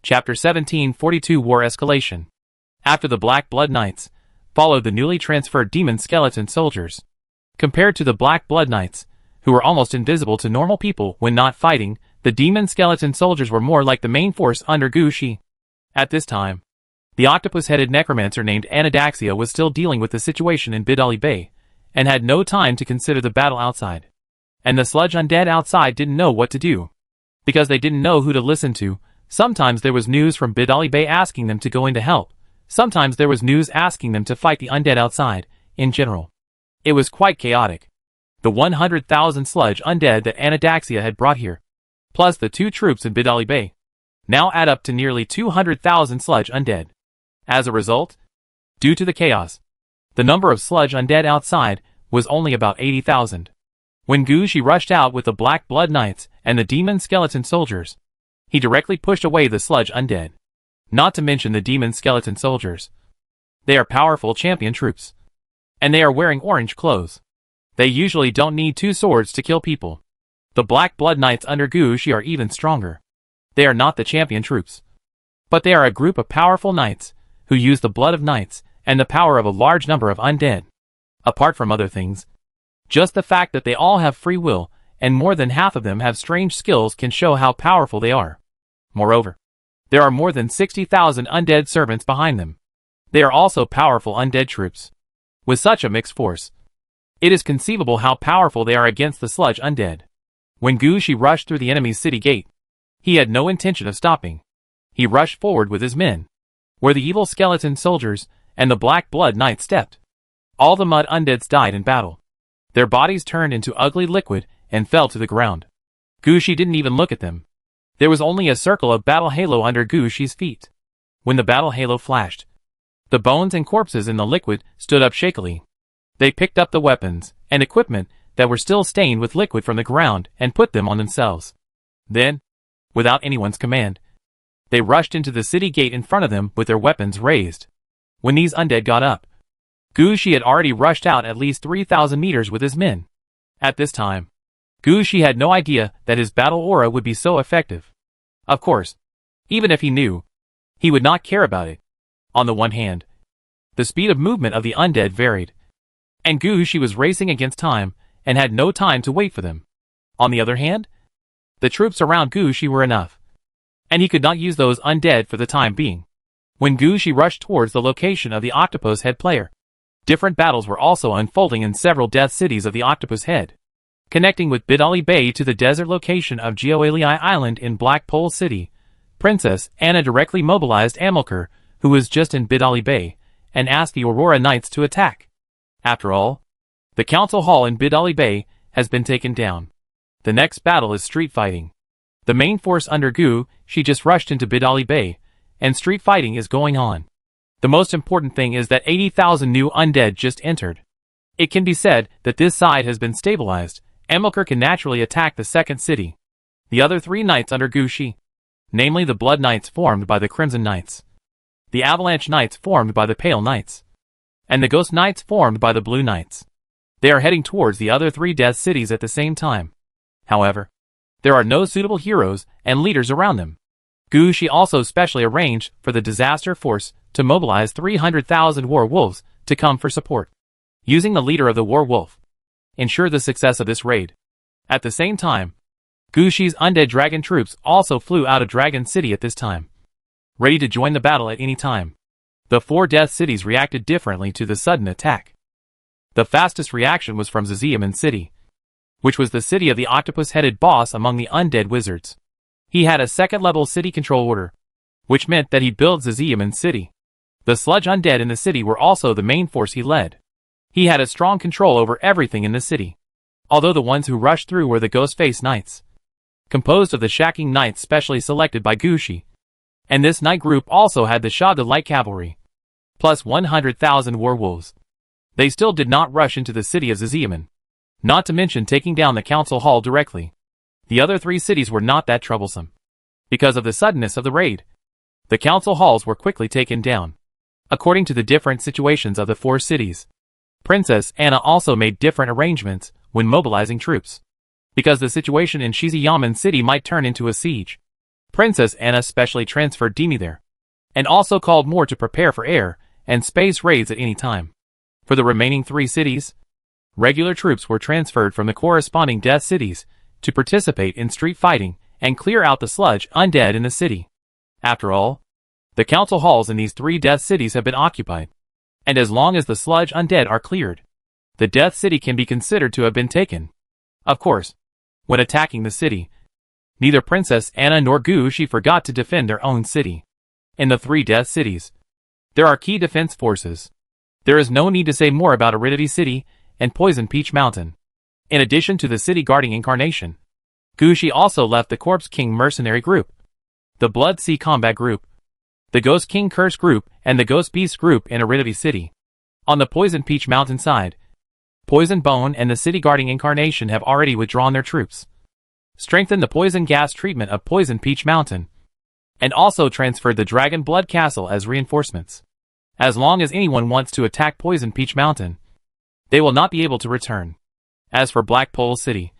Chapter 1742 War Escalation. After the Black Blood Knights, followed the newly transferred demon skeleton soldiers. Compared to the Black Blood Knights, who were almost invisible to normal people when not fighting, the demon skeleton soldiers were more like the main force under Gushi. At this time, the octopus-headed necromancer named Anastasia was still dealing with the situation in Bidali Bay, and had no time to consider the battle outside. And the sludge undead outside didn't know what to do. Because they didn't know who to listen to, sometimes there was news from Bidali Bay asking them to go in to help, sometimes there was news asking them to fight the undead outside, in general. It was quite chaotic. The 100,000 sludge undead that Anastasia had brought here, plus the 2 troops in Bidali Bay, now add up to nearly 200,000 sludge undead. As a result, due to the chaos, the number of sludge undead outside was only about 80,000. When Gushi rushed out with the Black Blood Knights and the demon skeleton soldiers, he directly pushed away the sludge undead. Not to mention the demon skeleton soldiers. They are powerful champion troops. And they are wearing orange clothes. They usually don't need 2 swords to kill people. The Black Blood Knights under Gushi are even stronger. They are not the champion troops. But they are a group of powerful knights, who use the blood of knights, and the power of a large number of undead. Apart from other things, just the fact that they all have free will, and more than half of them have strange skills can show how powerful they are. Moreover, there are more than 60,000 undead servants behind them. They are also powerful undead troops. With such a mixed force, it is conceivable how powerful they are against the sludge undead. When Gushi rushed through the enemy's city gate, he had no intention of stopping. He rushed forward with his men, where the evil skeleton soldiers and the Black Blood Knights stepped. All the mud undeads died in battle. Their bodies turned into ugly liquid and fell to the ground. Gushi didn't even look at them. There was only a circle of battle halo under Gushi's feet. When the battle halo flashed, the bones and corpses in the liquid stood up shakily. They picked up the weapons and equipment that were still stained with liquid from the ground and put them on themselves. Then, without anyone's command, they rushed into the city gate in front of them with their weapons raised. When these undead got up, Gushi had already rushed out at least 3,000 meters with his men. At this time, Gushi had no idea that his battle aura would be so effective. Of course, even if he knew, he would not care about it. On the one hand, the speed of movement of the undead varied, and Gushi was racing against time and had no time to wait for them. On the other hand, the troops around Gushi were enough, and he could not use those undead for the time being. When Gushi rushed towards the location of the octopus head player, different battles were also unfolding in several death cities of the octopus head, connecting with Bidali Bay to the desert location of Geoalii Island in Black Pole City. Princess Anna directly mobilized Amilcar, who was just in Bidali Bay, and asked the Aurora Knights to attack. After all, the council hall in Bidali Bay has been taken down. The next battle is street fighting. The main force under she just rushed into Bidali Bay, and street fighting is going on. The most important thing is that 80,000 new undead just entered. It can be said that this side has been stabilized. Amilcar can naturally attack the second city. The other 3 knights under Gushi, namely the Blood Knights formed by the Crimson Knights, the Avalanche Knights formed by the Pale Knights, and the Ghost Knights formed by the Blue Knights. They are heading towards the other 3 death cities at the same time. However, there are no suitable heroes and leaders around them. Gushi also specially arranged for the disaster force to mobilize 300,000 war wolves to come for support, using the leader of the war wolf, ensure the success of this raid. At the same time, Gushi's undead dragon troops also flew out of Dragon City at this time, ready to join the battle at any time. The 4 death cities reacted differently to the sudden attack. The fastest reaction was from Zaziaman City, which was the city of the octopus-headed boss among the undead wizards. He had a second-level city control order, which meant that he built Zaziaman City. The sludge undead in the city were also the main force he led. He had a strong control over everything in the city, although the ones who rushed through were the Ghost-Face Knights, composed of the Shacking Knights specially selected by Gushi. And this knight group also had the Shah de Light Cavalry, plus 100,000 werewolves. They still did not rush into the city of Zaziaman, not to mention taking down the council hall directly. The other 3 cities were not that troublesome. Because of the suddenness of the raid, the council halls were quickly taken down. According to the different situations of the 4 cities, Princess Anna also made different arrangements when mobilizing troops, because the situation in Shizuyaman City might turn into a siege. Princess Anna specially transferred Demi there, and also called more to prepare for air and space raids at any time. For the remaining 3 cities, regular troops were transferred from the corresponding death cities to participate in street fighting and clear out the sludge undead in the city. After all, the council halls in these 3 death cities have been occupied, and as long as the sludge undead are cleared, the death city can be considered to have been taken. Of course, when attacking the city, neither Princess Anna nor Gushi forgot to defend their own city. In the 3 death cities, there are key defense forces. There is no need to say more about Aridity City and Poison Peach Mountain. In addition to the city guarding Incarnation, Gushi also left the Corpse King Mercenary Group, the Blood Sea Combat Group, the Ghost King Curse Group, and the Ghost Beast Group in Aridity City. On the Poison Peach Mountain side, Poison Bone and the city guarding Incarnation have already withdrawn their troops, strengthened the poison gas treatment of Poison Peach Mountain, and also transferred the Dragon Blood Castle as reinforcements. As long as anyone wants to attack Poison Peach Mountain, they will not be able to return. As for Black Pole City,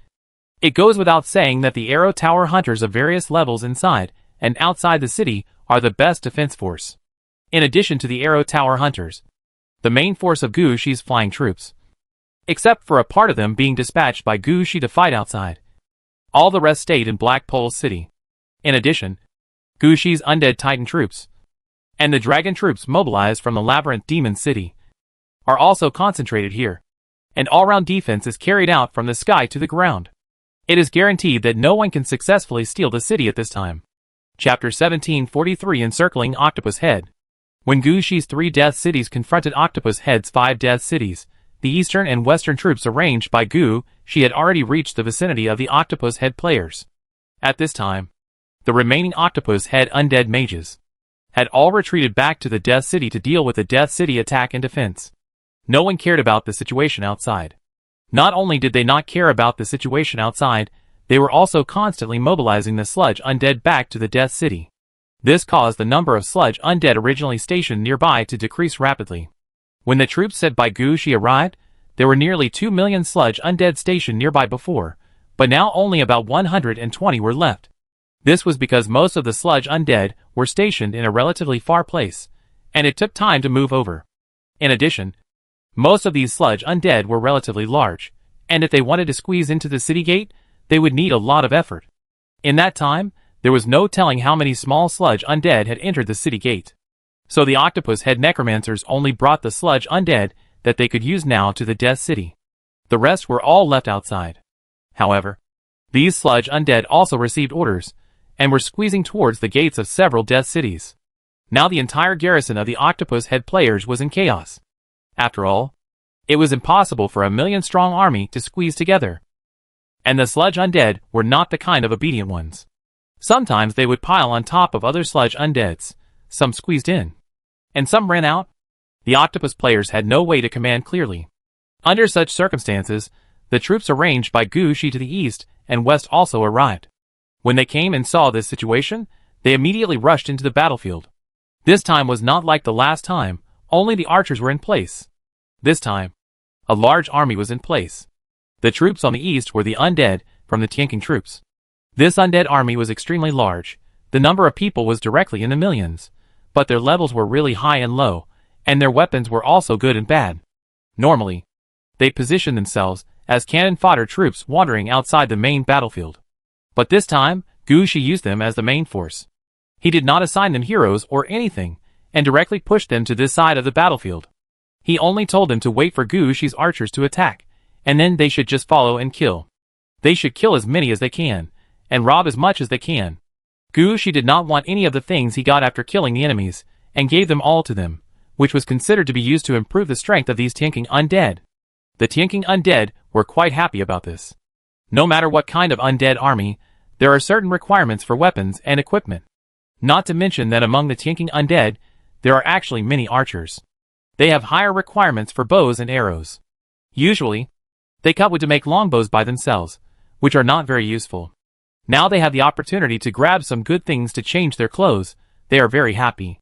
it goes without saying that the Arrow Tower hunters of various levels inside and outside the city are the best defense force. In addition to the Arrow Tower hunters, the main force of Gushi's flying troops, except for a part of them being dispatched by Gushi to fight outside, all the rest stayed in Black Pole City. In addition, Gushi's undead Titan troops and the dragon troops mobilized from the Labyrinth Demon City are also concentrated here, and all-round defense is carried out from the sky to the ground. It is guaranteed that no one can successfully steal the city at this time. Chapter 1743 Encircling Octopus Head. When Gushi's 3 death cities confronted Octopus Head's 5 death cities, the eastern and western troops arranged by Gushi had already reached the vicinity of the Octopus Head players. At this time, the remaining Octopus Head undead mages had all retreated back to the Death City to deal with the Death City attack and defense. No one cared about the situation outside. Not only did they not care about the situation outside, they were also constantly mobilizing the sludge undead back to the Death City. This caused the number of sludge undead originally stationed nearby to decrease rapidly. When the troops sent by Gushi arrived, there were nearly 2 million sludge undead stationed nearby before, but now only about 120 were left. This was because most of the sludge undead were stationed in a relatively far place, and it took time to move over. In addition, most of these sludge undead were relatively large, and if they wanted to squeeze into the city gate, they would need a lot of effort. In that time, there was no telling how many small sludge undead had entered the city gate. So the Octopus Head necromancers only brought the sludge undead that they could use now to the Death City. The rest were all left outside. However, these sludge undead also received orders, and were squeezing towards the gates of several death cities. Now the entire garrison of the Octopus Head players was in chaos. After all, it was impossible for a 1,000,000-strong army to squeeze together. And the sludge undead were not the kind of obedient ones. Sometimes they would pile on top of other sludge undeads, some squeezed in, and some ran out. The Octopus players had no way to command clearly. Under such circumstances, the troops arranged by Gushi to the east and west also arrived. When they came and saw this situation, they immediately rushed into the battlefield. This time was not like the last time, only the archers were in place. This time, a large army was in place. The troops on the east were the undead from the Tianqing troops. This undead army was extremely large. The number of people was directly in the millions, but their levels were really high and low, and their weapons were also good and bad. Normally, they positioned themselves as cannon fodder troops wandering outside the main battlefield. But this time, Gushi used them as the main force. He did not assign them heroes or anything, and directly pushed them to this side of the battlefield. He only told them to wait for Gushi's archers to attack, and then they should just follow and kill. They should kill as many as they can, and rob as much as they can. Gushi did not want any of the things he got after killing the enemies, and gave them all to them, which was considered to be used to improve the strength of these Tianqing undead. The Tianqing undead were quite happy about this. No matter what kind of undead army, there are certain requirements for weapons and equipment. Not to mention that among the Tianqing undead, there are actually many archers. They have higher requirements for bows and arrows. Usually, they cut wood to make longbows by themselves, which are not very useful. Now they have the opportunity to grab some good things to change their clothes. They are very happy.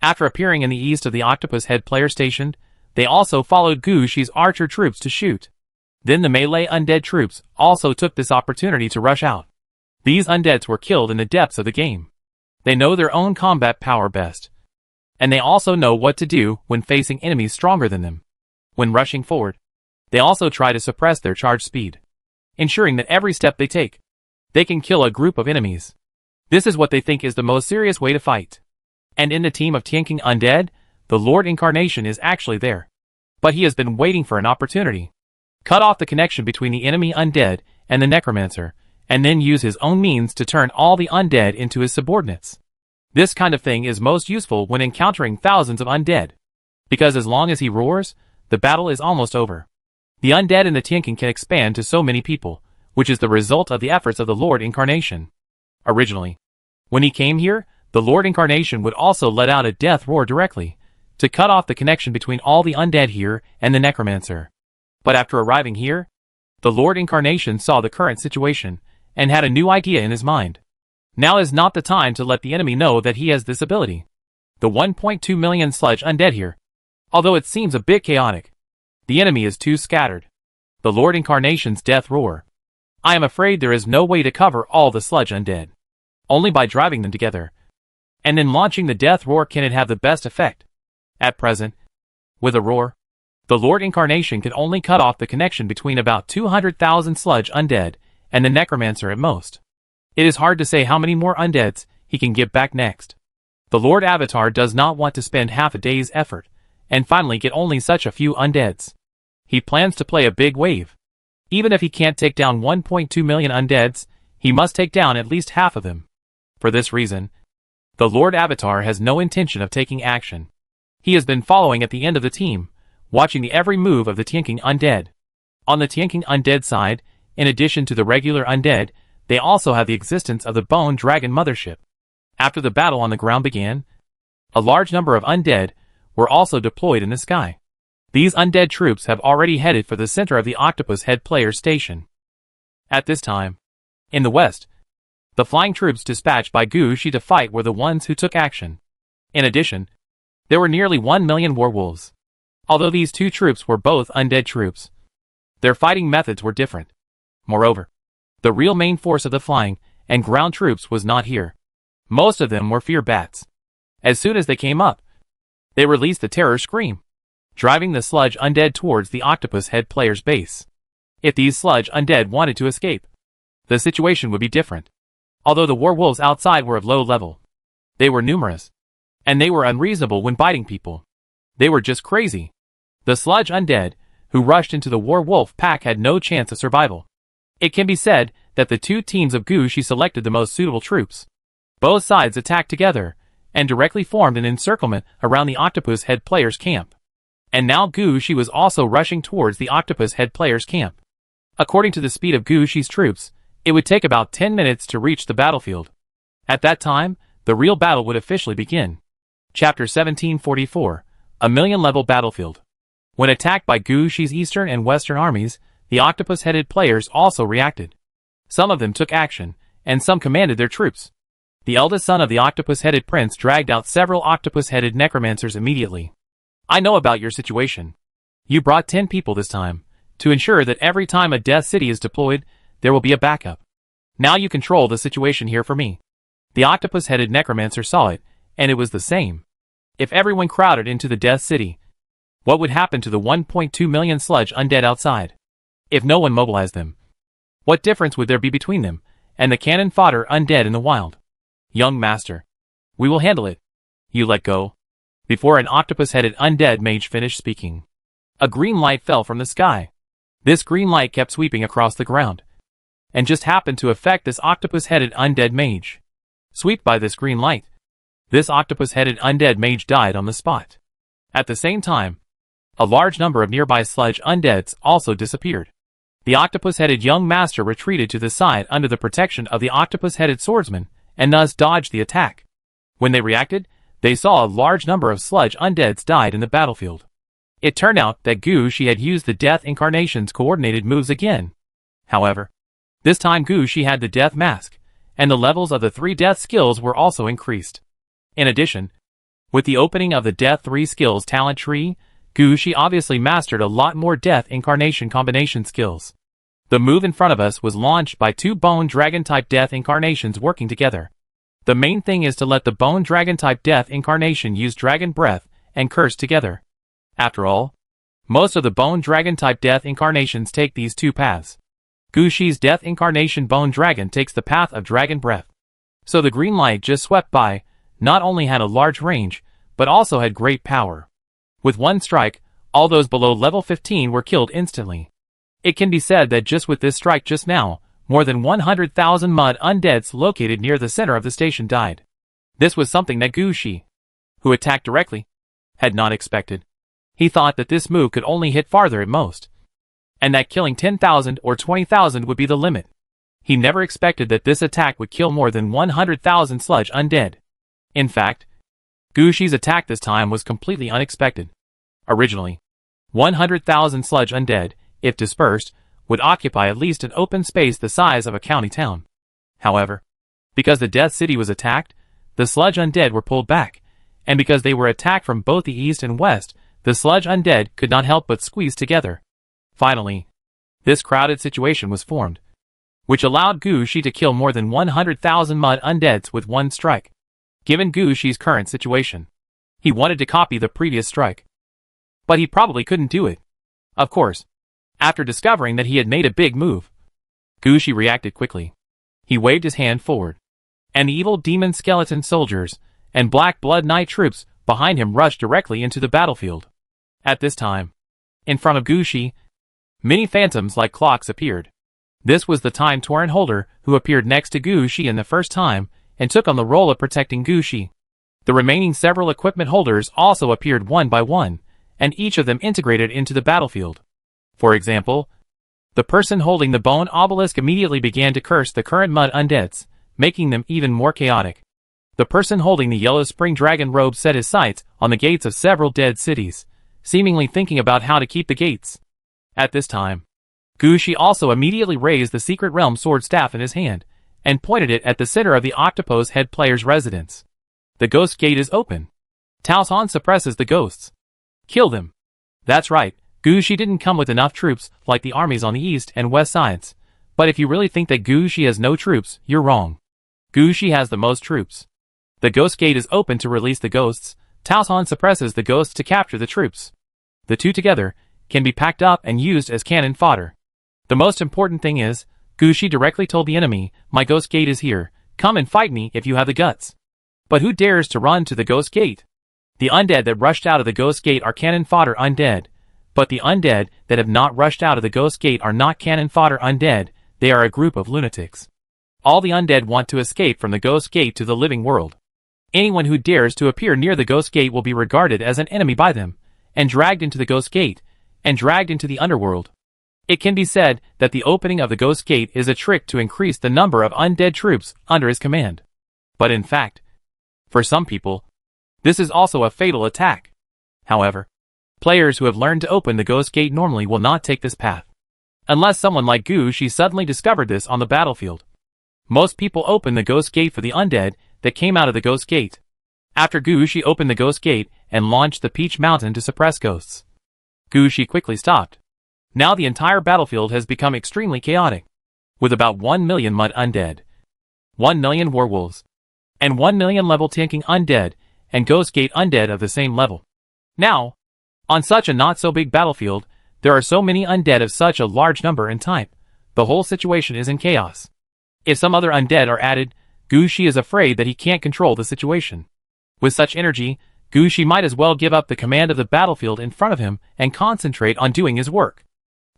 After appearing in the east of the Octopus Head player station, they also followed Gushi's archer troops to shoot. Then the melee undead troops also took this opportunity to rush out. These undeads were killed in the depths of the game. They know their own combat power best. And they also know what to do when facing enemies stronger than them. When rushing forward, they also try to suppress their charge speed, ensuring that every step they take, they can kill a group of enemies. This is what they think is the most serious way to fight. And in the team of Tianqing Undead, the Lord Incarnation is actually there. But he has been waiting for an opportunity. Cut off the connection between the enemy undead and the necromancer, and then use his own means to turn all the undead into his subordinates. This kind of thing is most useful when encountering thousands of undead, because as long as he roars, the battle is almost over. The undead in the Tianqing can expand to so many people, which is the result of the efforts of the Lord Incarnation. Originally, when he came here, the Lord Incarnation would also let out a death roar directly, to cut off the connection between all the undead here and the necromancer. But after arriving here, the Lord Incarnation saw the current situation, and had a new idea in his mind. Now is not the time to let the enemy know that he has this ability. The 1.2 million sludge undead here, although it seems a bit chaotic, the enemy is too scattered. The Lord Incarnation's death roar. I am afraid there is no way to cover all the sludge undead. Only by driving them together, and then launching the death roar can it have the best effect. At present, with a roar, the Lord Incarnation can only cut off the connection between about 200,000 sludge undead and the necromancer at most. It is hard to say how many more undeads he can get back next. The Lord Avatar does not want to spend half a day's effort, and finally get only such a few undeads. He plans to play a big wave. Even if he can't take down 1.2 million undeads, he must take down at least half of them. For this reason, the Lord Avatar has no intention of taking action. He has been following at the end of the team, watching the every move of the Tianqing Undead. On the Tianqing Undead side, in addition to the regular undead, they also have the existence of the Bone Dragon Mothership. After the battle on the ground began, a large number of undead were also deployed in the sky. These undead troops have already headed for the center of the Octopus Head Players Station. At this time, in the west, the flying troops dispatched by Gu Shi to fight were the ones who took action. In addition, there were nearly 1 million werewolves. Although these two troops were both undead troops, their fighting methods were different. Moreover, the real main force of the flying and ground troops was not here. Most of them were fear bats. As soon as they came up, they released the terror scream, driving the sludge undead towards the Octopus Head Players' base. If these sludge undead wanted to escape, the situation would be different. Although the werewolves outside were of low level, they were numerous, and they were unreasonable when biting people. They were just crazy. The sludge undead, who rushed into the werewolf pack, had no chance of survival. It can be said that the two teams of Gu Shi selected the most suitable troops. Both sides attacked together, and directly formed an encirclement around the Octopus Head Players' camp. And now Gu Shi was also rushing towards the Octopus Head Players' camp. According to the speed of Gu Shi's troops, it would take about 10 minutes to reach the battlefield. At that time, the real battle would officially begin. Chapter 1744, a million-level battlefield. When attacked by Gu Shi's eastern and western armies, the octopus-headed players also reacted. Some of them took action, and some commanded their troops. The eldest son of the octopus-headed prince dragged out several octopus-headed necromancers immediately. I know about your situation. You brought 10 people this time, to ensure that every time a death city is deployed, there will be a backup. Now you control the situation here for me. The octopus-headed necromancer saw it, and it was the same. If everyone crowded into the death city, what would happen to the 1.2 million sludge undead outside? If no one mobilized them, what difference would there be between them and the cannon fodder undead in the wild? Young master, we will handle it. You let go. Before an octopus-headed undead mage finished speaking, a green light fell from the sky. This green light kept sweeping across the ground, and just happened to affect this octopus-headed undead mage. Swept by this green light, this octopus-headed undead mage died on the spot. At the same time, a large number of nearby sludge undeads also disappeared. The octopus-headed young master retreated to the side under the protection of the octopus-headed swordsman, and thus dodged the attack. When they reacted, they saw a large number of sludge undeads died in the battlefield. It turned out that Gu Shi had used the Death Incarnation's coordinated moves again. However, this time Gu Shi had the Death Mask, and the levels of the 3 death skills were also increased. In addition, with the opening of the Death 3 skills talent tree, Gu Shi obviously mastered a lot more Death Incarnation combination skills. The move in front of us was launched by 2 Bone Dragon-type Death Incarnations working together. The main thing is to let the Bone Dragon-type Death Incarnation use Dragon Breath and Curse together. After all, most of the Bone Dragon-type Death Incarnations take these two paths. Gushi's Death Incarnation Bone Dragon takes the path of Dragon Breath. So the green light just swept by not only had a large range, but also had great power. With one strike, all those below level 15 were killed instantly. It can be said that just with this strike just now, more than 100,000 mud undeads located near the center of the station died. This was something that Gushi, who attacked directly, had not expected. He thought that this move could only hit farther at most, and that killing 10,000 or 20,000 would be the limit. He never expected that this attack would kill more than 100,000 sludge undead. In fact, Gushi's attack this time was completely unexpected. Originally, 100,000 sludge undead, if dispersed, would occupy at least an open space the size of a county town. However, because the Death City was attacked, the sludge undead were pulled back, and because they were attacked from both the east and west, the sludge undead could not help but squeeze together. Finally, this crowded situation was formed, which allowed Gushi to kill more than 100,000 mud undeads with one strike. Given Gushi's current situation, he wanted to copy the previous strike, but he probably couldn't do it. Of course, after discovering that he had made a big move, Gushi reacted quickly. He waved his hand forward, and the evil demon skeleton soldiers and Black Blood Knight troops behind him rushed directly into the battlefield. At this time, in front of Gushi, many phantoms like clocks appeared. This was the Time Torrent holder who appeared next to Gushi in the first time and took on the role of protecting Gushi. The remaining several equipment holders also appeared one by one, and each of them integrated into the battlefield. For example, the person holding the bone obelisk immediately began to curse the current mud undeads, making them even more chaotic. The person holding the yellow spring dragon robe set his sights on the gates of several dead cities, seemingly thinking about how to keep the gates. At this time, Gushi also immediately raised the secret realm sword staff in his hand, and pointed it at the center of the octopus head player's residence. The ghost gate is open. Taosan suppresses the ghosts. Kill them. That's right. Gushi didn't come with enough troops like the armies on the east and west sides, but if you really think that Gushi has no troops, you're wrong. Gushi has the most troops. The ghost gate is open to release the ghosts. Taosan suppresses the ghosts to capture the troops. The two together can be packed up and used as cannon fodder. The most important thing is, Gushi directly told the enemy, "My ghost gate is here, come and fight me if you have the guts." But who dares to run to the ghost gate? The undead that rushed out of the ghost gate are cannon fodder undead. But the undead that have not rushed out of the ghost gate are not cannon fodder undead, they are a group of lunatics. All the undead want to escape from the ghost gate to the living world. Anyone who dares to appear near the ghost gate will be regarded as an enemy by them, and dragged into the ghost gate, and dragged into the underworld. It can be said that the opening of the ghost gate is a trick to increase the number of undead troops under his command. But in fact, for some people, this is also a fatal attack. However, players who have learned to open the ghost gate normally will not take this path. Unless someone like Gushi suddenly discovered this on the battlefield. Most people open the ghost gate for the undead that came out of the ghost gate. After Gushi opened the ghost gate and launched the Peach Mountain to suppress ghosts, Gushi quickly stopped. Now the entire battlefield has become extremely chaotic, with about 1 million mud undead, 1 million werewolves, and 1 million level tanking undead and ghost gate undead of the same level. Now, on such a not-so-big battlefield, there are so many undead of such a large number and type, the whole situation is in chaos. If some other undead are added, Gushi is afraid that he can't control the situation. With such energy, Gushi might as well give up the command of the battlefield in front of him and concentrate on doing his work.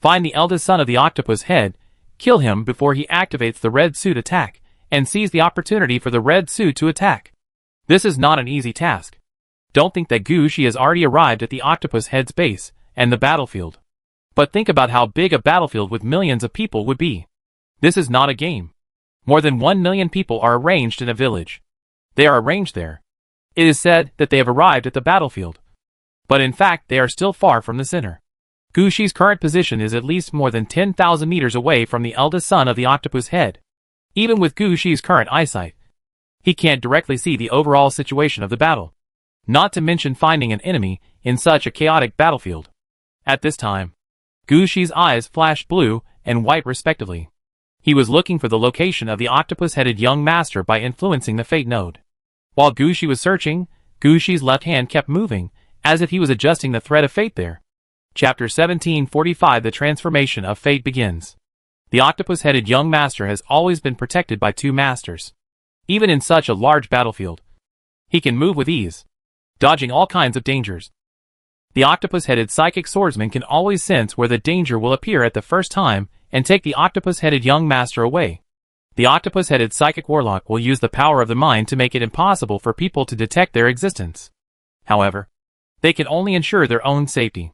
Find the eldest son of the octopus head, kill him before he activates the red suit attack, and seize the opportunity for the red suit to attack. This is not an easy task. Don't think that Gushi has already arrived at the octopus head's base and the battlefield. But think about how big a battlefield with millions of people would be. This is not a game. More than 1 million people are arranged in a village. They are arranged there. It is said that they have arrived at the battlefield. But in fact they are still far from the center. Gushi's current position is at least more than 10,000 meters away from the eldest son of the octopus head. Even with Gushi's current eyesight, he can't directly see the overall situation of the battle. Not to mention finding an enemy in such a chaotic battlefield. At this time, Gushi's eyes flashed blue and white respectively. He was looking for the location of the octopus-headed young master by influencing the fate node. While Gushi was searching, Gushi's left hand kept moving, as if he was adjusting the thread of fate there. Chapter 1745 The Transformation of Fate begins. The octopus-headed young master has always been protected by two masters. Even in such a large battlefield, he can move with ease, dodging all kinds of dangers. The octopus-headed psychic swordsman can always sense where the danger will appear at the first time and take the octopus-headed young master away. The octopus-headed psychic warlock will use the power of the mind to make it impossible for people to detect their existence. However, they can only ensure their own safety.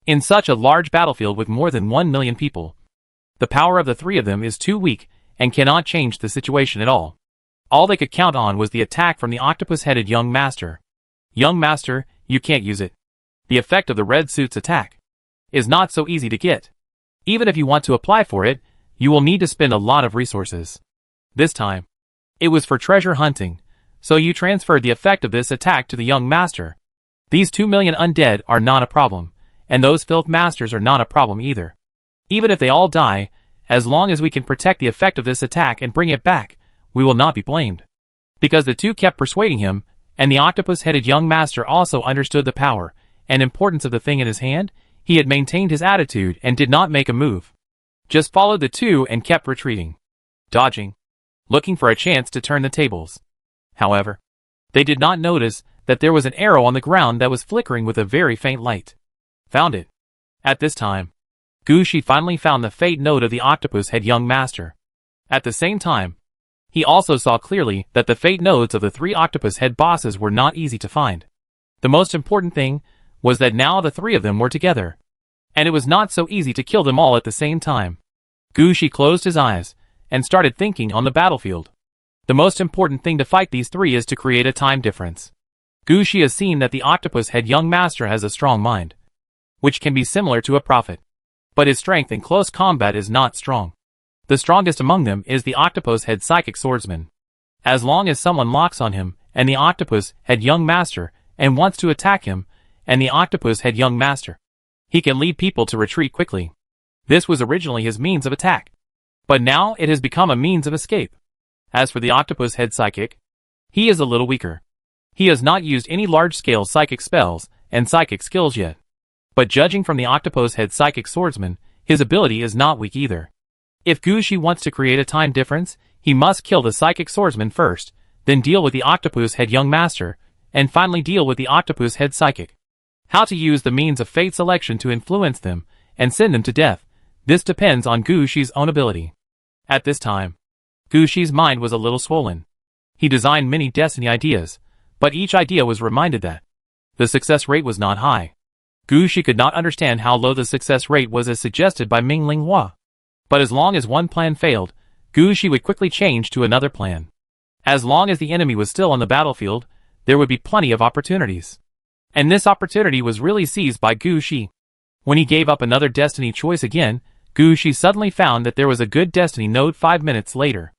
In such a large battlefield with more than 1 million people, the power of the three of them is too weak and cannot change the situation at all. All they could count on was the attack from the octopus-headed young master. Young master, you can't use it. The effect of the red suit's attack is not so easy to get. Even if you want to apply for it, you will need to spend a lot of resources. This time, it was for treasure hunting, so you transferred the effect of this attack to the young master. These 2 million undead are not a problem, and those filth masters are not a problem either. Even if they all die, as long as we can protect the effect of this attack and bring it back, we will not be blamed. Because the two kept persuading him, and the octopus-headed young master also understood the power and importance of the thing in his hand, he had maintained his attitude and did not make a move. Just followed the two and kept retreating, dodging, looking for a chance to turn the tables. However, they did not notice that there was an arrow on the ground that was flickering with a very faint light. Found it. At this time, Gushi finally found the fate node of the octopus-head young master. At the same time, he also saw clearly that the fate nodes of the three octopus-head bosses were not easy to find. The most important thing was that now the three of them were together, and it was not so easy to kill them all at the same time. Gushi closed his eyes and started thinking on the battlefield. The most important thing to fight these three is to create a time difference. Gushi has seen that the octopus-head young master has a strong mind, which can be similar to a prophet. But his strength in close combat is not strong. The strongest among them is the octopus-head psychic swordsman. As long as someone locks on him, and the octopus-head young master, and wants to attack him, and the octopus-head young master, he can lead people to retreat quickly. This was originally his means of attack, but now it has become a means of escape. As for the octopus-head psychic, he is a little weaker. He has not used any large-scale psychic spells and psychic skills yet. But judging from the octopus-head psychic swordsman, his ability is not weak either. If Gushi wants to create a time difference, he must kill the psychic swordsman first, then deal with the octopus-head young master, and finally deal with the octopus-head psychic. How to use the means of fate selection to influence them and send them to death, this depends on Gushi's own ability. At this time, Gushi's mind was a little swollen. He designed many destiny ideas, but each idea was reminded that the success rate was not high. Gushi could not understand how low the success rate was as suggested by Ming Ling Hua. But as long as one plan failed, Gushi would quickly change to another plan. As long as the enemy was still on the battlefield, there would be plenty of opportunities. And this opportunity was really seized by Gushi. When he gave up another destiny choice again, Gushi suddenly found that there was a good destiny node 5 minutes later.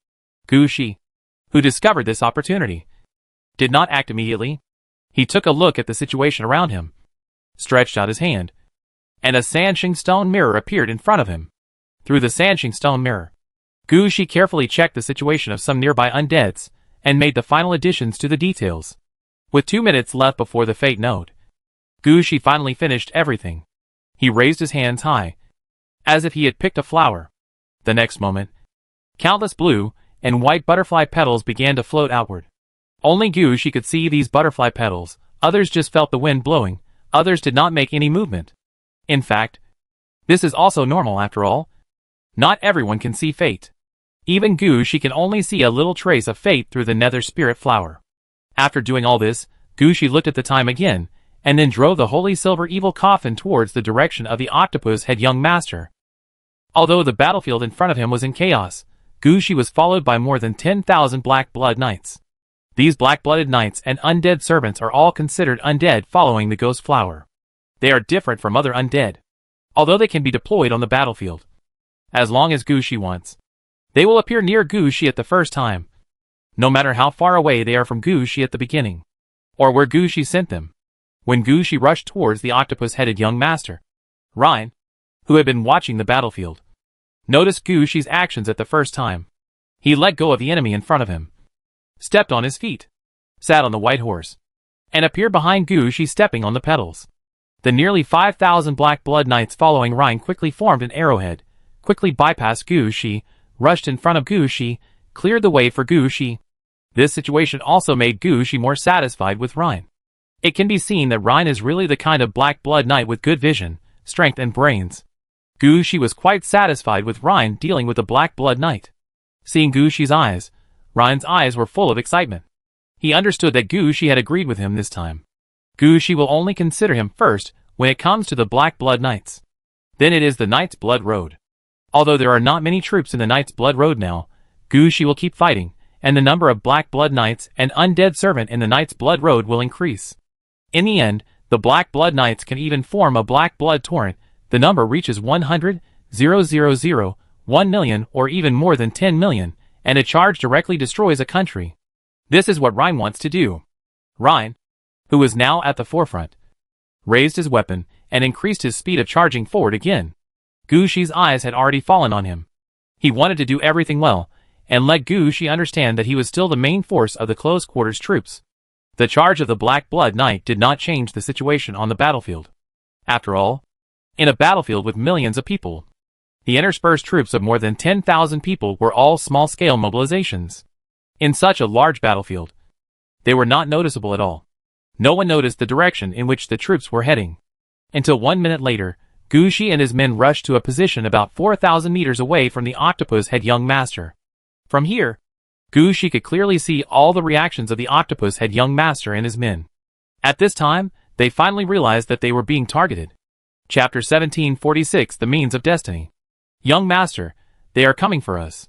Gushi, who discovered this opportunity, did not act immediately. He took a look at the situation around him, stretched out his hand, and a Sanshing stone mirror appeared in front of him. Through the Sanshing stone mirror, Gushi carefully checked the situation of some nearby undeads, and made the final additions to the details. With 2 minutes left before the fate node, Gushi finally finished everything. He raised his hands high, as if he had picked a flower. The next moment, countless blue and white butterfly petals began to float outward. Only Gushi could see these butterfly petals, others just felt the wind blowing, others did not make any movement. In fact, this is also normal after all. Not everyone can see fate. Even Gushi can only see a little trace of fate through the nether spirit flower. After doing all this, Gushi looked at the time again, and then drove the holy silver evil coffin towards the direction of the octopus-head young master. Although the battlefield in front of him was in chaos, Gushi was followed by more than 10,000 black blood knights. These black-blooded knights and undead servants are all considered undead following the ghost flower. They are different from other undead, although they can be deployed on the battlefield. As long as Gushi wants, they will appear near Gushi at the first time, no matter how far away they are from Gushi at the beginning, or where Gushi sent them. When Gushi rushed towards the octopus-headed young master, Ryan, who had been watching the battlefield, noticed Gu Shi's actions at the first time. He let go of the enemy in front of him, stepped on his feet, sat on the white horse, and appeared behind Gu Shi stepping on the pedals. The nearly 5,000 Black Blood Knights following Ryan quickly formed an arrowhead, quickly bypassed Gu Shi, rushed in front of Gu Shi, cleared the way for Gu Shi. This situation also made Gu Shi more satisfied with Ryan. It can be seen that Ryan is really the kind of Black Blood Knight with good vision, strength and brains. Gu Shi was quite satisfied with Ryan dealing with the Black Blood Knight. Seeing Gu Shi's eyes, Ryan's eyes were full of excitement. He understood that Gu Shi had agreed with him this time. Gu Shi will only consider him first when it comes to the Black Blood Knights. Then it is the Knight's Blood Road. Although there are not many troops in the Knight's Blood Road now, Gu Shi will keep fighting, and the number of Black Blood Knights and undead servant in the Knight's Blood Road will increase. In the end, the Black Blood Knights can even form a Black Blood Torrent. The number reaches 100,000, 1 million, or even more than 10 million, and a charge directly destroys a country. This is what Ryan wants to do. Ryan, who was now at the forefront, raised his weapon and increased his speed of charging forward again. Gu Shi's eyes had already fallen on him. He wanted to do everything well, and let Gu Shi understand that he was still the main force of the close quarters troops. The charge of the Black Blood Knight did not change the situation on the battlefield. After all, in a battlefield with millions of people, the interspersed troops of more than 10,000 people were all small-scale mobilizations. In such a large battlefield, they were not noticeable at all. No one noticed the direction in which the troops were heading. Until 1 minute later, Gu Shi and his men rushed to a position about 4,000 meters away from the Octopus Head Young Master. From here, Gu Shi could clearly see all the reactions of the Octopus Head Young Master and his men. At this time, they finally realized that they were being targeted. Chapter 1746, The Means of Destiny. Young Master, they are coming for us.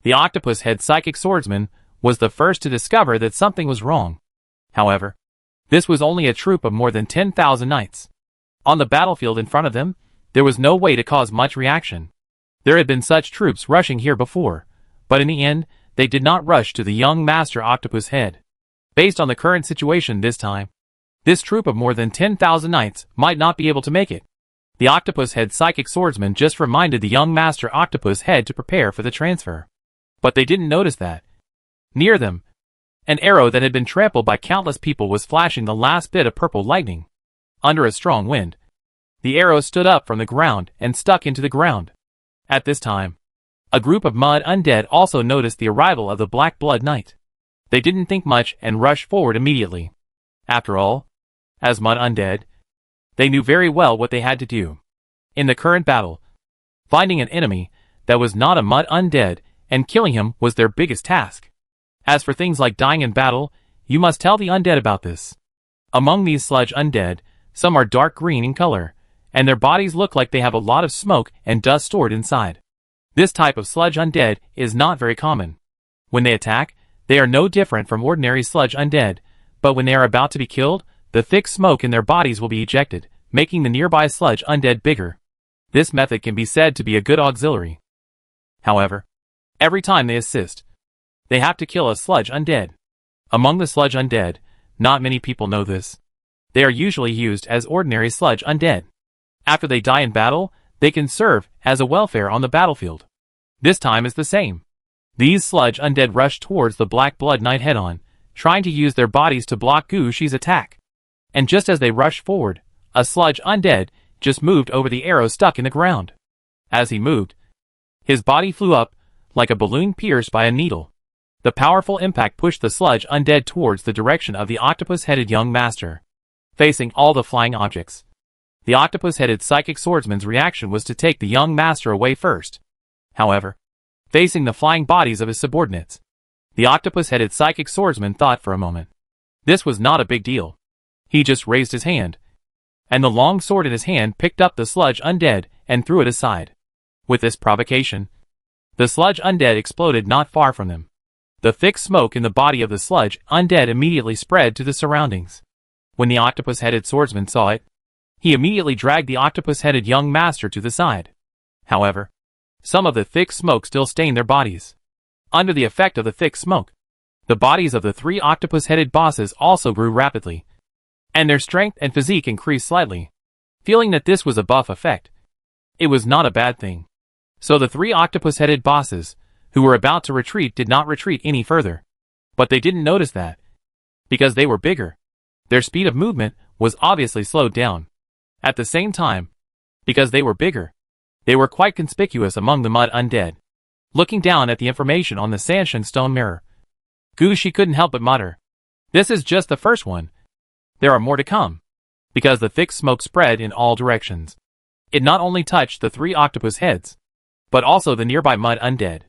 The Octopus Head Psychic Swordsman was the first to discover that something was wrong. However, this was only a troop of more than 10,000 knights. On the battlefield in front of them, there was no way to cause much reaction. There had been such troops rushing here before, but in the end, they did not rush to the young Master Octopus Head. Based on the current situation this time, this troop of more than 10,000 knights might not be able to make it. The Octopus Head Psychic Swordsman just reminded the young Master Octopus Head to prepare for the transfer. But they didn't notice that. Near them, an arrow that had been trampled by countless people was flashing the last bit of purple lightning. Under a strong wind, the arrow stood up from the ground and stuck into the ground. At this time, a group of mud undead also noticed the arrival of the Black Blood Knight. They didn't think much and rushed forward immediately. After all, as mud undead, they knew very well what they had to do. In the current battle, finding an enemy that was not a mud undead and killing him was their biggest task. As for things like dying in battle, you must tell the undead about this. Among these sludge undead, some are dark green in color, and their bodies look like they have a lot of smoke and dust stored inside. This type of sludge undead is not very common. When they attack, they are no different from ordinary sludge undead, but when they are about to be killed, the thick smoke in their bodies will be ejected, making the nearby sludge undead bigger. This method can be said to be a good auxiliary. However, every time they assist, they have to kill a sludge undead. Among the sludge undead, not many people know this. They are usually used as ordinary sludge undead. After they die in battle, they can serve as a welfare on the battlefield. This time is the same. These sludge undead rush towards the Black Blood Knight head-on, trying to use their bodies to block Gu Shi's attack. And just as they rushed forward, a sludge undead just moved over the arrow stuck in the ground. As he moved, his body flew up like a balloon pierced by a needle. The powerful impact pushed the sludge undead towards the direction of the octopus-headed young master. Facing all the flying objects, the octopus-headed psychic swordsman's reaction was to take the young master away first. However, facing the flying bodies of his subordinates, the octopus-headed psychic swordsman thought for a moment. This was not a big deal. He just raised his hand, and the long sword in his hand picked up the sludge undead and threw it aside. With this provocation, the sludge undead exploded not far from them. The thick smoke in the body of the sludge undead immediately spread to the surroundings. When the octopus-headed swordsman saw it, he immediately dragged the octopus-headed young master to the side. However, some of the thick smoke still stained their bodies. Under the effect of the thick smoke, the bodies of the three octopus-headed bosses also grew rapidly, and their strength and physique increased slightly. Feeling that this was a buff effect, it was not a bad thing. So the three octopus-headed bosses, who were about to retreat, did not retreat any further. But they didn't notice that. Because they were bigger, their speed of movement was obviously slowed down. At the same time, because they were bigger, they were quite conspicuous among the mud undead. Looking down at the information on the Sanshin stone mirror, Gushi couldn't help but mutter, "This is just the first one. There are more to come." Because the thick smoke spread in all directions. It not only touched the three octopus heads, but also the nearby mud undead.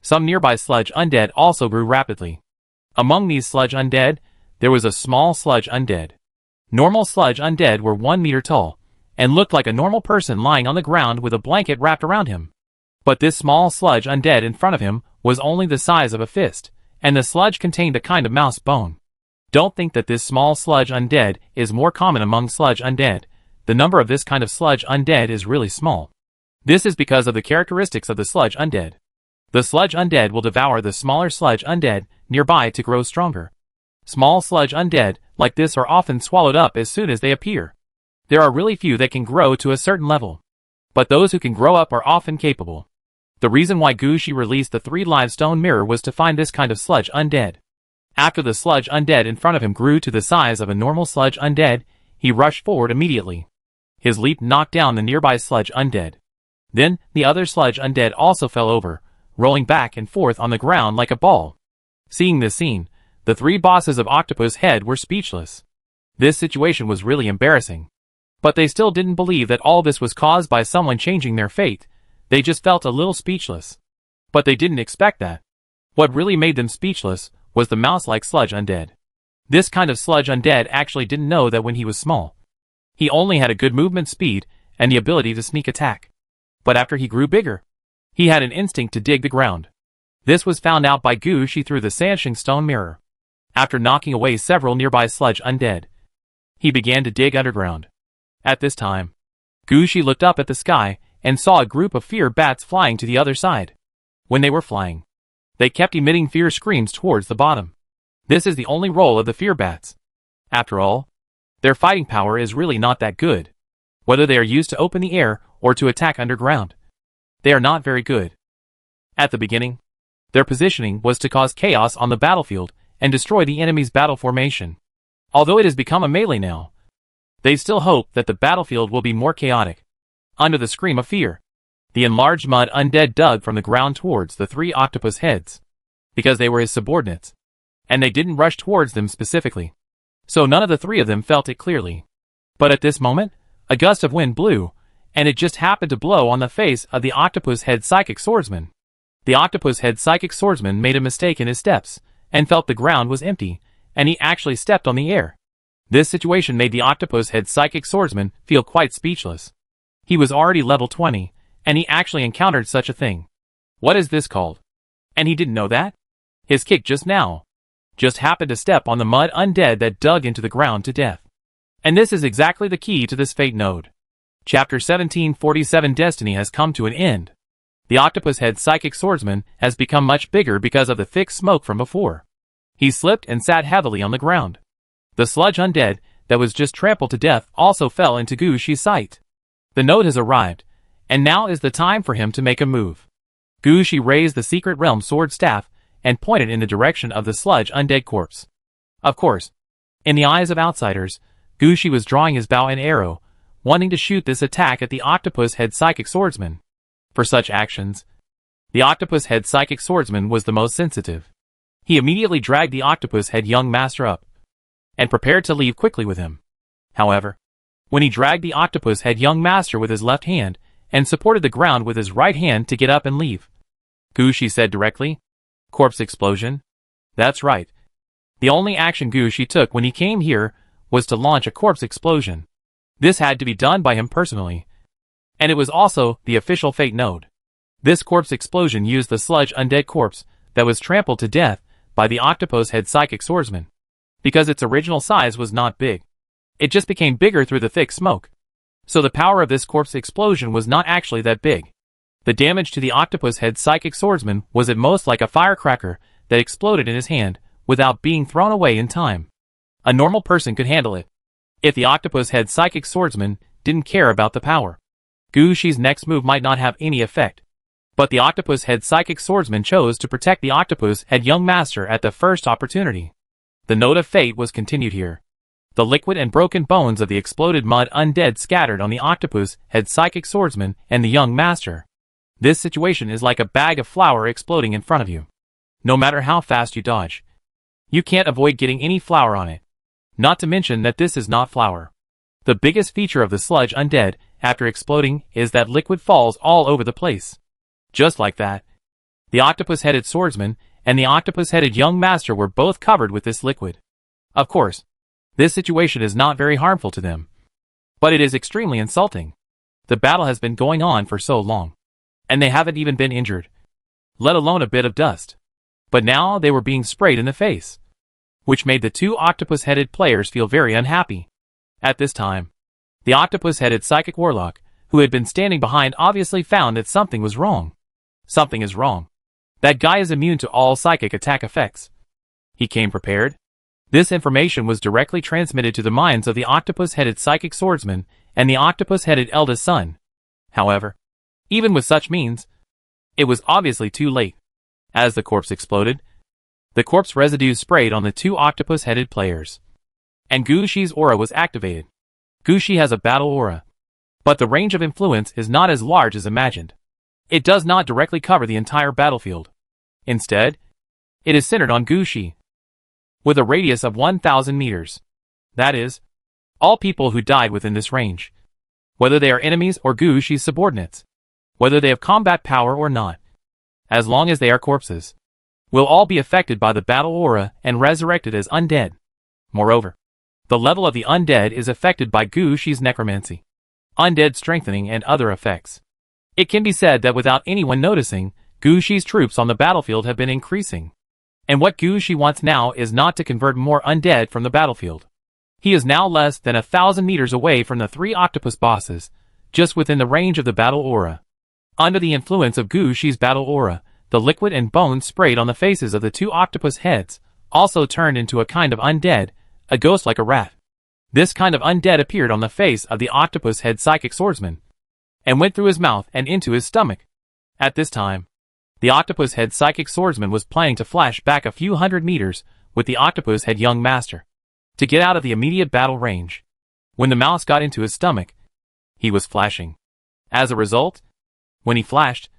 Some nearby sludge undead also grew rapidly. Among these sludge undead, there was a small sludge undead. Normal sludge undead were 1 meter tall, and looked like a normal person lying on the ground with a blanket wrapped around him. But this small sludge undead in front of him was only the size of a fist, and the sludge contained a kind of mouse bone. Don't think that this small sludge undead is more common among sludge undead. The number of this kind of sludge undead is really small. This is because of the characteristics of the sludge undead. The sludge undead will devour the smaller sludge undead nearby to grow stronger. Small sludge undead like this are often swallowed up as soon as they appear. There are really few that can grow to a certain level. But those who can grow up are often capable. The reason why Gushi released the 3 live stone mirror was to find this kind of sludge undead. After the sludge undead in front of him grew to the size of a normal sludge undead, he rushed forward immediately. His leap knocked down the nearby sludge undead. Then, the other sludge undead also fell over, rolling back and forth on the ground like a ball. Seeing this scene, the 3 bosses of Octopus Head were speechless. This situation was really embarrassing. But they still didn't believe that all this was caused by someone changing their fate. They just felt a little speechless. But they didn't expect that. What really made them speechless was the mouse-like sludge undead. This kind of sludge undead actually didn't know that when he was small, he only had a good movement speed and the ability to sneak attack. But after he grew bigger, he had an instinct to dig the ground. This was found out by Gushi through the Sanshin stone mirror. After knocking away several nearby sludge undead, he began to dig underground. At this time, Gushi looked up at the sky and saw a group of fear bats flying to the other side. When they were flying, they kept emitting fear screams towards the bottom. This is the only role of the fear bats. After all, their fighting power is really not that good. Whether they are used to open the air or to attack underground, they are not very good. At the beginning, their positioning was to cause chaos on the battlefield and destroy the enemy's battle formation. Although it has become a melee now, they still hope that the battlefield will be more chaotic. Under the scream of fear, the enlarged mud undead dug from the ground towards the 3 octopus heads, because they were his subordinates, and they didn't rush towards them specifically. So none of the 3 of them felt it clearly. But at this moment, a gust of wind blew, and it just happened to blow on the face of the octopus head psychic swordsman. The octopus head psychic swordsman made a mistake in his steps, and felt the ground was empty, and he actually stepped on the air. This situation made the octopus head psychic swordsman feel quite speechless. He was already level 20, and he actually encountered such a thing. What is this called? And he didn't know that? His kick just now just happened to step on the mud undead that dug into the ground to death. And this is exactly the key to this fate node. Chapter 1747 Destiny has come to an end. The octopus head psychic swordsman has become much bigger because of the thick smoke from before. He slipped and sat heavily on the ground. The sludge undead that was just trampled to death also fell into Gushi's sight. The node has arrived, and now is the time for him to make a move. Gushi raised the secret realm sword staff and pointed in the direction of the sludge undead corpse. Of course, in the eyes of outsiders, Gushi was drawing his bow and arrow, wanting to shoot this attack at the octopus head psychic swordsman. For such actions, the octopus head psychic swordsman was the most sensitive. He immediately dragged the octopus head young master up, and prepared to leave quickly with him. However, when he dragged the octopus head young master with his left hand, and supported the ground with his right hand to get up and leave, Gushi said directly, "Corpse explosion?" That's right. The only action Gushi took when he came here was to launch a corpse explosion. This had to be done by him personally. And it was also the official fate node. This corpse explosion used the sludge undead corpse that was trampled to death by the octopus head psychic swordsman. Because its original size was not big. It just became bigger through the thick smoke. So the power of this corpse explosion was not actually that big. The damage to the octopus head psychic swordsman was at most like a firecracker that exploded in his hand without being thrown away in time. A normal person could handle it, if the octopus head psychic swordsman didn't care about the power. Gushi's next move might not have any effect, But the octopus head psychic swordsman chose to protect the octopus head young master at the first opportunity. The note of fate was continued here. The liquid and broken bones of the exploded mud undead scattered on the octopus head psychic swordsman and the young master. This situation is like a bag of flour exploding in front of you. No matter how fast you dodge, you can't avoid getting any flour on it. Not to mention that this is not flour. The biggest feature of the sludge undead, after exploding, is that liquid falls all over the place. Just like that. The octopus-headed swordsman and the octopus-headed young master were both covered with this liquid. Of course, this situation is not very harmful to them. But it is extremely insulting. The battle has been going on for so long, and they haven't even been injured, let alone a bit of dust. But now they were being sprayed in the face, which made the two octopus-headed players feel very unhappy. At this time, the octopus-headed psychic warlock, who had been standing behind, obviously found that something was wrong. Something is wrong. That guy is immune to all psychic attack effects. He came prepared. This information was directly transmitted to the minds of the octopus-headed psychic swordsman and the octopus-headed eldest son. However, even with such means, it was obviously too late. As the corpse exploded, the corpse residue sprayed on the two octopus-headed players, and Gushi's aura was activated. Gushi has a battle aura, but the range of influence is not as large as imagined. It does not directly cover the entire battlefield. Instead, it is centered on Gushi, with a radius of 1,000 meters. That is, all people who died within this range, whether they are enemies or Gushi's subordinates, whether they have combat power or not, as long as they are corpses, will all be affected by the battle aura and resurrected as undead. Moreover, the level of the undead is affected by Gushi's necromancy, undead strengthening, and other effects. It can be said that without anyone noticing, Gushi's troops on the battlefield have been increasing. And what Gushi wants now is not to convert more undead from the battlefield. He is now less than 1,000 meters away from the three octopus bosses, just within the range of the battle aura. Under the influence of Gushi's battle aura, the liquid and bones sprayed on the faces of the two octopus heads also turned into a kind of undead, a ghost like a rat. This kind of undead appeared on the face of the octopus head psychic swordsman, and went through his mouth and into his stomach. At this time, the octopus head psychic swordsman was planning to flash back a few hundred meters with the octopus head young master, to get out of the immediate battle range. When the mouse got into his stomach, he was flashing. As a result, when he flashed,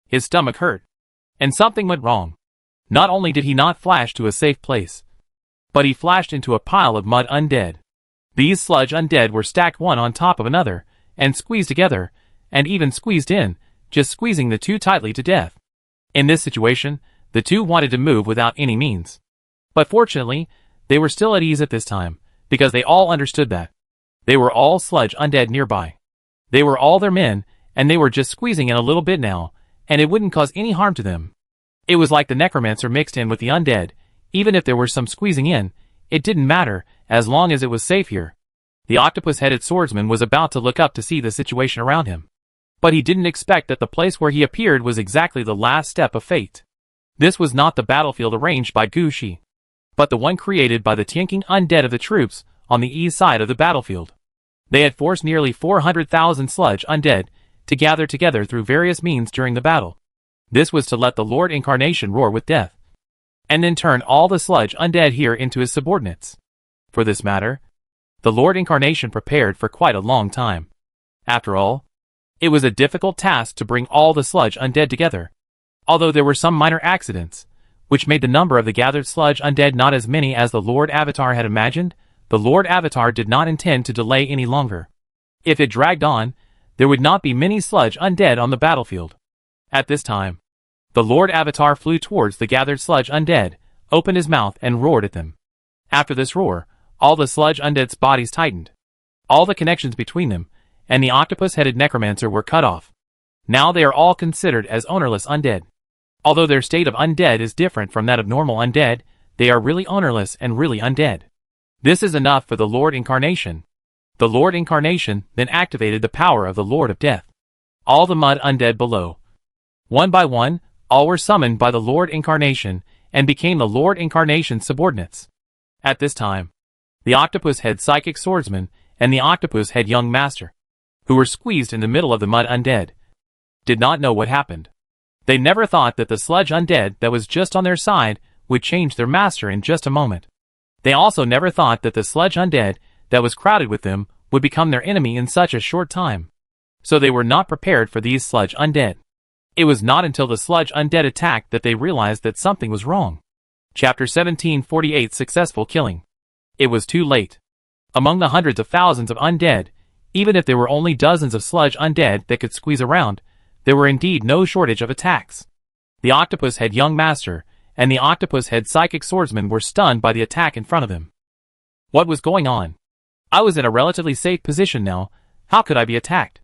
his stomach hurt, and something went wrong. Not only did he not flash to a safe place, but he flashed into a pile of mud undead. These sludge undead were stacked one on top of another, and squeezed together, and even squeezed in, just squeezing the two tightly to death. In this situation, the two wanted to move without any means. But fortunately, they were still at ease at this time, because they all understood that they were all sludge undead nearby. They were all their men, and they were just squeezing in a little bit now, and it wouldn't cause any harm to them. It was like the necromancer mixed in with the undead. Even if there were some squeezing in, it didn't matter, as long as it was safe here. The octopus-headed swordsman was about to look up to see the situation around him, but he didn't expect that the place where he appeared was exactly the last step of fate. This was not the battlefield arranged by Gushi, but the one created by the tanking undead of the troops on the east side of the battlefield. They had forced nearly 400,000 sludge undead to gather together through various means during the battle. This was to let the Lord Incarnation roar with death, and then turn all the sludge undead here into his subordinates. For this matter, the Lord Incarnation prepared for quite a long time. After all, it was a difficult task to bring all the sludge undead together. Although there were some minor accidents, which made the number of the gathered sludge undead not as many as the Lord Avatar had imagined, the Lord Avatar did not intend to delay any longer. If it dragged on, there would not be many sludge undead on the battlefield. At this time, the Lord Avatar flew towards the gathered sludge undead, opened his mouth and roared at them. After this roar, all the sludge undead's bodies tightened. All the connections between them and the octopus-headed necromancer were cut off. Now they are all considered as ownerless undead. Although their state of undead is different from that of normal undead, they are really ownerless and really undead. This is enough for the Lord Incarnation. The Lord Incarnation then activated the power of the Lord of Death. All the mud undead below, one by one, all were summoned by the Lord Incarnation and became the Lord Incarnation's subordinates. At this time, the octopus head psychic swordsman and the octopus head young master, who were squeezed in the middle of the mud undead, did not know what happened. They never thought that the sludge undead that was just on their side would change their master in just a moment. They also never thought that the sludge undead that was crowded with them would become their enemy in such a short time. So they were not prepared for these sludge undead. It was not until the sludge undead attacked that they realized that something was wrong. Chapter 1748 Successful Killing. It was too late. Among the hundreds of thousands of undead, even if there were only dozens of sludge undead that could squeeze around, there were indeed no shortage of attacks. The octopus head young master and the octopus head psychic swordsman were stunned by the attack in front of them. What was going on? I was in a relatively safe position now. How could I be attacked?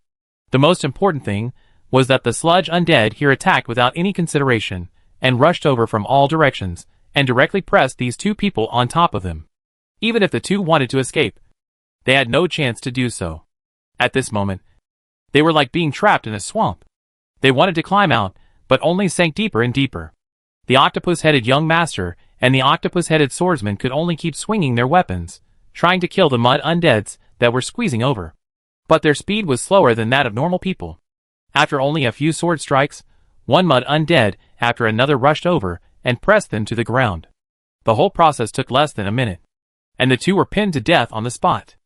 The most important thing was that the sludge undead here attacked without any consideration and rushed over from all directions and directly pressed these two people on top of them. Even if the two wanted to escape, they had no chance to do so. At this moment, they were like being trapped in a swamp. They wanted to climb out, but only sank deeper and deeper. The octopus-headed young master and the octopus-headed swordsman could only keep swinging their weapons, trying to kill the mud undeads that were squeezing over. But their speed was slower than that of normal people. After only a few sword strikes, one mud undead after another rushed over and pressed them to the ground. The whole process took less than a minute, and the two were pinned to death on the spot.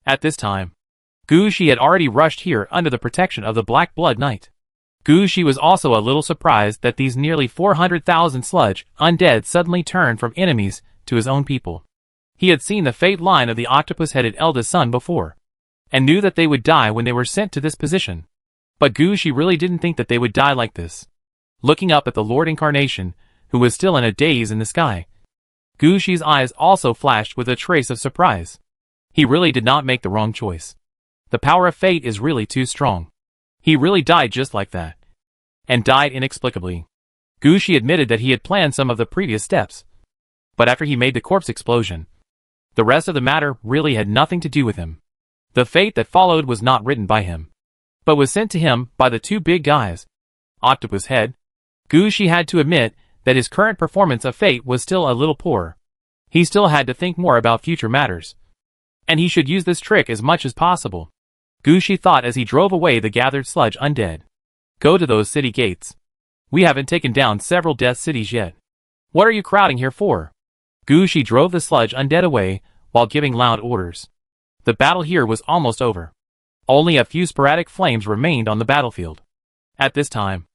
At this time, Gushi had already rushed here under the protection of the Black Blood Knight. Gushi was also a little surprised that these nearly 400,000 sludge undead suddenly turned from enemies to his own people. He had seen the fate line of the octopus-headed eldest son before, and knew that they would die when they were sent to this position. But Gushi really didn't think that they would die like this. Looking up at the Lord Incarnation, who was still in a daze in the sky, Gushi's eyes also flashed with a trace of surprise. He really did not make the wrong choice. The power of fate is really too strong. He really died just like that. And died inexplicably. Gushi admitted that he had planned some of the previous steps. But after he made the corpse explosion, the rest of the matter really had nothing to do with him. The fate that followed was not written by him, but was sent to him by the two big guys. Octopus Head. Gushi had to admit that his current performance of fate was still a little poor. He still had to think more about future matters. And he should use this trick as much as possible. Gushi thought as he drove away the gathered sludge undead. Go to those city gates. We haven't taken down several death cities yet. What are you crowding here for? Gushi drove the sludge undead away while giving loud orders. The battle here was almost over. Only a few sporadic flames remained on the battlefield. At this time,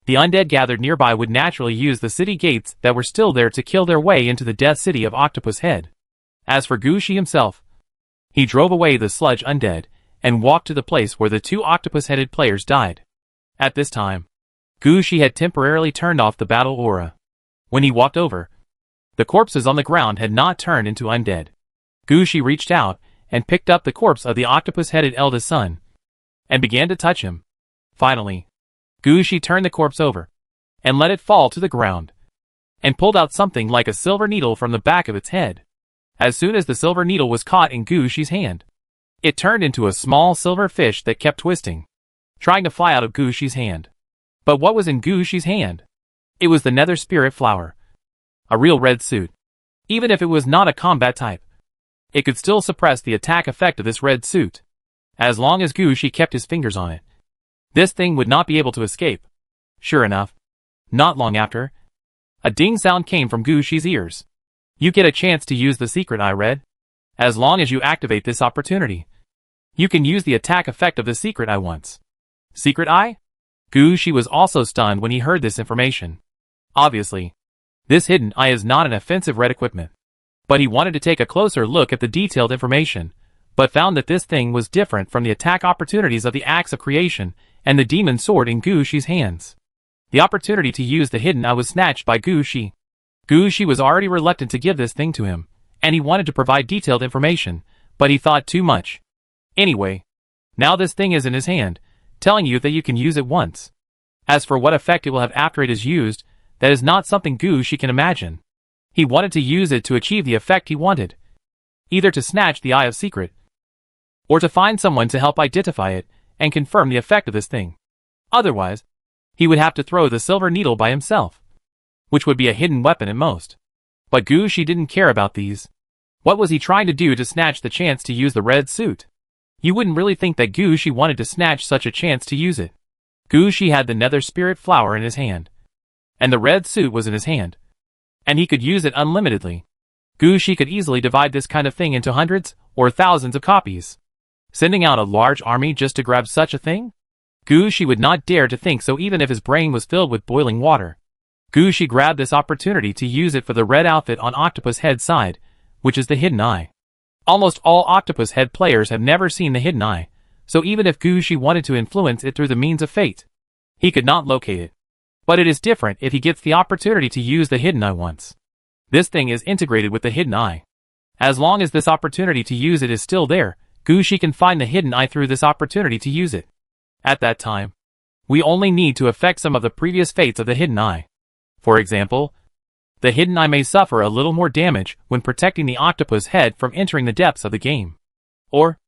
the undead gathered nearby would naturally use the city gates that were still there to kill their way into the death city of Octopus Head. As for Gushi himself, he drove away the sludge undead and walked to the place where the two octopus-headed players died. At this time, Gushi had temporarily turned off the battle aura. When he walked over, the corpses on the ground had not turned into undead. Gushi reached out and picked up the corpse of the octopus-headed eldest son and began to touch him. Finally, Gushi turned the corpse over and let it fall to the ground and pulled out something like a silver needle from the back of its head. As soon as the silver needle was caught in Gushi's hand, it turned into a small silver fish that kept twisting, trying to fly out of Gushi's hand. But what was in Gushi's hand? It was the Nether Spirit Flower. A real red suit. Even if it was not a combat type, it could still suppress the attack effect of this red suit. As long as Gushi kept his fingers on it, this thing would not be able to escape. Sure enough, not long after, a ding sound came from Gushi's ears. You get a chance to use the secret I read. As long as you activate this opportunity, you can use the attack effect of the secret eye once. Secret eye? Gushi was also stunned when he heard this information. Obviously, this hidden eye is not an offensive red equipment. But he wanted to take a closer look at the detailed information, but found that this thing was different from the attack opportunities of the Axe of Creation and the demon sword in Gushi's hands. The opportunity to use the hidden eye was snatched by Gushi. Gushi was already reluctant to give this thing to him, and he wanted to provide detailed information, but he thought too much. Anyway, now this thing is in his hand, telling you that you can use it once. As for what effect it will have after it is used, that is not something Gushi can imagine. He wanted to use it to achieve the effect he wanted. Either to snatch the Eye of Secret, or to find someone to help identify it and confirm the effect of this thing. Otherwise, he would have to throw the silver needle by himself, which would be a hidden weapon at most. But Gushi didn't care about these. What was he trying to do to snatch the chance to use the red suit? You wouldn't really think that Gushi wanted to snatch such a chance to use it. Gushi had the Nether Spirit Flower in his hand, and the red suit was in his hand. And he could use it unlimitedly. Gushi could easily divide this kind of thing into hundreds or thousands of copies. Sending out a large army just to grab such a thing? Gushi would not dare to think so even if his brain was filled with boiling water. Gushi grabbed this opportunity to use it for the red outfit on Octopus Head's side, which is the hidden eye. Almost all Octopus Head players have never seen the hidden eye, so even if Gushi wanted to influence it through the means of fate, he could not locate it. But it is different if he gets the opportunity to use the hidden eye once. This thing is integrated with the hidden eye. As long as this opportunity to use it is still there, Gushi can find the hidden eye through this opportunity to use it. At that time, we only need to affect some of the previous fates of the hidden eye. For example, the hidden eye may suffer a little more damage when protecting the octopus head from entering the depths of the game. Or,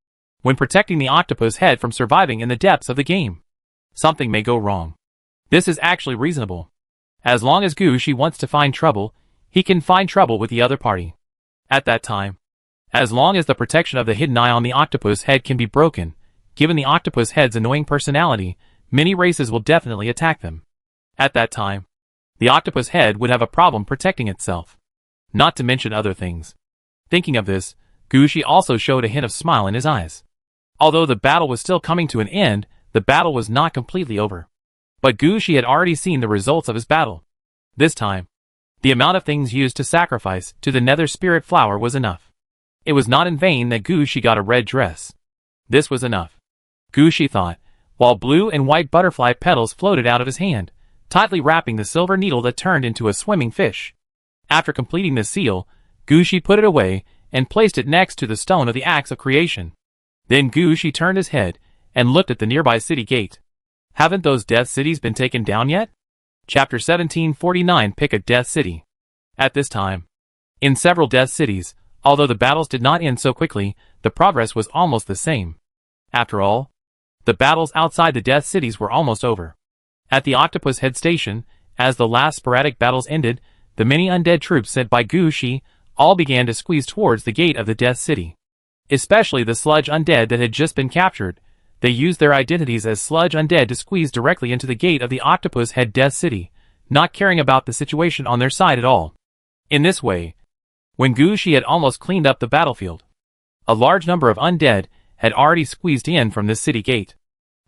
when protecting the octopus head from surviving in the depths of the game. Something may go wrong. This is actually reasonable. As long as Gushi wants to find trouble, he can find trouble with the other party. At that time, as long as the protection of the hidden eye on the octopus head can be broken, given the octopus head's annoying personality, many races will definitely attack them. At that time, the octopus head would have a problem protecting itself. Not to mention other things. Thinking of this, Gushi also showed a hint of smile in his eyes. Although the battle was still coming to an end, the battle was not completely over. But Gushi had already seen the results of his battle. This time, the amount of things used to sacrifice to the nether spirit flower was enough. It was not in vain that Gushi got a red dress. This was enough, Gushi thought, while blue and white butterfly petals floated out of his hand, tightly wrapping the silver needle that turned into a swimming fish. After completing the seal, Gushi put it away and placed it next to the stone of the axe of creation. Then Gushi turned his head and looked at the nearby city gate. Haven't those death cities been taken down yet? Chapter 1749 Pick a Death City. At this time, in several death cities, although the battles did not end so quickly, the progress was almost the same. After all, the battles outside the death cities were almost over. At the Octopus Head Station, as the last sporadic battles ended, the many undead troops sent by Gushi all began to squeeze towards the gate of the death city. Especially the sludge undead that had just been captured. They used their identities as sludge undead to squeeze directly into the gate of the Octopus Head Death City, not caring about the situation on their side at all. In this way, when Gushi had almost cleaned up the battlefield, a large number of undead had already squeezed in from this city gate.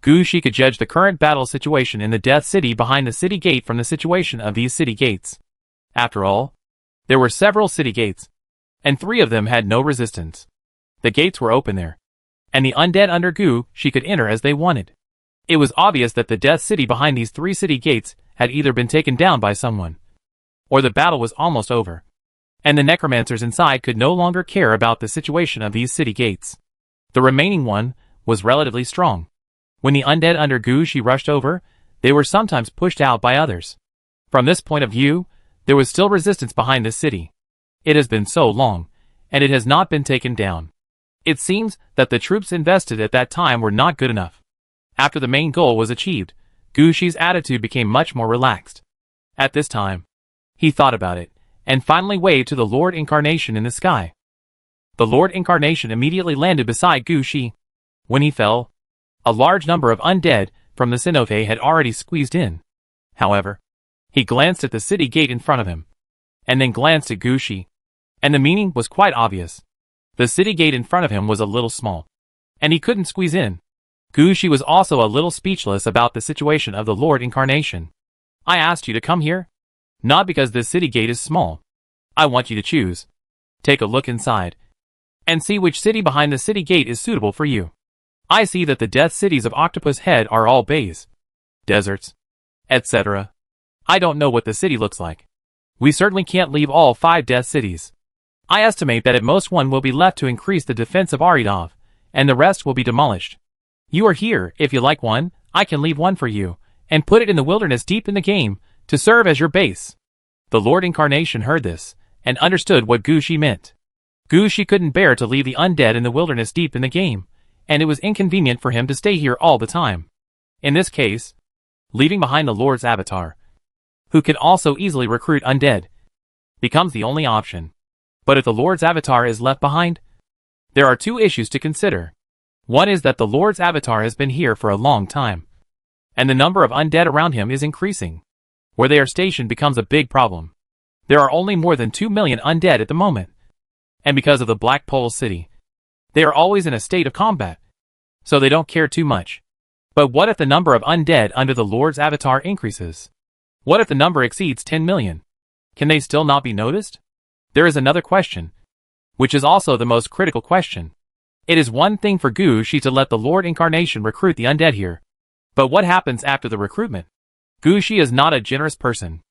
Gushi could judge the current battle situation in the Death City behind the city gate from the situation of these city gates. After all, there were several city gates, and 3 of them had no resistance. The gates were open there, and the undead under Gushi could enter as they wanted. It was obvious that the Death City behind these 3 city gates had either been taken down by someone, or the battle was almost over, and the necromancers inside could no longer care about the situation of these city gates. The remaining one was relatively strong. When the undead under Gushi rushed over, they were sometimes pushed out by others. From this point of view, there was still resistance behind this city. It has been so long, and it has not been taken down. It seems that the troops invested at that time were not good enough. After the main goal was achieved, Gushi's attitude became much more relaxed. At this time, he thought about it, and finally waved to the Lord Incarnation in the sky. The Lord Incarnation immediately landed beside Gushi. When he fell, a large number of undead from the cenote had already squeezed in. However, he glanced at the city gate in front of him, and then glanced at Gushi, and the meaning was quite obvious. The city gate in front of him was a little small, and he couldn't squeeze in. Gushi was also a little speechless about the situation of the Lord Incarnation. I asked you to come here? Not because this city gate is small. I want you to choose. Take a look inside, and see which city behind the city gate is suitable for you. I see that the death cities of Octopus Head are all bays, deserts, etc. I don't know what the city looks like. We certainly can't leave all 5 death cities. I estimate that at most one will be left to increase the defense of Aridov, and the rest will be demolished. You are here, if you like one, I can leave one for you, and put it in the wilderness deep in the game, to serve as your base. The Lord Incarnation heard this, and understood what Gushi meant. Gushi couldn't bear to leave the undead in the wilderness deep in the game, and it was inconvenient for him to stay here all the time. In this case, leaving behind the Lord's avatar, who can also easily recruit undead, becomes the only option. But if the Lord's avatar is left behind, there are 2 issues to consider. One is that the Lord's avatar has been here for a long time, and the number of undead around him is increasing. where they are stationed becomes a big problem. There are only more than 2 million undead at the moment. And because of the Black Pole City, they are always in a state of combat, so they don't care too much. But what if the number of undead under the Lord's avatar increases? What if the number exceeds 10 million? Can they still not be noticed? There is another question, which is also the most critical question. It is one thing for Gu Shi to let the Lord Incarnation recruit the undead here. But what happens after the recruitment? Gu Shi is not a generous person.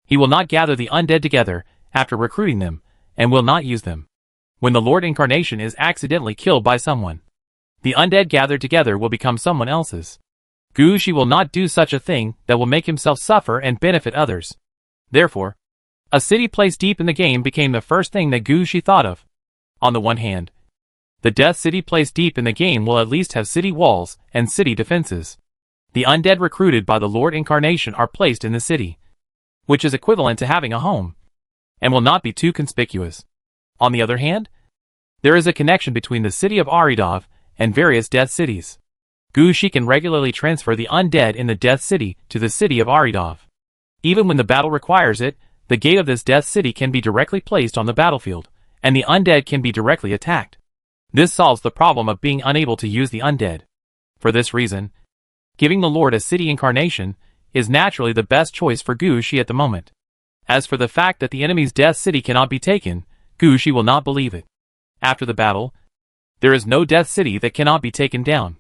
He will not gather the undead together after recruiting them, and will not use them. When the Lord Incarnation is accidentally killed by someone, the undead gathered together will become someone else's. Gu Shi will not do such a thing that will make himself suffer and benefit others. Therefore, a city placed deep in the game became the first thing that Gu Shi thought of. On the one hand, the Death City placed deep in the game will at least have city walls and city defenses. The undead recruited by the Lord Incarnation are placed in the city, which is equivalent to having a home, and will not be too conspicuous. On the other hand, there is a connection between the city of Aridov and various Death Cities. Gu Shi can regularly transfer the undead in the Death City to the city of Aridov. Even when the battle requires it, the gate of this Death City can be directly placed on the battlefield, and the undead can be directly attacked. This solves the problem of being unable to use the undead. For this reason, giving the Lord a city incarnation is naturally the best choice for Gu Shi at the moment. As for the fact that the enemy's Death City cannot be taken, Gu Shi will not believe it. After the battle, there is no Death City that cannot be taken down.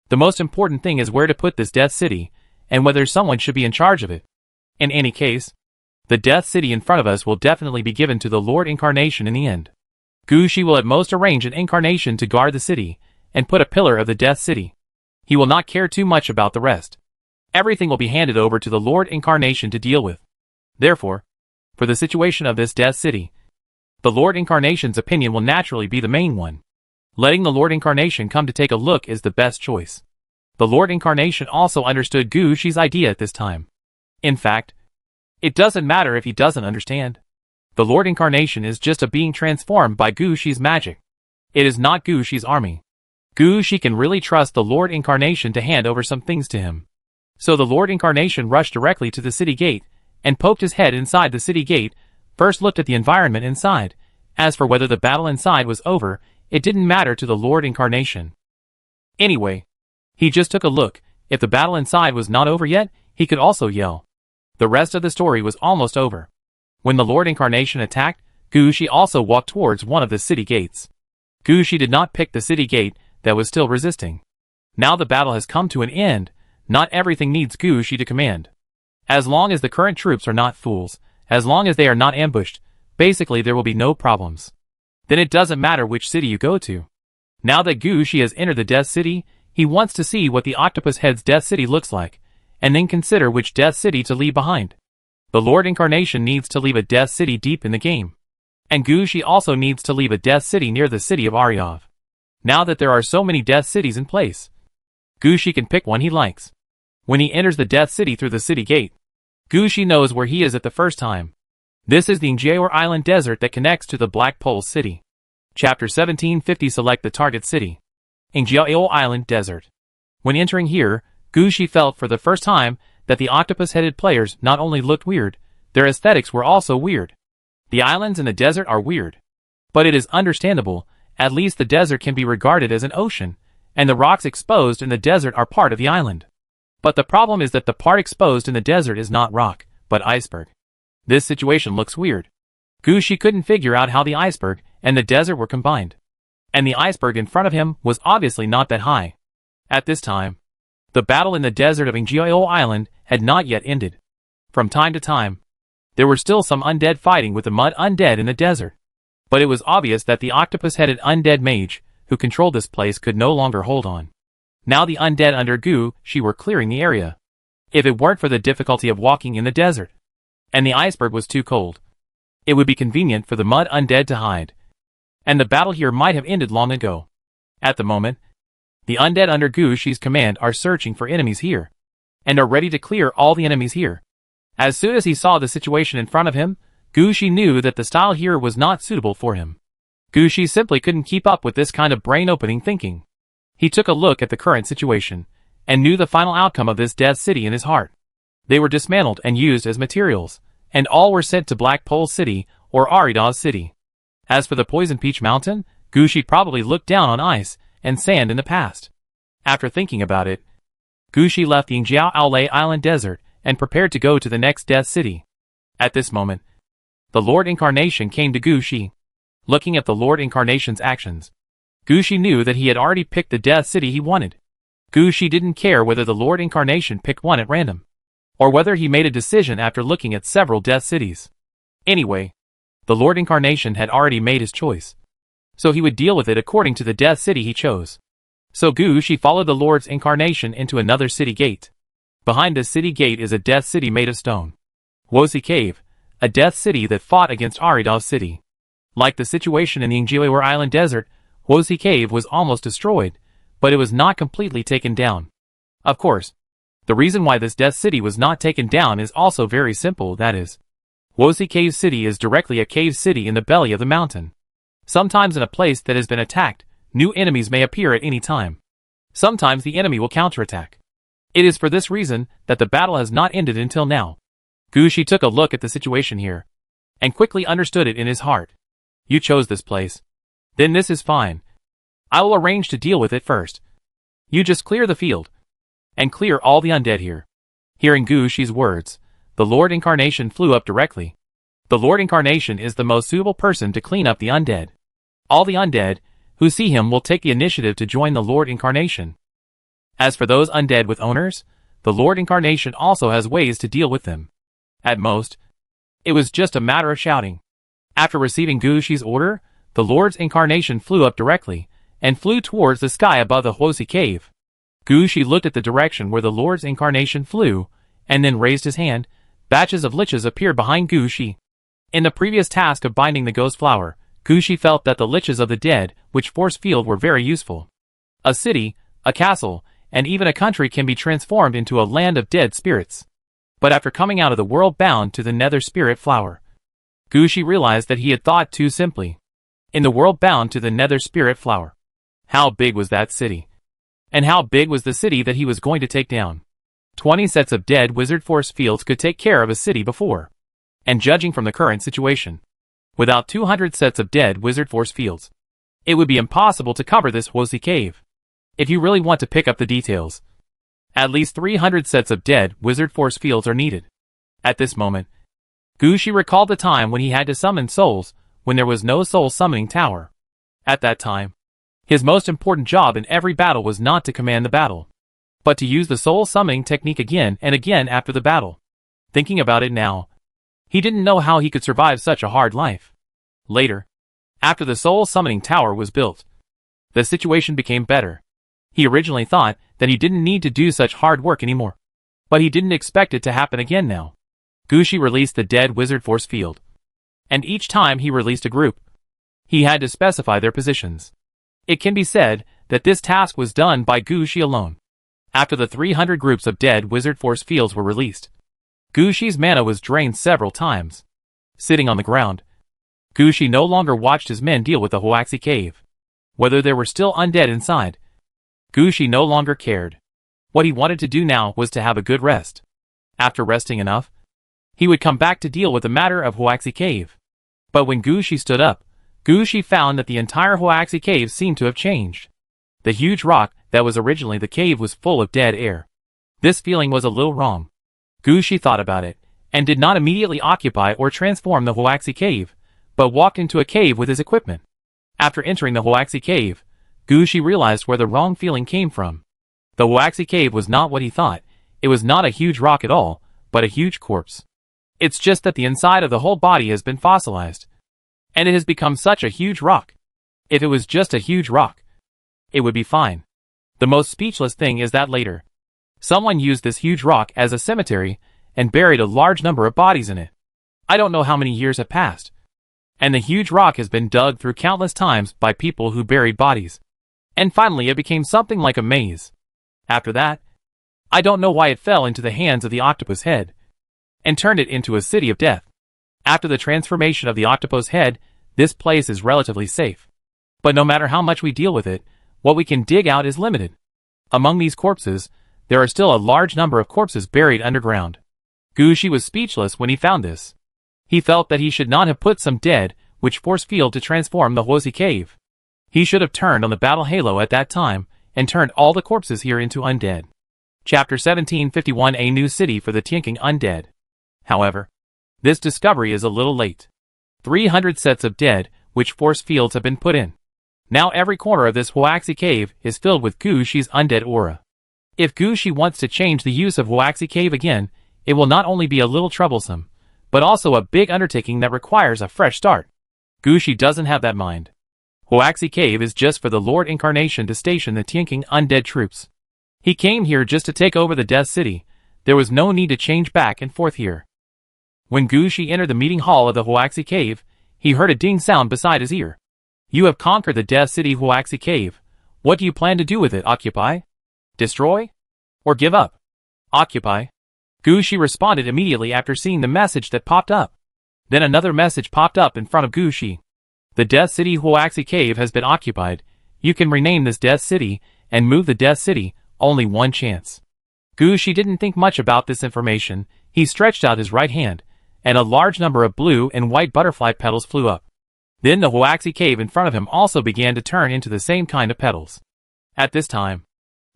The most important thing is where to put this Death City, and whether someone should be in charge of it. In any case, the Death City in front of us will definitely be given to the Lord Incarnation in the end. Gu Shi will at most arrange an incarnation to guard the city, and put a pillar of the Death City. He will not care too much about the rest. Everything will be handed over to the Lord Incarnation to deal with. Therefore, for the situation of this Death City, the Lord Incarnation's opinion will naturally be the main one. Letting the Lord Incarnation come to take a look is the best choice. The Lord Incarnation also understood Gu Shi's idea at this time. In fact, it doesn't matter if he doesn't understand. The Lord Incarnation is just a being transformed by Gu Shi's magic. It is not Gu Shi's army. Gu Shi can really trust the Lord Incarnation to hand over some things to him. So the Lord Incarnation rushed directly to the city gate, and poked his head inside the city gate, first looked at the environment inside. As for whether the battle inside was over, it didn't matter to the Lord Incarnation. Anyway, he just took a look. If the battle inside was not over yet, he could also yell. The rest of the story was almost over. When the Lord Incarnation attacked, Gu Shi also walked towards one of the city gates. Gu Shi did not pick the city gate that was still resisting. Now the battle has come to an end. Not everything needs Gu Shi to command. As long as the current troops are not fools, as long as they are not ambushed, basically there will be no problems. Then it doesn't matter which city you go to. Now that Gu Shi has entered the Death City, he wants to see what the Octopus Head's Death City looks like, and then consider which Death City to leave behind. The Lord Incarnation needs to leave a Death City deep in the game. And Gu Shi also needs to leave a Death City near the city of Aryov. Now that there are so many Death Cities in place, Gu Shi can pick one he likes. When he enters the Death City through the city gate, Gu Shi knows where he is at the first time. This is the Ngjiaor Island Desert that connects to the Black Pole City. Chapter 1750. Select the target city. Ngjiaor Island Desert. When entering here, Gu Shi felt for the first time that the octopus-headed players not only looked weird, their aesthetics were also weird. The islands in the desert are weird. But it is understandable. At least the desert can be regarded as an ocean, and the rocks exposed in the desert are part of the island. But the problem is that the part exposed in the desert is not rock, but iceberg. This situation looks weird. Gu Shi couldn't figure out how the iceberg and the desert were combined. And the iceberg in front of him was obviously not that high. At this time, the battle in the desert of Ngjiaor Island had not yet ended. From time to time, there were still some undead fighting with the mud undead in the desert. But it was obvious that the octopus-headed undead mage, who controlled this place, could no longer hold on. Now the undead under Gu Shi were clearing the area. If it weren't for the difficulty of walking in the desert, and the iceberg was too cold, it would be convenient for the mud undead to hide. And the battle here might have ended long ago. At the moment, the undead under Gu Shi's command are searching for enemies here, and are ready to clear all the enemies here. As soon as he saw the situation in front of him, Gu Shi knew that the style here was not suitable for him. Gu Shi simply couldn't keep up with this kind of brain-opening thinking. He took a look at the current situation, and knew the final outcome of this Death City in his heart. They were dismantled and used as materials, and all were sent to Black Pole City or Arida's city. As for the Poison Peach Mountain, Gushi probably looked down on ice and sand in the past. After thinking about it, Gushi left the Yingjiao Aolei Island Desert and prepared to go to the next Death City. At this moment, the Lord Incarnation came to Gushi. Looking at the Lord Incarnation's actions, Gushi knew that he had already picked the Death City he wanted. Gushi didn't care whether the Lord Incarnation picked one at random, or whether he made a decision after looking at several Death Cities. Anyway, the Lord Incarnation had already made his choice, so he would deal with it according to the Death City he chose. So Gushi followed the Lord's Incarnation into another city gate. Behind this city gate is a Death City made of stone. Wosi Cave, a Death City that fought against Arida's city. Like the situation in the Yingjiao Island Desert, Wosi Cave was almost destroyed, but it was not completely taken down. Of course, the reason why this Death City was not taken down is also very simple, that is, Wosi Cave City is directly a cave city in the belly of the mountain. Sometimes in a place that has been attacked, new enemies may appear at any time. Sometimes the enemy will counterattack. It is for this reason that the battle has not ended until now. Gushi took a look at the situation here, and quickly understood it in his heart. You chose this place. Then this is fine. I will arrange to deal with it first. You just clear the field, and clear all the undead here. Hearing Gushi's words, the Lord Incarnation flew up directly. The Lord Incarnation is the most suitable person to clean up the undead. All the undead who see him will take the initiative to join the Lord Incarnation. As for those undead with owners, the Lord Incarnation also has ways to deal with them. At most, it was just a matter of shouting. After receiving Gushi's order, the Lord's Incarnation flew up directly, and flew towards the sky above the Wosi Cave. Gushi looked at the direction where the Lord's Incarnation flew, and then raised his hand. Batches of liches appeared behind Gushi. In the previous task of binding the ghost flower, Gushi felt that the liches of the dead, which force field, were very useful. A city, a castle, and even a country can be transformed into a land of dead spirits. But after coming out of the world bound to the nether spirit flower, Gushi realized that he had thought too simply. In the world bound to the nether spirit flower, how big was that city? And how big was the city that he was going to take down? 20 sets of dead wizard force fields could take care of a city before. And judging from the current situation, without 200 sets of dead wizard force fields, it would be impossible to cover this Wosi Cave. If you really want to pick up the details, at least 300 sets of dead wizard force fields are needed. At this moment, Gushi recalled the time when he had to summon souls, when there was no soul summoning tower. At that time, his most important job in every battle was not to command the battle, but to use the soul summoning technique again and again after the battle. Thinking about it now, he didn't know how he could survive such a hard life. Later, after the soul summoning tower was built, the situation became better. He originally thought that he didn't need to do such hard work anymore, but he didn't expect it to happen again now. Gushi released the dead wizard force field, and each time he released a group, he had to specify their positions. It can be said that this task was done by Gushi alone. After the 300 groups of dead wizard force fields were released, Gushi's mana was drained several times. Sitting on the ground, Gushi no longer watched his men deal with the Wosi Cave. Whether there were still undead inside, Gushi no longer cared. What he wanted to do now was to have a good rest. After resting enough, he would come back to deal with the matter of Wosi Cave. But when Gushi stood up, Gushi found that the entire Wosi Cave seemed to have changed. The huge rock that was originally the cave was full of dead air. This feeling was a little wrong. Gushi thought about it, and did not immediately occupy or transform the Wosi Cave, but walked into a cave with his equipment. After entering the Wosi Cave, Gushi realized where the wrong feeling came from. The Wosi Cave was not what he thought. It was not a huge rock at all, but a huge corpse. It's just that the inside of the whole body has been fossilized, and it has become such a huge rock. If it was just a huge rock, it would be fine. The most speechless thing is that later, someone used this huge rock as a cemetery and buried a large number of bodies in it. I don't know how many years have passed, and the huge rock has been dug through countless times by people who buried bodies. And finally it became something like a maze. After that, I don't know why it fell into the hands of the octopus head, and turned it into a city of death. After the transformation of the octopus head, this place is relatively safe. But no matter how much we deal with it, what we can dig out is limited. Among these corpses, there are still a large number of corpses buried underground. Gushi was speechless when he found this. He felt that he should not have put some dead, which force field to transform the Huozi cave. He should have turned on the battle halo at that time, and turned all the corpses here into undead. Chapter 1751 A new city for the Tianqing undead. However, this discovery is a little late. 300 sets of dead, which force fields have been put in. Now every corner of this Huozi cave is filled with Gushi's undead aura. If Gushi wants to change the use of Huozi cave again, it will not only be a little troublesome, but also a big undertaking that requires a fresh start. Gushi doesn't have that mind. Huozi cave is just for the Lord Incarnation to station the Tianqing undead troops. He came here just to take over the Death City. There was no need to change back and forth here. When Gushi entered the meeting hall of the Huozi cave, he heard a ding sound beside his ear. You have conquered the Death City Huozi cave. What do you plan to do with it? Occupy? Destroy? Or give up? Occupy. Gushi responded immediately after seeing the message that popped up. Then another message popped up in front of Gushi. The Death City Huozi cave has been occupied. You can rename this Death City and move the Death City, only one chance. Gushi didn't think much about this information. He stretched out his right hand, and a large number of blue and white butterfly petals flew up. Then the Huozi cave in front of him also began to turn into the same kind of petals. At this time,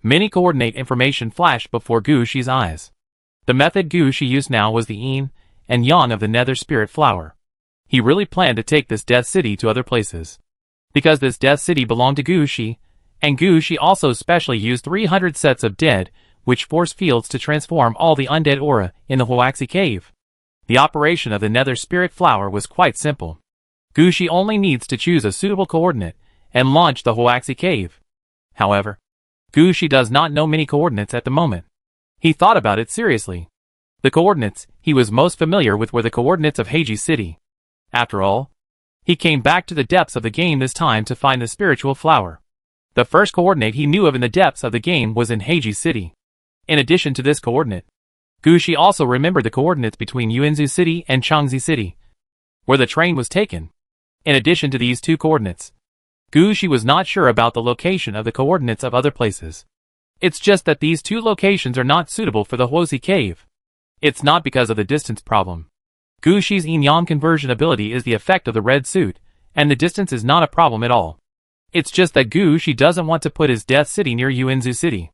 many coordinate information flashed before Gushi's eyes. The method Gushi used now was the yin and yang of the nether spirit flower. He really planned to take this Death City to other places. Because this Death City belonged to Gushi, and Gushi also specially used 300 sets of dead, which force fields to transform all the undead aura in the Huozi cave. The operation of the nether spirit flower was quite simple. Gushi only needs to choose a suitable coordinate and launch the Huozi cave. However, Gushi does not know many coordinates at the moment. He thought about it seriously. The coordinates he was most familiar with were the coordinates of Heiji City. After all, he came back to the depths of the game this time to find the spiritual flower. The first coordinate he knew of in the depths of the game was in Heiji City. In addition to this coordinate, Gushi also remembered the coordinates between Yuanzhou City and Changzi City, where the train was taken. In addition to these two coordinates, Gushi was not sure about the location of the coordinates of other places. It's just that these two locations are not suitable for the Huozi cave. It's not because of the distance problem. Gushi's yin-yang conversion ability is the effect of the red suit, and the distance is not a problem at all. It's just that Gushi doesn't want to put his Death City near Yuanzhou City.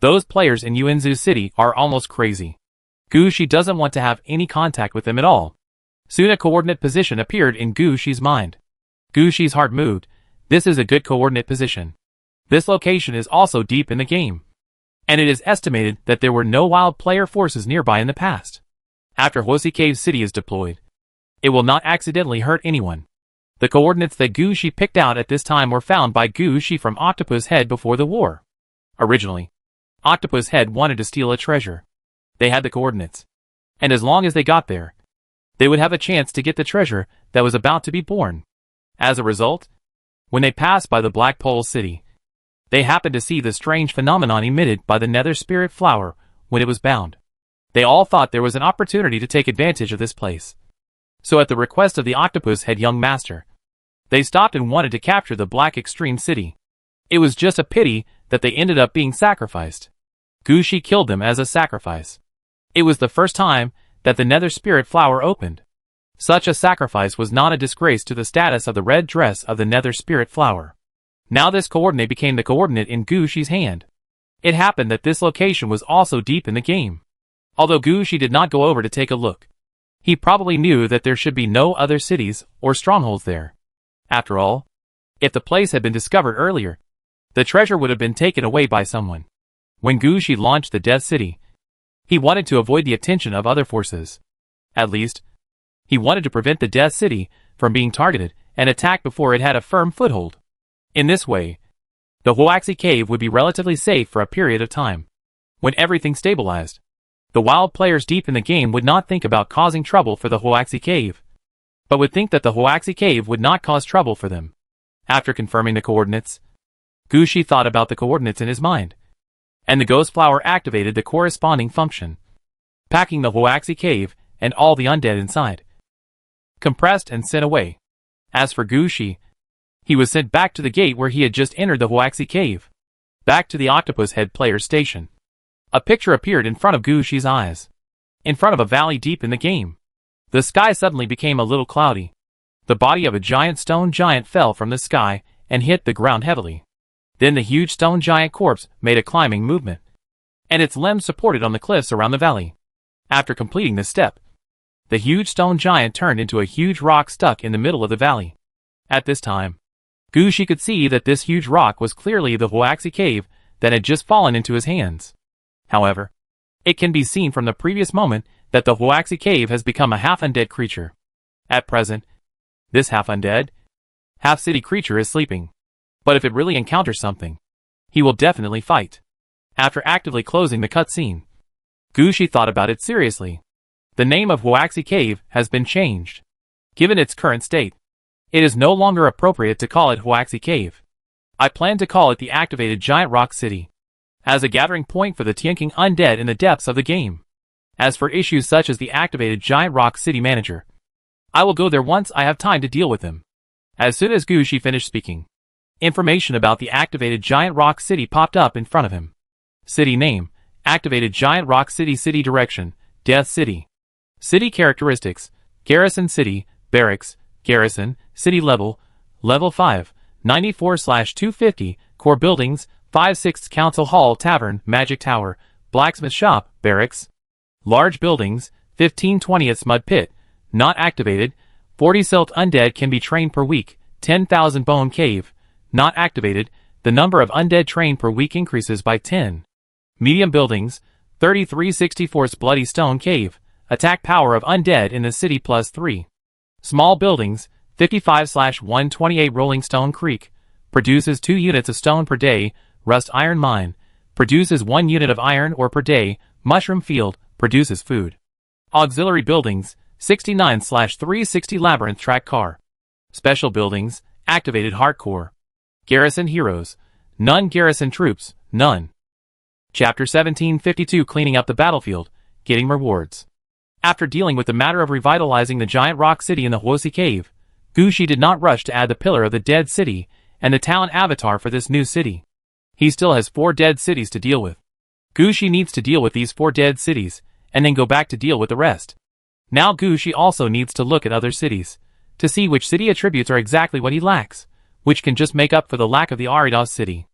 Those players in Yuanzhou City are almost crazy. Gushi doesn't want to have any contact with them at all. Soon a coordinate position appeared in Gushi's mind. Gushi's heart moved. This is a good coordinate position. This location is also deep in the game. And it is estimated that there were no wild player forces nearby in the past. After Huozi Cave City is deployed, it will not accidentally hurt anyone. The coordinates that Gushi picked out at this time were found by Gushi from Octopus Head before the war. Originally, Octopus Head wanted to steal a treasure. They had the coordinates. And as long as they got there, they would have a chance to get the treasure that was about to be born. As a result, when they passed by the Black Pole City, they happened to see the strange phenomenon emitted by the nether spirit flower when it was bound. They all thought there was an opportunity to take advantage of this place. So at the request of the Octopus Head young master, they stopped and wanted to capture the Black Extreme City. It was just a pity that they ended up being sacrificed. Gushi killed them as a sacrifice. It was the first time that the nether spirit flower opened. Such a sacrifice was not a disgrace to the status of the red dress of the nether spirit flower. Now this coordinate became the coordinate in Gushi's hand. It happened that this location was also deep in the game. Although Gushi did not go over to take a look, he probably knew that there should be no other cities or strongholds there. After all, if the place had been discovered earlier, the treasure would have been taken away by someone. When Gushi launched the Death City, he wanted to avoid the attention of other forces. At least, he wanted to prevent the Death City from being targeted and attacked before it had a firm foothold. In this way, the Huozi cave would be relatively safe for a period of time. When everything stabilized, the wild players deep in the game would not think about causing trouble for the Huozi cave, but would think that the Huozi cave would not cause trouble for them. After confirming the coordinates, Gushi thought about the coordinates in his mind, and the ghost flower activated the corresponding function, packing the Huozi cave and all the undead inside, compressed and sent away. As for Gushi, he was sent back to the gate where he had just entered the Huozi cave, back to the Octopus Head player's station. A picture appeared in front of Gushi's eyes. in front of a valley deep in the game. The sky suddenly became a little cloudy. The body of a giant stone giant fell from the sky and hit the ground heavily. Then the huge stone giant corpse made a climbing movement, and its limbs supported on the cliffs around the valley. After completing this step, the huge stone giant turned into a huge rock stuck in the middle of the valley. At this time, Gushi could see that this huge rock was clearly the Huaxi cave that had just fallen into his hands. However, it can be seen from the previous moment that the Huaxi cave has become a half-undead creature. At present, this half-undead, half-city creature is sleeping. But if it really encounters something, he will definitely fight. After actively closing the cutscene, Gushi thought about it seriously. The name of Huaxi Cave has been changed. Given its current state, it is no longer appropriate to call it Huaxi Cave. I plan to call it the Activated Giant Rock City, as a gathering point for the Tianqing undead in the depths of the game. As for issues such as the Activated Giant Rock City manager, I will go there once I have time to deal with him. As soon as Gushi finished speaking, information about the Activated Giant Rock City popped up in front of him. City name, Activated Giant Rock City. City direction, Death City. City characteristics, Garrison City, Barracks, Garrison, City level, Level 5, 94/250, Core buildings, 5/6 Council Hall Tavern, Magic Tower, Blacksmith Shop, Barracks. Large buildings, 15/20 Mud Pit, not activated, 40 Silt Undead can be trained per week, 10,000 Bone Cave, not activated, the number of undead trained per week increases by 10. Medium buildings, 33/64 Bloody Stone Cave, attack power of undead in the city +3. Small buildings, 55/128 Rolling Stone Creek, produces 2 units of stone per day. Rust Iron Mine, produces 1 unit of iron ore per day. Mushroom Field, produces food. Auxiliary buildings, 69/360 Labyrinth Track Car. Special buildings, activated Hardcore. Garrison Heroes, none. Garrison Troops, none. Chapter 1752 Cleaning up the battlefield, getting rewards. After dealing with the matter of revitalizing the giant rock city in the Huaxi Cave, Gushi did not rush to add the Pillar of the Dead City and the talent avatar for this new city. He still has 4 dead cities to deal with. Gushi needs to deal with these 4 dead cities, and then go back to deal with the rest. Now Gushi also needs to look at other cities, to see which city attributes are exactly what he lacks, which can just make up for the lack of the Aridos city.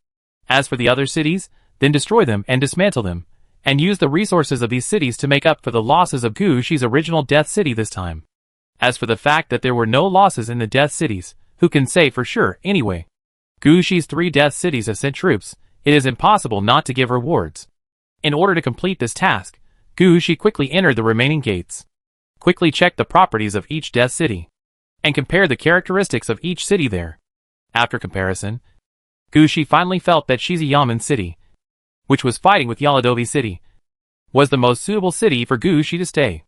As for the other cities, then destroy them and dismantle them, and use the resources of these cities to make up for the losses of Gushi's original Death City this time. As for the fact that there were no losses in the Death Cities, who can say for sure anyway? Gushi's 3 Death Cities have sent troops, it is impossible not to give rewards. In order to complete this task, Gushi quickly entered the remaining gates. Quickly checked the properties of each Death City, and compared the characteristics of each city there. After comparison, Gushi finally felt that Shizuyaman City, which was fighting with Yaladovi City, was the most suitable city for Gushi to stay.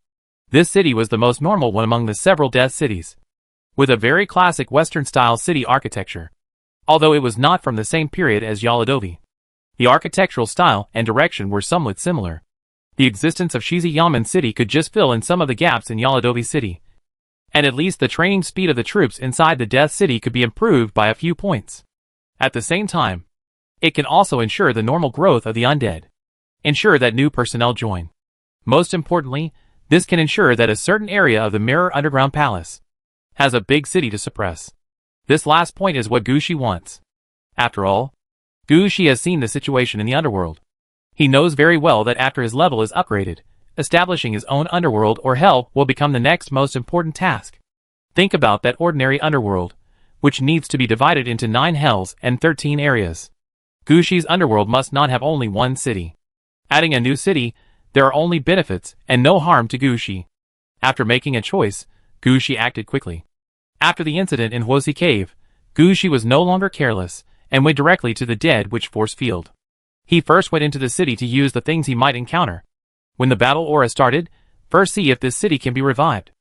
This city was the most normal one among the several Death Cities, with a very classic Western-style city architecture, although it was not from the same period as Yaladovi. The architectural style and direction were somewhat similar. The existence of Shizuyaman City could just fill in some of the gaps in Yaladovi City, and at least the training speed of the troops inside the Death City could be improved by a few points. At the same time, it can also ensure the normal growth of the undead, ensure that new personnel join. Most importantly, this can ensure that a certain area of the Mirror Underground Palace has a big city to suppress. This last point is what Gushi wants. After all, Gushi has seen the situation in the underworld. He knows very well that after his level is upgraded, establishing his own underworld or hell will become the next most important task. Think about that ordinary underworld, which needs to be divided into 9 hells and 13 areas. Gushi's underworld must not have only one city. Adding a new city, there are only benefits and no harm to Gushi. After making a choice, Gushi acted quickly. After the incident in Huaxi Cave, Gushi was no longer careless and went directly to the Dead Witch Force Field. He first went into the city to use the things he might encounter. When the battle aura started, first see if this city can be revived.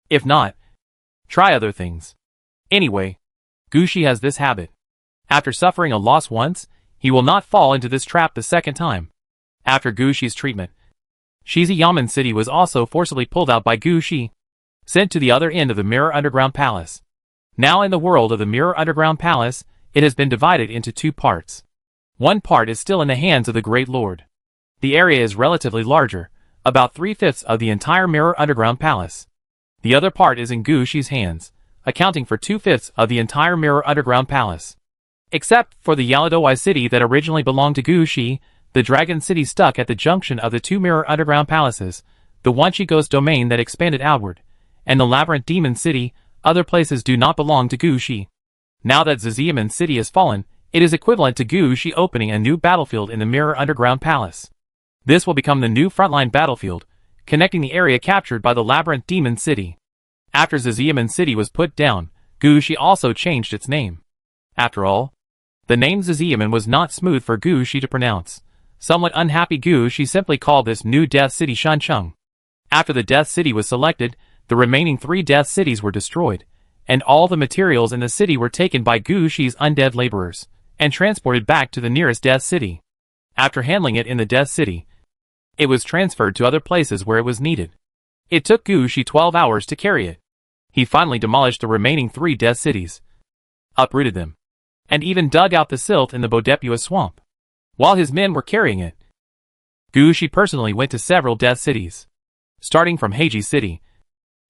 If not, try other things. Anyway, Gushi has this habit. After suffering a loss once, he will not fall into this trap the second time. After Gushi's treatment, Shizuyaman City was also forcibly pulled out by Gushi, sent to the other end of the Mirror Underground Palace. Now in the world of the Mirror Underground Palace, it has been divided into 2 parts. One part is still in the hands of the Great Lord. The area is relatively larger, about 3/5 of the entire Mirror Underground Palace. The other part is in Gu Shi's hands, accounting for 2/5 of the entire Mirror Underground Palace. Except for the Yaladowai city that originally belonged to Gu Shi, the Dragon City stuck at the junction of the two Mirror Underground Palaces, the Wanchi Ghost Domain that expanded outward, and the Labyrinth Demon City. Other places do not belong to Gu Shi. Now that Ziziaman City has fallen, it is equivalent to Gu Shi opening a new battlefield in the Mirror Underground Palace. This will become the new frontline battlefield, connecting the area captured by the Labyrinth Demon City. After Ziziaman City was put down, Gu Shi also changed its name. After all, the name Ziziaman was not smooth for Gu Shi to pronounce. Somewhat unhappy, Gu Shi simply called this new Death City Shancheng. After the Death City was selected, the remaining 3 Death Cities were destroyed, and all the materials in the city were taken by Gu Shi's undead laborers, and transported back to the nearest Death City. After handling it in the Death City, it was transferred to other places where it was needed. It took Gu Shi 12 hours to carry it. He finally demolished the remaining 3 Death Cities, uprooted them, and even dug out the silt in the Bodepua swamp. While his men were carrying it, Gu Shi personally went to several Death Cities. Starting from Heiji City,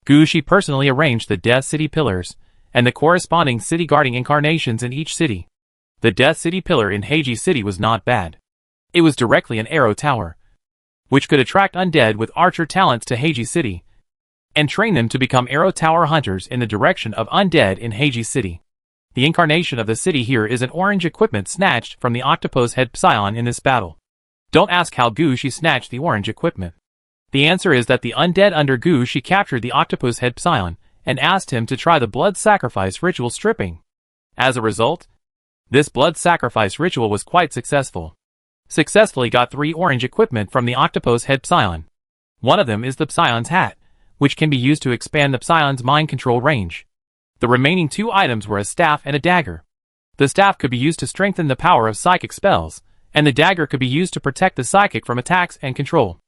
Gu Shi personally arranged the Death City pillars, and the corresponding city guarding incarnations in each city. The Death City pillar in Heiji City was not bad. It was directly an arrow tower, which could attract undead with archer talents to Heiji City, and train them to become arrow tower hunters in the direction of undead in Heiji City. The incarnation of the city here is an orange equipment snatched from the Octopus Head Psion in this battle. Don't ask how Gu Shi snatched the orange equipment. The answer is that the undead under Gu Shi captured the Octopus Head Psion and asked him to try the blood sacrifice ritual stripping. As a result, this blood sacrifice ritual was quite successful. Successfully got 3 orange equipment from the Octopus Head Psion. One of them is the Psion's hat, which can be used to expand the Psion's mind control range. The remaining 2 items were a staff and a dagger. The staff could be used to strengthen the power of psychic spells, and the dagger could be used to protect the psychic from attacks and control.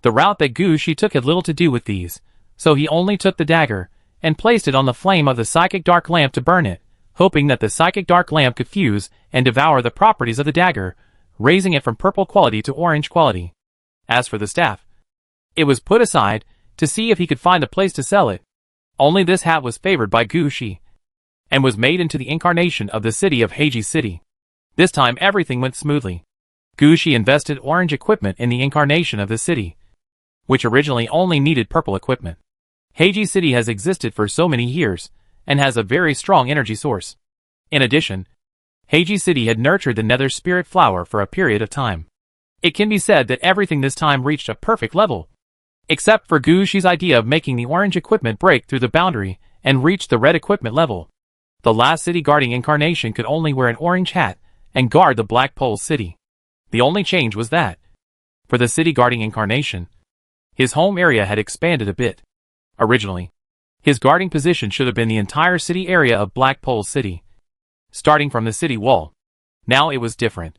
The route that Gu Shi took had little to do with these, so he only took the dagger, and placed it on the flame of the psychic dark lamp to burn it, hoping that the psychic dark lamp could fuse and devour the properties of the dagger, raising it from purple quality to orange quality. As for the staff, it was put aside to see if he could find a place to sell it. Only this hat was favored by Gu Shi, and was made into the incarnation of the city of Heiji City. This time everything went smoothly. Gu Shi invested orange equipment in the incarnation of the city, which originally only needed purple equipment. Heiji City has existed for so many years, and has a very strong energy source. In addition, Heiji City had nurtured the Nether Spirit Flower for a period of time. It can be said that everything this time reached a perfect level, except for Gu Shi's idea of making the orange equipment break through the boundary and reach the red equipment level. The last city guarding incarnation could only wear an orange hat and guard the Black Pole City. The only change was that, for the city guarding incarnation, his home area had expanded a bit. Originally, his guarding position should have been the entire city area of Black Pole City, starting from the city wall. Now it was different.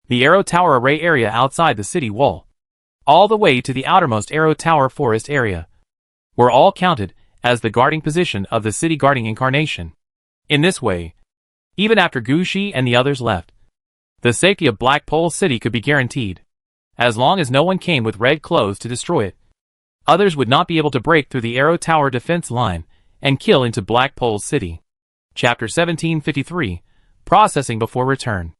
The Arrow Tower Array area outside the city wall, all the way to the outermost Arrow Tower Forest area, were all counted as the guarding position of the city guarding incarnation. In this way, even after Gu Shi and the others left, the safety of Black Pole City could be guaranteed. As long as no one came with red clothes to destroy it, others would not be able to break through the Arrow Tower defense line and kill into Black Pole City. Chapter 1753, Processing Before Return.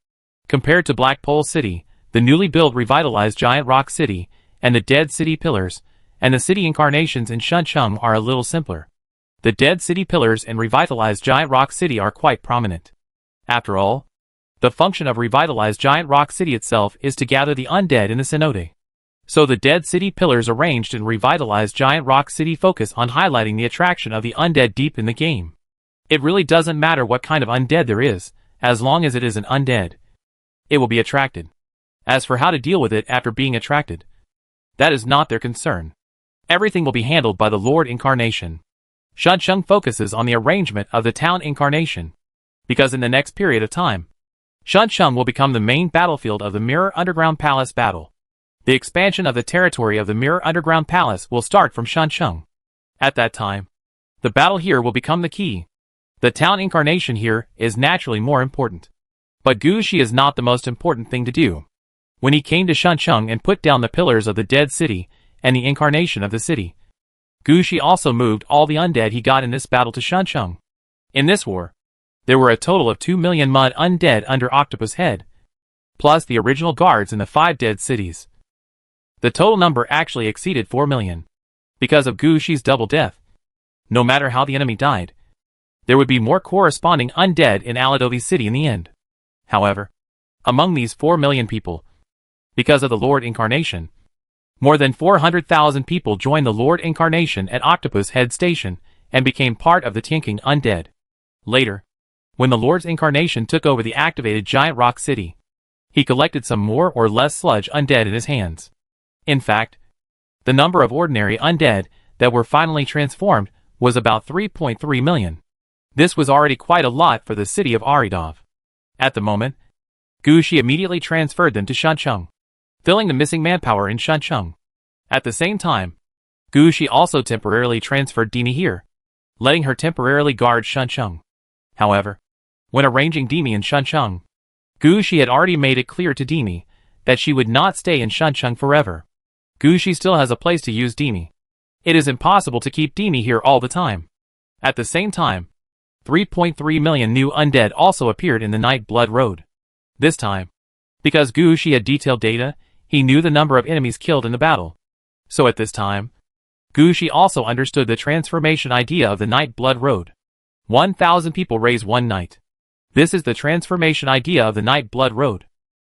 Compared to Black Pole City, the newly built revitalized Giant Rock City, and the Dead City Pillars, and the city incarnations in Shuncheng are a little simpler. The Dead City Pillars and revitalized Giant Rock City are quite prominent. After all, the function of revitalized Giant Rock City itself is to gather the undead in the cenote. So the Dead City Pillars arranged in revitalized Giant Rock City focus on highlighting the attraction of the undead deep in the game. It really doesn't matter what kind of undead there is, as long as it is an undead, it will be attracted. As for how to deal with it after being attracted, that is not their concern. Everything will be handled by the Lord Incarnation. Shuncheng focuses on the arrangement of the town incarnation, because in the next period of time, Shuncheng will become the main battlefield of the Mirror Underground Palace battle. The expansion of the territory of the Mirror Underground Palace will start from Shuncheng. At that time, the battle here will become the key. The town incarnation here is naturally more important. But Gu Shi is not the most important thing to do. When he came to Shuncheng and put down the pillars of the Dead City, and the incarnation of the city. Gushi also moved all the undead he got in this battle to Shuncheng. In this war, there were a total of 2 million mud undead under Octopus Head, plus the original guards in the 5 dead cities. The total number actually exceeded 4 million. Because of Gushi's double death, no matter how the enemy died, there would be more corresponding undead in Aladovi City in the end. However, among these 4 million people, because of the Lord Incarnation, more than 400,000 people joined the Lord Incarnation at Octopus Head Station and became part of the Tianqing undead. Later, when the Lord's Incarnation took over the activated Giant Rock City, he collected some more or less sludge undead in his hands. In fact, the number of ordinary undead that were finally transformed was about 3.3 million. This was already quite a lot for the city of Aridov. At the moment, Gushi immediately transferred them to Shuncheng, filling the missing manpower in Shuncheng. At the same time, Gushi also temporarily transferred Dimi here, letting her temporarily guard Shuncheng. However, when arranging Dimi in Shuncheng, Gushi had already made it clear to Dimi that she would not stay in Shuncheng forever. Gushi still has a place to use Dimi. It is impossible to keep Dimi here all the time. At the same time, 3.3 million new undead also appeared in the Night Blood Road. This time, because Gushi had detailed data, he knew the number of enemies killed in the battle. So at this time, Gushi also understood the transformation idea of the Night Blood Road. 1,000 people raise one night. This is the transformation idea of the Night Blood Road.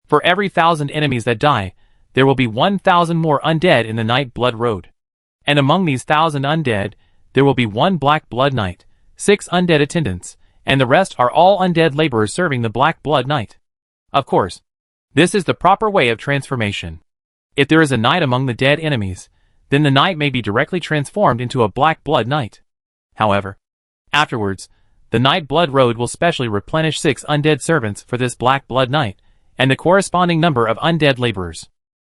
For every 1,000 enemies that die, there will be 1,000 more undead in the Night Blood Road. And among these 1,000 undead, there will be 1 Black Blood Knight, 6 undead attendants, and the rest are all undead laborers serving the Black Blood Knight. Of course, this is the proper way of transformation. If there is a knight among the dead enemies, then the knight may be directly transformed into a Black Blood Knight. However, afterwards, the Night Blood Road will specially replenish 6 undead servants for this Black Blood Knight, and the corresponding number of undead laborers.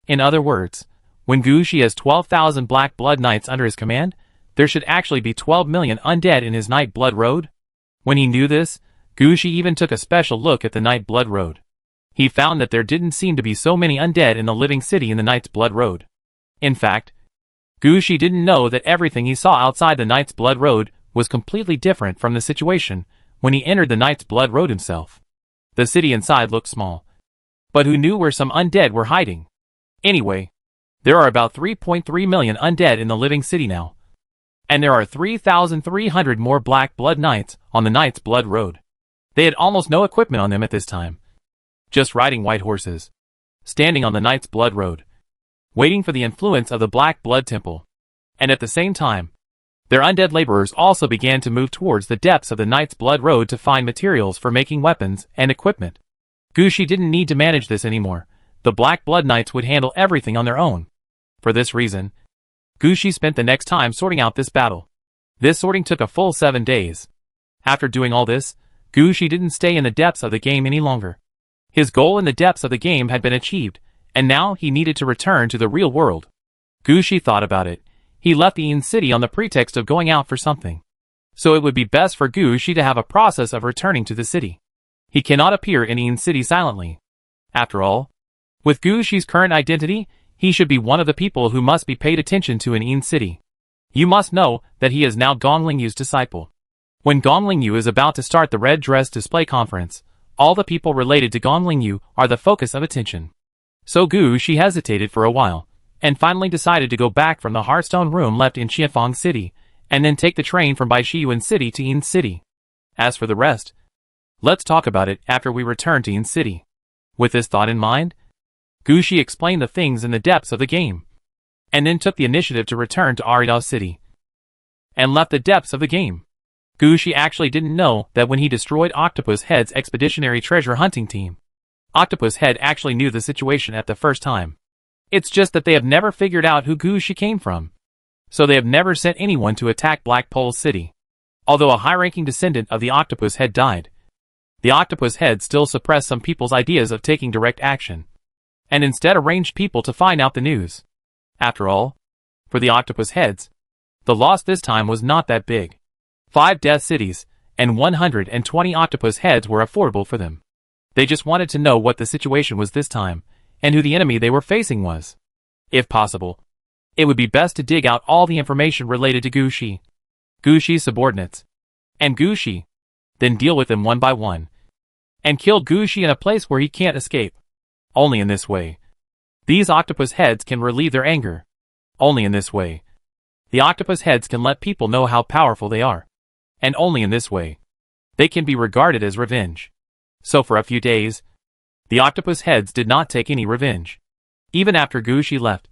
In other words, when Gushi has 12,000 Black Blood Knights under his command, there should actually be 12 million undead in his Night Blood Road. When he knew this, Gushi even took a special look at the Night Blood Road. He found that there didn't seem to be so many undead in the living city in the Night's Blood Road. In fact, Gushi didn't know that everything he saw outside the Night's Blood Road was completely different from the situation when he entered the Night's Blood Road himself. The city inside looked small, but who knew where some undead were hiding? Anyway, there are about 3.3 million undead in the living city now. And there are 3,300 more Black Blood Knights on the Night's Blood Road. They had almost no equipment on them at this time. Just riding white horses, standing on the Night's Blood Road, waiting for the influence of the Black Blood Temple. And at the same time, their undead laborers also began to move towards the depths of the Night's Blood Road to find materials for making weapons and equipment. Gushi didn't need to manage this anymore. The Black Blood Knights would handle everything on their own. For this reason, Gushi spent the next time sorting out this battle. This sorting took a full 7 days. After doing all this, Gushi didn't stay in the depths of the game any longer. His goal in the depths of the game had been achieved, and now he needed to return to the real world. Gushi thought about it. He left the Yin City on the pretext of going out for something. So it would be best for Gushi to have a process of returning to the city. He cannot appear in Yin City silently. After all, with Gushi's current identity, he should be one of the people who must be paid attention to in Yin City. You must know that he is now Gong Lingyu's disciple. When Gong Lingyu is about to start the Red Dress Display Conference, all the people related to Gong Lingyu are the focus of attention. So Gushi hesitated for a while, and finally decided to go back from the Hearthstone room left in Qianfang City, and then take the train from Baishiyuan City to Yin City. As for the rest, let's talk about it after we return to Yin City. With this thought in mind, Gushi explained the things in the depths of the game, and then took the initiative to return to Aridao City, and left the depths of the game. Gushi actually didn't know that when he destroyed Octopus Head's expeditionary treasure hunting team, Octopus Head actually knew the situation at the first time. It's just that they have never figured out who Gushi came from, so they have never sent anyone to attack Black Pole City. Although a high-ranking descendant of the Octopus Head died, the Octopus Head still suppressed some people's ideas of taking direct action, and instead arranged people to find out the news. After all, for the Octopus Heads, the loss this time was not that big. 5 death cities, and 120 Octopus Heads were affordable for them. They just wanted to know what the situation was this time, and who the enemy they were facing was. If possible, it would be best to dig out all the information related to Gushi, Gushi's subordinates, and Gushi, then deal with them one by one, and kill Gushi in a place where he can't escape. Only in this way, these octopus heads can relieve their anger. Only in this way, the octopus heads can let people know how powerful they are. And only in this way, they can be regarded as revenge. So for a few days, the octopus heads did not take any revenge. Even after Gushi left,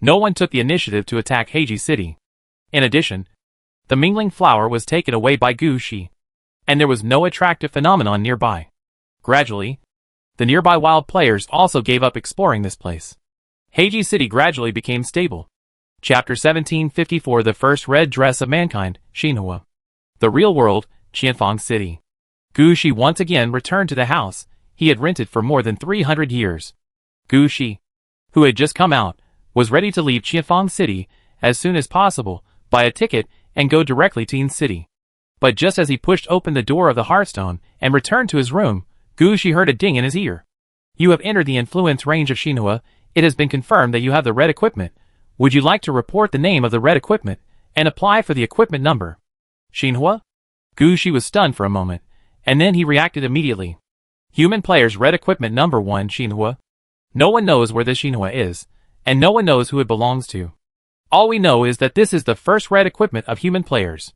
no one took the initiative to attack Heiji City. In addition, the mingling flower was taken away by Gushi, and there was no attractive phenomenon nearby. Gradually, the nearby wild players also gave up exploring this place. Heiji City gradually became stable. Chapter 1754 The First Red Dress of Mankind, Xinhua. The Real World, Qianfang City. Gushi once again returned to the house he had rented for more than 300 years. Gushi, who had just come out, was ready to leave Qianfang City as soon as possible, buy a ticket, and go directly to Yin City. But just as he pushed open the door of the Hearthstone and returned to his room, Gushi heard a ding in his ear. You have entered the influence range of Xinhua. It has been confirmed that you have the red equipment. Would you like to report the name of the red equipment and apply for the equipment number? Xinhua? Gushi was stunned for a moment, and then he reacted immediately. Human players red equipment number 1 Xinhua. No one knows where this Xinhua is, and no one knows who it belongs to. All we know is that this is the first red equipment of human players.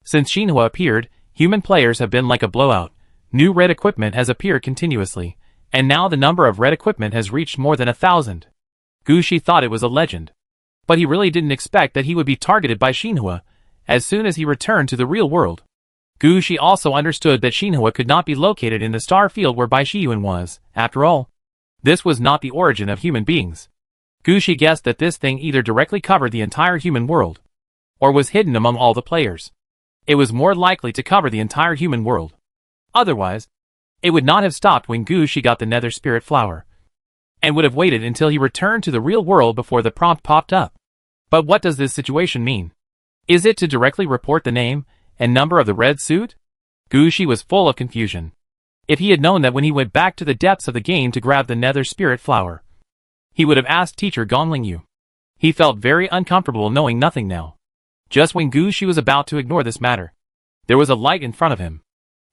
Since Xinhua appeared, human players have been like a blowout. New red equipment has appeared continuously, and now the number of red equipment has reached more than 1,000. Gushi thought it was a legend. But he really didn't expect that he would be targeted by Xinhua as soon as he returned to the real world. Gushi also understood that Xinhua could not be located in the star field where Bai Shiyuan was. After all, this was not the origin of human beings. Gushi guessed that this thing either directly covered the entire human world, or was hidden among all the players. It was more likely to cover the entire human world. Otherwise, it would not have stopped when Gushi got the Nether Spirit Flower, and would have waited until he returned to the real world before the prompt popped up. But what does this situation mean? Is it to directly report the name and number of the red suit? Gushi was full of confusion. If he had known that when he went back to the depths of the game to grab the Nether Spirit Flower, he would have asked teacher Gongling. He felt very uncomfortable knowing nothing now. Just when Gushi was about to ignore this matter, there was a light in front of him.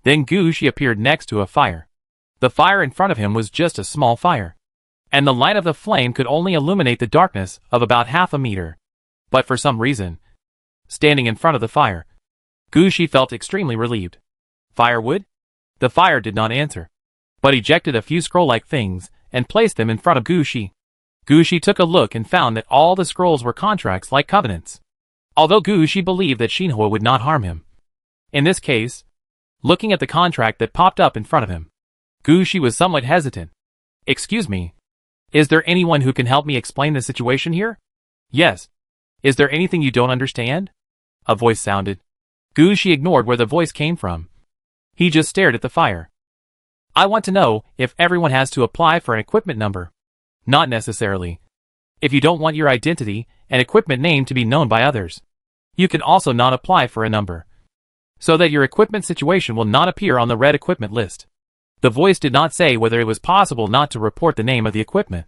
Then Gushi appeared next to a fire. The fire in front of him was just a small fire, and the light of the flame could only illuminate the darkness of about half a meter. But for some reason, standing in front of the fire, Gushi felt extremely relieved. Firewood? The fire did not answer, but ejected a few scroll-like things and placed them in front of Gushi. Gushi took a look and found that all the scrolls were contracts like covenants. Although Gushi believed that Xinhua would not harm him. In this case, looking at the contract that popped up in front of him, Gushi was somewhat hesitant. Excuse me, is there anyone who can help me explain the situation here? Yes. Is there anything you don't understand? A voice sounded. Gushi ignored where the voice came from. He just stared at the fire. I want to know if everyone has to apply for an equipment number. Not necessarily. If you don't want your identity and equipment name to be known by others, you can also not apply for a number, so that your equipment situation will not appear on the red equipment list. The voice did not say whether it was possible not to report the name of the equipment,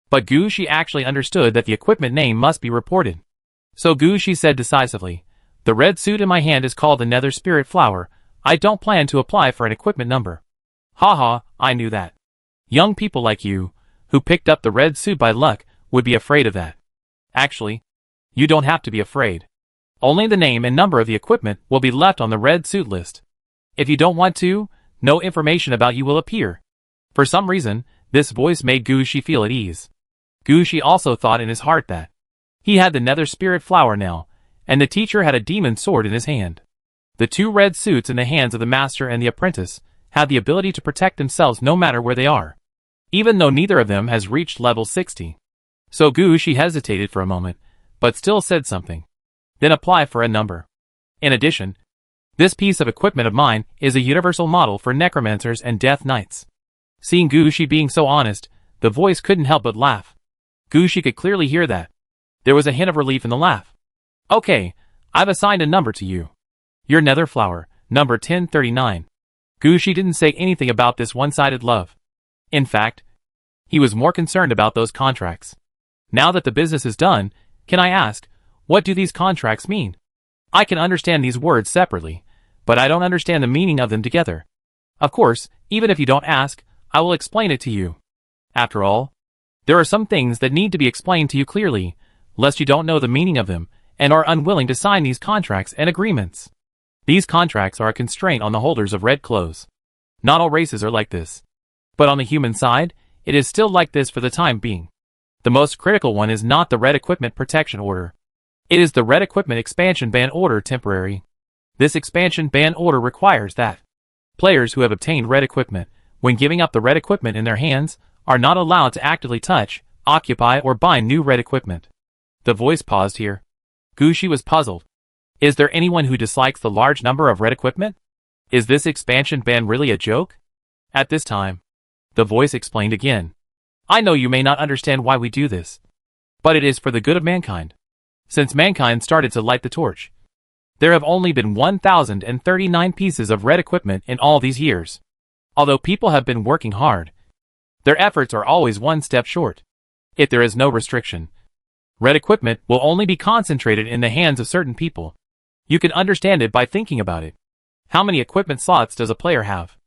but Gushi actually understood that the equipment name must be reported. So Gushi said decisively, the red suit in my hand is called the Nether Spirit Flower. I don't plan to apply for an equipment number. Haha, I knew that. Young people like you, who picked up the red suit by luck, would be afraid of that. Actually, you don't have to be afraid. Only the name and number of the equipment will be left on the red suit list. If you don't want to, no information about you will appear. For some reason, this voice made Gushi feel at ease. Gushi also thought in his heart that he had the Nether Spirit Flower now, and the teacher had a demon sword in his hand. The two red suits in the hands of the master and the apprentice have the ability to protect themselves no matter where they are, even though neither of them has reached level 60. So Gushi hesitated for a moment, but still said something. Then apply for a number. In addition, this piece of equipment of mine is a universal model for necromancers and death knights. Seeing Gushi being so honest, the voice couldn't help but laugh. Gushi could clearly hear that. There was a hint of relief in the laugh. Okay, I've assigned a number to you. Your Nether Flower, number 1039. Gushi didn't say anything about this one-sided love. In fact, he was more concerned about those contracts. Now that the business is done, Can I ask, what do these contracts mean? I can understand these words separately, but I don't understand the meaning of them together. Of course, even if you don't ask, I will explain it to you. After all, there are some things that need to be explained to you clearly, lest you don't know the meaning of them and are unwilling to sign these contracts and agreements. These contracts are a constraint on the holders of red clothes. Not all races are like this. But on the human side, it is still like this for the time being. The most critical one is not the Red Equipment Protection Order. It is the Red Equipment Expansion Ban Order Temporary. This expansion ban order requires that players who have obtained red equipment, when giving up the red equipment in their hands, are not allowed to actively touch, occupy, or bind new red equipment. The voice paused here. Gushi was puzzled. Is there anyone who dislikes the large number of red equipment? Is this expansion ban really a joke? At this time, the voice explained again. I know you may not understand why we do this, but it is for the good of mankind. Since mankind started to light the torch, there have only been 1,039 pieces of red equipment in all these years. Although people have been working hard, their efforts are always one step short. If there is no restriction, red equipment will only be concentrated in the hands of certain people. You can understand it by thinking about it. How many equipment slots does a player have?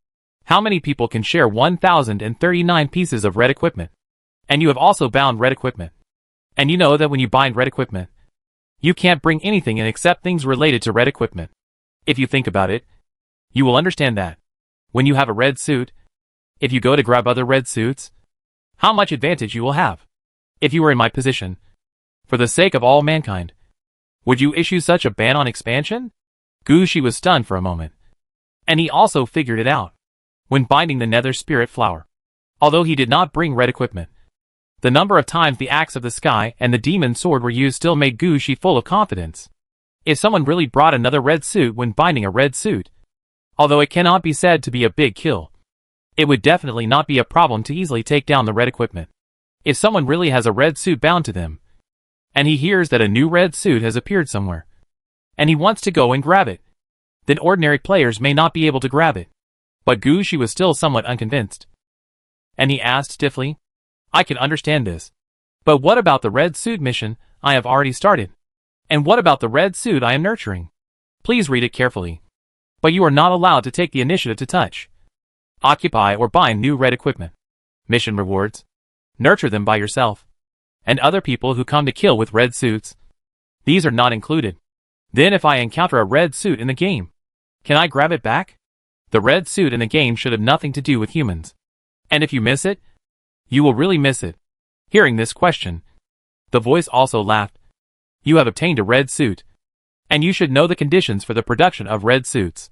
How many people can share 1,039 pieces of red equipment? And you have also bound red equipment. And you know that when you bind red equipment, you can't bring anything in except things related to red equipment. If you think about it, you will understand that when you have a red suit, if you go to grab other red suits, how much advantage you will have. If you were in my position, for the sake of all mankind, would you issue such a ban on expansion? Gushi was stunned for a moment. And he also figured it out. When binding the Nether Spirit Flower, although he did not bring red equipment, the number of times the Axe of the Sky and the Demon Sword were used still made Gushi full of confidence. If someone really brought another red suit when binding a red suit, although it cannot be said to be a big kill, it would definitely not be a problem to easily take down the red equipment. If someone really has a red suit bound to them, and he hears that a new red suit has appeared somewhere, and he wants to go and grab it, then ordinary players may not be able to grab it. But Gushi was still somewhat unconvinced. And he asked stiffly, I can understand this. But what about the red suit mission I have already started? And what about the red suit I am nurturing? Please read it carefully. But you are not allowed to take the initiative to touch, occupy, or bind new red equipment. Mission rewards. Nurture them by yourself. And other people who come to kill with red suits. These are not included. Then if I encounter a red suit in the game, can I grab it back? The red suit in the game should have nothing to do with humans. And if you miss it, you will really miss it. Hearing this question, the voice also laughed. You have obtained a red suit, and you should know the conditions for the production of red suits.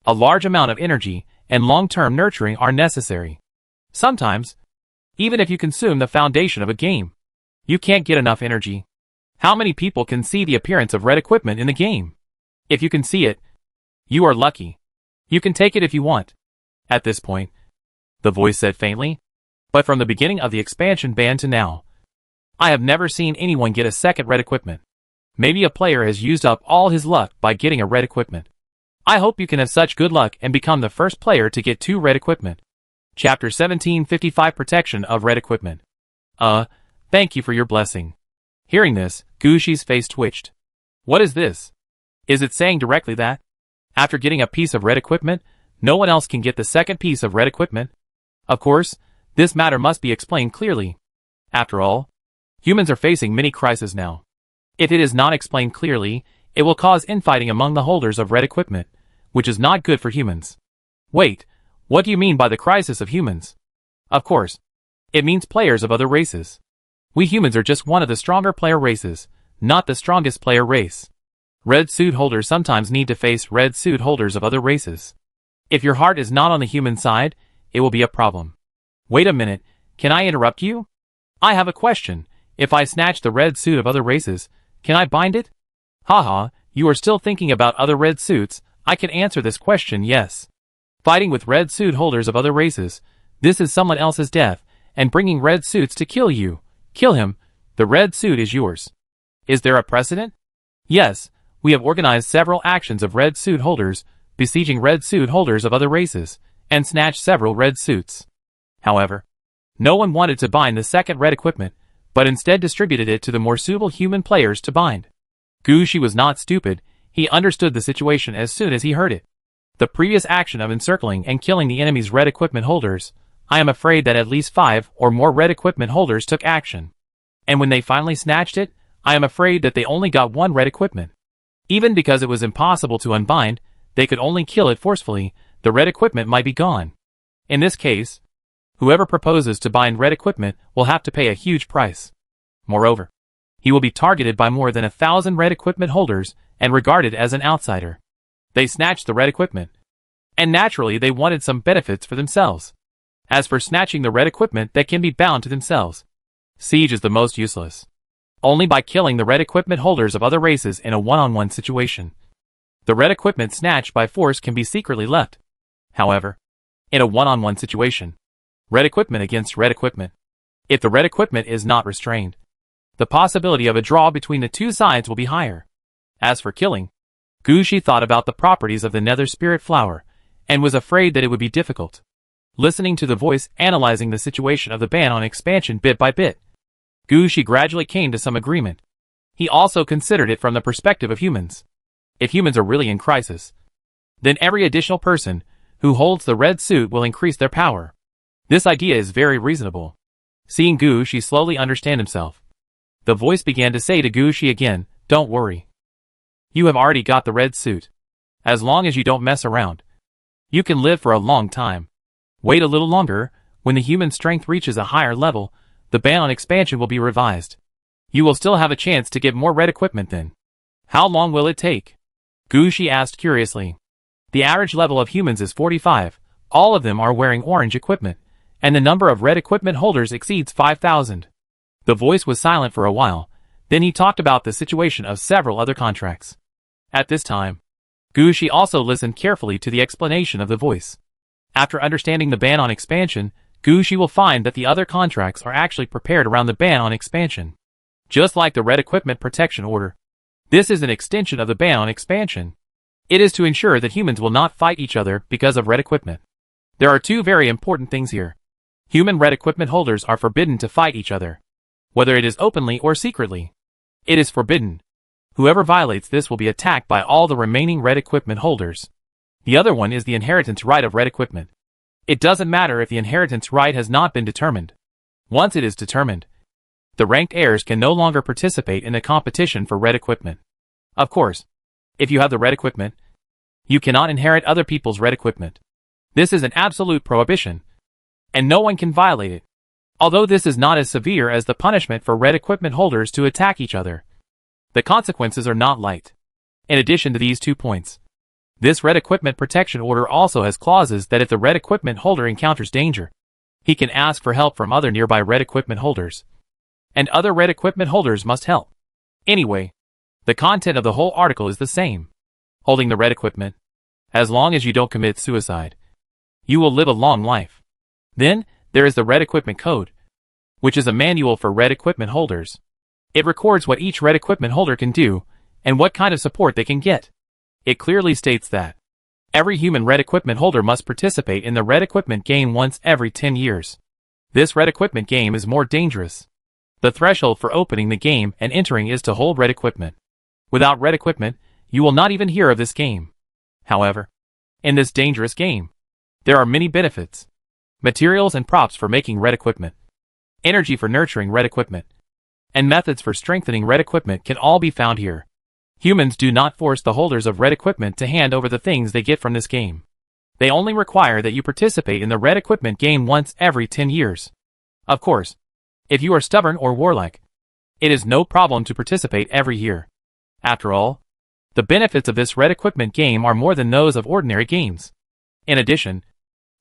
A large amount of energy and long-term nurturing are necessary. Sometimes, even if you consume the foundation of a game, you can't get enough energy. How many people can see the appearance of red equipment in the game? If you can see it, you are lucky. You can take it if you want. At this point, the voice said faintly, but from the beginning of the expansion ban to now, I have never seen anyone get a second red equipment. Maybe a player has used up all his luck by getting a red equipment. I hope you can have such good luck and become the first player to get 2 red equipment. Chapter 1755 Protection of Red Equipment. Thank you for your blessing. Hearing this, Gushi's face twitched. What is this? Is it saying directly that, after getting a piece of red equipment, no one else can get the second piece of red equipment? Of course, this matter must be explained clearly. After all, humans are facing many crises now. If it is not explained clearly, it will cause infighting among the holders of red equipment, which is not good for humans. Wait, what do you mean by the crisis of humans? Of course, it means players of other races. We humans are just one of the stronger player races, not the strongest player race. Red suit holders sometimes need to face red suit holders of other races. If your heart is not on the human side, it will be a problem. Wait a minute, can I interrupt you? I have a question. If I snatch the red suit of other races, can I bind it? Haha, you are still thinking about other red suits. I can answer this question, yes. Fighting with red suit holders of other races, this is someone else's death, and bringing red suits to kill you. Kill him, the red suit is yours. Is there a precedent? Yes, we have organized several actions of red suit holders, besieging red suit holders of other races, and snatched several red suits. However, no one wanted to bind the second red equipment, but instead distributed it to the more suitable human players to bind. Gushi was not stupid, he understood the situation as soon as he heard it. The previous action of encircling and killing the enemy's red equipment holders, I am afraid that at least 5 or more red equipment holders took action. And when they finally snatched it, I am afraid that they only got 1 red equipment. Even because it was impossible to unbind, they could only kill it forcefully, the red equipment might be gone. In this case, whoever proposes to bind red equipment will have to pay a huge price. Moreover, he will be targeted by more than 1,000 red equipment holders and regarded as an outsider. They snatched the red equipment, and naturally they wanted some benefits for themselves. As for snatching the red equipment that can be bound to themselves, siege is the most useless. Only by killing the red equipment holders of other races in a one-on-one situation. The red equipment snatched by force can be secretly left. However, in a one-on-one situation, red equipment against red equipment, if the red equipment is not restrained, the possibility of a draw between the two sides will be higher. As for killing, Gushi thought about the properties of the nether spirit flower, and was afraid that it would be difficult. Listening to the voice analyzing the situation of the ban on expansion bit by bit, Gushi gradually came to some agreement. He also considered it from the perspective of humans. If humans are really in crisis, then every additional person who holds the red suit will increase their power. This idea is very reasonable. Seeing Gushi slowly understand himself, the voice began to say to Gushi again, "Don't worry. You have already got the red suit. As long as you don't mess around, you can live for a long time. Wait a little longer, when the human strength reaches a higher level, the ban on expansion will be revised. You will still have a chance to get more red equipment then." "How long will it take?" Gushi asked curiously. "The average level of humans is 45, all of them are wearing orange equipment, and the number of red equipment holders exceeds 5,000. The voice was silent for a while, then he talked about the situation of several other contracts. At this time, Gushi also listened carefully to the explanation of the voice. After understanding the ban on expansion, Gushi will find that the other contracts are actually prepared around the ban on expansion. Just like the red equipment protection order, this is an extension of the ban on expansion. It is to ensure that humans will not fight each other because of red equipment. There are 2 very important things here. Human red equipment holders are forbidden to fight each other, whether it is openly or secretly. It is forbidden. Whoever violates this will be attacked by all the remaining red equipment holders. The other one is the inheritance right of red equipment. It doesn't matter if the inheritance right has not been determined. Once it is determined, the ranked heirs can no longer participate in the competition for red equipment. Of course, if you have the red equipment, you cannot inherit other people's red equipment. This is an absolute prohibition, and no one can violate it. Although this is not as severe as the punishment for red equipment holders to attack each other, the consequences are not light. In addition to these 2 points, this red equipment protection order also has clauses that if the red equipment holder encounters danger, he can ask for help from other nearby red equipment holders. And other red equipment holders must help. Anyway, the content of the whole article is the same. Holding the red equipment, as long as you don't commit suicide, you will live a long life. Then, there is the Red Equipment Code, which is a manual for red equipment holders. It records what each red equipment holder can do, and what kind of support they can get. It clearly states that every human red equipment holder must participate in the red equipment game once every 10 years. This red equipment game is more dangerous. The threshold for opening the game and entering is to hold red equipment. Without red equipment, you will not even hear of this game. However, in this dangerous game, there are many benefits. Materials and props for making red equipment, energy for nurturing red equipment, and methods for strengthening red equipment can all be found here. Humans do not force the holders of red equipment to hand over the things they get from this game. They only require that you participate in the red equipment game once every 10 years. Of course, if you are stubborn or warlike, it is no problem to participate every year. After all, the benefits of this red equipment game are more than those of ordinary games. In addition,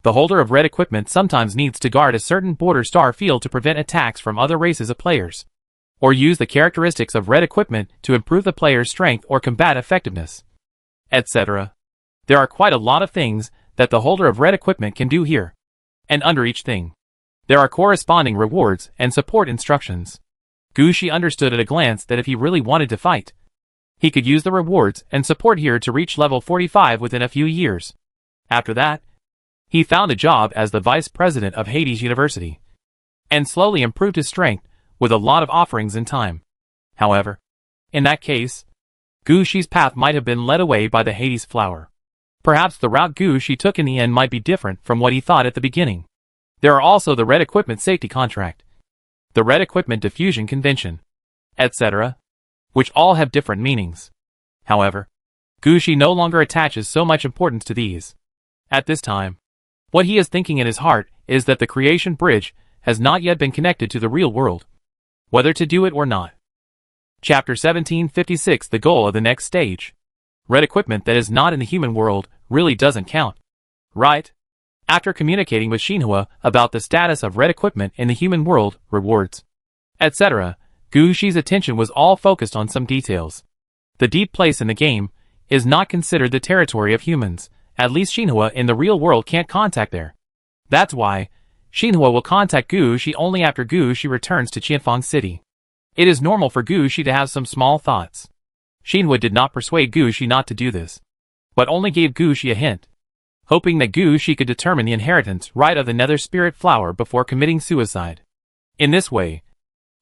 the holder of red equipment sometimes needs to guard a certain border star field to prevent attacks from other races of players, or use the characteristics of red equipment to improve the player's strength or combat effectiveness, etc. There are quite a lot of things that the holder of red equipment can do here. And under each thing, there are corresponding rewards and support instructions. Gushi understood at a glance that if he really wanted to fight, he could use the rewards and support here to reach level 45 within a few years. After that, he found a job as the vice president of Hades University, and slowly improved his strength with a lot of offerings in time. However, in that case, Gu Shi's path might have been led away by the Hades flower. Perhaps the route Gu Shi took in the end might be different from what he thought at the beginning. There are also the Red Equipment Safety Contract, the Red Equipment Diffusion Convention, etc., which all have different meanings. However, Gu Shi no longer attaches so much importance to these. At this time, what he is thinking in his heart is that the creation bridge has not yet been connected to the real world, whether to do it or not. Chapter 1756 The Goal of the Next Stage. Red equipment that is not in the human world really doesn't count, right? After communicating with Xinhua about the status of red equipment in the human world, rewards, etc., Gu Shi's attention was all focused on some details. The deep place in the game is not considered the territory of humans. At least Xinhua in the real world can't contact there. That's why Xinhua will contact Gu Shi only after Gu Shi returns to Qianfang City. It is normal for Gu Shi to have some small thoughts. Xinhua did not persuade Gu Shi not to do this, but only gave Gu Shi a hint, hoping that Gu Shi could determine the inheritance right of the Nether Spirit Flower before committing suicide. In this way,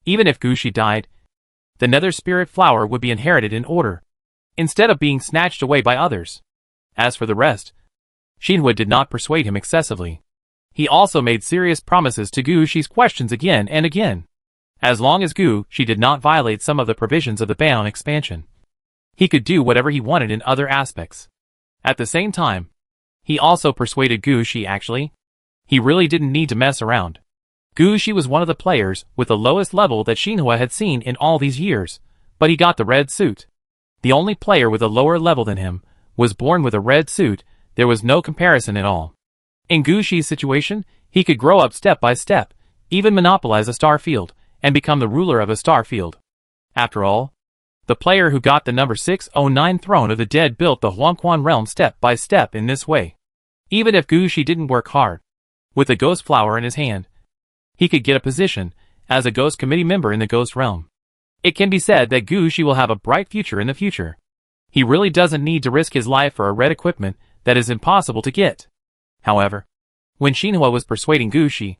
even if Gu Shi died, the Nether Spirit Flower would be inherited in order, instead of being snatched away by others. As for the rest, Xinhua did not persuade him excessively. He also made serious promises to Gu Shi's questions again and again. As long as Gu Shi did not violate some of the provisions of the ban on expansion, he could do whatever he wanted in other aspects. At the same time, he also persuaded Gu Shi he really didn't need to mess around. Gu Shi was one of the players with the lowest level that Xinhua had seen in all these years, but he got the red suit. The only player with a lower level than him was born with a red suit. There was no comparison at all. In Gu Shi's situation, he could grow up step by step, even monopolize a star field, and become the ruler of a star field. After all, the player who got the number 609 throne of the dead built the Huangquan realm step by step in this way. Even if Gu Shi didn't work hard, with the ghost flower in his hand, he could get a position as a ghost committee member in the ghost realm. It can be said that Gu Shi will have a bright future in the future. He really doesn't need to risk his life for a red equipment that is impossible to get. However, when Xinhua was persuading Gu Shi,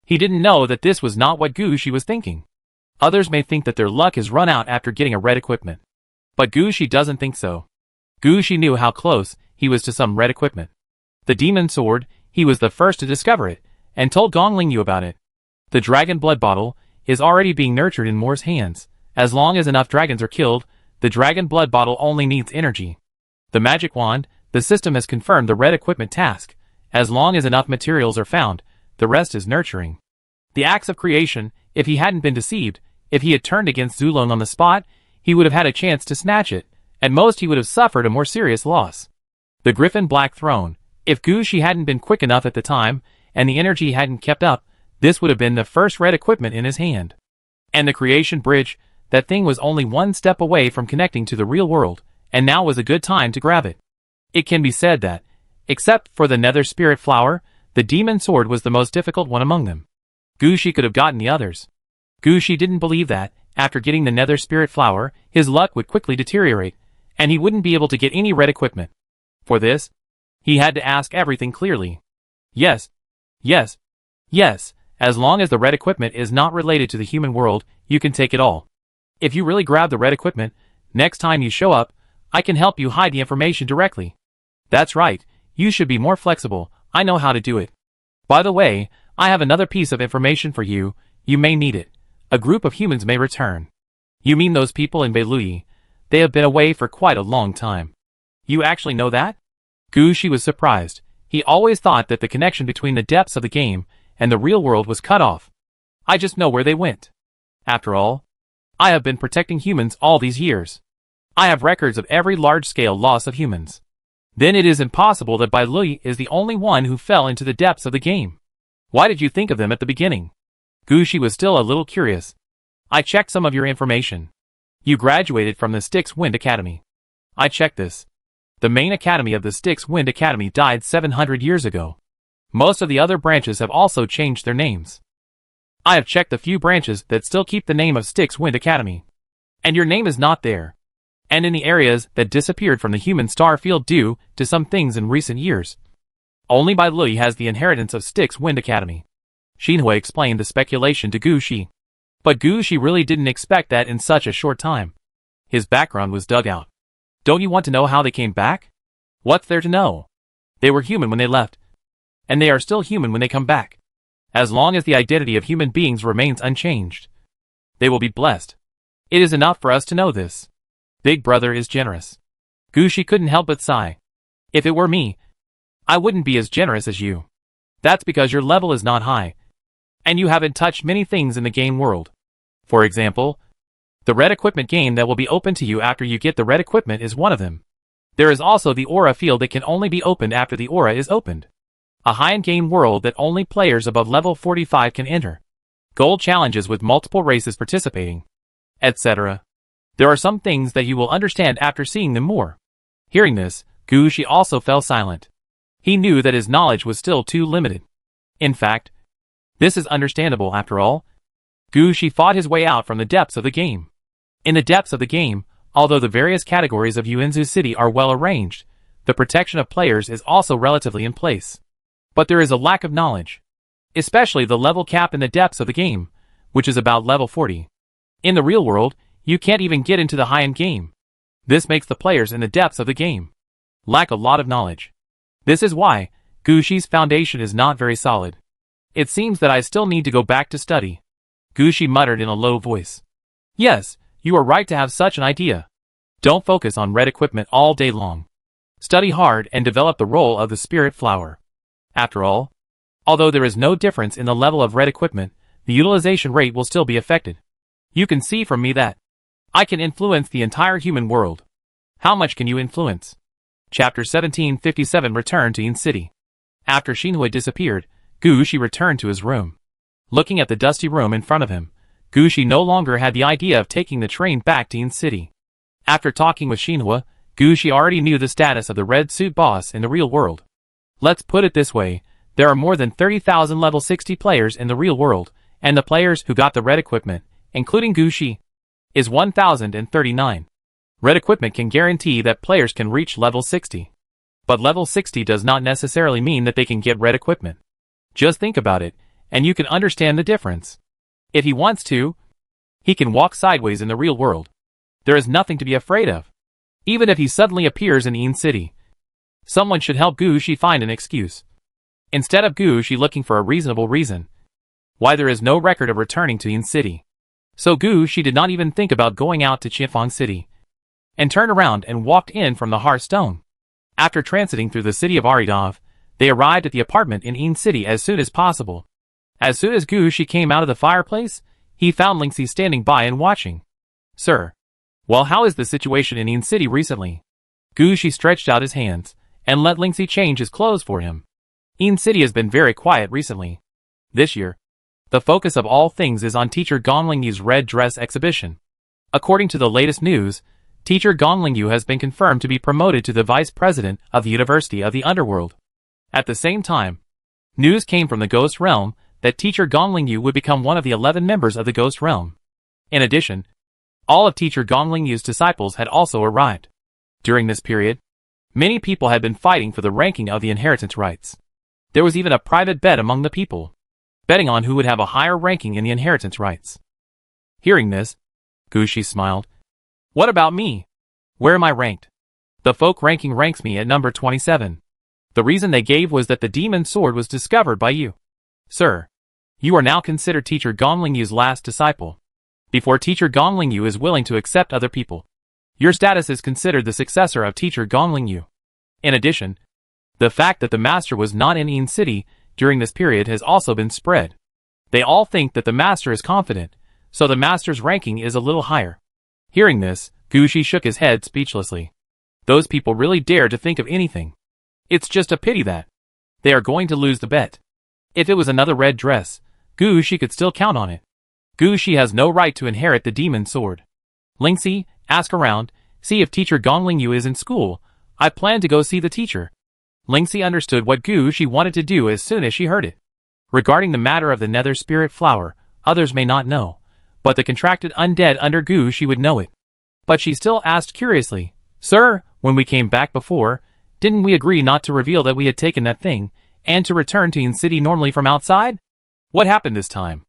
he didn't know that this was not what Gu Shi was thinking. Others may think that their luck is run out after getting a red equipment, but Gu Shi doesn't think so. Gu Shi knew how close he was to some red equipment. The demon sword, he was the first to discover it, and told Gong Lingyu about it. The dragon blood bottle is already being nurtured in Moore's hands. As long as enough dragons are killed, the dragon blood bottle only needs energy. The magic wand, the system has confirmed the red equipment task. As long as enough materials are found, the rest is nurturing. The acts of creation, if he hadn't been deceived, if he had turned against Zulong on the spot, he would have had a chance to snatch it. At most he would have suffered a more serious loss. The Griffin Black Throne, if Gu Shi hadn't been quick enough at the time, and the energy hadn't kept up, this would have been the first red equipment in his hand. And the creation bridge, that thing was only one step away from connecting to the real world, and now was a good time to grab it. It can be said that, except for the Nether Spirit Flower, the demon sword was the most difficult one among them. Gu Shi could have gotten the others. Gu Shi didn't believe that, after getting the Nether Spirit Flower, his luck would quickly deteriorate, and he wouldn't be able to get any red equipment. For this, he had to ask everything clearly. Yes. Yes. Yes. As long as the red equipment is not related to the human world, you can take it all. If you really grab the red equipment, next time you show up, I can help you hide the information directly. That's right, you should be more flexible, I know how to do it. By the way, I have another piece of information for you, you may need it. A group of humans may return. You mean those people in Beilui? They have been away for quite a long time. You actually know that? Gu Shi was surprised. He always thought that the connection between the depths of the game and the real world was cut off. I just know where they went. After all, I have been protecting humans all these years. I have records of every large-scale loss of humans. Then it is impossible that Bai Lui is the only one who fell into the depths of the game. Why did you think of them at the beginning? Gu Shi was still a little curious. I checked some of your information. You graduated from the Styx Wind Academy. I checked this. The main academy of the Styx Wind Academy died 700 years ago. Most of the other branches have also changed their names. I have checked the few branches that still keep the name of Styx Wind Academy. And your name is not there. And in the areas that disappeared from the human star field due to some things in recent years, only Bai Lui has the inheritance of Styx Wind Academy. Xinhua explained the speculation to Gu Shi. But Gu Shi really didn't expect that in such a short time. His background was dug out. Don't you want to know how they came back? What's there to know? They were human when they left. And they are still human when they come back. As long as the identity of human beings remains unchanged, they will be blessed. It is enough for us to know this. Big Brother is generous. Gu Shi couldn't help but sigh. If it were me, I wouldn't be as generous as you. That's because your level is not high. And you haven't touched many things in the game world. For example, the red equipment game that will be open to you after you get the red equipment is one of them. There is also the aura field that can only be opened after the aura is opened. A high-end game world that only players above level 45 can enter. Gold challenges with multiple races participating, etc. There are some things that you will understand after seeing them more. Hearing this, Gu Shi also fell silent. He knew that his knowledge was still too limited. In fact, this is understandable after all. Gu Shi fought his way out from the depths of the game. In the depths of the game, although the various categories of Yuanzu City are well arranged, the protection of players is also relatively in place. But there is a lack of knowledge. Especially the level cap in the depths of the game, which is about level 40. In the real world, you can't even get into the high-end game. This makes the players in the depths of the game lack a lot of knowledge. This is why Gu Shi's foundation is not very solid. It seems that I still need to go back to study. Gu Shi muttered in a low voice. Yes, you are right to have such an idea. Don't focus on red equipment all day long. Study hard and develop the role of the spirit flower. After all, although there is no difference in the level of red equipment, the utilization rate will still be affected. You can see from me that I can influence the entire human world. How much can you influence? Chapter 1757 Return to Yin City. After Xinhua disappeared, Gu Shi returned to his room. Looking at the dusty room in front of him, Gu Shi no longer had the idea of taking the train back to Yin City. After talking with Xinhua, Gu Shi already knew the status of the red suit boss in the real world. Let's put it this way, there are more than 30,000 level 60 players in the real world, and the players who got the red equipment, including Gu Shi, is 1,039. Red equipment can guarantee that players can reach level 60. But level 60 does not necessarily mean that they can get red equipment. Just think about it, and you can understand the difference. If he wants to, he can walk sideways in the real world. There is nothing to be afraid of. Even if he suddenly appears in Yin City, someone should help Gu Shi find an excuse. Instead of Gu Shi looking for a reasonable reason why there is no record of returning to Yin City. So Gu Shi did not even think about going out to Qifeng City, and turned around and walked in from the Hearthstone. After transiting through the city of Aridov, they arrived at the apartment in Yin City as soon as possible. As soon as Gu Shi came out of the fireplace, he found Lingxi standing by and watching. Sir. Well, how is the situation in Yin City recently? Gu Shi stretched out his hands, and let Lingxi change his clothes for him. Yin City has been very quiet recently. This year, the focus of all things is on teacher Gong Lingyu's red dress exhibition. According to the latest news, teacher Gong Lingyu has been confirmed to be promoted to the vice president of the University of the Underworld. At the same time, news came from the Ghost Realm that teacher Gong Lingyu would become one of the 11 members of the Ghost Realm. In addition, all of teacher Gong Lingyu's disciples had also arrived. During this period, many people had been fighting for the ranking of the inheritance rights. There was even a private bet among the people, betting on who would have a higher ranking in the inheritance rights. Hearing this, Gu Shi smiled. What about me? Where am I ranked? The folk ranking ranks me at number 27. The reason they gave was that the demon sword was discovered by you. Sir, you are now considered teacher Gong Lingyu's last disciple. Before teacher Gong Lingyu is willing to accept other people, your status is considered the successor of teacher Gong Lingyu. In addition, the fact that the master was not in Yin City during this period has also been spread. They all think that the master is confident, so the master's ranking is a little higher. Hearing this, Gu Shi shook his head speechlessly. Those people really dare to think of anything. It's just a pity that they are going to lose the bet. If it was another red dress, Gu Shi could still count on it. Gu Shi has no right to inherit the demon sword. Lingxi, ask around, see if teacher Gong Lingyu is in school. I plan to go see the teacher. Lingxi understood what Gu Shi wanted to do as soon as she heard it. Regarding the matter of the nether spirit flower, others may not know, but the contracted undead under Gu Shi would know it. But she still asked curiously, Sir, when we came back before, didn't we agree not to reveal that we had taken that thing, and to return to Yin City normally from outside? What happened this time?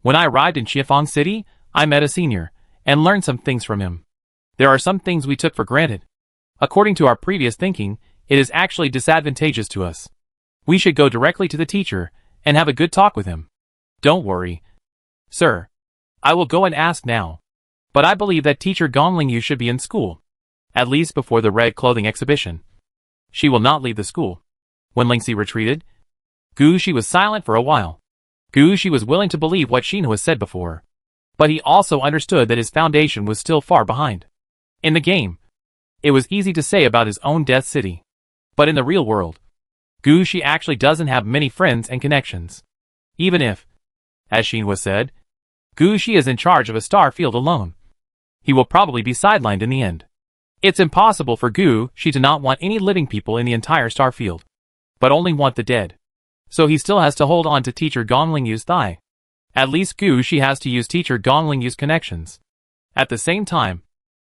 When I arrived in Chiffong City, I met a senior, and learned some things from him. There are some things we took for granted. According to our previous thinking, it is actually disadvantageous to us. We should go directly to the teacher, and have a good talk with him. Don't worry, sir. I will go and ask now. But I believe that teacher Gongling should be in school. At least before the red clothing exhibition. She will not leave the school. When Lingxi retreated, Gu Shi was silent for a while. Gu Shi was willing to believe what Xinhua said before. But he also understood that his foundation was still far behind. In the game, it was easy to say about his own Death City. But in the real world, Gu Shi actually doesn't have many friends and connections. Even if, as Xinhua said, Gu Shi is in charge of a star field alone, he will probably be sidelined in the end. It's impossible for Gu Shi to not want any living people in the entire star field, but only want the dead. So he still has to hold on to teacher Gongling's thigh. At least Gu Shi has to use teacher Gongling's connections. At the same time,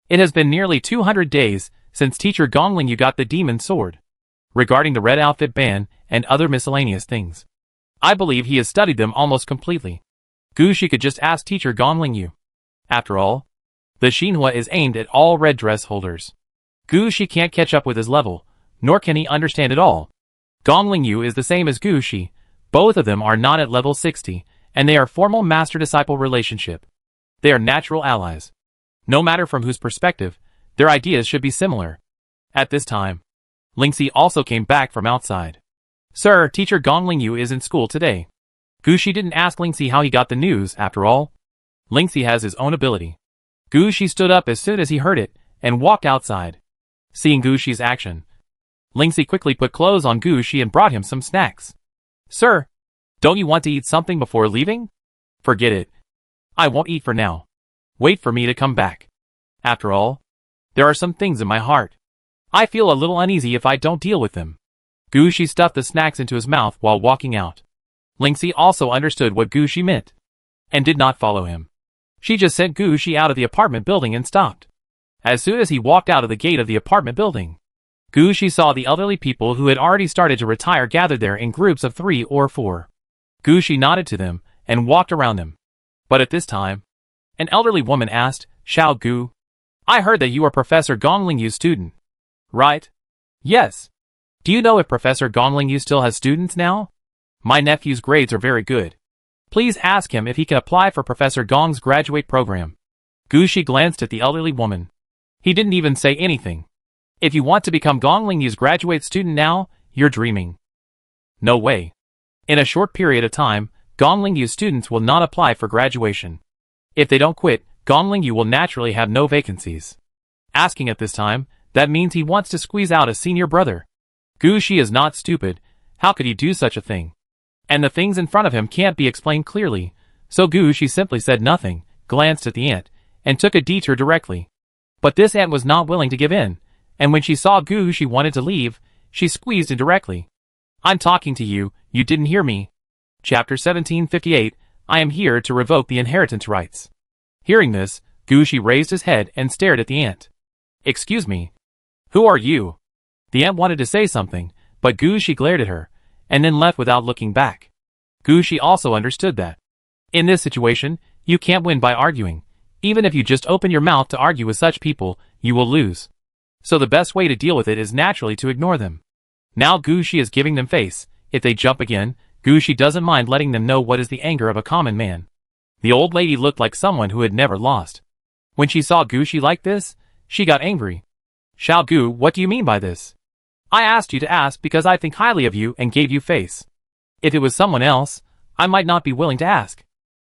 it has been nearly 200 days since teacher Gongling got the demon sword. Regarding the red outfit ban and other miscellaneous things, I believe he has studied them almost completely. Gu Shi could just ask teacher Gongling. After all, the Xinhua is aimed at all red dress holders. Gu Shi can't catch up with his level, nor can he understand it all. Gongling is the same as Gu Shi. Both of them are not at level 60, and they are formal master-disciple relationship. They are natural allies. No matter from whose perspective, their ideas should be similar. At this time, Lingxi also came back from outside. Sir, teacher Gongling is in school today. Gu Shi didn't ask Lingxi how he got the news, after all. Lingxi has his own ability. Gu Shi stood up as soon as he heard it, and walked outside. Seeing Gu Shi's action, Lingxi quickly put clothes on Gu Shi and brought him some snacks. Sir, don't you want to eat something before leaving? Forget it. I won't eat for now. Wait for me to come back. After all, there are some things in my heart. I feel a little uneasy if I don't deal with them. Gu Shi stuffed the snacks into his mouth while walking out. Lingxi also understood what Gu Shi meant, and did not follow him. She just sent Gu Shi out of the apartment building and stopped. As soon as he walked out of the gate of the apartment building, Gu Shi saw the elderly people who had already started to retire gathered there in groups of 3 or 4. Gu Shi nodded to them, and walked around them. But at this time, an elderly woman asked, Xiao Gu, I heard that you are Professor Gongling's student. Right? Yes. Do you know if Professor Gongling still has students now? My nephew's grades are very good. Please ask him if he can apply for Professor Gong's graduate program. Gu Shi glanced at the elderly woman. He didn't even say anything. If you want to become Gongling's graduate student now, you're dreaming. No way. In a short period of time, Gongling's students will not apply for graduation. If they don't quit, Gongling will naturally have no vacancies. Asking at this time, that means he wants to squeeze out a senior brother. Gu Shi is not stupid. How could he do such a thing? And the things in front of him can't be explained clearly, so Gu Shi simply said nothing, glanced at the ant, and took a detour directly. But this ant was not willing to give in, and when she saw Gu Shi wanted to leave, she squeezed in directly. I'm talking to you, you didn't hear me. Chapter 1758, I am here to revoke the inheritance rights. Hearing this, Gu Shi raised his head and stared at the ant. Excuse me. Who are you? The ant wanted to say something, but Gu Shi glared at her, and then left without looking back. Gu Shi also understood that. In this situation, you can't win by arguing. Even if you just open your mouth to argue with such people, you will lose. So the best way to deal with it is naturally to ignore them. Now Gu Shi is giving them face. If they jump again, Gu Shi doesn't mind letting them know what is the anger of a common man. The old lady looked like someone who had never lost. When she saw Gu Shi like this, she got angry. Xiao Gu, what do you mean by this? I asked you to ask because I think highly of you and gave you face. If it was someone else, I might not be willing to ask.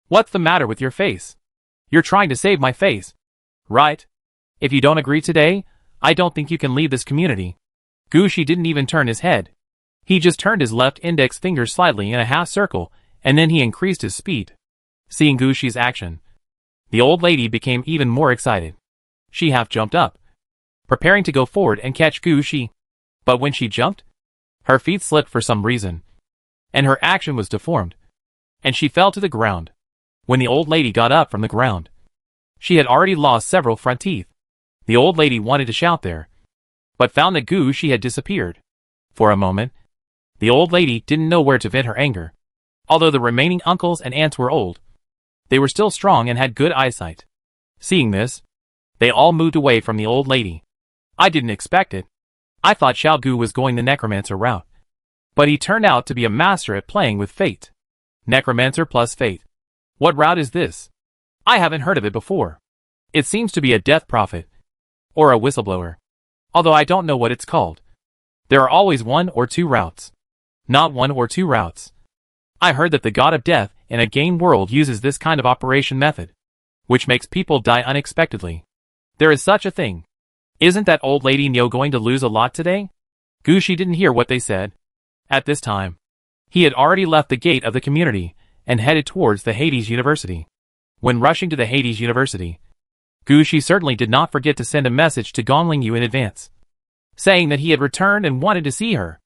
What's the matter with your face? You're trying to save my face. Right? If you don't agree today, I don't think you can leave this community. Gu Shi didn't even turn his head. He just turned his left index finger slightly in a half circle, and then he increased his speed. Seeing Gu Shi's action, the old lady became even more excited. She half jumped up, preparing to go forward and catch Gu Shi. But when she jumped, her feet slipped for some reason, and her action was deformed, and she fell to the ground. When the old lady got up from the ground, she had already lost several front teeth. The old lady wanted to shout there, but found that Gu Shi had disappeared. For a moment, the old lady didn't know where to vent her anger. Although the remaining uncles and aunts were old, They were still strong and had good eyesight. Seeing this, they all moved away from the old lady. I didn't expect it. I thought Xiao Gu was going the necromancer route. But he turned out to be a master at playing with fate. Necromancer plus fate. What route is this? I haven't heard of it before. It seems to be a death prophet. Or a whistleblower. Although I don't know what it's called. There are always 1 or 2 routes. Not 1 or 2 routes. I heard that the god of death in a game world uses this kind of operation method, which makes people die unexpectedly. There is such a thing. Isn't that old lady Neo going to lose a lot today? Gushi didn't hear what they said. At this time, he had already left the gate of the community and headed towards the Hades University. When rushing to the Hades University, Gushi certainly did not forget to send a message to Gongling Yu in advance, saying that he had returned and wanted to see her,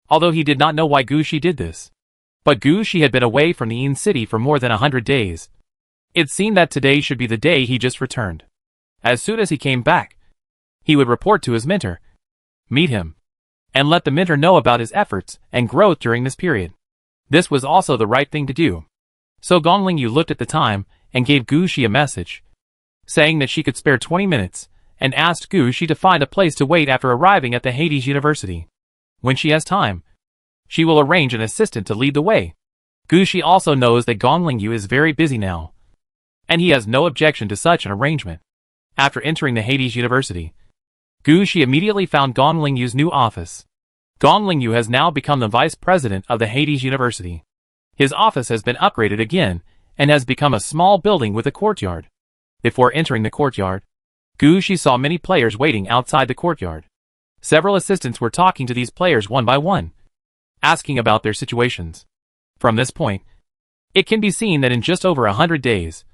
although he did not know why Gushi did this. But Gushi had been away from the Yin City for more than 100 days. It seemed that today should be the day he just returned. As soon as he came back, he would report to his mentor, meet him, and let the mentor know about his efforts and growth during this period. This was also the right thing to do. So Gongling Yu looked at the time and gave Gushi a message, saying that she could spare 20 minutes, and asked Gushi to find a place to wait after arriving at the Hades University. When she has time, she will arrange an assistant to lead the way. Gushi also knows that Gongling Yu is very busy now, and he has no objection to such an arrangement. After entering the Hades University, Gushi immediately found Gongling Yu's new office. Gongling Yu has now become the vice president of the Hades University. His office has been upgraded again and has become a small building with a courtyard. Before entering the courtyard, Gushi saw many players waiting outside the courtyard. Several assistants were talking to these players one by one, asking about their situations. From this point, it can be seen that in just over 100 days,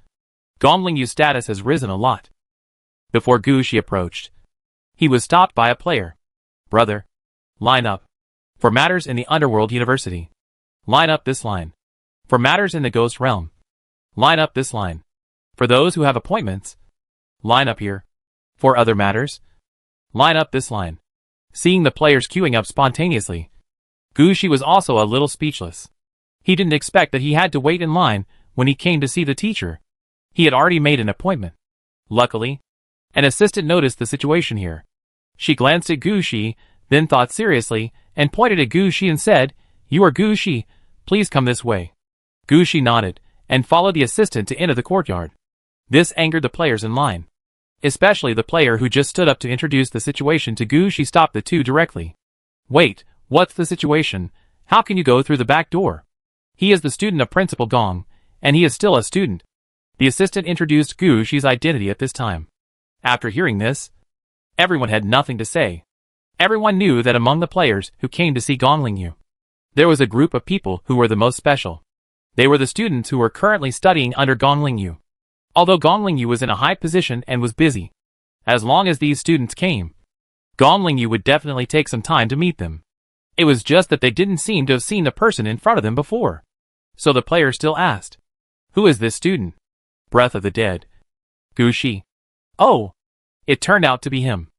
Gongling Yu's status has risen a lot. Before Gushi approached, he was stopped by a player. Brother, line up. For matters in the Underworld University, line up this line. For matters in the Ghost Realm, line up this line. For those who have appointments, line up here. For other matters, line up this line. Seeing the players queuing up spontaneously, Gushi was also a little speechless. He didn't expect that he had to wait in line when he came to see the teacher. He had already made an appointment. Luckily, an assistant noticed the situation here. She glanced at Gushi, then thought seriously, and pointed at Gushi and said, "You are Gushi, please come this way." Gushi nodded, and followed the assistant to enter the courtyard. This angered the players in line. Especially the player who just stood up to introduce the situation to Gushi stopped the two directly. "Wait, what's the situation? How can you go through the back door?" "He is the student of Principal Gong, and he is still a student." The assistant introduced Gushi's identity at this time. After hearing this, everyone had nothing to say. Everyone knew that among the players who came to see Gongling Yu, there was a group of people who were the most special. They were the students who were currently studying under Gongling Yu. Although Gongling Yu was in a high position and was busy, as long as these students came, Gongling Yu would definitely take some time to meet them. It was just that they didn't seem to have seen the person in front of them before. So the player still asked, "Who is this student?" "Breath of the Dead." "Gushi." Oh, it turned out to be him.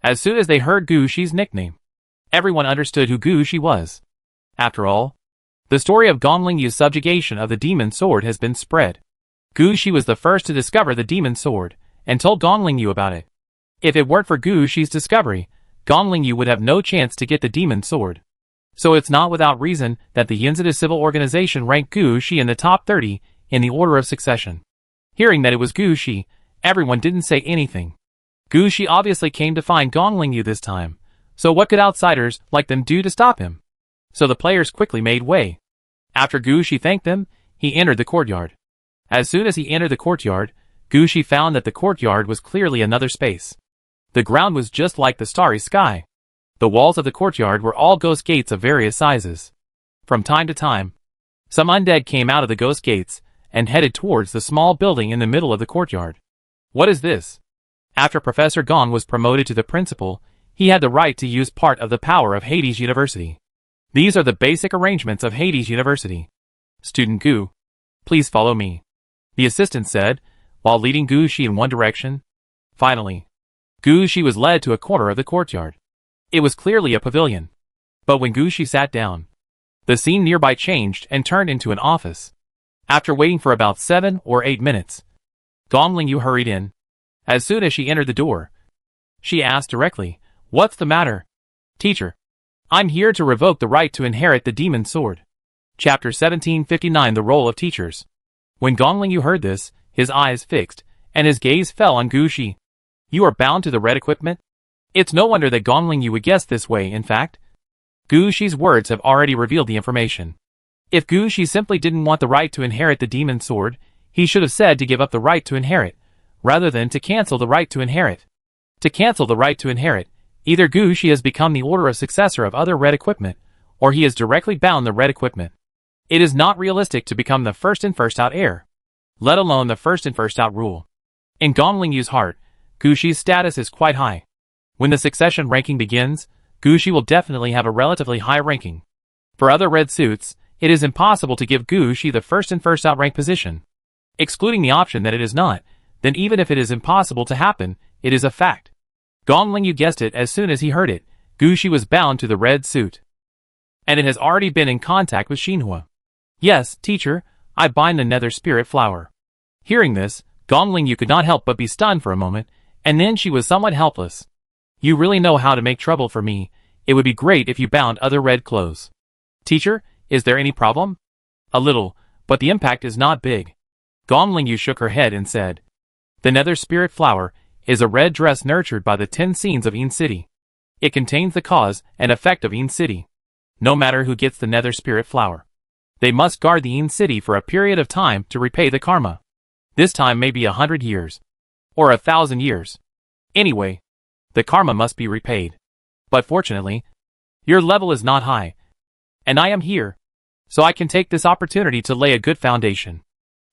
As soon as they heard Gushi's nickname, everyone understood who Gushi was. After all, the story of Gongling Yu's subjugation of the demon sword has been spread. Gushi was the first to discover the demon sword, and told Gongling Yu about it. If it weren't for Gushi's discovery, Gongling Yu would have no chance to get the demon sword. So it's not without reason that the Yinzida Civil Organization ranked Gushi in the top 30 in the order of succession. Hearing that it was Gushi, everyone didn't say anything. Gushi obviously came to find Gongling Yu this time, so what could outsiders like them do to stop him? So the players quickly made way. After Gushi thanked them, he entered the courtyard. As soon as he entered the courtyard, Gushi found that the courtyard was clearly another space. The ground was just like the starry sky. The walls of the courtyard were all ghost gates of various sizes. From time to time, some undead came out of the ghost gates and headed towards the small building in the middle of the courtyard. What is this? After Professor Gong was promoted to the principal, he had the right to use part of the power of Hades University. These are the basic arrangements of Hades University. "Student Gu, please follow me," the assistant said, while leading Gushi in one direction. Finally, Gushi was led to a corner of the courtyard. It was clearly a pavilion. But when Gushi sat down, the scene nearby changed and turned into an office. After waiting for about 7 or 8 minutes, Gong Lingyu hurried in. As soon as she entered the door, she asked directly, "What's the matter?" "Teacher, I'm here to revoke the right to inherit the demon sword." Chapter 1759 The Role of Teachers. When Gong Lingyu heard this, his eyes fixed, and his gaze fell on Gu Shi. "You are bound to the red equipment?" It's no wonder that Gong Lingyu would guess this way. In fact, Gu Shi's words have already revealed the information. If Gu Shi simply didn't want the right to inherit the demon sword, he should have said to give up the right to inherit, rather than to cancel the right to inherit. To cancel the right to inherit, either Gu Shi has become the order of successor of other red equipment, or he has directly bound the red equipment. It is not realistic to become the first in first out heir, let alone the first in first out rule. In Gong Lingyu's heart, Gu Shi's status is quite high. When the succession ranking begins, Gu Shi will definitely have a relatively high ranking. For other red suits, it is impossible to give Gu Shi the first in first out rank position. Excluding the option that it is not, then even if it is impossible to happen, it is a fact. Gong Lingyu guessed it as soon as he heard it. Gu Shi was bound to the red suit, and it has already been in contact with Xinhua. "Yes, teacher, I bind the nether spirit flower." Hearing this, Gong Lingyu could not help but be stunned for a moment, and then she was somewhat helpless. "You really know how to make trouble for me. It would be great if you bound other red clothes." "Teacher, is there any problem?" "A little, but the impact is not big." Gong Lingyu shook her head and said, "The nether spirit flower is a red dress nurtured by the 10 scenes of Yin City. It contains the cause and effect of Yin City. No matter who gets the nether spirit flower, they must guard the Yin City for a period of time to repay the karma. This time may be 100 years, or 1,000 years. Anyway, the karma must be repaid. But fortunately, your level is not high, and I am here, so I can take this opportunity to lay a good foundation.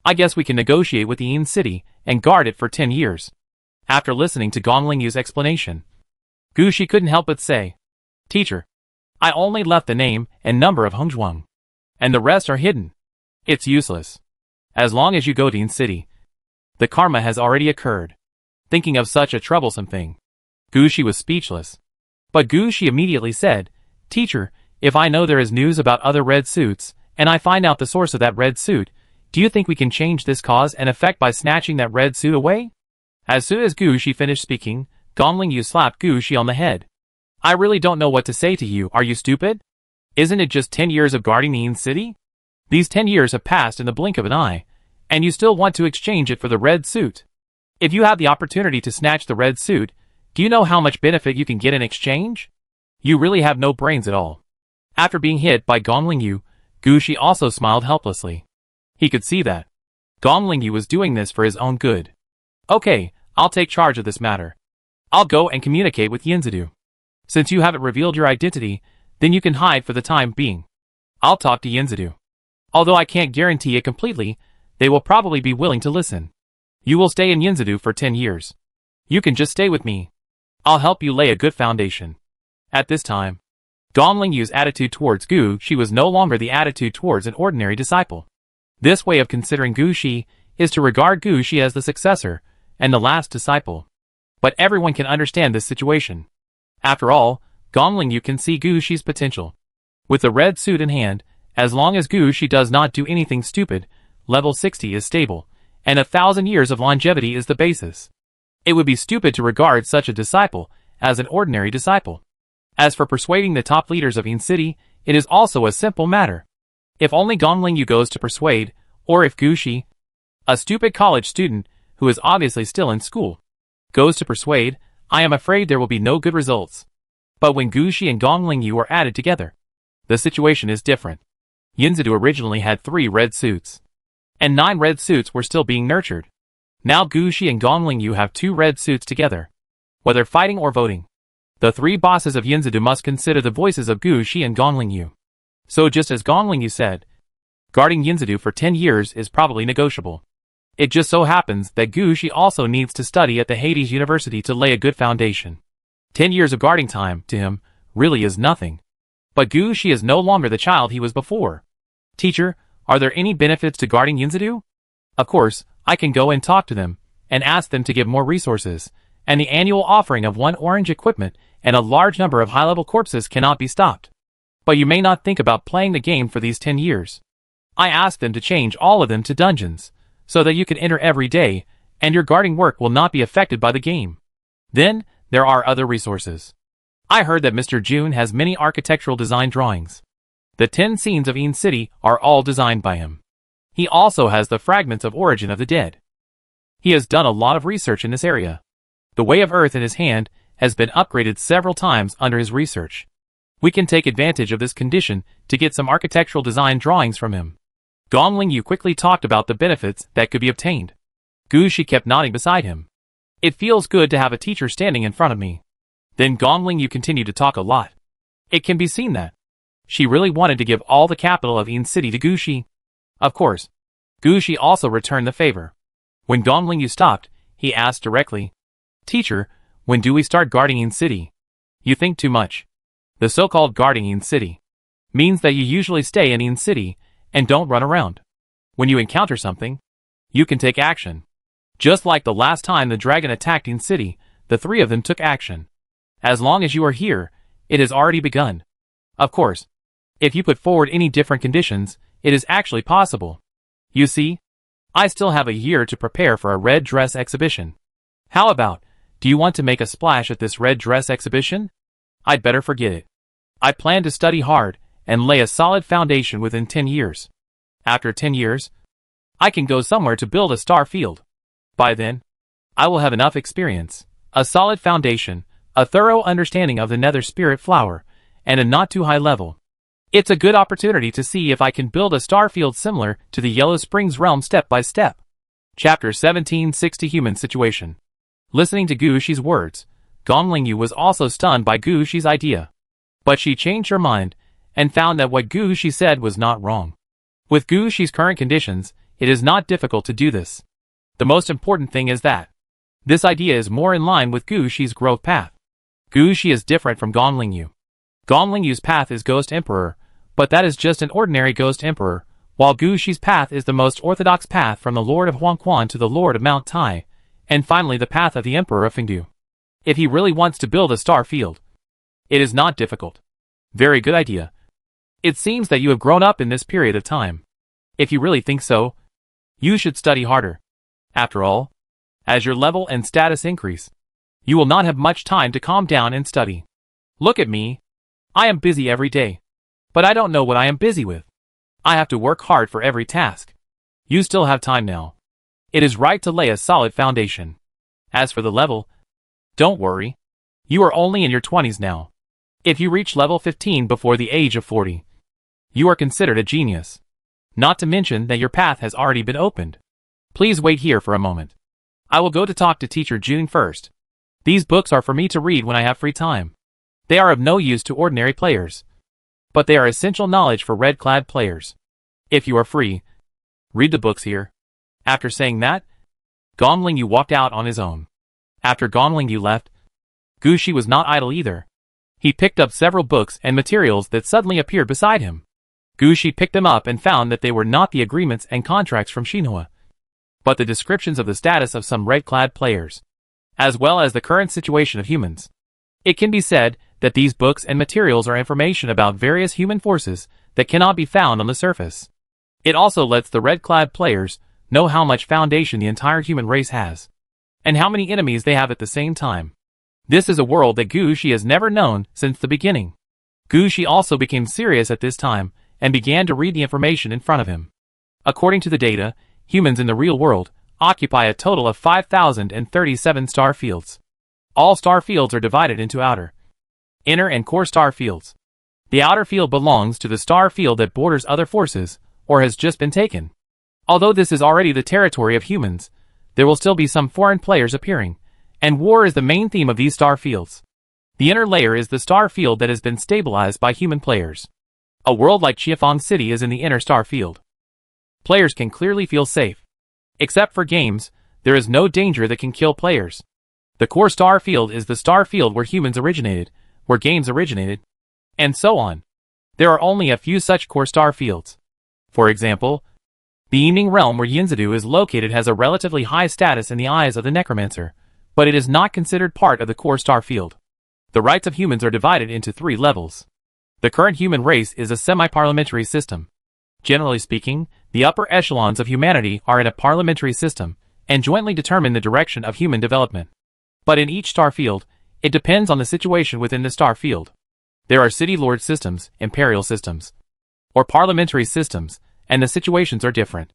I guess we can negotiate with the Yin City and guard it for 10 years. After listening to Gong Lingyu's explanation, Gu Shi couldn't help but say, "Teacher, I only left the name and number of Hongzhuang, and the rest are hidden. It's useless. As long as you go to Yin City, the karma has already occurred." Thinking of such a troublesome thing, Gu Shi was speechless. But Gu Shi immediately said, "Teacher, if I know there is news about other red suits, and I find out the source of that red suit, do you think we can change this cause and effect by snatching that red suit away?" As soon as Gu Shi finished speaking, Gong Lingyu slapped Gu Shi on the head. "I really don't know what to say to you. Are you stupid? Isn't it just 10 years of guarding the Yin City? These 10 years have passed in the blink of an eye, and you still want to exchange it for the red suit. If you have the opportunity to snatch the red suit, do you know how much benefit you can get in exchange? You really have no brains at all." After being hit by Gong Lingyu, Gu Shi also smiled helplessly. He could see that Gong Lingyu was doing this for his own good. "Okay, I'll take charge of this matter. I'll go and communicate with Yinzidu. Since you haven't revealed your identity, then you can hide for the time being. I'll talk to Yinzidu. Although I can't guarantee it completely, they will probably be willing to listen. You will stay in Yinzidu for 10 years. You can just stay with me. I'll help you lay a good foundation." At this time, Gong Lingyu's attitude towards Gu Shi was no longer the attitude towards an ordinary disciple. This way of considering Gu Shi is to regard Gu Shi as the successor and the last disciple. But everyone can understand this situation. After all, Gong Lingyu can see Gu Shi's potential. With the red suit in hand, as long as Gu Shi does not do anything stupid, level 60 is stable, and 1,000 years of longevity is the basis. It would be stupid to regard such a disciple as an ordinary disciple. As for persuading the top leaders of Yin City, it is also a simple matter. If only Gong Lingyu goes to persuade, or if Gu Shi, a stupid college student who is obviously still in school, goes to persuade, I am afraid there will be no good results. But when Gu Shi and Gong Lingyu are added together, the situation is different. Yinzidu originally had 3 red suits, and 9 red suits were still being nurtured. Now Gu Shi and Gong Lingyu have 2 red suits together. Whether fighting or voting, the 3 bosses of Yinzidu must consider the voices of Gu Shi and Gong Lingyu. So just as Gong Lingyu said, guarding Yinzidu for 10 years is probably negotiable. It just so happens that Gu Shi also needs to study at the Hades University to lay a good foundation. 10 years of guarding time, to him, really is nothing. But Gu Shi is no longer the child he was before. "Teacher, are there any benefits to guarding Yinzidu?" "Of course, I can go and talk to them, and ask them to give more resources, and the annual offering of 1 orange equipment and a large number of high-level corpses cannot be stopped. But you may not think about playing the game for these 10 years. I asked them to change all of them to dungeons, so that you can enter every day, and your guarding work will not be affected by the game. Then, there are other resources. I heard that Mr. June has many architectural design drawings. The 10 scenes of Ean City are all designed by him. He also has the fragments of Origin of the Dead. He has done a lot of research in this area. The Way of Earth in his hand has been upgraded several times under his research. We can take advantage of this condition to get some architectural design drawings from him. Gong Lingyu quickly talked about the benefits that could be obtained. Gu Shi kept nodding beside him. It feels good to have a teacher standing in front of me. Then Gong Lingyu continued to talk a lot. It can be seen that she really wanted to give all the capital of Ean City to Gu Shi. Of course, Gu Shi also returned the favor. When Gong Lingyu stopped, he asked directly, "Teacher, when do we start guarding Ean City?" You think too much. The so-called guarding Ean City means that you usually stay in Ean City and don't run around. When you encounter something, you can take action. Just like the last time the dragon attacked Ean City, the 3 of them took action. As long as you are here, it has already begun. Of course, if you put forward any different conditions, it is actually possible. You see, I still have a year to prepare for a red dress exhibition. How about, do you want to make a splash at this red dress exhibition? I'd better forget it. I plan to study hard and lay a solid foundation within 10 years. After 10 years, I can go somewhere to build a star field. By then, I will have enough experience, a solid foundation, a thorough understanding of the Nether Spirit Flower, and a not too high level. It's a good opportunity to see if I can build a star field similar to the Yellow Springs realm step by step. Chapter 1760 Human Situation. Listening to Gu Shi's words, Gong Lingyu was also stunned by Gu Shi's idea. But she changed her mind, and found that what Gu Shi said was not wrong. With Gu Shi's current conditions, it is not difficult to do this. The most important thing is that this idea is more in line with Gu Shi's growth path. Gu Shi is different from Gong Lingyu. Gong Lingyu's path is Ghost Emperor, but that is just an ordinary Ghost Emperor, while Gu Shi's path is the most orthodox path from the Lord of Huangquan to the Lord of Mount Tai, and finally the path of the Emperor of Fengdu. If he really wants to build a star field, it is not difficult. Very good idea. It seems that you have grown up in this period of time. If you really think so, you should study harder. After all, as your level and status increase, you will not have much time to calm down and study. Look at me. I am busy every day. But I don't know what I am busy with. I have to work hard for every task. You still have time now. It is right to lay a solid foundation. As for the level, don't worry. You are only in your 20s now. If you reach level 15 before the age of 40, you are considered a genius. Not to mention that your path has already been opened. Please wait here for a moment. I will go to talk to Teacher June first. These books are for me to read when I have free time. They are of no use to ordinary players, but they are essential knowledge for red-clad players. If you are free, read the books here. After saying that, Gong Lingyu walked out on his own. After Gong Lingyu left, Gu Shi was not idle either. He picked up several books and materials that suddenly appeared beside him. Gu Shi picked them up and found that they were not the agreements and contracts from Xinhua, but the descriptions of the status of some red-clad players, as well as the current situation of humans. It can be said that these books and materials are information about various human forces that cannot be found on the surface. It also lets the red-clad players know how much foundation the entire human race has, and how many enemies they have at the same time. This is a world that Gu Shi has never known since the beginning. Gu Shi also became serious at this time, and began to read the information in front of him. According to the data, humans in the real world occupy a total of 5,037 star fields. All star fields are divided into outer, inner and core star fields. The outer field belongs to the star field that borders other forces, or has just been taken. Although this is already the territory of humans, there will still be some foreign players appearing, and war is the main theme of these star fields. The inner layer is the star field that has been stabilized by human players. A world like Chiafang City is in the inner star field. Players can clearly feel safe. Except for games, there is no danger that can kill players. The core star field is the star field where humans originated, where games originated, and so on. There are only a few such core star fields. For example, the Evening Realm where Yinzadu is located has a relatively high status in the eyes of the Necromancer, but it is not considered part of the core star field. The rights of humans are divided into 3 levels. The current human race is a semi-parliamentary system. Generally speaking, the upper echelons of humanity are in a parliamentary system, and jointly determine the direction of human development. But in each star field, it depends on the situation within the star field. There are city lord systems, imperial systems, or parliamentary systems, and the situations are different.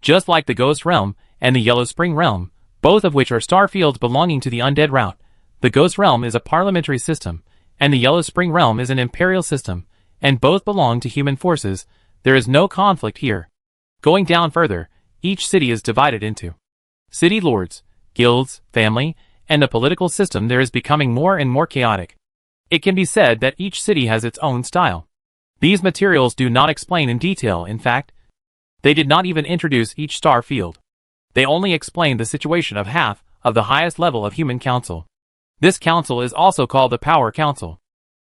Just like the Ghost Realm and the Yellow Spring Realm, both of which are star fields belonging to the undead route, the Ghost Realm is a parliamentary system, and the Yellow Spring Realm is an imperial system, and both belong to human forces. There is no conflict here. Going down further, each city is divided into city lords, guilds, family, and the political system there is becoming more and more chaotic. It can be said that each city has its own style. These materials do not explain in detail, in fact. They did not even introduce each star field. They only explained the situation of half of the highest level of human council. This council is also called the Power Council.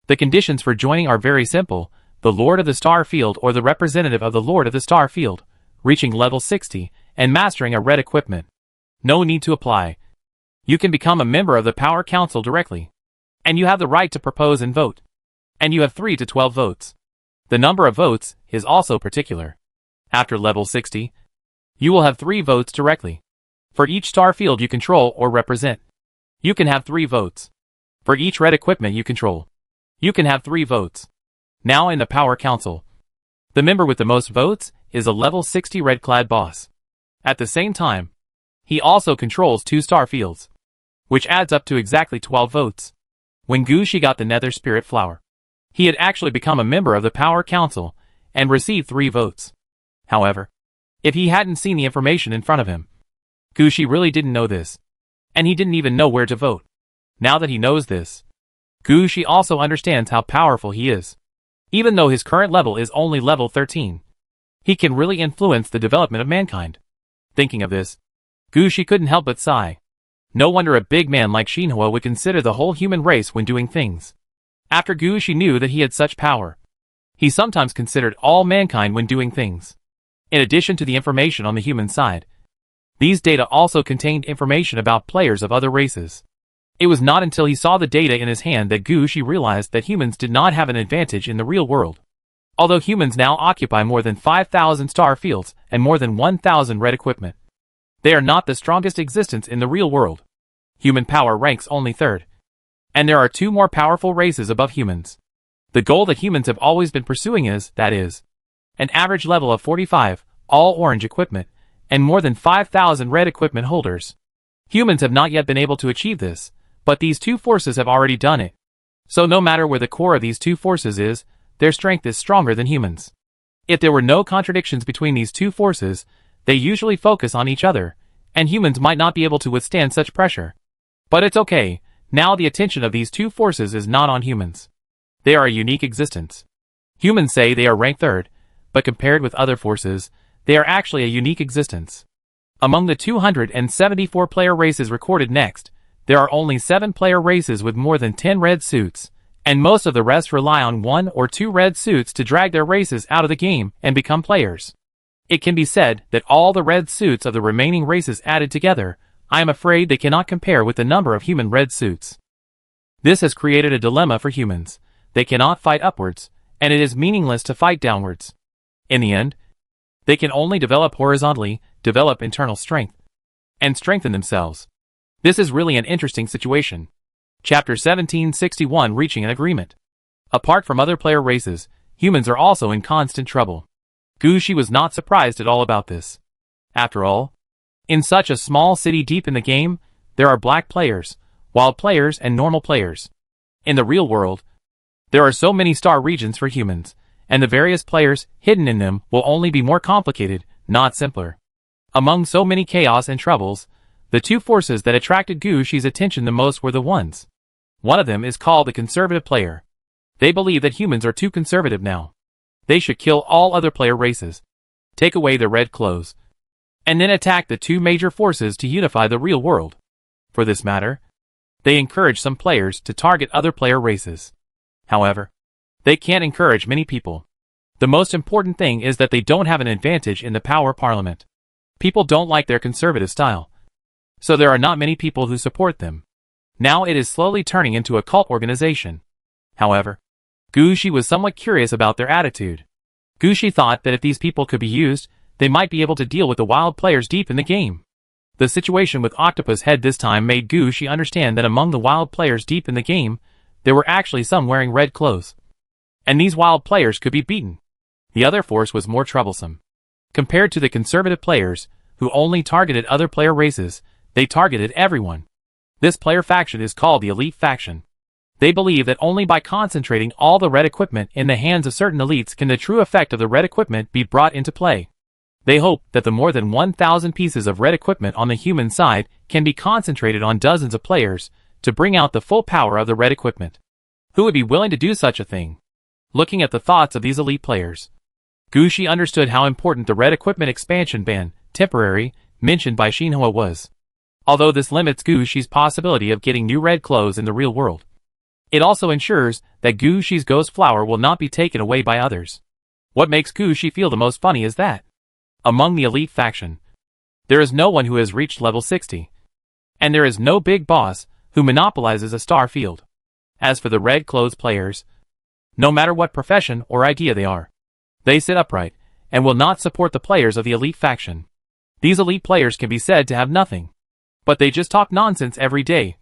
The conditions for joining are very simple: the Lord of the Star Field or the representative of the Lord of the Star Field, reaching level 60, and mastering a red equipment. No need to apply. You can become a member of the Power Council directly. And you have the right to propose and vote. And you have 3 to 12 votes. The number of votes is also particular. After level 60, you will have 3 votes directly. For each star field you control or represent, you can have 3 votes. For each red equipment you control, you can have 3 votes. Now in the Power Council, the member with the most votes is a level 60 red-clad boss. At the same time, he also controls 2 star fields, which adds up to exactly 12 votes. When Gushi got the Nether Spirit Flower, he had actually become a member of the Power Council and received 3 votes. However, if he hadn't seen the information in front of him, Gushi really didn't know this, and he didn't even know where to vote. Now that he knows this, Gushi also understands how powerful he is. Even though his current level is only level 13, he can really influence the development of mankind. Thinking of this, Gushi couldn't help but sigh. No wonder a big man like Shinhua would consider the whole human race when doing things. After Gushi knew that he had such power, he sometimes considered all mankind when doing things. In addition to the information on the human side, these data also contained information about players of other races. It was not until he saw the data in his hand that Gushi realized that humans did not have an advantage in the real world. Although humans now occupy more than 5,000 star fields and more than 1,000 red equipment, they are not the strongest existence in the real world. Human power ranks only 3rd. And there are 2 more powerful races above humans. The goal that humans have always been pursuing is, that is, an average level of 45, all orange equipment, and more than 5,000 red equipment holders. Humans have not yet been able to achieve this, but these 2 forces have already done it. So no matter where the core of these 2 forces is, their strength is stronger than humans. If there were no contradictions between these 2 forces, they usually focus on each other, and humans might not be able to withstand such pressure. But it's okay, now the attention of these 2 forces is not on humans. They are a unique existence. Humans say they are ranked 3rd, but compared with other forces, they are actually a unique existence. Among the 274 player races recorded next, there are only 7 player races with more than 10 red suits, and most of the rest rely on 1 or 2 red suits to drag their races out of the game and become players. It can be said that all the red suits of the remaining races added together, I am afraid they cannot compare with the number of human red suits. This has created a dilemma for humans. They cannot fight upwards, and it is meaningless to fight downwards. In the end, they can only develop horizontally, develop internal strength, and strengthen themselves. This is really an interesting situation. Chapter 1761 Reaching an Agreement. Apart from other player races, humans are also in constant trouble. Gushi was not surprised at all about this. After all, in such a small city deep in the game, there are black players, wild players, and normal players. In the real world, there are so many star regions for humans, and the various players hidden in them will only be more complicated, not simpler. Among so many chaos and troubles, the 2 forces that attracted Gushi's attention the most were the ones. One of them is called the conservative player. They believe that humans are too conservative now. They should kill all other player races, take away their red clothes, and then attack the 2 major forces to unify the real world. For this matter, they encourage some players to target other player races. However, they can't encourage many people. The most important thing is that they don't have an advantage in the power parliament. People don't like their conservative style, so there are not many people who support them. Now it is slowly turning into a cult organization. However, Gushi was somewhat curious about their attitude. Gushi thought that if these people could be used, they might be able to deal with the wild players deep in the game. The situation with Octopus Head this time made Gushi understand that among the wild players deep in the game, there were actually some wearing red clothes. And these wild players could be beaten. The other force was more troublesome. Compared to the conservative players, who only targeted other player races, they targeted everyone. This player faction is called the Elite Faction. They believe that only by concentrating all the red equipment in the hands of certain elites can the true effect of the red equipment be brought into play. They hope that the more than 1,000 pieces of red equipment on the human side can be concentrated on dozens of players to bring out the full power of the red equipment. Who would be willing to do such a thing? Looking at the thoughts of these elite players, Gushi understood how important the red equipment expansion ban, temporary, mentioned by Shinhua was. Although this limits Gushi's possibility of getting new red clothes in the real world, it also ensures that Gushi's ghost flower will not be taken away by others. What makes Gushi feel the most funny is that, among the elite faction, there is no one who has reached level 60. And there is no big boss who monopolizes a star field. As for the red clothes players, no matter what profession or idea they are, they sit upright and will not support the players of the elite faction. These elite players can be said to have nothing, but they just talk nonsense every day,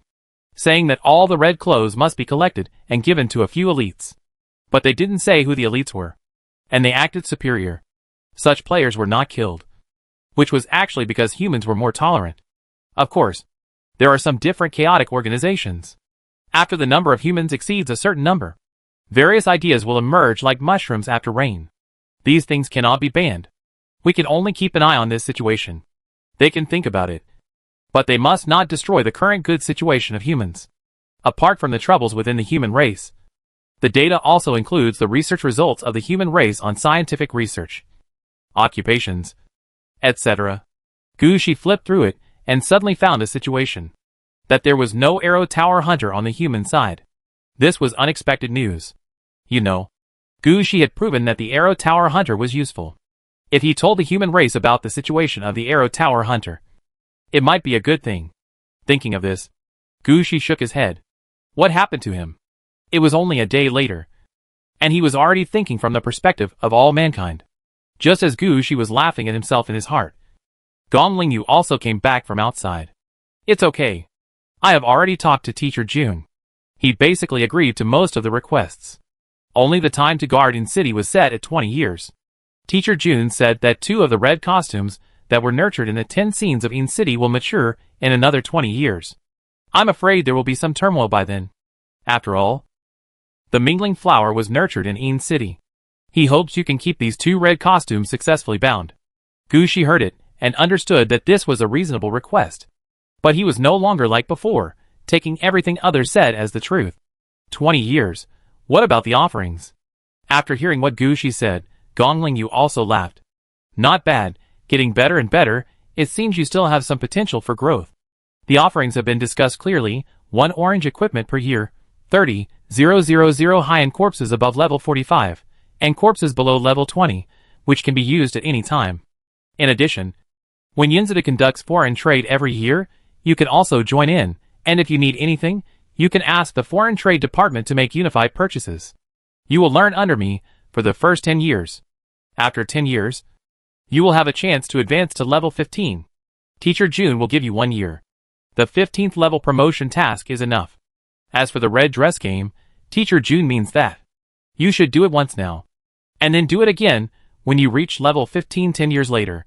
saying that all the red clothes must be collected and given to a few elites. But they didn't say who the elites were, and they acted superior. Such players were not killed, which was actually because humans were more tolerant. Of course, there are some different chaotic organizations. After the number of humans exceeds a certain number, various ideas will emerge like mushrooms after rain. These things cannot be banned. We can only keep an eye on this situation. They can think about it, but they must not destroy the current good situation of humans. Apart from the troubles within the human race, the data also includes the research results of the human race on scientific research, occupations, etc. Gushi flipped through it and suddenly found a situation that there was no arrow tower hunter on the human side. This was unexpected news. You know, Gushi had proven that the arrow tower hunter was useful. If he told the human race about the situation of the arrow tower hunter, it might be a good thing. Thinking of this, Gushi shook his head. What happened to him? It was only a day later, and he was already thinking from the perspective of all mankind. Just as Gushi was laughing at himself in his heart, Gong Lingyu also came back from outside. It's okay. I have already talked to Teacher June. He basically agreed to most of the requests. Only the time to guard in city was set at 20 years. Teacher June said that 2 of the red costumes that were nurtured in the 10 scenes of In City will mature in another 20 years. I'm afraid there will be some turmoil by then. After all, the mingling flower was nurtured in In City. He hopes you can keep these 2 red costumes successfully bound. Gushi heard it and understood that this was a reasonable request. But he was no longer like before, taking everything others said as the truth. 20 years. What about the offerings? After hearing what Gushi said, Gong Lingyu also laughed. Not bad. Getting better and better. It seems you still have some potential for growth. The offerings have been discussed clearly. 1 orange equipment per year, 30,000 high-end corpses above level 45, and corpses below level 20, which can be used at any time. In addition, when Yinzida conducts foreign trade every year, you can also join in, and if you need anything, you can ask the Foreign Trade Department to make unified purchases. You will learn under me for the first 10 years. After 10 years, you will have a chance to advance to level 15. Teacher June will give you 1 year. The 15th level promotion task is enough. As for the red dress game, Teacher June means that you should do it once now, and then do it again when you reach level 15 10 years later.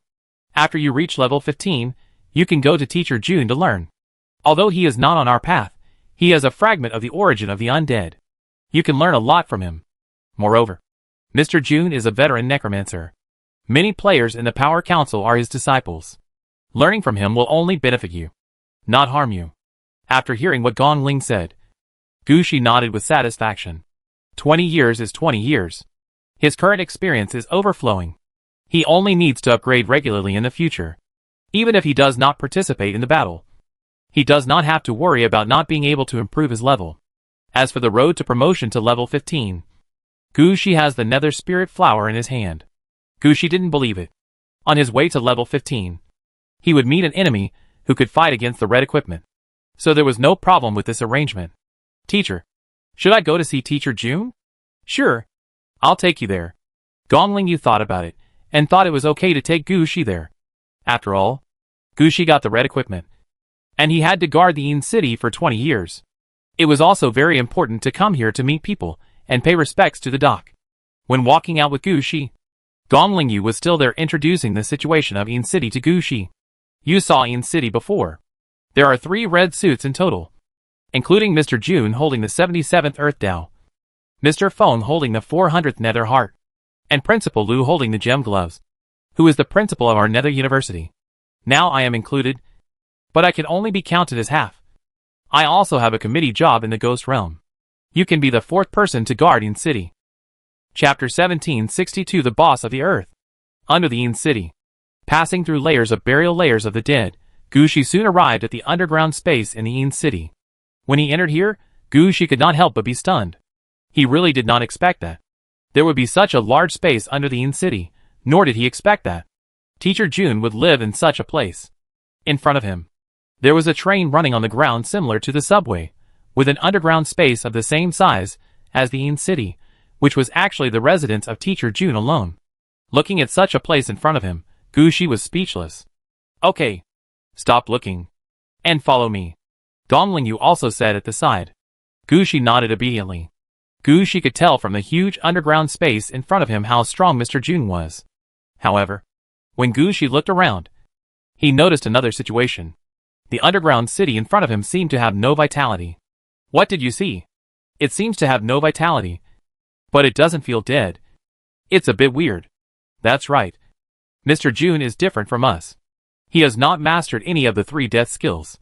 After you reach level 15, you can go to Teacher June to learn. Although he is not on our path, he has a fragment of the origin of the undead. You can learn a lot from him. Moreover, Mr. June is a veteran necromancer. Many players in the Power Council are his disciples. Learning from him will only benefit you, not harm you. After hearing what Gong Ling said, Gushi nodded with satisfaction. 20 years is 20 years. His current experience is overflowing. He only needs to upgrade regularly in the future. Even if he does not participate in the battle, he does not have to worry about not being able to improve his level. As for the road to promotion to level 15, Gushi has the Nether Spirit Flower in his hand. Gushi didn't believe it. On his way to level 15, he would meet an enemy who could fight against the red equipment. So there was no problem with this arrangement. Teacher, should I go to see Teacher June? Sure. I'll take you there. Gong Lingyu thought about it, and thought it was okay to take Gu Shi there. After all, Gu Shi got the red equipment, and he had to guard the Yin City for 20 years. It was also very important to come here to meet people, and pay respects to the doc. When walking out with Gu Shi, Gong Lingyu was still there introducing the situation of Yin City to Gu Shi. You saw Yin City before. There are 3 red suits in total, including Mr. Jun holding the 77th Earth Dao, Mr. Feng holding the 400th Nether Heart, and Principal Lu holding the Gem Gloves, who is the principal of our Nether University. Now I am included, but I can only be counted as half. I also have a committee job in the Ghost Realm. You can be the 4th person to guard Yin City. Chapter 1762 The Boss of the Earth. Under the Yin City. Passing through layers of burial layers of the dead, Gu Shi soon arrived at the underground space in the Yin City. When he entered here, Gu Shi could not help but be stunned. He really did not expect that there would be such a large space under the Yin City, nor did he expect that Teacher Jun would live in such a place. In front of him, there was a train running on the ground similar to the subway, with an underground space of the same size as the Yin City, which was actually the residence of Teacher Jun alone. Looking at such a place in front of him, Gu Shi was speechless. Okay. Stop looking. And follow me. Gong Lingyu also said at the side. Gu Shi nodded obediently. Gu Shi could tell from the huge underground space in front of him how strong Mr. Jun was. However, when Gu Shi looked around, he noticed another situation. The underground city in front of him seemed to have no vitality. What did you see? It seems to have no vitality, but it doesn't feel dead. It's a bit weird. That's right. Mr. Jun is different from us. He has not mastered any of the 3 death skills.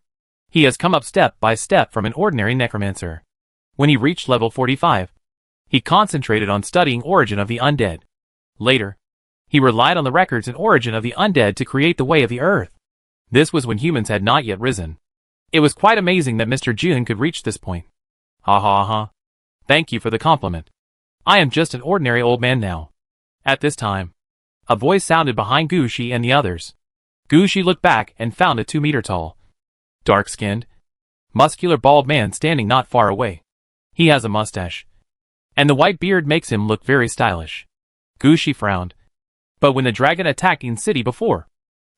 He has come up step by step from an ordinary necromancer. When he reached level 45, he concentrated on studying Origin of the Undead. Later, he relied on the records and Origin of the Undead to create the Way of the Earth. This was when humans had not yet risen. It was quite amazing that Mr. Jun could reach this point. Ha ha ha. Thank you for the compliment. I am just an ordinary old man now. At this time, a voice sounded behind Gu Shi and the others. Gu Shi looked back and found a 2-meter tall, dark-skinned, muscular bald man standing not far away. He has a mustache, and the white beard makes him look very stylish. Gu Shi frowned. But when the dragon attacked Yin City before,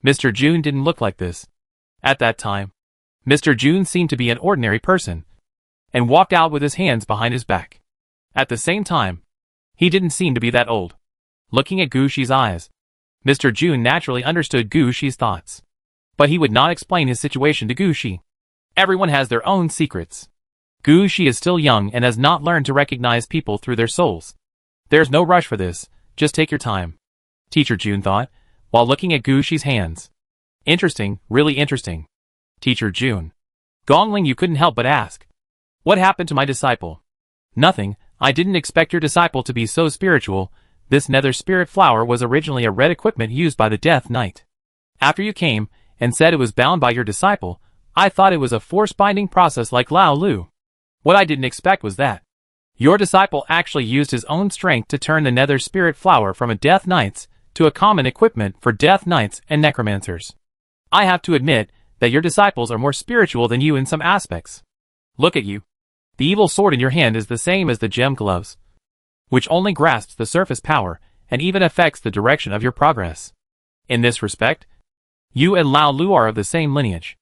Mr. Jun didn't look like this. At that time, Mr. Jun seemed to be an ordinary person, and walked out with his hands behind his back. At the same time, he didn't seem to be that old. Looking at Gu Shi's eyes, Mr. Jun naturally understood Gu Shi's thoughts. But he would not explain his situation to Gu Shi. Everyone has their own secrets. Gu Shi is still young and has not learned to recognize people through their souls. There's no rush for this, just take your time. Teacher Jun thought, while looking at Gu Shi's hands. Interesting, really interesting. Teacher Jun. Gong Lingyu couldn't help but ask. What happened to my disciple? Nothing, I didn't expect your disciple to be so spiritual. This nether spirit flower was originally a red equipment used by the Death Knight. After you came, and said it was bound by your disciple, I thought it was a force-binding process like Lao Lu. What I didn't expect was that your disciple actually used his own strength to turn the nether spirit flower from a Death Knight's to a common equipment for Death Knights and Necromancers. I have to admit that your disciples are more spiritual than you in some aspects. Look at you. The evil sword in your hand is the same as the gem gloves, which only grasps the surface power and even affects the direction of your progress. In this respect, you and Lao Lu are of the same lineage.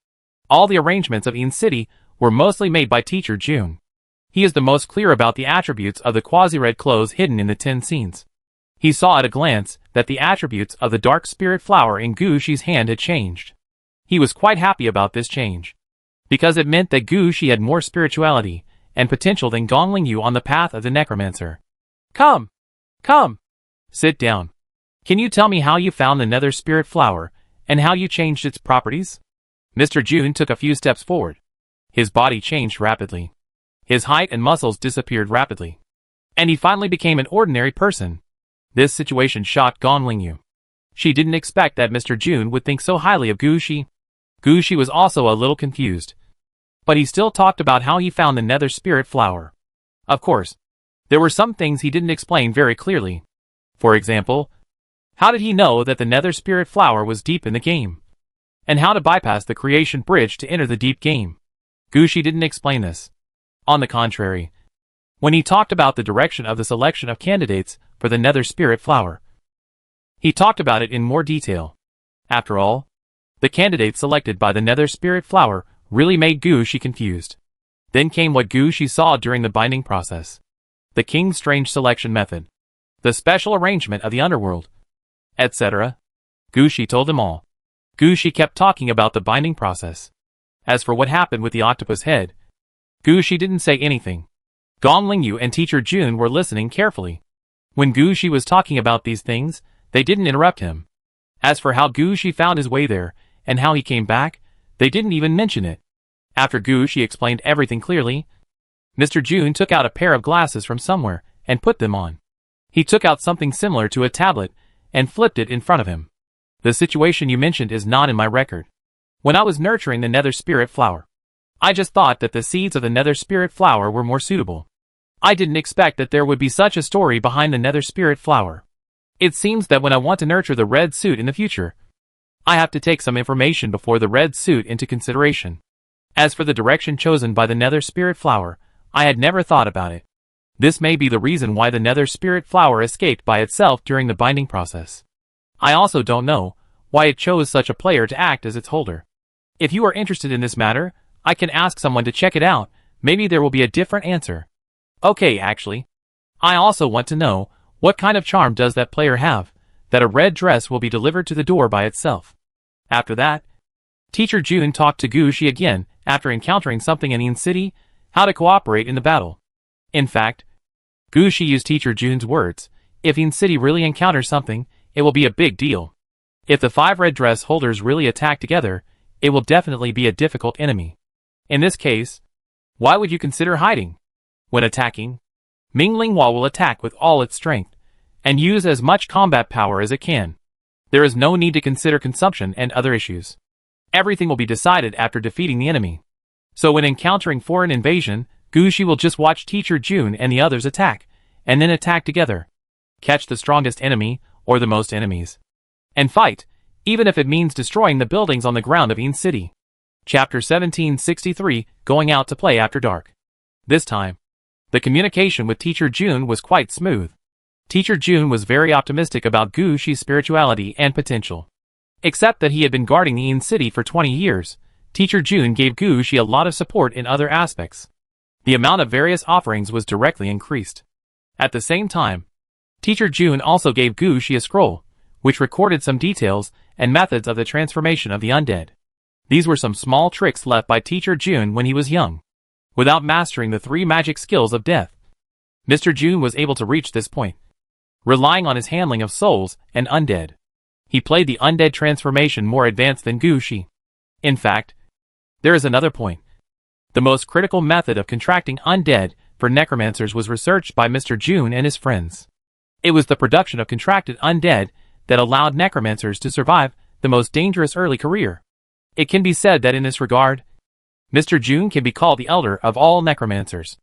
All the arrangements of Yin City were mostly made by Teacher Jun. He is the most clear about the attributes of the quasi-red clothes hidden in the 10 scenes. He saw at a glance that the attributes of the dark spirit flower in Gu Shi's hand had changed. He was quite happy about this change, because it meant that Gu Shi had more spirituality and potential than Gong Lingyu on the path of the necromancer. Come! Come! Sit down. Can you tell me how you found the nether spirit flower, and how you changed its properties? Mr. Jun took a few steps forward. His body changed rapidly. His height and muscles disappeared rapidly. And he finally became an ordinary person. This situation shocked Gong Lingyu. She didn't expect that Mr. Jun would think so highly of Gu Shi. Gu Shi was also a little confused. But he still talked about how he found the nether spirit flower. Of course, there were some things he didn't explain very clearly. For example, how did he know that the nether spirit flower was deep in the game? And how to bypass the creation bridge to enter the deep game? Gu Shi didn't explain this. On the contrary, when he talked about the direction of the selection of candidates for the nether spirit flower, He talked about it in more detail. After all, the candidate selected by the Nether Spirit Flower really made Gushi confused. Then came what Gushi saw during the binding process. The King's strange selection method. The special arrangement of the underworld. Etc. Gushi told him all. Gushi kept talking about the binding process. As for what happened with the octopus head, Gushi didn't say anything. Gong Lingyu and Teacher Jun were listening carefully. When Gushi was talking about these things, they didn't interrupt him. As for how Gushi found his way there, and how he came back, they didn't even mention it. After Gushi explained everything clearly, Mr. Jun took out a pair of glasses from somewhere and put them on. He took out something similar to a tablet and flipped it in front of him. The situation you mentioned is not in my record. When I was nurturing the Nether Spirit Flower, I just thought that the seeds of the Nether Spirit Flower were more suitable. I didn't expect that there would be such a story behind the Nether Spirit Flower. It seems that when I want to nurture the red suit in the future, I have to take some information before the red suit into consideration. As for the direction chosen by the Nether Spirit Flower, I had never thought about it. This may be the reason why the Nether Spirit Flower escaped by itself during the binding process. I also don't know why it chose such a player to act as its holder. If you are interested in this matter, I can ask someone to check it out. Maybe there will be a different answer. Okay, actually, I also want to know what kind of charm does that player have, that a red dress will be delivered to the door by itself. After that, Teacher Jun talked to Gushi again after encountering something in Yin City, how to cooperate in the battle. In fact, Gushi used Teacher Jun's words, if Yin City really encounters something, it will be a big deal. If the 5 red dress holders really attack together, it will definitely be a difficult enemy. In this case, why would you consider hiding? When attacking, Ming Linghua will attack with all its strength, and use as much combat power as it can. There is no need to consider consumption and other issues. Everything will be decided after defeating the enemy. So when encountering foreign invasion, Gushi will just watch Teacher Jun and the others attack, and then attack together. Catch the strongest enemy, or the most enemies. And fight, even if it means destroying the buildings on the ground of Yin City. Chapter 1763, Going Out to Play After Dark. This time, the communication with Teacher Jun was quite smooth. Teacher Jun was very optimistic about Gushi's spirituality and potential. Except that he had been guarding the Yin City for 20 years, Teacher Jun gave Gushi a lot of support in other aspects. The amount of various offerings was directly increased. At the same time, Teacher Jun also gave Gushi a scroll, which recorded some details and methods of the transformation of the undead. These were some small tricks left by Teacher Jun when he was young. Without mastering the 3 magic skills of death, Mr. Jun was able to reach this point, relying on his handling of souls and undead. He played the undead transformation more advanced than Gushi. In fact, there is another point. The most critical method of contracting undead for necromancers was researched by Mr. Jun and his friends. It was the production of contracted undead that allowed necromancers to survive the most dangerous early career. It can be said that in this regard, Mr. Jun can be called the elder of all necromancers.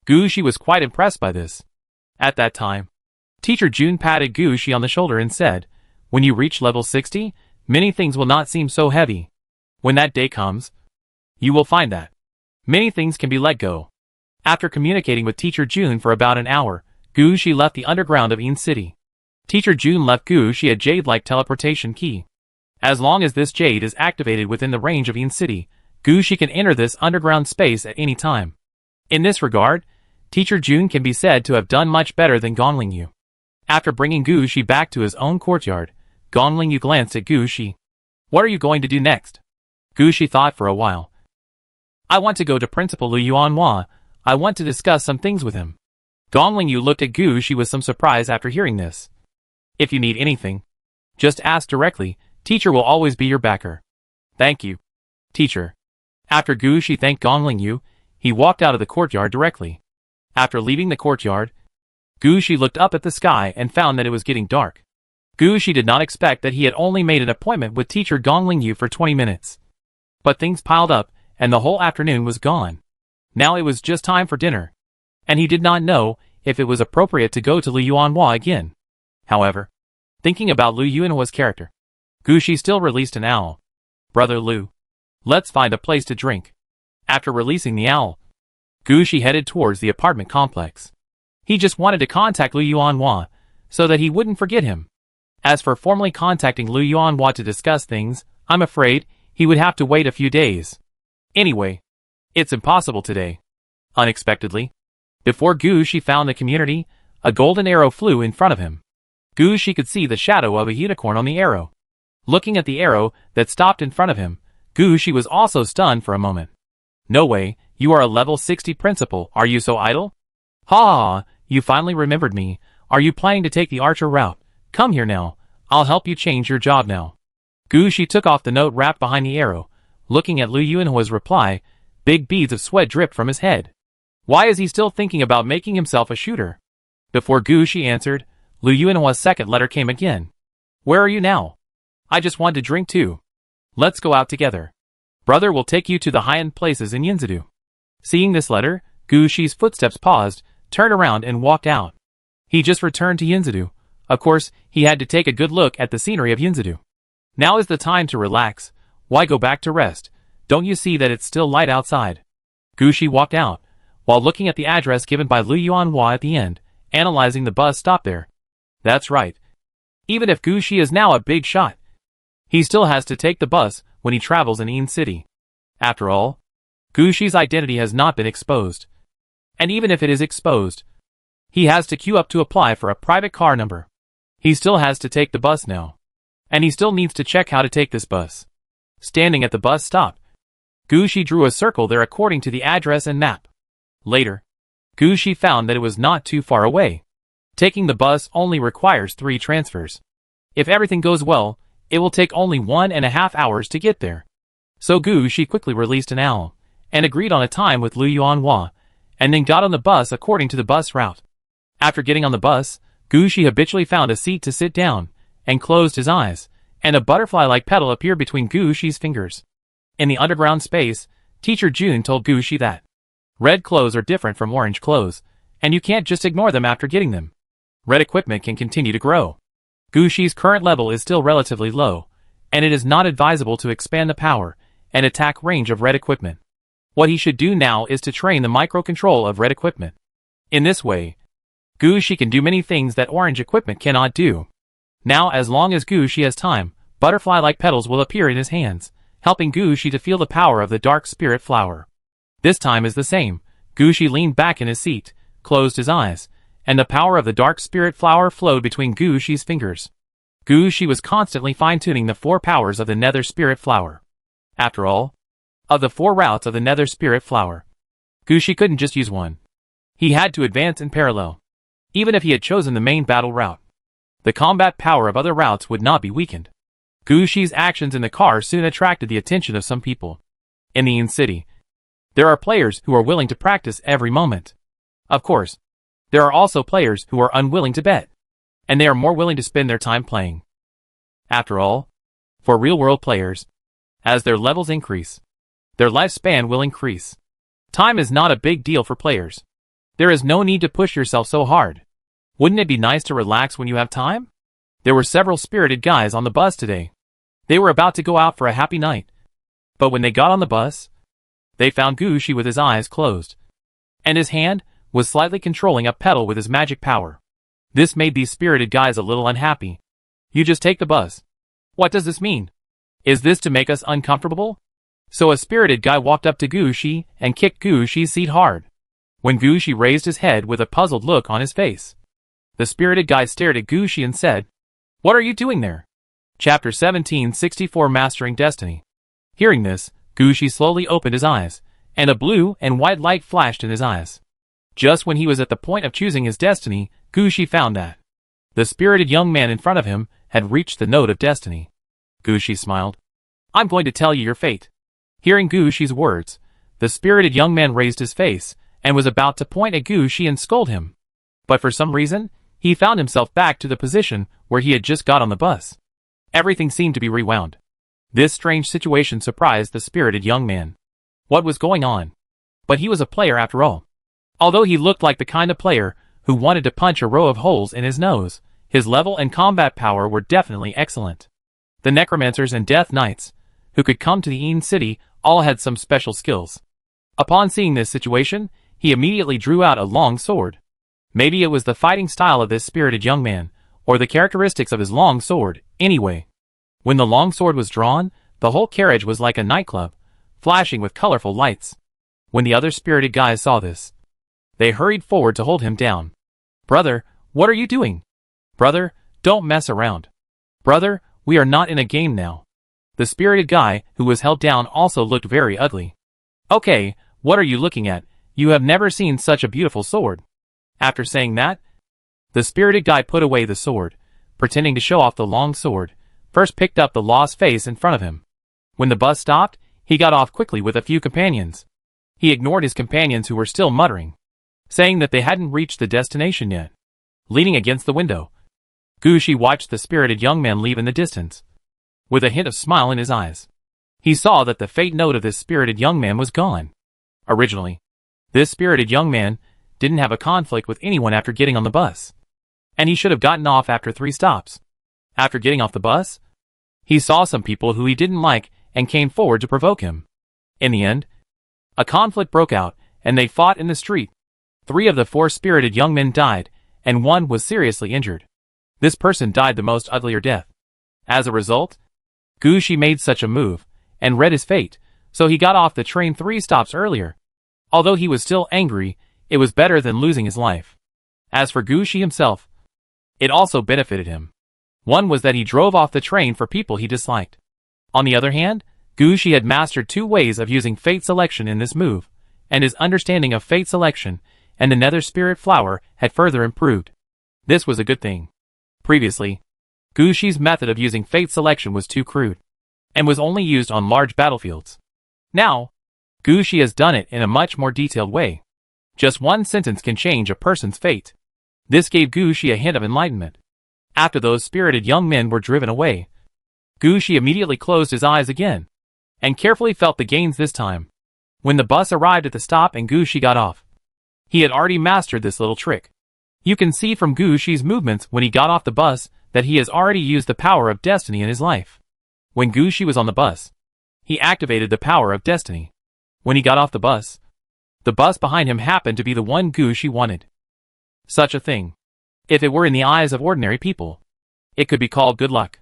Gushi was quite impressed by this. At that time, Teacher Jun patted Gushi on the shoulder and said, when you reach level 60, many things will not seem so heavy. When that day comes, you will find that many things can be let go. After communicating with Teacher Jun for about an hour, Gushi left the underground of Yin City. Teacher Jun left Gushi a jade-like teleportation key. As long as this jade is activated within the range of Yin City, Gushi can enter this underground space at any time. In this regard, Teacher Jun can be said to have done much better than Gong Lingyu. After bringing Gushi back to his own courtyard, Gong Lingyu glanced at Gushi. What are you going to do next? Gushi thought for a while. I want to go to Principal Lu Yuanhua. I want to discuss some things with him. Gong Lingyu looked at Gushi with some surprise after hearing this. If you need anything, just ask directly. Teacher will always be your backer. Thank you, teacher. After Gushi thanked Gong Lingyu, he walked out of the courtyard directly. After leaving the courtyard, Gushi looked up at the sky and found that it was getting dark. Gushi did not expect that he had only made an appointment with teacher Gong Lingyu for 20 minutes. But things piled up, and the whole afternoon was gone. Now it was just time for dinner. And he did not know if it was appropriate to go to Lu Yuanhua again. However, thinking about Lu Yuanhua's character, Gushi still released an owl. Brother Lu, let's find a place to drink. After releasing the owl, Gushi headed towards the apartment complex. He just wanted to contact Lu Yuanhua, so that he wouldn't forget him. As for formally contacting Lu Yuanhua to discuss things, I'm afraid he would have to wait a few days. Anyway, it's impossible today. Unexpectedly, before Gu Shi found the community, a golden arrow flew in front of him. Gu Shi could see the shadow of a unicorn on the arrow. Looking at the arrow that stopped in front of him, Gu Shi was also stunned for a moment. No way, you are a level 60 principal, are you so idle? Ha, you finally remembered me. Are you planning to take the archer route? Come here now, I'll help you change your job now. Gu Shi took off the note wrapped behind the arrow. Looking at Lu Yuanhua's reply, big beads of sweat dripped from his head. Why is he still thinking about making himself a shooter? Before Gu Shi answered, Lu Yuanhua's second letter came again. Where are you now? I just want to drink too. Let's go out together. Brother will take you to the high-end places in Yinzadu. Seeing this letter, Gu Shi's footsteps paused, turned around and walked out. He just returned to Yinzadu. Of course, he had to take a good look at the scenery of Yinzadu. Now is the time to relax. Why go back to rest? Don't you see that it's still light outside? Gu Shi walked out, while looking at the address given by Lu Yuanhua at the end, analyzing the bus stop there. That's right. Even if Gu Shi is now a big shot, he still has to take the bus when he travels in Yin City. After all, Gu Shi's identity has not been exposed. And even if it is exposed, he has to queue up to apply for a private car number. He still has to take the bus now. And he still needs to check how to take this bus. Standing at the bus stop, Gu Shi drew a circle there according to the address and map. Later, Gu Shi found that it was not too far away. Taking the bus only requires 3 transfers. If everything goes well, it will take only 1.5 hours to get there. So Gu Shi quickly released an owl, and agreed on a time with Lu Yuanhua, and then got on the bus according to the bus route. After getting on the bus, Gu Shi habitually found a seat to sit down, and closed his eyes, and a butterfly-like petal appeared between Gu Shi's fingers. In the underground space, Teacher Jun told Gu Shi that red clothes are different from orange clothes, and you can't just ignore them after getting them. Red equipment can continue to grow. Gu Shi's current level is still relatively low, and it is not advisable to expand the power and attack range of red equipment. What he should do now is to train the microcontrol of red equipment. In this way, Gu Shi can do many things that orange equipment cannot do. Now, as long as Gu Shi has time, butterfly-like petals will appear in his hands, helping Gu Shi to feel the power of the dark spirit flower. This time is the same. Gu Shi leaned back in his seat, closed his eyes, and the power of the dark spirit flower flowed between Gu Shi's fingers. Gu Shi was constantly fine-tuning the 4 powers of the nether spirit flower. After all, of the 4 routes of the nether spirit flower, Gu Shi couldn't just use one. He had to advance in parallel. Even if he had chosen the main battle route, the combat power of other routes would not be weakened. Gu Shi's actions in the car soon attracted the attention of some people. In the Yin City, there are players who are willing to practice every moment. Of course, there are also players who are unwilling to bet, and they are more willing to spend their time playing. After all, for real-world players, as their levels increase, their lifespan will increase. Time is not a big deal for players. There is no need to push yourself so hard. Wouldn't it be nice to relax when you have time? There were several spirited guys on the bus today. They were about to go out for a happy night. But when they got on the bus, they found Gu Shi with his eyes closed, and his hand was slightly controlling a pedal with his magic power. This made these spirited guys a little unhappy. You just take the bus. What does this mean? Is this to make us uncomfortable? So a spirited guy walked up to Gu Shi and kicked Gu Shi's seat hard. When Gu Shi raised his head with a puzzled look on his face, the spirited guy stared at Gu Shi and said, "What are you doing there?" Chapter 1764 Mastering Destiny. Hearing this, Gu Shi slowly opened his eyes, and a blue and white light flashed in his eyes. Just when he was at the point of choosing his destiny, Gu Shi found that the spirited young man in front of him had reached the note of destiny. Gu Shi smiled. "I'm going to tell you your fate." Hearing Gu Shi's words, the spirited young man raised his face, and was about to point at Gu Shi and scold him. But for some reason, he found himself back to the position where he had just got on the bus. Everything seemed to be rewound. This strange situation surprised the spirited young man. What was going on? But he was a player after all. Although he looked like the kind of player who wanted to punch a row of holes in his nose, his level and combat power were definitely excellent. The necromancers and death knights, who could come to the Yin City, all had some special skills. Upon seeing this situation, he immediately drew out a long sword. Maybe it was the fighting style of this spirited young man, or the characteristics of his long sword, anyway. When the long sword was drawn, the whole carriage was like a nightclub, flashing with colorful lights. When the other spirited guys saw this, they hurried forward to hold him down. "Brother, what are you doing? Brother, don't mess around. Brother, we are not in a game now." The spirited guy, who was held down, also looked very ugly. "Okay, what are you looking at? You have never seen such a beautiful sword." After saying that, the spirited guy put away the sword, pretending to show off the long sword, first picked up the lost face in front of him. When the bus stopped, he got off quickly with a few companions. He ignored his companions who were still muttering, saying that they hadn't reached the destination yet. Leaning against the window, Gushi watched the spirited young man leave in the distance, with a hint of smile in his eyes. He saw that the fate note of this spirited young man was gone. Originally, this spirited young man didn't have a conflict with anyone after getting on the bus, and he should have gotten off after 3 stops. After getting off the bus, he saw some people who he didn't like and came forward to provoke him. In the end, a conflict broke out, and they fought in the street. 3 of the 4 spirited young men died, and 1 was seriously injured. This person died the most uglier death. As a result, Gushi made such a move, and read his fate, so he got off the train 3 stops earlier. Although he was still angry, it was better than losing his life. As for Gushi himself, it also benefited him. One was that he drove off the train for people he disliked. On the other hand, Gushi had mastered 2 ways of using fate selection in this move, and his understanding of fate selection and the nether spirit flower had further improved. This was a good thing. Previously, Gushi's method of using fate selection was too crude, and was only used on large battlefields. Now, Gushi has done it in a much more detailed way. Just 1 sentence can change a person's fate. This gave Gushi a hint of enlightenment. After those spirited young men were driven away, Gushi immediately closed his eyes again, and carefully felt the gains this time. When the bus arrived at the stop and Gushi got off, he had already mastered this little trick. You can see from Gushi's movements when he got off the bus that he has already used the power of destiny in his life. When Gushi was on the bus, he activated the power of destiny. When he got off the bus behind him happened to be the one Gushi wanted. Such a thing, if it were in the eyes of ordinary people, it could be called good luck.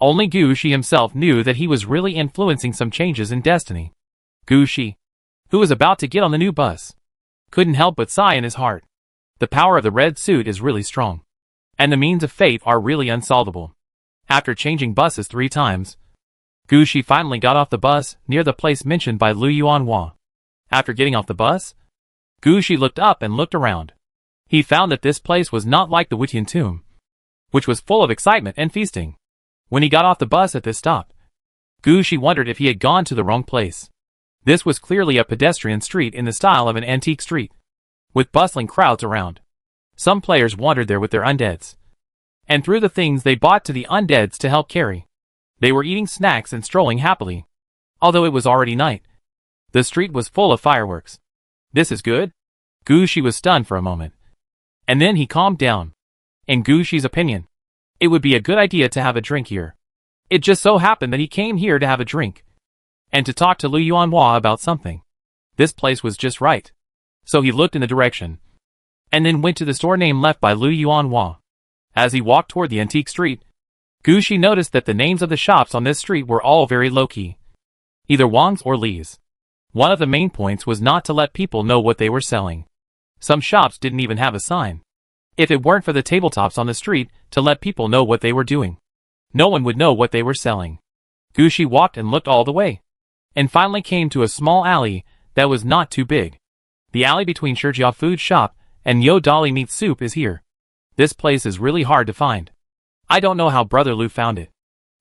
Only Gushi himself knew that he was really influencing some changes in destiny. Gushi, who was about to get on the new bus, couldn't help but sigh in his heart. The power of the red suit is really strong, and the means of fate are really unsolvable. After changing buses 3 times, Gushi finally got off the bus near the place mentioned by Lu Yuanhua. After getting off the bus, Gushi looked up and looked around. He found that this place was not like the Wutian tomb, which was full of excitement and feasting. When he got off the bus at this stop, Gushi wondered if he had gone to the wrong place. This was clearly a pedestrian street in the style of an antique street, with bustling crowds around. Some players wandered there with their undeads, and threw the things they bought to the undeads to help carry. They were eating snacks and strolling happily. Although it was already night, the street was full of fireworks. This is good? Gushi was stunned for a moment, and then he calmed down. In Gushi's opinion, it would be a good idea to have a drink here. It just so happened that he came here to have a drink, and to talk to Lu Yuanhua about something. This place was just right. So he looked in the direction, and then went to the store name left by Lu Yuanhua. As he walked toward the antique street, Gushi noticed that the names of the shops on this street were all very low-key, either Wang's or Li's. One of the main points was not to let people know what they were selling. Some shops didn't even have a sign. If it weren't for the tabletops on the street to let people know what they were doing, no one would know what they were selling. Gushi walked and looked all the way, and finally came to a small alley that was not too big. The alley between Shijia Food Shop and Yo Dolly Meat Soup is here. This place is really hard to find. I don't know how Brother Lu found it.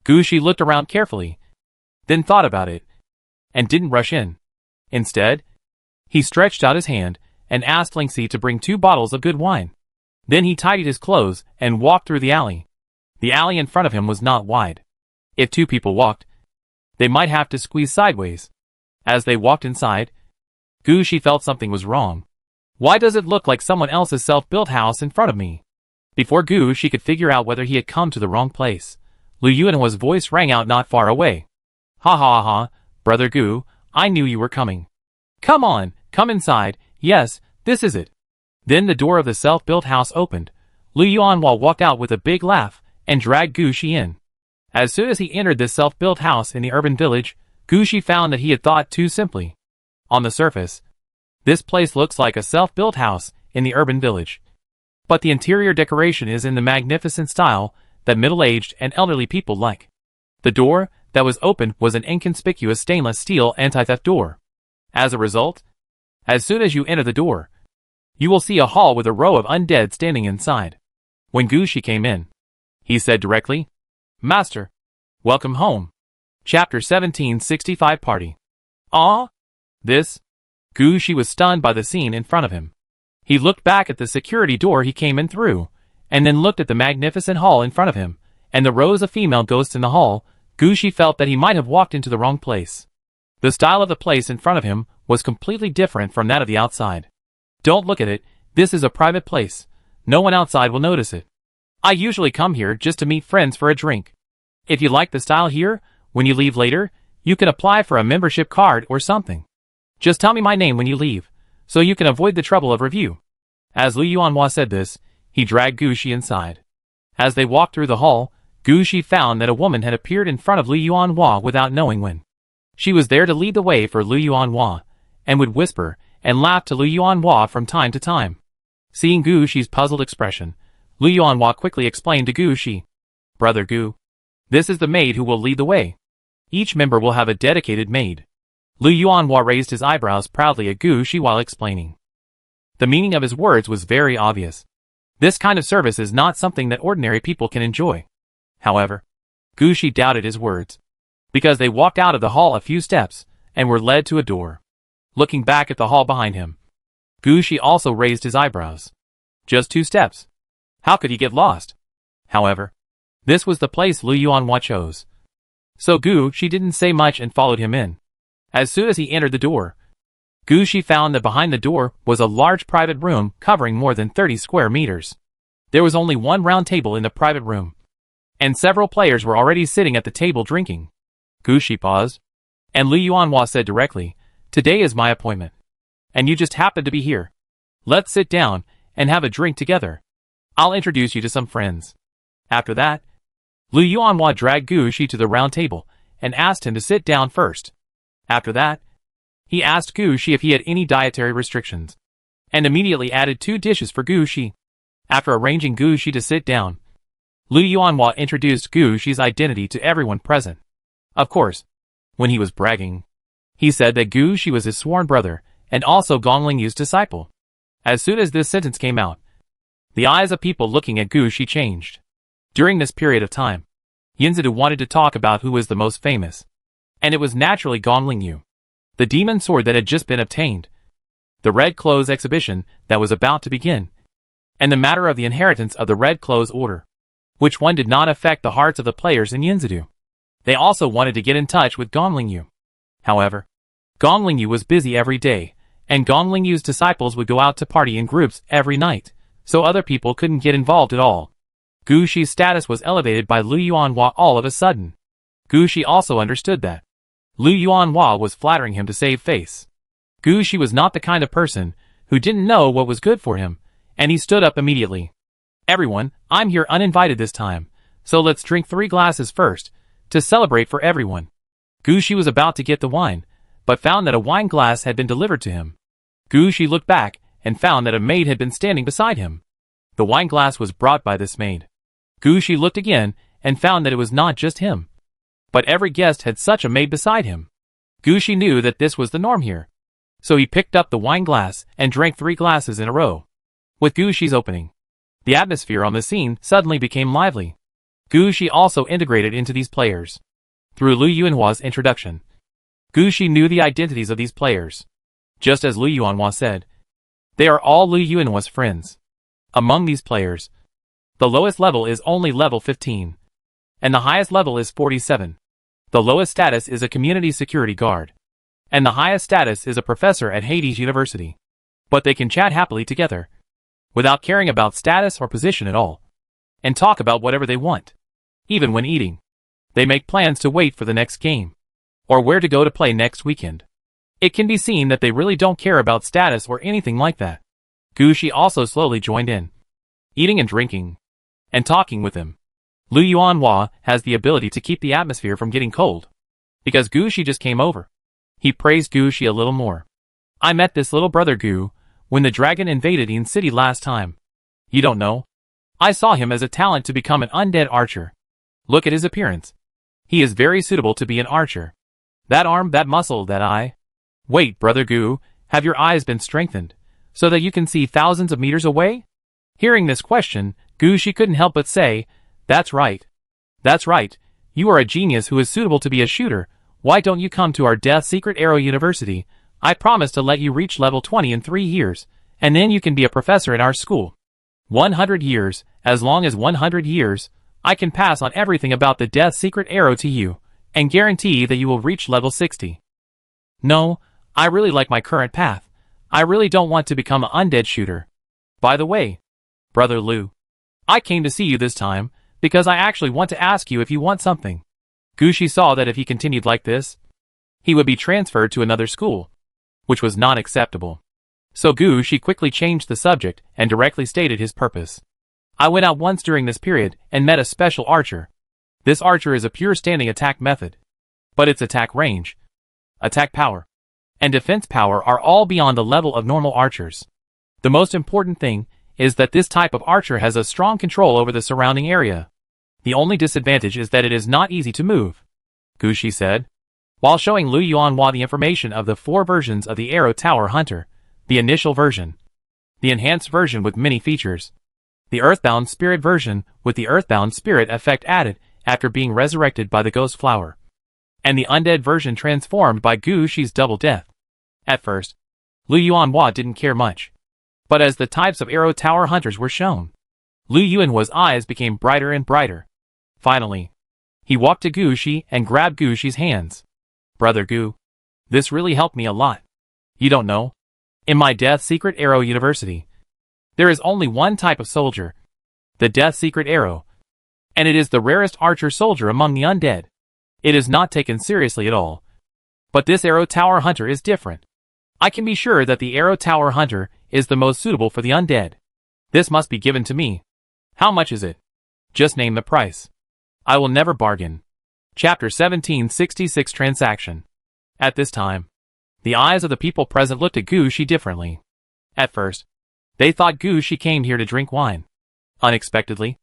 Gushi looked around carefully, then thought about it, and didn't rush in. Instead, he stretched out his hand and asked Lingxi to bring 2 bottles of good wine. Then he tidied his clothes and walked through the alley. The alley in front of him was not wide. If 2 people walked, they might have to squeeze sideways. As they walked inside, Gushi felt something was wrong. Why does it look like someone else's self-built house in front of me? Before Gushi could figure out whether he had come to the wrong place, Lu Yuanhua's voice rang out not far away. Ha ha ha, Brother Gu, I knew you were coming. Come on, come inside, yes, this is it. Then the door of the self-built house opened, Lu Yuanhua walked out with a big laugh and dragged Gu Shi in. As soon as he entered this self-built house in the urban village, Gu Shi found that he had thought too simply. On the surface, this place looks like a self-built house in the urban village. But the interior decoration is in the magnificent style that middle-aged and elderly people like. The door that was open was an inconspicuous stainless steel anti-theft door. As a result, as soon as you enter the door, you will see a hall with a row of undead standing inside. When Gu Shi came in, he said directly, "Master, welcome home." Chapter 1765 Party. Ah? This? Gu Shi was stunned by the scene in front of him. He looked back at the security door he came in through, and then looked at the magnificent hall in front of him, and the rows of female ghosts in the hall. Gu Shi felt that he might have walked into the wrong place. The style of the place in front of him was completely different from that of the outside. Don't look at it, this is a private place. No one outside will notice it. I usually come here just to meet friends for a drink. If you like the style here, when you leave later, you can apply for a membership card or something. Just tell me my name when you leave, so you can avoid the trouble of review. As Lu Yuanhua said this, he dragged Gu Shi inside. As they walked through the hall, Gu Shi found that a woman had appeared in front of Lu Yuanhua without knowing when. She was there to lead the way for Lu Yuanhua, and would whisper and laugh to Lu Yuanhua from time to time. Seeing Gu Shi's puzzled expression, Lu Yuanhua quickly explained to Gu Shi, "Brother Gu, this is the maid who will lead the way. Each member will have a dedicated maid." Lu Yuanhua raised his eyebrows proudly at Gu Shi while explaining. The meaning of his words was very obvious. This kind of service is not something that ordinary people can enjoy. However, Gu Shi doubted his words, because they walked out of the hall a few steps and were led to a door. Looking back at the hall behind him, Gu Shi also raised his eyebrows. Just 2 steps. How could he get lost? However, this was the place Lu Yuanhua chose. So Gu Shi didn't say much and followed him in. As soon as he entered the door, Gu Shi found that behind the door was a large private room covering more than 30 square meters. There was only one round table in the private room, and several players were already sitting at the table drinking. Gu Shi paused, and Lu Yuanhua said directly, "Today is my appointment, and you just happen to be here. Let's sit down and have a drink together. I'll introduce you to some friends." After that, Lu Yuanhua dragged Gu Shi to the round table and asked him to sit down first. After that, he asked Gu Shi if he had any dietary restrictions, and immediately added 2 dishes for Gu Shi. After arranging Gu Shi to sit down, Lu Yuanhua introduced Gu Shi's identity to everyone present. Of course, when he was bragging, he said that Gu Shi was his sworn brother and also Gongling Yu's disciple. As soon as this sentence came out, the eyes of people looking at Gu Shi changed. During this period of time, Yinzidu wanted to talk about who was the most famous, and it was naturally Gongling Yu, the demon sword that had just been obtained, the Red Clothes exhibition that was about to begin, and the matter of the inheritance of the Red Clothes order, which one did not affect the hearts of the players in Yinzidu. They also wanted to get in touch with Gongling Yu. However, Gongling Yu was busy every day, and Gongling Yu's disciples would go out to party in groups every night, so other people couldn't get involved at all. Gu Shi's status was elevated by Lu Yuanhua all of a sudden. Gu Shi also understood that Lu Yuanhua was flattering him to save face. Gu Shi was not the kind of person who didn't know what was good for him, and he stood up immediately. "Everyone, I'm here uninvited this time, so let's drink 3 glasses first, to celebrate for everyone." Gu Shi was about to get the wine, but found that a wine glass had been delivered to him. Gu Shi looked back and found that a maid had been standing beside him. The wine glass was brought by this maid. Gu Shi looked again and found that it was not just him, but every guest had such a maid beside him. Gu Shi knew that this was the norm here, so he picked up the wine glass and drank 3 glasses in a row. With Gu Shi's opening, the atmosphere on the scene suddenly became lively. Gu Shi also integrated into these players. Through Lu Yuanhua's introduction, Gu Shi knew the identities of these players. Just as Lu Yuanhua said, they are all Lu Yuanhua's friends. Among these players, the lowest level is only level 15, and the highest level is 47. The lowest status is a community security guard, and the highest status is a professor at Hades University. But they can chat happily together, without caring about status or position at all, and talk about whatever they want. Even when eating, they make plans to wait for the next game, or where to go to play next weekend. It can be seen that they really don't care about status or anything like that. Gu Shi also slowly joined in. eating and drinking, and talking with him. Lu Yuanhua has the ability to keep the atmosphere from getting cold. Because Gu Shi just came over. He praised Gu Shi a little more. I met this little brother Gu when the dragon invaded Yin City last time. You don't know? I saw him as a talent to become an undead archer. Look at his appearance. He is very suitable to be an archer. That arm, that muscle, that eye. Wait, brother Gu, have your eyes been strengthened, so that you can see thousands of meters away? Hearing this question, Gu Shi couldn't help but say, That's right. That's right. You are a genius who is suitable to be a shooter. Why don't you come to our Death Secret Arrow University? I promise to let you reach level 20 in 3 years, and then you can be a professor in our school. 100 years, as long as 100 years, I can pass on everything about the Death Secret Arrow to you, and guarantee that you will reach level 60. No, I really like my current path. I really don't want to become an undead shooter. By the way, Brother Lu, I came to see you this time, because I actually want to ask you if you want something. Gu Shi saw that if he continued like this, he would be transferred to another school, which was not acceptable. So Gu Shi quickly changed the subject and directly stated his purpose. I went out once during this period and met a special archer. This archer is a pure standing attack method. But its attack range, attack power, and defense power are all beyond the level of normal archers. The most important thing is that this type of archer has a strong control over the surrounding area. The only disadvantage is that it is not easy to move, Gu Shi said, while showing Lu Yuanhua the information of the 4 versions of the Arrow Tower Hunter, the initial version, the enhanced version with many features, the Earthbound Spirit version with the Earthbound Spirit effect added after being resurrected by the Ghost Flower, and the undead version transformed by Gu Shi's double death. At first, Lu Yuanhua didn't care much, but as the types of Arrow Tower Hunters were shown, Lu Yuanhua's eyes became brighter and brighter. Finally, he walked to Gu Shi and grabbed Gu Shi's hands. Brother Gu, this really helped me a lot. You don't know? In my Death Secret Arrow University, there is only one type of soldier, the Death Secret Arrow, and it is the rarest archer soldier among the undead. It is not taken seriously at all. But this Arrow Tower Hunter is different. I can be sure that the Arrow Tower Hunter is the most suitable for the undead. This must be given to me. How much is it? Just name the price. I will never bargain. Chapter 1766 Transaction. At this time, the eyes of the people present looked at Gu Shi differently. At first, they thought Gu Shi came here to drink wine. Unexpectedly,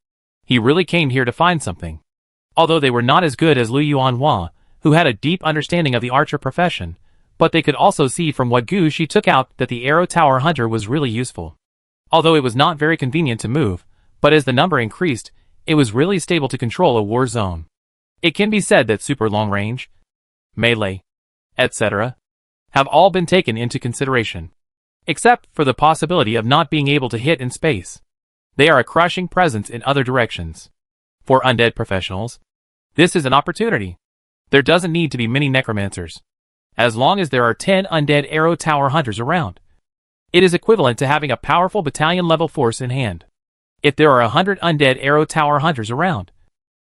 he really came here to find something. Although they were not as good as Lu Yuanhua, who had a deep understanding of the archer profession, but they could also see from what Gu Shi took out that the Arrow Tower Hunter was really useful. Although it was not very convenient to move, but as the number increased, it was really stable to control a war zone. It can be said that super long range, melee, etc., have all been taken into consideration, except for the possibility of not being able to hit in space. They are a crushing presence in other directions. For undead professionals, this is an opportunity. There doesn't need to be many necromancers. As long as there are 10 undead Arrow Tower Hunters around, it is equivalent to having a powerful battalion-level force in hand. If there are 100 undead Arrow Tower Hunters around,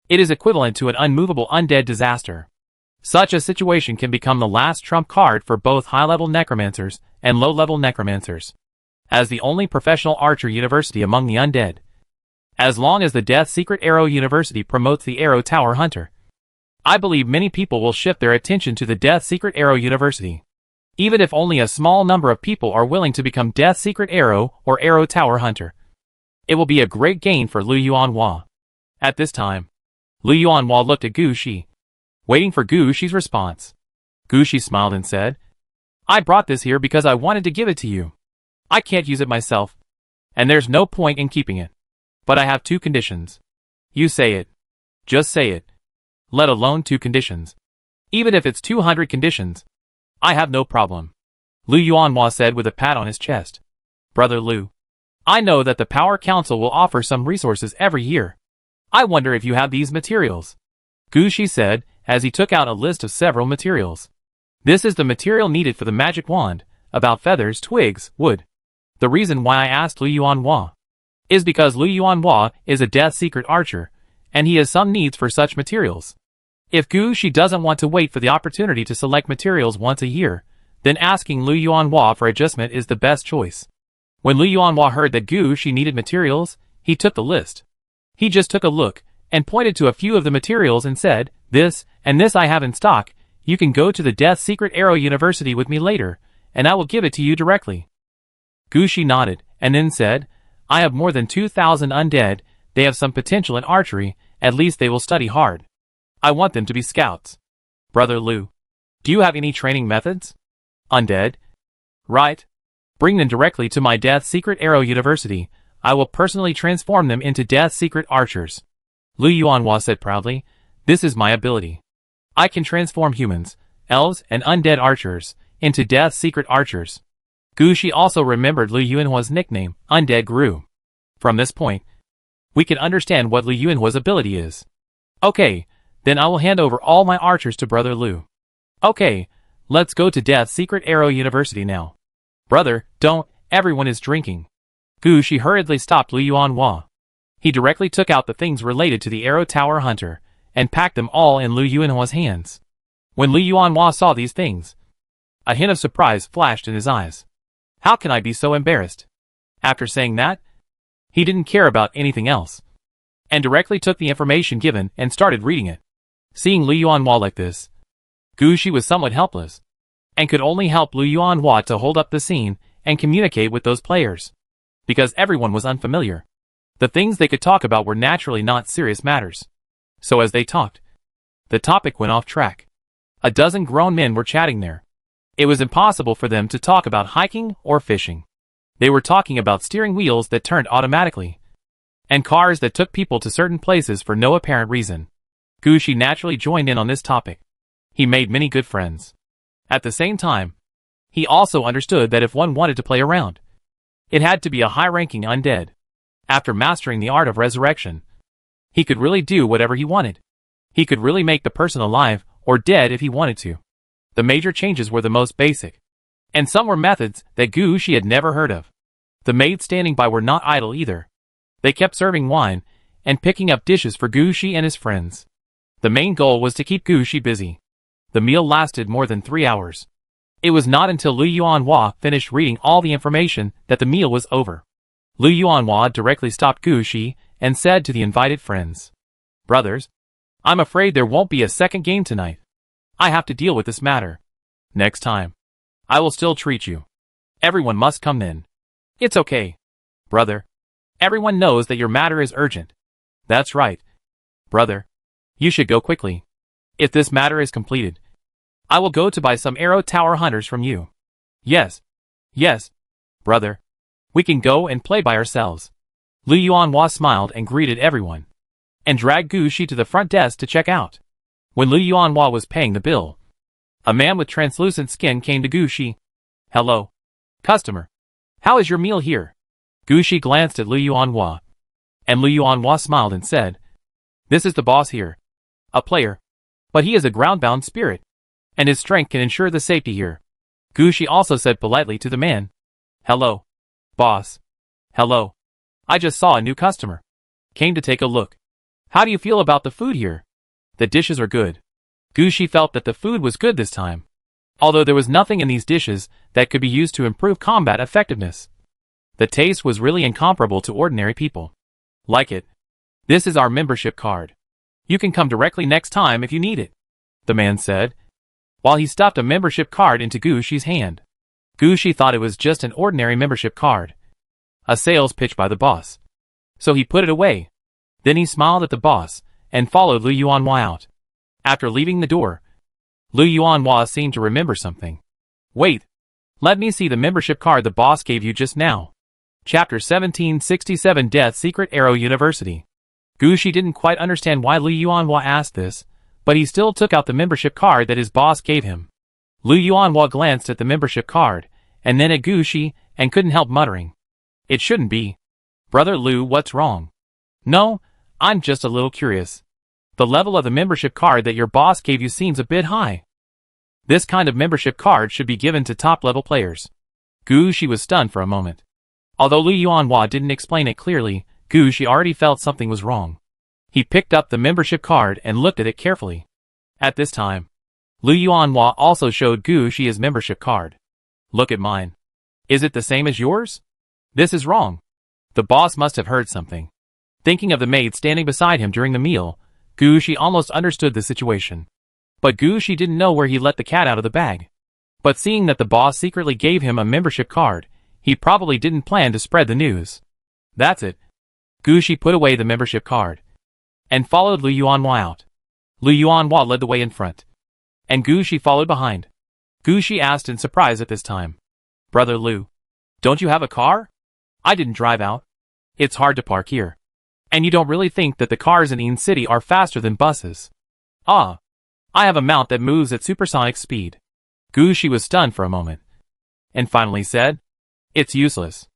it is equivalent to an unmovable undead disaster. Such a situation can become the last trump card for both high-level necromancers and low-level necromancers. As the only professional archer university among the undead, as long as the Death Secret Arrow University promotes the Arrow Tower Hunter, I believe many people will shift their attention to the Death Secret Arrow University. Even if only a small number of people are willing to become Death Secret Arrow or Arrow Tower Hunter, it will be a great gain for Lu Yuanhua. At this time, Lu Yuanhua looked at Gu Shi, waiting for Gu Shi's response. Gu Shi smiled and said, I brought this here because I wanted to give it to you. I can't use it myself, and there's no point in keeping it. But I have 2 conditions. You say it. Just say it. Let alone 2 conditions. Even if it's 200 conditions, I have no problem. Lu Yuanhua said with a pat on his chest. Brother Lu, I know that the Power Council will offer some resources every year. I wonder if you have these materials. Gu Shi said, as he took out a list of several materials. This is the material needed for the magic wand, about feathers, twigs, wood. The reason why I asked Lu Yuanhua is because Lu Yuanhua is a Death Secret archer, and he has some needs for such materials. If Gu Shi doesn't want to wait for the opportunity to select materials once a year, then asking Lu Yuanhua for adjustment is the best choice. When Lu Yuanhua heard that Gu Shi needed materials, He took the list. He just took a look, and pointed to a few of the materials and said, "This, and this I have in stock. You can go to the Death Secret Arrow University with me later, and I will give it to you directly." Gushi nodded, and then said, "I have more than 2,000 undead. They have some potential in archery, at least they will study hard. I want them to be scouts." "Brother Liu, do you have any training methods?" "Undead?" "Right. Bring them directly to my Death Secret Arrow University. I will personally transform them into Death Secret archers." Lu Yuanhua said proudly, "This is my ability. I can transform humans, elves, and undead archers into Death Secret archers." Gushi also remembered Lu Yuanhua's nickname, Undead Guru. From this point, we can understand what Lu Yuanhua's ability is. "Okay, then I will hand over all my archers to Brother Liu." "Okay, let's go to Death Secret Arrow University now." "Brother, don't, everyone is drinking." Gushi hurriedly stopped Lu Yuanhua. He directly took out the things related to the Arrow Tower Hunter, and packed them all in Lu Yuanhua's hands. When Lu Yuanhua saw these things, a hint of surprise flashed in his eyes. "How can I be so embarrassed?" After saying that, he didn't care about anything else, and directly took the information given and started reading it. Seeing Lu Yuanhua like this, Gushi was somewhat helpless, and could only help Lu Yuanhua to hold up the scene and communicate with those players, because everyone was unfamiliar. The things they could talk about were naturally not serious matters. So as they talked, the topic went off track. A dozen grown men were chatting there. It was impossible for them to talk about hiking or fishing. They were talking about steering wheels that turned automatically, and cars that took people to certain places for no apparent reason. Gushi naturally joined in on this topic. He made many good friends. At the same time, he also understood that if one wanted to play around, it had to be a high-ranking undead. After mastering the art of resurrection, he could really do whatever he wanted. He could really make the person alive or dead if he wanted to. The major changes were the most basic, and some were methods that Gushi had never heard of. The maids standing by were not idle either. They kept serving wine and picking up dishes for Gushi and his friends. The main goal was to keep Gushi busy. The meal lasted more than 3 hours. It was not until Lu Yuanhua finished reading all the information that the meal was over. Lu Yuanhua directly stopped Gushi and said to the invited friends, "Brothers, I'm afraid there won't be a second game tonight. I have to deal with this matter. Next time, I will still treat you. Everyone must come in." "It's okay, brother. Everyone knows that your matter is urgent." "That's right, brother. You should go quickly. If this matter is completed, I will go to buy some Arrow Tower Hunters from you." Yes, brother. We can go and play by ourselves." Lu Yuanhua smiled and greeted everyone, and dragged Gushi to the front desk to check out. When Lu Yuanhua was paying the bill, a man with translucent skin came to Gushi. "Hello, customer. How is your meal here?" Gushi glanced at Lu Yuanhua, and Lu Yuanhua smiled and said, "This is the boss here. A player, but he is a ground-bound spirit, and his strength can ensure the safety here." Gushi also said politely to the man, "Hello, boss. Hello. I just saw a new customer. Came to take a look. How do you feel about the food here?" "The dishes are good." Gushi felt that the food was good this time, although there was nothing in these dishes that could be used to improve combat effectiveness. The taste was really incomparable to ordinary people. "Like it. This is our membership card. You can come directly next time if you need it," the man said, while he stuffed a membership card into Gushi's hand. Gushi thought it was just an ordinary membership card, a sales pitch by the boss, so he put it away. Then he smiled at the boss and followed Lu Yuanhua out. After leaving the door, Lu Yuanhua seemed to remember something. "Wait, let me see the membership card the boss gave you just now." Chapter 1767 Death Secret Arrow University. Gushi didn't quite understand why Lu Yuanhua asked this, but he still took out the membership card that his boss gave him. Lu Yuanhua glanced at the membership card, and then at Gushi, and couldn't help muttering, "It shouldn't be. Brother Lu, what's wrong?" "No, I'm just a little curious. The level of the membership card that your boss gave you seems a bit high. This kind of membership card should be given to top-level players." Gushi was stunned for a moment. Although Lu Yuanhua didn't explain it clearly, Gushi already felt something was wrong. He picked up the membership card and looked at it carefully. At this time, Lu Yuanhua also showed Gushi his membership card. "Look at mine. Is it the same as yours? This is wrong." The boss must have heard something. Thinking of the maid standing beside him during the meal, Gucci almost understood the situation. But Gucci didn't know where he let the cat out of the bag. But seeing that the boss secretly gave him a membership card, he probably didn't plan to spread the news. That's it. Gucci put away the membership card and followed Lu Yuanhua out. Lu Yuanhua led the way in front, and Gucci followed behind. Gucci asked in surprise at this time, "Brother Lu, don't you have a car? I didn't drive out. It's hard to park here. And you don't really think that the cars in Yin City are faster than buses?" "Ah, I have a mount that moves at supersonic speed." Gucci was stunned for a moment, and finally said, "It's useless.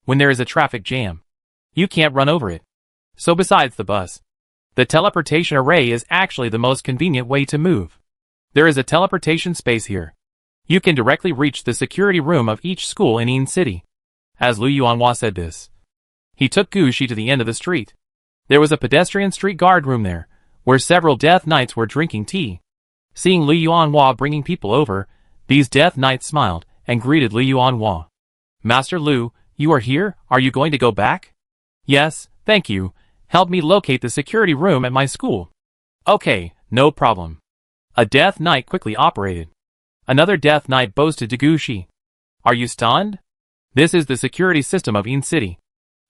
When there is a traffic jam, you can't run over it. So besides the bus, the teleportation array is actually the most convenient way to move. There is a teleportation space here. You can directly reach the security room of each school in Yin City." As Lu Yuanhua said this, he took Gucci to the end of the street. There was a pedestrian street guard room there, where several Death Knights were drinking tea. Seeing Lu Yuanhua bringing people over, these Death Knights smiled and greeted Lu Yuanhua. "Master Lu, you are here? Are you going to go back?" "Yes, thank you. Help me locate the security room at my school." "Okay, no problem." A Death Knight quickly operated. Another Death Knight boasted to Gucci, "Are you stunned? This is the security system of Yin City.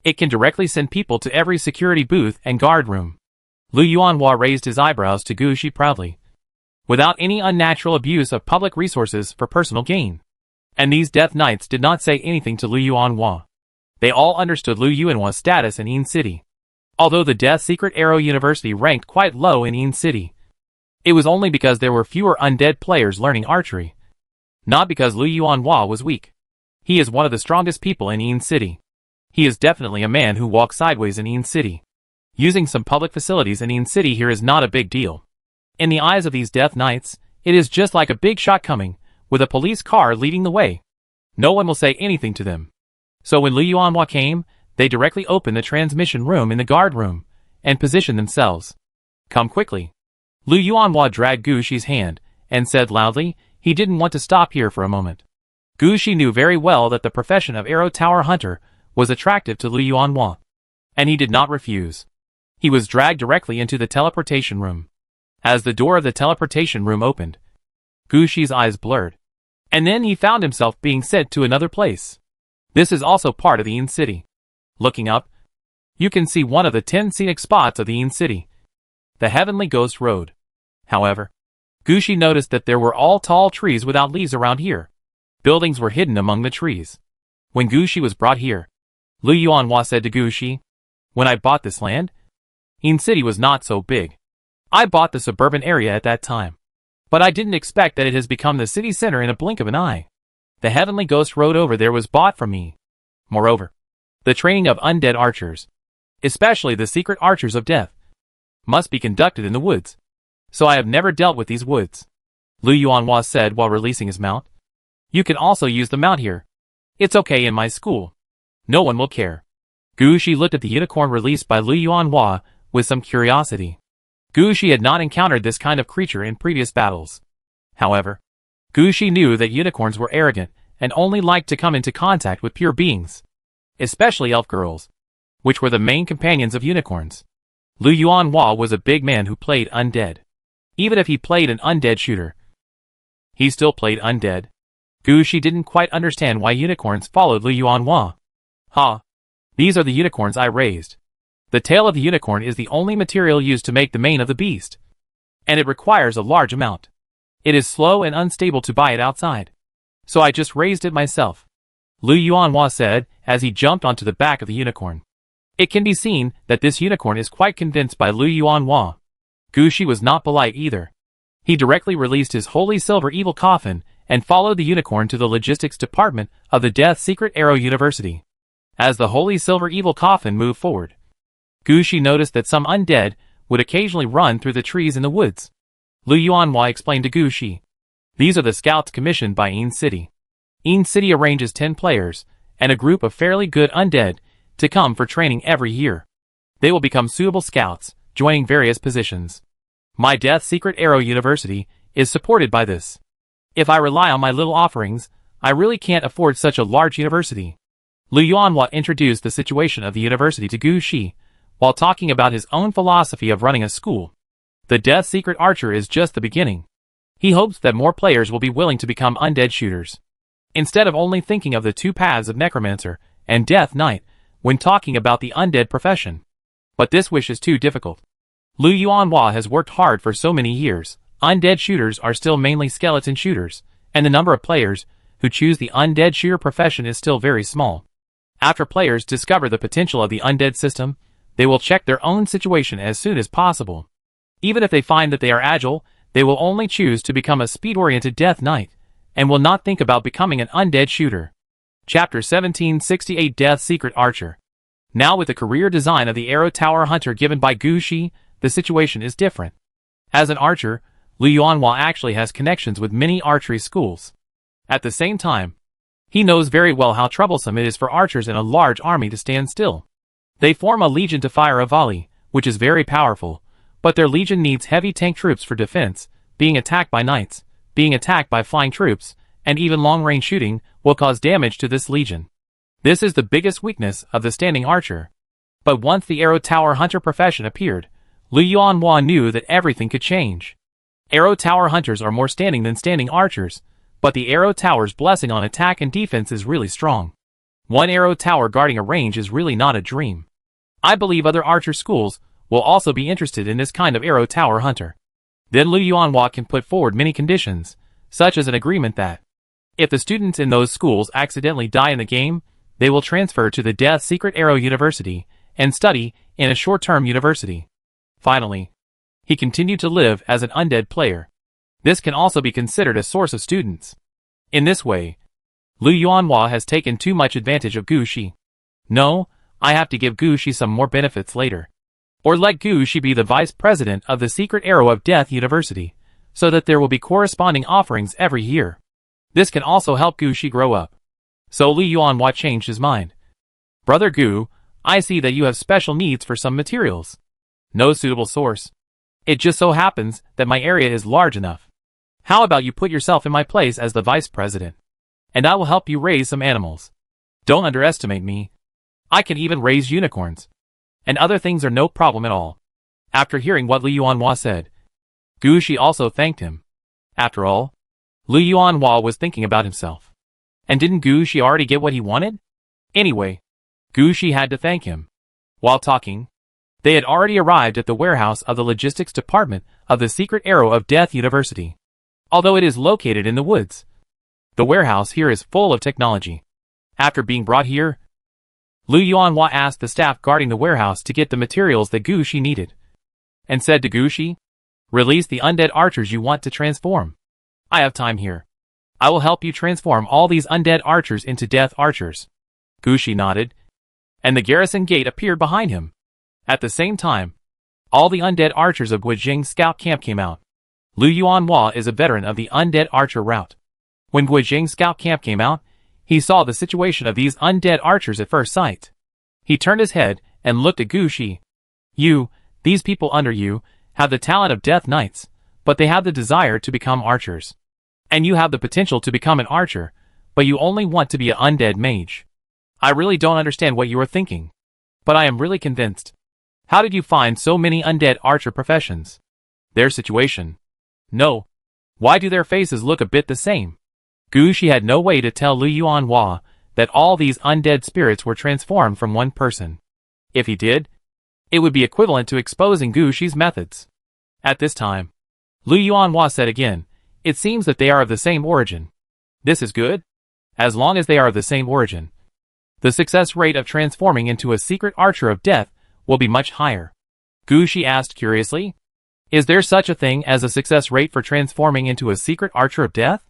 It can directly send people to every security booth and guard room." Lu Yuanhua raised his eyebrows to Gucci proudly, without any unnatural abuse of public resources for personal gain. And these Death Knights did not say anything to Lu Yuanhua. They all understood Lu Yuanhua's status in Yin City. Although the Death Secret Arrow University ranked quite low in Yin City, it was only because there were fewer undead players learning archery, not because Lu Yuanhua was weak. He is one of the strongest people in Yin City. He is definitely a man who walks sideways in Yin City. Using some public facilities in Yin City here is not a big deal. In the eyes of these Death Knights, it is just like a big shot coming, with a police car leading the way. No one will say anything to them. So when Lu Yuanhua came, they directly opened the transmission room in the guard room, and positioned themselves. "Come quickly." Lu Yuanhua dragged Guxi's hand, and said loudly he didn't want to stop here for a moment. Guxi knew very well that the profession of Arrow Tower Hunter was attractive to Lu Yuanhua, and he did not refuse. He was dragged directly into the teleportation room. As the door of the teleportation room opened, Guxi's eyes blurred, and then he found himself being sent to another place. This is also part of the Yin City. Looking up, you can see one of the 10 scenic spots of the Yin City, the Heavenly Ghost Road. However, Guxi noticed that there were all tall trees without leaves around here. Buildings were hidden among the trees. When Guxi was brought here, Lu Yuanhua said to Guxi, "When I bought this land, Yin City was not so big. I bought the suburban area at that time. But I didn't expect that it has become the city center in a blink of an eye. The Heavenly Ghost Road over there was bought from me. Moreover, the training of undead archers, especially the secret archers of death, must be conducted in the woods. So I have never dealt with these woods." Lu Yuanhua said while releasing his mount. "You can also use the mount here. It's okay in my school. No one will care." Guxi looked at the unicorn released by Lu Yuanhua with some curiosity. Guxi had not encountered this kind of creature in previous battles. However, Guxi knew that unicorns were arrogant and only liked to come into contact with pure beings, especially elf girls, which were the main companions of unicorns. Lu Yuanhua was a big man who played undead. Even if he played an undead shooter, he still played undead. Guxi didn't quite understand why unicorns followed Lu Yuanhua. "Ha! These are the unicorns I raised. The tail of the unicorn is the only material used to make the mane of the beast, and it requires a large amount. It is slow and unstable to buy it outside. So I just raised it myself," Lu Yuanhua said as he jumped onto the back of the unicorn. It can be seen that this unicorn is quite convinced by Lu Yuanhua. Guxi was not polite either. He directly released his Holy Silver Evil Coffin and followed the unicorn to the logistics department of the Death Secret Arrow University. As the Holy Silver Evil Coffin moved forward, Guxi noticed that some undead would occasionally run through the trees in the woods. Lu Yuanhua explained to Guxi, "These are the scouts commissioned by Yin City. Yin City arranges 10 players and a group of fairly good undead to come for training every year. They will become suitable scouts, joining various positions. My Death Secret Arrow University is supported by this. If I rely on my little offerings, I really can't afford such a large university. Lu Yuanhua introduced the situation of the university to Gu Shi, while talking about his own philosophy of running a school. The Death Secret Archer is just the beginning. He hopes that more players will be willing to become undead shooters, instead of only thinking of the two paths of Necromancer and Death Knight when talking about the undead profession. But this wish is too difficult. Lu Yuanhua has worked hard for so many years. Undead shooters are still mainly skeleton shooters, and the number of players who choose the undead shooter profession is still very small. After players discover the potential of the undead system, they will check their own situation as soon as possible. Even if they find that they are agile, they will only choose to become a speed-oriented Death Knight, and will not think about becoming an undead shooter. Chapter 1768 Death Secret Archer. Now with the career design of the Arrow Tower Hunter given by Gu Shi, the situation is different. As an archer, Lu Yuanhua actually has connections with many archery schools. At the same time, he knows very well how troublesome it is for archers in a large army to stand still. They form a legion to fire a volley, which is very powerful, but their legion needs heavy tank troops for defense. Being attacked by knights, being attacked by flying troops, and even long-range shooting will cause damage to this legion. This is the biggest weakness of the standing archer. But once the Arrow Tower Hunter profession appeared, Lu Yuanhua knew that everything could change. Arrow Tower Hunters are more standing than standing archers, but the Arrow Tower's blessing on attack and defense is really strong. One Arrow Tower guarding a range is really not a dream. I believe other archer schools will also be interested in this kind of Arrow Tower Hunter. Then Lu Yuanhua can put forward many conditions, such as an agreement that, if the students in those schools accidentally die in the game, they will transfer to the Death Secret Arrow University and study in a short-term university. Finally, he continued to live as an undead player. This can also be considered a source of students. In this way, Lu Yuanhua has taken too much advantage of Gu Shi. No, I have to give Gu Shi some more benefits later. Or let Gu Shi be the vice president of the Secret Arrow of Death University, so that there will be corresponding offerings every year. This can also help Gu Shi grow up. So Lu Yuanhua changed his mind. Brother Gu, I see that you have special needs for some materials. No suitable source. It just so happens that my area is large enough. How about you put yourself in my place as the vice president? And I will help you raise some animals. Don't underestimate me. I can even raise unicorns. And other things are no problem at all. After hearing what Lu Yuanhua said, Gu Shi also thanked him. After all, Lu Yuanhua was thinking about himself. And didn't Gu Shi already get what he wanted? Anyway, Gu Shi had to thank him. While talking, they had already arrived at the warehouse of the logistics department of the Secret Arrow of Death University. Although it is located in the woods, the warehouse here is full of technology. After being brought here, Lu Yuanhua asked the staff guarding the warehouse to get the materials that Gu Shi needed, and said to Gu Shi, "Release the undead archers you want to transform. I have time here. I will help you transform all these undead archers into death archers." Gu Shi nodded, and the garrison gate appeared behind him. At the same time, all the undead archers of Guijing's scout camp came out. Lu Yuanhua is a veteran of the undead archer route. When Guijing's scout camp came out, he saw the situation of these undead archers at first sight. He turned his head and looked at Gu Shi. These people under you, have the talent of death knights, but they have the desire to become archers. And you have the potential to become an archer, but you only want to be an undead mage. I really don't understand what you are thinking. But I am really convinced. How did you find so many undead archer professions? Their situation. No. Why do their faces look a bit the same? Gu Shi had no way to tell Lu Yuanhua that all these undead spirits were transformed from one person. If he did, it would be equivalent to exposing Gu Shi's methods. At this time, Lu Yuanhua said again, "It seems that they are of the same origin. This is good. As long as they are of the same origin, the success rate of transforming into a secret archer of death will be much higher." Gu Shi asked curiously, "Is there such a thing as a success rate for transforming into a secret archer of death?"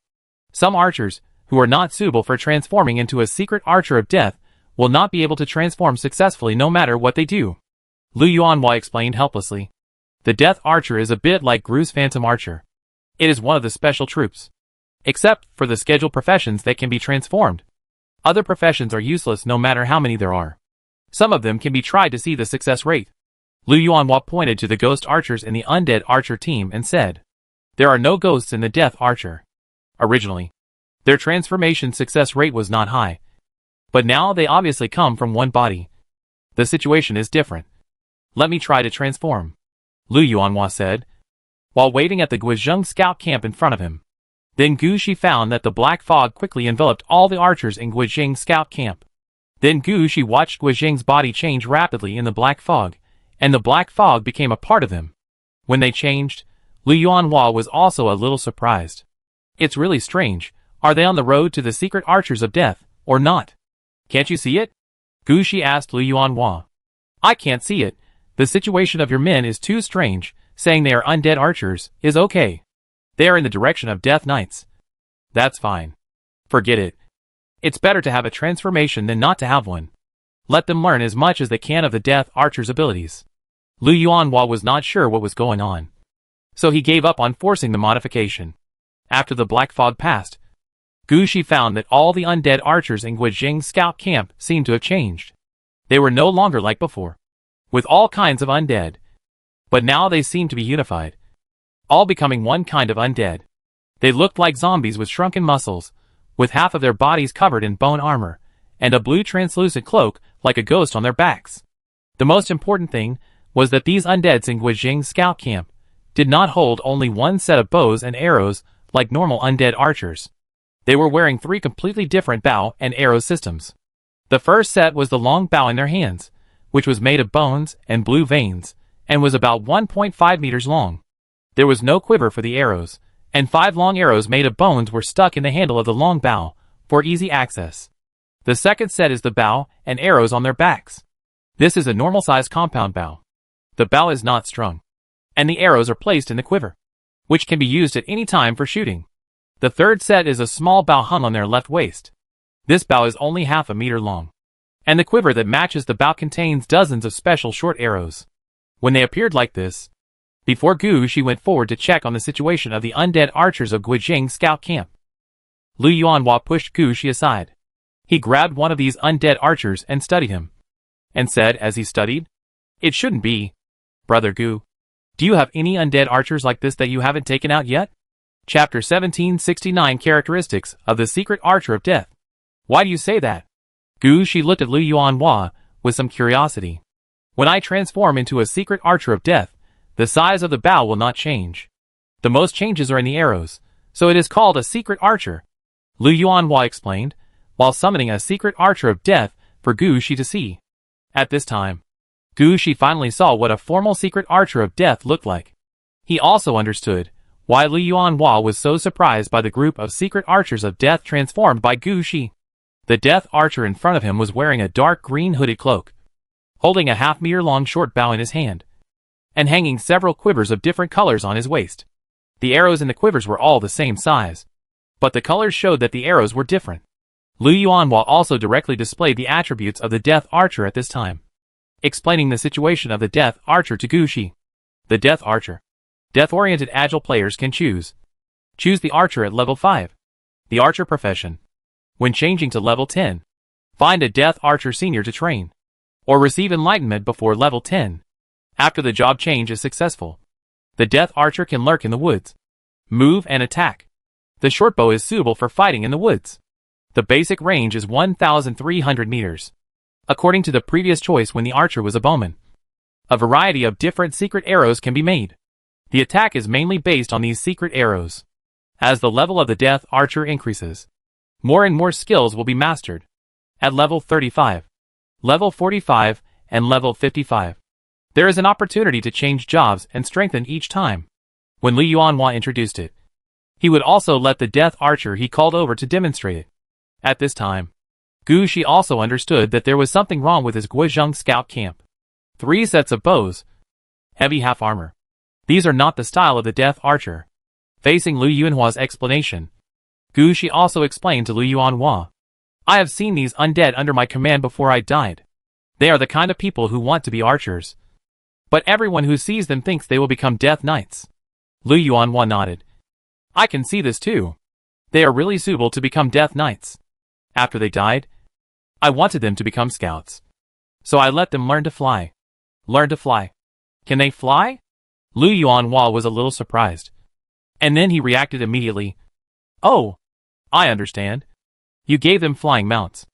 Some archers, who are not suitable for transforming into a secret archer of death, will not be able to transform successfully no matter what they do. Lu Yuanhua explained helplessly. The death archer is a bit like Gru's phantom archer. It is one of the special troops. Except for the scheduled professions that can be transformed. Other professions are useless no matter how many there are. Some of them can be tried to see the success rate. Lu Yuanhua pointed to the ghost archers in the undead archer team and said, "There are no ghosts in the death archer. Originally, their transformation success rate was not high. But now they obviously come from one body. The situation is different. Let me try to transform, Lu Yuanhua said, while waiting at the Guizhong scout camp in front of him. Then Gu Shi found that the black fog quickly enveloped all the archers in Guizhong scout camp. Then Gu Shi watched Guizhong's body change rapidly in the black fog, and the black fog became a part of him. When they changed, Lu Yuanhua was also a little surprised. It's really strange. Are they on the road to the secret archers of death, or not? Can't you see it? Gu Shi asked Lu Yuanhua. I can't see it. The situation of your men is too strange. Saying they are undead archers is okay. They are in the direction of death knights. That's fine. Forget it. It's better to have a transformation than not to have one. Let them learn as much as they can of the death archer's abilities. Lu Yuanhua was not sure what was going on, so he gave up on forcing the modification. After the black fog passed, Gu Shi found that all the undead archers in Guizhong scout camp seemed to have changed. They were no longer like before, with all kinds of undead. But now they seemed to be unified, all becoming one kind of undead. They looked like zombies with shrunken muscles, with half of their bodies covered in bone armor, and a blue translucent cloak like a ghost on their backs. The most important thing was that these undeads in Guizhong scout camp did not hold only one set of bows and arrows like normal undead archers. They were wearing 3 completely different bow and arrow systems. The first set was the long bow in their hands, which was made of bones and blue veins, and was about 1.5 meters long. There was no quiver for the arrows, and 5 long arrows made of bones were stuck in the handle of the long bow for easy access. The second set is the bow and arrows on their backs. This is a normal-sized compound bow. The bow is not strung, and the arrows are placed in the quiver, which can be used at any time for shooting. The third set is a small bow hung on their left waist. This bow is only half a meter long, and the quiver that matches the bow contains dozens of special short arrows. When they appeared like this, before Gu Shi went forward to check on the situation of the undead archers of Guizhong scout camp, Lu Yuanhua pushed Gu Shi aside. He grabbed one of these undead archers and studied him, and said as he studied, "It shouldn't be. Brother Gu, do you have any undead archers like this that you haven't taken out yet?" Chapter 1769 Characteristics of the Secret Archer of Death. Why do you say that? Gu Shi looked at Lu Yuanhua with some curiosity. When I transform into a secret archer of death, the size of the bow will not change. The most changes are in the arrows, so it is called a secret archer, Lu Yuanhua explained, while summoning a secret archer of death for Gu Shi to see. At this time, Gu Shi finally saw what a formal secret archer of death looked like. He also understood why Lu Yuanhua was so surprised by the group of secret archers of death transformed by Gu Shi. The death archer in front of him was wearing a dark green hooded cloak, holding a half-meter-long short bow in his hand, and hanging several quivers of different colors on his waist. The arrows in the quivers were all the same size, but the colors showed that the arrows were different. Lu Yuanhua also directly displayed the attributes of the death archer at this time, explaining the situation of the death archer to Gu Shi. The death archer. Death-oriented agile players can choose the archer at level 5. The archer profession. When changing to level 10, find a death archer senior to train, or receive enlightenment before level 10. After the job change is successful, the death archer can lurk in the woods, move and attack. The short bow is suitable for fighting in the woods. The basic range is 1,300 meters. According to the previous choice when the archer was a bowman, a variety of different secret arrows can be made. The attack is mainly based on these secret arrows. As the level of the death archer increases, more and more skills will be mastered. At level 35, level 45, and level 55, there is an opportunity to change jobs and strengthen each time. When Lu Yuanhua introduced it, he would also let the death archer he called over to demonstrate it. At this time, Gu Shi also understood that there was something wrong with his Guizhong scout camp. 3 sets of bows, heavy half armor. These are not the style of the death archer. Facing Lu Yuanhua's explanation, Gu Shi also explained to Lu Yuanhua, "I have seen these undead under my command before I died. They are the kind of people who want to be archers. But everyone who sees them thinks they will become death knights." Lu Yuanhua nodded. "I can see this too. They are really suitable to become death knights. After they died, I wanted them to become scouts. So I let them learn to fly. Learn to fly. Can they fly?" Lu Yuanhua was a little surprised. And then he reacted immediately. "Oh, I understand. You gave them flying mounts.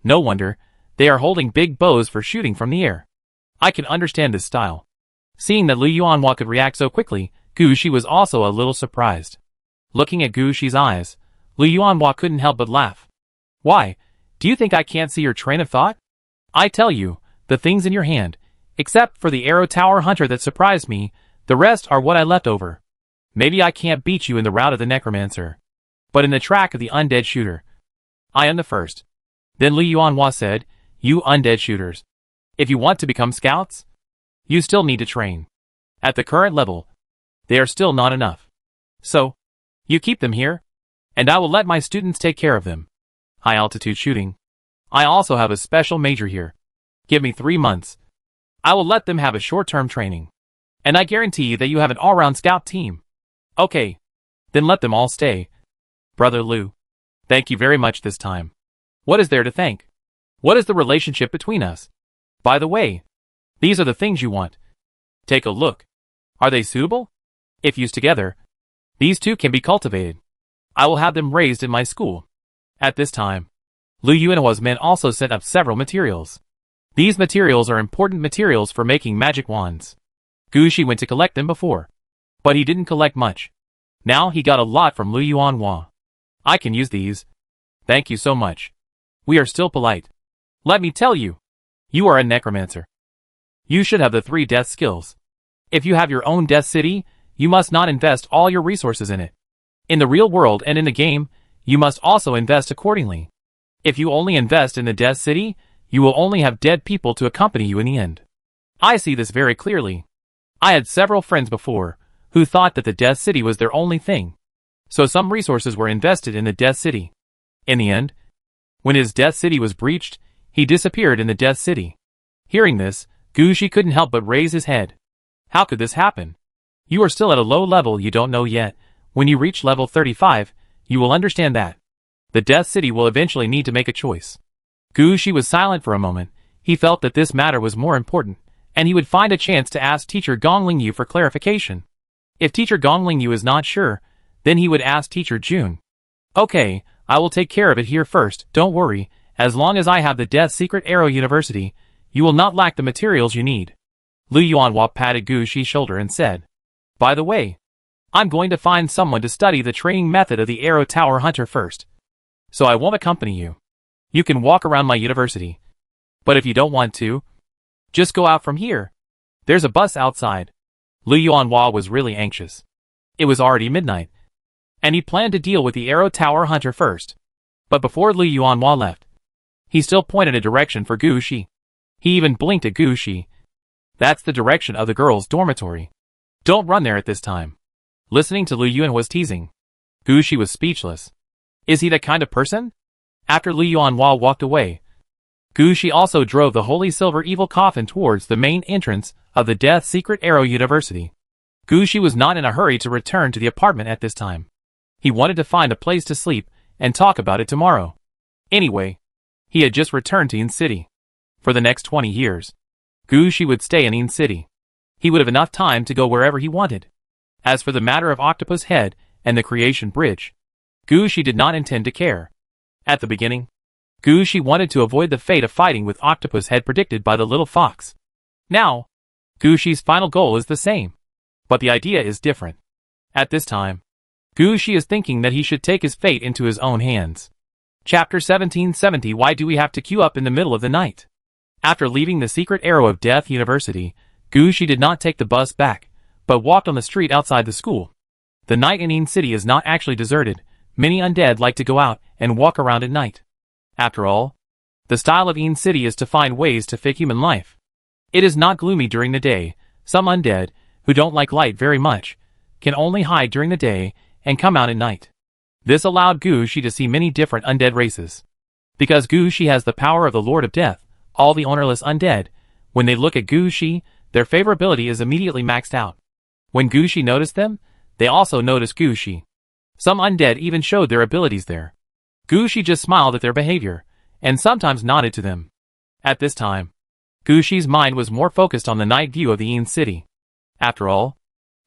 No wonder, they are holding big bows for shooting from the air. I can understand this style. Seeing that Lu Yuanhua could react so quickly, Gu Shi was also a little surprised. Looking at Gu Shi's eyes, Lu Yuanhua couldn't help but laugh. Why, do you think I can't see your train of thought? I tell you, the things in your hand, except for the arrow tower hunter that surprised me, the rest are what I left over. Maybe I can't beat you in the rout of the necromancer, but in the track of the undead shooter, I am the first. Then Lu Yuanhua said, you undead shooters, if you want to become scouts, you still need to train. At the current level, they are still not enough. So, you keep them here, and I will let my students take care of them. High altitude shooting. I also have a special major here. Give me 3 months. I will let them have a short-term training. And I guarantee that you have an all-round scout team. Okay. Then let them all stay. Brother Lu. Thank you very much this time. What is there to thank? What is the relationship between us? By the way, these are the things you want. Take a look. Are they suitable? If used together, these two can be cultivated. I will have them raised in my school. At this time, Lu Yuanhua's men also set up several materials. These materials are important materials for making magic wands. Gu Shi went to collect them before, but he didn't collect much. Now he got a lot from Lu Yuanhua. I can use these. Thank you so much. We are still polite. Let me tell you, you are a necromancer. You should have the 3 death skills. If you have your own death city, you must not invest all your resources in it. In the real world and in the game, you must also invest accordingly. If you only invest in the death city, you will only have dead people to accompany you in the end. I see this very clearly. I had several friends before, who thought that the death city was their only thing. So some resources were invested in the death city. In the end, when his death city was breached, he disappeared in the death city. Hearing this, Gu Shi couldn't help but raise his head. How could this happen? You are still at a low level you don't know yet. When you reach level 35, you will understand that. The death city will eventually need to make a choice. Gu Shi was silent for a moment. He felt that this matter was more important, and he would find a chance to ask teacher Gongling Yu for clarification. If teacher Gongling Yu is not sure, then he would ask teacher Jun. Okay, I will take care of it here first, don't worry, as long as I have the Death Secret Arrow University, you will not lack the materials you need. Lu Yuanhua patted Gu Shi's shoulder and said, by the way, I'm going to find someone to study the training method of the Arrow Tower Hunter first. So I won't accompany you. You can walk around my university. But if you don't want to, just go out from here. There's a bus outside. Lu Yuanhua was really anxious. It was already midnight, and he planned to deal with the Arrow Tower Hunter first. But before Lu Yuanhua left, he still pointed a direction for Gu Shi. He even blinked at Gu Shi. That's the direction of the girls' dormitory. Don't run there at this time. Listening to Lu Yuanhua's teasing, Gu Shi was speechless. Is he that kind of person? After Lu Yuanhua walked away, Gu Shi also drove the Holy Silver Evil Coffin towards the main entrance of the Death Secret Arrow University. Gu Shi was not in a hurry to return to the apartment at this time. He wanted to find a place to sleep and talk about it tomorrow. Anyway, he had just returned to Yin City. For the next 20 years, Gu Shi would stay in Yin City. He would have enough time to go wherever he wanted. As for the matter of Octopus Head and the Creation Bridge, Gu Shi did not intend to care. At the beginning, Gu Shi wanted to avoid the fate of fighting with Octopus Head predicted by the little fox. Now, Gu Shi's final goal is the same, but the idea is different. At this time, Gu Shi is thinking that he should take his fate into his own hands. Chapter 1770. Why do we have to queue up in the middle of the night? After leaving the Secret Arrow of Death University, Gu Shi did not take the bus back, but walked on the street outside the school. The night in Yin City is not actually deserted. Many undead like to go out and walk around at night. After all, the style of Yin City is to find ways to fit human life. It is not gloomy during the day. Some undead, who don't like light very much, can only hide during the day and come out at night. This allowed Gu Shi to see many different undead races. Because Gu Shi has the power of the Lord of Death, all the ownerless undead, when they look at Gu Shi, their favorability is immediately maxed out. When Gu Shi noticed them, they also noticed Gu Shi. Some undead even showed their abilities there. Gu Shi just smiled at their behavior, and sometimes nodded to them. At this time, Gu Shi's mind was more focused on the night view of the Yin City. After all,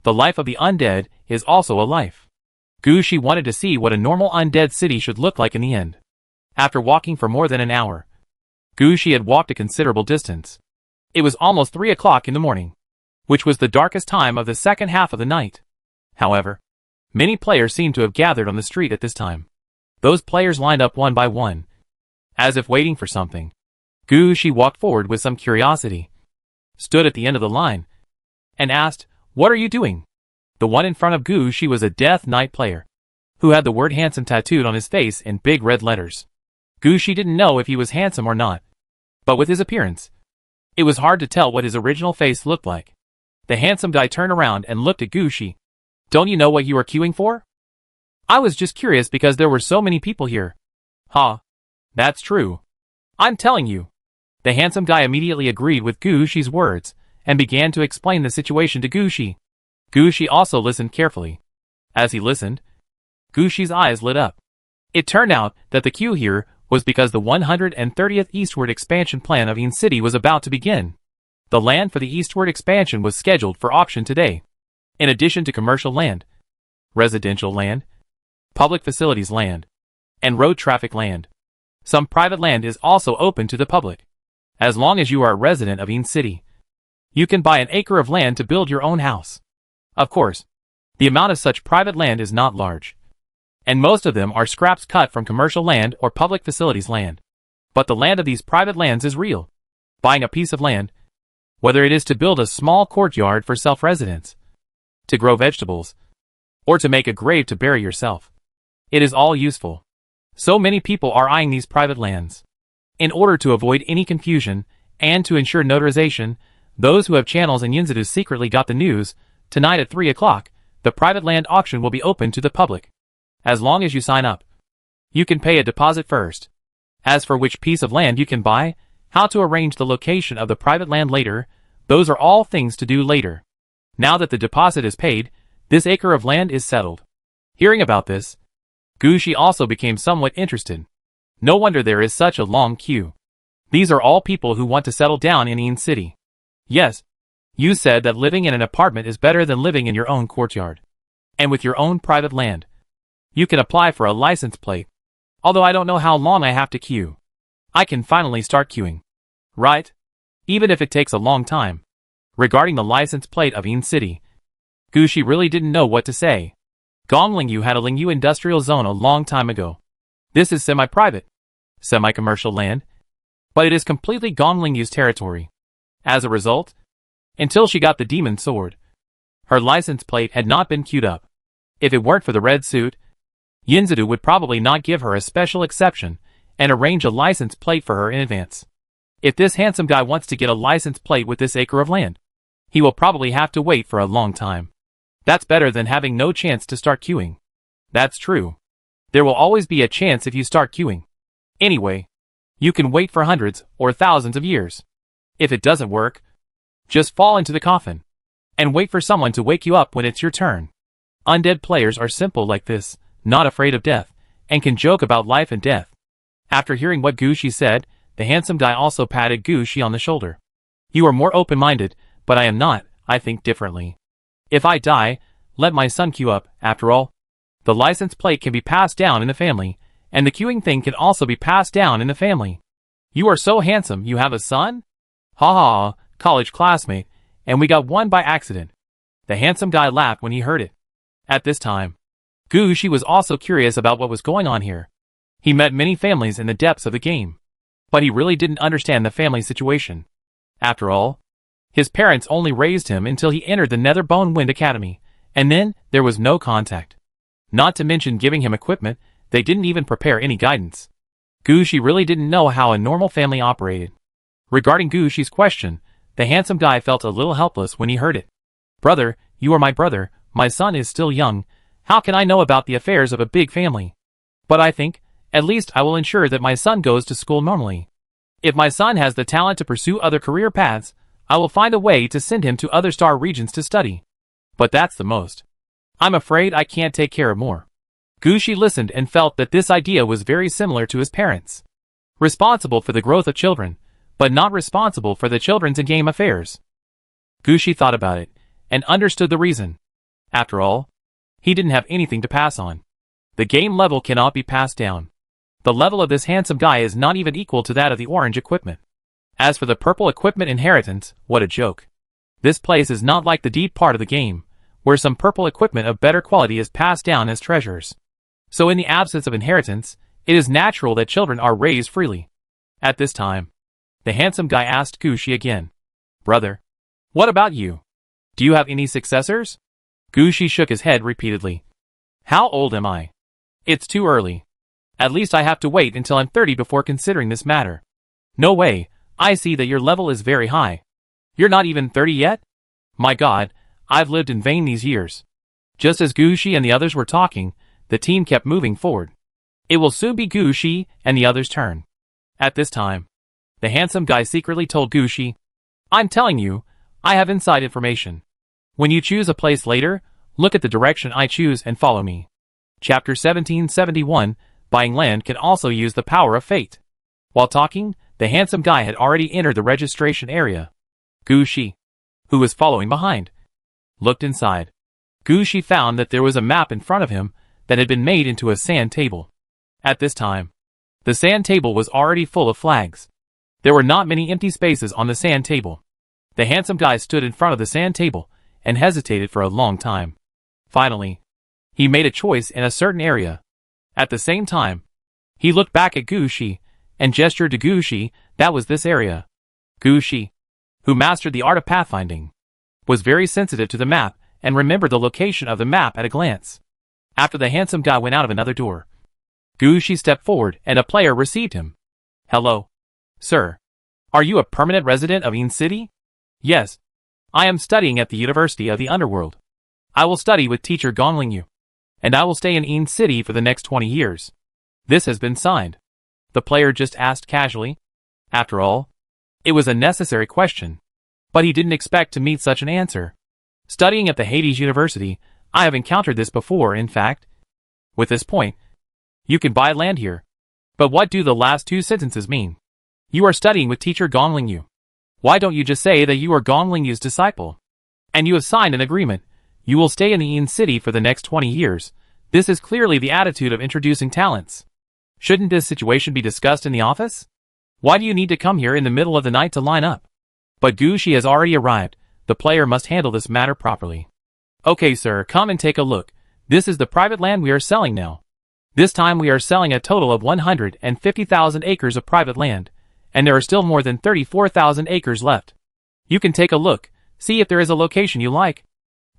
the life of the undead is also a life. Gu Shi wanted to see what a normal undead city should look like in the end. After walking for more than an hour, Gushi had walked a considerable distance. It was almost 3 o'clock in the morning, which was the darkest time of the second half of the night. However, many players seemed to have gathered on the street at this time. Those players lined up one by one, as if waiting for something. Gushi walked forward with some curiosity, stood at the end of the line, and asked, "What are you doing?" The one in front of Gushi was a Death Knight player, who had the word handsome tattooed on his face in big red letters. Gushi didn't know if he was handsome or not, but with his appearance, it was hard to tell what his original face looked like. The handsome guy turned around and looked at Gushi. "Don't you know what you are queuing for?" "I was just curious because there were so many people here." "Huh. That's true. I'm telling you." The handsome guy immediately agreed with Gushi's words and began to explain the situation to Gushi. Gushi also listened carefully. As he listened, Gushi's eyes lit up. It turned out that the queue here was because the 130th eastward expansion plan of Een City was about to begin. The land for the eastward expansion was scheduled for auction today. In addition to commercial land, residential land, public facilities land, and road traffic land, some private land is also open to the public. As long as you are a resident of Een City, you can buy an acre of land to build your own house. Of course, the amount of such private land is not large, and most of them are scraps cut from commercial land or public facilities land. But the land of these private lands is real. Buying a piece of land, whether it is to build a small courtyard for self-residence, to grow vegetables, or to make a grave to bury yourself, it is all useful. So many people are eyeing these private lands. In order to avoid any confusion, and to ensure notarization, those who have channels in Yinzadu secretly got the news. Tonight at 3 o'clock, the private land auction will be open to the public. As long as you sign up, you can pay a deposit first. As for which piece of land you can buy, how to arrange the location of the private land later, those are all things to do later. Now that the deposit is paid, this acre of land is settled. Hearing about this, Gushi also became somewhat interested. No wonder there is such a long queue. These are all people who want to settle down in Een City. Yes, you said that living in an apartment is better than living in your own courtyard. And with your own private land, you can apply for a license plate. Although I don't know how long I have to queue. I can finally start queuing. Right? Even if it takes a long time. Regarding the license plate of Een City, Gushi really didn't know what to say. Gonglingyu had a Lingyu industrial zone a long time ago. This is semi-private, semi-commercial land, but it is completely Gonglingyu's territory. As a result, until she got the demon sword, her license plate had not been queued up. If it weren't for the red suit, Yinzadu would probably not give her a special exception and arrange a license plate for her in advance. If this handsome guy wants to get a license plate with this acre of land, he will probably have to wait for a long time. That's better than having no chance to start queuing. That's true. There will always be a chance if you start queuing. Anyway, you can wait for hundreds or thousands of years. If it doesn't work, just fall into the coffin and wait for someone to wake you up when it's your turn. Undead players are simple like this, not afraid of death, and can joke about life and death. After hearing what Gushi said, the handsome guy also patted Gushi on the shoulder. You are more open-minded, but I am not. I think differently. If I die, let my son queue up. After all, the license plate can be passed down in the family, and the queuing thing can also be passed down in the family. You are so handsome, you have a son? Ha ha, college classmate, and we got one by accident. The handsome guy laughed when he heard it. At this time, Gushi was also curious about what was going on here. He met many families in the depths of the game, but he really didn't understand the family situation. After all, his parents only raised him until he entered the Netherbone Wind Academy, and then there was no contact. Not to mention giving him equipment, they didn't even prepare any guidance. Gushi really didn't know how a normal family operated. Regarding Gushi's question, the handsome guy felt a little helpless when he heard it. Brother, you are my brother, my son is still young, how can I know about the affairs of a big family? But I think, at least I will ensure that my son goes to school normally. If my son has the talent to pursue other career paths, I will find a way to send him to other star regions to study. But that's the most. I'm afraid I can't take care of more. Gushi listened and felt that this idea was very similar to his parents. Responsible for the growth of children, but not responsible for the children's in-game affairs. Gushi thought about it, and understood the reason. After all, he didn't have anything to pass on. The game level cannot be passed down. The level of this handsome guy is not even equal to that of the orange equipment. As for the purple equipment inheritance, what a joke. This place is not like the deep part of the game, where some purple equipment of better quality is passed down as treasures. So in the absence of inheritance, it is natural that children are raised freely. At this time, the handsome guy asked Gushi again, "Brother, what about you? Do you have any successors?" Gushi shook his head repeatedly. "How old am I? It's too early. At least I have to wait until I'm 30 before considering this matter." "No way, I see that your level is very high. You're not even 30 yet? My God, I've lived in vain these years." Just as Gushi and the others were talking, the team kept moving forward. It will soon be Gushi and the others' turn. At this time, the handsome guy secretly told Gushi, "I'm telling you, I have inside information. When you choose a place later, look at the direction I choose and follow me." Chapter 1771, Buying Land Can Also Use the Power of Fate. While talking, the handsome guy had already entered the registration area. Gushi, who was following behind, looked inside. Gushi found that there was a map in front of him that had been made into a sand table. At this time, the sand table was already full of flags. There were not many empty spaces on the sand table. The handsome guy stood in front of the sand table and hesitated for a long time. Finally, he made a choice in a certain area. At the same time, he looked back at Gushi and gestured to Gushi that was this area. Gushi, who mastered the art of pathfinding, was very sensitive to the map and remembered the location of the map at a glance. After the handsome guy went out of another door, Gushi stepped forward and a player received him. "Hello, sir. Are you a permanent resident of Een City?" "Yes. I am studying at the University of the Underworld. I will study with teacher Gongling, and I will stay in Een City for the next 20 years. This has been signed." The player just asked casually. After all, it was a necessary question, but he didn't expect to meet such an answer. "Studying at the Hades University, I have encountered this before, in fact." With this point, "You can buy land here." But what do the last two sentences mean? "You are studying with teacher Gongling. Why don't you just say that you are Gongling's disciple? And you have signed an agreement. You will stay in the Een City for the next 20 years. This is clearly the attitude of introducing talents. Shouldn't this situation be discussed in the office? Why do you need to come here in the middle of the night to line up?" But Gushi has already arrived. The player must handle this matter properly. "Okay, sir, come and take a look. This is the private land we are selling now. This time we are selling a total of 150,000 acres of private land, and there are still more than 34,000 acres left. You can take a look, see if there is a location you like."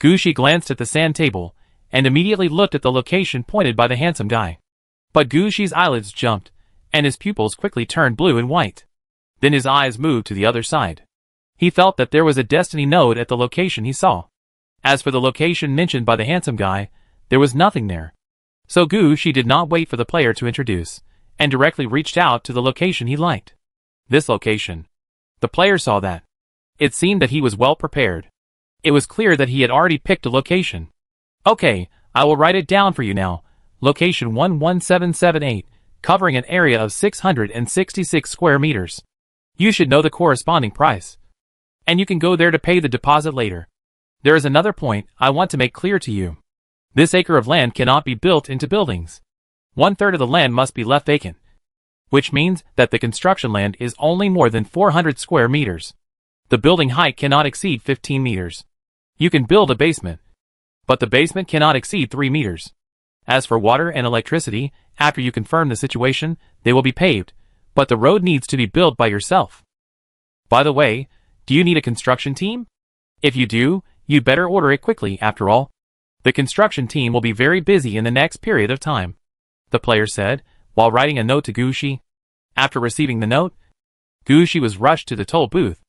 Gushi glanced at the sand table, and immediately looked at the location pointed by the handsome guy. But Gushi's eyelids jumped, and his pupils quickly turned blue and white. Then his eyes moved to the other side. He felt that there was a destiny node at the location he saw. As for the location mentioned by the handsome guy, there was nothing there. So Gushi did not wait for the player to introduce, and directly reached out to the location he liked. This location. The player saw that. It seemed that he was well prepared. It was clear that he had already picked a location. "Okay, I will write it down for you now. Location 11778, covering an area of 666 square meters. You should know the corresponding price. And you can go there to pay the deposit later. There is another point I want to make clear to you. This acre of land cannot be built into buildings. 1/3 of the land must be left vacant, which means that the construction land is only more than 400 square meters. The building height cannot exceed 15 meters. You can build a basement, but the basement cannot exceed 3 meters. As for water and electricity, after you confirm the situation, they will be paved, but the road needs to be built by yourself. By the way, do you need a construction team? If you do, you'd better order it quickly, after all. The construction team will be very busy in the next period of time," the player said, while writing a note to Gushi. After receiving the note, Gushi was rushed to the toll booth.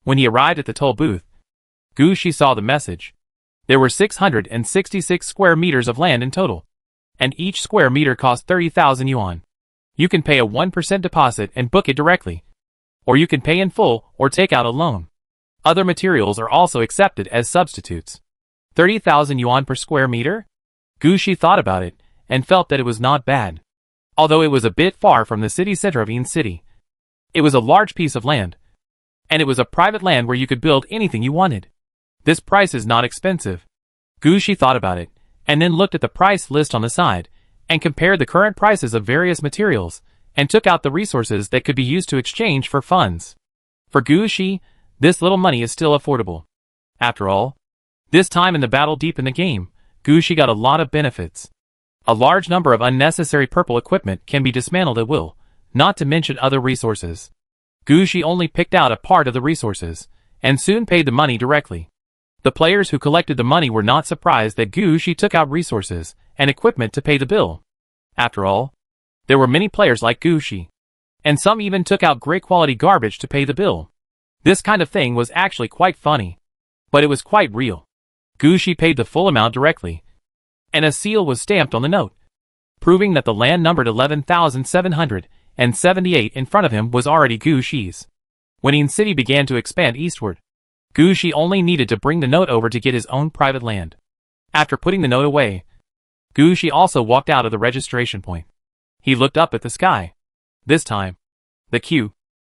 When he arrived at the toll booth, Gushi saw the message. There were 666 square meters of land in total, and each square meter cost 30,000 yuan. You can pay a 1% deposit and book it directly, or you can pay in full or take out a loan. Other materials are also accepted as substitutes. 30,000 yuan per square meter? Gushi thought about it and felt that it was not bad. Although it was a bit far from the city center of Een City, it was a large piece of land, and it was a private land where you could build anything you wanted. This price is not expensive. Gushi thought about it, and then looked at the price list on the side, and compared the current prices of various materials, and took out the resources that could be used to exchange for funds. For Gu Shi, this little money is still affordable. After all, this time in the battle deep in the game, Gu Shi got a lot of benefits. A large number of unnecessary purple equipment can be dismantled at will, not to mention other resources. Gu Shi only picked out a part of the resources, and soon paid the money directly. The players who collected the money were not surprised that Gu Shi took out resources and equipment to pay the bill. After all, there were many players like Gu Shi, and some even took out great quality garbage to pay the bill. This kind of thing was actually quite funny, but it was quite real. Gu Shi paid the full amount directly, and a seal was stamped on the note, proving that the land numbered 11,778 in front of him was already Gu Shi's. When Yin City began to expand eastward, Gu Shi only needed to bring the note over to get his own private land. After putting the note away, Gu Shi also walked out of the registration point. He looked up at the sky. This time, the queue,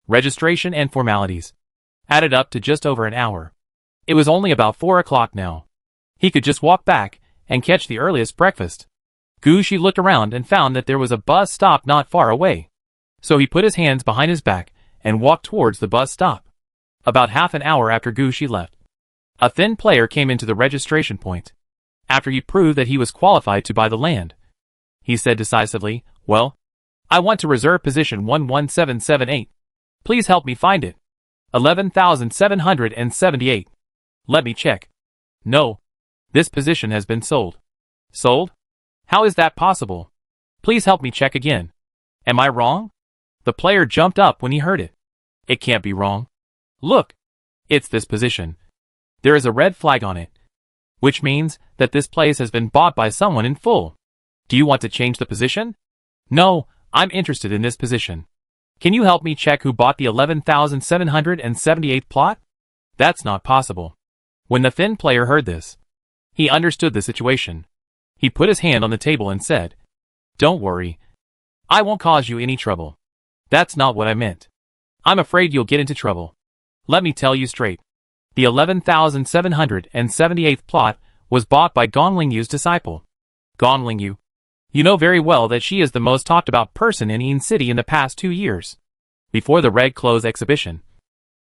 registration and formalities added up to just over an hour. It was only about 4 o'clock now. He could just walk back and catch the earliest breakfast. Gu Shi looked around and found that there was a bus stop not far away. So he put his hands behind his back and walked towards the bus stop. About half an hour after Gu Shi left, a thin player came into the registration point. After he proved that he was qualified to buy the land, he said decisively, "Well, I want to reserve position 11778. Please help me find it. 11,778. Let me check. No. This position has been sold." "Sold? How is that possible? Please help me check again. Am I wrong?" The player jumped up when he heard it. "It can't be wrong. Look. It's this position. There is a red flag on it, which means that this place has been bought by someone in full. Do you want to change the position?" "No, I'm interested in this position. Can you help me check who bought the 11,778 plot?" "That's not possible." When the thin player heard this, he understood the situation. He put his hand on the table and said, "Don't worry. I won't cause you any trouble. That's not what I meant. I'm afraid you'll get into trouble. Let me tell you straight. The 11,778th plot was bought by Gong Lingyu's disciple. Gong Lingyu. You know very well that she is the most talked about person in Yin City in the past 2 years. Before the Red Clothes exhibition,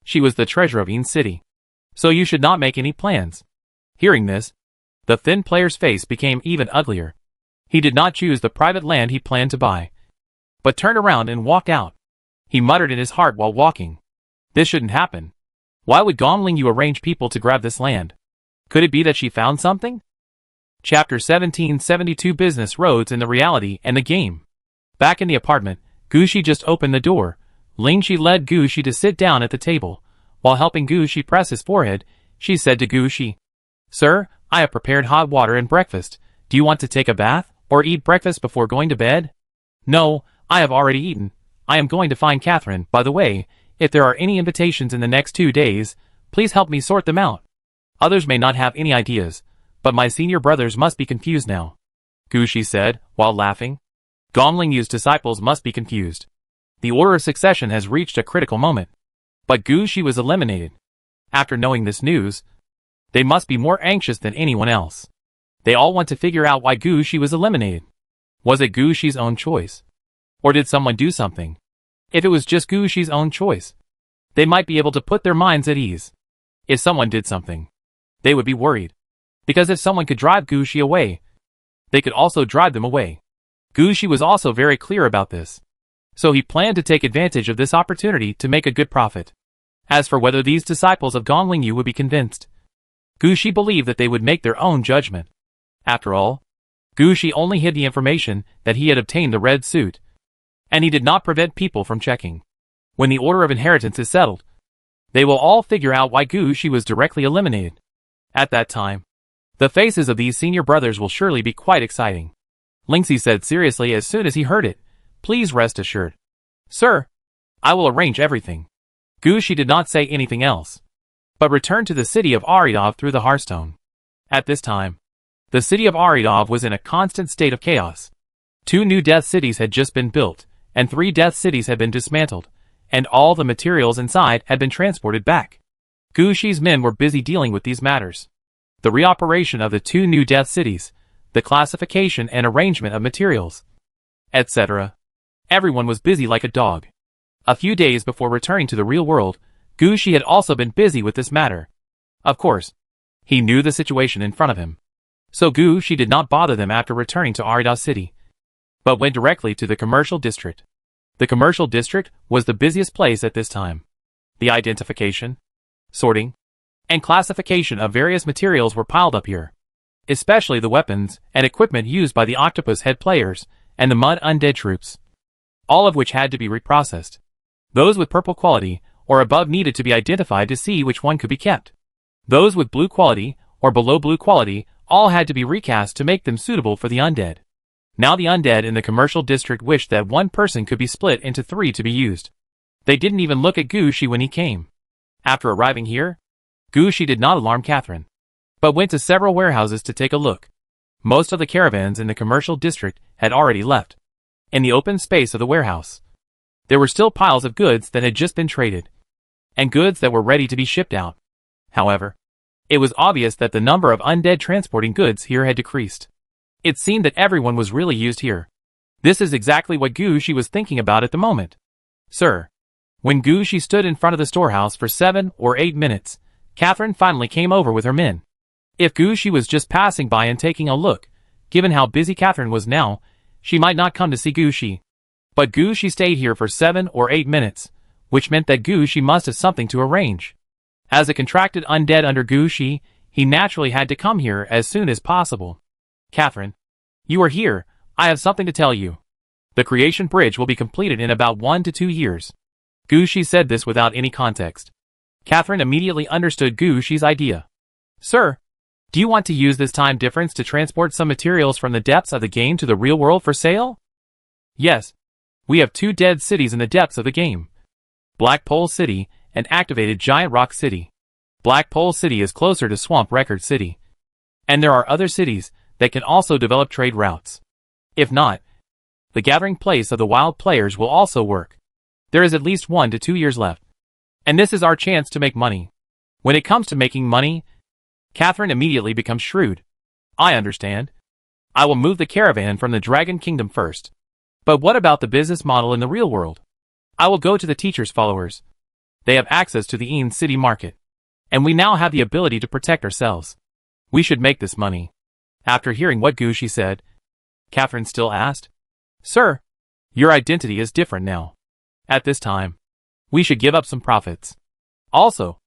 she was the treasurer of Yin City. So you should not make any plans." Hearing this, the thin player's face became even uglier. He did not choose the private land he planned to buy, but turned around and walked out. He muttered in his heart while walking, "This shouldn't happen. Why would Gong Lingyu arrange people to grab this land? Could it be that she found something?" Chapter 1772 Business Roads in the Reality and the Game. Back in the apartment, Gu Shi just opened the door. Ling Shi led Gu Shi to sit down at the table. While helping Gu Shi press his forehead, she said to Gu Shi, "Sir, I have prepared hot water and breakfast. Do you want to take a bath, or eat breakfast before going to bed?" "No, I have already eaten. I am going to find Catherine. By the way, if there are any invitations in the next 2 days, please help me sort them out. Others may not have any ideas, but my senior brothers must be confused now," Gu Shi said, while laughing. Gong Lingyu's disciples must be confused. The order of succession has reached a critical moment. But Gu Shi was eliminated. After knowing this news, they must be more anxious than anyone else. They all want to figure out why Gu Shi was eliminated. Was it Gu Shi's own choice? Or did someone do something? If it was just Gu Shi's own choice, they might be able to put their minds at ease. If someone did something, they would be worried. Because if someone could drive Gu Shi away, they could also drive them away. Gu Shi was also very clear about this. So he planned to take advantage of this opportunity to make a good profit. As for whether these disciples of Gong Lingyu would be convinced, Gu Shi believed that they would make their own judgment. After all, Gu Shi only hid the information that he had obtained the red suit, and he did not prevent people from checking. When the order of inheritance is settled, they will all figure out why Gu Shi was directly eliminated. At that time, the faces of these senior brothers will surely be quite exciting. Lingxi said seriously as soon as he heard it, "Please rest assured. Sir, I will arrange everything." Gu Shi did not say anything else, but returned to the city of Aridov through the Hearthstone. At this time, the city of Aridov was in a constant state of chaos. 2 new death cities had just been built, and 3 death cities had been dismantled, and all the materials inside had been transported back. Gu Shi's men were busy dealing with these matters. The reoperation of the 2 new death cities, the classification and arrangement of materials, etc. Everyone was busy like a dog. A few days before returning to the real world, Gu Shi had also been busy with this matter. Of course, he knew the situation in front of him. So Gu Shi did not bother them after returning to Arida City, but went directly to the commercial district. The commercial district was the busiest place at this time. The identification, sorting, and classification of various materials were piled up here, especially the weapons and equipment used by the Octopus Head players and the Mud Undead troops, all of which had to be reprocessed. Those with purple quality or above needed to be identified to see which one could be kept. Those with blue quality or below blue quality all had to be recast to make them suitable for the undead. Now the undead in the commercial district wished that one person could be split into 3 to be used. They didn't even look at Gu Shi when he came. After arriving here, Gu Shi did not alarm Catherine, but went to several warehouses to take a look. Most of the caravans in the commercial district had already left. In the open space of the warehouse, there were still piles of goods that had just been traded, and goods that were ready to be shipped out. However, it was obvious that the number of undead transporting goods here had decreased. It seemed that everyone was really used here. This is exactly what Gu Shi was thinking about at the moment. Sir. When Gu Shi stood in front of the storehouse for 7 or 8 minutes, Catherine finally came over with her men. If Gu Shi was just passing by and taking a look, given how busy Catherine was now, she might not come to see Gu Shi. But Gu Shi stayed here for 7 or 8 minutes, which meant that Gu Shi must have something to arrange. As a contracted undead under Gu Shi, he naturally had to come here as soon as possible. Catherine, you are here, I have something to tell you. The creation bridge will be completed in about 1 to 2 years. Gu Shi said this without any context. Catherine immediately understood Gu Shi's idea. Sir, do you want to use this time difference to transport some materials from the depths of the game to the real world for sale? Yes. We have 2 dead cities in the depths of the game. Black Pole City and activated Giant Rock City. Black Pole City is closer to Swamp Record City. And there are other cities that can also develop trade routes. If not, the gathering place of the wild players will also work. There is at least 1 to 2 years left. And this is our chance to make money. When it comes to making money, Catherine immediately becomes shrewd. I understand. I will move the caravan from the Dragon Kingdom first. But what about the business model in the real world? I will go to the teacher's followers. They have access to the Ean City market. And we now have the ability to protect ourselves. We should make this money. After hearing what Gu Shi said, Catherine still asked, Sir, your identity is different now. At this time, we should give up some profits. Also,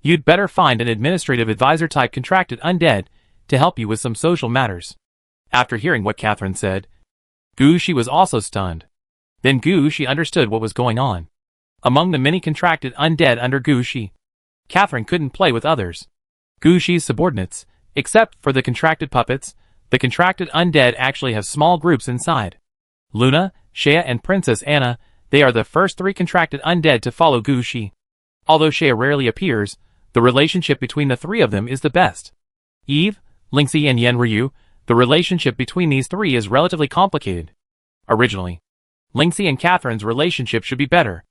you'd better find an administrative advisor type contracted undead to help you with some social matters. After hearing what Catherine said, Gu Shi was also stunned. Then Gu Shi understood what was going on. Among the many contracted undead under Gu Shi, Catherine couldn't play with others. Gu Shi's subordinates, except for the contracted puppets, the contracted undead actually have small groups inside. Luna, Shea and Princess Anna, they are the first 3 contracted undead to follow Gu Shi. Although Shea rarely appears, the relationship between the 3 of them is the best. Eve, Lingxi and Yen Ryu, the relationship between these 3 is relatively complicated. Originally, Lingxi and Catherine's relationship should be better.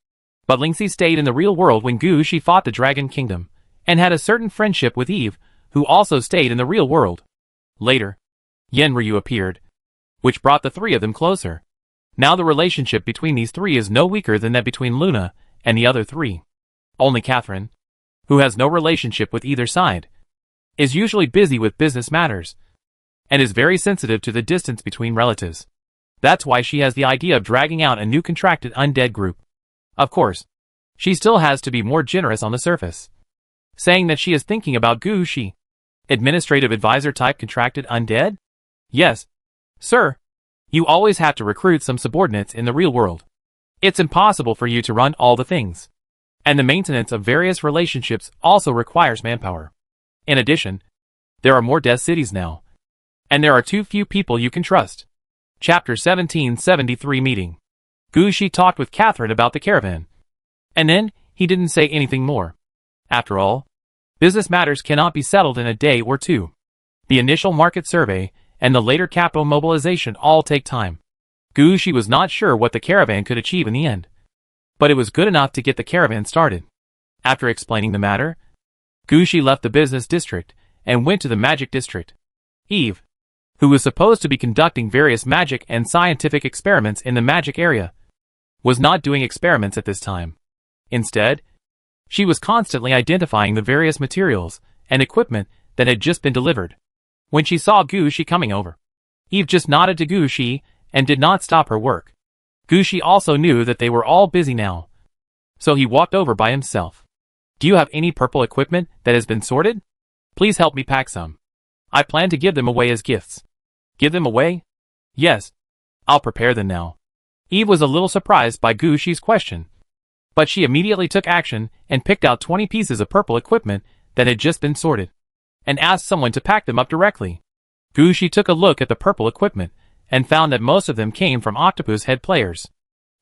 But Lingxi stayed in the real world when Gu Shi fought the Dragon Kingdom, and had a certain friendship with Eve, who also stayed in the real world. Later, Yen Ryu appeared, which brought the 3 of them closer. Now the relationship between these 3 is no weaker than that between Luna and the other 3. Only Catherine, who has no relationship with either side, is usually busy with business matters, and is very sensitive to the distance between relatives. That's why she has the idea of dragging out a new contracted undead group. Of course, she still has to be more generous on the surface, saying that she is thinking about Gu Shi. Administrative advisor type contracted undead? Yes. Sir, you always have to recruit some subordinates in the real world. It's impossible for you to run all the things. And the maintenance of various relationships also requires manpower. In addition, there are more death cities now. And there are too few people you can trust. Chapter 1773 Meeting. Gu Shi talked with Catherine about the caravan. And then, he didn't say anything more. After all, business matters cannot be settled in a day or 2. The initial market survey and the later capital mobilization all take time. Gu Shi was not sure what the caravan could achieve in the end, but it was good enough to get the caravan started. After explaining the matter, Gu Shi left the business district and went to the magic district. Eve, who was supposed to be conducting various magic and scientific experiments in the magic area, was not doing experiments at this time. Instead, she was constantly identifying the various materials and equipment that had just been delivered. When she saw Gu Shi coming over, Eve just nodded to Gu Shi and did not stop her work. Gu Shi also knew that they were all busy now, so he walked over by himself. Do you have any purple equipment that has been sorted? Please help me pack some. I plan to give them away as gifts. Give them away? Yes. I'll prepare them now. Eve was a little surprised by Gu Shi's question, but she immediately took action and picked out 20 pieces of purple equipment that had just been sorted, and asked someone to pack them up directly. Gu Shi took a look at the purple equipment and found that most of them came from Octopus Head players.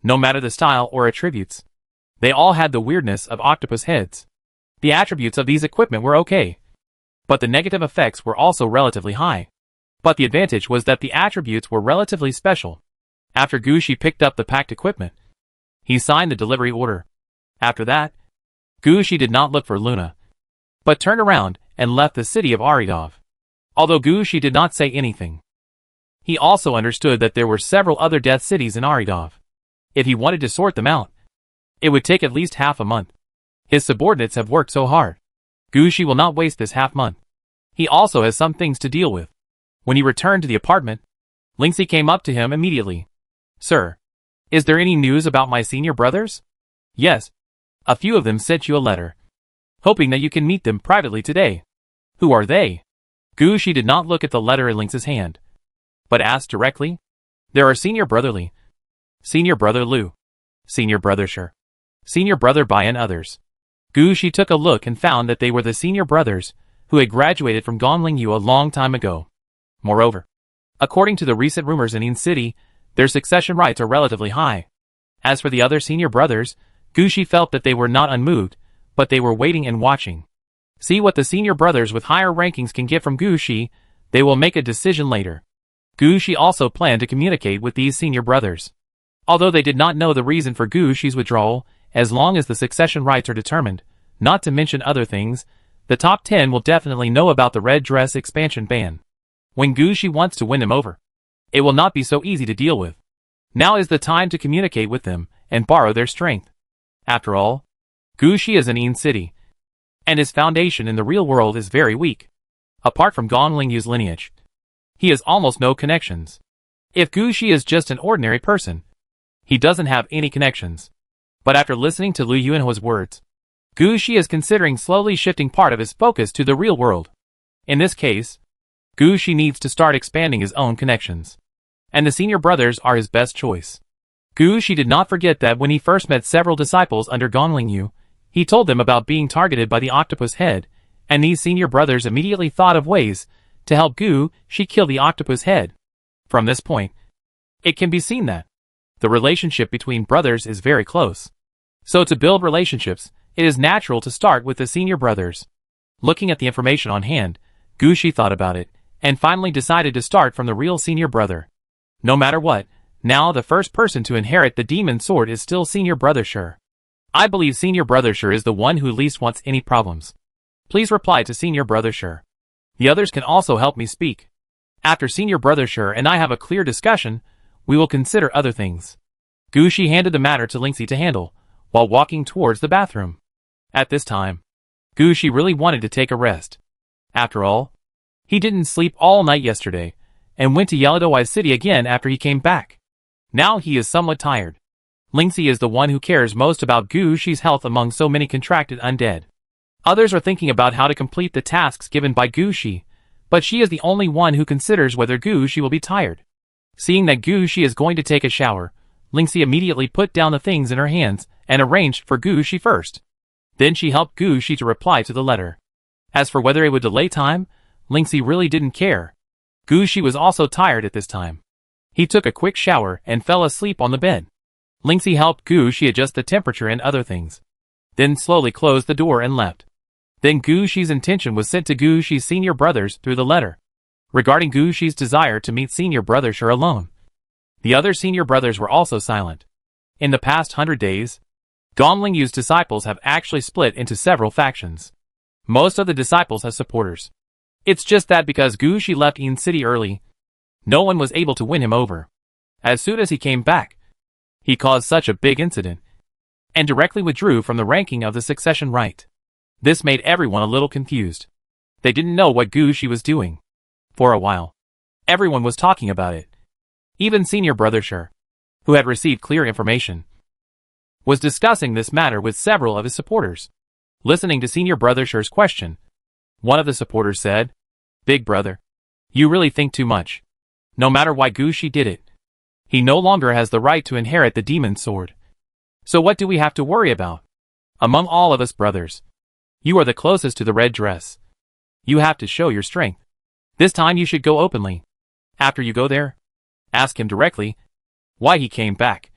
No matter the style or attributes, they all had the weirdness of octopus heads. The attributes of these equipment were okay, but the negative effects were also relatively high. But the advantage was that the attributes were relatively special. After Gu Shi picked up the packed equipment, he signed the delivery order. After that, Gu Shi did not look for Luna, but turned around and left the city of Aridov. Although Gu Shi did not say anything, he also understood that there were several other death cities in Aridov. If he wanted to sort them out, it would take at least half a month. His subordinates have worked so hard. Gu Shi will not waste this half month. He also has some things to deal with. When he returned to the apartment, Lingxi came up to him immediately. Sir, is there any news about my senior brothers? Yes. A few of them sent you a letter, hoping that you can meet them privately today. Who are they? Gu Shi did not look at the letter in Lingxi's hand, but asked directly. There are Senior Brother Li, Senior Brother Lu, Senior Brother Shi, Senior Brother Bai and others. Gu Shi took a look and found that they were the senior brothers who had graduated from Gonglingyu a long time ago. Moreover, according to the recent rumors in Yin City, their succession rights are relatively high. As for the other senior brothers, Gu Shi felt that they were not unmoved, but they were waiting and watching. See what the senior brothers with higher rankings can get from Gu Shi. They will make a decision later. Gu Shi also planned to communicate with these senior brothers. Although they did not know the reason for Gu Shi's withdrawal, as long as the succession rights are determined, not to mention other things, the top 10 will definitely know about the red dress expansion ban. When Gu Shi wants to win them over, it will not be so easy to deal with. Now is the time to communicate with them and borrow their strength. After all, Gu Shi is in Yin City, and his foundation in the real world is very weak. Apart from Gonlingyu's lineage, he has almost no connections. If Gu Shi is just an ordinary person, he doesn't have any connections. But after listening to Lu Yunhua's words, Gu Shi is considering slowly shifting part of his focus to the real world. In this case, Gu Shi needs to start expanding his own connections, and the senior brothers are his best choice. Gu Shi did not forget that when he first met several disciples under Gonglingyu, he told them about being targeted by the octopus head, and these senior brothers immediately thought of ways to help Gu Shi kill the octopus head. From this point, it can be seen that the relationship between brothers is very close. So to build relationships, it is natural to start with the senior brothers. Looking at the information on hand, Gu Shi thought about it, and finally decided to start from the real senior brother. No matter what, now the first person to inherit the demon sword is still Senior Brother Shi. I believe Senior Brother Shi is the one who least wants any problems. Please reply to Senior Brother Shi. The others can also help me speak. After Senior Brother Shi and I have a clear discussion, we will consider other things. Gu Shi handed the matter to Lingxi to handle, while walking towards the bathroom. At this time, Gu Shi really wanted to take a rest. After all, he didn't sleep all night yesterday, and went to Yellow City again after he came back. Now he is somewhat tired. Lingxi is the one who cares most about Gu Shi's health among so many contracted undead. Others are thinking about how to complete the tasks given by Gu Shi, but she is the only one who considers whether Gu Shi will be tired. Seeing that Gu Shi is going to take a shower, Lingxi immediately put down the things in her hands and arranged for Gu Shi first. Then she helped Gu Shi to reply to the letter. As for whether it would delay time, Lingxi really didn't care. Gu Shi was also tired at this time. He took a quick shower and fell asleep on the bed. Lingxi helped Gu Shi adjust the temperature and other things, then slowly closed the door and left. Then Gu Shi's intention was sent to Gu Shi's senior brothers through the letter, regarding Gu Shi's desire to meet Senior Brother Shi alone. The other senior brothers were also silent. In the past 100 days, Gonlingyu's disciples have actually split into several factions. Most of the disciples have supporters. It's just that because Gu Shi left Yin City early, No one was able to win him over. As soon as he came back, he caused such a big incident, and directly withdrew from the ranking of the succession right. This made everyone a little confused. They didn't know what Gu Shi was doing. For a while, everyone was talking about it. Even Senior Brother Shi, who had received clear information, was discussing this matter with several of his supporters. Listening to Senior Brother Shi's question, one of the supporters said, "Big brother, you really think too much. No matter why Gu Shi did it, he no longer has the right to inherit the demon sword. So what do we have to worry about? Among all of us brothers, you are the closest to the red dress. You have to show your strength. This time you should go openly. After you go there, ask him directly why he came back,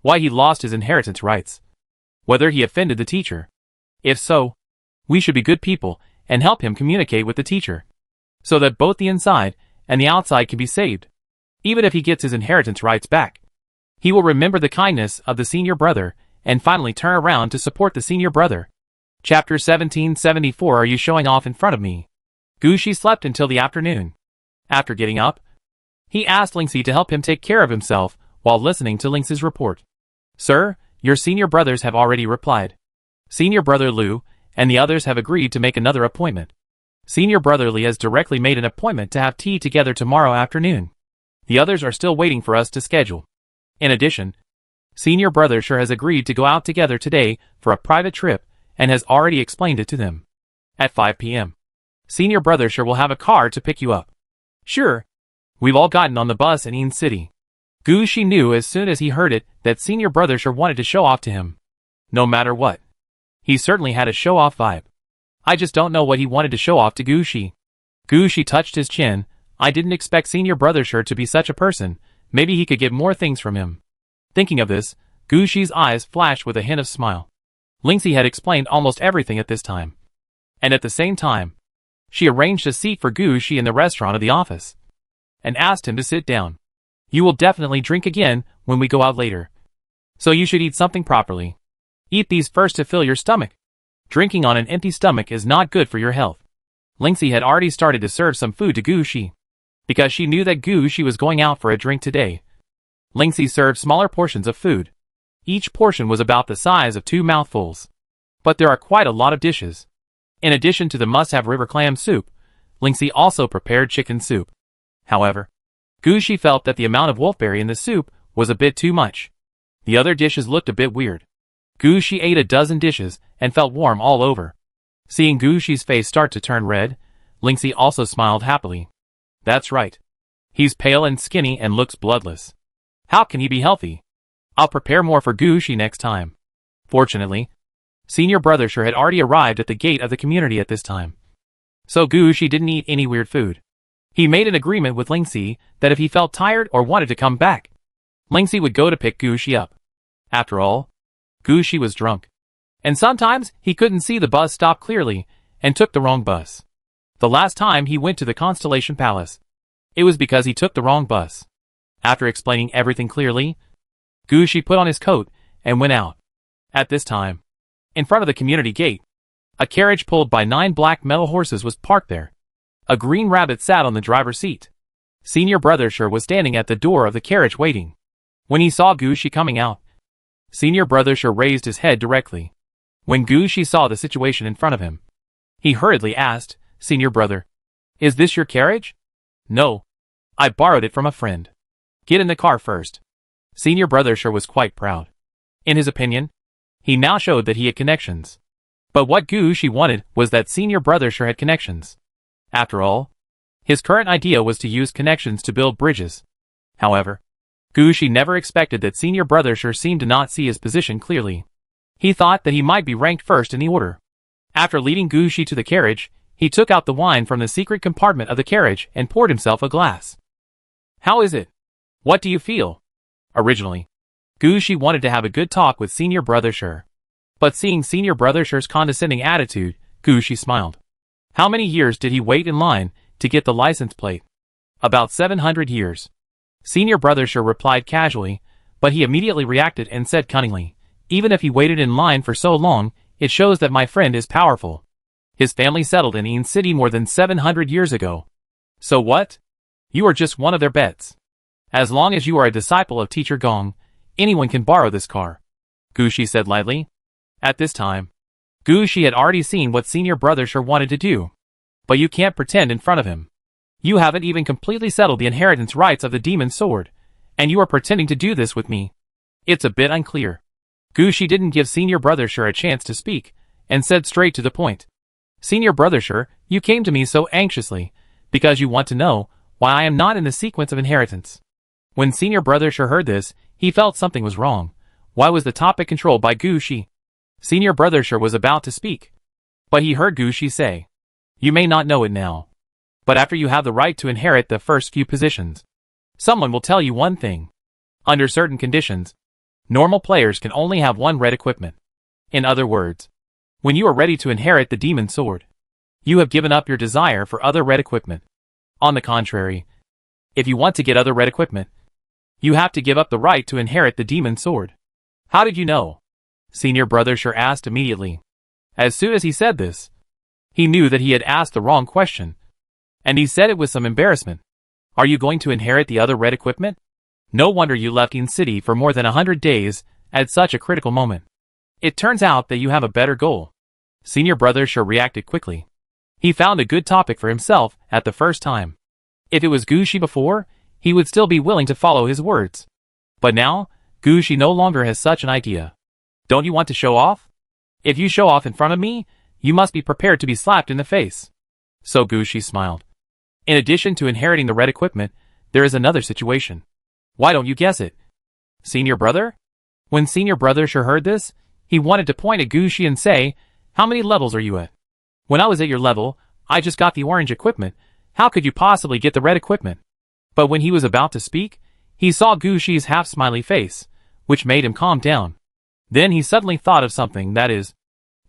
why he lost his inheritance rights, whether he offended the teacher. If so, we should be good people and help him communicate with the teacher, so that both the inside and the outside can be saved. Even if he gets his inheritance rights back, he will remember the kindness of the senior brother and finally turn around to support the senior brother." Chapter 1774. Are you showing off in front of me? Gu Shi slept until the afternoon. After getting up, he asked Lingxi to help him take care of himself while listening to Lingxi's report. "Sir, your senior brothers have already replied. Senior brother Lu and the others have agreed to make another appointment. Senior brother Li has directly made an appointment to have tea together tomorrow afternoon. The others are still waiting for us to schedule. In addition, Senior brother Shi has agreed to go out together today for a private trip and has already explained it to them. At 5 p.m. Senior brother Shi will have a car to pick you up." "Sure." We've all gotten on the bus in Yin City. Gu Shi knew as soon as he heard it that senior brother Shi wanted to show off to him. No matter what, he certainly had a show-off vibe. I just don't know what he wanted to show off to Gu Shi. Gu Shi touched his chin. I didn't expect senior brother Shi to be such a person. Maybe he could get more things from him. Thinking of this, Gu Shi's eyes flashed with a hint of smile. Lingxi had explained almost everything at this time. And at the same time, she arranged a seat for Gu Shi in the restaurant of the office and asked him to sit down. "You will definitely drink again when we go out later. So you should eat something properly. Eat these first to fill your stomach. Drinking on an empty stomach is not good for your health." Lingxi had already started to serve some food to Gu Shi, because she knew that Gu Shi was going out for a drink today. Lingxi served smaller portions of food. Each portion was about the size of 2 mouthfuls. But there are quite a lot of dishes. In addition to the must-have river clam soup, Lingxi also prepared chicken soup. However, Gu Shi felt that the amount of wolfberry in the soup was a bit too much. The other dishes looked a bit weird. Gu Shi ate a dozen dishes and felt warm all over. Seeing Gu Shi's face start to turn red, Lingxi also smiled happily. "That's right. He's pale and skinny and looks bloodless. How can he be healthy? I'll prepare more for Gu Shi next time." Fortunately, senior brother Shi had already arrived at the gate of the community at this time. So Gu Shi didn't eat any weird food. He made an agreement with Lingxi that if he felt tired or wanted to come back, Lingxi would go to pick Gu Shi up. After all, Gu Shi was drunk, and sometimes he couldn't see the bus stop clearly and took the wrong bus. The last time he went to the Constellation Palace, it was because he took the wrong bus. After explaining everything clearly, Gu Shi put on his coat and went out. At this time, in front of the community gate, a carriage pulled by 9 black metal horses was parked there. A green rabbit sat on the driver's seat. Senior brother Shi was standing at the door of the carriage waiting. When he saw Gu Shi coming out, senior brother Shi raised his head directly. When Gu Shi saw the situation in front of him, he hurriedly asked, "Senior brother, is this your carriage?" "No. I borrowed it from a friend." "Get in the car first." Senior brother Shi was quite proud. In his opinion, he now showed that he had connections. But what Gu Shi wanted was that senior brother Shi had connections. After all, his current idea was to use connections to build bridges. However, Gu Shi never expected that senior brother Shi seemed to not see his position clearly. He thought that he might be ranked first in the order. After leading Gu Shi to the carriage, he took out the wine from the secret compartment of the carriage and poured himself a glass. "How is it? What do you feel?" Originally, Gu Shi wanted to have a good talk with senior brother Shi. But seeing senior brother Shi's condescending attitude, Gu Shi smiled. How many years did he wait in line to get the license plate? About 700 years. Senior brother Shi replied casually, but he immediately reacted and said cunningly, "Even if he waited in line for so long, it shows that my friend is powerful. His family settled in Yin City more than 700 years ago. So what? You are just one of their bets. As long as you are a disciple of Teacher Gong, anyone can borrow this car, Gu Shi said lightly. At this time, Gu Shi had already seen what senior brother Shi wanted to do. But you can't pretend in front of him. You haven't even completely settled the inheritance rights of the demon sword, and you are pretending to do this with me. It's a bit unclear. Gu Shi didn't give senior brother Shi a chance to speak, and said straight to the point. Senior brother Shi, you came to me so anxiously, because you want to know why I am not in the sequence of inheritance. When senior brother Shi heard this, he felt something was wrong. Why was the topic controlled by Gu Shi? Senior brother Shi was about to speak, but he heard Gu Shi say, "You may not know it now, but after you have the right to inherit the first few positions, someone will tell you one thing. Under certain conditions, normal players can only have one red equipment. In other words, when you are ready to inherit the demon sword, you have given up your desire for other red equipment. On the contrary, if you want to get other red equipment, you have to give up the right to inherit the demon sword." How did you know? Senior brother Shi asked immediately. As soon as he said this, he knew that he had asked the wrong question, and he said it with some embarrassment. Are you going to inherit the other red equipment? No wonder you left Yin City for more than 100 days at such a critical moment. It turns out that you have a better goal. Senior brother Shi reacted quickly. He found a good topic for himself at the first time. If it was Gu Shi before, he would still be willing to follow his words. But now, Gu Shi no longer has such an idea. Don't you want to show off? If you show off in front of me, you must be prepared to be slapped in the face. So Gu Shi smiled. In addition to inheriting the red equipment, there is another situation. Why don't you guess it? Senior brother? When senior brother Shi heard this, he wanted to point at Gu Shi and say, "How many levels are you at? When I was at your level, I just got the orange equipment. How could you possibly get the red equipment?" But when he was about to speak, he saw Gu Shi's half-smiley face, which made him calm down. Then he suddenly thought of something, that is,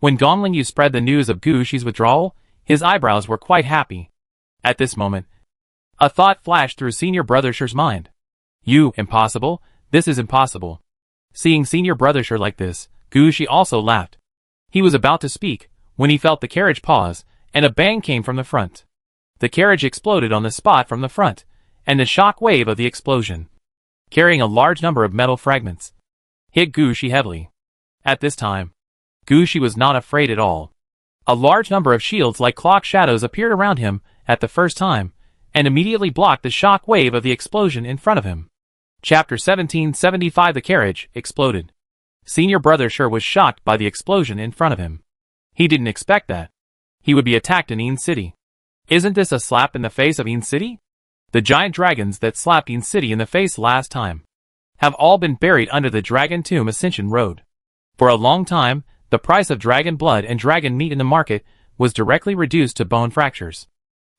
when Gongling Yu spread the news of Gu Shi's withdrawal, his eyebrows were quite happy. At this moment, a thought flashed through senior brother Shi's mind. Impossible, this is impossible. Seeing senior brother Shi like this, Gu Shi also laughed. He was about to speak, when he felt the carriage pause, and a bang came from the front. The carriage exploded on the spot from the front, and the shock wave of the explosion, carrying a large number of metal fragments, hit Gu Shi heavily. At this time, Gu Shi was not afraid at all. A large number of shields like clock shadows appeared around him at the first time, and immediately blocked the shock wave of the explosion in front of him. Chapter 1775. The carriage exploded. Senior brother Shi was shocked by the explosion in front of him. He didn't expect that he would be attacked in Yin City. Isn't this a slap in the face of Yin City? The giant dragons that slapped Yin City in the face last time have all been buried under the Dragon Tomb Ascension Road. For a long time, the price of dragon blood and dragon meat in the market was directly reduced to bone fractures.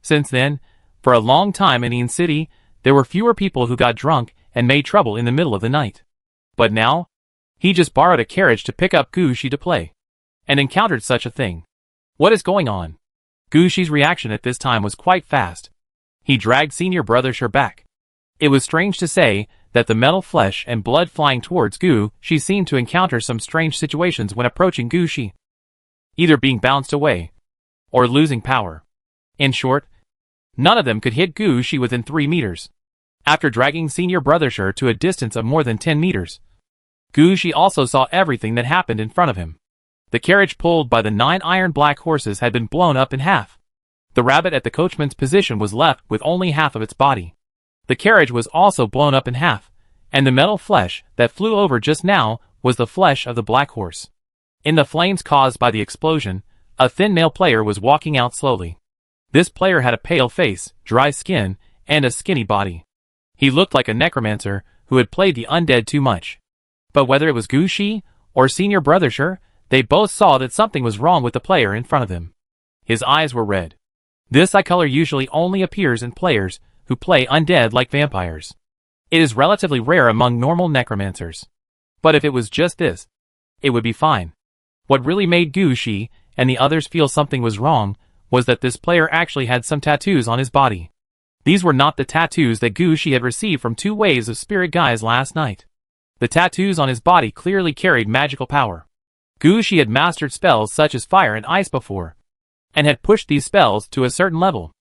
Since then, for a long time in Yin City, there were fewer people who got drunk and made trouble in the middle of the night. But now, he just borrowed a carriage to pick up Gu Shi to play, and encountered such a thing. What is going on? Gu Shi's reaction at this time was quite fast. He dragged senior brother Shi back. It was strange to say that the metal flesh and blood flying towards Gu Shi seemed to encounter some strange situations when approaching Gu Shi, either being bounced away or losing power. In short, none of them could hit Gu Shi within 3 meters. After dragging senior brother Shi to a distance of more than 10 meters, Gu Shi also saw everything that happened in front of him. The carriage pulled by the 9 iron black horses had been blown up in half. The rabbit at the coachman's position was left with only half of its body. The carriage was also blown up in half, and the metal flesh that flew over just now was the flesh of the black horse. In the flames caused by the explosion, a thin male player was walking out slowly. This player had a pale face, dry skin, and a skinny body. He looked like a necromancer who had played the undead too much. But whether it was Gu Shi or senior brother Shi, they both saw that something was wrong with the player in front of them. His eyes were red. This eye color usually only appears in players who play undead like vampires. It is relatively rare among normal necromancers. But if it was just this, it would be fine. What really made Gu Shi and the others feel something was wrong was that this player actually had some tattoos on his body. These were not the tattoos that Gu Shi had received from 2 waves of spirit guys last night. The tattoos on his body clearly carried magical power. Gu Shi had mastered spells such as fire and ice before, and had pushed these spells to a certain level.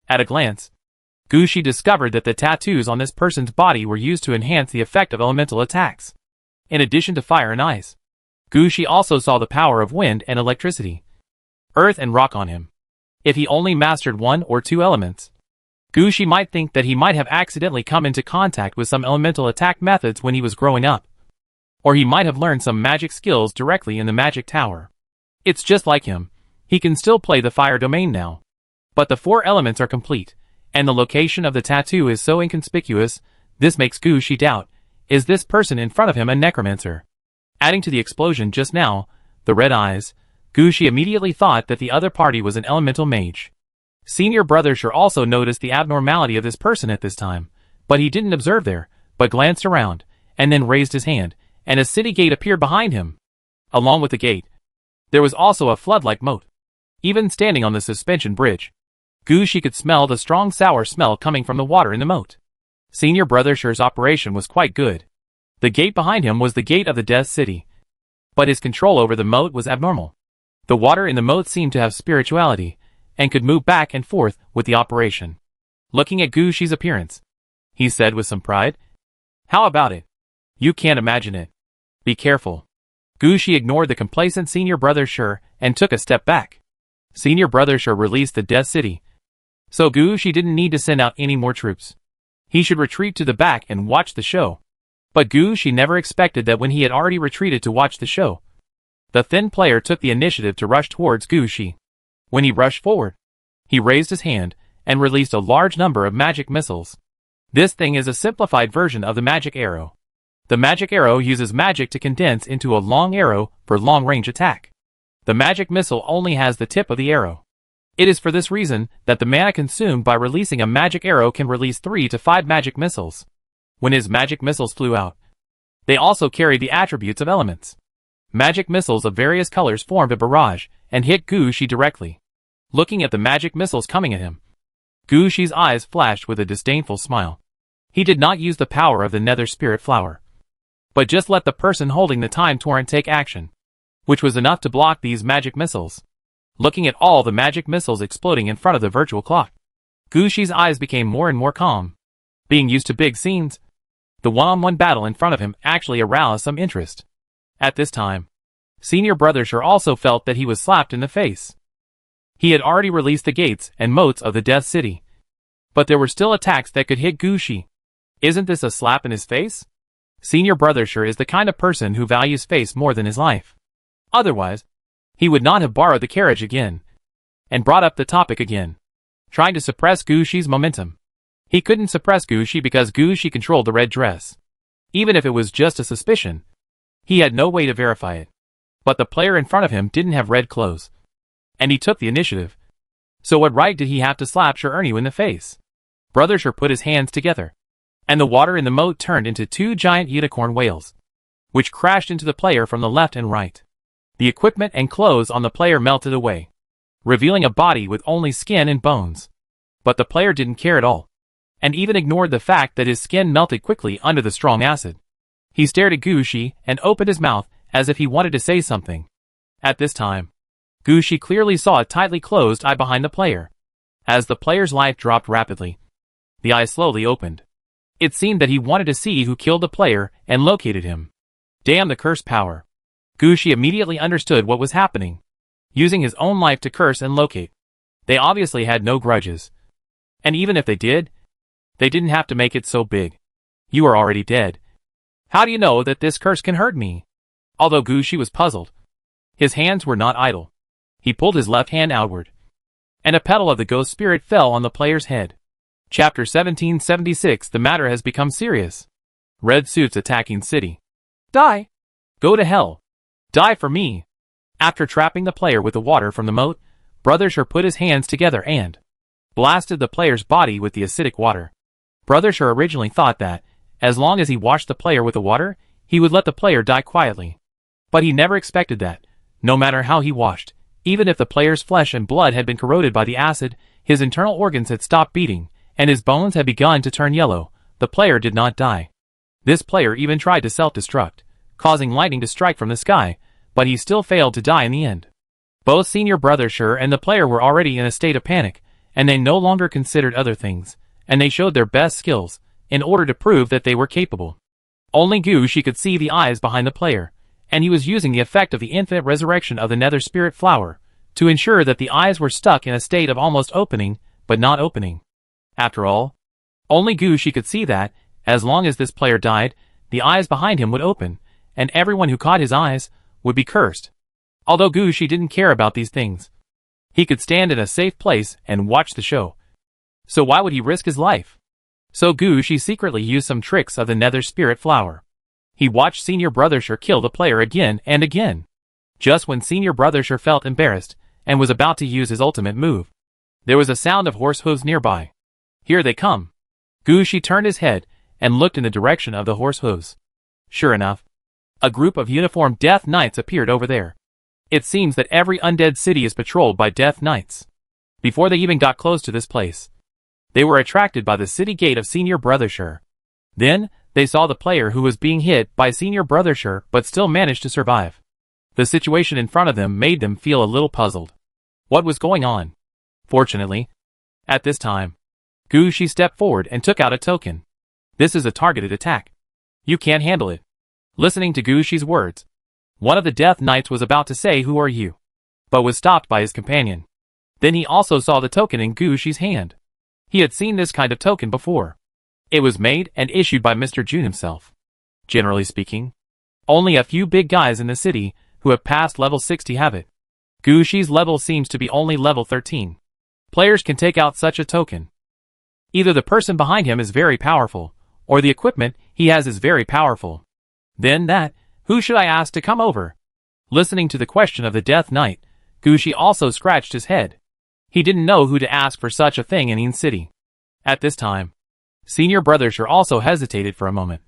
At a glance, Gucci discovered that the tattoos on this person's body were used to enhance the effect of elemental attacks. In addition to fire and ice, Gucci also saw the power of wind and electricity, earth and rock on him. If he only mastered one or two elements, Gucci might think that he might have accidentally come into contact with some elemental attack methods when he was growing up. Or he might have learned some magic skills directly in the magic tower. It's just like him. He can still play the fire domain now. But the four elements are complete, and the location of the tattoo is so inconspicuous, this makes Gucci doubt, is this person in front of him a necromancer? Adding to the explosion just now, the red eyes, Gucci immediately thought that the other party was an elemental mage. Senior Brother sure also noticed the abnormality of this person at this time, but he didn't observe there, but glanced around, and then raised his hand, and a city gate appeared behind him. Along with the gate, there was also a flood-like moat. Even standing on the suspension bridge, Gucci could smell the strong sour smell coming from the water in the moat. Senior Brother sure's operation was quite good. The gate behind him was the gate of the Death City. But his control over the moat was abnormal. The water in the moat seemed to have spirituality, and could move back and forth with the operation. Looking at Gucci's appearance, he said with some pride, "How about it? You can't imagine it. Be careful." Gucci ignored the complacent Senior Brother sure and took a step back. Senior Brother sure released the Death City, so Gucci didn't need to send out any more troops. He should retreat to the back and watch the show. But Gucci never expected that when he had already retreated to watch the show, the thin player took the initiative to rush towards Gucci. When he rushed forward, he raised his hand and released a large number of magic missiles. This thing is a simplified version of the magic arrow. The magic arrow uses magic to condense into a long arrow for long-range attack. The magic missile only has the tip of the arrow. It is for this reason that the mana consumed by releasing a magic arrow can release 3 to 5 magic missiles. When his magic missiles flew out, they also carried the attributes of elements. Magic missiles of various colors formed a barrage and hit Gucci directly. Looking at the magic missiles coming at him, Gucci's eyes flashed with a disdainful smile. He did not use the power of the Nether Spirit Flower, but just let the person holding the time torrent take action, which was enough to block these magic missiles. Looking at all the magic missiles exploding in front of the virtual clock, Gucci's eyes became more and more calm. Being used to big scenes, the one-on-one battle in front of him actually aroused some interest. At this time, Senior Brother sure also felt that he was slapped in the face. He had already released the gates and moats of the Death City, but there were still attacks that could hit Gucci. Isn't this a slap in his face? Senior Brother sure is the kind of person who values face more than his life. Otherwise, he would not have borrowed the carriage again, and brought up the topic again, trying to suppress Gucci's momentum. He couldn't suppress Gucci because Gucci controlled the red dress. Even if it was just a suspicion, he had no way to verify it. But the player in front of him didn't have red clothes, and he took the initiative. So what right did he have to slap Sir Ernie in the face? Brother Sure put his hands together, and the water in the moat turned into 2 giant unicorn whales, which crashed into the player from the left and right. The equipment and clothes on the player melted away, revealing a body with only skin and bones. But the player didn't care at all, and even ignored the fact that his skin melted quickly under the strong acid. He stared at Gucci and opened his mouth as if he wanted to say something. At this time, Gucci clearly saw a tightly closed eye behind the player. As the player's life dropped rapidly, the eye slowly opened. It seemed that he wanted to see who killed the player and located him. Damn the curse power. Gucci immediately understood what was happening. Using his own life to curse and locate. They obviously had no grudges. And even if they did, they didn't have to make it so big. You are already dead. How do you know that this curse can hurt me? Although Gucci was puzzled, his hands were not idle. He pulled his left hand outward, and a petal of the ghost spirit fell on the player's head. Chapter 1776. The matter has become serious. Red suits attacking city. Die! Go to hell! Die for me! After trapping the player with the water from the moat, Brother Sure put his hands together and blasted the player's body with the acidic water. Brother Sure originally thought that, as long as he washed the player with the water, he would let the player die quietly. But he never expected that, no matter how he washed, even if the player's flesh and blood had been corroded by the acid, his internal organs had stopped beating, and his bones had begun to turn yellow, the player did not die. This player even tried to self-destruct, causing lightning to strike from the sky, but he still failed to die in the end. Both Senior Brother Sure and the player were already in a state of panic, and they no longer considered other things, and they showed their best skills, in order to prove that they were capable. Only Gu Shi could see the eyes behind the player, and he was using the effect of the infinite resurrection of the Nether Spirit Flower, to ensure that the eyes were stuck in a state of almost opening, but not opening. After all, only Gu Shi could see that, as long as this player died, the eyes behind him would open, and everyone who caught his eyes would be cursed. Although Gu Shi didn't care about these things. He could stand in a safe place and watch the show. So why would he risk his life? So Gu Shi secretly used some tricks of the Nether Spirit Flower. He watched Senior Brothershire kill the player again and again. Just when Senior Brothershire felt embarrassed and was about to use his ultimate move, there was a sound of horse hooves nearby. Here they come. Gu Shi turned his head and looked in the direction of the horse hooves. Sure enough, a group of uniformed Death Knights appeared over there. It seems that every undead city is patrolled by Death Knights. Before they even got close to this place, they were attracted by the city gate of Senior Brothershire. Then, they saw the player who was being hit by Senior Brothershire but still managed to survive. The situation in front of them made them feel a little puzzled. What was going on? Fortunately, at this time, Gu Shi stepped forward and took out a token. This is a targeted attack. You can't handle it. Listening to Gu Shi's words, one of the Death Knights was about to say, "Who are you?" but was stopped by his companion. Then he also saw the token in Gu Shi's hand. He had seen this kind of token before. It was made and issued by Mr. June himself. Generally speaking, only a few big guys in the city who have passed level 60 have it. Gu Shi's level seems to be only level 13. Players can take out such a token. Either the person behind him is very powerful, or the equipment he has is very powerful. Then who should I ask to come over? Listening to the question of the Death Knight, Gu Shi also scratched his head. He didn't know who to ask for such a thing in Yin City. At this time, Senior Brothershire also hesitated for a moment.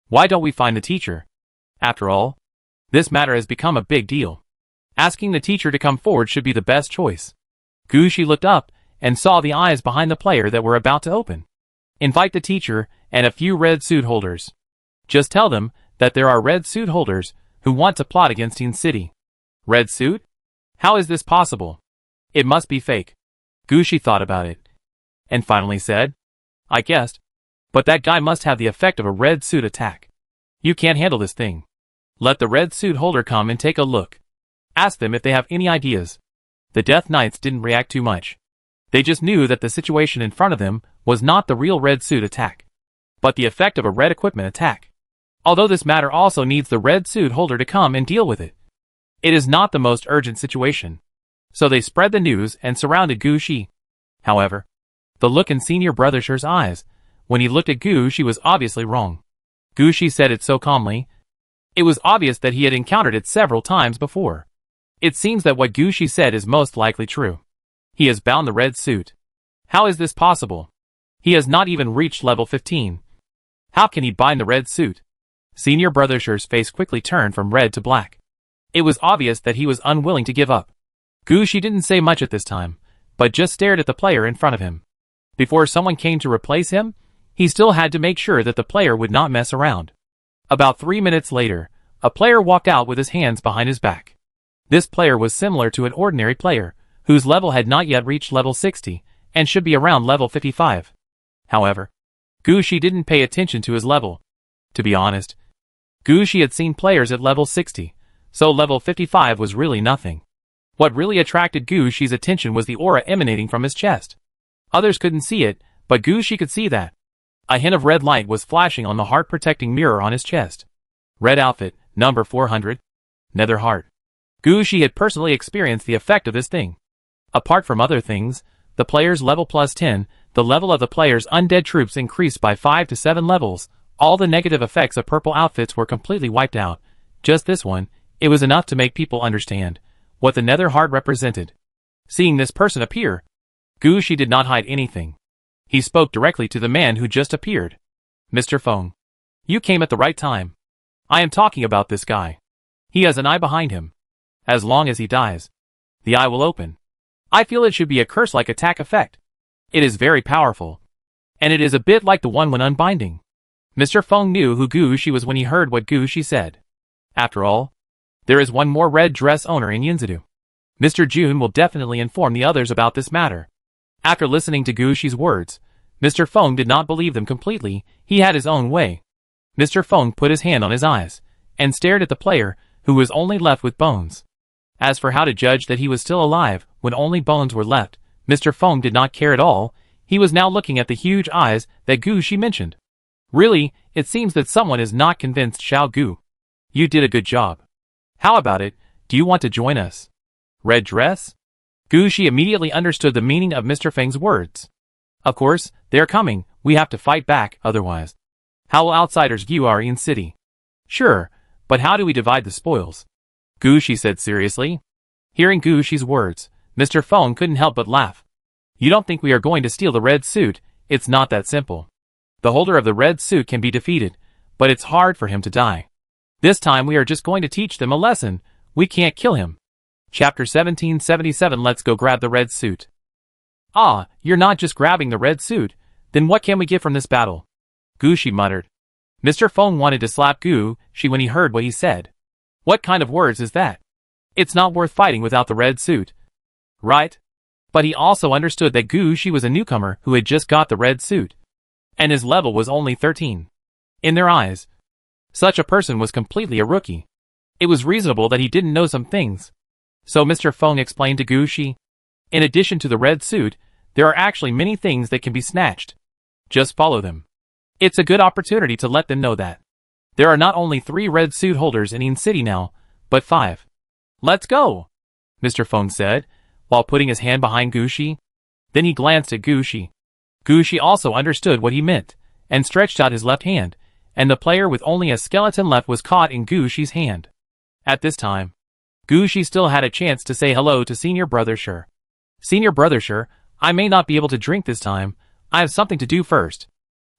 Why don't we find the teacher? After all, this matter has become a big deal. Asking the teacher to come forward should be the best choice. Gu Shi looked up and saw the eyes behind the player that were about to open. Invite the teacher and a few red suit holders. Just tell them that there are red suit holders who want to plot against Yin City. Red suit? How is this possible? It must be fake. Gu Shi thought about it, and finally said, I guessed, but that guy must have the effect of a red suit attack. You can't handle this thing. Let the red suit holder come and take a look. Ask them if they have any ideas. The Death Knights didn't react too much. They just knew that the situation in front of them was not the real red suit attack, but the effect of a red equipment attack. Although this matter also needs the red suit holder to come and deal with it. It is not the most urgent situation. So they spread the news and surrounded Gu Shi. However, the look in Senior Brothershire's eyes, when he looked at Gu Shi, was obviously wrong. Gu Shi said it so calmly. It was obvious that he had encountered it several times before. It seems that what Gu Shi said is most likely true. He has bound the red suit. How is this possible? He has not even reached level 15. How can he bind the red suit? Senior Brothershire's face quickly turned from red to black. It was obvious that he was unwilling to give up. Gu Shi didn't say much at this time, but just stared at the player in front of him. Before someone came to replace him, he still had to make sure that the player would not mess around. About 3 minutes later, a player walked out with his hands behind his back. This player was similar to an ordinary player, whose level had not yet reached level 60, and should be around level 55. However, Gu Shi didn't pay attention to his level. To be honest, Gu Shi had seen players at level 60, so level 55 was really nothing. What really attracted Gu Shi's attention was the aura emanating from his chest. Others couldn't see it, but Gu Shi could see that. A hint of red light was flashing on the heart-protecting mirror on his chest. Red outfit, number 400. Nether heart. Gu Shi had personally experienced the effect of this thing. Apart from other things, the player's level plus 10, the level of the player's undead troops increased by 5 to 7 levels, all the negative effects of purple outfits were completely wiped out. Just this one, it was enough to make people understand what the Nether heart represented. Seeing this person appear, Gu Shi did not hide anything. He spoke directly to the man who just appeared. Mr. Feng. You came at the right time. I am talking about this guy. He has an eye behind him. As long as he dies, the eye will open. I feel it should be a curse-like attack effect. It is very powerful. And it is a bit like the one when unbinding. Mr. Feng knew who Gu Shi was when he heard what Gu Shi said. After all, there is one more red dress owner in Yinzadu. Mr. June will definitely inform the others about this matter. After listening to Gu Shi's words, Mr. Feng did not believe them completely. He had his own way. Mr. Feng put his hand on his eyes and stared at the player, who was only left with bones. As for how to judge that he was still alive when only bones were left, Mr. Feng did not care at all. He was now looking at the huge eyes that Gu Shi mentioned. Really, it seems that someone is not convinced. Xiao Gu. You did a good job. How about it? Do you want to join us? Red dress? Gu Shi immediately understood the meaning of Mr. Feng's words. Of course, they're coming. We have to fight back, otherwise. How will outsiders view our Yin city? Sure, but how do we divide the spoils? Gu Shi said seriously. Hearing Gu Shi's words, Mr. Feng couldn't help but laugh. You don't think we are going to steal the red suit? It's not that simple. The holder of the red suit can be defeated, but it's hard for him to die. This time we are just going to teach them a lesson. We can't kill him. Chapter 1777. Let's go grab the red suit. Ah, you're not just grabbing the red suit. Then what can we get from this battle? Gu Shi muttered. Mr. Feng wanted to slap Gu Shi when he heard what he said. What kind of words is that? It's not worth fighting without the red suit. Right? But he also understood that Gu Shi was a newcomer who had just got the red suit. And his level was only 13. In their eyes, such a person was completely a rookie. It was reasonable that he didn't know some things. So Mr. Feng explained to Gu Shi. In addition to the red suit, there are actually many things that can be snatched. Just follow them. It's a good opportunity to let them know that there are not only 3 red suit holders in Yin City now, but 5. Let's go, Mr. Feng said, while putting his hand behind Gu Shi. Then he glanced at Gu Shi. Gu Shi also understood what he meant, and stretched out his left hand, and the player with only a skeleton left was caught in Gu Shi's hand. At this time, Gu Shi still had a chance to say hello to Senior Brother Shi. Senior Brother Shi, I may not be able to drink this time. I have something to do first.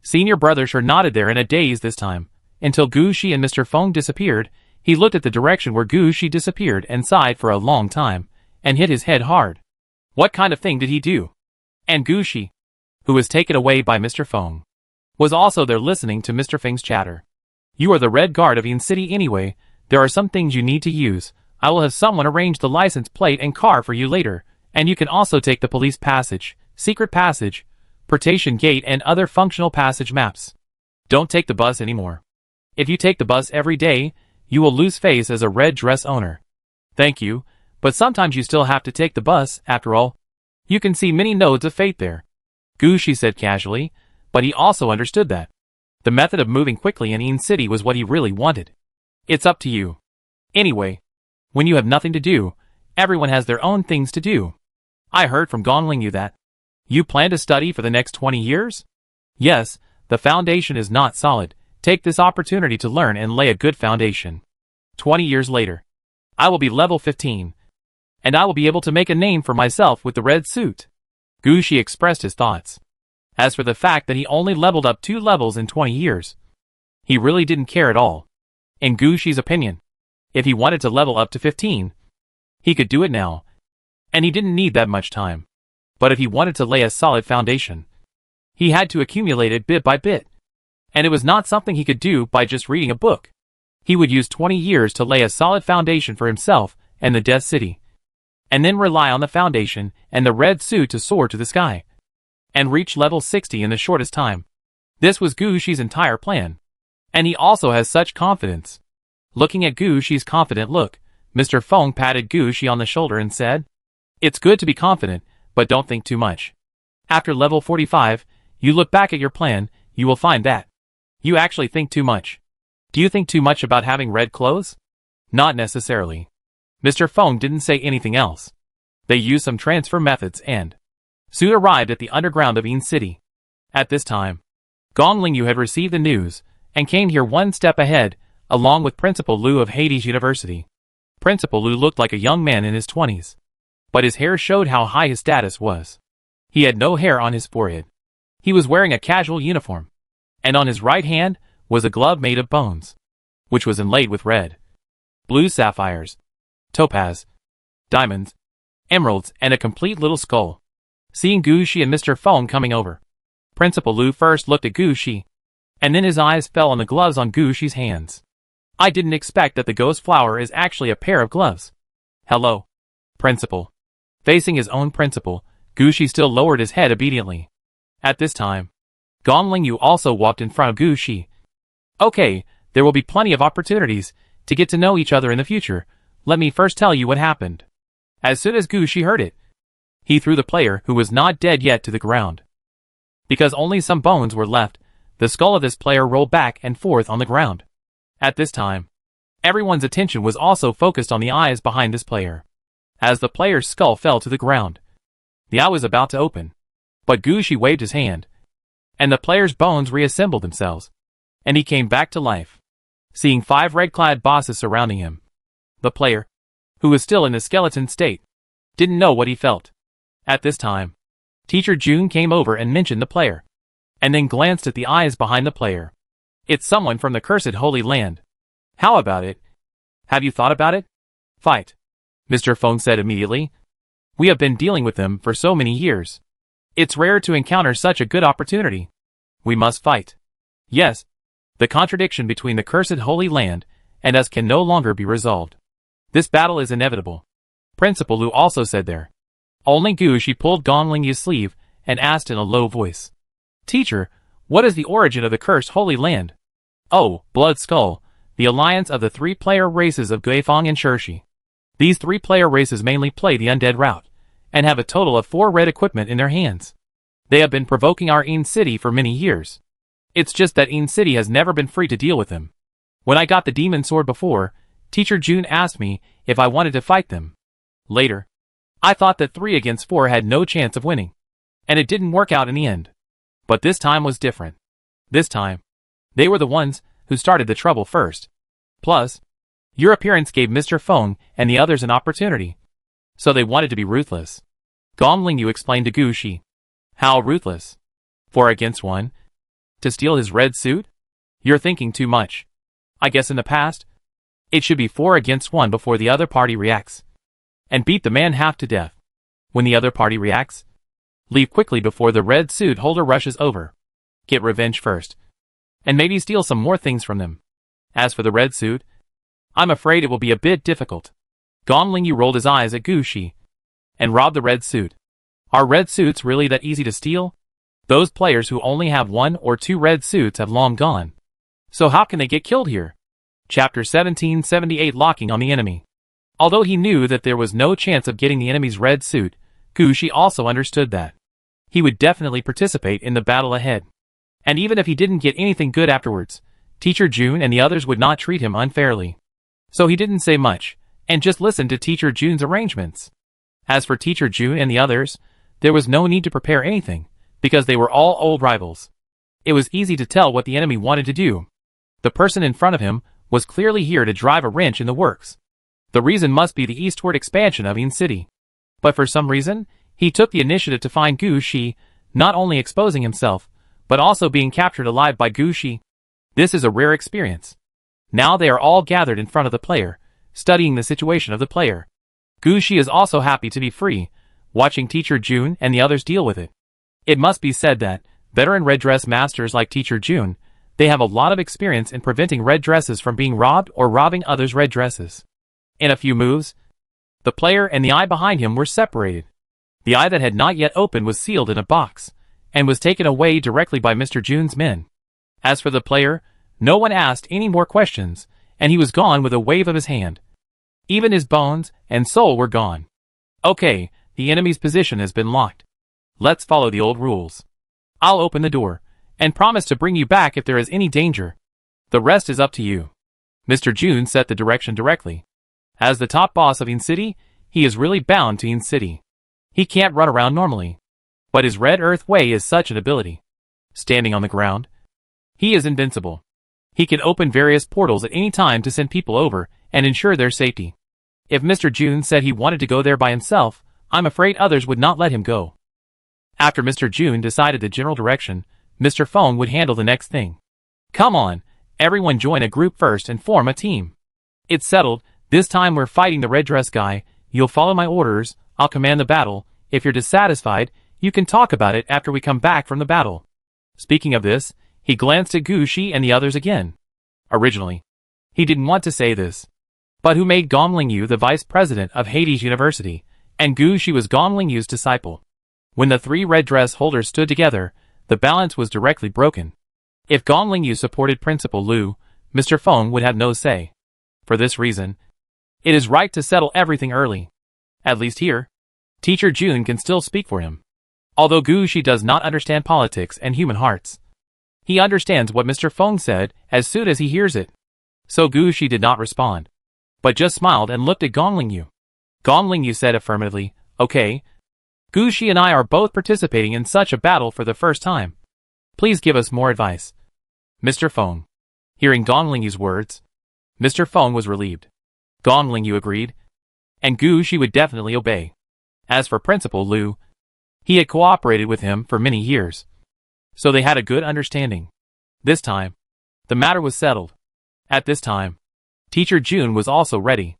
Senior Brother Shi nodded there in a daze this time, until Gu Shi and Mr. Feng disappeared. He looked at the direction where Gu Shi disappeared and sighed for a long time, and hit his head hard. What kind of thing did he do? And Gu Shi, who was taken away by Mr. Feng, was also there listening to Mr. Feng's chatter. You are the Red Guard of Yin City anyway. There are some things you need to use. I will have someone arrange the license plate and car for you later, and you can also take the police passage, secret passage, portation gate and other functional passage maps. Don't take the bus anymore. If you take the bus every day, you will lose face as a red dress owner. Thank you, but sometimes you still have to take the bus, after all. You can see many nodes of fate there. Gu Shi said casually, but he also understood that the method of moving quickly in Yin City was what he really wanted. It's up to you. Anyway, when you have nothing to do, everyone has their own things to do. I heard from Gongling you that you plan to study for the next 20 years? Yes, the foundation is not solid. Take this opportunity to learn and lay a good foundation. 20 years later, I will be level 15, and I will be able to make a name for myself with the red suit. Gu Shi expressed his thoughts. As for the fact that he only leveled up 2 levels in 20 years, he really didn't care at all. In Gu Shi's opinion, if he wanted to level up to 15, he could do it now, and he didn't need that much time. But if he wanted to lay a solid foundation, he had to accumulate it bit by bit. And it was not something he could do by just reading a book. He would use 20 years to lay a solid foundation for himself and the Death City, and then rely on the foundation and the red suit to soar to the sky, and reach level 60 in the shortest time. This was Gu Shi's entire plan. And he also has such confidence. Looking at Gu Shi's confident look, Mr. Feng patted Gu Shi on the shoulder and said, It's good to be confident, but don't think too much. After level 45, you look back at your plan, you will find that you actually think too much. Do you think too much about having red clothes? Not necessarily. Mr. Feng didn't say anything else. They used some transfer methods and soon arrived at the underground of Yin City. At this time, Gongling Yu had received the news and came here one step ahead, along with Principal Liu of Hades University. Principal Liu looked like a young man in his 20s, but his hair showed how high his status was. He had no hair on his forehead. He was wearing a casual uniform, and on his right hand was a glove made of bones, which was inlaid with red, blue sapphires, topaz, diamonds, emeralds, and a complete little skull. Seeing Gu Shi and Mr. Feng coming over, Principal Liu first looked at Gu Shi, and then his eyes fell on the gloves on Gu Shi's hands. I didn't expect that the ghost flower is actually a pair of gloves. Hello, Principal. Facing his own principal, Gu Shi still lowered his head obediently. At this time, Gong Lingyu also walked in front of Gu Shi. Okay, there will be plenty of opportunities to get to know each other in the future. Let me first tell you what happened. As soon as Gu Shi heard it, he threw the player who was not dead yet to the ground. Because only some bones were left, the skull of this player rolled back and forth on the ground. At this time, everyone's attention was also focused on the eyes behind this player. As the player's skull fell to the ground, the eye was about to open, but Gu Shi waved his hand, and the player's bones reassembled themselves, and he came back to life. Seeing 5 red-clad bosses surrounding him, the player, who was still in a skeleton state, didn't know what he felt. At this time, Teacher Jun came over and mentioned the player, and then glanced at the eyes behind the player. It's someone from the cursed Holy Land. How about it? Have you thought about it? Fight, Mr. Feng said immediately. We have been dealing with them for so many years. It's rare to encounter such a good opportunity. We must fight. Yes, the contradiction between the cursed Holy Land and us can no longer be resolved. This battle is inevitable. Principal Lu also said there. Only Gu Shi pulled Gong Lingyu's sleeve and asked in a low voice. Teacher, what is the origin of the cursed Holy Land? Oh, Blood Skull, the alliance of the 3-player races of Guifang and Shirshi. These 3-player races mainly play the undead route, and have a total of 4 red equipment in their hands. They have been provoking our Yin City for many years. It's just that Yin City has never been free to deal with them. When I got the demon sword before, Teacher Jun asked me if I wanted to fight them. Later, I thought that 3 against 4 had no chance of winning, and it didn't work out in the end. But this time was different. This time, they were the ones who started the trouble first. Plus, your appearance gave Mr. Feng and the others an opportunity. So they wanted to be ruthless. Gong Lingyu explained to Gu Shi. How ruthless? 4 against 1? To steal his red suit? You're thinking too much. I guess in the past, it should be 4 against 1 before the other party reacts. And beat the man half to death. When the other party reacts, leave quickly before the red suit holder rushes over. Get revenge first. And maybe steal some more things from them. As for the red suit, I'm afraid it will be a bit difficult. Gong Lingyu rolled his eyes at Gu Shi. And robbed the red suit. Are red suits really that easy to steal? Those players who only have 1 or 2 red suits have long gone. So how can they get killed here? Chapter 1778 Locking on the Enemy. Although he knew that there was no chance of getting the enemy's red suit, Gu Shi also understood that he would definitely participate in the battle ahead. And even if he didn't get anything good afterwards, Teacher Jun and the others would not treat him unfairly. So he didn't say much, and just listened to Teacher Jun's arrangements. As for Teacher Jun and the others, there was no need to prepare anything, because they were all old rivals. It was easy to tell what the enemy wanted to do. The person in front of him was clearly here to drive a wrench in the works. The reason must be the eastward expansion of Yin City. But for some reason, he took the initiative to find Gu Shi, not only exposing himself, but also being captured alive by Gu Shi. This is a rare experience. Now they are all gathered in front of the player, studying the situation of the player. Gu Shi is also happy to be free, watching Teacher Jun and the others deal with it. It must be said that, veteran red dress masters like Teacher Jun, they have a lot of experience in preventing red dresses from being robbed or robbing others' red dresses. In a few moves, the player and the eye behind him were separated. The eye that had not yet opened was sealed in a box, and was taken away directly by Mr. Jun's men. As for the player, no one asked any more questions, and he was gone with a wave of his hand. Even his bones and soul were gone. Okay, the enemy's position has been locked. Let's follow the old rules. I'll open the door, and promise to bring you back if there is any danger. The rest is up to you. Mr. Jun set the direction directly. As the top boss of Yin City, he is really bound to Yin City. He can't run around normally. But his Red Earth Way is such an ability. Standing on the ground, he is invincible. He can open various portals at any time to send people over and ensure their safety. If Mr. Jun said he wanted to go there by himself, I'm afraid others would not let him go. After Mr. Jun decided the general direction, Mr. Feng would handle the next thing. Come on, everyone join a group first and form a team. It's settled, this time we're fighting the red dress guy, you'll follow my orders, I'll command the battle, if you're dissatisfied, you can talk about it after we come back from the battle. Speaking of this, he glanced at Gu Shi and the others again. Originally, he didn't want to say this. But who made Gong Lingyu the vice president of Hades University, and Gu Shi was Gong Lingyu's disciple. When the 3 red dress holders stood together, The balance was directly broken. If Gong Lingyu supported Principal Lu, Mr. Feng would have no say. For this reason, it is right to settle everything early. At least here, Teacher Jun can still speak for him. Although Gu Shi does not understand politics and human hearts, he understands what Mr. Feng said as soon as he hears it. So Gu Shi did not respond, but just smiled and looked at Gong Lingyu. Gong Lingyu said affirmatively, "Okay. Gu Shi and I are both participating in such a battle for the first time. Please give us more advice." Mr. Feng. Hearing Gong Lingyu's words, Mr. Feng was relieved. Gong Lingyu agreed, and Gu Shi would definitely obey. As for Principal Lu, he had cooperated with him for many years, so they had a good understanding. This time, the matter was settled. At this time, Teacher Jun was also ready.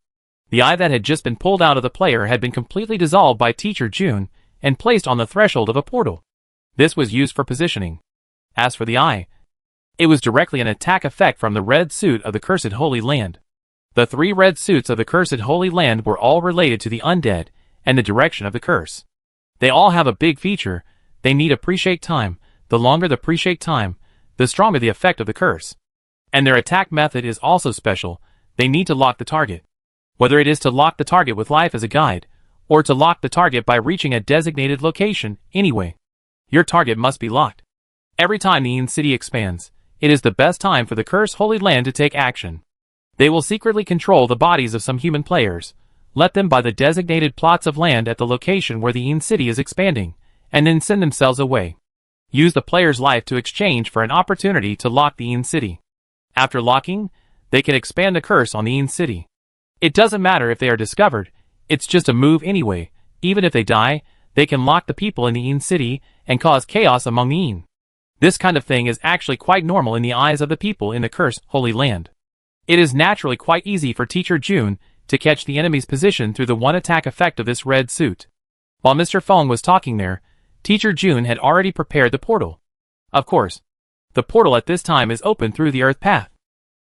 The eye that had just been pulled out of the player had been completely dissolved by Teacher Jun and placed on the threshold of a portal. This was used for positioning. As for the eye, it was directly an attack effect from the red suit of the Cursed Holy Land. The 3 red suits of the Cursed Holy Land were all related to the undead and the direction of the curse. They all have a big feature: they need appreciate time. The longer the appreciate time, the stronger the effect of the curse. And their attack method is also special. They need to lock the target. Whether it is to lock the target with life as a guide, or to lock the target by reaching a designated location, anyway, your target must be locked. Every time the Yin City expands, it is the best time for the Cursed Holy Land to take action. They will secretly control the bodies of some human players, let them buy the designated plots of land at the location where the Yin City is expanding, and then send themselves away. Use the player's life to exchange for an opportunity to lock the Yin City. After locking, they can expand the curse on the Yin City. It doesn't matter if they are discovered, it's just a move anyway. Even if they die, they can lock the people in the Yin City and cause chaos among the Yin. This kind of thing is actually quite normal in the eyes of the people in the Cursed Holy Land. It is naturally quite easy for Teacher Jun to catch the enemy's position through the one attack effect of this red suit. While Mr. Feng was talking there, Teacher Jun had already prepared the portal. Of course, the portal at this time is open through the earth path.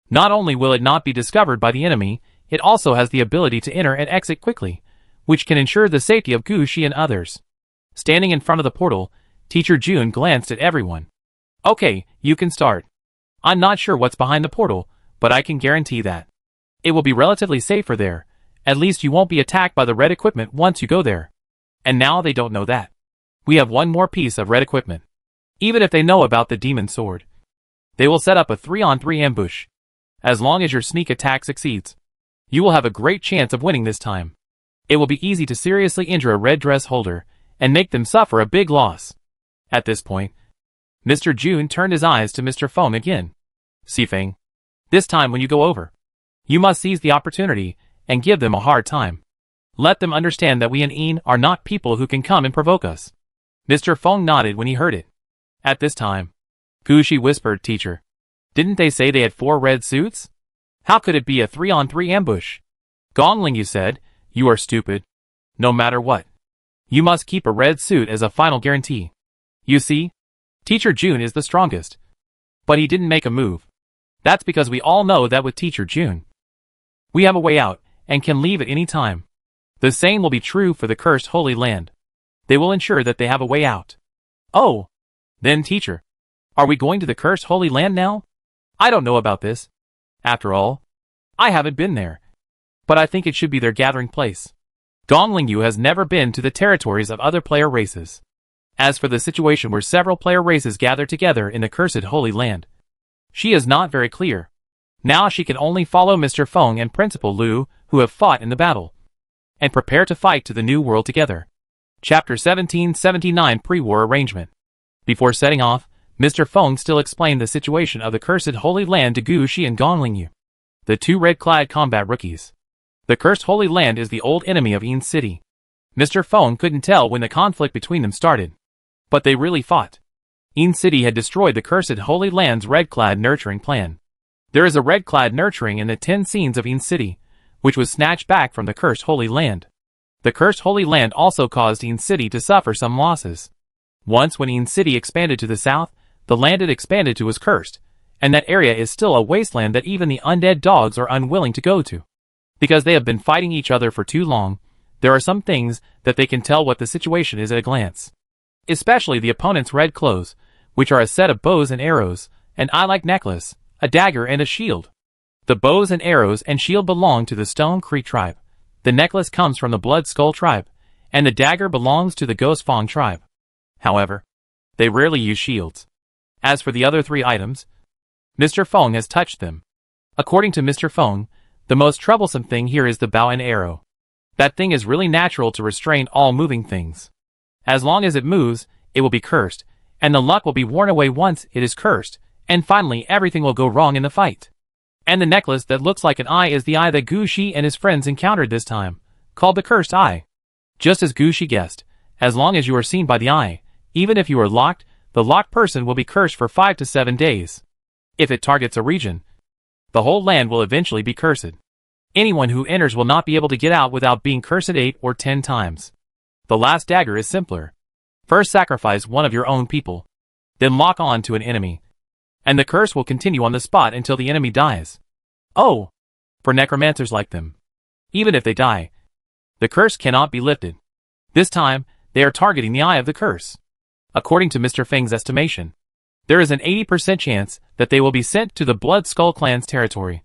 Not only will it not be discovered by the enemy, it also has the ability to enter and exit quickly, which can ensure the safety of Gu Shi and others. Standing in front of the portal, Teacher Jun glanced at everyone. "Okay, you can start. I'm not sure what's behind the portal, but I can guarantee that it will be relatively safer there. At least you won't be attacked by the red equipment once you go there." And now they don't know that. We have one more piece of red equipment. Even if they know about the demon sword, they will set up a 3-on-3 ambush. As long as your sneak attack succeeds, you will have a great chance of winning this time. It will be easy to seriously injure a red dress holder and make them suffer a big loss. At this point, Mr. Jun turned his eyes to Mr. Feng again. "Sifeng, this time when you go over, you must seize the opportunity and give them a hard time. Let them understand that we in Yin are not people who can come and provoke us." Mr. Feng nodded when he heard it. At this time, Gu Shi whispered, "Teacher, didn't they say they had 4 red suits? How could it be a 3-on-3 ambush?" Gong Lingyu said, "You are stupid. No matter what, you must keep a red suit as a final guarantee. You see, Teacher Jun is the strongest, but he didn't make a move. That's because we all know that with Teacher Jun, we have a way out and can leave at any time. The same will be true for the Cursed Holy Land. They will ensure that they have a way out." "Oh, then teacher, are we going to the Cursed Holy Land now? I don't know about this. After all, I haven't been there, but I think it should be their gathering place. Gong Lingyu has never been to the territories of other player races. As for the situation where several player races gather together in the Cursed Holy Land, she is not very clear. Now she can only follow Mr. Feng and Principal Lu, who have fought in the battle, and prepare to fight to the new world together." Chapter 1779 Pre-War Arrangement. Before setting off, Mr. Feng still explained the situation of the Cursed Holy Land to Gu Shi and Gong Lingyu, the 2 red-clad combat rookies. The Cursed Holy Land is the old enemy of Yin City. Mr. Feng couldn't tell when the conflict between them started, but they really fought. Yin City had destroyed the Cursed Holy Land's red-clad nurturing plan. There is a red-clad nurturing in the 10 scenes of Yin City, which was snatched back from the Cursed Holy Land. The Cursed Holy Land also caused Yin City to suffer some losses. Once when Yin City expanded to the south, the land it expanded to was cursed, and that area is still a wasteland that even the undead dogs are unwilling to go to. Because they have been fighting each other for too long, there are some things that they can tell what the situation is at a glance. Especially the opponent's red clothes, which are a set of bows and arrows, an eye-like necklace, a dagger and a shield. The bows and arrows and shield belong to the Stone Creek tribe. The necklace comes from the Blood Skull tribe, and the dagger belongs to the Ghost Fong tribe. However, they rarely use shields. As for the other 3 items, Mr. Fong has touched them. According to Mr. Fong, the most troublesome thing here is the bow and arrow. That thing is really natural to restrain all moving things. As long as it moves, it will be cursed, and the luck will be worn away once it is cursed, and finally everything will go wrong in the fight. And the necklace that looks like an eye is the eye that Gu Shi and his friends encountered this time, called the Cursed Eye. Just as Gu Shi guessed, as long as you are seen by the eye, even if you are locked, the locked person will be cursed for 5 to 7 days. If it targets a region, the whole land will eventually be cursed. Anyone who enters will not be able to get out without being cursed 8 or 10 times. The last dagger is simpler. First sacrifice one of your own people. Then lock on to an enemy. And the curse will continue on the spot until the enemy dies. Oh! For necromancers like them. Even if they die, the curse cannot be lifted. This time, they are targeting the eye of the curse. According to Mr. Feng's estimation, there is an 80% chance that they will be sent to the Blood Skull clan's territory,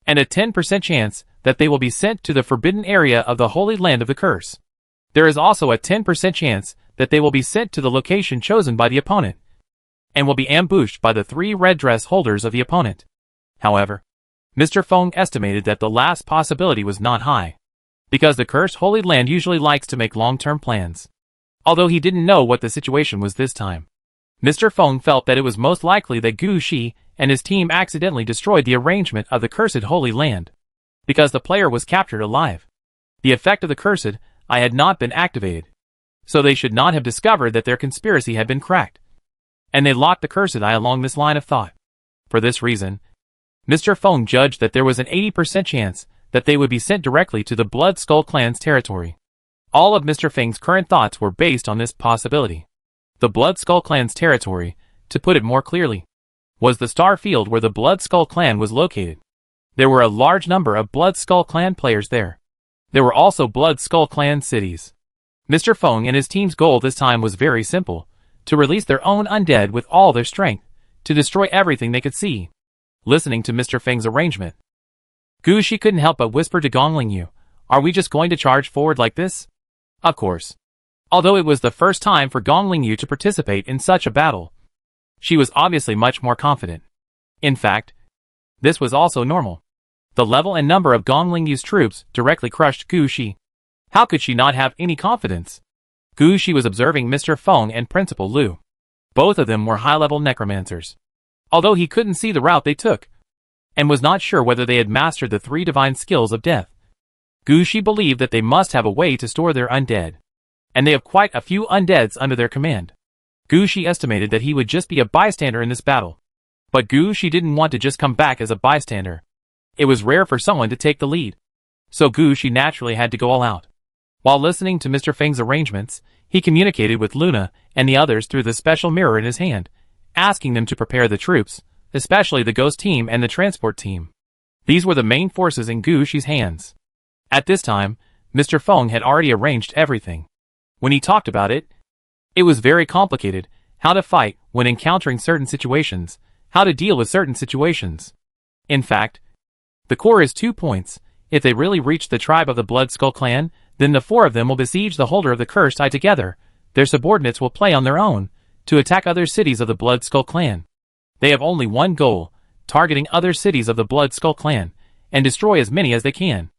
and a 10% chance that they will be sent to the forbidden area of the Holy Land of the Curse. There is also a 10% chance that they will be sent to the location chosen by the opponent, and will be ambushed by the 3 red dress holders of the opponent. However, Mr. Fong estimated that the last possibility was not high, because the Cursed Holy Land usually likes to make long-term plans. Although he didn't know what the situation was this time, Mr. Fong felt that it was most likely that Gu Shi and his team accidentally destroyed the arrangement of the Cursed Holy Land, because the player was captured alive. The effect of the Cursed Eye had not been activated, so they should not have discovered that their conspiracy had been cracked, and they locked the Cursed Eye along this line of thought. For this reason, Mr. Fong judged that there was an 80% chance that they would be sent directly to the Blood Skull clan's territory. All of Mr. Feng's current thoughts were based on this possibility. The Blood Skull clan's territory, to put it more clearly, was the star field where the Blood Skull clan was located. There were a large number of Blood Skull clan players there. There were also Blood Skull clan cities. Mr. Fong and his team's goal this time was very simple: to release their own undead with all their strength, to destroy everything they could see. Listening to Mr. Feng's arrangement, Gu Shi couldn't help but whisper to Gongling Yu, "Are we just going to charge forward like this?" Of course. Although it was the first time for Gongling Yu to participate in such a battle, she was obviously much more confident. In fact, this was also normal. The level and number of Gongling Yu's troops directly crushed Gu Shi. How could she not have any confidence? Gu Shi was observing Mr. Fong and Principal Lu. Both of them were high-level necromancers. Although he couldn't see the route they took, and was not sure whether they had mastered the 3 divine skills of death, Gu Shi believed that they must have a way to store their undead, and they have quite a few undeads under their command. Gu Shi estimated that he would just be a bystander in this battle. But Gu Shi didn't want to just come back as a bystander. It was rare for someone to take the lead. So Gu Shi naturally had to go all out. While listening to Mr. Feng's arrangements, he communicated with Luna and the others through the special mirror in his hand, asking them to prepare the troops, especially the Ghost team and the transport team. These were the main forces in Gu Shi's hands. At this time, Mr. Fong had already arranged everything. When he talked about it, it was very complicated: how to fight when encountering certain situations, how to deal with certain situations. In fact, the core is 2 points. If they really reach the tribe of the Blood Skull clan, then the 4 of them will besiege the holder of the Cursed Eye together. Their subordinates will play on their own to attack other cities of the Blood Skull clan. They have only one goal: targeting other cities of the Blood Skull clan, and destroy as many as they can.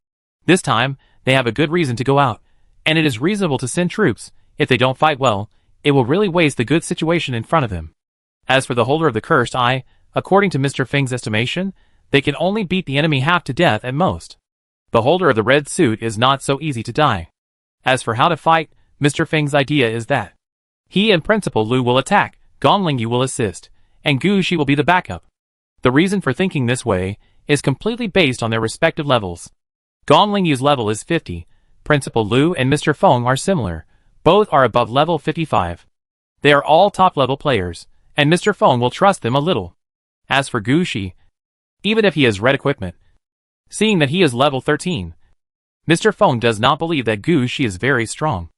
This time, they have a good reason to go out, and it is reasonable to send troops. If they don't fight well, it will really waste the good situation in front of them. As for the holder of the Cursed Eye, according to Mr. Feng's estimation, they can only beat the enemy half to death at most. The holder of the red suit is not so easy to die. As for how to fight, Mr. Feng's idea is that he and Principal Lu will attack, Gongling Yu will assist, and Gu Shi will be the backup. The reason for thinking this way is completely based on their respective levels. Gongling Yu's level is 50, Principal Lu and Mr. Fong are similar, both are above level 55. They are all top-level players, and Mr. Fong will trust them a little. As for Gu Shi, even if he has red equipment, seeing that he is level 13, Mr. Fong does not believe that Gu Shi is very strong.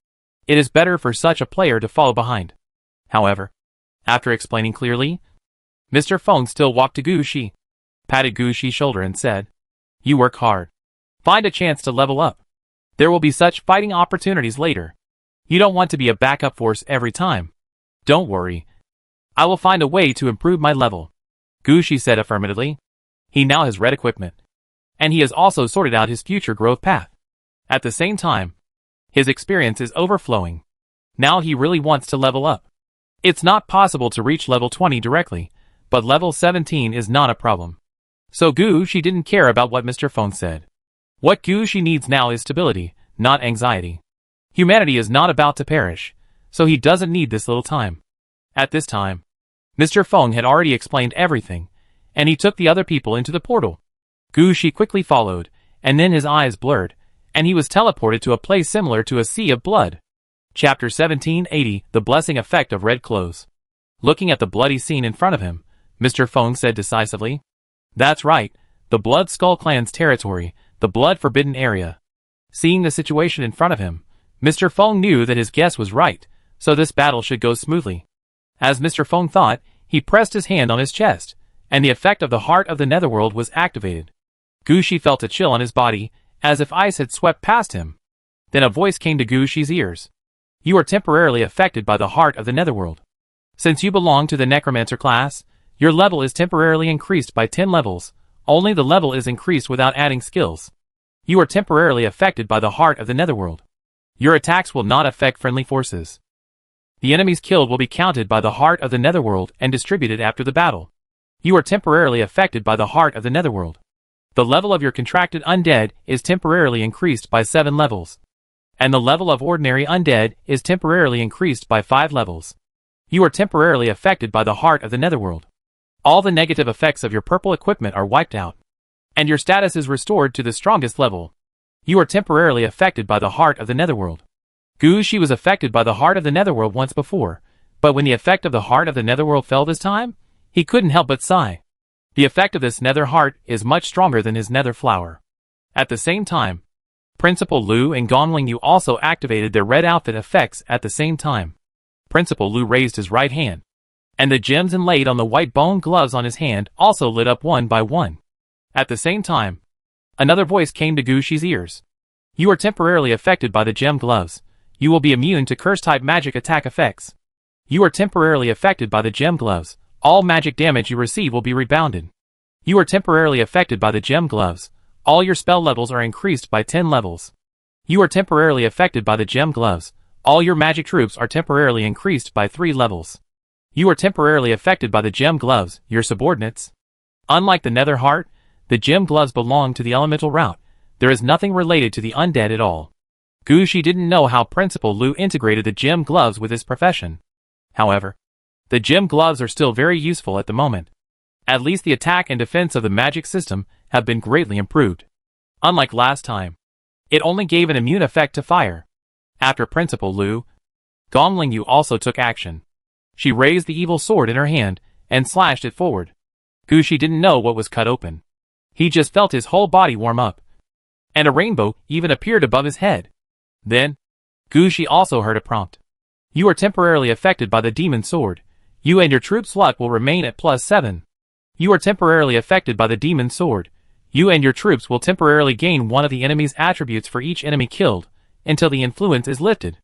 It is better for such a player to follow behind. However, After explaining clearly, Mr. Feng still walked to Gu Shi, patted Gu Shi's shoulder and said, "You work hard. Find a chance to level up. There will be such fighting opportunities later. You don't want to be a backup force every time. Don't worry. I will find a way to improve my level." Gu Shi said affirmatively. He now has red equipment. And he has also sorted out his future growth path. At the same time, his experience is overflowing. Now he really wants to level up. It's not possible to reach level 20 directly, but level 17 is not a problem. So Gu Shi didn't care about what Mr. Feng said. What Gu Shi needs now is stability, not anxiety. Humanity is not about to perish, so he doesn't need this little time. At this time, Mr. Feng had already explained everything, and he took the other people into the portal. Gu Shi quickly followed, and then his eyes blurred, and he was teleported to a place similar to a sea of blood. Chapter 1780, The Blessing Effect of Red Clothes. Looking at the bloody scene in front of him, Mr. Feng said decisively, "That's right, the Blood Skull Clan's territory, the Blood Forbidden Area." Seeing the situation in front of him, Mr. Feng knew that his guess was right, so this battle should go smoothly. As Mr. Feng thought, he pressed his hand on his chest, and the effect of the Heart of the Netherworld was activated. Gu Shi felt a chill on his body, as if ice had swept past him. Then a voice came to Gu Shi's ears. "You are temporarily affected by the Heart of the Netherworld. Since you belong to the Necromancer class, your level is temporarily increased by 10 levels, only the level is increased without adding skills. You are temporarily affected by the Heart of the Netherworld. Your attacks will not affect friendly forces. The enemies killed will be counted by the Heart of the Netherworld and distributed after the battle. You are temporarily affected by the Heart of the Netherworld. The level of your contracted undead is temporarily increased by 7 levels. And the level of ordinary undead is temporarily increased by 5 levels. You are temporarily affected by the Heart of the Netherworld. All the negative effects of your purple equipment are wiped out. And your status is restored to the strongest level. You are temporarily affected by the Heart of the Netherworld." Gu Shi was affected by the Heart of the Netherworld once before, but when the effect of the Heart of the Netherworld fell this time, he couldn't help but sigh. The effect of this nether heart is much stronger than his nether flower. At the same time, Principal Lu and Gongling Yu also activated their red outfit effects at the same time. Principal Lu raised his right hand, and the gems inlaid on the white bone gloves on his hand also lit up one by one. At the same time, another voice came to Gu Shi's ears. "You are temporarily affected by the gem gloves. You will be immune to curse-type magic attack effects. You are temporarily affected by the gem gloves. All magic damage you receive will be rebounded. You are temporarily affected by the gem gloves. All your spell levels are increased by 10 levels. You are temporarily affected by the gem gloves. All your magic troops are temporarily increased by 3 levels. You are temporarily affected by the gem gloves, your subordinates. Unlike the nether heart, the gem gloves belong to the elemental route. There is nothing related to the undead at all." Gu Shi didn't know how Principal Lu integrated the gem gloves with his profession. However, the gem gloves are still very useful at the moment. At least the attack and defense of the magic system have been greatly improved. Unlike last time, it only gave an immune effect to fire. After Principal Lu, Gongling Yu also took action. She raised the evil sword in her hand and slashed it forward. Gu Shi didn't know what was cut open. He just felt his whole body warm up. And a rainbow even appeared above his head. Then, Gu Shi also heard a prompt. "You are temporarily affected by the demon sword. You and your troops' luck will remain at +7. You are temporarily affected by the demon sword. You and your troops will temporarily gain one of the enemy's attributes for each enemy killed, until the influence is lifted.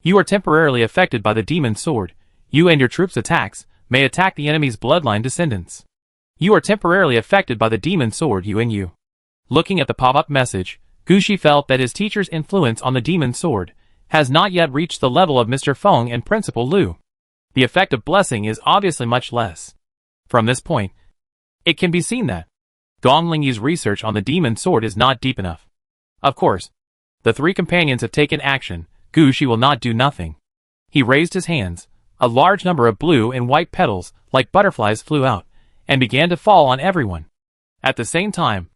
You are temporarily affected by the demon sword. You and your troops' attacks may attack the enemy's bloodline descendants. You are temporarily affected by the demon sword, you and you." Looking at the pop-up message, Gu Shi felt that his teacher's influence on the demon sword has not yet reached the level of Mr. Feng and Principal Lu. The effect of blessing is obviously much less. From this point, it can be seen that Gongling Yu's research on the demon sword is not deep enough. Of course, the 3 companions have taken action. Gu Shi will not do nothing. He raised his hands. A large number of blue and white petals, like butterflies, flew out, and began to fall on everyone. At the same time,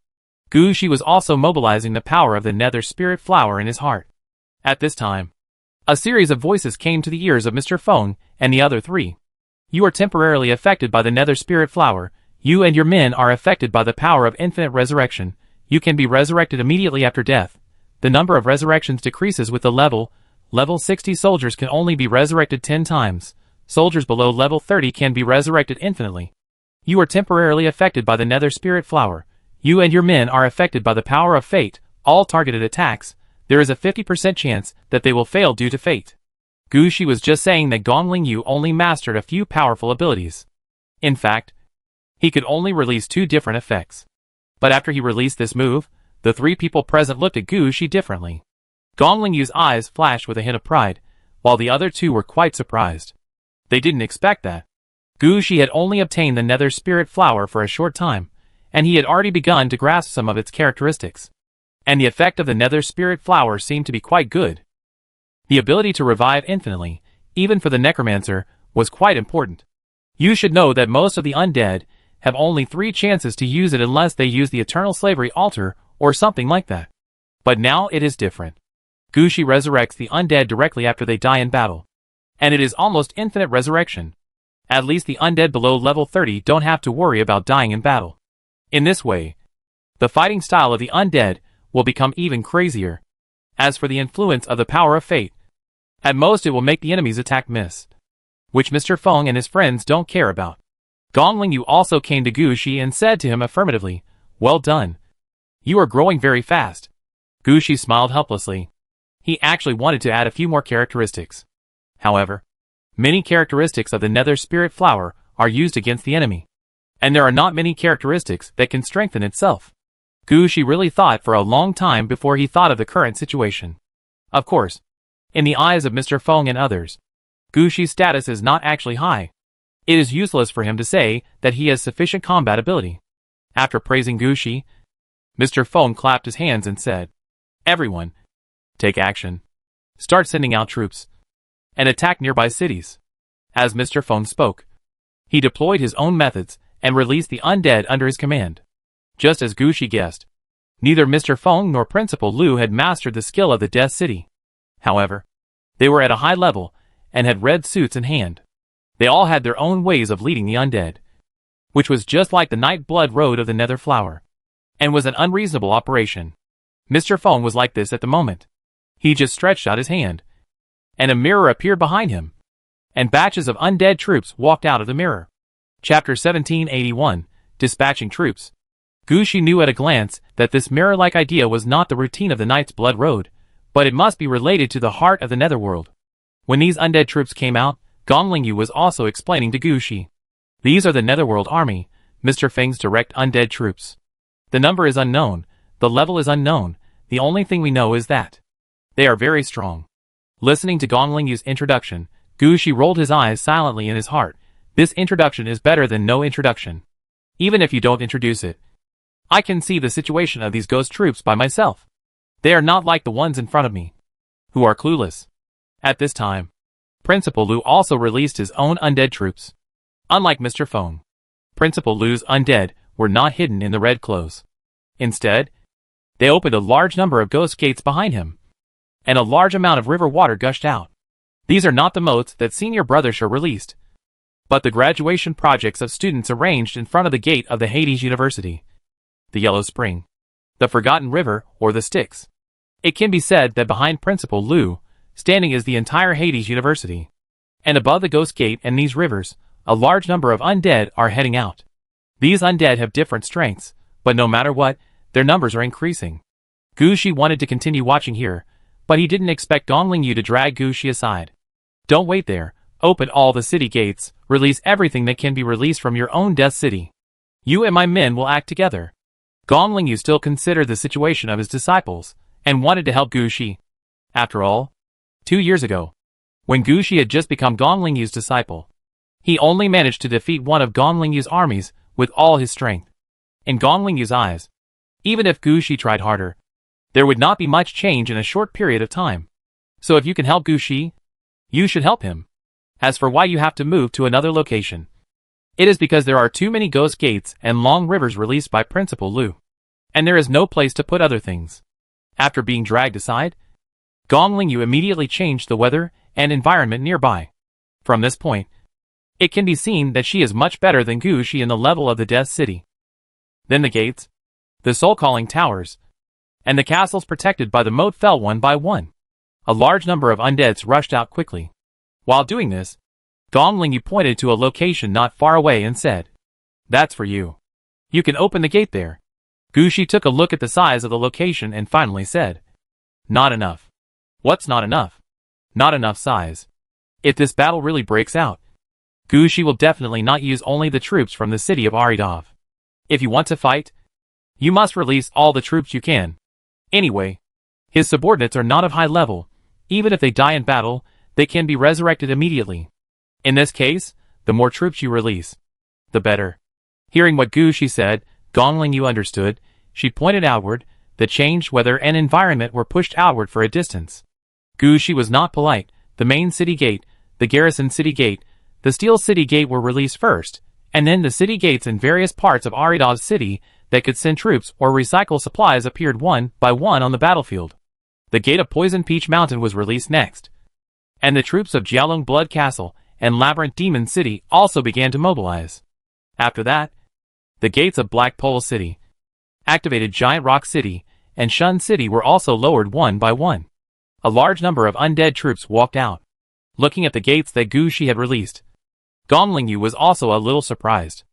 Gu Shi was also mobilizing the power of the nether spirit flower in his heart. At this time, a series of voices came to the ears of Mr. Feng and the other 3. "You are temporarily affected by the nether spirit flower. You and your men are affected by the power of infinite resurrection. You can be resurrected immediately after death. The number of resurrections decreases with the level. Level 60 soldiers can only be resurrected 10 times. soldiers below level 30 can be resurrected infinitely. You are temporarily affected by the Nether Spirit Flower. You and your men are affected by the power of fate. All targeted attacks, there is a 50% chance that they will fail due to fate. Gu Shi was just saying that Gongling Yu only mastered a few powerful abilities. In fact, he could only release 2 different effects. But after he released this move, the 3 people present looked at Gu Shi differently. Gongling Yu's eyes flashed with a hint of pride, while the other 2 were quite surprised. They didn't expect that. Gu Shi had only obtained the Nether Spirit Flower for a short time, and he had already begun to grasp some of its characteristics. And the effect of the Nether Spirit Flower seemed to be quite good. The ability to revive infinitely, even for the Necromancer, was quite important. You should know that most of the undead have only 3 chances to use it unless they use the Eternal Slavery Altar or something like that. But now it is different. Gu Shi resurrects the undead directly after they die in battle. And it is almost infinite resurrection. At least the undead below level 30 don't have to worry about dying in battle. In this way, the fighting style of the undead will become even crazier. As for the influence of the power of fate, at most it will make the enemy's attack miss, which Mr. Feng and his friends don't care about. Gongling Yu also came to Gu Shi and said to him affirmatively, "Well done. You are growing very fast." Gu Shi smiled helplessly. He actually wanted to add a few more characteristics. However, many characteristics of the Nether Spirit Flower are used against the enemy, and there are not many characteristics that can strengthen itself. Gu Shi really thought for a long time before he thought of the current situation. Of course, in the eyes of Mr. Feng and others, Gu Shi's status is not actually high. It is useless for him to say that he has sufficient combat ability. After praising Gu Shi, Mr. Feng clapped his hands and said, "Everyone, take action. Start sending out troops and attack nearby cities." As Mr. Feng spoke, he deployed his own methods and released the undead under his command. Just as Gu Shi guessed, neither Mr. Feng nor Principal Lu had mastered the skill of the Death City. However, they were at a high level and had red suits in hand. They all had their own ways of leading the undead, which was just like the Night Blood Road of the Nether Flower, and was an unreasonable operation. Mr. Feng was like this at the moment. He just stretched out his hand, and a mirror appeared behind him, and batches of undead troops walked out of the mirror. Chapter 1781, Dispatching Troops. Gu Shi knew at a glance that this mirror-like idea was not the routine of the Night's Blood Road, but it must be related to the heart of the Netherworld. When these undead troops came out, Gongling Yu was also explaining to Gu Shi. "These are the Netherworld Army, Mr. Feng's direct undead troops. The number is unknown, the level is unknown, the only thing we know is that they are very strong." Listening to Gongling Yu's introduction, Gu Shi rolled his eyes silently in his heart. This introduction is better than no introduction. Even if you don't introduce it, I can see the situation of these ghost troops by myself. They are not like the ones in front of me, who are clueless. At this time, Principal Lu also released his own undead troops. Unlike Mr. Feng, Principal Lu's undead were not hidden in the red clothes. Instead, they opened a large number of ghost gates behind him, and a large amount of river water gushed out. These are not the moats that Senior Brothersher released, but the graduation projects of students arranged in front of the gate of the Hades University. The Yellow Spring, the Forgotten River, or the Styx. It can be said that behind Principal Lu, standing is the entire Hades University. And above the Ghost Gate and these rivers, a large number of undead are heading out. These undead have different strengths, but no matter what, their numbers are increasing. Gu Shi wanted to continue watching here, but he didn't expect Gongling Yu to drag Gu Shi aside. "Don't wait there, open all the city gates, release everything that can be released from your own Death City. You and my men will act together." Gongling Yu still considered the situation of his disciples, and wanted to help Gu Shi. After all, 2 years ago, when Gu Shi had just become Gongling Yu's disciple, he only managed to defeat one of Gongling Yu's armies with all his strength. In Gongling Yu's eyes, even if Gu Shi tried harder, there would not be much change in a short period of time. So if you can help Gu Shi, you should help him. As for why you have to move to another location, it is because there are too many ghost gates and long rivers released by Principal Lu, and there is no place to put other things. After being dragged aside, Gongling Yu immediately changed the weather and environment nearby. From this point, it can be seen that she is much better than Gu Shi in the level of the Death City. Then the gates, the soul-calling towers, and the castles protected by the moat fell one by one. A large number of undeads rushed out quickly. While doing this, Gong Lingyu pointed to a location not far away and said, "That's for you. You can open the gate there." Gu Shi took a look at the size of the location and finally said, "Not enough." "What's not enough?" "Not enough size. If this battle really breaks out, Gu Shi will definitely not use only the troops from the city of Aridov. If you want to fight, you must release all the troops you can. Anyway, his subordinates are not of high level. Even if they die in battle, they can be resurrected immediately. In this case, the more troops you release, the better." Hearing what Gu Shi said, Gong Lingyu understood. She pointed outward. The changed weather and environment were pushed outward for a distance. Gu Shi was not polite. The main city gate, the garrison city gate, the steel city gate were released first, and then the city gates in various parts of Aridov's city that could send troops or recycle supplies appeared one by one on the battlefield. The gate of Poison Peach Mountain was released next, and the troops of Jialong Blood Castle and Labyrinth Demon City also began to mobilize. After that, the gates of Black Pole City, activated Giant Rock City, and Shun City were also lowered one by one. A large number of undead troops walked out, looking at the gates that Gu Shi had released. Gong Lingyu was also a little surprised.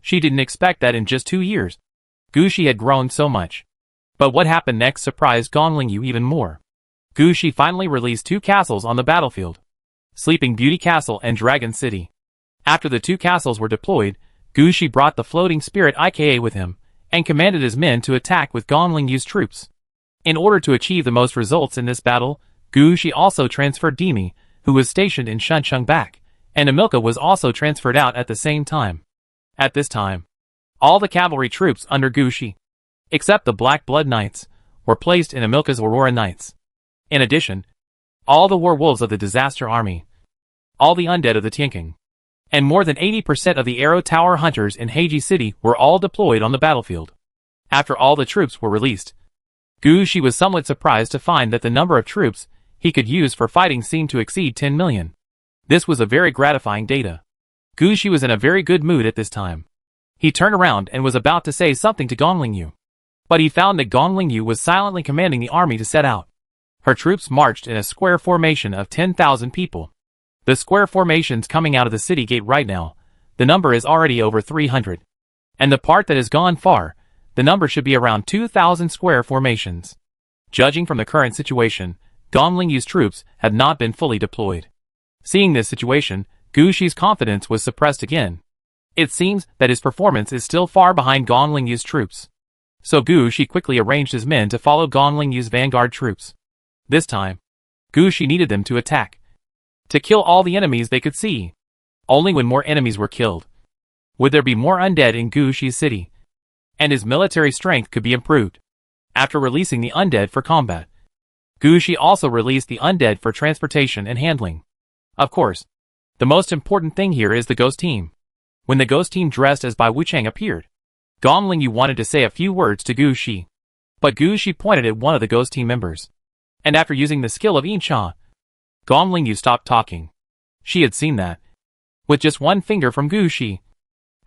She didn't expect that in just 2 years, Gu Shi had grown so much. But what happened next surprised Gong Lingyu even more. Gu Shi finally released 2 castles on the battlefield, Sleeping Beauty Castle and Dragon City. After the 2 castles were deployed, Gu Shi brought the floating spirit IKA with him, and commanded his men to attack with Gong Lingyu's troops. In order to achieve the most results in this battle, Gu Shi also transferred Dimi, who was stationed in Shuncheng back, and Amilka was also transferred out at the same time. At this time, all the cavalry troops under Gu Shi, except the Black Blood Knights, were placed in Amilka's Aurora Knights. In addition, all the werewolves of the Disaster Army, all the undead of the Tianking, and more than 80% of the Arrow Tower hunters in Heiji City were all deployed on the battlefield. After all the troops were released, Gu Shi was somewhat surprised to find that the number of troops he could use for fighting seemed to exceed 10 million. This was a very gratifying data. Gu Shi was in a very good mood at this time. He turned around and was about to say something to Gong Lingyu, but he found that Gong Lingyu was silently commanding the army to set out. Her troops marched in a square formation of 10,000 people. The square formation's coming out of the city gate right now. The number is already over 300. And the part that has gone far, the number should be around 2,000 square formations. Judging from the current situation, Gong Lingyu's troops had not been fully deployed. Seeing this situation, Gu Shi's confidence was suppressed again. It seems that his performance is still far behind Gong Lingyu's troops. So Gu Shi quickly arranged his men to follow Gong Lingyu's vanguard troops. This time, Gu Shi needed them to attack, to kill all the enemies they could see. Only when more enemies were killed would there be more undead in Gu Shi's city, and his military strength could be improved. After releasing the undead for combat, Gu Shi also released the undead for transportation and handling. Of course, the most important thing here is the ghost team. When the ghost team dressed as Bai Wuchang appeared, Gong Lingyu wanted to say a few words to Gu Shi, but Gu Shi pointed at one of the ghost team members, and after using the skill of Yin Cha, Gong Lingyu stopped talking. She had seen that. With just one finger from Gu Shi,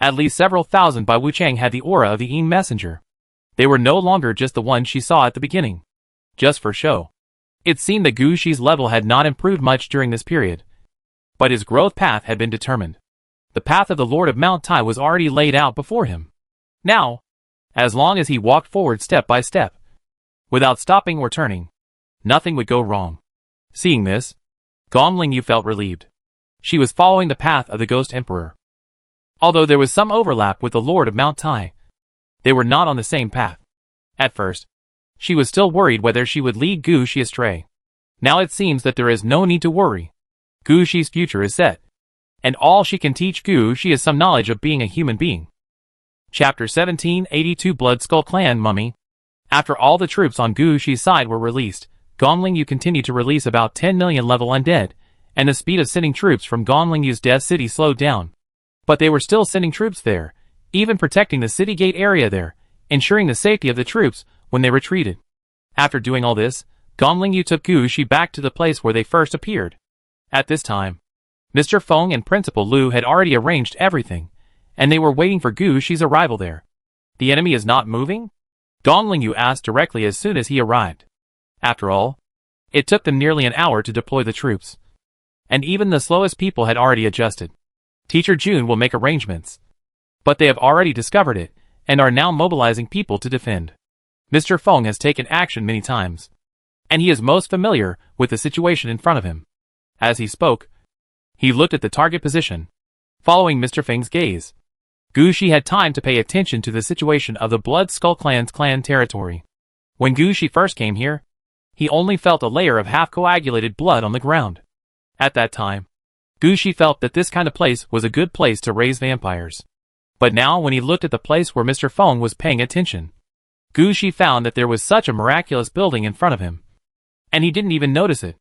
at least several thousand Bai Wuchang had the aura of the Yin messenger. They were no longer just the ones she saw at the beginning, just for show. It seemed that Gu Shi's level had not improved much during this period, but his growth path had been determined. The path of the Lord of Mount Tai was already laid out before him. Now, as long as he walked forward step by step, without stopping or turning, nothing would go wrong. Seeing this, Gong Lingyu felt relieved. She was following the path of the Ghost Emperor. Although there was some overlap with the Lord of Mount Tai, they were not on the same path. At first, she was still worried whether she would lead Gu Shi astray. Now it seems that there is no need to worry. Gu Shi's future is set, and all she can teach Gu Shi is some knowledge of being a human being. Chapter 1782 Blood Skull Clan Mummy. After all the troops on Gu Shi's side were released, Gong Lingyu continued to release about 10 million level undead, and the speed of sending troops from Gong Lingyu's Death City slowed down. But they were still sending troops there, even protecting the city gate area there, ensuring the safety of the troops when they retreated. After doing all this, Gong Lingyu took Gu Shi back to the place where they first appeared. At this time, Mr. Feng and Principal Lu had already arranged everything, and they were waiting for Gu Shi's arrival there. The enemy is not moving? Gong Lingyu asked directly as soon as he arrived. After all, it took them nearly an hour to deploy the troops. and even the slowest people had already adjusted. Teacher June will make arrangements. But they have already discovered it, and are now mobilizing people to defend. Mr. Feng has taken action many times, and he is most familiar with the situation in front of him. As he spoke, he looked at the target position. Following Mr. Feng's gaze, Gu Shi had time to pay attention to the situation of the Blood Skull Clan's clan territory. When Gu Shi first came here, he only felt a layer of half-coagulated blood on the ground. At that time, Gu Shi felt that this kind of place was a good place to raise vampires. But now when he looked at the place where Mr. Feng was paying attention, Gu Shi found that there was such a miraculous building in front of him. And he didn't even notice it.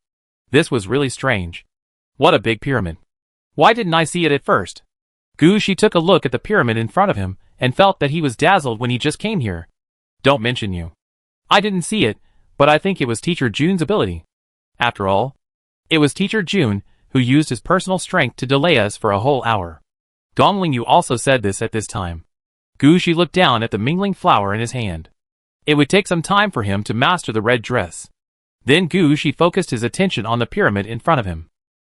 This was really strange. What a big pyramid. Why didn't I see it at first? Gu Shi took a look at the pyramid in front of him, and felt that he was dazzled when he just came here. Don't mention you. I didn't see it, but I think it was Teacher June's ability. After all, it was Teacher June who used his personal strength to delay us for a whole hour. Gongling Yu also said this at this time. Gu Shi looked down at the mingling flower in his hand. It would take some time for him to master the red dress. Then Gu Shi focused his attention on the pyramid in front of him.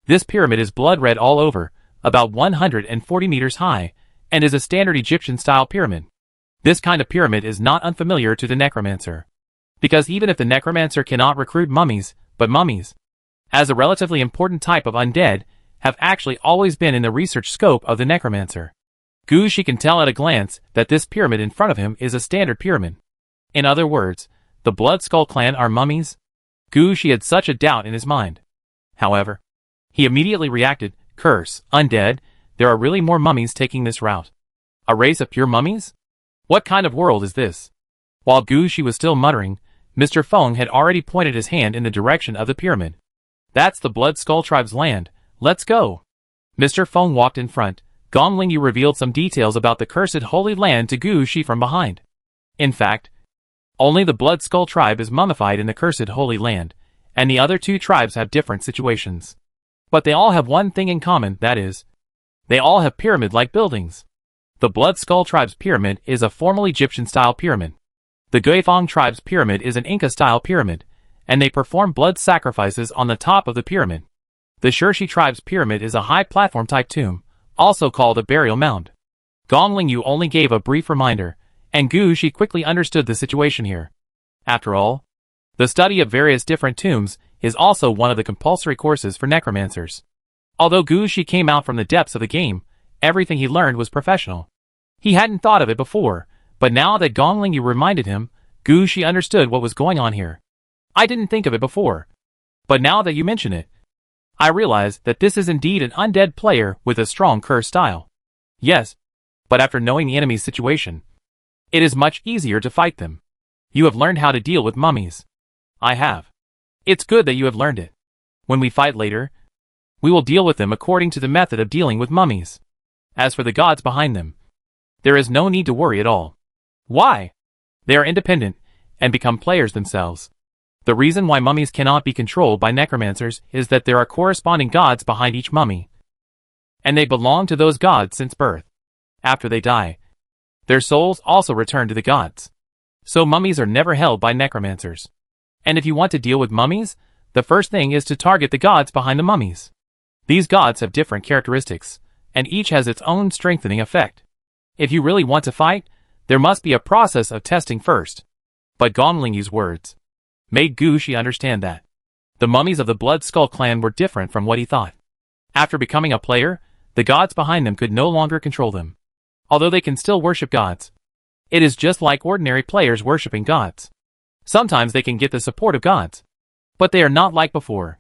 This pyramid is blood red all over, about 140 meters high, and is a standard Egyptian-style pyramid. This kind of pyramid is not unfamiliar to the necromancer. Because even if the necromancer cannot recruit mummies, but mummies, as a relatively important type of undead, have actually always been in the research scope of the necromancer. Gu Shi can tell at a glance that this pyramid in front of him is a standard pyramid. In other words, the Blood Skull Clan are mummies? Gu Shi had such a doubt in his mind. However, he immediately reacted, curse, undead, there are really more mummies taking this route. A race of pure mummies? What kind of world is this? While Gu Shi was still muttering, Mr. Feng had already pointed his hand in the direction of the pyramid. That's the Blood Skull Tribe's land, let's go. Mr. Feng walked in front. Gongling Yu revealed some details about the cursed holy land to Gu Shi from behind. In fact, only the Blood Skull Tribe is mummified in the cursed holy land, and the other two tribes have different situations. But they all have one thing in common, that is, they all have pyramid-like buildings. The Blood Skull Tribe's pyramid is a formal Egyptian-style pyramid. The Guifang Tribe's pyramid is an Inca-style pyramid, and they perform blood sacrifices on the top of the pyramid. The Shirshi Tribe's pyramid is a high platform-type tomb, also called a burial mound. Gongling Yu only gave a brief reminder, and Gu Shi quickly understood the situation here. After all, the study of various different tombs is also one of the compulsory courses for necromancers. Although Gu Shi came out from the depths of the game, everything he learned was professional. He hadn't thought of it before, but now that Gongling Yu reminded him, Gu Shi understood what was going on here. I didn't think of it before, but now that you mention it, I realize that this is indeed an undead player with a strong curse style. Yes, but after knowing the enemy's situation, it is much easier to fight them. You have learned how to deal with mummies. I have. It's good that you have learned it. When we fight later, we will deal with them according to the method of dealing with mummies. As for the gods behind them, there is no need to worry at all. Why? They are independent, and become players themselves. The reason why mummies cannot be controlled by necromancers is that there are corresponding gods behind each mummy, and they belong to those gods since birth. After they die, their souls also return to the gods. So mummies are never held by necromancers. And if you want to deal with mummies, the first thing is to target the gods behind the mummies. These gods have different characteristics, and each has its own strengthening effect. If you really want to fight, there must be a process of testing first. But Gongling Yu's words made Gu Shi understand that the mummies of the Blood Skull Clan were different from what he thought. After becoming a player, the gods behind them could no longer control them. Although they can still worship gods, it is just like ordinary players worshipping gods. Sometimes they can get the support of gods, but they are not like before,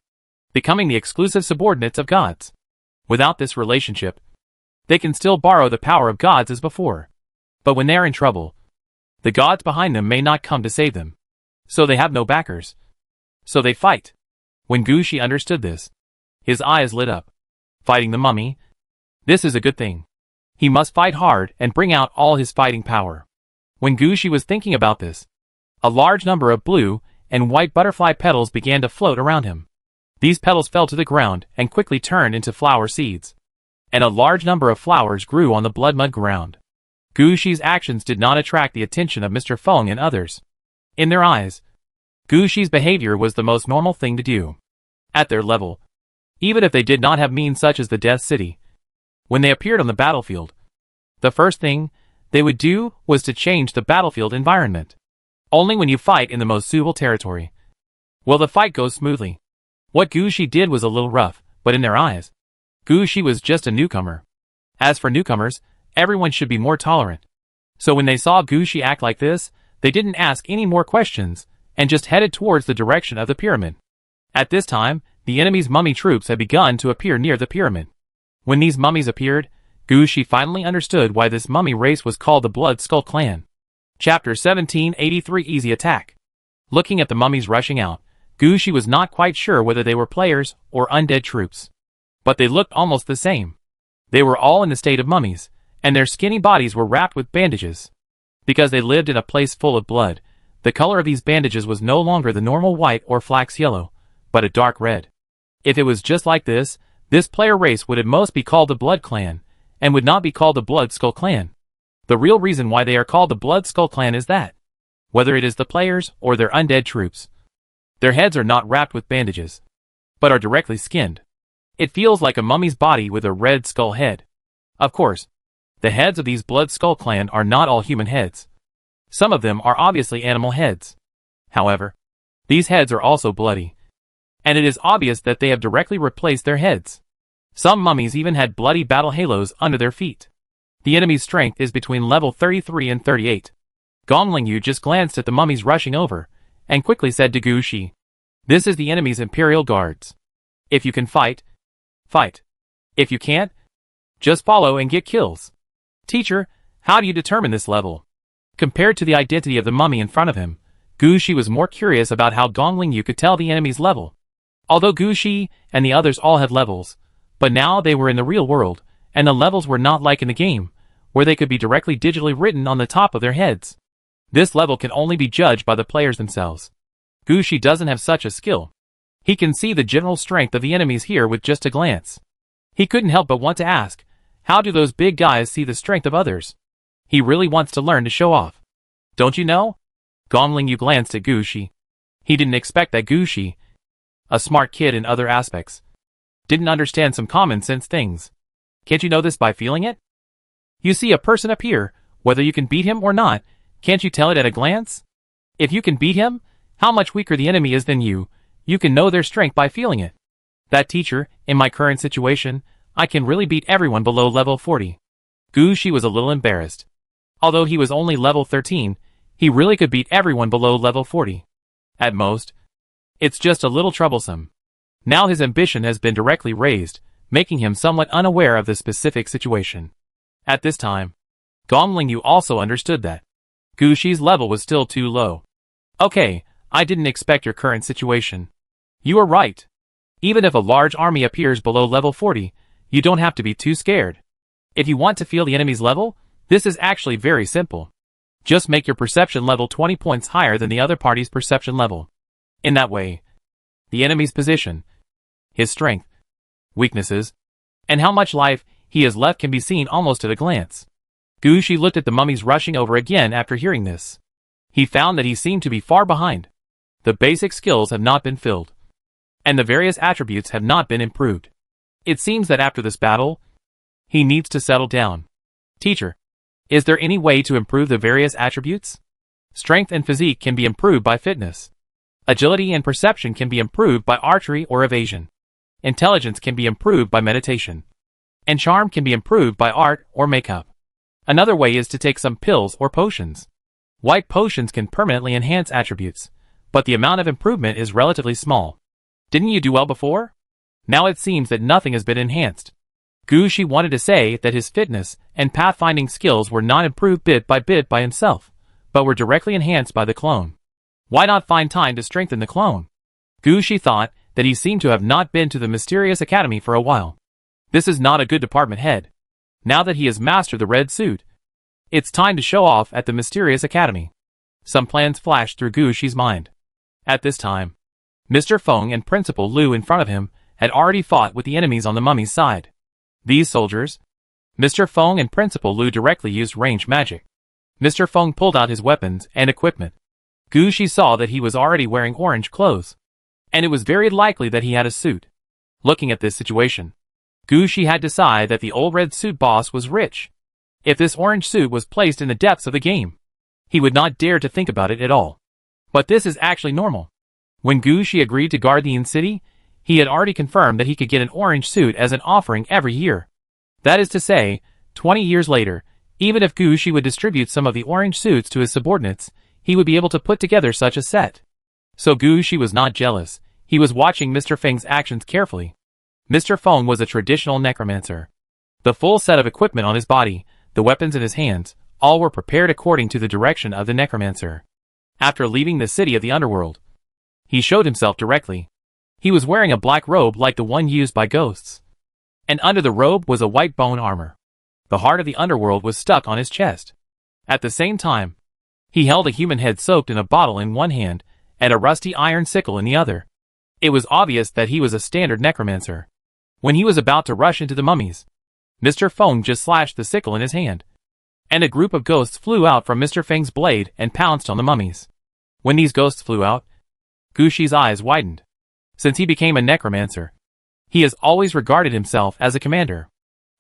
becoming the exclusive subordinates of gods. Without this relationship, they can still borrow the power of gods as before. But when they are in trouble, the gods behind them may not come to save them. So they have no backers. So they fight. When Gu Shi understood this, his eyes lit up. Fighting the mummy? This is a good thing. He must fight hard and bring out all his fighting power. When Gu Shi was thinking about this, a large number of blue and white butterfly petals began to float around him. These petals fell to the ground and quickly turned into flower seeds. And a large number of flowers grew on the blood mud ground. Gu Shi's actions did not attract the attention of Mr. Feng and others. In their eyes, Gu Shi's behavior was the most normal thing to do. At their level, even if they did not have means such as the Death City. When they appeared on the battlefield, the first thing they would do was to change the battlefield environment. Only when you fight in the most suitable territory will the fight go smoothly. What Gushi did was a little rough, but in their eyes, Gushi was just a newcomer. As for newcomers, everyone should be more tolerant. So when they saw Gushi act like this, they didn't ask any more questions, and just headed towards the direction of the pyramid. At this time, the enemy's mummy troops had begun to appear near the pyramid. When these mummies appeared, Gushi finally understood why this mummy race was called the Blood Skull Clan. Chapter 1783 Easy Attack. Looking at the mummies rushing out, Gushi was not quite sure whether they were players or undead troops. But they looked almost the same. They were all in the state of mummies, and their skinny bodies were wrapped with bandages. Because they lived in a place full of blood, the color of these bandages was no longer the normal white or flax yellow, but a dark red. If it was just like this player race would at most be called the Blood Clan, and would not be called the Blood Skull Clan. The real reason why they are called the Blood Skull Clan is that, whether it is the players or their undead troops, their heads are not wrapped with bandages, but are directly skinned. It feels like a mummy's body with a red skull head. Of course, the heads of these Blood Skull Clan are not all human heads. Some of them are obviously animal heads. However, these heads are also bloody, and it is obvious that they have directly replaced their heads. Some mummies even had bloody battle halos under their feet. The enemy's strength is between level 33 and 38. Gong Lingyu just glanced at the mummies rushing over, and quickly said to Gushi, "This is the enemy's Imperial Guards. If you can fight, fight. If you can't, just follow and get kills." Teacher, how do you determine this level? Compared to the identity of the mummy in front of him, Gushi was more curious about how Gong Lingyu could tell the enemy's level. Although Gushi and the others all had levels, but now they were in the real world, and the levels were not like in the game, where they could be directly digitally written on the top of their heads. This level can only be judged by the players themselves. Gushi doesn't have such a skill. He can see the general strength of the enemies here with just a glance. He couldn't help but want to ask, how do those big guys see the strength of others? He really wants to learn to show off. Don't you know? Gong Lingyu glanced at Gushi. He didn't expect that Gushi, a smart kid in other aspects, didn't understand some common sense things. Can't you know this by feeling it? You see a person appear, whether you can beat him or not, can't you tell it at a glance? If you can beat him, how much weaker the enemy is than you can know their strength by feeling it. That teacher, in my current situation, I can really beat everyone below level 40. Gushi was a little embarrassed. Although he was only level 13, he really could beat everyone below level 40. At most, it's just a little troublesome. Now his ambition has been directly raised, making him somewhat unaware of the specific situation. At this time, Gong Lingyu also understood that Gushi's level was still too low. Okay, I didn't expect your current situation. You are right. Even if a large army appears below level 40, you don't have to be too scared. If you want to feel the enemy's level, this is actually very simple. Just make your perception level 20 points higher than the other party's perception level. In that way, the enemy's position, his strength, weaknesses, and how much life he has left can be seen almost at a glance. Gushi looked at the mummies rushing over again after hearing this. He found that he seemed to be far behind. The basic skills have not been filled, and the various attributes have not been improved. It seems that after this battle, he needs to settle down. Teacher, is there any way to improve the various attributes? Strength and physique can be improved by fitness. Agility and perception can be improved by archery or evasion. Intelligence can be improved by meditation. And charm can be improved by art or makeup. Another way is to take some pills or potions. White potions can permanently enhance attributes, but the amount of improvement is relatively small. Didn't you do well before? Now it seems that nothing has been enhanced. Gushi wanted to say that his fitness and pathfinding skills were not improved bit by himself, but were directly enhanced by the clone. Why not find time to strengthen the clone? Gushi thought that he seemed to have not been to the mysterious academy for a while. This is not a good department head. Now that he has mastered the red suit, it's time to show off at the mysterious academy. Some plans flashed through Gushi's mind. At this time, Mr. Feng and Principal Lu in front of him had already fought with the enemies on the mummy's side. These soldiers, Mr. Feng and Principal Lu directly used ranged magic. Mr. Feng pulled out his weapons and equipment. Gushi saw that he was already wearing orange clothes, and it was very likely that he had a suit. Looking at this situation, Gu Shi had decided that the old red suit boss was rich. If this orange suit was placed in the depths of the game, he would not dare to think about it at all. But this is actually normal. When Gu Shi agreed to guard the Yin City, he had already confirmed that he could get an orange suit as an offering every year. That is to say, 20 years later, even if Gu Shi would distribute some of the orange suits to his subordinates, he would be able to put together such a set. So Gu Shi was not jealous. He was watching Mr. Feng's actions carefully. Mr. Feng was a traditional necromancer. The full set of equipment on his body, the weapons in his hands, all were prepared according to the direction of the necromancer. After leaving the city of the underworld, he showed himself directly. He was wearing a black robe like the one used by ghosts. And under the robe was a white bone armor. The heart of the underworld was stuck on his chest. At the same time, he held a human head soaked in a bottle in one hand, and a rusty iron sickle in the other. It was obvious that he was a standard necromancer. When he was about to rush into the mummies, Mr. Feng just slashed the sickle in his hand, and a group of ghosts flew out from Mr. Feng's blade and pounced on the mummies. When these ghosts flew out, Gu Shi's eyes widened. Since he became a necromancer, he has always regarded himself as a commander.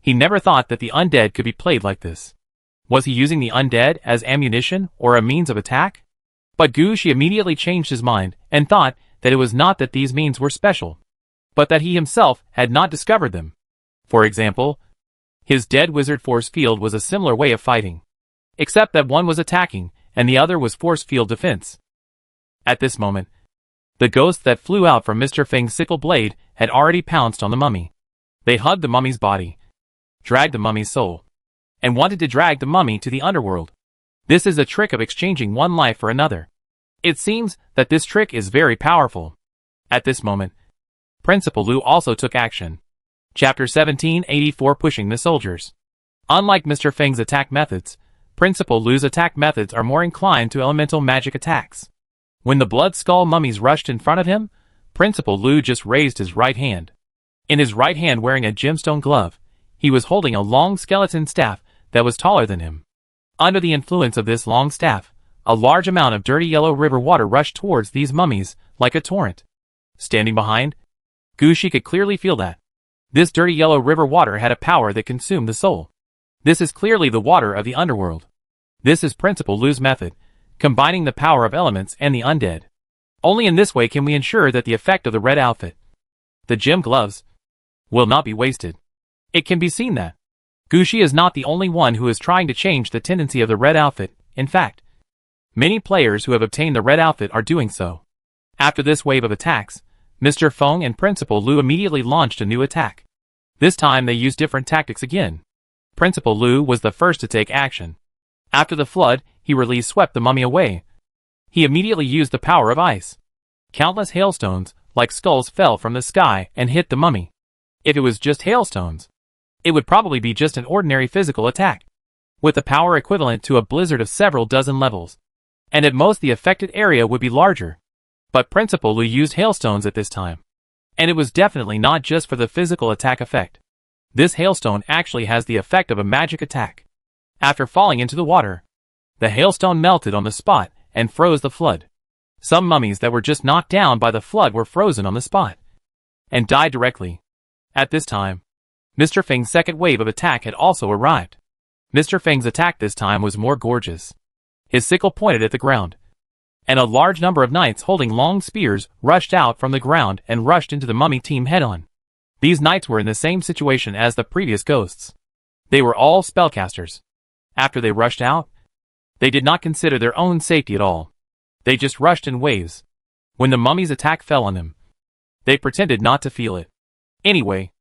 He never thought that the undead could be played like this. Was he using the undead as ammunition or a means of attack? But Gu Shi immediately changed his mind and thought that it was not that these means were special, but that he himself had not discovered them. For example, his dead wizard force field was a similar way of fighting, except that one was attacking and the other was force field defense. At this moment, the ghosts that flew out from Mr. Feng's sickle blade had already pounced on the mummy. They hugged the mummy's body, dragged the mummy's soul, and wanted to drag the mummy to the underworld. This is a trick of exchanging one life for another. It seems that this trick is very powerful. At this moment, Principal Lu also took action. Chapter 1784 Pushing the Soldiers. Unlike Mr. Feng's attack methods, Principal Lu's attack methods are more inclined to elemental magic attacks. When the blood skull mummies rushed in front of him, Principal Lu just raised his right hand. In his right hand, wearing a gemstone glove, he was holding a long skeleton staff that was taller than him. Under the influence of this long staff, a large amount of dirty yellow river water rushed towards these mummies like a torrent. Standing behind, Gu Shi could clearly feel that this dirty yellow river water had a power that consumed the soul. This is clearly the water of the underworld. This is Principal Lu's method, combining the power of elements and the undead. Only in this way can we ensure that the effect of the red outfit, the gem gloves, will not be wasted. It can be seen that Gu Shi is not the only one who is trying to change the tendency of the red outfit. In fact, many players who have obtained the red outfit are doing so. After this wave of attacks, Mr. Feng and Principal Lu immediately launched a new attack. This time they used different tactics again. Principal Lu was the first to take action. After the flood, he released swept the mummy away. He immediately used the power of ice. Countless hailstones, like skulls, fell from the sky and hit the mummy. If it was just hailstones, it would probably be just an ordinary physical attack, with a power equivalent to a blizzard of several dozen levels. And at most the affected area would be larger. But Principal Lu used hailstones at this time. And it was definitely not just for the physical attack effect. This hailstone actually has the effect of a magic attack. After falling into the water, the hailstone melted on the spot and froze the flood. Some mummies that were just knocked down by the flood were frozen on the spot and died directly. At this time, Mr. Feng's second wave of attack had also arrived. Mr. Feng's attack this time was more gorgeous. His sickle pointed at the ground, and a large number of knights holding long spears rushed out from the ground and rushed into the mummy team head-on. These knights were in the same situation as the previous ghosts. They were all spellcasters. After they rushed out, they did not consider their own safety at all. They just rushed in waves. When the mummy's attack fell on them, they pretended not to feel it. Anyway,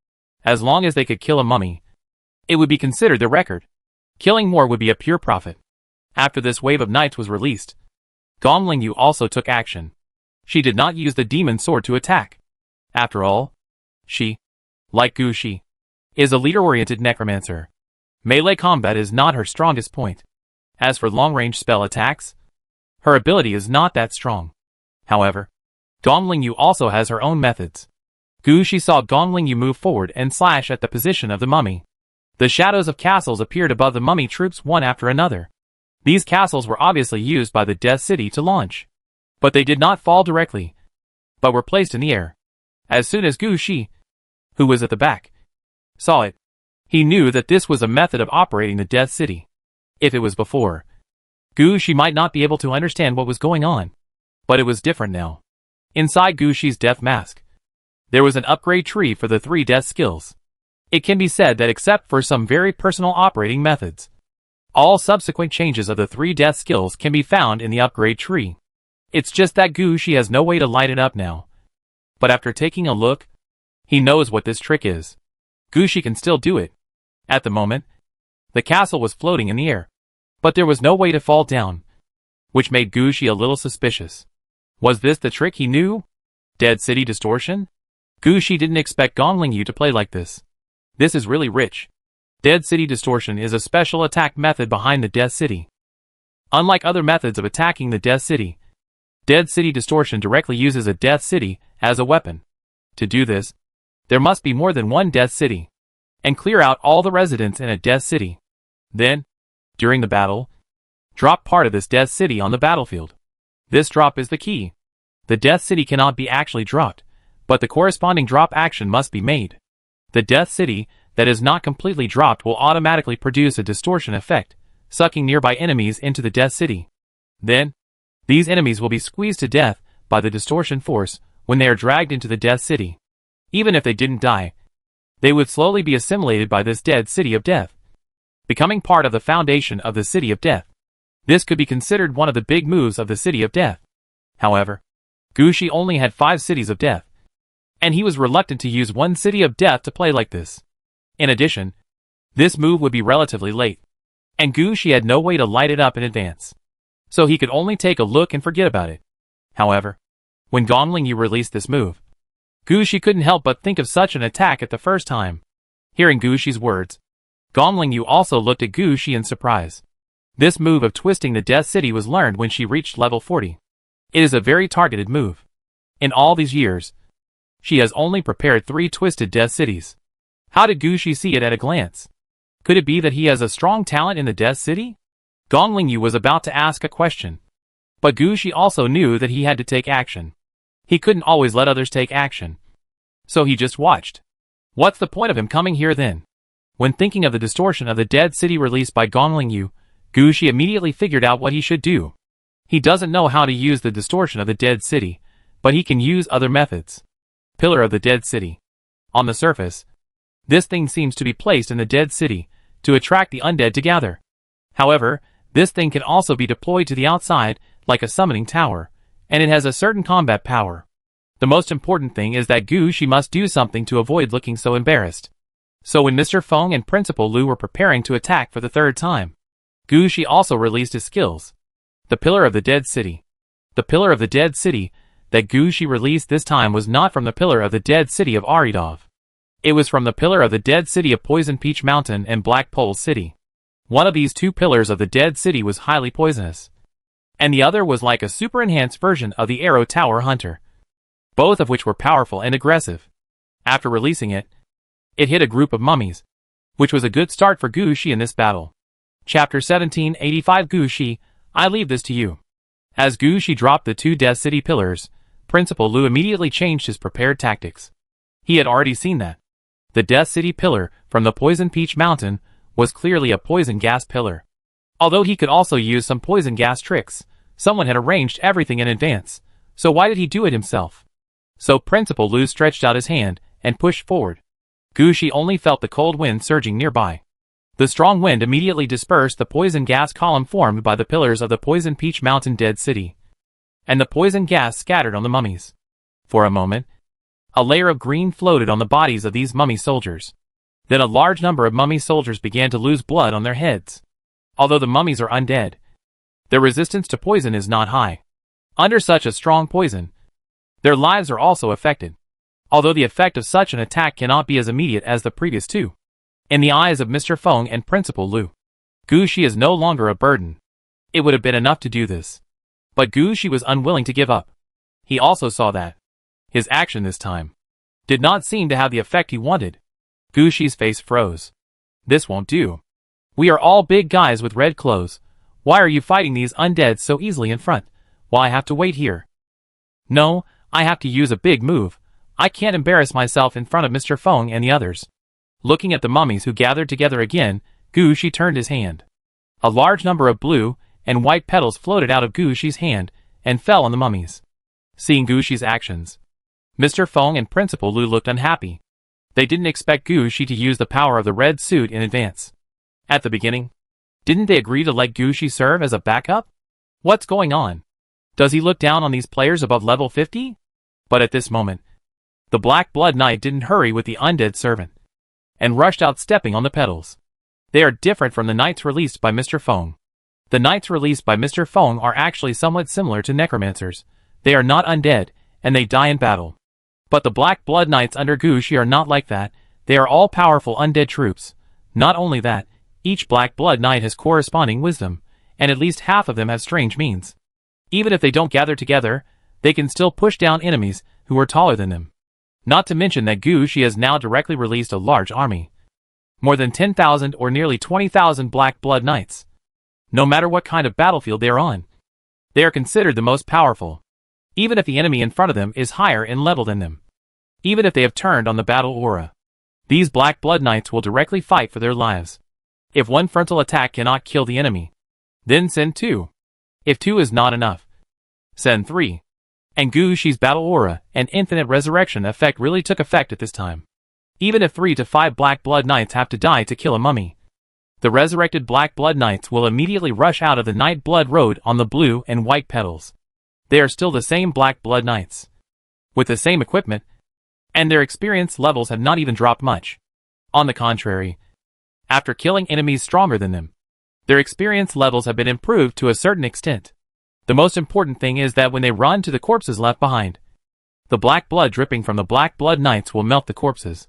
as long as they could kill a mummy, it would be considered their record. Killing more would be a pure profit. After this wave of knights was released, Gong Lingyu also took action. She did not use the demon sword to attack. After all, she, like Gu Shi, is a leader-oriented necromancer. Melee combat is not her strongest point. As for long-range spell attacks, her ability is not that strong. However, Gong Lingyu also has her own methods. Gu Shi saw Gong Lingyu move forward and slash at the position of the mummy. The shadows of castles appeared above the mummy troops one after another. These castles were obviously used by the Death City to launch. But they did not fall directly, but were placed in the air. As soon as Gu Shi who was at the back, saw it. He knew that this was a method of operating the Death City. If it was before, Gushi might not be able to understand what was going on. But it was different now. Inside Gushi's death mask, there was an upgrade tree for the 3 death skills. It can be said that except for some very personal operating methods, all subsequent changes of the 3 death skills can be found in the upgrade tree. It's just that Gushi has no way to light it up now. But after taking a look, he knows what this trick is. Gushi can still do it. At the moment, the castle was floating in the air, but there was no way to fall down, which made Gushi a little suspicious. Was this the trick he knew? Dead City Distortion? Gushi didn't expect Gongling Yu to play like this. This is really rich. Dead City Distortion is a special attack method behind the Death City. Unlike other methods of attacking the Death City, Dead City Distortion directly uses a Death City as a weapon. To do this, there must be more than one Death City, and clear out all the residents in a Death City. Then, during the battle, drop part of this Death City on the battlefield. This drop is the key. The Death City cannot be actually dropped, but the corresponding drop action must be made. The Death City that is not completely dropped will automatically produce a distortion effect, sucking nearby enemies into the Death City. Then, these enemies will be squeezed to death by the distortion force when they are dragged into the Death City. Even if they didn't die, they would slowly be assimilated by this Dead City of Death, becoming part of the foundation of the City of Death. This could be considered one of the big moves of the City of Death. However, Gushi only had 5 cities of death, and he was reluctant to use one City of Death to play like this. In addition, this move would be relatively late, and Gushi had no way to light it up in advance, so he could only take a look and forget about it. However, when Gongling Yu released this move, Gushi couldn't help but think of such an attack at the first time. Hearing Gushi's words, Gongling Yu also looked at Gushi in surprise. This move of twisting the Death City was learned when she reached level 40. It is a very targeted move. In all these years, she has only prepared 3 twisted Death Cities. How did Gushi see it at a glance? Could it be that he has a strong talent in the Death City? Gongling Yu was about to ask a question, but Gushi also knew that he had to take action. He couldn't always let others take action, so he just watched. What's the point of him coming here then? When thinking of the distortion of the Dead City released by Gongling Yu, Gushi immediately figured out what he should do. He doesn't know how to use the distortion of the Dead City, but he can use other methods. Pillar of the Dead City. On the surface, this thing seems to be placed in the Dead City to attract the undead to gather. However, this thing can also be deployed to the outside like a summoning tower, and it has a certain combat power. The most important thing is that Gushi must do something to avoid looking so embarrassed. So when Mr. Feng and Principal Lu were preparing to attack for the 3rd time, Gushi also released his skills. The Pillar of the Dead City. The Pillar of the Dead City that Gushi released this time was not from the Pillar of the Dead City of Aridov. It was from the Pillar of the Dead City of Poison Peach Mountain and Black Pole City. One of these 2 pillars of the Dead City was highly poisonous, and the other was like a super enhanced version of the Arrow Tower Hunter, both of which were powerful and aggressive. After releasing it, it hit a group of mummies, which was a good start for Gushi in this battle. Chapter 1785 Gushi, I leave this to you. As Gushi dropped the 2 Death City pillars, Principal Lu immediately changed his prepared tactics. He had already seen that. The Death City pillar from the Poison Peach Mountain was clearly a poison gas pillar. Although he could also use some poison gas tricks, someone had arranged everything in advance, so why did he do it himself? So Principal Lu stretched out his hand and pushed forward. Gushi only felt the cold wind surging nearby. The strong wind immediately dispersed the poison gas column formed by the pillars of the Poison Peach Mountain Dead City, and the poison gas scattered on the mummies. For a moment, a layer of green floated on the bodies of these mummy soldiers. Then a large number of mummy soldiers began to lose blood on their heads. Although the mummies are undead, their resistance to poison is not high. Under such a strong poison, their lives are also affected. Although the effect of such an attack cannot be as immediate as the previous 2. In the eyes of Mr. Feng and Principal Lu, Gushi is no longer a burden. It would have been enough to do this. But Gushi was unwilling to give up. He also saw that his action this time did not seem to have the effect he wanted. Gushi's face froze. This won't do. We are all big guys with red clothes. Why are you fighting these undead so easily in front? Why have to wait here? No, I have to use a big move. I can't embarrass myself in front of Mr. Feng and the others. Looking at the mummies who gathered together again, Gu Shi turned his hand. A large number of blue and white petals floated out of Gu Shi's hand and fell on the mummies. Seeing Gu Shi's actions, Mr. Feng and Principal Lu looked unhappy. They didn't expect Gu Shi to use the power of the red suit in advance. At the beginning, didn't they agree to let Gu Shi serve as a backup? What's going on? Does he look down on these players above level 50? But at this moment, the Black Blood Knight didn't hurry with the undead servant, and rushed out stepping on the petals. They are different from the knights released by Mr. Feng. The knights released by Mr. Feng are actually somewhat similar to necromancers. They are not undead, and they die in battle. But the Black Blood Knights under Gu Shi are not like that. They are all powerful undead troops. Not only that, each Black Blood Knight has corresponding wisdom, and at least half of them have strange means. Even if they don't gather together, they can still push down enemies who are taller than them. Not to mention that Gu Shi has now directly released a large army. More than 10,000 or nearly 20,000 Black Blood Knights. No matter what kind of battlefield they are on, they are considered the most powerful. Even if the enemy in front of them is higher in level than them. Even if they have turned on the battle aura. These Black Blood Knights will directly fight for their lives. If one frontal attack cannot kill the enemy, then send 2. If 2 is not enough, send 3. And Gu Shi's battle aura and infinite resurrection effect really took effect at this time. Even if 3 to 5 Black Blood Knights have to die to kill a mummy, the resurrected Black Blood Knights will immediately rush out of the Night Blood Road on the blue and white petals. They are still the same Black Blood Knights, with the same equipment, and their experience levels have not even dropped much. On the contrary, after killing enemies stronger than them, their experience levels have been improved to a certain extent. The most important thing is that when they run to the corpses left behind, the black blood dripping from the Black Blood Knights will melt the corpses.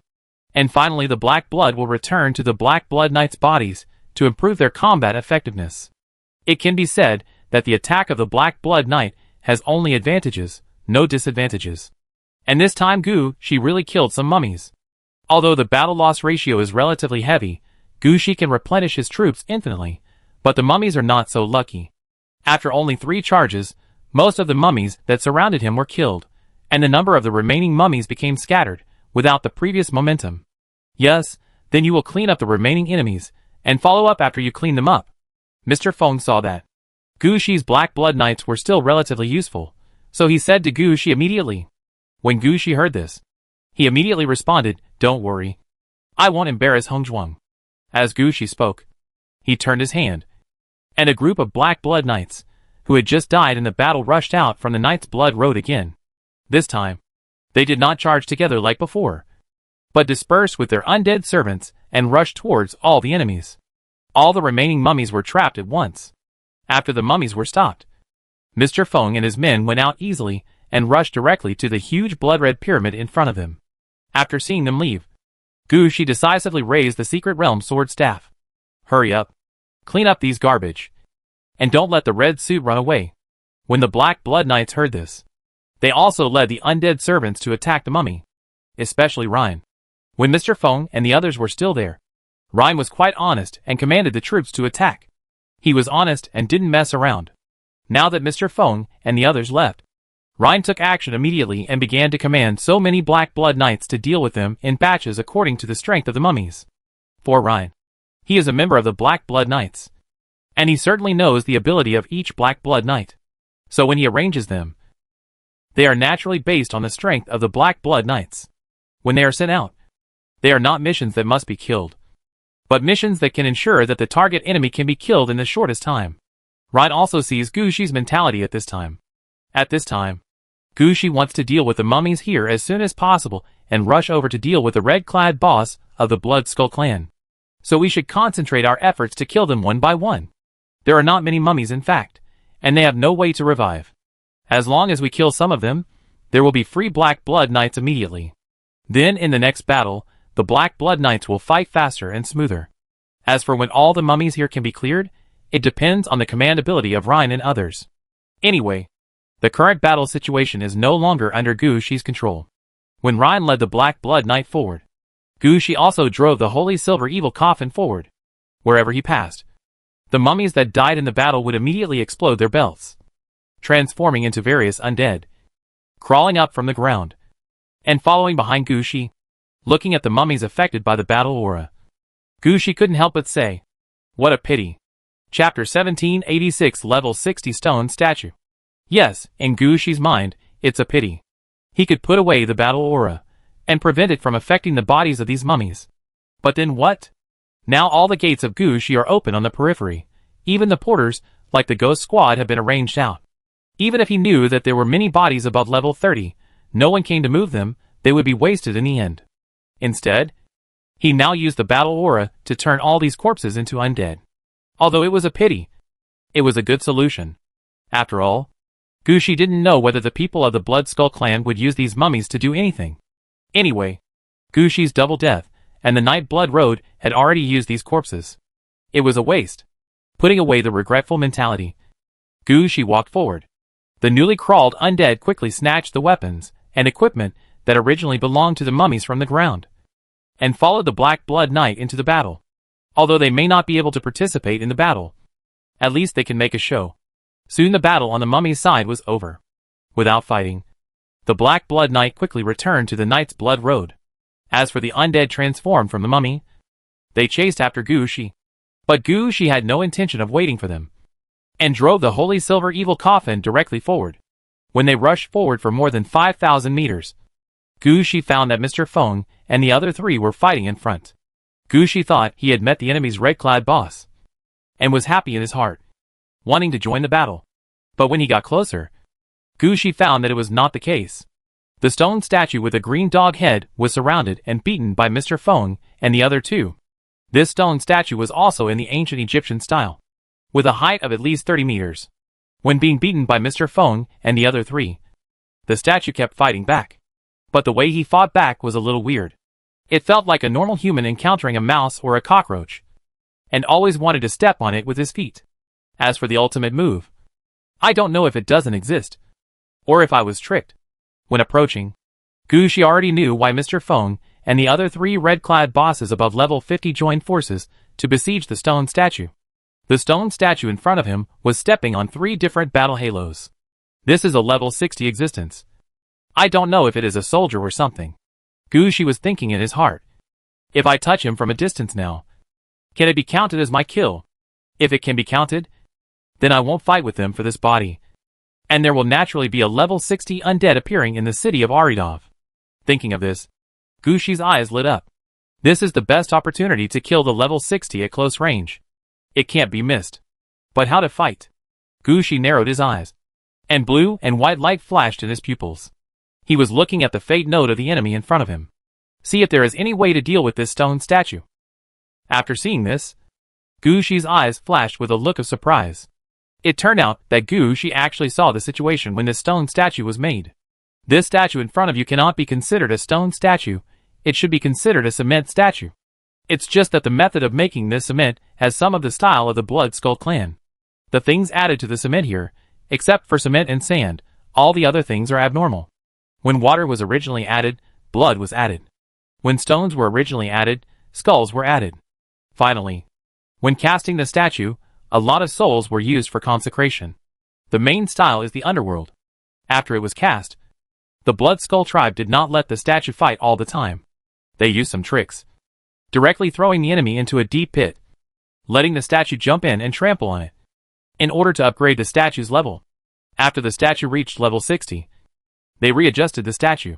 And finally the black blood will return to the Black Blood Knights' bodies to improve their combat effectiveness. It can be said that the attack of the Black Blood Knight has only advantages, no disadvantages. And this time Gu Shi really killed some mummies. Although the battle loss ratio is relatively heavy, Gu Shi can replenish his troops infinitely, but the mummies are not so lucky. After only 3 charges, most of the mummies that surrounded him were killed, and the number of the remaining mummies became scattered, without the previous momentum. Yes, then you will clean up the remaining enemies, and follow up after you clean them up. Mr. Feng saw that Gu Shi's Black Blood Knights were still relatively useful, so he said to Gu Shi immediately. When Gu Shi heard this, he immediately responded, "Don't worry. I won't embarrass Hong Zhuang." As Gu Shi spoke, he turned his hand, and a group of Black Blood Knights, who had just died in the battle, rushed out from the Night's Blood Road again. This time, they did not charge together like before, but dispersed with their undead servants and rushed towards all the enemies. All the remaining mummies were trapped at once. After the mummies were stopped, Mr. Feng and his men went out easily and rushed directly to the huge blood-red pyramid in front of them. After seeing them leave, Gu Shi decisively raised the Secret Realm sword staff. "Hurry up. Clean up these garbage. And don't let the red suit run away." When the Black Blood Knights heard this, they also led the undead servants to attack the mummy, especially Ryan. When Mr. Feng and the others were still there, Ryan was quite honest and commanded the troops to attack. He was honest and didn't mess around. Now that Mr. Feng and the others left, Ryan took action immediately and began to command so many Black Blood Knights to deal with them in batches according to the strength of the mummies. For Ryan, he is a member of the Black Blood Knights, and he certainly knows the ability of each Black Blood Knight. So when he arranges them, they are naturally based on the strength of the Black Blood Knights. When they are sent out, they are not missions that must be killed, but missions that can ensure that the target enemy can be killed in the shortest time. Ryan also sees Gu Shi's mentality at this time. At this time, Gu Shi wants to deal with the mummies here as soon as possible and rush over to deal with the red-clad boss of the Blood Skull clan. So we should concentrate our efforts to kill them one by one. There are not many mummies in fact, and they have no way to revive. As long as we kill some of them, there will be free Black Blood Knights immediately. Then in the next battle, the Black Blood Knights will fight faster and smoother. As for when all the mummies here can be cleared, it depends on the command ability of Ryan and others. Anyway, the current battle situation is no longer under Gu Shi's control. When Ryan led the Black Blood Knight forward, Gu Shi also drove the Holy Silver Evil Coffin forward. Wherever he passed, the mummies that died in the battle would immediately explode their belts, transforming into various undead, crawling up from the ground. and following behind Gushi, looking at the mummies affected by the battle aura. Gushi couldn't help but say, "What a pity." Chapter 1786 Level 60 Stone Statue. Yes, in Gushi's mind, it's a pity. He could put away the battle aura, and prevent it from affecting the bodies of these mummies. But then what? Now all the gates of Gushi are open on the periphery. Even the porters, like the ghost squad, have been arranged out. Even if he knew that there were many bodies above level 30, no one came to move them, they would be wasted in the end. Instead, he now used the battle aura to turn all these corpses into undead. Although it was a pity, it was a good solution. After all, Gushi didn't know whether the people of the Blood Skull clan would use these mummies to do anything. Anyway, Gushi's double death and the Night Blood Road had already used these corpses. It was a waste. Putting away the regretful mentality, Gushi walked forward. The newly crawled undead quickly snatched the weapons and equipment that originally belonged to the mummies from the ground, and followed the Black Blood Knight into the battle. Although they may not be able to participate in the battle, at least they can make a show. Soon the battle on the mummy's side was over. Without fighting, the Black Blood Knight quickly returned to the Night's Blood Road. As for the undead transformed from the mummy, they chased after Gushi. But Gushi had no intention of waiting for them, and drove the Holy Silver Evil Coffin directly forward. When they rushed forward for more than 5,000 meters, Gushi found that Mr. Feng and the other three were fighting in front. Gushi thought he had met the enemy's red-clad boss, and was happy in his heart, wanting to join the battle. But when he got closer, Gushi found that it was not the case. The stone statue with a green dog head was surrounded and beaten by Mr. Feng and the other two. This stone statue was also in the ancient Egyptian style, with a height of at least 30 meters. When being beaten by Mr. Feng and the other three, the statue kept fighting back. But the way he fought back was a little weird. It felt like a normal human encountering a mouse or a cockroach, and always wanted to step on it with his feet. As for the ultimate move, I don't know if it doesn't exist, or if I was tricked. When approaching, Gushi already knew why Mr. Feng and the other three red-clad bosses above level 50 joined forces to besiege the stone statue. The stone statue in front of him was stepping on 3 different battle halos. This is a level 60 existence. I don't know if it is a soldier or something. Gushi was thinking in his heart. If I touch him from a distance now, can it be counted as my kill? If it can be counted, then I won't fight with them for this body, and there will naturally be a level 60 undead appearing in the city of Aridov. Thinking of this, Gushi's eyes lit up. This is the best opportunity to kill the level 60 at close range. It can't be missed. But how to fight? Gushi narrowed his eyes, and blue and white light flashed in his pupils. He was looking at the fate node of the enemy in front of him. See if there is any way to deal with this stone statue. After seeing this, Gushi's eyes flashed with a look of surprise. It turned out that Gushi actually saw the situation when this stone statue was made. This statue in front of you cannot be considered a stone statue, it should be considered a cement statue. It's just that the method of making this cement has some of the style of the Blood Skull clan. The things added to the cement here, except for cement and sand, all the other things are abnormal. When water was originally added, blood was added. When stones were originally added, skulls were added. Finally, when casting the statue, a lot of souls were used for consecration. The main style is the underworld. After it was cast, the Blood Skull tribe did not let the statue fight all the time. They used some tricks, directly throwing the enemy into a deep pit, letting the statue jump in and trample on it, in order to upgrade the statue's level. After the statue reached level 60, they readjusted the statue,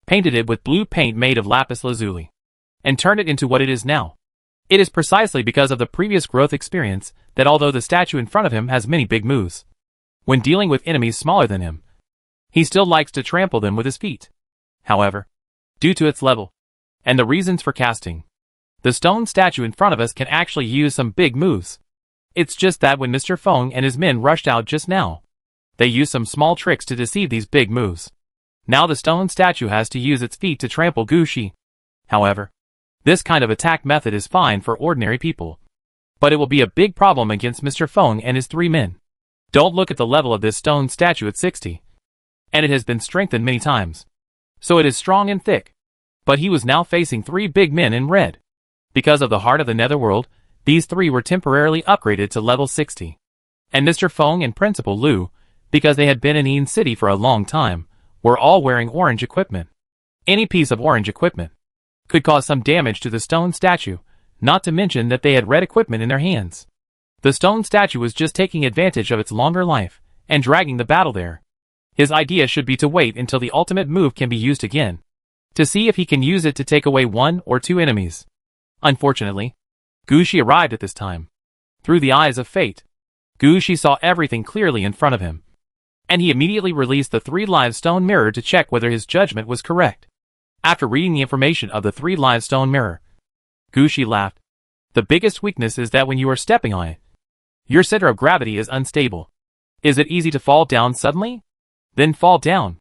painted it with blue paint made of lapis lazuli, and turned it into what it is now. It is precisely because of the previous growth experience that although the statue in front of him has many big moves, when dealing with enemies smaller than him, he still likes to trample them with his feet. However, due to its level, and the reasons for casting, the stone statue in front of us can actually use some big moves. It's just that when Mr. Feng and his men rushed out just now, they used some small tricks to deceive these big moves. Now the stone statue has to use its feet to trample Gushi. However, this kind of attack method is fine for ordinary people, but it will be a big problem against Mr. Feng and his 3 men. Don't look at the level of this stone statue at 60. And it has been strengthened many times, so it is strong and thick. But he was now facing 3 big men in red. Because of the heart of the netherworld, these 3 were temporarily upgraded to level 60. And Mr. Feng and Principal Lu, because they had been in Yin City for a long time, were all wearing orange equipment. Any piece of orange equipment could cause some damage to the stone statue, not to mention that they had red equipment in their hands. The stone statue was just taking advantage of its longer life and dragging the battle there. His idea should be to wait until the ultimate move can be used again, to see if he can use it to take away 1 or 2 enemies. Unfortunately, Gushi arrived at this time. Through the eyes of fate, Gushi saw everything clearly in front of him, and he immediately released the 3 live stone mirror to check whether his judgment was correct. After reading the information of the 3 live stone mirror, Gushi laughed. The biggest weakness is that when you are stepping on it, your center of gravity is unstable. Is it easy to fall down suddenly? Then fall down.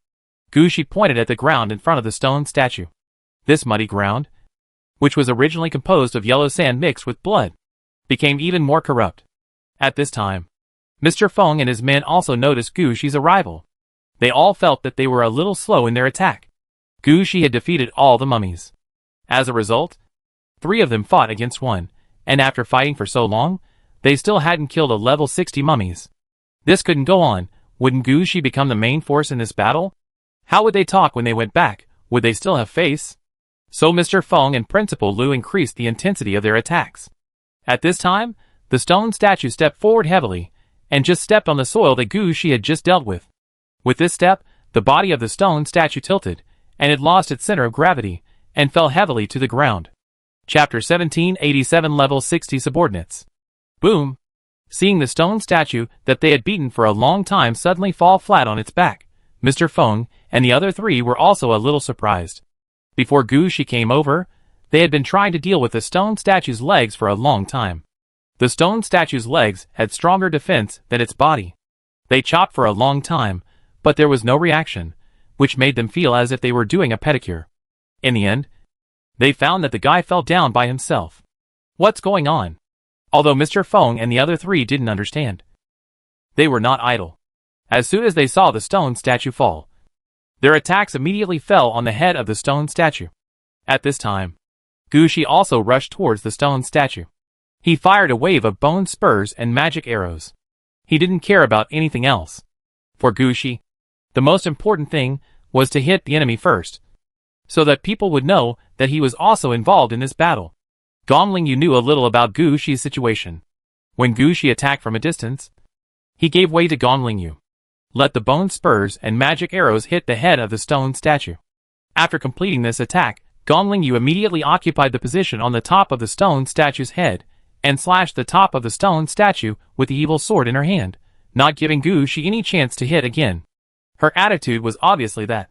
Gushi pointed at the ground in front of the stone statue. This muddy ground, which was originally composed of yellow sand mixed with blood, became even more corrupt. At this time, Mr. Feng and his men also noticed Gushi's arrival. They all felt that they were a little slow in their attack. Gushi had defeated all the mummies. As a result, 3 of them fought against 1, and after fighting for so long, they still hadn't killed a level 60 mummies. This couldn't go on. Wouldn't Gushi become the main force in this battle? How would they talk when they went back? Would they still have face? So Mr. Feng and Principal Lu increased the intensity of their attacks. At this time, the stone statue stepped forward heavily, and just stepped on the soil that Gushi had just dealt with. With this step, the body of the stone statue tilted, and it lost its center of gravity, and fell heavily to the ground. Chapter 1787 Level 60 Subordinates. Boom! Seeing the stone statue that they had beaten for a long time suddenly fall flat on its back, Mr. Feng and the other 3 were also a little surprised. Before Gushi came over, they had been trying to deal with the stone statue's legs for a long time. The stone statue's legs had stronger defense than its body. They chopped for a long time, but there was no reaction, which made them feel as if they were doing a pedicure. In the end, they found that the guy fell down by himself. What's going on? Although Mr. Feng and the other 3 didn't understand, they were not idle. As soon as they saw the stone statue fall, their attacks immediately fell on the head of the stone statue. At this time, Gushi also rushed towards the stone statue. He fired a wave of bone spurs and magic arrows. He didn't care about anything else. For Gushi, the most important thing was to hit the enemy first, so that people would know that he was also involved in this battle. Gongling Yu knew a little about Gushi's situation. When Gushi attacked from a distance, he gave way to Gongling Yu. Let the bone spurs and magic arrows hit the head of the stone statue. After completing this attack, Gongling Yu immediately occupied the position on the top of the stone statue's head, and slashed the top of the stone statue with the evil sword in her hand, not giving Gushi any chance to hit again. Her attitude was obviously that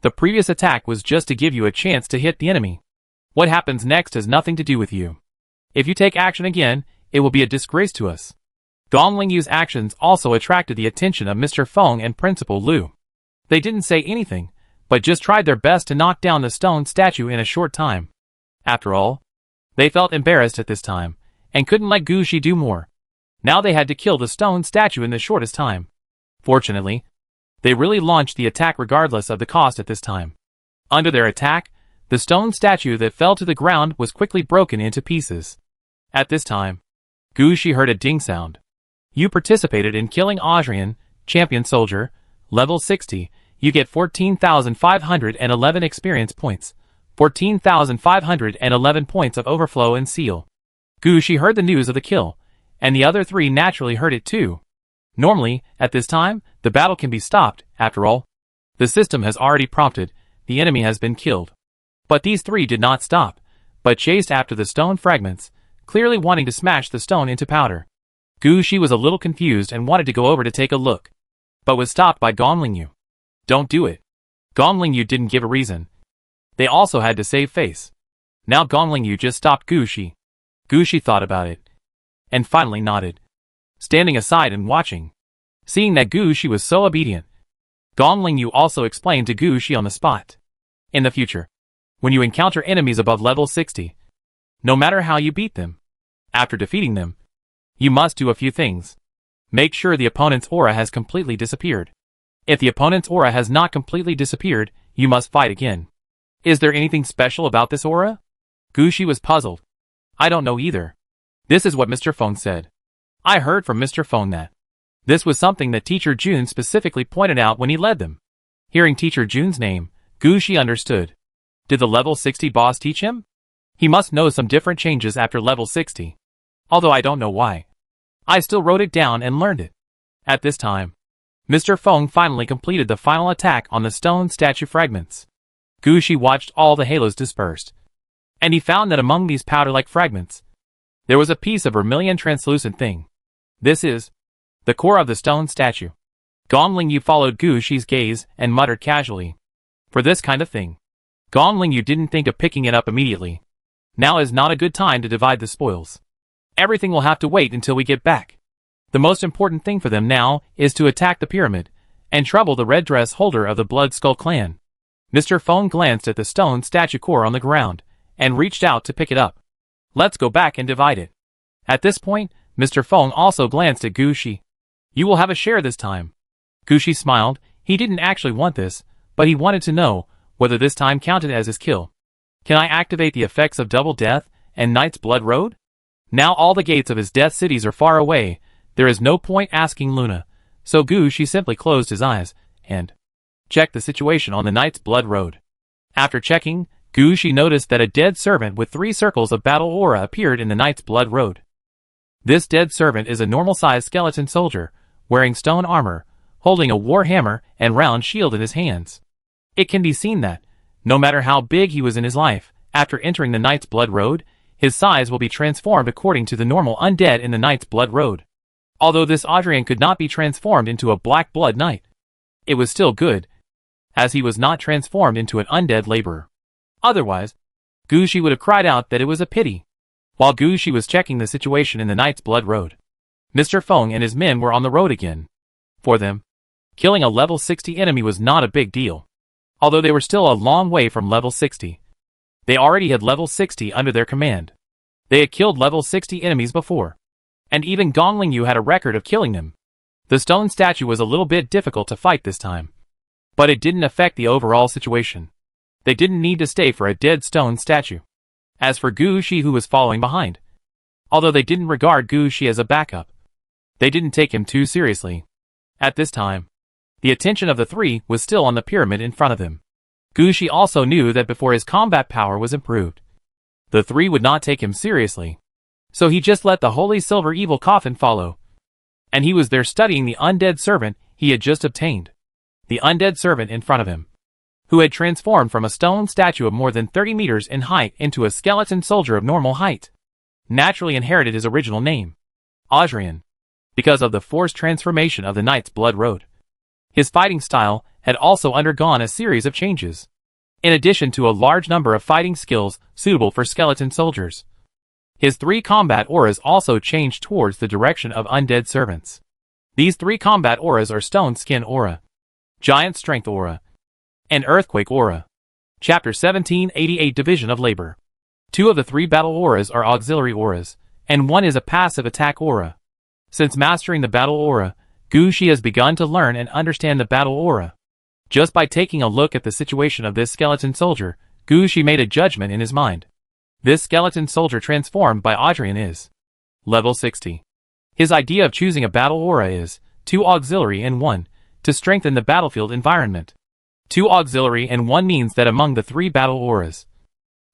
the previous attack was just to give you a chance to hit the enemy. What happens next has nothing to do with you. If you take action again, it will be a disgrace to us. Gongling Yu's actions also attracted the attention of Mr. Feng and Principal Lu. They didn't say anything, but just tried their best to knock down the stone statue in a short time. After all, they felt embarrassed at this time, and couldn't let Gushi do more. Now they had to kill the stone statue in the shortest time. Fortunately, they really launched the attack regardless of the cost at this time. Under their attack, the stone statue that fell to the ground was quickly broken into pieces. At this time, Gushi heard a ding sound. You participated in killing Adrian, champion soldier, level 60. You get 14,511 experience points, 14,511 points of overflow and seal. Gushi heard the news of the kill, and the other 3 naturally heard it too. Normally, at this time, the battle can be stopped. After all, the system has already prompted, the enemy has been killed. But these 3 did not stop, but chased after the stone fragments, clearly wanting to smash the stone into powder. Gushi was a little confused and wanted to go over to take a look, but was stopped by Gongling Yu. Don't do it. Gongling Yu didn't give a reason. They also had to save face. Now Gongling Yu just stopped Gushi. Gushi thought about it, and finally nodded, standing aside and watching. Seeing that Gushi was so obedient, Gongling Yu also explained to Gushi on the spot. In the future, when you encounter enemies above level 60, no matter how you beat them, after defeating them, you must do a few things. Make sure the opponent's aura has completely disappeared. If the opponent's aura has not completely disappeared, you must fight again. Is there anything special about this aura? Gushi was puzzled. I don't know either. This is what Mr. Feng said. I heard from Mr. Feng that this was something that Teacher Jun specifically pointed out when he led them. Hearing Teacher Jun's name, Gushi understood. Did the level 60 boss teach him? He must know some different changes after level 60. Although I don't know why. I still wrote it down and learned it. At this time, Mr. Feng finally completed the final attack on the stone statue fragments. Gu Shi watched all the halos dispersed, and he found that among these powder-like fragments, there was a piece of vermilion translucent thing. This is the core of the stone statue. Gong Lingyu followed Gu Shi's gaze and muttered casually, "For this kind of thing, Gong Lingyu didn't think of picking it up immediately. Now is not a good time to divide the spoils. Everything will have to wait until we get back. The most important thing for them now is to attack the pyramid and trouble the red dress holder of the Blood Skull clan." Mr. Feng glanced at the stone statue core on the ground and reached out to pick it up. "Let's go back and divide it." At this point, Mr. Feng also glanced at Gu Shi. "You will have a share this time." Gu Shi smiled. He didn't actually want this, but he wanted to know whether this time counted as his kill. "Can I activate the effects of Double Death and Knight's Blood Road? Now all the gates of his death cities are far away. There is no point asking Luna." So Gu Shi simply closed his eyes and checked the situation on the Knight's Blood Road. After checking, Gu Shi noticed that a dead servant with 3 circles of battle aura appeared in the Knight's Blood Road. This dead servant is a normal-sized skeleton soldier, wearing stone armor, holding a war hammer and round shield in his hands. It can be seen that, no matter how big he was in his life, after entering the Knight's Blood Road, his size will be transformed according to the normal undead in the Knight's Blood Road. Although this Adrian could not be transformed into a Black Blood Knight, it was still good, as he was not transformed into an undead laborer. Otherwise, Gu Shi would have cried out that it was a pity. While Gu Shi was checking the situation in the Knight's Blood Road, Mr. Feng and his men were on the road again. For them, killing a level 60 enemy was not a big deal. Although they were still a long way from level 60. They already had level 60 under their command. They had killed level 60 enemies before. And even Gong Lingyu had a record of killing them. The stone statue was a little bit difficult to fight this time. But it didn't affect the overall situation. They didn't need to stay for a dead stone statue. As for Gu Shi, who was following behind, although they didn't regard Gu Shi as a backup, they didn't take him too seriously. At this time, the attention of the 3 was still on the pyramid in front of them. Gu Shi also knew that before his combat power was improved, the 3 would not take him seriously. So he just let the Holy Silver Evil Coffin follow. And he was there studying the undead servant he had just obtained. The undead servant in front of him, who had transformed from a stone statue of more than 30 meters in height into a skeleton soldier of normal height, naturally inherited his original name, Adrian, because of the forced transformation of the Knight's Blood Road. His fighting style had also undergone a series of changes, in addition to a large number of fighting skills suitable for skeleton soldiers. His 3 combat auras also changed towards the direction of undead servants. These 3 combat auras are Stone Skin Aura, Giant Strength Aura, and Earthquake Aura. Chapter 1788 Division of Labor. 2 of the 3 battle auras are auxiliary auras, and 1 is a passive attack aura. Since mastering the battle aura, Gu Shi has begun to learn and understand the battle aura. Just by taking a look at the situation of this skeleton soldier, Gu Shi made a judgment in his mind. This skeleton soldier transformed by Adrian is level 60. His idea of choosing a battle aura is 2 auxiliary and 1 to strengthen the battlefield environment. 2 auxiliary and 1 means that among the 3 battle auras,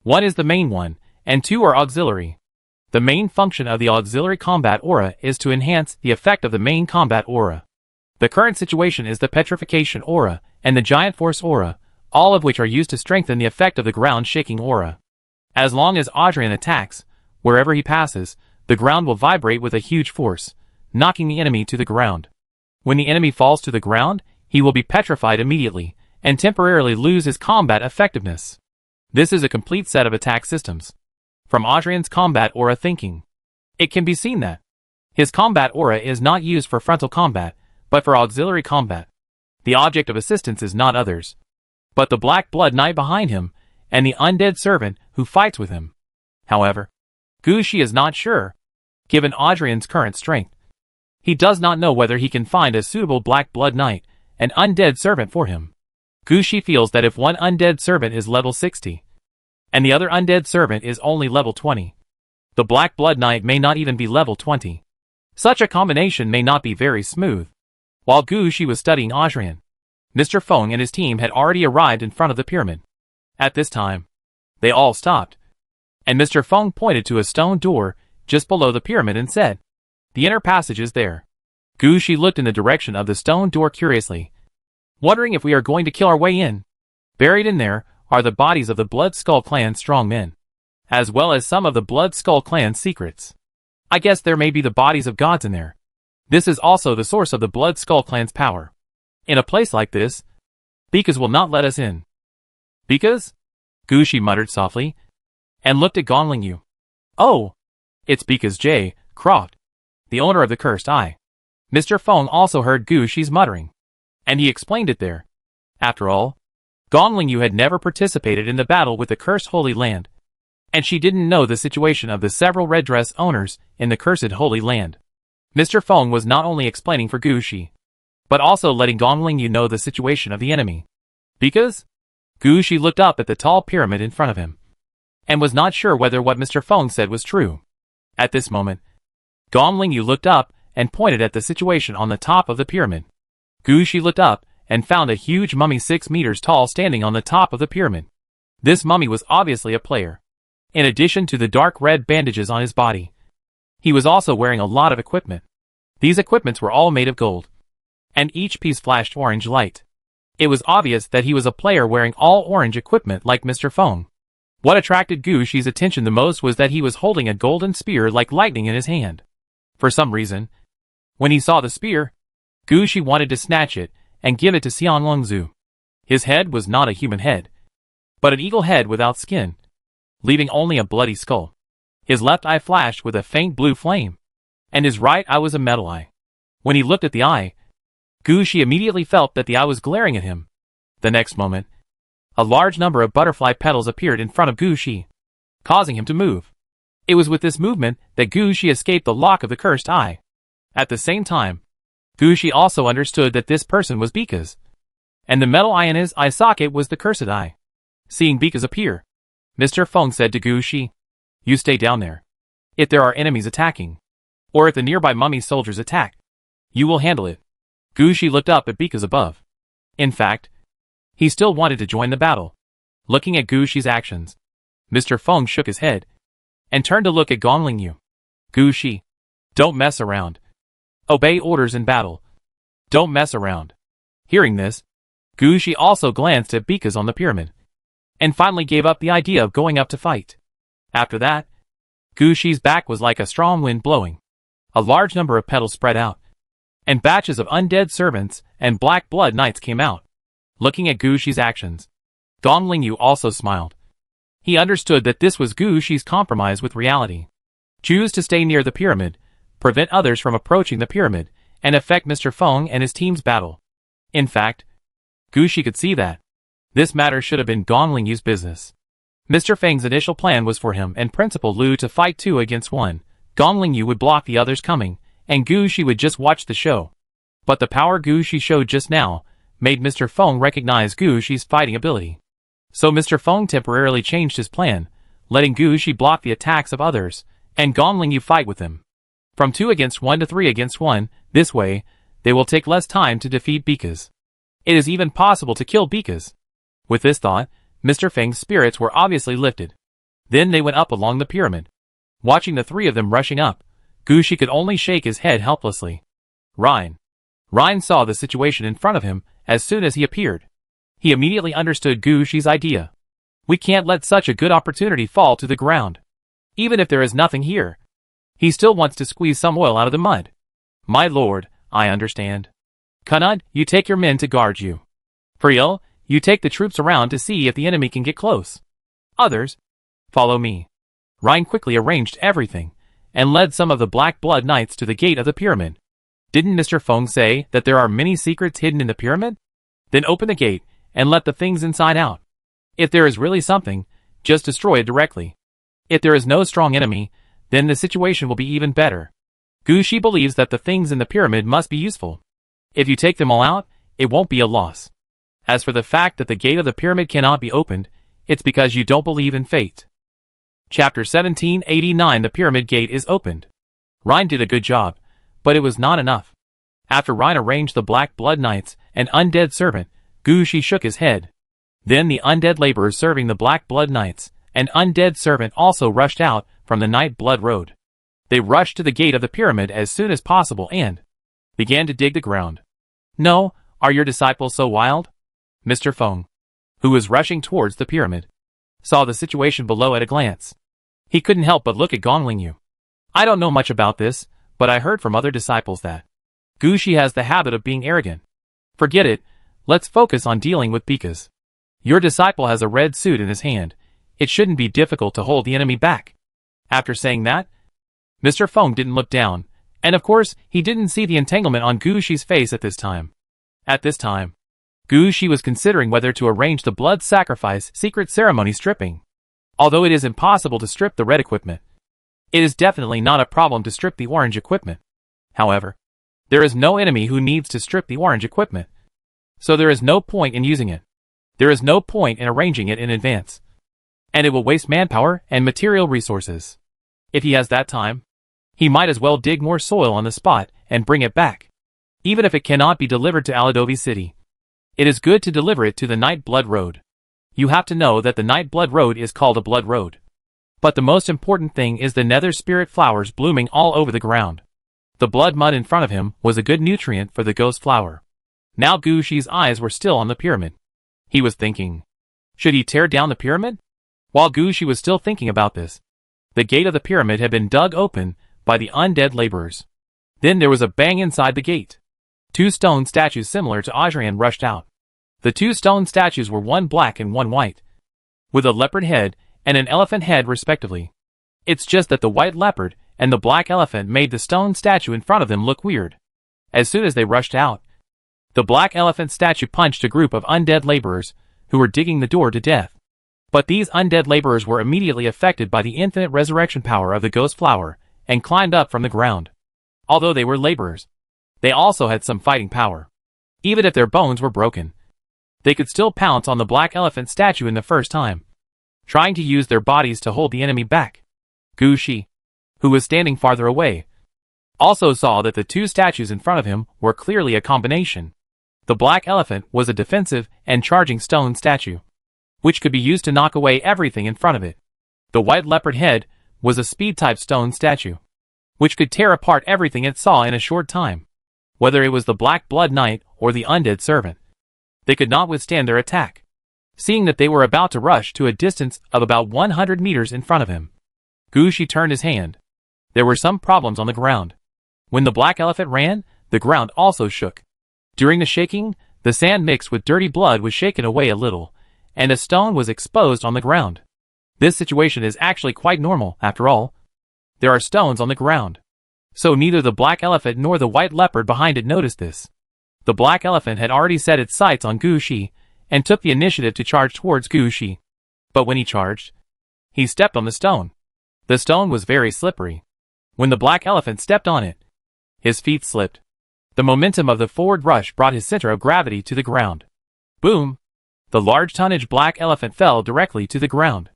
1 is the main one, and 2 are auxiliary. The main function of the auxiliary combat aura is to enhance the effect of the main combat aura. The current situation is the petrification aura and the giant force aura, all of which are used to strengthen the effect of the ground shaking aura. As long as Adrian attacks, wherever he passes, the ground will vibrate with a huge force, knocking the enemy to the ground. When the enemy falls to the ground, he will be petrified immediately, and temporarily lose his combat effectiveness. This is a complete set of attack systems. From Adrian's combat aura thinking, it can be seen that his combat aura is not used for frontal combat, but for auxiliary combat. The object of assistance is not others, but the Black Blood Knight behind him, and the undead servant who fights with him. However, Gu Shi is not sure. Given Adrian's current strength, he does not know whether he can find a suitable Black Blood Knight, an undead servant for him. Gu Shi feels that if one undead servant is level 60, and the other undead servant is only level 20, the Black Blood Knight may not even be level 20. Such a combination may not be very smooth. While Gu Shi was studying Adrian, Mr. Feng and his team had already arrived in front of the pyramid. At this time, they all stopped, and Mr. Feng pointed to a stone door just below the pyramid and said, "The inner passage is there." Gu Shi looked in the direction of the stone door curiously, wondering if we are going to kill our way in. Buried in there are the bodies of the Blood Skull Clan strong men, as well as some of the Blood Skull Clan's secrets. I guess there may be the bodies of gods in there. This is also the source of the Blood Skull Clan's power. In a place like this, Because will not let us in. Because? Gu Shi muttered softly, and looked at Gongling Yu. Oh! It's because J. Croft, the owner of the Cursed Eye. Mr. Feng also heard Gu Shi's muttering, and he explained it there. After all, Gongling Yu had never participated in the battle with the Cursed Holy Land, and she didn't know the situation of the several red dress owners in the Cursed Holy Land. Mr. Feng was not only explaining for Gu Shi, but also letting Gongling Yu know the situation of the enemy. Because? Gu Shi looked up at the tall pyramid in front of him, and was not sure whether what Mr. Feng said was true. At this moment, Gongling Yu looked up and pointed at the situation on the top of the pyramid. Gu Shi looked up and found a huge mummy 6 meters tall standing on the top of the pyramid. This mummy was obviously a player. In addition to the dark red bandages on his body, he was also wearing a lot of equipment. These equipments were all made of gold, and each piece flashed orange light. It was obvious that he was a player wearing all orange equipment like Mr. Feng. What attracted Gu Shi's attention the most was that he was holding a golden spear like lightning in his hand. For some reason, when he saw the spear, Gu Shi wanted to snatch it and give it to Xianglong Zhu. His head was not a human head, but an eagle head without skin, leaving only a bloody skull. His left eye flashed with a faint blue flame, and his right eye was a metal eye. When he looked at the eye, Gu Shi immediately felt that the eye was glaring at him. The next moment, a large number of butterfly petals appeared in front of Gu Shi, causing him to move. It was with this movement that Gu Shi escaped the lock of the cursed eye. At the same time, Gu Shi also understood that this person was Bika's, and the metal eye in his eye socket was the cursed eye. Seeing Bika's appear, Mr. Feng said to Gu Shi, "You stay down there. If there are enemies attacking, or if the nearby mummy soldiers attack, you will handle it." Gu Shi looked up at Bika's above. In fact, he still wanted to join the battle. Looking at Gu Shi's actions, Mr. Feng shook his head, and turned to look at Gongling Yu. "Gu Shi, don't mess around. Obey orders in battle. Don't mess around." Hearing this, Gu Shi also glanced at Bika's on the pyramid, and finally gave up the idea of going up to fight. After that, Gu Shi's back was like a strong wind blowing. A large number of petals spread out, and batches of undead servants and black blood knights came out. Looking at Gu Shi's actions, Gongling Yu also smiled. He understood that this was Gu Shi's compromise with reality. Choose to stay near the pyramid, prevent others from approaching the pyramid, and affect Mr. Feng and his team's battle. In fact, Gu Shi could see that this matter should have been Gongling Yu's business. Mr. Feng's initial plan was for him and Principal Lu to fight 2 against 1. Gongling Yu would block the others coming, and Gu Shi would just watch the show. But the power Gu Shi showed just now made Mr. Feng recognize Gu Shi's fighting ability. So Mr. Feng temporarily changed his plan, letting Gu Shi block the attacks of others, and Gongling Yu fight with him. From 2 against 1 to 3 against 1, this way, they will take less time to defeat Bika's. It is even possible to kill Bika's. With this thought, Mr. Feng's spirits were obviously lifted. Then they went up along the pyramid. Watching the 3 of them rushing up, Gu Shi could only shake his head helplessly. Ryan saw the situation in front of him as soon as he appeared. He immediately understood Gu Shi's idea. We can't let such a good opportunity fall to the ground. Even if there is nothing here, he still wants to squeeze some oil out of the mud. My lord, I understand. Kunad, you take your men to guard you. Priel, you take the troops around to see if the enemy can get close. Others, follow me. Ryan quickly arranged everything, and led some of the Black Blood Knights to the gate of the pyramid. Didn't Mr. Feng say that there are many secrets hidden in the pyramid? Then open the gate, and let the things inside out. If there is really something, just destroy it directly. If there is no strong enemy, then the situation will be even better. Gu Shi believes that the things in the pyramid must be useful. If you take them all out, it won't be a loss. As for the fact that the gate of the pyramid cannot be opened, it's because you don't believe in fate. Chapter 1789. The pyramid gate is opened. Ryan did a good job, but it was not enough. After Ryan arranged the Black Blood Knights and Undead Servant, Gu Shi shook his head. Then the undead laborers serving the Black Blood Knights, an undead servant also rushed out from the Night Blood Road. They rushed to the gate of the pyramid as soon as possible and began to dig the ground. "No, are your disciples so wild?" Mr. Feng, who was rushing towards the pyramid, saw the situation below at a glance. He couldn't help but look at Gongling Yu. "I don't know much about this, but I heard from other disciples that Gu Shi has the habit of being arrogant. Forget it, let's focus on dealing with Bikas. Your disciple has a red suit in his hand. It shouldn't be difficult to hold the enemy back." After saying that, Mr. Feng didn't look down, and of course, he didn't see the entanglement on Gu Shi's face at this time. At this time, Gu Shi was considering whether to arrange the blood sacrifice secret ceremony stripping. Although it is impossible to strip the red equipment, it is definitely not a problem to strip the orange equipment. However, there is no enemy who needs to strip the orange equipment, so there is no point in using it. There is no point in arranging it in advance, and it will waste manpower and material resources. If he has that time, he might as well dig more soil on the spot and bring it back. Even if it cannot be delivered to Aladovi City, it is good to deliver it to the Night Blood Road. You have to know that the Night Blood Road is called a Blood Road. But the most important thing is the nether spirit flowers blooming all over the ground. The blood mud in front of him was a good nutrient for the ghost flower. Now Gu Shi's eyes were still on the pyramid. He was thinking, should he tear down the pyramid? While Gu Shi was still thinking about this, the gate of the pyramid had been dug open by the undead laborers. Then there was a bang inside the gate. 2 stone statues similar to Ajrian rushed out. The 2 stone statues were one black and one white, with a leopard head and an elephant head respectively. It's just that the white leopard and the black elephant made the stone statue in front of them look weird. As soon as they rushed out, the black elephant statue punched a group of undead laborers who were digging the door to death. But these undead laborers were immediately affected by the infinite resurrection power of the ghost flower and climbed up from the ground. Although they were laborers, they also had some fighting power. Even if their bones were broken, they could still pounce on the black elephant statue in the first time, trying to use their bodies to hold the enemy back. Gu Shi, who was standing farther away, also saw that the 2 statues in front of him were clearly a combination. The black elephant was a defensive and charging stone statue, which could be used to knock away everything in front of it. The white leopard head was a speed-type stone statue, which could tear apart everything it saw in a short time. Whether it was the Black Blood Knight or the undead servant, they could not withstand their attack. Seeing that they were about to rush to a distance of about 100 meters in front of him, Gu Shi turned his hand. There were some problems on the ground. When the black elephant ran, the ground also shook. During the shaking, the sand mixed with dirty blood was shaken away a little, and a stone was exposed on the ground. This situation is actually quite normal, after all. There are stones on the ground. So neither the black elephant nor the white leopard behind it noticed this. The black elephant had already set its sights on Gu Shi, and took the initiative to charge towards Gu Shi. But when he charged, he stepped on the stone. The stone was very slippery. When the black elephant stepped on it, his feet slipped. The momentum of the forward rush brought his center of gravity to the ground. Boom! The large tonnage black elephant fell directly to the ground.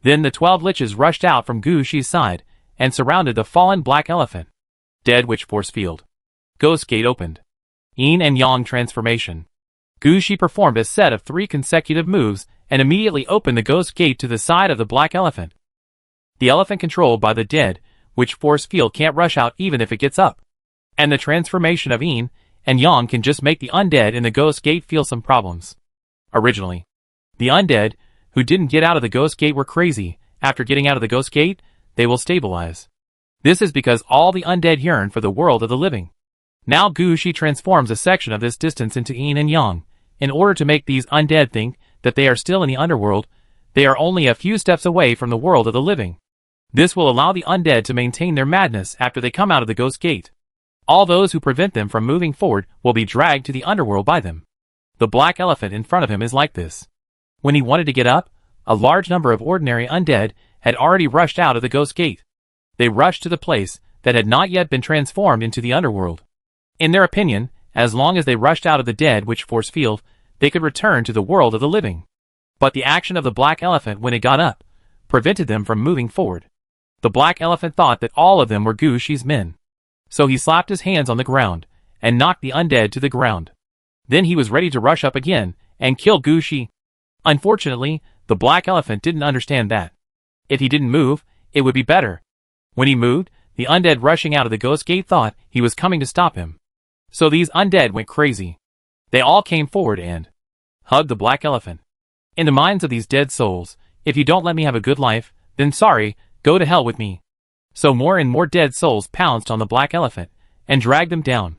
Then the 12 liches rushed out from Gu Shi's side, and surrounded the fallen black elephant. Dead Witch Force Field. Ghost Gate opened. Yin and Yang transformation. Gu Shi performed a set of 3 consecutive moves, and immediately opened the Ghost Gate to the side of the black elephant. The elephant controlled by the Dead Witch Force Field can't rush out even if it gets up. And the transformation of Yin and Yang can just make the undead in the Ghost Gate feel some problems. Originally, the undead who didn't get out of the Ghost Gate were crazy. After getting out of the Ghost Gate, they will stabilize. This is because all the undead yearn for the world of the living. Now Gu Shi transforms a section of this distance into Yin and Yang, in order to make these undead think that they are still in the underworld. They are only a few steps away from the world of the living. This will allow the undead to maintain their madness after they come out of the Ghost Gate. All those who prevent them from moving forward will be dragged to the underworld by them. The black elephant in front of him is like this. When he wanted to get up, a large number of ordinary undead had already rushed out of the Ghost Gate. They rushed to the place that had not yet been transformed into the underworld. In their opinion, as long as they rushed out of the Dead Witch Force Field, they could return to the world of the living. But the action of the black elephant when it got up prevented them from moving forward. The black elephant thought that all of them were Gu Shi's men. So he slapped his hands on the ground and knocked the undead to the ground. Then he was ready to rush up again and kill Gu Shi. Unfortunately, the black elephant didn't understand that. If he didn't move, it would be better. When he moved, the undead rushing out of the ghost gate thought he was coming to stop him. So these undead went crazy. They all came forward and hugged the black elephant. In the minds of these dead souls, if you don't let me have a good life, then sorry, go to hell with me. So more and more dead souls pounced on the black elephant and dragged them down.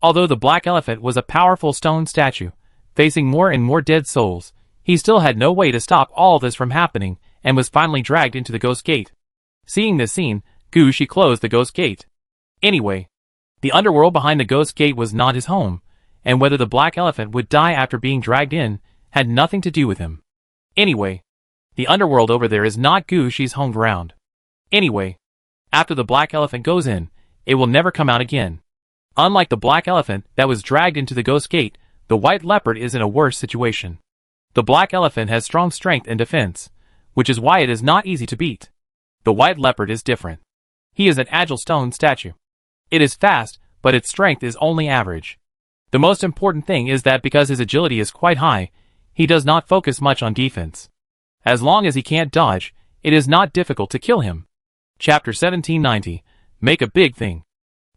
Although the black elephant was a powerful stone statue, facing more and more dead souls, he still had no way to stop all this from happening and was finally dragged into the ghost gate. Seeing this scene, Gushi closed the ghost gate. Anyway, the underworld behind the ghost gate was not his home, and whether the black elephant would die after being dragged in had nothing to do with him. Anyway, the underworld over there is not Gushi's home ground. Anyway, after the black elephant goes in, it will never come out again. Unlike the black elephant that was dragged into the ghost gate, the white leopard is in a worse situation. The black elephant has strong strength and defense, which is why it is not easy to beat. The white leopard is different. He is an agile stone statue. It is fast, but its strength is only average. The most important thing is that because his agility is quite high, he does not focus much on defense. As long as he can't dodge, it is not difficult to kill him. Chapter 1790. Make a big thing.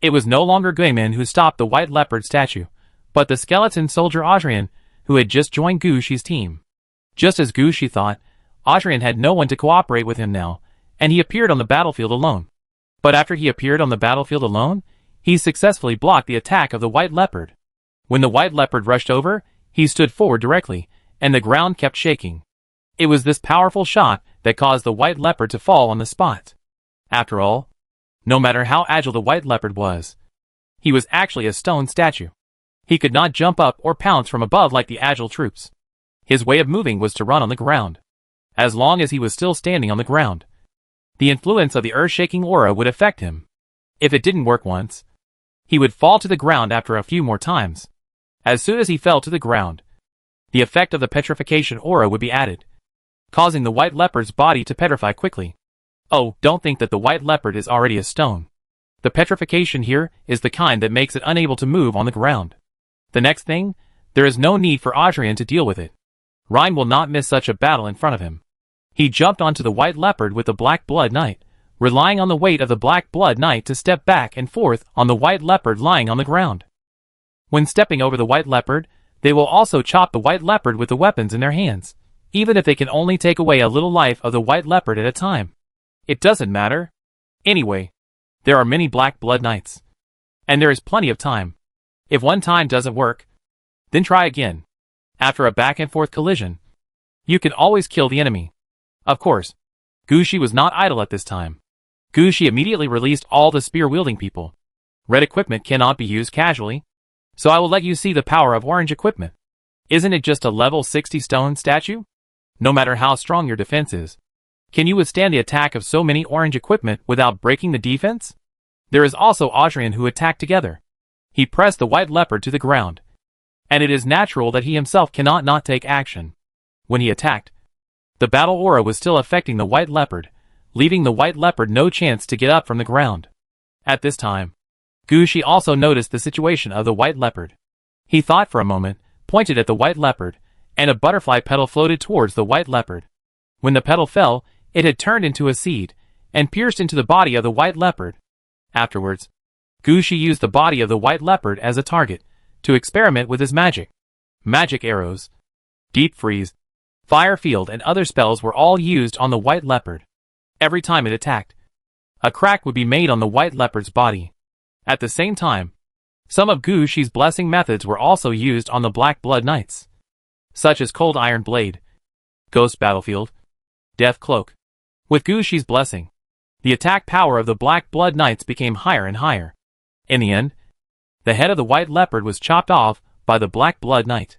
It was no longer Gaiman who stopped the white leopard statue, but the skeleton soldier Adrian, who had just joined Gushi's team. Just as Gushi thought, Adrian had no one to cooperate with him now, and he appeared on the battlefield alone. But after he appeared on the battlefield alone, he successfully blocked the attack of the white leopard. When the white leopard rushed over, he stood forward directly, and the ground kept shaking. It was this powerful shot that caused the white leopard to fall on the spot. After all, no matter how agile the white leopard was, he was actually a stone statue. He could not jump up or pounce from above like the agile troops. His way of moving was to run on the ground. As long as he was still standing on the ground, the influence of the earth-shaking aura would affect him. If it didn't work once, he would fall to the ground after a few more times. As soon as he fell to the ground, the effect of the petrification aura would be added, causing the white leopard's body to petrify quickly. Oh, don't think that the white leopard is already a stone. The petrification here is the kind that makes it unable to move on the ground. The next thing, there is no need for Adrian to deal with it. Ryan will not miss such a battle in front of him. He jumped onto the white leopard with the Black Blood Knight, relying on the weight of the Black Blood Knight to step back and forth on the white leopard lying on the ground. When stepping over the white leopard, they will also chop the white leopard with the weapons in their hands, even if they can only take away a little life of the white leopard at a time. It doesn't matter. Anyway, there are many Black Blood Knights, and there is plenty of time. If one time doesn't work, then try again. After a back and forth collision, you can always kill the enemy. Of course, Gushi was not idle at this time. Gushi immediately released all the spear-wielding people. Red equipment cannot be used casually, so I will let you see the power of orange equipment. Isn't it just a level 60 stone statue? No matter how strong your defense is, can you withstand the attack of so many orange equipment without breaking the defense? There is also Adrian who attacked together. He pressed the white leopard to the ground, and it is natural that he himself cannot not take action. When he attacked, the battle aura was still affecting the white leopard, leaving the white leopard no chance to get up from the ground. At this time, Gushi also noticed the situation of the white leopard. He thought for a moment, pointed at the white leopard, and a butterfly petal floated towards the white leopard. When the petal fell, it had turned into a seed, and pierced into the body of the white leopard. Afterwards, Gushi used the body of the white leopard as a target, to experiment with his magic. Magic arrows, deep freeze, fire field and other spells were all used on the white leopard. Every time it attacked, a crack would be made on the white leopard's body. At the same time, some of Gushi's blessing methods were also used on the Black Blood Knights, such as Cold Iron Blade, Ghost Battlefield, Death Cloak. With Gushi's blessing, the attack power of the Black Blood Knights became higher and higher. In the end, the head of the white leopard was chopped off by the Black Blood Knight.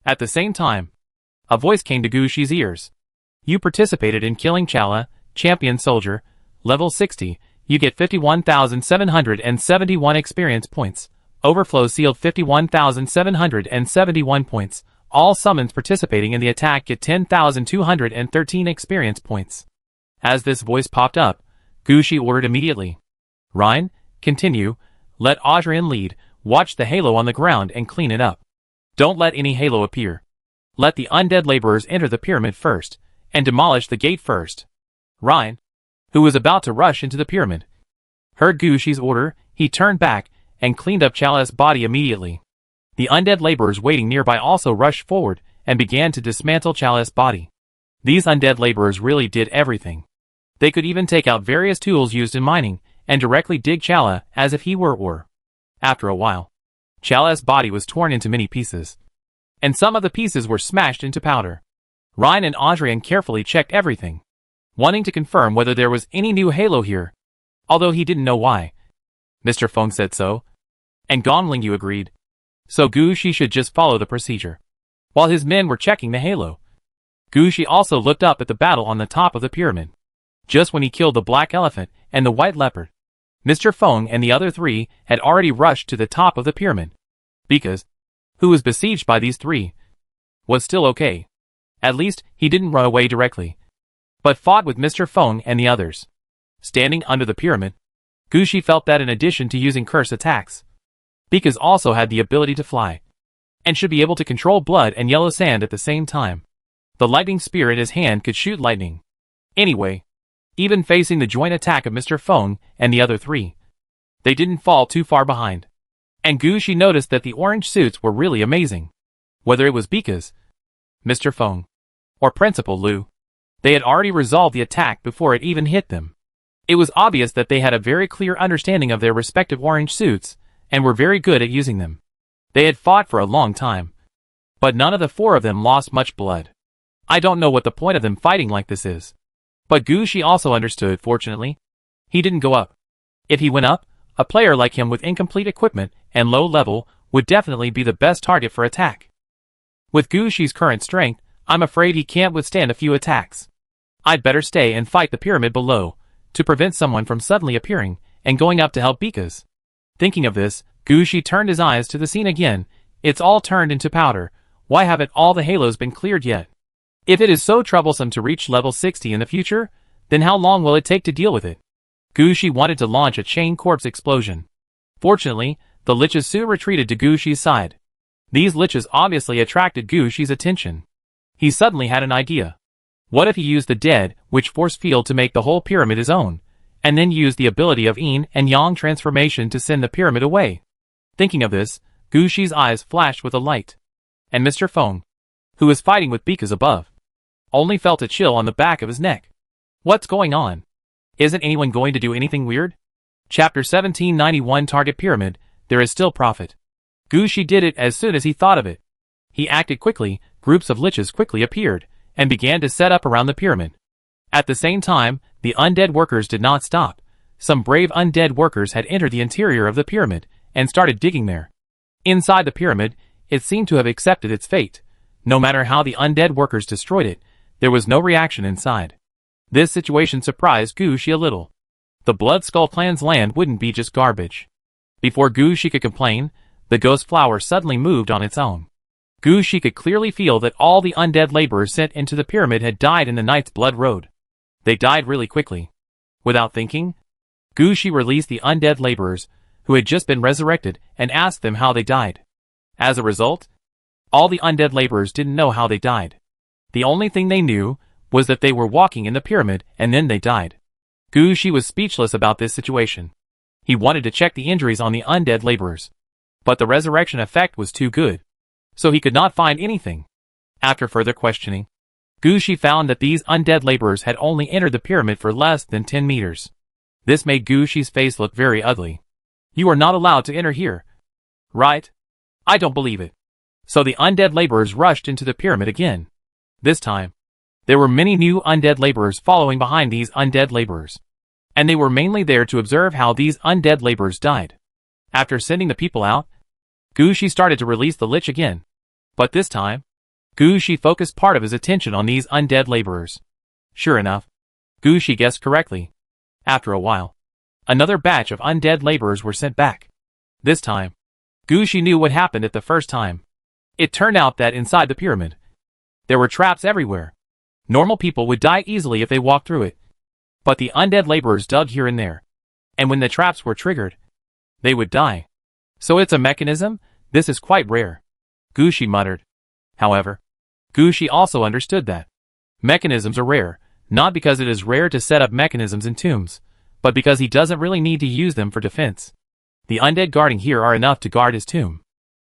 At the same time, a voice came to Gushi's ears. You participated in killing Chala, champion soldier, level 60, you get 51,771 experience points. Overflow sealed 51,771 points. All summons participating in the attack get 10,213 experience points. As this voice popped up, Gushi ordered immediately. Ryan, continue, let Adrian lead, watch the halo on the ground and clean it up. Don't let any halo appear. Let the undead laborers enter the pyramid first, and demolish the gate first. Ryan, who was about to rush into the pyramid, heard Gushi's order. He turned back and cleaned up Chalice's body immediately. The undead laborers waiting nearby also rushed forward and began to dismantle Chalice's body. These undead laborers really did everything. They could even take out various tools used in mining and directly dig Chalice as if he were ore. After a while, Chalice's body was torn into many pieces, and some of the pieces were smashed into powder. Ryan and Adrian carefully checked everything, wanting to confirm whether there was any new halo here, although he didn't know why. Mr. Feng said so, and Gonglingyu agreed. So Gushi should just follow the procedure. While his men were checking the halo, Gushi also looked up at the battle on the top of the pyramid. Just when he killed the black elephant and the white leopard, Mr. Feng and the other three had already rushed to the top of the pyramid. Because, who was besieged by these three, was still okay. At least, he didn't run away directly, but fought with Mr. Feng and the others. Standing under the pyramid, Gushi felt that in addition to using curse attacks, Bekas also had the ability to fly, and should be able to control blood and yellow sand at the same time. The lightning spear in his hand could shoot lightning. Anyway, even facing the joint attack of Mr. Feng and the other three, they didn't fall too far behind. And Gushi noticed that the orange suits were really amazing. Whether it was Bekas, Mr. Feng, or Principal Lu, they had already resolved the attack before it even hit them. It was obvious that they had a very clear understanding of their respective orange suits, and were very good at using them. They had fought for a long time, but none of the four of them lost much blood. I don't know what the point of them fighting like this is. But Gushi also understood, fortunately. He didn't go up. If he went up, a player like him with incomplete equipment and low level would definitely be the best target for attack. With Gushi's current strength, I'm afraid he can't withstand a few attacks. I'd better stay and fight the pyramid below, to prevent someone from suddenly appearing and going up to help Bekas. Thinking of this, Gushi turned his eyes to the scene again. It's all turned into powder. Why haven't all the halos been cleared yet? If it is so troublesome to reach level 60 in the future, then how long will it take to deal with it? Gushi wanted to launch a chain corpse explosion. Fortunately, the liches soon retreated to Gushi's side. These liches obviously attracted Gushi's attention. He suddenly had an idea. What if he used the dead witch force field to make the whole pyramid his own, and then used the ability of yin and yang transformation to send the pyramid away? Thinking of this, Gushi's eyes flashed with a light. And Mr. Feng, who was fighting with Bekas above, only felt a chill on the back of his neck. What's going on? Isn't anyone going to do anything weird? Chapter 1791 Target Pyramid, there is still profit. Gushi did it as soon as he thought of it. He acted quickly. Groups of liches quickly appeared, and began to set up around the pyramid. At the same time, the undead workers did not stop. Some brave undead workers had entered the interior of the pyramid, and started digging there. Inside the pyramid, it seemed to have accepted its fate. No matter how the undead workers destroyed it, there was no reaction inside. This situation surprised Gushi a little. The Blood Skull clan's land wouldn't be just garbage. Before Gushi could complain, the ghost flower suddenly moved on its own. Gushi could clearly feel that all the undead laborers sent into the pyramid had died in the Knight's Blood Road. They died really quickly. Without thinking, Gushi released the undead laborers, who had just been resurrected, and asked them how they died. As a result, all the undead laborers didn't know how they died. The only thing they knew was that they were walking in the pyramid, and then they died. Gushi was speechless about this situation. He wanted to check the injuries on the undead laborers, but the resurrection effect was too good, so he could not find anything. After further questioning, Gushi found that these undead laborers had only entered the pyramid for less than 10 meters. This made Gushi's face look very ugly. You are not allowed to enter here. Right? I don't believe it. So the undead laborers rushed into the pyramid again. This time, there were many new undead laborers following behind these undead laborers, and they were mainly there to observe how these undead laborers died. After sending the people out, Gushi started to release the lich again. But this time, Gushi focused part of his attention on these undead laborers. Sure enough, Gushi guessed correctly. After a while, another batch of undead laborers were sent back. This time, Gushi knew what happened at the first time. It turned out that inside the pyramid, there were traps everywhere. Normal people would die easily if they walked through it, but the undead laborers dug here and there, and when the traps were triggered, they would die. So it's a mechanism? This is quite rare, Gushi muttered. However, Gushi also understood that mechanisms are rare, not because it is rare to set up mechanisms in tombs, but because he doesn't really need to use them for defense. The undead guarding here are enough to guard his tomb.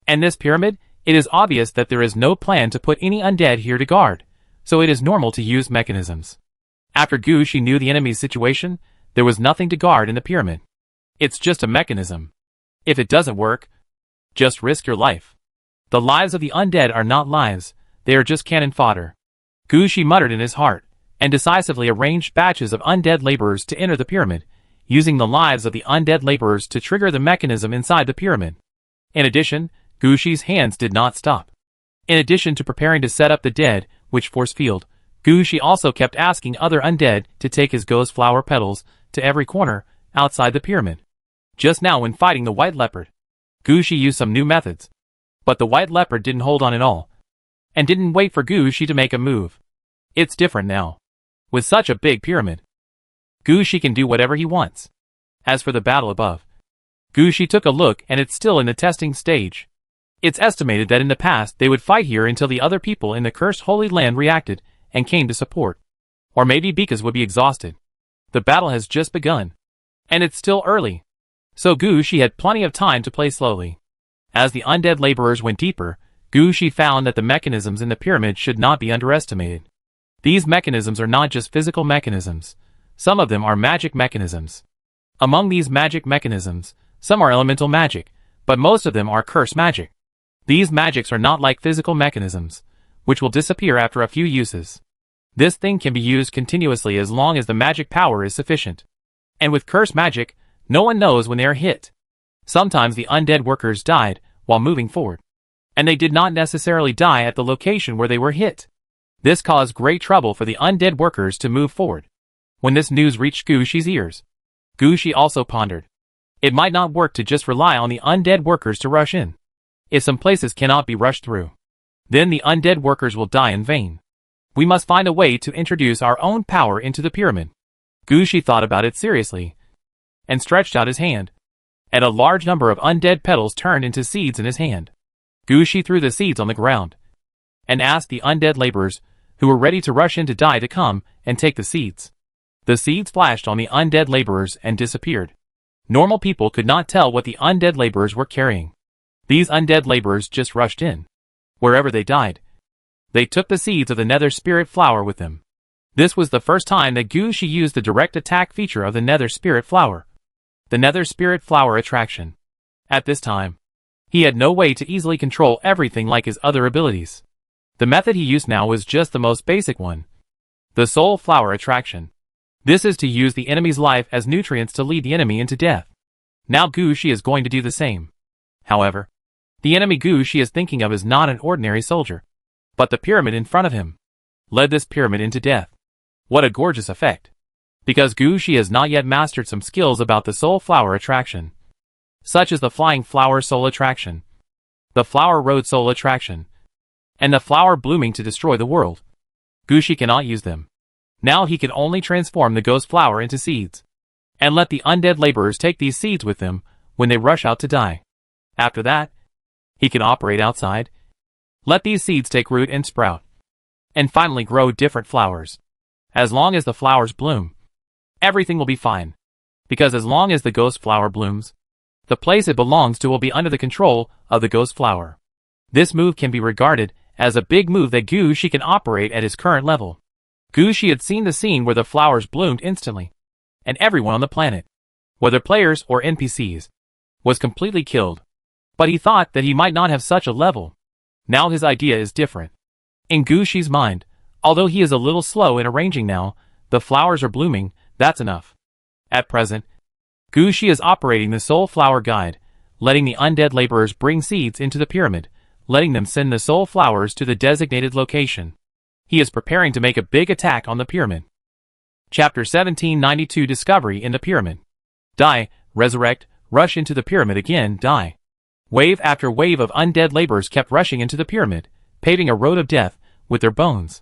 And this pyramid, it is obvious that there is no plan to put any undead here to guard, so it is normal to use mechanisms. After Gushi knew the enemy's situation, there was nothing to guard in the pyramid. It's just a mechanism. If it doesn't work, just risk your life. The lives of the undead are not lives, they are just cannon fodder. Gushi muttered in his heart, and decisively arranged batches of undead laborers to enter the pyramid, using the lives of the undead laborers to trigger the mechanism inside the pyramid. In addition, Gushi's hands did not stop. In addition to preparing to set up the dead witch force field, Gushi also kept asking other undead to take his ghost flower petals to every corner outside the pyramid. Just now when fighting the white leopard, Gushi used some new methods. But the white leopard didn't hold on at all, and didn't wait for Gushi to make a move. It's different now. With such a big pyramid, Gushi can do whatever he wants. As for the battle above, Gushi took a look and it's still in the testing stage. It's estimated that in the past they would fight here until the other people in the cursed Holy Land reacted and came to support. Or maybe because would be exhausted. The battle has just begun. And it's still early. So Gushi had plenty of time to play slowly. As the undead laborers went deeper, Gushi found that the mechanisms in the pyramid should not be underestimated. These mechanisms are not just physical mechanisms. Some of them are magic mechanisms. Among these magic mechanisms, some are elemental magic, but most of them are curse magic. These magics are not like physical mechanisms, which will disappear after a few uses. This thing can be used continuously as long as the magic power is sufficient. And with curse magic, no one knows when they are hit. Sometimes the undead workers died while moving forward, and they did not necessarily die at the location where they were hit. This caused great trouble for the undead workers to move forward. When this news reached Gushi's ears, Gushi also pondered. It might not work to just rely on the undead workers to rush in. If some places cannot be rushed through, then the undead workers will die in vain. We must find a way to introduce our own power into the pyramid. Gushi thought about it seriously, and stretched out his hand. And a large number of undead petals turned into seeds in his hand. Gushi threw the seeds on the ground, and asked the undead laborers, who were ready to rush in to die, to come and take the seeds. The seeds flashed on the undead laborers and disappeared. Normal people could not tell what the undead laborers were carrying. These undead laborers just rushed in. Wherever they died, they took the seeds of the nether spirit flower with them. This was the first time that Gushi used the direct attack feature of the nether spirit flower. The nether spirit flower attraction. At this time, he had no way to easily control everything like his other abilities. The method he used now was just the most basic one. The soul flower attraction. This is to use the enemy's life as nutrients to lead the enemy into death. Now Gushi is going to do the same. However, the enemy Gushi is thinking of is not an ordinary soldier, but the pyramid in front of him. Led this pyramid into death. What a gorgeous effect. Because Gushi has not yet mastered some skills about the soul flower attraction, such as the flying flower soul attraction, the flower road soul attraction, and the flower blooming to destroy the world. Gushi cannot use them. Now he can only transform the ghost flower into seeds, and let the undead laborers take these seeds with them when they rush out to die. After that, he can operate outside, let these seeds take root and sprout, and finally grow different flowers. As long as the flowers bloom, everything will be fine. Because as long as the ghost flower blooms, the place it belongs to will be under the control of the ghost flower. This move can be regarded as a big move that Gushi can operate at his current level. Gushi had seen the scene where the flowers bloomed instantly, and everyone on the planet, whether players or NPCs, was completely killed. But he thought that he might not have such a level. Now his idea is different. In Gushi's mind, although he is a little slow in arranging now, the flowers are blooming, that's enough. At present, Gushi is operating the soul flower guide, letting the undead laborers bring seeds into the pyramid, letting them send the soul flowers to the designated location. He is preparing to make a big attack on the pyramid. Chapter 1792 Discovery in the Pyramid. Die, resurrect, rush into the pyramid again, die. Wave after wave of undead laborers kept rushing into the pyramid, paving a road of death with their bones.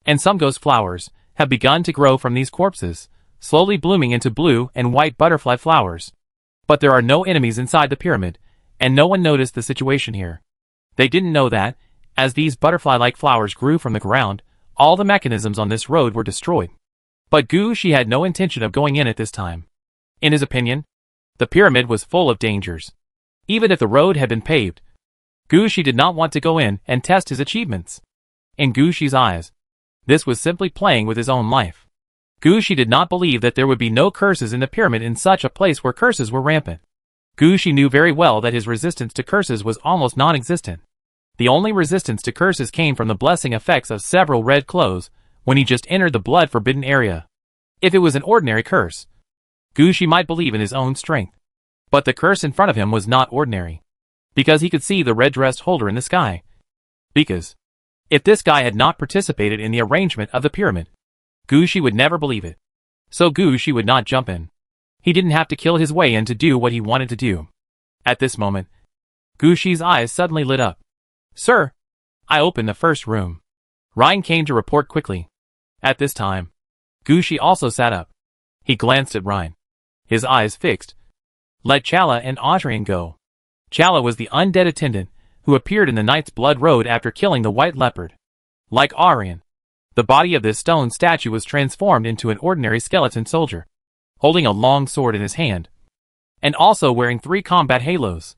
And some ghost flowers have begun to grow from these corpses, slowly blooming into blue and white butterfly flowers. But there are no enemies inside the pyramid, and no one noticed the situation here. They didn't know that, As these butterfly-like flowers grew from the ground, all the mechanisms on this road were destroyed. But Gushi had no intention of going in at this time. In his opinion, the pyramid was full of dangers. Even if the road had been paved, Gushi did not want to go in and test his achievements. In Gushi's eyes, this was simply playing with his own life. Gushi did not believe that there would be no curses in the pyramid in such a place where curses were rampant. Gushi knew very well that his resistance to curses was almost non-existent. The only resistance to curses came from the blessing effects of several red clothes when he just entered the blood-forbidden area. If it was an ordinary curse, Gushi might believe in his own strength. But the curse in front of him was not ordinary. Because he could see the red-dressed holder in the sky. Because if this guy had not participated in the arrangement of the pyramid, Gushi would never believe it. So Gushi would not jump in. He didn't have to kill his way in to do what he wanted to do. At this moment, Gushi's eyes suddenly lit up. "Sir, I opened the first room." Ryan came to report quickly. At this time, Gushi also sat up. He glanced at Ryan. His eyes fixed. "Let Chala and Adrian go." Chala was the undead attendant who appeared in the Knight's Blood Road after killing the White Leopard. Like Adrian, the body of this stone statue was transformed into an ordinary skeleton soldier, holding a long sword in his hand, and also wearing 3 combat halos.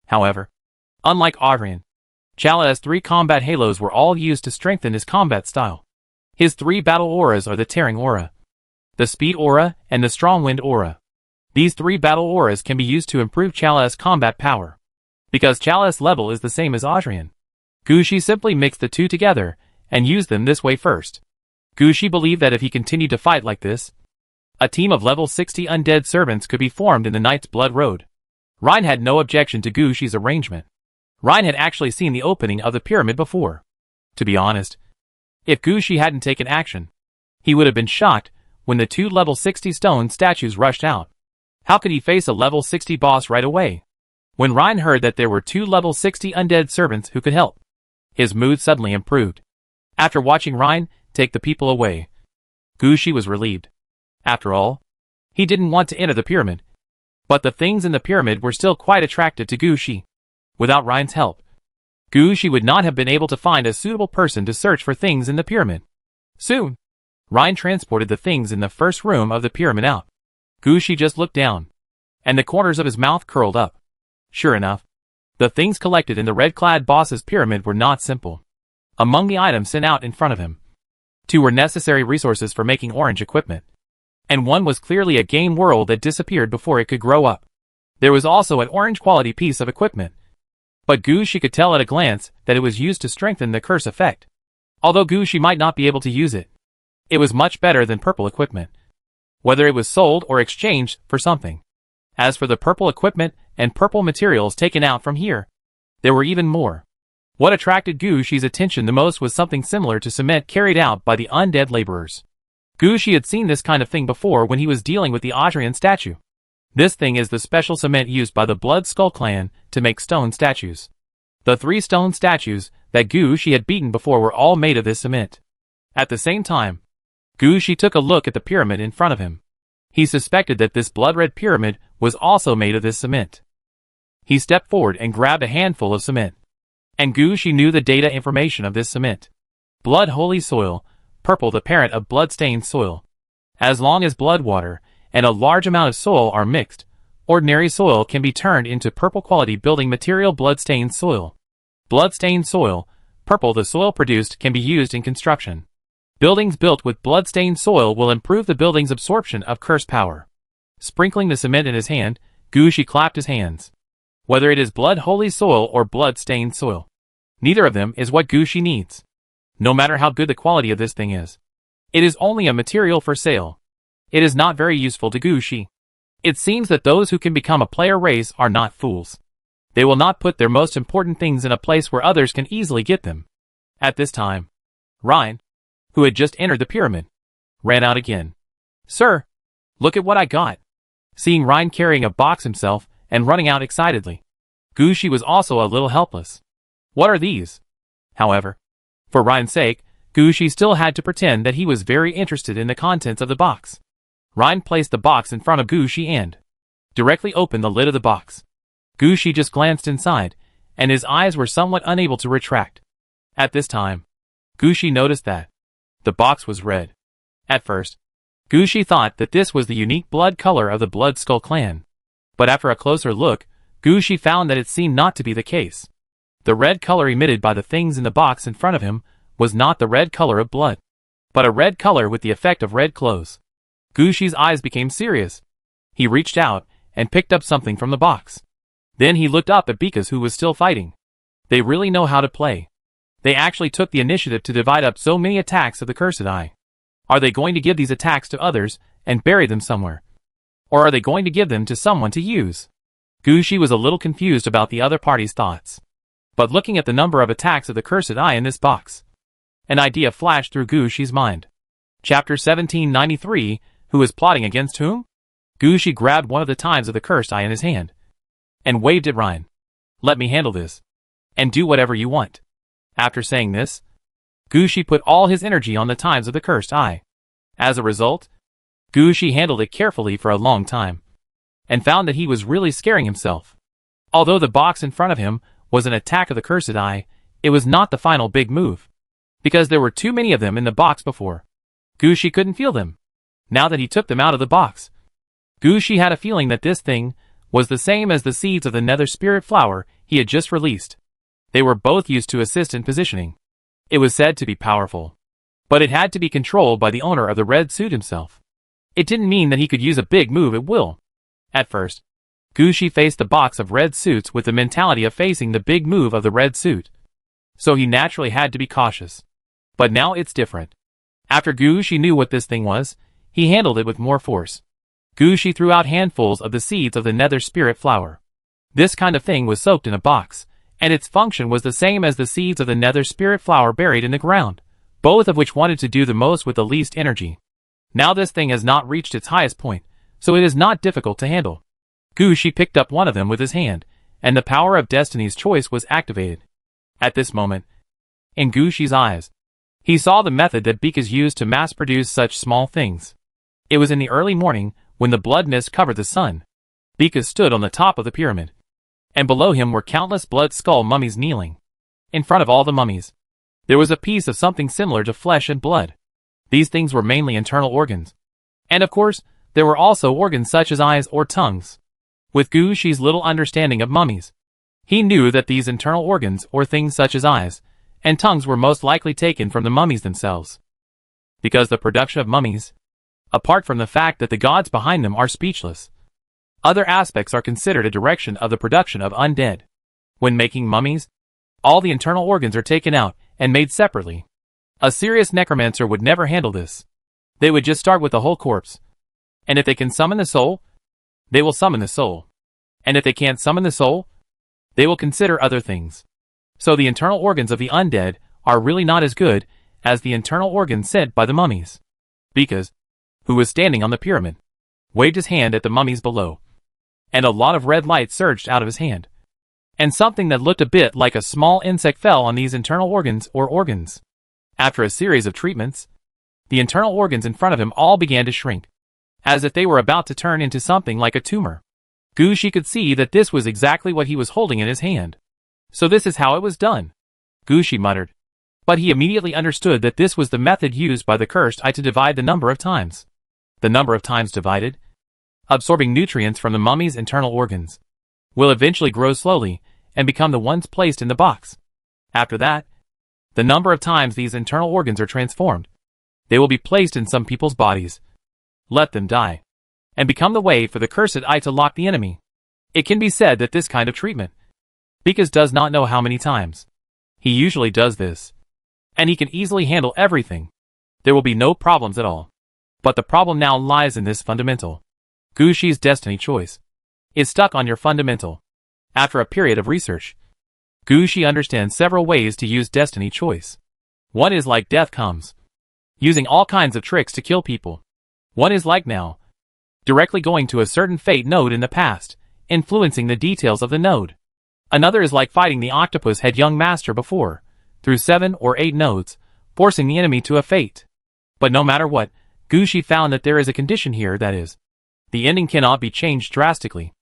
However, unlike Adrian, Chala's 3 combat halos were all used to strengthen his combat style. His 3 battle auras are the Tearing Aura, the Speed Aura, and the Strong Wind Aura. These 3 battle auras can be used to improve Chala's combat power. Because Chala's level is the same as Adrian, Gushi simply mixed the 2 together and used them this way first. Gushi believed that if he continued to fight like this, a team of level 60 undead servants could be formed in the Knight's Blood Road. Ryan had no objection to Gushi's arrangement. Ryan had actually seen the opening of the pyramid before. To be honest, if Gushi hadn't taken action, he would have been shocked when the 2 level 60 stone statues rushed out. How could he face a level 60 boss right away? When Ryan heard that there were 2 level 60 undead servants who could help, his mood suddenly improved. After watching Ryan take the people away, Gushi was relieved. After all, he didn't want to enter the pyramid. But the things in the pyramid were still quite attractive to Gushi. Without Ryan's help, Gushi would not have been able to find a suitable person to search for things in the pyramid. Soon, Ryan transported the things in the first room of the pyramid out. Gushi just looked down, and the corners of his mouth curled up. Sure enough, the things collected in the red-clad boss's pyramid were not simple. Among the items sent out in front of him, 2 were necessary resources for making orange equipment, and 1 was clearly a game world that disappeared before it could grow up. There was also an orange-quality piece of equipment, but Gushi could tell at a glance that it was used to strengthen the curse effect. Although Gushi might not be able to use it, it was much better than purple equipment, whether it was sold or exchanged for something. As for the purple equipment and purple materials taken out from here, there were even more. What attracted Gushi's attention the most was something similar to cement carried out by the undead laborers. Gushi had seen this kind of thing before when he was dealing with the Adrian statue. This thing is the special cement used by the Blood Skull clan to make stone statues. The 3 stone statues that Gushi had beaten before were all made of this cement. At the same time, Gushi took a look at the pyramid in front of him. He suspected that this blood-red pyramid was also made of this cement. He stepped forward and grabbed a handful of cement. And Gushi knew the data information of this cement. Blood holy soil, purple the parent of blood-stained soil. As long as blood water and a large amount of soil are mixed, ordinary soil can be turned into purple-quality building material blood-stained soil. Blood-stained soil, purple the soil produced can be used in construction. Buildings built with blood-stained soil will improve the building's absorption of curse power. Sprinkling the cement in his hand, Gushi clapped his hands. Whether it is blood holy soil or blood-stained soil, neither of them is what Gushi needs. No matter how good the quality of this thing is, it is only a material for sale. It is not very useful to Gushi. It seems that those who can become a player race are not fools. They will not put their most important things in a place where others can easily get them. At this time, Ryan, who had just entered the pyramid, ran out again. "Sir, look at what I got." Seeing Ryan carrying a box himself and running out excitedly, Gushi was also a little helpless. "What are these?" However, for Ryan's sake, Gushi still had to pretend that he was very interested in the contents of the box. Ryan placed the box in front of Gushi and directly opened the lid of the box. Gushi just glanced inside, and his eyes were somewhat unable to retract. At this time, Gushi noticed that the box was red. At first, Gushi thought that this was the unique blood color of the Blood Skull clan. But after a closer look, Gushi found that it seemed not to be the case. The red color emitted by the things in the box in front of him was not the red color of blood, but a red color with the effect of red clothes. Gushi's eyes became serious. He reached out and picked up something from the box. Then he looked up at Bekas, who was still fighting. They really know how to play. They actually took the initiative to divide up so many attacks of the Cursed Eye. Are they going to give these attacks to others and bury them somewhere? Or are they going to give them to someone to use? Gushi was a little confused about the other party's thoughts. But looking at the number of attacks of the Cursed Eye in this box, an idea flashed through Gushi's mind. Chapter 1793, Who is plotting against whom? Gushi grabbed one of the times of the Cursed Eye in his hand and waved at Ryan. Let me handle this. And do whatever you want. After saying this, Gushi put all his energy on the times of the Cursed Eye. As a result, Gushi handled it carefully for a long time, and found that he was really scaring himself. Although the box in front of him was an attack of the Cursed Eye, it was not the final big move, because there were too many of them in the box before. Gushi couldn't feel them. Now that he took them out of the box, Gushi had a feeling that this thing was the same as the seeds of the Nether Spirit Flower he had just released. They were both used to assist in positioning. It was said to be powerful, but it had to be controlled by the owner of the red suit himself. It didn't mean that he could use a big move at will. At first, Gushi faced the box of red suits with the mentality of facing the big move of the red suit, so he naturally had to be cautious. But now it's different. After Gushi knew what this thing was, he handled it with more force. Gushi threw out handfuls of the seeds of the Nether Spirit Flower. This kind of thing was soaked in a box, and its function was the same as the seeds of the Nether Spirit Flower buried in the ground, both of which wanted to do the most with the least energy. Now this thing has not reached its highest point, so it is not difficult to handle. Gushi picked up one of them with his hand, and the power of Destiny's Choice was activated. At this moment, in Gushi's eyes, he saw the method that Bekas used to mass-produce such small things. It was in the early morning, when the blood mist covered the sun. Bekas stood on the top of the pyramid, and below him were countless blood skull mummies kneeling. In front of all the mummies, there was a piece of something similar to flesh and blood. These things were mainly internal organs. And of course, there were also organs such as eyes or tongues. With Gushi's little understanding of mummies, he knew that these internal organs or things such as eyes and tongues were most likely taken from the mummies themselves. Because the production of mummies, apart from the fact that the gods behind them are speechless, other aspects are considered a direction of the production of undead. When making mummies, all the internal organs are taken out and made separately. A serious necromancer would never handle this. They would just start with the whole corpse. And if they can summon the soul, they will summon the soul. And if they can't summon the soul, they will consider other things. So the internal organs of the undead are really not as good as the internal organs sent by the mummies. Bekas, who was standing on the pyramid, waved his hand at the mummies below, and a lot of red light surged out of his hand. And something that looked a bit like a small insect fell on these internal organs or organs. After a series of treatments, the internal organs in front of him all began to shrink, as if they were about to turn into something like a tumor. Gushi could see that this was exactly what he was holding in his hand. So this is how it was done, Gushi muttered. But he immediately understood that this was the method used by the Cursed Eye to divide the number of times. The number of times divided, absorbing nutrients from the mummy's internal organs, will eventually grow slowly and become the ones placed in the box. After that, the number of times these internal organs are transformed, they will be placed in some people's bodies. Let them die, and become the way for the Cursed Eye to lock the enemy. It can be said that this kind of treatment, Bekas does not know how many times. He usually does this, and he can easily handle everything. There will be no problems at all. But the problem now lies in this fundamental. Gushi's destiny choice is stuck on your fundamental. After a period of research, Gushi understands several ways to use destiny choice. One is like death comes, using all kinds of tricks to kill people. One is like now, directly going to a certain fate node in the past, influencing the details of the node. Another is like fighting the octopus head young master before, through 7 or 8 nodes, forcing the enemy to a fate. But no matter what, Gushi found that there is a condition here, that is, the ending cannot be changed drastically.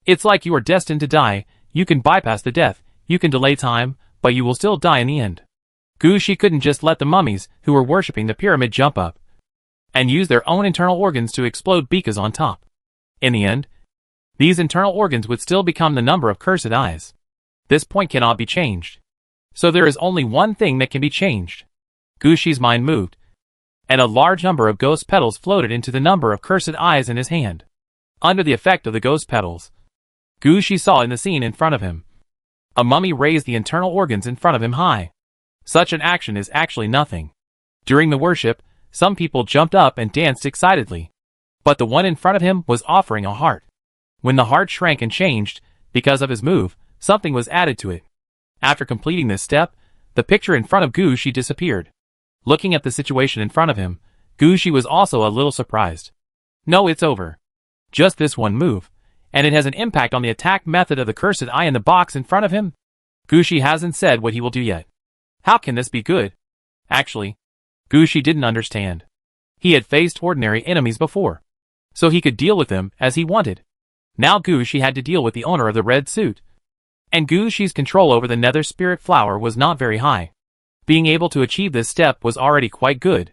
It's like you are destined to die. You can bypass the death, you can delay time, but you will still die in the end. Gushi couldn't just let the mummies who were worshipping the pyramid jump up and use their own internal organs to explode Bika's on top. In the end, these internal organs would still become the number of cursed eyes. This point cannot be changed. So there is only one thing that can be changed. Gushi's mind moved, and a large number of ghost petals floated into the number of cursed eyes in his hand. Under the effect of the ghost petals, Gushi saw in the scene in front of him. A mummy raised the internal organs in front of him high. Such an action is actually nothing. During the worship, some people jumped up and danced excitedly. But the one in front of him was offering a heart. When the heart shrank and changed, because of his move, something was added to it. After completing this step, the picture in front of Gushi disappeared. Looking at the situation in front of him, Gushi was also a little surprised. No, it's over. Just this one move, and it has an impact on the attack method of the cursed eye in the box in front of him? Gushi hasn't said what he will do yet. How can this be good? Actually, Gushi didn't understand. He had faced ordinary enemies before, so he could deal with them as he wanted. Now Gushi had to deal with the owner of the red suit. And Gushi's control over the nether spirit flower was not very high. Being able to achieve this step was already quite good.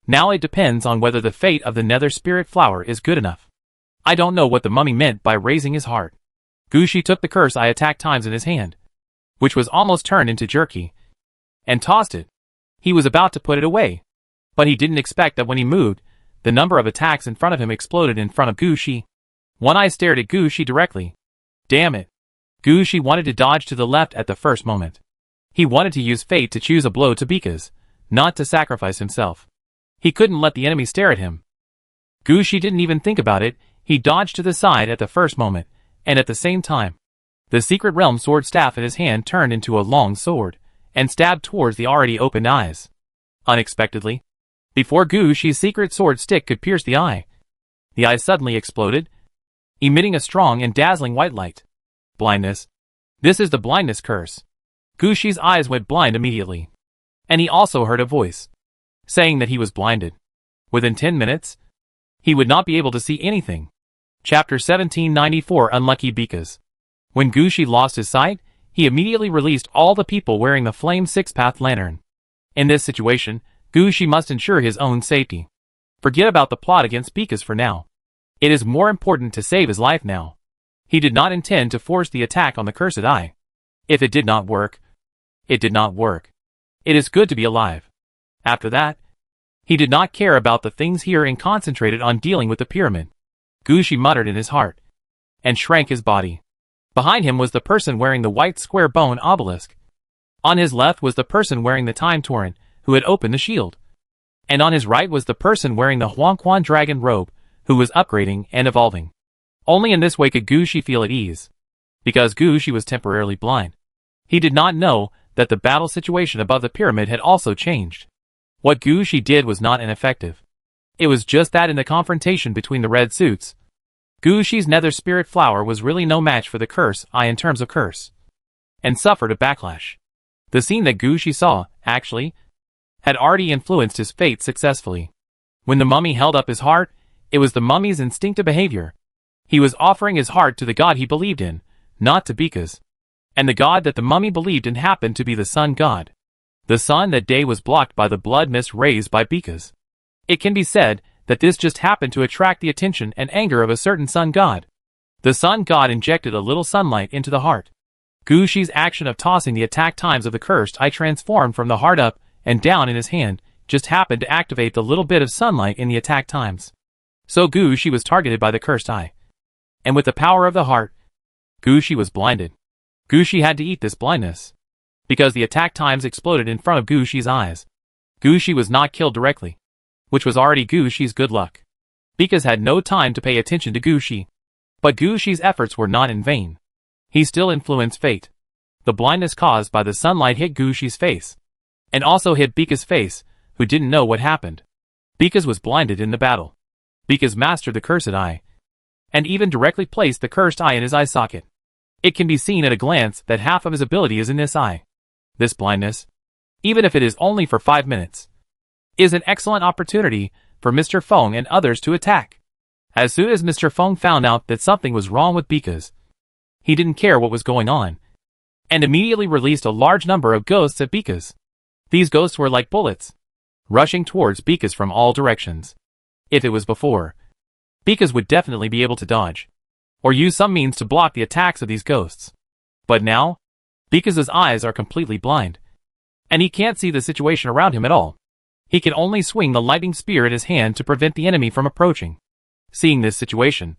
Now it depends on whether the fate of the nether spirit flower is good enough. I don't know what the mummy meant by raising his heart. Gushi took the curse eye attack times in his hand, which was almost turned into jerky, and tossed it. He was about to put it away, but he didn't expect that when he moved, the number of attacks in front of him exploded in front of Gushi. One eye stared at Gushi directly. Damn it. Gushi wanted to dodge to the left at the first moment. He wanted to use fate to choose a blow to Bika's, not to sacrifice himself. He couldn't let the enemy stare at him. Gushi didn't even think about it. He dodged to the side at the first moment, and at the same time, the secret realm sword staff in his hand turned into a long sword, and stabbed towards the already opened eyes. Unexpectedly, before Gushi's secret sword stick could pierce the eye suddenly exploded, emitting a strong and dazzling white light. Blindness. This is the blindness curse. Gushi's eyes went blind immediately. And he also heard a voice saying that he was blinded. Within 10 minutes, he would not be able to see anything. Chapter 1794 Unlucky Bika's. When Gushi lost his sight, he immediately released all the people wearing the flame six-path lantern. In this situation, Gushi must ensure his own safety. Forget about the plot against Bika's for now. It is more important to save his life now. He did not intend to force the attack on the cursed eye. If it did not work, it did not work. It is good to be alive. After that, he did not care about the things here and concentrated on dealing with the pyramid. Gushi muttered in his heart, and shrank his body. Behind him was the person wearing the white square bone obelisk. On his left was the person wearing the time torrent, who had opened the shield. And on his right was the person wearing the Huangquan dragon robe, who was upgrading and evolving. Only in this way could Gushi feel at ease. Because Gushi was temporarily blind, he did not know that the battle situation above the pyramid had also changed. What Gushi did was not ineffective. It was just that in the confrontation between the red suits, Gushi's nether spirit flower was really no match for the curse eye in terms of curse, and suffered a backlash. The scene that Gushi saw, actually, had already influenced his fate successfully. When the mummy held up his heart, it was the mummy's instinctive behavior. He was offering his heart to the god he believed in, not to Bika's. And the god that the mummy believed in happened to be the sun god. The sun that day was blocked by the blood mist raised by Bika's. It can be said that this just happened to attract the attention and anger of a certain sun god. The sun god injected a little sunlight into the heart. Gushi's action of tossing the attack times of the cursed eye transformed from the heart up and down in his hand just happened to activate the little bit of sunlight in the attack times. So Gushi was targeted by the cursed eye. And with the power of the heart, Gushi was blinded. Gushi had to eat this blindness, because the attack times exploded in front of Gushi's eyes. Gushi was not killed directly, which was already Gushi's good luck. Bika's had no time to pay attention to Gushi. But Gushi's efforts were not in vain. He still influenced fate. The blindness caused by the sunlight hit Gushi's face, and also hit Bika's face, who didn't know what happened. Bika's was blinded in the battle. Bika's mastered the cursed eye, and even directly placed the cursed eye in his eye socket. It can be seen at a glance that half of his ability is in this eye. This blindness, even if it is only for 5 minutes, is an excellent opportunity for Mr. Feng and others to attack. As soon as Mr. Feng found out that something was wrong with Bika's, he didn't care what was going on, and immediately released a large number of ghosts at Bika's. These ghosts were like bullets, rushing towards Bekas from all directions. If it was before, Bekas would definitely be able to dodge, or use some means to block the attacks of these ghosts. But now, Bekas's eyes are completely blind, and he can't see the situation around him at all. He can only swing the lightning spear in his hand to prevent the enemy from approaching. Seeing this situation,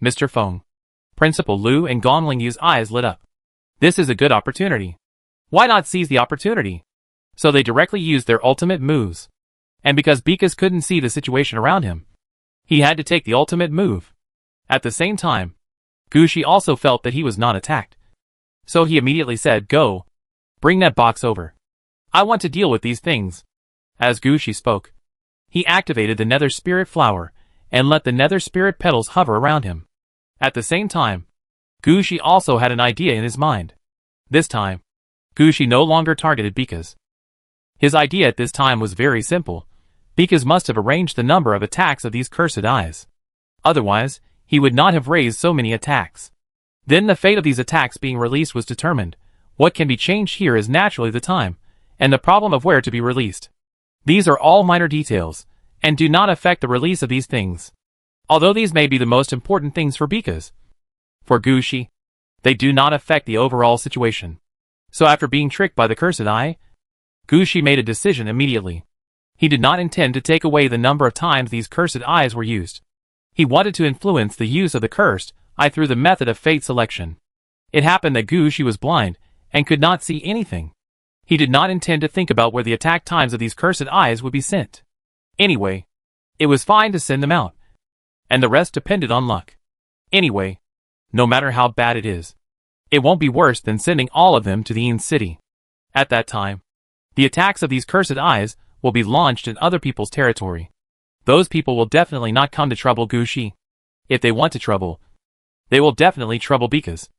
Mr. Feng, Principal Lu and Gong Lingyu's eyes lit up. This is a good opportunity. Why not seize the opportunity? So they directly used their ultimate moves. And because Bekas couldn't see the situation around him, he had to take the ultimate move. At the same time, Gushi also felt that he was not attacked. So he immediately said, "Go. Bring that box over. I want to deal with these things." As Gushi spoke, he activated the Nether Spirit Flower and let the Nether Spirit petals hover around him. At the same time, Gushi also had an idea in his mind. This time, Gushi no longer targeted Bekas. His idea at this time was very simple. Bekas must have arranged the number of attacks of these cursed eyes. Otherwise, he would not have raised so many attacks. Then the fate of these attacks being released was determined. What can be changed here is naturally the time, and the problem of where to be released. These are all minor details, and do not affect the release of these things. Although these may be the most important things for Bekas, for Gushi, they do not affect the overall situation. So after being tricked by the cursed eye, Gushi made a decision immediately. He did not intend to take away the number of times these cursed eyes were used. He wanted to influence the use of the cursed eye through the method of fate selection. It happened that Gushi was blind and could not see anything. He did not intend to think about where the attack times of these cursed eyes would be sent. Anyway, it was fine to send them out, and the rest depended on luck. Anyway, no matter how bad it is, it won't be worse than sending all of them to the Yin City. At that time, the attacks of these cursed eyes will be launched in other people's territory. Those people will definitely not come to trouble Gushi. If they want to trouble, they will definitely trouble Bekas.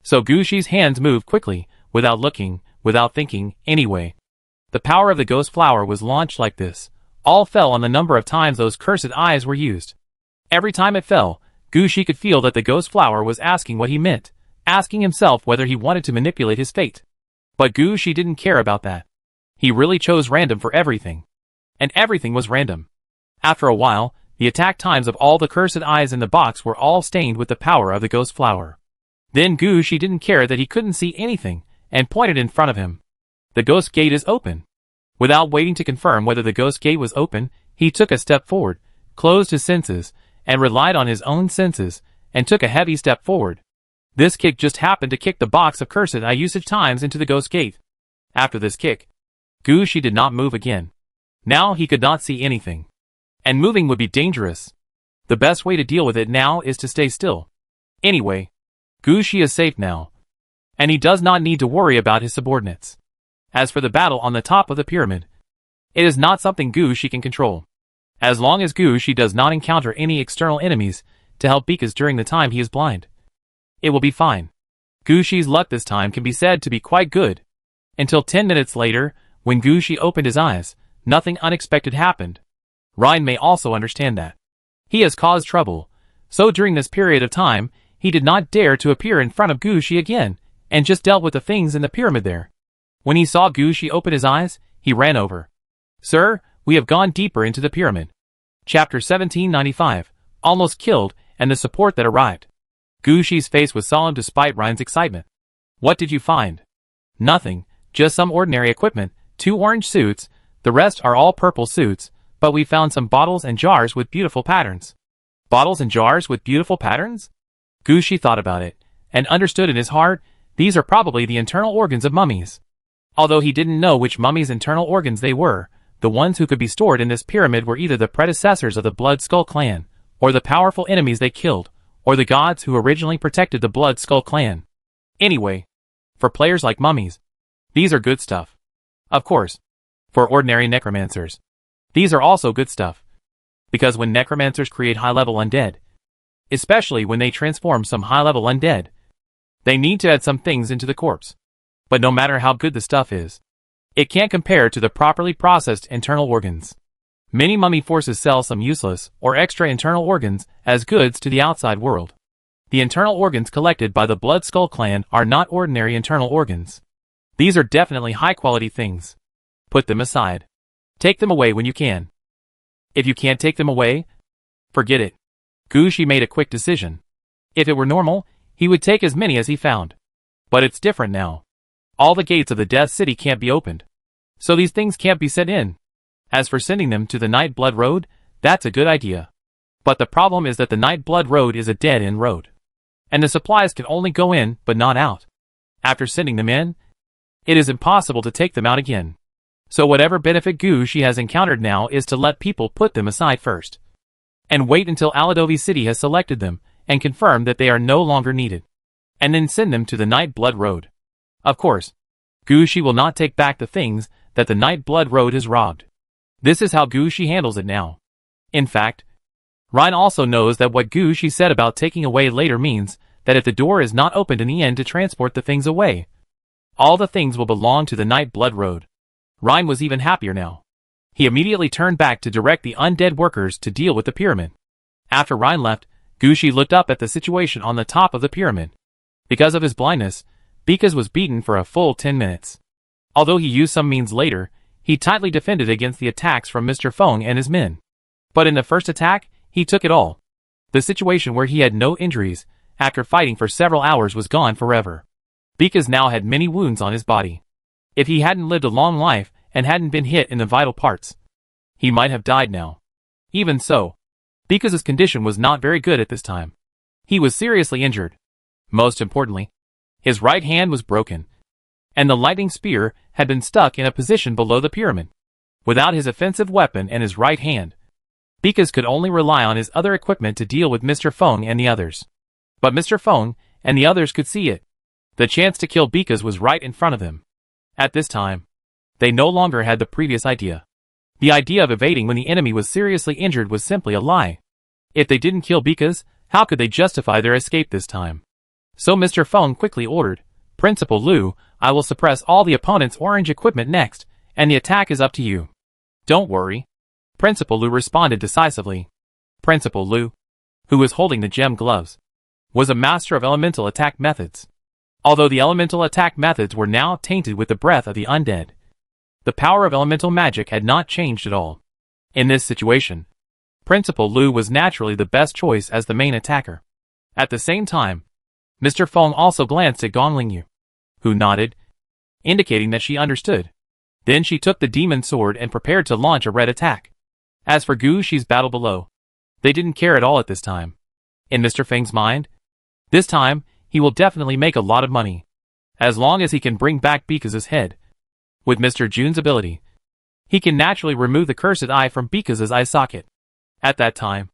So Gushi's hands moved quickly, without looking, without thinking, anyway. The power of the ghost flower was launched like this. All fell on the number of times those cursed eyes were used. Every time it fell, Gushi could feel that the ghost flower was asking what he meant, asking himself whether he wanted to manipulate his fate. But Gushi didn't care about that. He really chose random for everything. And everything was random. After a while, the attack times of all the cursed eyes in the box were all stained with the power of the ghost flower. Then Gushi didn't care that he couldn't see anything, and pointed in front of him. The ghost gate is open. Without waiting to confirm whether the ghost gate was open, he took a step forward, closed his senses, and relied on his own senses, and took a heavy step forward. This kick just happened to kick the box of cursed eye usage times into the ghost gate. After this kick, Gushi did not move again. Now he could not see anything. And moving would be dangerous. The best way to deal with it now is to stay still. Anyway, Gushi is safe now. And he does not need to worry about his subordinates. As for the battle on the top of the pyramid, it is not something Gushi can control. As long as Gushi does not encounter any external enemies to help Bekas during the time he is blind, it will be fine. Gushi's luck this time can be said to be quite good. Until 10 minutes later, when Gushi opened his eyes, nothing unexpected happened. Ryan may also understand that. He has caused trouble, so during this period of time, he did not dare to appear in front of Gushi again, and just dealt with the things in the pyramid there. When he saw Gushi open his eyes, he ran over. "Sir, we have gone deeper into the pyramid." Chapter 1795, Almost Killed, and the Support That Arrived. Gushi's face was solemn despite Ryan's excitement. "What did you find?" "Nothing, just some ordinary equipment, 2 orange suits, the rest are all purple suits, but we found some bottles and jars with beautiful patterns." "Bottles and jars with beautiful patterns?" Gushi thought about it, and understood in his heart, these are probably the internal organs of mummies. Although he didn't know which mummies' internal organs they were, the ones who could be stored in this pyramid were either the predecessors of the Blood Skull clan, or the powerful enemies they killed, or the gods who originally protected the Blood Skull clan. Anyway, for players like mummies, these are good stuff. Of course, for ordinary necromancers, these are also good stuff. Because when necromancers create high-level undead, especially when they transform some high-level undead, they need to add some things into the corpse. But no matter how good the stuff is, it can't compare to the properly processed internal organs. Many mummy forces sell some useless or extra internal organs as goods to the outside world. The internal organs collected by the Blood Skull clan are not ordinary internal organs. These are definitely high-quality things. Put them aside. Take them away when you can. If you can't take them away, forget it. Gu Shi made a quick decision. If it were normal, he would take as many as he found. But it's different now. All the gates of the Death City can't be opened. So these things can't be sent in. As for sending them to the Night Blood Road, that's a good idea. But the problem is that the Night Blood Road is a dead-end road. And the supplies can only go in, but not out. After sending them in, it is impossible to take them out again. So whatever benefit Gu Shi has encountered now is to let people put them aside first. And wait until Aladovi City has selected them, and confirmed that they are no longer needed. And then send them to the Night Blood Road. Of course, Gu Shi will not take back the things that the Night Blood Road has robbed. This is how Gu Shi handles it now. In fact, Ryan also knows that what Gu Shi said about taking away later means that if the door is not opened in the end to transport the things away, all the things will belong to the Night Blood Road. Ryan was even happier now. He immediately turned back to direct the undead workers to deal with the pyramid. After Ryan left, Gu Shi looked up at the situation on the top of the pyramid. Because of his blindness, Bekas was beaten for a full 10 minutes. Although he used some means later, he tightly defended against the attacks from Mr. Feng and his men. But in the first attack, he took it all. The situation where he had no injuries, after fighting for several hours, was gone forever. Bekas now had many wounds on his body. If he hadn't lived a long life and hadn't been hit in the vital parts, he might have died now. Even so, Bekas's condition was not very good at this time. He was seriously injured. Most importantly, his right hand was broken, and the lightning spear had been stuck in a position below the pyramid. Without his offensive weapon and his right hand, Bekas could only rely on his other equipment to deal with Mr. Feng and the others. But Mr. Feng and the others could see it. The chance to kill Bekas was right in front of them. At this time, they no longer had the previous idea. The idea of evading when the enemy was seriously injured was simply a lie. If they didn't kill Bekas, how could they justify their escape this time? So Mr. Feng quickly ordered, "Principal Lu, I will suppress all the opponent's orange equipment next, and the attack is up to you." "Don't worry." Principal Lu responded decisively. Principal Lu, who was holding the gem gloves, was a master of elemental attack methods. Although the elemental attack methods were now tainted with the breath of the undead, the power of elemental magic had not changed at all. In this situation, Principal Lu was naturally the best choice as the main attacker. At the same time, Mr. Feng also glanced at Gong Lingyu, who nodded, indicating that she understood. Then she took the demon sword and prepared to launch a red attack. As for Gu Shi's battle below, they didn't care at all at this time. In Mr. Feng's mind, this time, he will definitely make a lot of money, as long as he can bring back Bekas's head. With Mr. Jun's ability, he can naturally remove the cursed eye from Bekas's eye socket. At that time,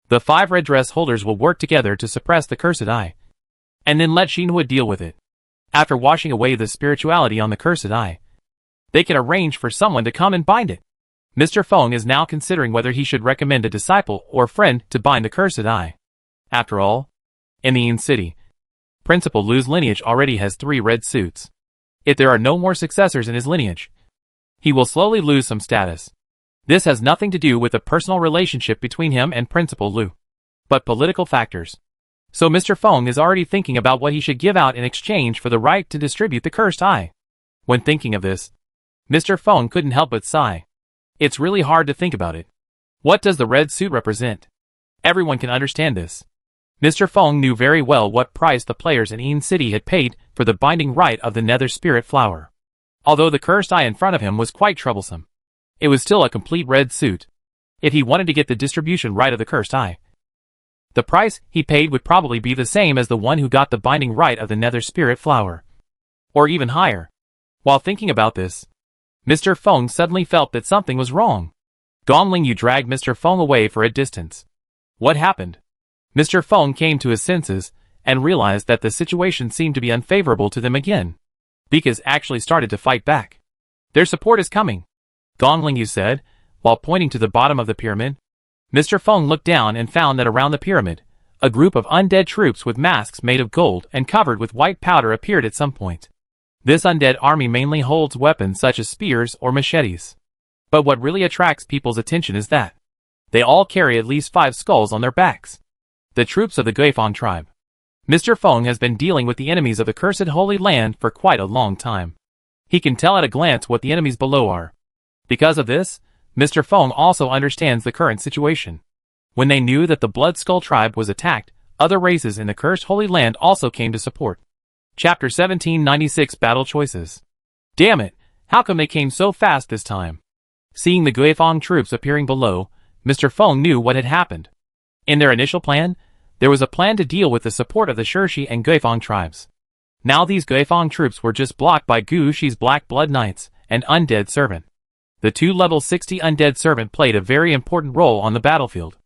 the 5 red dress holders will work together to suppress the cursed eye, and then let Xinhua deal with it. After washing away the spirituality on the cursed eye, they can arrange for someone to come and bind it. Mr. Feng is now considering whether he should recommend a disciple or friend to bind the cursed eye. After all, in the Yin City, Principal Lu's lineage already has 3 red suits. If there are no more successors in his lineage, he will slowly lose some status. This has nothing to do with the personal relationship between him and Principal Lu, but political factors. So Mr. Feng is already thinking about what he should give out in exchange for the right to distribute the cursed eye. When thinking of this, Mr. Feng couldn't help but sigh. It's really hard to think about it. What does the red suit represent? Everyone can understand this. Mr. Feng knew very well what price the players in Yin City had paid for the binding right of the Nether Spirit Flower. Although the cursed eye in front of him was quite troublesome, it was still a complete red suit. If he wanted to get the distribution right of the cursed eye, the price he paid would probably be the same as the one who got the binding right of the Nether Spirit Flower, or even higher. While thinking about this, Mr. Feng suddenly felt that something was wrong. Gong Lingyu dragged Mr. Feng away for a distance. What happened? Mr. Feng came to his senses and realized that the situation seemed to be unfavorable to them again. Bekas actually started to fight back. Their support is coming, Gong Lingyu said, while pointing to the bottom of the pyramid. Mr. Feng looked down and found that around the pyramid, a group of undead troops with masks made of gold and covered with white powder appeared at some point. This undead army mainly holds weapons such as spears or machetes. But what really attracts people's attention is that they all carry at least 5 skulls on their backs. The troops of the Guifang tribe. Mr. Feng has been dealing with the enemies of the cursed Holy Land for quite a long time. He can tell at a glance what the enemies below are. Because of this, Mr. Feng also understands the current situation. When they knew that the Blood Skull tribe was attacked, other races in the Cursed Holy Land also came to support. Chapter 1796 Battle Choices. Damn it, how come they came so fast this time? Seeing the Guifang troops appearing below, Mr. Feng knew what had happened. In their initial plan, there was a plan to deal with the support of the Shirshi and Guifang tribes. Now these Guifang troops were just blocked by Gu Shi's Black Blood Knights and Undead Servant. The two level 60 Undead Servant played a very important role on the battlefield.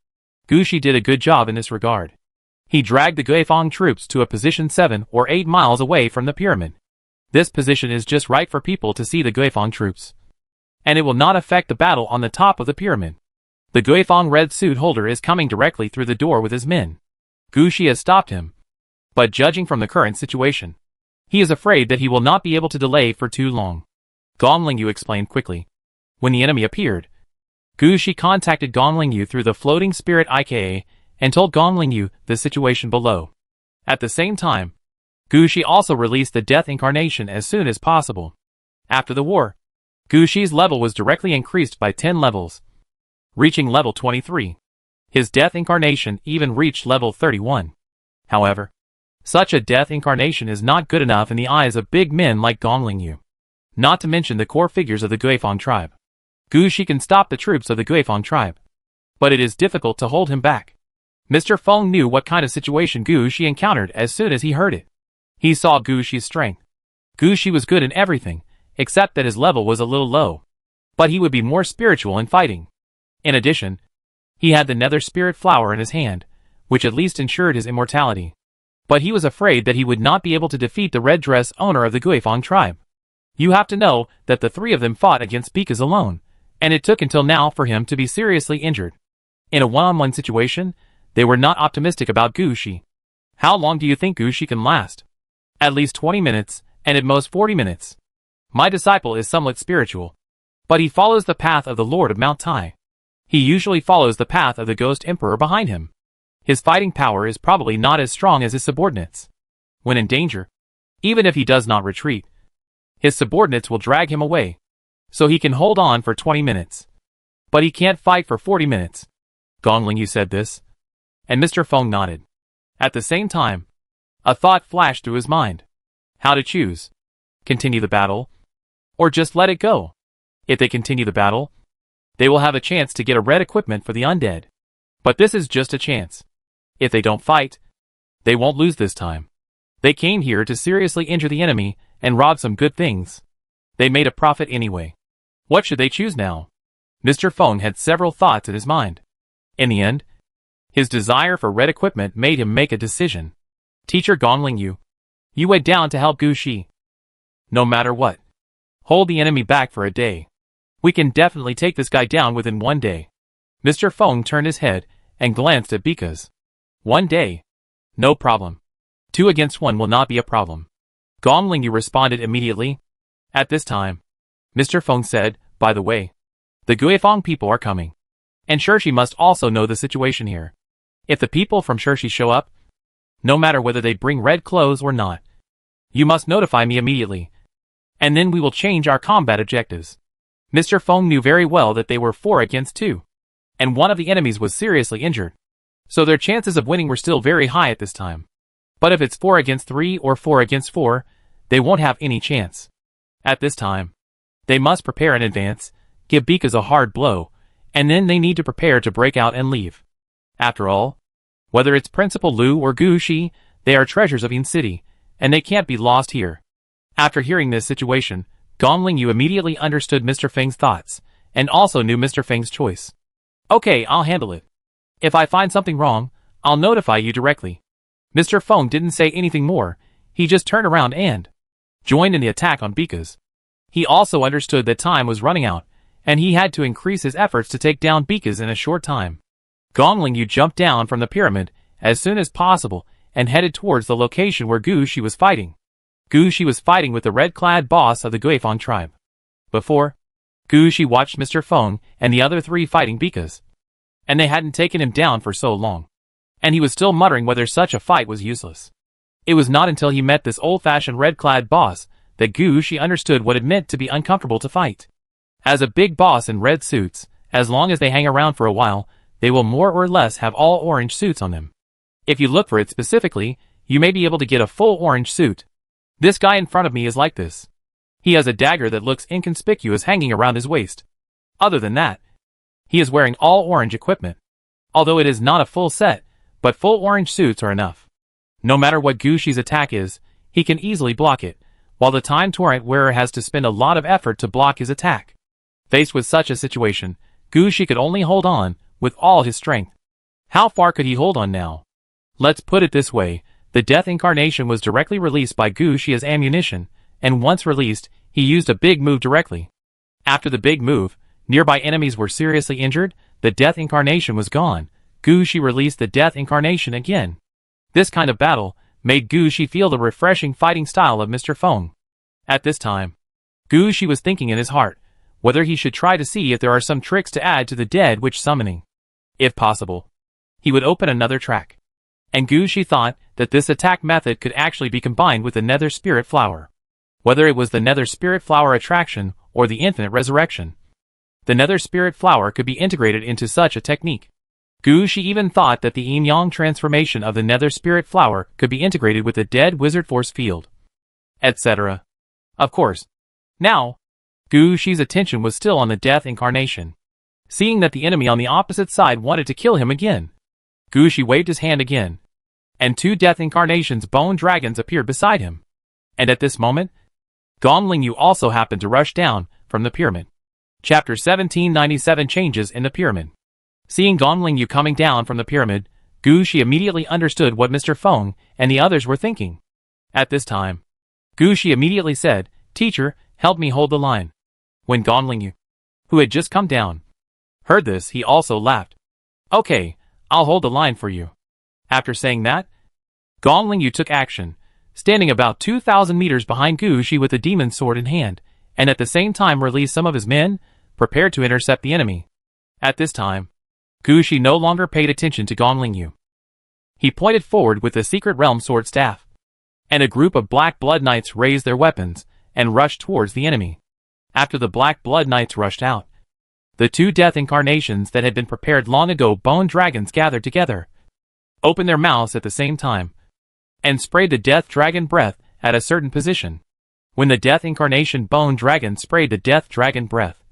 Gu Shi did a good job in this regard. He dragged the Guifang troops to a position 7 or 8 miles away from the pyramid. This position is just right for people to see the Guifang troops. And it will not affect the battle on the top of the pyramid. The Guifang red suit holder is coming directly through the door with his men. Gu Shi has stopped him. But judging from the current situation, he is afraid that he will not be able to delay for too long. Gong Lingyu explained quickly. When the enemy appeared, Gu Shi contacted Gong Lingyu through the floating spirit IKA and told Gong Lingyu the situation below. At the same time, Gu Shi also released the Death Incarnation as soon as possible. After the war, Gu Shi's level was directly increased by 10 levels, reaching level 23. His Death Incarnation even reached level 31. However, such a Death Incarnation is not good enough in the eyes of big men like Gong Lingyu. Not to mention the core figures of the Guifang tribe. Gu Shi can stop the troops of the Guifang tribe, but it is difficult to hold him back. Mr. Feng knew what kind of situation Gu Shi encountered as soon as he heard it. He saw Gu Shi's strength. Gu Shi was good in everything, except that his level was a little low. But he would be more spiritual in fighting. In addition, he had the Nether Spirit Flower in his hand, which at least ensured his immortality. But he was afraid that he would not be able to defeat the red dress owner of the Guifang tribe. You have to know that the three of them fought against Bikas alone, and it took until now for him to be seriously injured. In a one-on-one situation, they were not optimistic about Gu Shi. How long do you think Gu Shi can last? At least 20 minutes, and at most 40 minutes. My disciple is somewhat spiritual, but he follows the path of the Lord of Mount Tai. He usually follows the path of the Ghost Emperor behind him. His fighting power is probably not as strong as his subordinates. When in danger, even if he does not retreat, his subordinates will drag him away, so he can hold on for 20 minutes. But he can't fight for 40 minutes. Gong Lingyu said this, and Mr. Feng nodded. At the same time, a thought flashed through his mind. How to choose. Continue the battle, or just let it go. If they continue the battle, they will have a chance to get a red equipment for the undead. But this is just a chance. If they don't fight, they won't lose this time. They came here to seriously injure the enemy and rob some good things. They made a profit anyway. What should they choose now? Mr. Feng had several thoughts in his mind. In the end, his desire for red equipment made him make a decision. Teacher Gong Lingyu, you went down to help Gu Shi. No matter what, hold the enemy back for a day. We can definitely take this guy down within 1 day. Mr. Feng turned his head and glanced at Bikas. 1 day? No problem. 2 against 1 will not be a problem. Gong Lingyu responded immediately. At this time, Mr. Feng said, by the way, the Guifang people are coming. And Shirshi must also know the situation here. If the people from Shirshi show up, no matter whether they bring red clothes or not, you must notify me immediately. And then we will change our combat objectives. Mr. Feng knew very well that they were 4 against 2. And one of the enemies was seriously injured. So their chances of winning were still very high at this time. But if it's 4 against 3 or 4 against 4, they won't have any chance. At this time, they must prepare in advance, give Bikas a hard blow, and then they need to prepare to break out and leave. After all, whether it's Principal Lu or Gu Shi, they are treasures of Yin City, and they can't be lost here. After hearing this situation, Gong Lingyu immediately understood Mr. Feng's thoughts, and also knew Mr. Feng's choice. Okay, I'll handle it. If I find something wrong, I'll notify you directly. Mr. Feng didn't say anything more, he just turned around and joined in the attack on Bikas. He also understood that time was running out, and he had to increase his efforts to take down Bikas in a short time. Gong Lingyu jumped down from the pyramid as soon as possible and headed towards the location where Gu Shi was fighting. Gu Shi was fighting with the red-clad boss of the Guifang tribe. Before, Gu Shi watched Mr. Feng and the other 3 fighting Bikas, and they hadn't taken him down for so long, and he was still muttering whether such a fight was useless. It was not until he met this old-fashioned red-clad boss that Gu Shi understood what it meant to be uncomfortable to fight. As a big boss in red suits, as long as they hang around for a while, they will more or less have all orange suits on them. If you look for it specifically, you may be able to get a full orange suit. This guy in front of me is like this. He has a dagger that looks inconspicuous hanging around his waist. Other than that, he is wearing all orange equipment. Although it is not a full set, but full orange suits are enough. No matter what Gushi's attack is, he can easily block it, while the Time Torrent wearer has to spend a lot of effort to block his attack. Faced with such a situation, Gushi could only hold on with all his strength. How far could he hold on now? Let's put it this way, the Death Incarnation was directly released by Gushi as ammunition, and once released, he used a big move directly. After the big move, nearby enemies were seriously injured, the Death Incarnation was gone. Gushi released the Death Incarnation again. This kind of battle made Gushi feel the refreshing fighting style of Mr. Feng. At this time, Gushi was thinking in his heart whether he should try to see if there are some tricks to add to the Dead Witch summoning. If possible, he would open another track. And Gushi thought that this attack method could actually be combined with the Nether Spirit Flower. Whether it was the Nether Spirit Flower attraction or the Infinite Resurrection, the Nether Spirit Flower could be integrated into such a technique. Gushi even thought that the Yin-Yang transformation of the Nether Spirit Flower could be integrated with the Dead Wizard Force Field, etc. Of course, now, Gushi's attention was still on the Death Incarnation. Seeing that the enemy on the opposite side wanted to kill him again, Gushi waved his hand again, and two Death Incarnation's bone dragons appeared beside him. And at this moment, Gong Lingyu also happened to rush down from the pyramid. Chapter 1797 Changes in the Pyramid. Seeing Gong Lingyu coming down from the pyramid, Gushi immediately understood what Mr. Feng and the others were thinking. At this time, Gushi immediately said, "Teacher, help me hold the line." When Gong Lingyu, who had just come down, heard this, he also laughed. "Okay, I'll hold the line for you." After saying that, Gong Lingyu took action, standing about 2,000 meters behind Gushi with the demon sword in hand, and at the same time released some of his men, prepared to intercept the enemy. At this time, Gushi no longer paid attention to Gong Lingyu. He pointed forward with the Secret Realm sword staff, and a group of Black Blood Knights raised their weapons and rushed towards the enemy. After the Black Blood Knights rushed out, the two Death Incarnations that had been prepared long ago bone dragons gathered together, opened their mouths at the same time, and sprayed the Death Dragon Breath at a certain position. When the Death Incarnation bone dragon sprayed the Death Dragon Breath,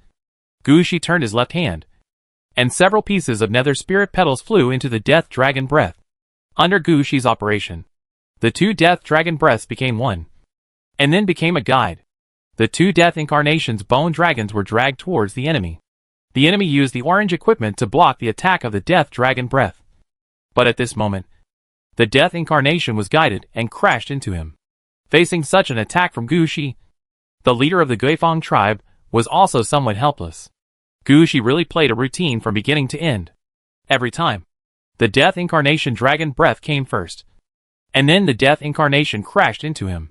Gushi turned his left hand, and several pieces of Nether Spirit Petals flew into the Death Dragon Breath. Under Gushi's operation, the two Death Dragon Breaths became one, and then became a guide. The two Death Incarnations bone dragons were dragged towards the enemy. The enemy used the orange equipment to block the attack of the Death Dragon Breath. But at this moment, the Death Incarnation was guided and crashed into him. Facing such an attack from Gushi, the leader of the Guifang tribe was also somewhat helpless. Gushi really played a routine from beginning to end. Every time, the Death Incarnation Dragon Breath came first, and then the Death Incarnation crashed into him.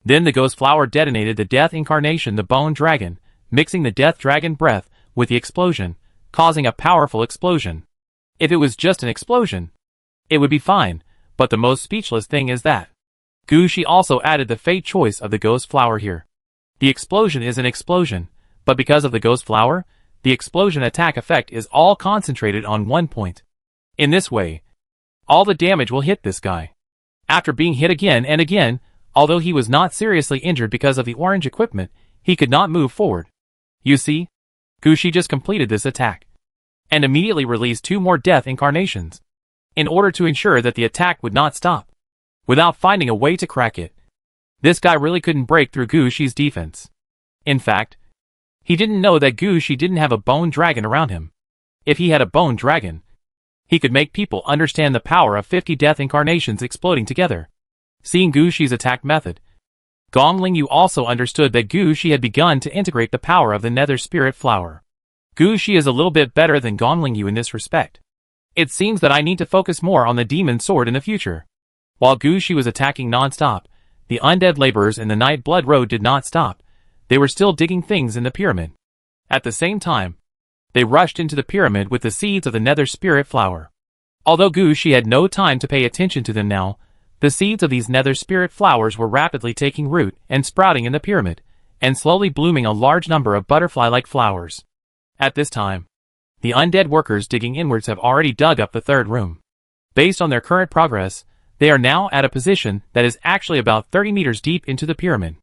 Then the Ghost Flower detonated the Death Incarnation, the Bone Dragon, mixing the Death Dragon Breath with the explosion, causing a powerful explosion. If it was just an explosion, it would be fine, but the most speechless thing is that Gushi also added the fate choice of the Ghost Flower here. The explosion is an explosion, but because of the Ghost Flower, the explosion attack effect is all concentrated on one point. In this way, all the damage will hit this guy. After being hit again and again, although he was not seriously injured because of the orange equipment, he could not move forward. You see, Gushi just completed this attack, and immediately released two more Death Incarnations, in order to ensure that the attack would not stop, without finding a way to crack it. This guy really couldn't break through Gushi's defense. In fact, he didn't know that Gushi didn't have a bone dragon around him. If he had a bone dragon, he could make people understand the power of 50 Death Incarnations exploding together. Seeing Gushi's attack method, Gong Lingyu also understood that Gushi had begun to integrate the power of the Nether Spirit Flower. Gushi is a little bit better than Gong Lingyu in this respect. It seems that I need to focus more on the demon sword in the future. While Gushi was attacking non-stop, the undead laborers in the Night Blood Road did not stop. They were still digging things in the pyramid. At the same time, they rushed into the pyramid with the seeds of the Nether Spirit Flower. Although Gushi had no time to pay attention to them now, the seeds of these Nether Spirit Flowers were rapidly taking root and sprouting in the pyramid, and slowly blooming a large number of butterfly-like flowers. At this time, the undead workers digging inwards have already dug up the third room. Based on their current progress, they are now at a position that is actually about 30 meters deep into the pyramid.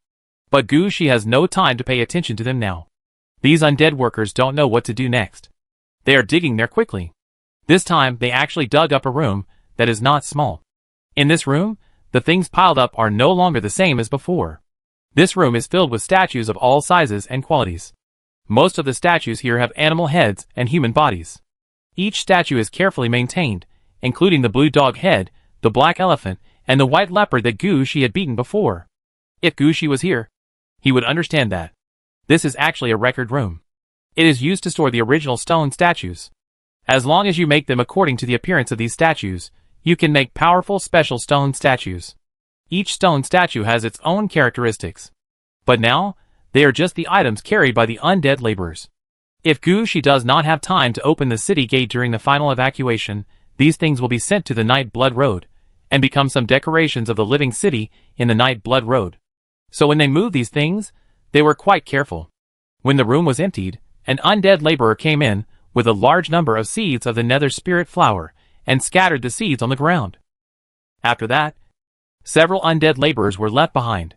But Gu Shi has no time to pay attention to them now. These undead workers don't know what to do next. They are digging there quickly. This time, they actually dug up a room that is not small. In this room, the things piled up are no longer the same as before. This room is filled with statues of all sizes and qualities. Most of the statues here have animal heads and human bodies. Each statue is carefully maintained, including the blue dog head, the black elephant, and the white leopard that Gu Shi had beaten before. If Gu Shi was here, he would understand that. This is actually a record room. It is used to store the original stone statues. As long as you make them according to the appearance of these statues, you can make powerful special stone statues. Each stone statue has its own characteristics. But now, they are just the items carried by the undead laborers. If Gu Shi does not have time to open the city gate during the final evacuation, these things will be sent to the Night Blood Road, and become some decorations of the living city in the Night Blood Road. So when they moved these things, they were quite careful. When the room was emptied, an undead laborer came in with a large number of seeds of the nether spirit flower, and scattered the seeds on the ground. After that, several undead laborers were left behind.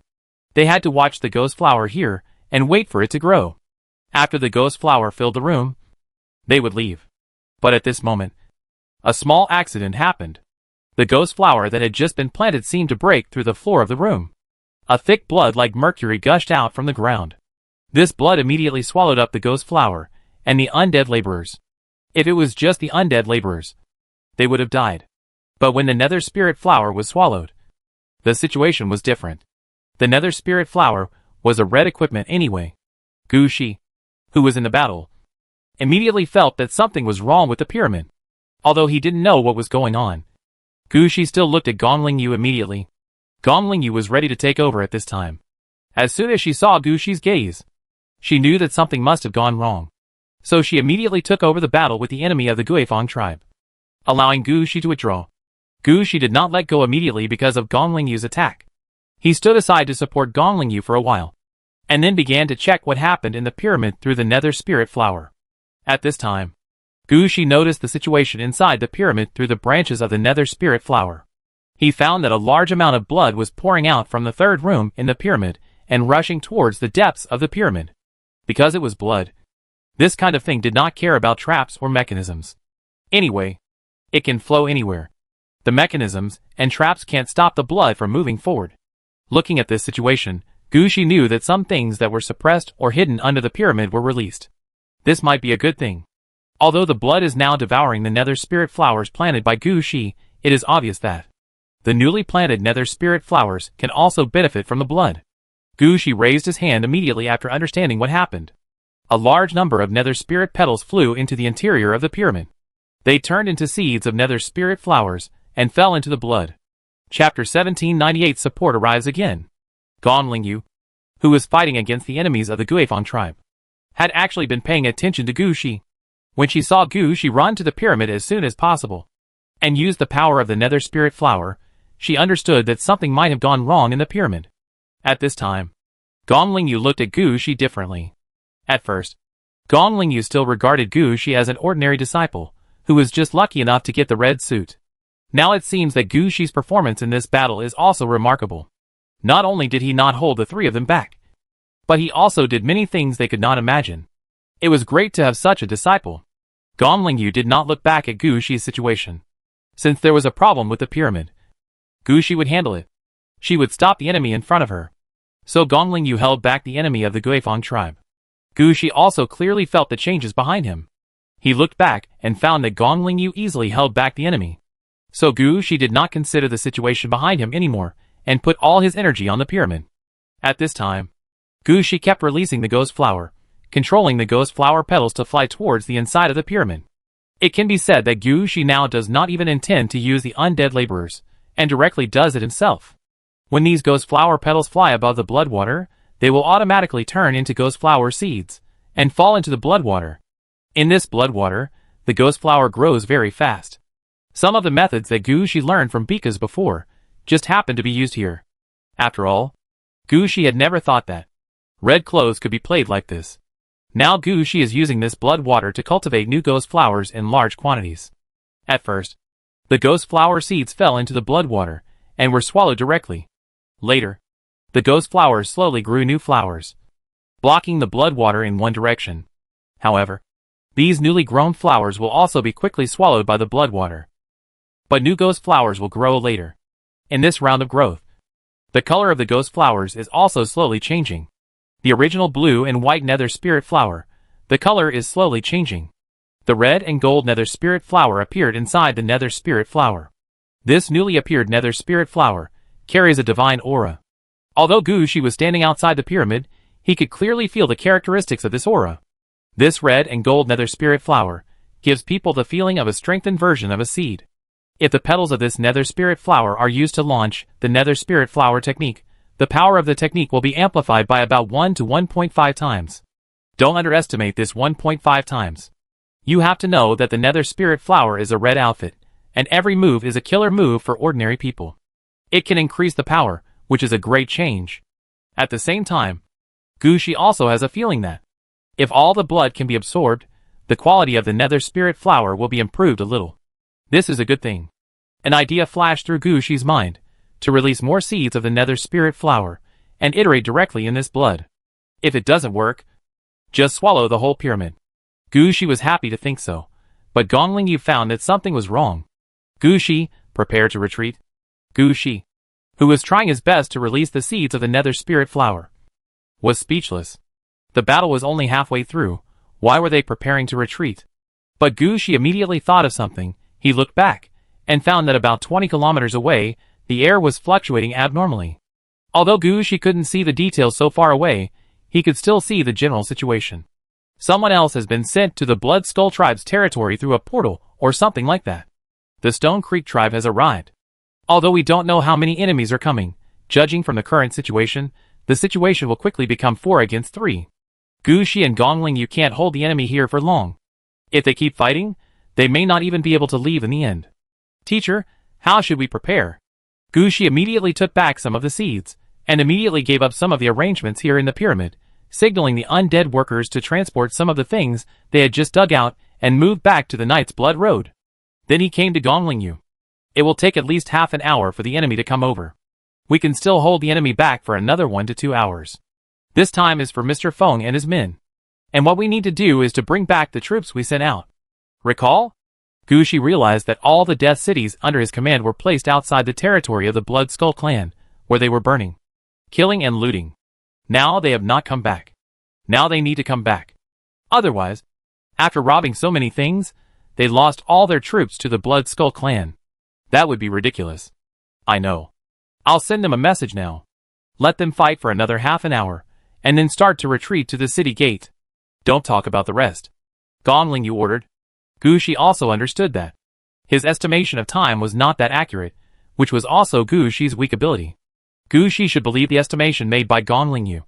They had to watch the ghost flower here and wait for it to grow. After the ghost flower filled the room, they would leave. But at this moment, a small accident happened. The ghost flower that had just been planted seemed to break through the floor of the room. A thick blood like mercury gushed out from the ground. This blood immediately swallowed up the ghost flower and the undead laborers. If it was just the undead laborers, they would have died. But when the nether spirit flower was swallowed, the situation was different. The nether spirit flower was a red equipment anyway. Gu Shi, who was in the battle, immediately felt that something was wrong with the pyramid. Although he didn't know what was going on, Gu Shi still looked at Gong Lingyu immediately. Gong Lingyu was ready to take over at this time. As soon as she saw Gu Shi's gaze, she knew that something must have gone wrong. So she immediately took over the battle with the enemy of the Guifang tribe, allowing Gu Shi to withdraw. Gu Shi did not let go immediately because of Gong Lingyu's attack. He stood aside to support Gong Lingyu for a while, and then began to check what happened in the pyramid through the nether spirit flower. At this time, Gu Shi noticed the situation inside the pyramid through the branches of the nether spirit flower. He found that a large amount of blood was pouring out from the third room in the pyramid and rushing towards the depths of the pyramid. Because it was blood, this kind of thing did not care about traps or mechanisms. Anyway, it can flow anywhere. The mechanisms and traps can't stop the blood from moving forward. Looking at this situation, Gu Shi knew that some things that were suppressed or hidden under the pyramid were released. This might be a good thing. Although the blood is now devouring the nether spirit flowers planted by Gu Shi, it is obvious that the newly planted nether spirit flowers can also benefit from the blood. Gu Shi raised his hand immediately after understanding what happened. A large number of nether spirit petals flew into the interior of the pyramid. They turned into seeds of nether spirit flowers and fell into the blood. Chapter 1798 Support arrives again. Gong Lingyu, who was fighting against the enemies of the Guifang tribe, had actually been paying attention to Gu Shi. When she saw Gu Shi run to the pyramid as soon as possible, and use the power of the nether spirit flower, she understood that something might have gone wrong in the pyramid. At this time, Gong Lingyu looked at Gu Shi differently. At first, Gong Lingyu still regarded Gu Shi as an ordinary disciple, who was just lucky enough to get the red suit. Now it seems that Gu Shi's performance in this battle is also remarkable. Not only did he not hold the three of them back, but he also did many things they could not imagine. It was great to have such a disciple. Gong Lingyu did not look back at Gu Shi's situation. Since there was a problem with the pyramid, Gu Shi would handle it. She would stop the enemy in front of her. So Gong Lingyu held back the enemy of the Guifang tribe. Gu Shi also clearly felt the changes behind him. He looked back and found that Gong Lingyu easily held back the enemy. So Gu Shi did not consider the situation behind him anymore, and put all his energy on the pyramid. At this time, Gu Shi kept releasing the ghost flower, controlling the ghost flower petals to fly towards the inside of the pyramid. It can be said that Gu Shi now does not even intend to use the undead laborers, and directly does it himself. When these ghost flower petals fly above the blood water, they will automatically turn into ghost flower seeds, and fall into the blood water. In this blood water, the ghost flower grows very fast. Some of the methods that Gu Shi learned from Bikas before, just happened to be used here. After all, Gu Shi had never thought that Red clothes could be played like this. Now Gu Shi is using this blood water to cultivate new ghost flowers in large quantities. At first, the ghost flower seeds fell into the blood water and were swallowed directly. Later, the ghost flowers slowly grew new flowers, blocking the blood water in one direction. However, these newly grown flowers will also be quickly swallowed by the blood water. But new ghost flowers will grow later. In this round of growth, the color of the ghost flowers is also slowly changing. The original blue and white nether spirit flower, the color is slowly changing. The red and gold nether spirit flower appeared inside the nether spirit flower. This newly appeared nether spirit flower carries a divine aura. Although Gu Shi was standing outside the pyramid, he could clearly feel the characteristics of this aura. This red and gold nether spirit flower gives people the feeling of a strengthened version of a seed. If the petals of this nether spirit flower are used to launch the nether spirit flower technique, the power of the technique will be amplified by about 1 to 1.5 times. Don't underestimate this 1.5 times. You have to know that the nether spirit flower is a red outfit, and every move is a killer move for ordinary people. It can increase the power, which is a great change. At the same time, Gu Shi also has a feeling that if all the blood can be absorbed, the quality of the nether spirit flower will be improved a little. This is a good thing. An idea flashed through Gu Shi's mind to release more seeds of the nether spirit flower and iterate directly in this blood. If it doesn't work, just swallow the whole pyramid. Gu Shi was happy to think so, but Gong Lingyu found that something was wrong. Gu Shi, prepare to retreat. Gu Shi, who was trying his best to release the seeds of the nether spirit flower, was speechless. The battle was only halfway through. Why were they preparing to retreat? But Gu Shi immediately thought of something. He looked back and found that about 20 kilometers away, the air was fluctuating abnormally. Although Gu Shi couldn't see the details so far away, he could still see the general situation. Someone else has been sent to the Blood Skull tribe's territory through a portal or something like that. The Stone Creek tribe has arrived. Although we don't know how many enemies are coming, judging from the current situation, the situation will quickly become 4 against 3. Gu Shi and Gong Lingyu can't hold the enemy here for long. If they keep fighting, they may not even be able to leave in the end. Teacher, how should we prepare? Gu Shi immediately took back some of the seeds, and immediately gave up some of the arrangements here in the pyramid, signaling the undead workers to transport some of the things they had just dug out and move back to the Knight's Blood Road. Then he came to Gong Lingyu. It will take at least half an hour for the enemy to come over. We can still hold the enemy back for another 1 to 2 hours. This time is for Mr. Feng and his men. And what we need to do is to bring back the troops we sent out. Recall? Gu Shi realized that all the death cities under his command were placed outside the territory of the Blood Skull clan, where they were burning, killing and looting. Now they have not come back. Now they need to come back. Otherwise, after robbing so many things, they lost all their troops to the Blood Skull clan. That would be ridiculous. I know. I'll send them a message now. Let them fight for another half an hour, and then start to retreat to the city gate. Don't talk about the rest. Gong Lingyu ordered. Gu Shi also understood that his estimation of time was not that accurate, which was also Gu Shi's weak ability. Gu Shi should believe the estimation made by Gong Lingyu,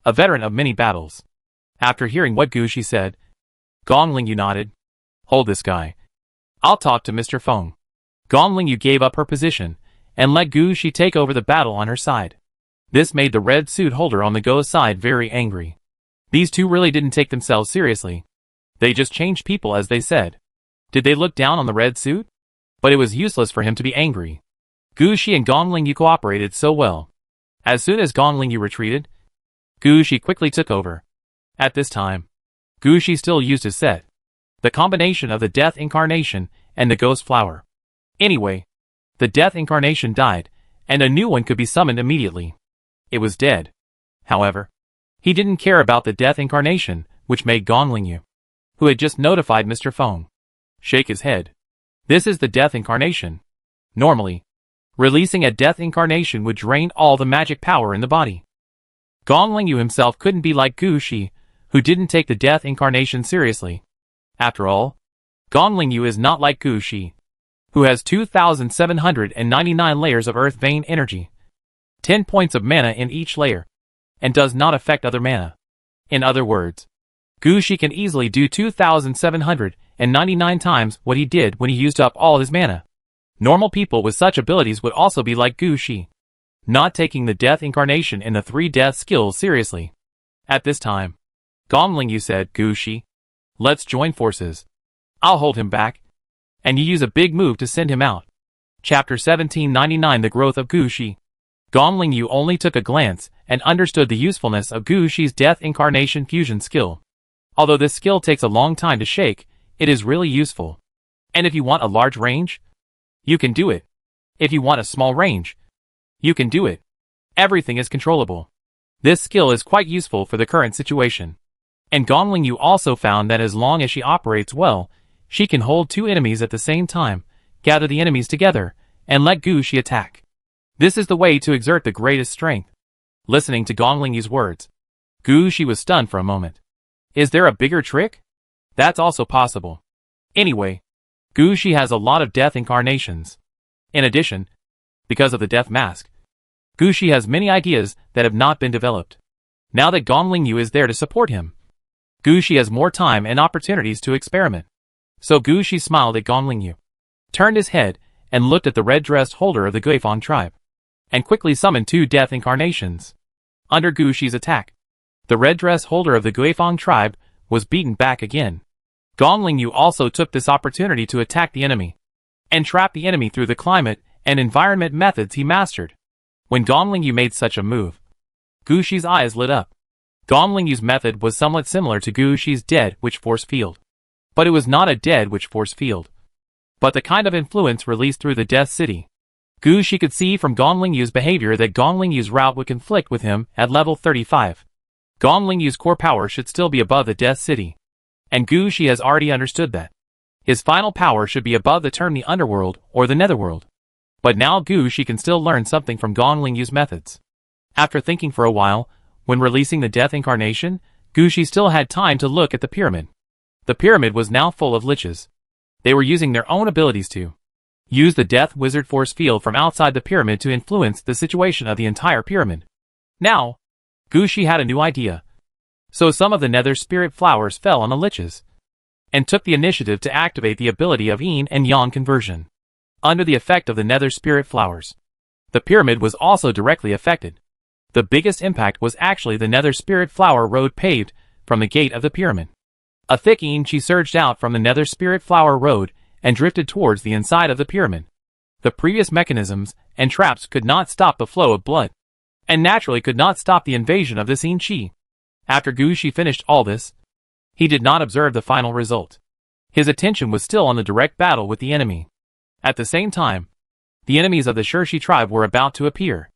a veteran of many battles. After hearing what Gu Shi said, Gong Lingyu nodded. Hold this guy. I'll talk to Mr. Feng. Gong Lingyu gave up her position and let Gu Shi take over the battle on her side. This made the red suit holder on the Go's side very angry. These two really didn't take themselves seriously. They just changed people as they said. Did they look down on the red suit? But it was useless for him to be angry. Gu Shi and Gong Lingyu cooperated so well. As soon as Gong Lingyu retreated, Gu Shi quickly took over. At this time, Gu Shi still used his set, the combination of the Death Incarnation and the Ghost Flower. Anyway, the Death Incarnation died, and a new one could be summoned immediately. It was dead. However, he didn't care about the Death Incarnation, which made Gong Lingyu, who had just notified Mr. Feng, shake his head. This is the Death Incarnation. Normally, releasing a Death Incarnation would drain all the magic power in the body. Gong Lingyu himself couldn't be like Gu Shi, who didn't take the Death Incarnation seriously. After all, Gong Lingyu is not like Gu Shi, who has 2,799 layers of Earth Vein energy, 10 points of mana in each layer, and does not affect other mana. In other words, Gu Shi can easily do 2,799 times what he did when he used up all his mana. Normal people with such abilities would also be like Gu Shi, not taking the Death Incarnation and the 3 death skills seriously. At this time, Gong Lingyu said, Gu Shi, let's join forces. I'll hold him back, and you use a big move to send him out. Chapter 1799 The Growth of Gu Shi. Gong Lingyu only took a glance and understood the usefulness of Gu Shi's Death Incarnation Fusion skill. Although this skill takes a long time to shake, it is really useful. And if you want a large range, you can do it. If you want a small range, you can do it. Everything is controllable. This skill is quite useful for the current situation. And Gong Lingyu also found that as long as she operates well, she can hold two enemies at the same time, gather the enemies together, and let Gu Shi attack. This is the way to exert the greatest strength. Listening to Gong Lingyu's words, Gu Shi was stunned for a moment. Is there a bigger trick? That's also possible. Anyway, Gu Shi has a lot of death incarnations. In addition, because of the death mask, Gu Shi has many ideas that have not been developed. Now that Gong Lingyu is there to support him, Gu Shi has more time and opportunities to experiment. So Gu Shi smiled at Gong Lingyu, turned his head, and looked at the red-dressed holder of the Guifang tribe, and quickly summoned two death incarnations. Under Gu Shi's attack, the red-dress holder of the Guifang tribe was beaten back again. Gong Lingyu also took this opportunity to attack the enemy, and trap the enemy through the climate and environment methods he mastered. When Gong Lingyu made such a move, Gu Shi's eyes lit up. Gong Lingyu's method was somewhat similar to Gu Shi's dead witch force field. But it was not a dead witch force field, but the kind of influence released through the Death City. Gu Shi could see from Gong Lingyu's behavior that Gong Lingyu's route would conflict with him at level 35. Gong Lingyu's core power should still be above the Death City, and Gu Shi has already understood that. His final power should be above the term the Underworld or the Netherworld. But now Gu Shi can still learn something from Gong Lingyu's methods. After thinking for a while, when releasing the Death Incarnation, Gu Shi still had time to look at the pyramid. The pyramid was now full of liches. They were using their own abilities to use the Death Wizard Force field from outside the pyramid to influence the situation of the entire pyramid. Now, Gu Shi had a new idea. So some of the Nether Spirit flowers fell on the liches, and took the initiative to activate the ability of Yin and Yang conversion. Under the effect of the Nether Spirit flowers, the pyramid was also directly affected. The biggest impact was actually the Nether Spirit flower road paved from the gate of the pyramid. A thick Yin Chi surged out from the Nether Spirit flower road and drifted towards the inside of the pyramid. The previous mechanisms and traps could not stop the flow of blood, and naturally could not stop the invasion of this Yin Chi. After Gu Shi finished all this, he did not observe the final result. His attention was still on the direct battle with the enemy. At the same time, the enemies of the Shirshi tribe were about to appear,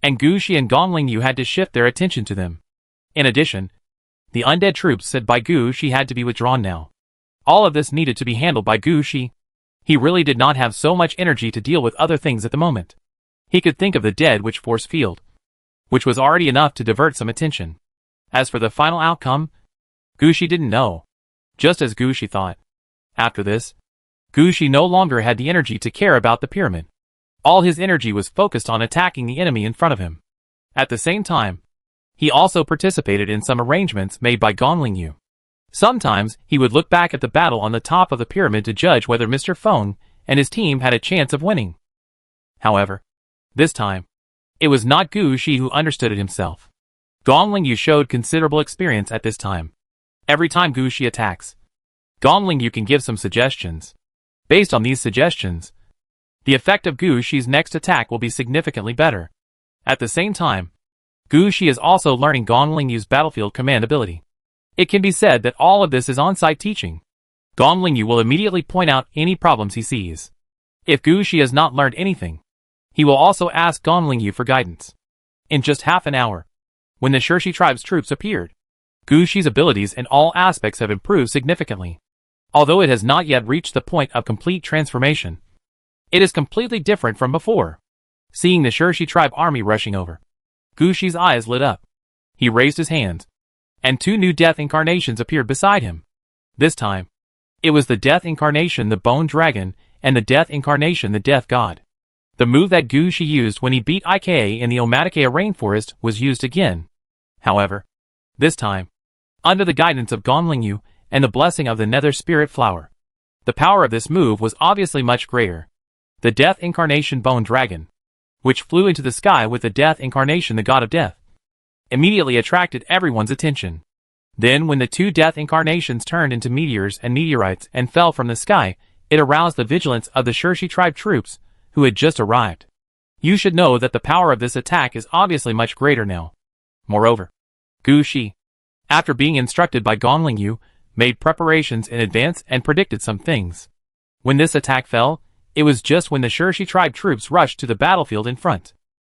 and Gu Shi and Gong Lingyu had to shift their attention to them. In addition, the undead troops sent by Gu Shi had to be withdrawn now. All of this needed to be handled by Gu Shi. He really did not have so much energy to deal with other things at the moment. He could think of the dead witch force field, which was already enough to divert some attention. As for the final outcome, Gu Shi didn't know, just as Gu Shi thought. After this, Gu Shi no longer had the energy to care about the pyramid. All his energy was focused on attacking the enemy in front of him. At the same time, he also participated in some arrangements made by Gong Lingyu. Sometimes, he would look back at the battle on the top of the pyramid to judge whether Mr. Feng and his team had a chance of winning. However, this time, it was not Gu Shi who understood it himself. Gong Lingyu showed considerable experience at this time. Every time Gu Shi attacks, Gong Lingyu can give some suggestions. Based on these suggestions, the effect of Gu Shi's next attack will be significantly better. At the same time, Gu Shi is also learning Gong Lingyu's battlefield command ability. It can be said that all of this is on-site teaching. Gong Lingyu will immediately point out any problems he sees. If Gu Shi has not learned anything, he will also ask Gong Lingyu for guidance. In just half an hour, when the Shirshi tribe's troops appeared, Gu Shi's abilities in all aspects have improved significantly. Although it has not yet reached the point of complete transformation, it is completely different from before. Seeing the Shirshi tribe army rushing over, Gu Shi's eyes lit up. He raised his hands, and two new death incarnations appeared beside him. This time, it was the death incarnation the Bone Dragon and the death incarnation the Death God. The move that Gu Shi used when he beat IKA in the Omaticea rainforest was used again. However, this time, under the guidance of Gong Lingyu and the blessing of the Nether Spirit Flower, the power of this move was obviously much greater. The Death Incarnation Bone Dragon, which flew into the sky with the Death Incarnation the God of Death, immediately attracted everyone's attention. Then when the two death incarnations turned into meteors and meteorites and fell from the sky, it aroused the vigilance of the Shirshi tribe troops, who had just arrived. You should know that the power of this attack is obviously much greater now. Moreover, Gu Shi, after being instructed by Gongling Yu, made preparations in advance and predicted some things. When this attack fell, it was just when the Shirshi tribe troops rushed to the battlefield in front.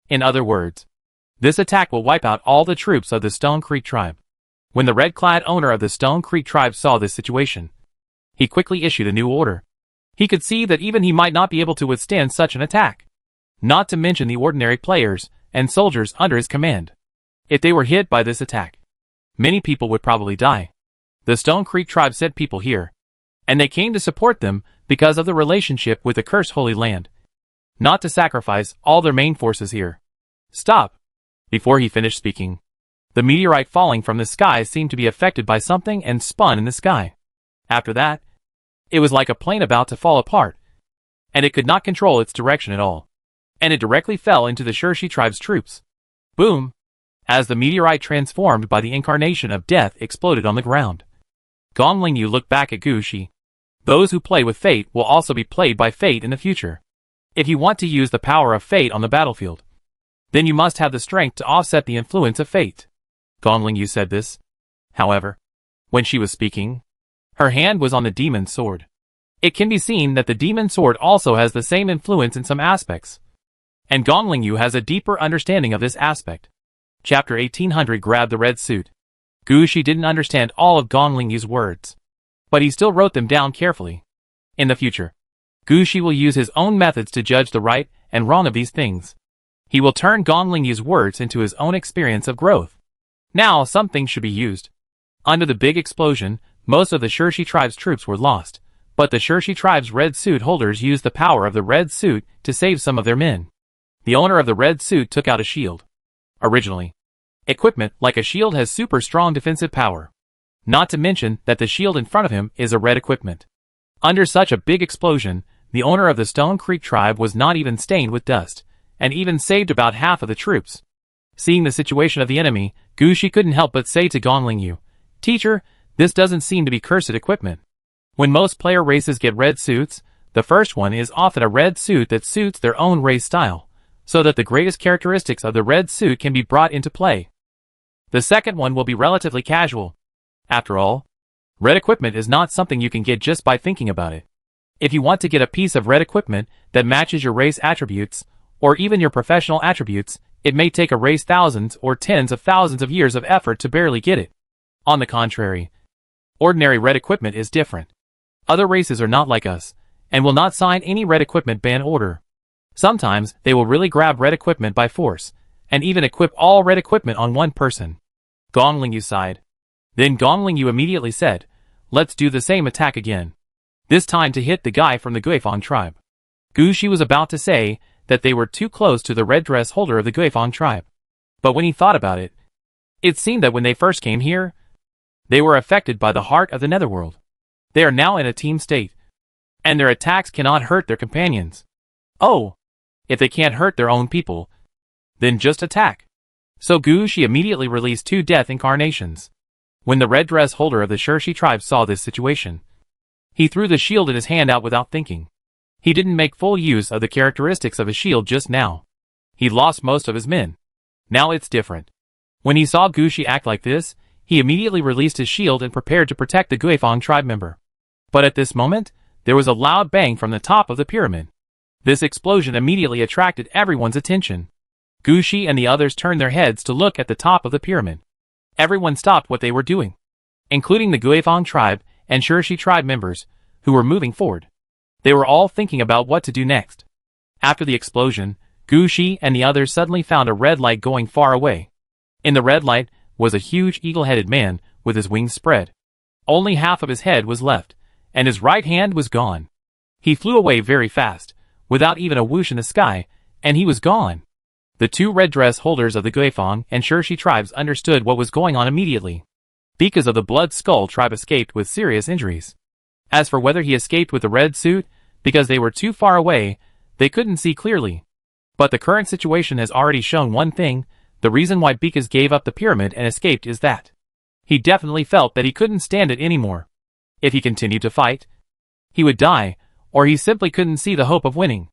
In other words, this attack will wipe out all the troops of the Stone Creek tribe. When the red-clad owner of the Stone Creek tribe saw this situation, he quickly issued a new order. He could see that even he might not be able to withstand such an attack. Not to mention the ordinary players and soldiers under his command. If they were hit by this attack, many people would probably die. The Stone Creek tribe sent people here, and they came to support them because of the relationship with the cursed Holy Land. Not to sacrifice all their main forces here. Stop! Before he finished speaking, the meteorite falling from the sky seemed to be affected by something and spun in the sky. After that, it was like a plane about to fall apart, and it could not control its direction at all. And it directly fell into the Shirshi tribe's troops. Boom! As the meteorite transformed by the incarnation of death exploded on the ground. Gongling Yu looked back at Gu Shi. Those who play with fate will also be played by fate in the future. If you want to use the power of fate on the battlefield, then you must have the strength to offset the influence of fate. Gongling Yu said this. However, when she was speaking, her hand was on the demon sword. It can be seen that the demon sword also has the same influence in some aspects. And Gongling Yu has a deeper understanding of this aspect. Chapter 1800 grabbed the red suit. Gu Shi didn't understand all of Gongling Yu's words, but he still wrote them down carefully. In the future, Gu Shi will use his own methods to judge the right and wrong of these things. He will turn Gongling Yu's words into his own experience of growth. Now some things should be used. Under the big explosion, most of the Shirshi tribe's troops were lost, but the Shirshi tribe's red suit holders used the power of the red suit to save some of their men. The owner of the red suit took out a shield. Originally, equipment like a shield has super strong defensive power. Not to mention that the shield in front of him is a red equipment. Under such a big explosion, the owner of the Stone Creek tribe was not even stained with dust, and even saved about half of the troops. Seeing the situation of the enemy, Gu Shi couldn't help but say to Gongling Yu, "Teacher, this doesn't seem to be cursed equipment. When most player races get red suits, the first one is often a red suit that suits their own race style, so that the greatest characteristics of the red suit can be brought into play. The second one will be relatively casual. After all, red equipment is not something you can get just by thinking about it. If you want to get a piece of red equipment that matches your race attributes, or even your professional attributes, it may take a race thousands or tens of thousands of years of effort to barely get it. On the contrary, ordinary red equipment is different. Other races are not like us, and will not sign any red equipment ban order. Sometimes they will really grab red equipment by force, and even equip all red equipment on one person." Gongling Yu sighed. Then Gongling Yu immediately said, "Let's do the same attack again. This time to hit the guy from the Guifang tribe." Gu Shi was about to say that they were too close to the red dress holder of the Guifang tribe. But when he thought about it, it seemed that when they first came here, they were affected by the heart of the netherworld. They are now in a team state, and their attacks cannot hurt their companions. Oh, if they can't hurt their own people, then just attack. So Gu Shi immediately released 2 death incarnations. When the red dress holder of the Shirshi tribe saw this situation, he threw the shield in his hand out without thinking. He didn't make full use of the characteristics of a shield just now. He lost most of his men. Now it's different. When he saw Gu Shi act like this, he immediately released his shield and prepared to protect the Guifang tribe member. But at this moment, there was a loud bang from the top of the pyramid. This explosion immediately attracted everyone's attention. Gu Shi and the others turned their heads to look at the top of the pyramid. Everyone stopped what they were doing, including the Guifang tribe and Shirshi tribe members, who were moving forward. They were all thinking about what to do next. After the explosion, Gu Shi and the others suddenly found a red light going far away. In the red light was a huge eagle-headed man with his wings spread. Only half of his head was left, and his right hand was gone. He flew away very fast, without even a whoosh in the sky, and he was gone. The 2 red dress holders of the Guifang and Shirshi tribes understood what was going on immediately. Because of the Blood Skull tribe escaped with serious injuries. As for whether he escaped with the red suit, because they were too far away, they couldn't see clearly. But the current situation has already shown one thing: The reason why Bekas gave up the pyramid and escaped is that he definitely felt that he couldn't stand it anymore. If he continued to fight, he would die, or he simply couldn't see the hope of winning.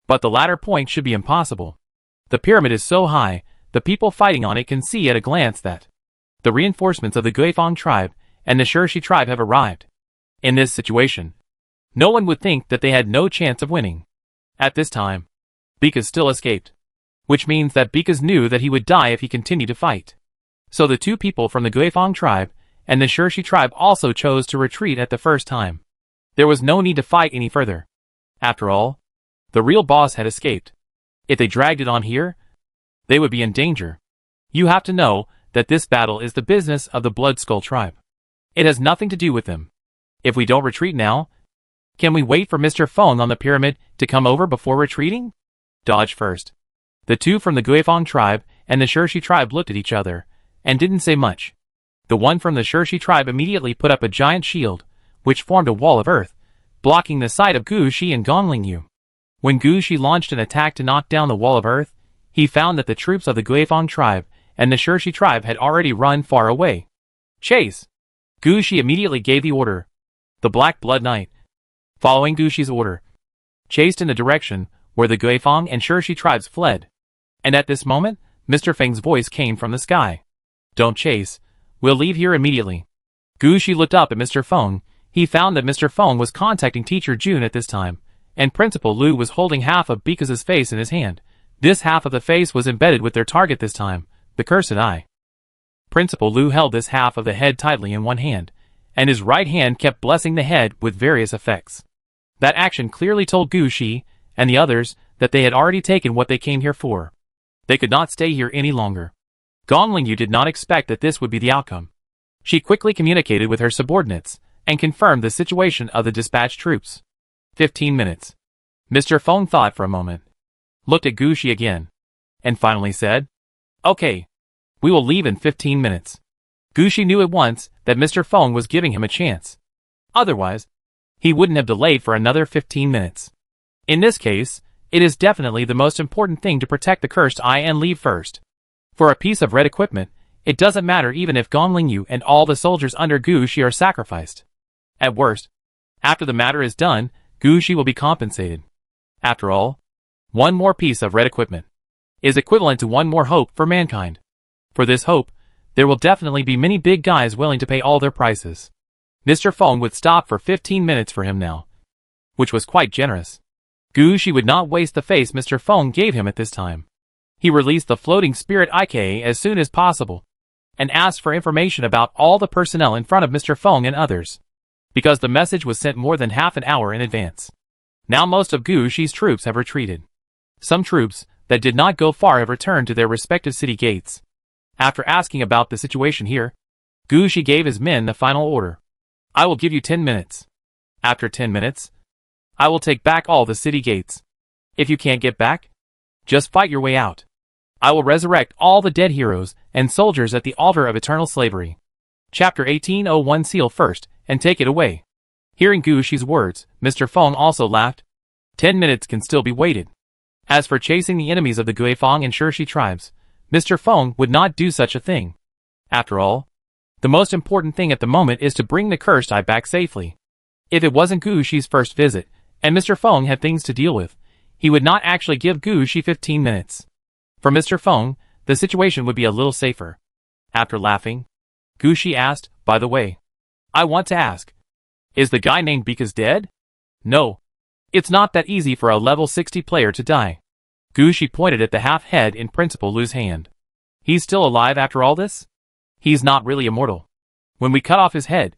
But the latter point should be impossible. The pyramid is so high, the people fighting on it can see at a glance that the reinforcements of the Guifang tribe and the Shirshi tribe have arrived. In this situation, no one would think that they had no chance of winning. At this time, Bekas still escaped, which means that Bekas knew that he would die if he continued to fight. So the two people from the Guifang tribe and the Shirshi tribe also chose to retreat at the first time. There was no need to fight any further. After all, the real boss had escaped. If they dragged it on here, they would be in danger. You have to know that this battle is the business of the Blood Skull tribe. It has nothing to do with them. If we don't retreat now, can we wait for Mr. Feng on the pyramid to come over before retreating? Dodge first. The two from the Guifang tribe and the Shirshi tribe looked at each other and didn't say much. The one from the Shirshi tribe immediately put up a giant shield, which formed a wall of earth, blocking the sight of Gu Shi and Gongling Yu. When Gu Shi launched an attack to knock down the wall of earth, he found that the troops of the Guifang tribe and the Shirshi tribe had already run far away. Chase! Gu Shi immediately gave the order. The Black Blood Knight, following Gu Shi's order, chased in the direction where the Guifang and Shirshi tribes fled. And at this moment, Mr. Feng's voice came from the sky. Don't chase. We'll leave here immediately. Gu Shi looked up at Mr. Feng. He found that Mr. Feng was contacting Teacher Jun at this time, and Principal Lu was holding half of Bekas's face in his hand. This half of the face was embedded with their target this time, the cursed eye. Principal Lu held this half of the head tightly in one hand, and his right hand kept blessing the head with various effects. That action clearly told Gu Shi and the others that they had already taken what they came here for. They could not stay here any longer. Gongling Yu did not expect that this would be the outcome. She quickly communicated with her subordinates and confirmed the situation of the dispatched troops. 15 minutes. Mr. Feng thought for a moment, looked at Gu Shi again, and finally said, Okay, we will leave in 15 minutes. Gu Shi knew at once that Mr. Feng was giving him a chance. Otherwise, he wouldn't have delayed for another 15 minutes. In this case, it is definitely the most important thing to protect the cursed eye and leave first. For a piece of red equipment, it doesn't matter even if Gongling Yu and all the soldiers under Gu Shi are sacrificed. At worst, after the matter is done, Gu Shi will be compensated. After all, one more piece of red equipment is equivalent to one more hope for mankind. For this hope, there will definitely be many big guys willing to pay all their prices. Mr. Feng would stop for 15 minutes for him now, which was quite generous. Gu Shi would not waste the face Mr. Feng gave him at this time. He released the floating spirit IK as soon as possible, and asked for information about all the personnel in front of Mr. Feng and others, because the message was sent more than half an hour in advance. Now most of Gu Shi's troops have retreated. Some troops that did not go far have returned to their respective city gates. After asking about the situation here, Gu Shi gave his men the final order. I will give you 10 minutes. After 10 minutes, I will take back all the city gates. If you can't get back, just fight your way out. I will resurrect all the dead heroes and soldiers at the altar of eternal slavery. Chapter 1801. Seal first, and take it away. Hearing Gu Shi's words, Mr. Feng also laughed. 10 minutes can still be waited. As for chasing the enemies of the Guifang and Shirshi tribes, Mr. Feng would not do such a thing. After all, the most important thing at the moment is to bring the cursed eye back safely. If it wasn't Gu Shi's first visit, and Mr. Feng had things to deal with, he would not actually give Gu Shi 15 minutes. For Mr. Feng, the situation would be a little safer. After laughing, Gu Shi asked, By the way, I want to ask, is the guy named Bekas dead? No. It's not that easy for a level 60 player to die. Gu Shi pointed at the half-head in Principal Lu's hand. He's still alive after all this? He's not really immortal. When we cut off his head,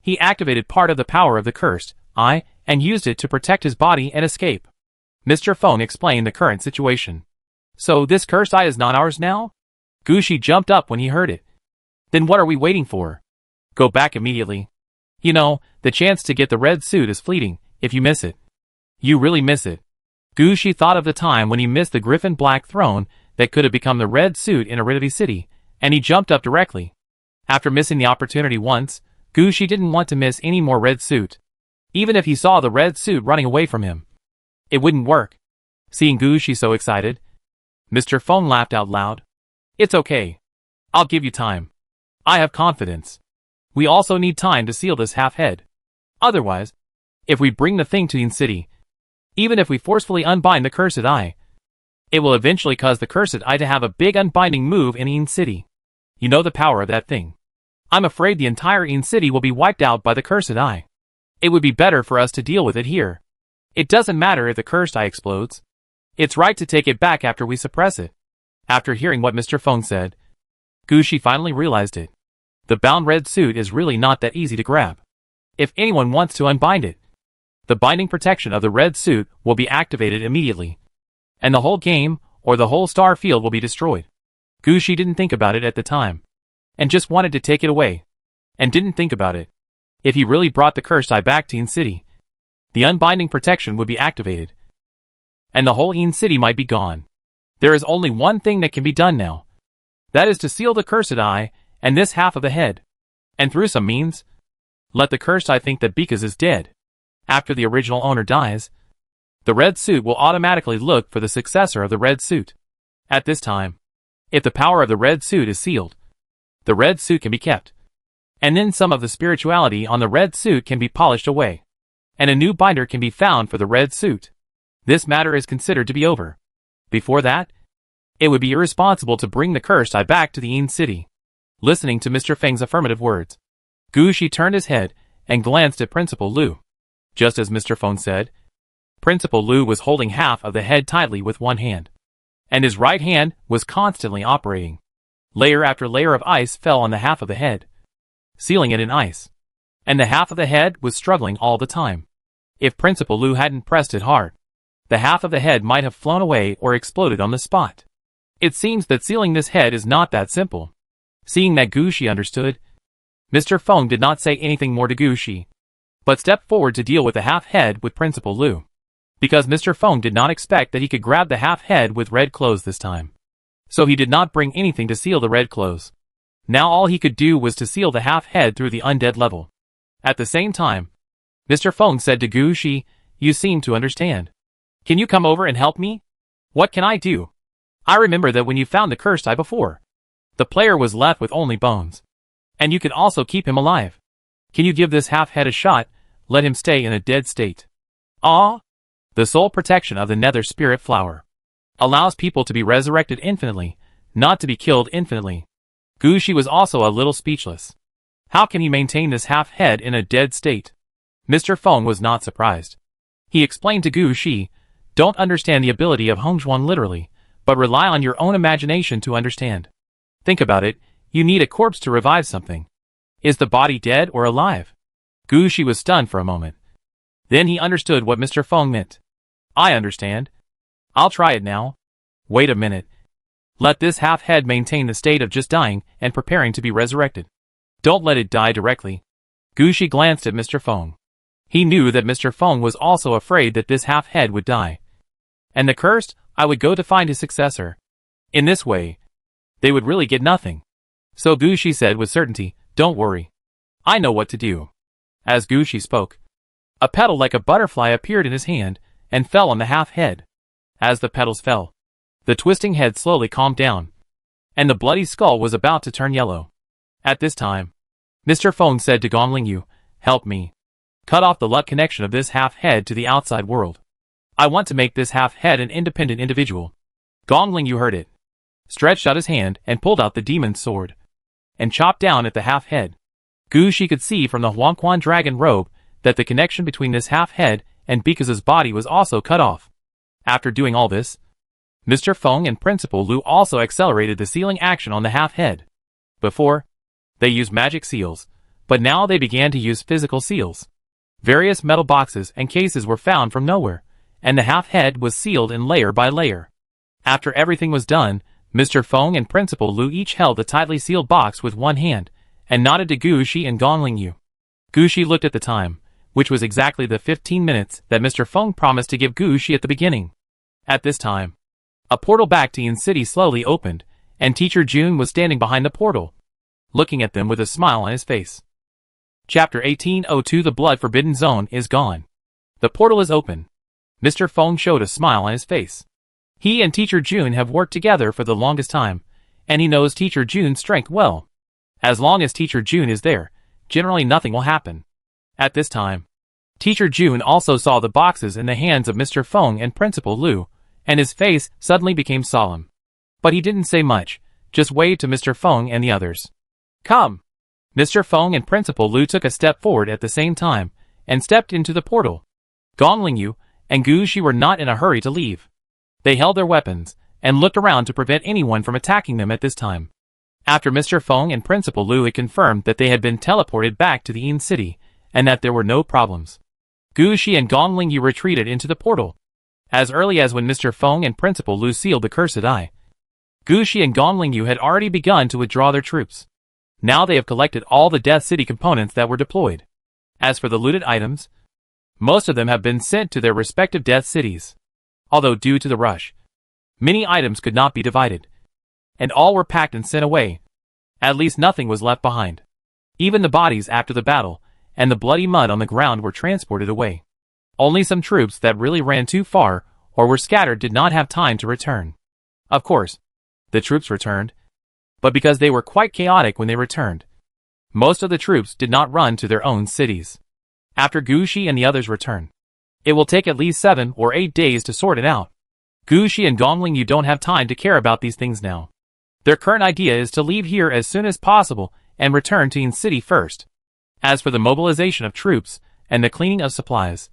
he activated part of the power of the cursed eye and used it to protect his body and escape. Mr. Feng explained the current situation. So this cursed eye is not ours now? Gu Shi jumped up when he heard it. Then what are we waiting for? Go back immediately. You know, the chance to get the red suit is fleeting. If you miss it, you really miss it. Gu Shi thought of the time when he missed the Griffin Black Throne that could have become the red suit in Aridity City, and he jumped up directly. After missing the opportunity once, Gu Shi didn't want to miss any more red suit. Even if he saw the red suit running away from him, it wouldn't work. Seeing Gu Shi so excited, Mr. Feng laughed out loud. It's okay. I'll give you time. I have confidence. We also need time to seal this half-head. Otherwise, if we bring the thing to Yin City, even if we forcefully unbind the cursed eye, it will eventually cause the cursed eye to have a big unbinding move in Yin City. You know the power of that thing. I'm afraid the entire Yin City will be wiped out by the cursed eye. It would be better for us to deal with it here. It doesn't matter if the cursed eye explodes. It's right to take it back after we suppress it. After hearing what Mr. Feng said, Gushi finally realized it. The bound red suit is really not that easy to grab. If anyone wants to unbind it, the binding protection of the red suit will be activated immediately, and the whole game, or the whole star field, will be destroyed. Gushi didn't think about it at the time, and just wanted to take it away, and didn't think about it. If he really brought the cursed eye back to Yin City, the unbinding protection would be activated, and the whole Yin City might be gone. There is only one thing that can be done now. That is to seal the cursed eye, and this half of the head, and through some means, let the cursed eye think that Bekas is dead. After the original owner dies, the red suit will automatically look for the successor of the red suit. At this time, if the power of the red suit is sealed, the red suit can be kept, and then some of the spirituality on the red suit can be polished away, and a new binder can be found for the red suit. This matter is considered to be over. Before that, it would be irresponsible to bring the cursed eye back to the Yin City. Listening to Mr. Feng's affirmative words, Gushi turned his head and glanced at Principal Lu. Just as Mr. Feng said, Principal Lu was holding half of the head tightly with one hand, and his right hand was constantly operating. Layer after layer of ice fell on the half of the head, sealing it in ice, and the half of the head was struggling all the time. If Principal Lu hadn't pressed it hard, the half of the head might have flown away or exploded on the spot. It seems that sealing this head is not that simple. Seeing that Gushi understood, Mr. Feng did not say anything more to Gushi, but stepped forward to deal with the half-head with Principal Lu, because Mr. Feng did not expect that he could grab the half-head with red clothes this time. So he did not bring anything to seal the red clothes. Now all he could do was to seal the half-head through the undead level. At the same time, Mr. Feng said to Gushi, "You seem to understand. Can you come over and help me? What can I do? I remember that when you found the cursed eye before, the player was left with only bones. And you could also keep him alive. Can you give this half-head a shot, let him stay in a dead state?" Ah! The soul protection of the nether spirit flower allows people to be resurrected infinitely, not to be killed infinitely. Gushi was also a little speechless. How can he maintain this half-head in a dead state? Mr. Feng was not surprised. He explained to Gushi, "Don't understand the ability of Hongzhuan literally, but rely on your own imagination to understand. Think about it, you need a corpse to revive something. Is the body dead or alive?" Gushi was stunned for a moment. Then he understood what Mr. Feng meant. "I understand. I'll try it now. Wait a minute. Let this half-head maintain the state of just dying and preparing to be resurrected. Don't let it die directly." Gushi glanced at Mr. Feng. He knew that Mr. Feng was also afraid that this half-head would die, and the cursed eye would go to find his successor. In this way, they would really get nothing. So Gushi said with certainty, "Don't worry. I know what to do." As Gushi spoke, a petal like a butterfly appeared in his hand and fell on the half-head. As the petals fell, the twisting head slowly calmed down, and the bloody skull was about to turn yellow. At this time, Mr. Feng said to Gong Lingyu, "Help me. Cut off the luck connection of this half-head to the outside world. I want to make this half-head an independent individual." Gong Lingyu heard it, stretched out his hand and pulled out the demon's sword, and chopped down at the half-head. Gushi could see from the Huangquan dragon robe that the connection between this half-head and Bika's body was also cut off. After doing all this, Mr. Feng and Principal Lu also accelerated the sealing action on the half-head. Before, they used magic seals, but now they began to use physical seals. Various metal boxes and cases were found from nowhere, and the half-head was sealed in layer by layer. After everything was done, Mr. Feng and Principal Lu each held the tightly sealed box with one hand, and nodded to Gushi and Gong Lingyu. Gushi looked at the time, which was exactly the 15 minutes that Mr. Feng promised to give Gushi at the beginning. At this time, a portal back to Yin City slowly opened, and Teacher Jun was standing behind the portal, looking at them with a smile on his face. Chapter 1802 The Blood Forbidden Zone is gone. The portal is open. Mr. Feng showed a smile on his face. He and Teacher Jun have worked together for the longest time, And he knows Teacher June's strength well. As long as Teacher June is there, generally nothing will happen. At this time, Teacher June also saw the boxes in the hands of Mr. Feng and Principal Lu, and his face suddenly became solemn. But he didn't say much, just waved to Mr. Feng and the others. Come! Mr. Feng and Principal Lu took a step forward at the same time, and stepped into the portal. Gong Lingyu and Gu Shi were not in a hurry to leave. They held their weapons, and looked around to prevent anyone from attacking them at this time. After Mr. Feng and Principal Lu had confirmed that they had been teleported back to the Yin City, and that there were no problems, Gu Shi and Gong Lingyu retreated into the portal. As early as when Mr. Feng and Principal Lu sealed the cursed eye, Gu Shi and Gong Lingyu had already begun to withdraw their troops. Now they have collected all the Death City components that were deployed. As for the looted items, most of them have been sent to their respective Death Cities. Although due to the rush, many items could not be divided, and all were packed and sent away. At least nothing was left behind. Even the bodies after the battle, and the bloody mud on the ground were transported away. Only some troops that really ran too far, or were scattered did not have time to return. Of course, the troops returned, but because they were quite chaotic when they returned, most of the troops did not run to their own cities. After Gu Shi and the others return, it will take at least 7 or 8 days to sort it out. Gu Shi and Gong Lingyu don't have time to care about these things now. Their current idea is to leave here as soon as possible and return to Yin City first. As for the mobilization of troops and the cleaning of supplies,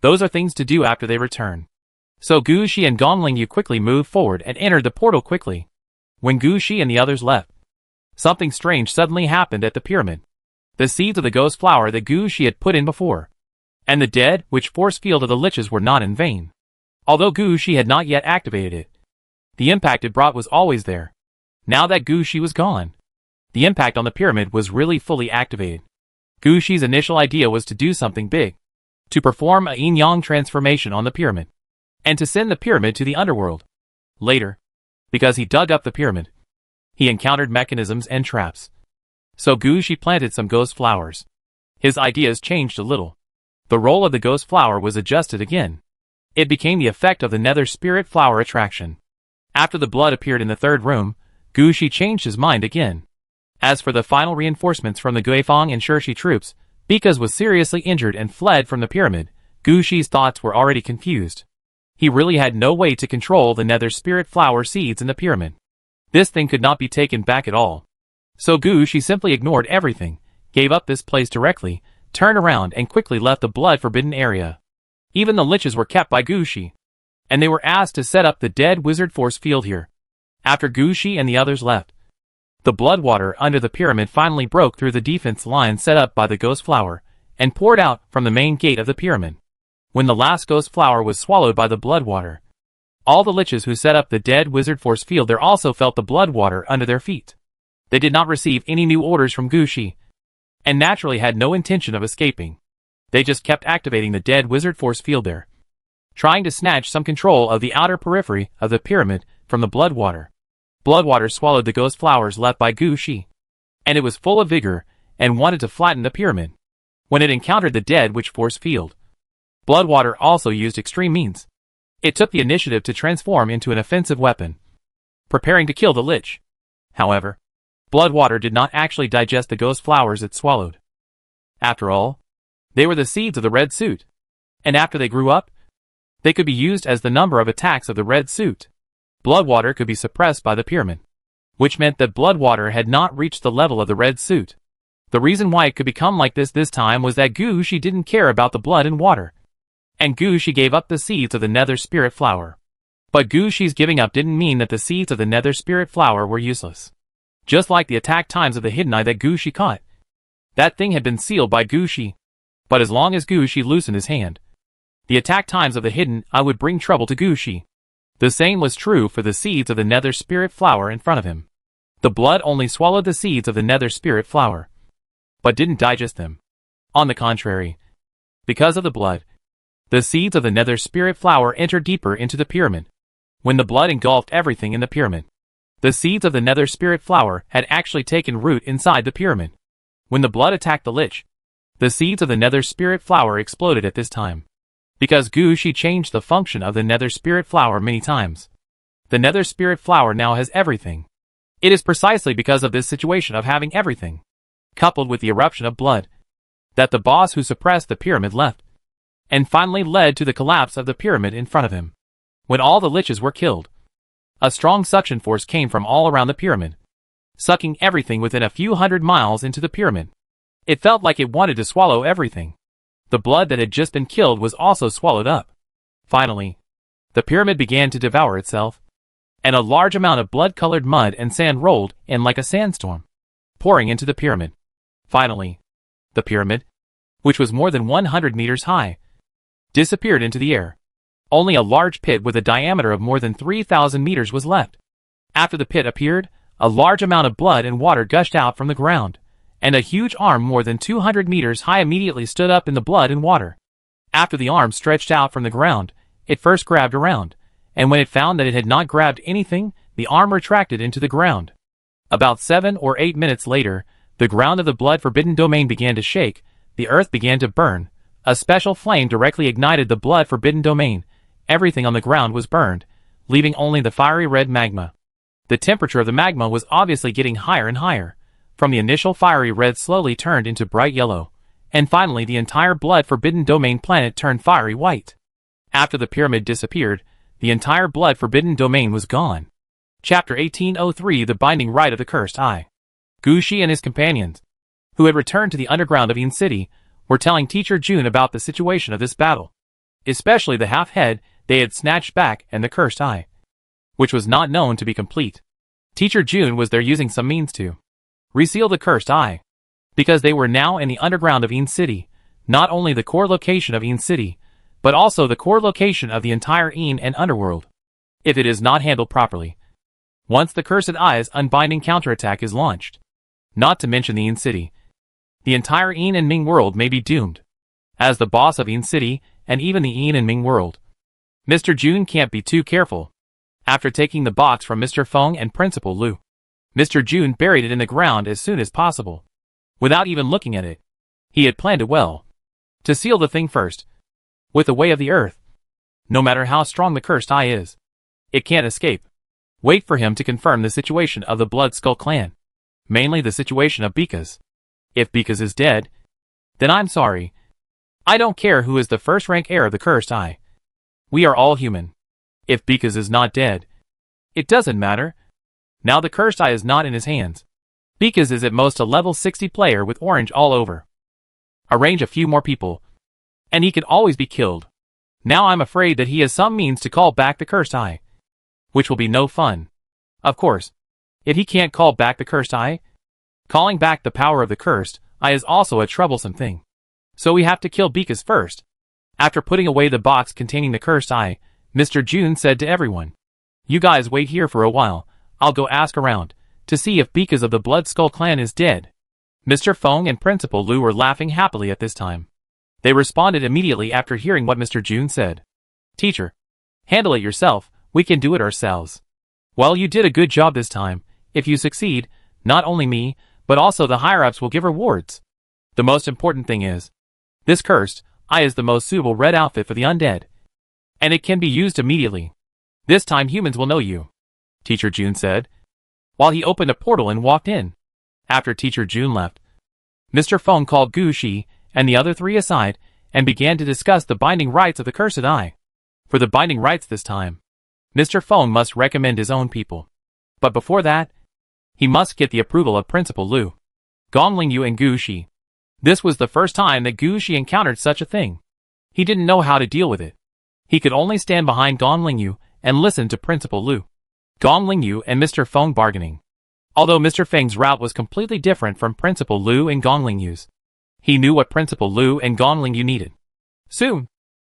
those are things to do after they return. So Gu Shi and Gong Lingyu quickly moved forward and entered the portal quickly. When Gu Shi and the others left, something strange suddenly happened at the pyramid. The seeds of the ghost flower that Gu Shi had put in before, and the dead witch force field of the liches were not in vain. Although Gu Shi had not yet activated it, the impact it brought was always there. Now that Gu Shi was gone, the impact on the pyramid was really fully activated. Gu Shi's initial idea was to do something big, to perform a yin-yang transformation on the pyramid, and to send the pyramid to the underworld. Later, because he dug up the pyramid, he encountered mechanisms and traps. So Gu Shi planted some ghost flowers. His ideas changed a little. The role of the ghost flower was adjusted again. It became the effect of the nether spirit flower attraction. After the blood appeared in the third room, Gu Shi changed his mind again. As for the final reinforcements from the Guifang and Shirshi troops, because was seriously injured and fled from the pyramid, Gu Shi's thoughts were already confused. He really had no way to control the nether spirit flower seeds in the pyramid. This thing could not be taken back at all. So Gu Shi simply ignored everything, gave up this place directly, turned around and quickly left the blood-forbidden area. Even the liches were kept by Gu Shi, and they were asked to set up the dead wizard force field here. After Gu Shi and the others left, the blood water under the pyramid finally broke through the defense line set up by the ghost flower, and poured out from the main gate of the pyramid. When the last ghost flower was swallowed by the blood water, all the liches who set up the dead wizard force field there also felt the blood water under their feet. They did not receive any new orders from Gu Shi, and naturally had no intention of escaping. They just kept activating the dead wizard force field there, trying to snatch some control of the outer periphery of the pyramid from the blood water. Blood water swallowed the ghost flowers left by Gu Shi, and it was full of vigor and wanted to flatten the pyramid. When it encountered the dead witch force field, blood water also used extreme means. It took the initiative to transform into an offensive weapon, preparing to kill the lich. However, blood water did not actually digest the ghost flowers it swallowed. After all, they were the seeds of the red suit, and after they grew up, they could be used as the number of attacks of the red suit. Blood water could be suppressed by the pyramid, which meant that blood water had not reached the level of the red suit. The reason why it could become like this time was that Gu Shi didn't care about the blood and water, and Gu Shi gave up the seeds of the nether spirit flower. But Gu Shi's giving up didn't mean that the seeds of the nether spirit flower were useless. Just like the attack times of the hidden eye that Gu Shi caught, that thing had been sealed by Gu Shi. But as long as Gu Shi loosened his hand, the attack times of the hidden eye would bring trouble to Gu Shi. The same was true for the seeds of the nether spirit flower in front of him. The blood only swallowed the seeds of the nether spirit flower, but didn't digest them. On the contrary, because of the blood, the seeds of the nether spirit flower entered deeper into the pyramid. When the blood engulfed everything in the pyramid, the seeds of the nether spirit flower had actually taken root inside the pyramid. When the blood attacked the lich, the seeds of the nether spirit flower exploded at this time. Because Gu Shi changed the function of the nether spirit flower many times, the nether spirit flower now has everything. It is precisely because of this situation of having everything, coupled with the eruption of blood, that the boss who suppressed the pyramid left, and finally led to the collapse of the pyramid in front of him. When all the liches were killed, a strong suction force came from all around the pyramid, sucking everything within a few hundred miles into the pyramid. It felt like it wanted to swallow everything. The blood that had just been killed was also swallowed up. Finally, the pyramid began to devour itself, and a large amount of blood-colored mud and sand rolled in like a sandstorm, pouring into the pyramid. Finally, the pyramid, which was more than 100 meters high, disappeared into the air. Only a large pit with a diameter of more than 3,000 meters was left. After the pit appeared, a large amount of blood and water gushed out from the ground, and a huge arm more than 200 meters high immediately stood up in the blood and water. After the arm stretched out from the ground, it first grabbed around, and when it found that it had not grabbed anything, the arm retracted into the ground. About 7 or 8 minutes later, the ground of the blood-forbidden domain began to shake, the earth began to burn, a special flame directly ignited the blood-forbidden domain, everything on the ground was burned, leaving only the fiery red magma. The temperature of the magma was obviously getting higher and higher. From the initial fiery red slowly turned into bright yellow, and finally the entire blood-forbidden domain planet turned fiery white. After the pyramid disappeared, the entire blood-forbidden domain was gone. Chapter 1803 The Binding Rite of the Cursed Eye. Gushi and his companions, who had returned to the underground of Yin City, were telling Teacher June about the situation of this battle, especially the half-head they had snatched back and the cursed eye, which was not known to be complete. Teacher June was there using some means to reseal the cursed eye, because they were now in the underground of Yin City, not only the core location of Yin City, but also the core location of the entire Yin and underworld. If it is not handled properly, once the cursed eye's unbinding counterattack is launched, not to mention the Yin City, the entire Yin and Ming world may be doomed. As the boss of Yin City, and even the Yin and Ming world, Mr. June can't be too careful. After taking the box from Mr. Feng and Principal Lu, Mr. June buried it in the ground as soon as possible, without even looking at it. He had planned it well. To seal the thing first, with the way of the earth. No matter how strong the cursed eye is, it can't escape. Wait for him to confirm the situation of the Blood Skull clan, mainly the situation of Bekas. If Bekas is dead, then I'm sorry. I don't care who is the first-rank heir of the cursed eye. We are all human. If Bekas is not dead, it doesn't matter. Now the cursed eye is not in his hands. Bekas is at most a level 60 player with orange all over. Arrange a few more people, and he can always be killed. Now I'm afraid that he has some means to call back the cursed eye, which will be no fun. Of course, if he can't call back the cursed eye, calling back the power of the cursed eye is also a troublesome thing. So we have to kill Bekas first. After putting away the box containing the cursed eye, Mr. June said to everyone, "You guys wait here for a while. I'll go ask around to see if Bekas of the Blood Skull clan is dead." Mr. Feng and Principal Lu were laughing happily at this time. They responded immediately after hearing what Mr. June said. "Teacher, handle it yourself, we can do it ourselves." "Well, you did a good job this time. If you succeed, not only me, but also the higher-ups will give rewards. The most important thing is, this cursed eye is the most suitable red outfit for the undead, and it can be used immediately. This time humans will know you," Teacher June said, while he opened a portal and walked in. After Teacher June left, Mr. Feng called Gu Shi and the other three aside and began to discuss the binding rights of the cursed eye. For the binding rights this time, Mr. Feng must recommend his own people. But before that, he must get the approval of Principal Lu, Gong Lingyu and Gu Shi. This was the first time that Gu Shi encountered such a thing. He didn't know how to deal with it. He could only stand behind Gong Lingyu and listen to Principal Lu, Gong Lingyu and Mr. Feng bargaining. Although Mr. Feng's route was completely different from Principal Lu and Gong Lingyu's, he knew what Principal Lu and Gong Lingyu needed. Soon,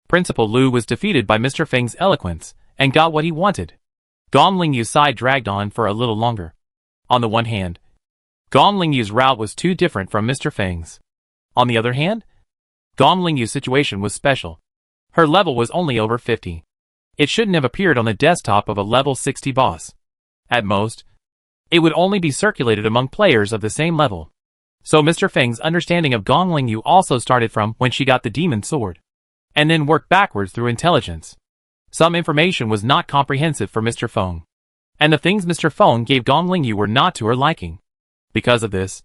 Principal Lu was defeated by Mr. Feng's eloquence and got what he wanted. Gong Lingyu's side dragged on for a little longer. On the one hand, Gong Lingyu's route was too different from Mr. Feng's. On the other hand, Gong Lingyu's situation was special. Her level was only over 50. It shouldn't have appeared on the desktop of a level 60 boss. At most, it would only be circulated among players of the same level. So Mr. Feng's understanding of Gong Lingyu also started from when she got the demon sword, and then worked backwards through intelligence. Some information was not comprehensive for Mr. Feng. And the things Mr. Feng gave Gong Lingyu were not to her liking. Because of this,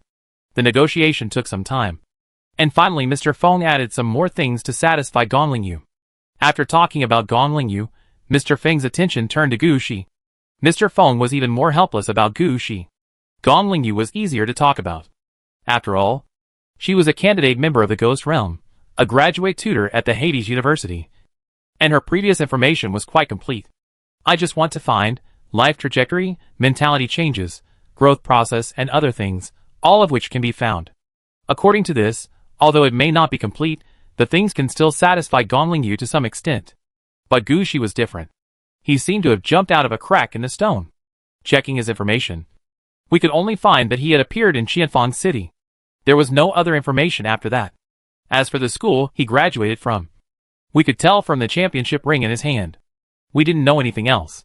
the negotiation took some time. And finally Mr. Feng added some more things to satisfy Gong Lingyu. After talking about Gong Lingyu, Mr. Feng's attention turned to Gu Shi. Mr. Feng was even more helpless about Gu Shi. Gong Lingyu was easier to talk about. After all, she was a candidate member of the Ghost Realm, a graduate tutor at the Hades University, and her previous information was quite complete. I just want to find life trajectory, mentality changes, growth process, and other things, all of which can be found. According to this, although it may not be complete, the things can still satisfy Gong Lingyu to some extent. But Gu Shi was different. He seemed to have jumped out of a crack in the stone. Checking his information, we could only find that he had appeared in Qianfang City. There was no other information after that. As for the school he graduated from, we could tell from the championship ring in his hand. We didn't know anything else.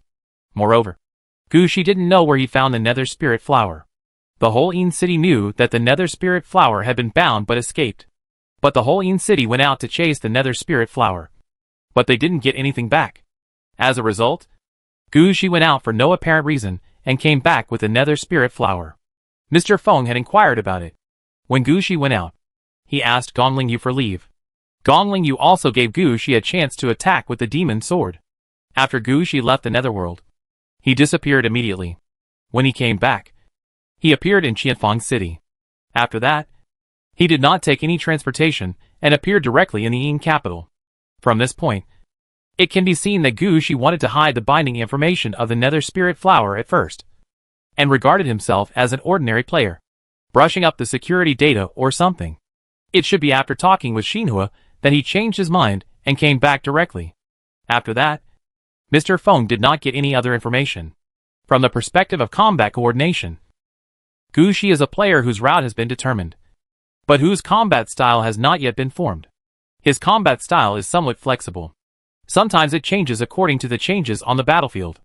Moreover, Gu Shi didn't know where he found the Nether Spirit Flower. The whole Yin City knew that the Nether Spirit Flower had been bound but escaped. But the whole Yin City went out to chase the Nether Spirit Flower. But they didn't get anything back. As a result, Gu Shi went out for no apparent reason and came back with the Nether Spirit Flower. Mr. Feng had inquired about it. When Gu Shi went out, he asked Gong Lingyu for leave. Gong Lingyu also gave Gu Shi a chance to attack with the demon sword. After Gu Shi left the Netherworld, he disappeared immediately. When he came back, he appeared in Qianfang City. After that, he did not take any transportation and appeared directly in the Yin capital. From this point, it can be seen that Gu Shi wanted to hide the binding information of the Nether Spirit Flower at first, and regarded himself as an ordinary player, brushing up the security data or something. It should be after talking with Xinhua that he changed his mind and came back directly. After that, Mr. Feng did not get any other information. From the perspective of combat coordination, Gu Shi is a player whose route has been determined, but whose combat style has not yet been formed. His combat style is somewhat flexible. Sometimes it changes according to the changes on the battlefield.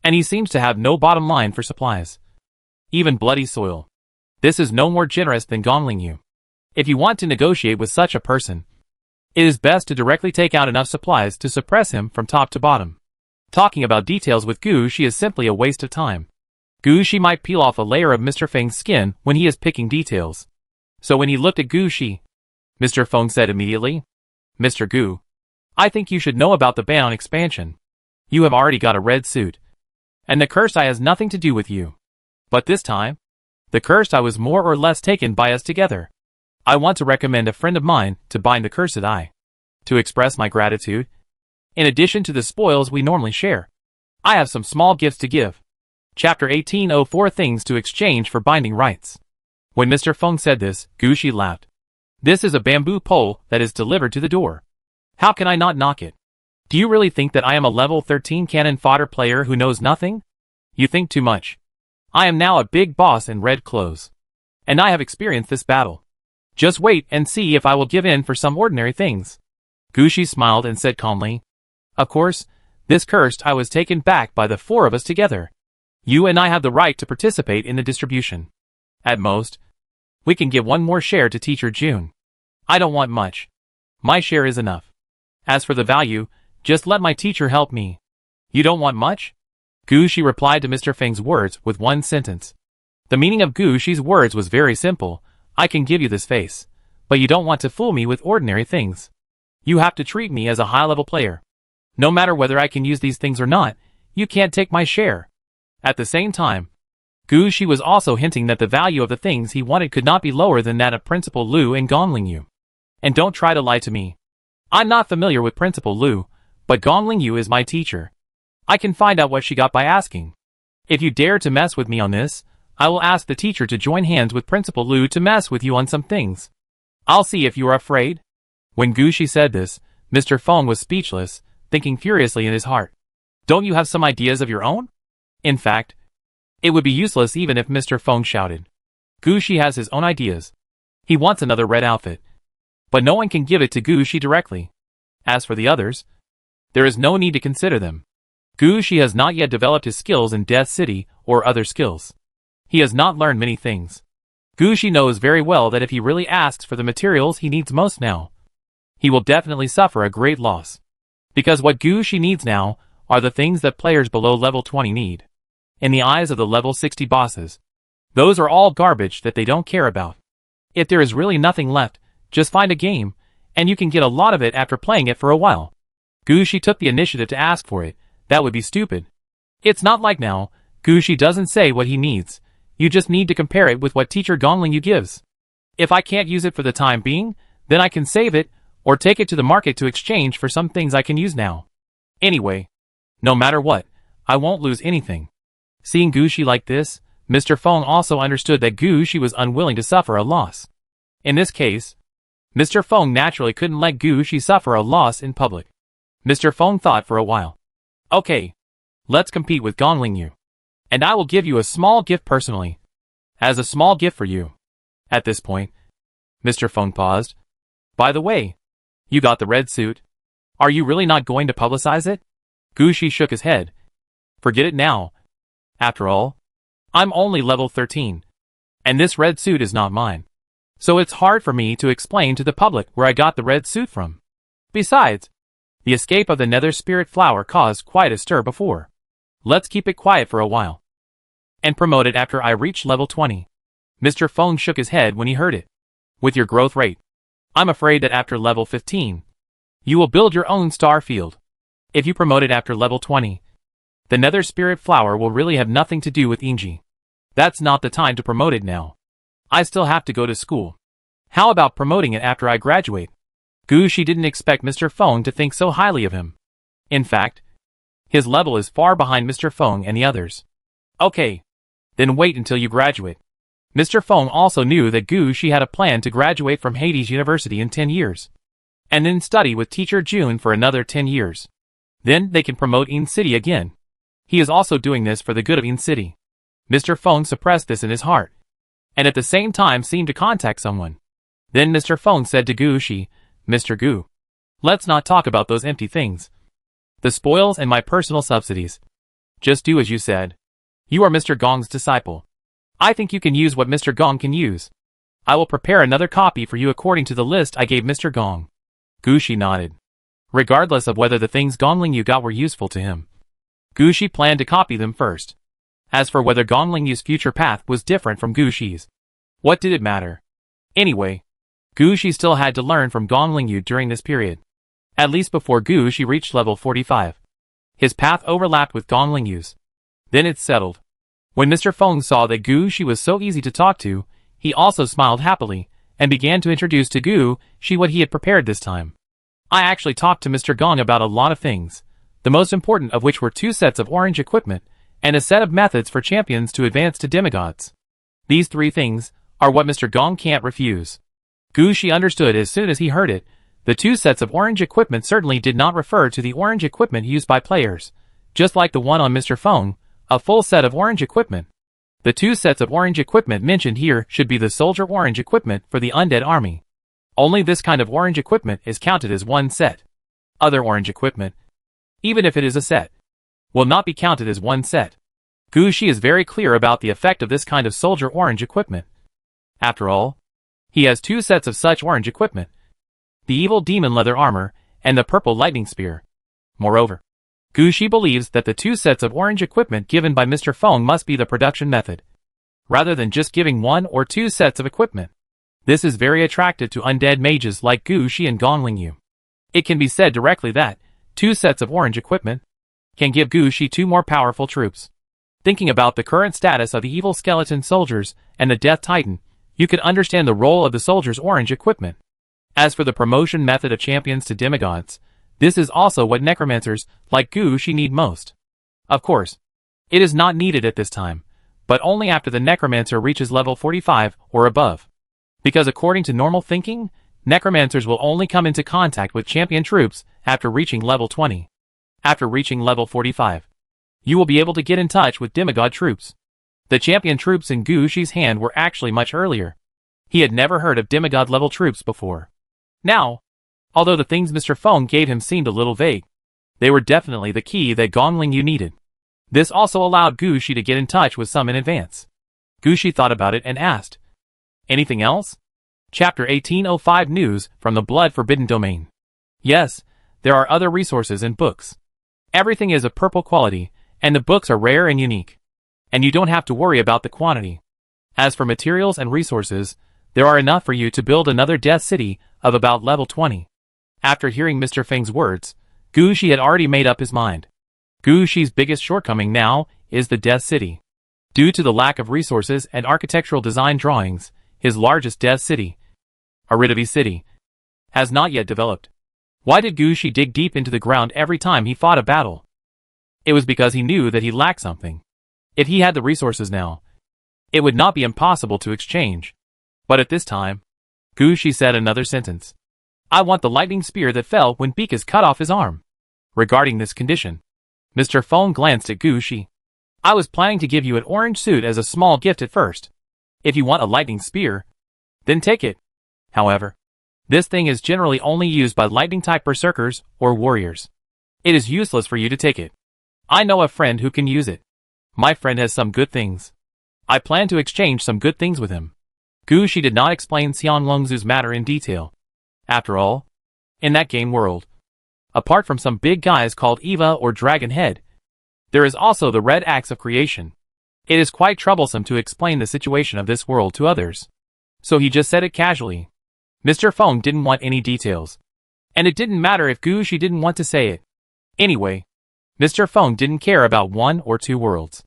And he seems to have no bottom line for supplies. Even bloody soil. This is no more generous than Gong Lingyu. If you want to negotiate with such a person, it is best to directly take out enough supplies to suppress him from top to bottom. Talking about details with Gu Shi is simply a waste of time. Gu Shi might peel off a layer of Mr. Feng's skin when he is picking details. So when he looked at Gu Shi, Mr. Feng said immediately, "Mr. Gu, I think you should know about the ban on expansion. You have already got a red suit. And the cursed eye has nothing to do with you. But this time, the cursed eye was more or less taken by us together. I want to recommend a friend of mine to bind the cursed eye. To express my gratitude, in addition to the spoils we normally share, I have some small gifts to give." Chapter 1804 Things to Exchange for Binding Rights. When Mr. Feng said this, Gu Shi laughed. "This is a bamboo pole that is delivered to the door. How can I not knock it? Do you really think that I am a level 13 cannon fodder player who knows nothing? You think too much. I am now a big boss in red clothes. And I have experienced this battle. Just wait and see if I will give in for some ordinary things." Gu Shi smiled and said calmly, "Of course, this cursed eye was taken back by the four of us together. You and I have the right to participate in the distribution. At most, we can give one more share to Teacher June. I don't want much. My share is enough. As for the value, just let my teacher help me." "You don't want much?" Gu Shi replied to Mr. Feng's words with one sentence. The meaning of Gu Shi's words was very simple. "I can give you this face, but you don't want to fool me with ordinary things. You have to treat me as a high-level player. No matter whether I can use these things or not, you can't take my share." At the same time, Gu Shi was also hinting that the value of the things he wanted could not be lower than that of Principal Lu and Gong Lingyu. "And don't try to lie to me. I'm not familiar with Principal Lu, but Gong Lingyu is my teacher. I can find out what she got by asking. If you dare to mess with me on this, I will ask the teacher to join hands with Principal Lu to mess with you on some things. I'll see if you are afraid." When Gu Shi said this, Mr. Feng was speechless, thinking furiously in his heart. "Don't you have some ideas of your own?" In fact, it would be useless even if Mr. Feng shouted. Gu Shi has his own ideas. He wants another red outfit. But no one can give it to Gu Shi directly. As for the others, there is no need to consider them. Gu Shi has not yet developed his skills in Death City or other skills. He has not learned many things. Gu Shi knows very well that if he really asks for the materials he needs most now, he will definitely suffer a great loss. Because what Gu Shi needs now are the things that players below level 20 need. In the eyes of the level 60 bosses, those are all garbage that they don't care about. If there is really nothing left, just find a game, and you can get a lot of it after playing it for a while. Gushi took the initiative to ask for it. That would be stupid. It's not like now, Gushi doesn't say what he needs. You just need to compare it with what teacher Gonglingyu gives. If I can't use it for the time being, then I can save it, or take it to the market to exchange for some things I can use now. Anyway, no matter what, I won't lose anything. Seeing Gushi like this, Mr. Feng also understood that Gushi was unwilling to suffer a loss. In this case, Mr. Feng naturally couldn't let Gushi suffer a loss in public. Mr. Feng thought for a while. Okay, let's compete with Gonglingyu. And I will give you a small gift personally. As a small gift for you. At this point, Mr. Feng paused. By the way, you got the red suit. Are you really not going to publicize it? Gushi shook his head. Forget it now. After all, I'm only level 13. And this red suit is not mine. So it's hard for me to explain to the public where I got the red suit from. Besides, the escape of the nether spirit flower caused quite a stir before. Let's keep it quiet for a while. And promote it after I reach level 20. Mr. Feng shook his head when he heard it. With your growth rate, I'm afraid that after level 15, you will build your own star field. If you promote it after level 20, the nether spirit flower will really have nothing to do with Inji. That's not the time to promote it now. I still have to go to school. How about promoting it after I graduate? Gushi didn't expect Mr. Feng to think so highly of him. In fact, his level is far behind Mr. Feng and the others. Okay, then wait until you graduate. Mr. Feng also knew that Gushi had a plan to graduate from Hades University in 10 years. And then study with teacher June for another 10 years. Then they can promote In City again. He is also doing this for the good of In City. Mr. Feng suppressed this in his heart. And at the same time seemed to contact someone. Then Mr. Feng said to Gushi, Mr. Gu, let's not talk about those empty things. The spoils and my personal subsidies. Just do as you said. You are Mr. Gong's disciple. I think you can use what Mr. Gong can use. I will prepare another copy for you according to the list I gave Mr. Gong. Gushi nodded. Regardless of whether the things Gonglingyu got were useful to him, Gushi planned to copy them first. As for whether Gonglingyu's future path was different from Gushi's, what did it matter? Anyway, Gushi still had to learn from Gonglingyu during this period. At least before Gushi reached level 45. His path overlapped with Gonglingyu's. Then it's settled. When Mr. Feng saw that Gushi was so easy to talk to, he also smiled happily, and began to introduce to Gushi what he had prepared this time. I actually talked to Mr. Gong about a lot of things, the most important of which were 2 sets of orange equipment, and a set of methods for champions to advance to demigods. These 3 things are what Mr. Gong can't refuse. Gushi understood as soon as he heard it. The 2 sets of orange equipment certainly did not refer to the orange equipment used by players, just like the one on Mr. Feng, a full set of orange equipment. The 2 sets of orange equipment mentioned here should be the soldier orange equipment for the undead army. Only this kind of orange equipment is counted as 1 set. Other orange equipment, even if it is a set, will not be counted as 1 set. Gushi is very clear about the effect of this kind of soldier orange equipment. After all, he has 2 sets of such orange equipment. The evil demon leather armor, and the purple lightning spear. Moreover, Gushi believes that the 2 sets of orange equipment given by Mr. Feng must be the production method, rather than just giving 1 or 2 sets of equipment. This is very attractive to undead mages like Gushi and Gonglingyu. It can be said directly that 2 sets of orange equipment can give Gushi 2 more powerful troops. Thinking about the current status of the evil skeleton soldiers and the Death Titan, you can understand the role of the soldiers' orange equipment. As for the promotion method of champions to demigods, this is also what necromancers like Gushi need most. Of course, it is not needed at this time, but only after the necromancer reaches level 45 or above. Because according to normal thinking, necromancers will only come into contact with champion troops after reaching level 20. After reaching level 45, you will be able to get in touch with demigod troops. The champion troops in Gushi's hand were actually much earlier. He had never heard of demigod level troops before. Now, although the things Mr. Feng gave him seemed a little vague, they were definitely the key that Gonglingyu needed. This also allowed Gushi to get in touch with some in advance. Gushi thought about it and asked, anything else? Chapter 1805 News from the Blood Forbidden Domain. Yes, there are other resources and books. Everything is of purple quality, and the books are rare and unique. and you don't have to worry about the quantity. As for materials and resources, there are enough for you to build another death city of about level 20. After hearing Mr. Feng's words, Gu Shi had already made up his mind. Gu Shi's biggest shortcoming now is the death city. Due to the lack of resources and architectural design drawings, his largest death city, Aridavi City, has not yet developed. Why did Gu Shi dig deep into the ground every time he fought a battle? It was because he knew that he lacked something. If he had the resources now, it would not be impossible to exchange. But at this time, Gu Shi said another sentence. I want the lightning spear that fell when Bekas cut off his arm. Regarding this condition, Mr. Feng glanced at Gu Shi. I was planning to give you an orange suit as a small gift at first. If you want a lightning spear, then take it. However, this thing is generally only used by lightning-type berserkers or warriors. It is useless for you to take it. I know a friend who can use it. My friend has some good things. I plan to exchange some good things with him. Gu Shi did not explain Xian Longzu's matter in detail. After all, in that game world, apart from some big guys called Eva or Dragon Head, there is also the Red Axe of Creation. It is quite troublesome to explain the situation of this world to others. So he just said it casually. Mr. Feng didn't want any details. And it didn't matter if Gu Shi didn't want to say it. Anyway, Mr. Feng didn't care about 1 or 2 worlds.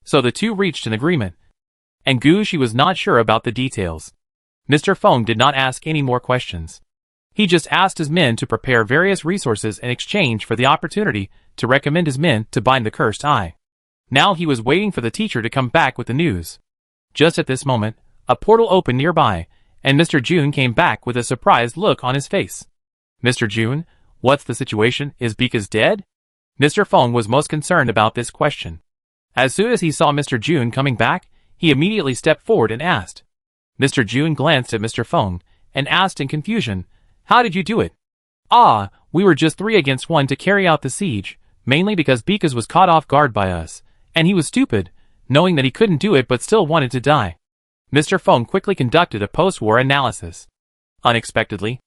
So the two reached an agreement. And Gu Shi was not sure about the details. Mr. Feng did not ask any more questions. He just asked his men to prepare various resources in exchange for the opportunity to recommend his men to bind the cursed eye. Now he was waiting for the teacher to come back with the news. Just at this moment, a portal opened nearby, and Mr. Jun came back with a surprised look on his face. Mr. Jun, what's the situation? Is Bekas dead? Mr. Feng was most concerned about this question. As soon as he saw Mr. Jun coming back, he immediately stepped forward and asked. Mr. Jun glanced at Mr. Feng and asked in confusion, How did you do it? Ah, we were just 3 against 1 to carry out the siege, mainly because Bekas was caught off guard by us, and he was stupid, knowing that he couldn't do it but still wanted to die. Mr. Feng quickly conducted a post-war analysis. Unexpectedly,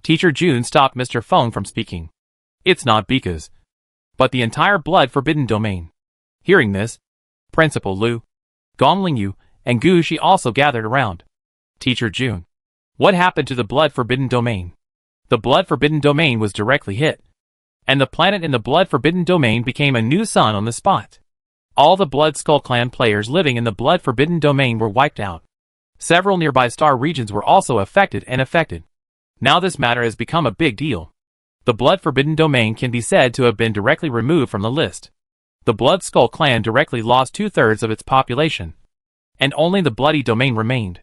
Teacher Jun stopped Mr. Feng from speaking. It's not Bekas, but the entire Blood Forbidden Domain. Hearing this, Principal Lu, Gong Lingyu, and Gu Shi also gathered around. Teacher Jun, what happened to the Blood Forbidden Domain? The Blood Forbidden Domain was directly hit, and the planet in the Blood Forbidden Domain became a new sun on the spot. All the Blood Skull Clan players living in the Blood Forbidden Domain were wiped out. Several nearby star regions were also affected. Now this matter has become a big deal. The Blood Forbidden Domain can be said to have been directly removed from the list. The Blood Skull Clan directly lost 2/3 of its population, and only the Bloody Domain remained.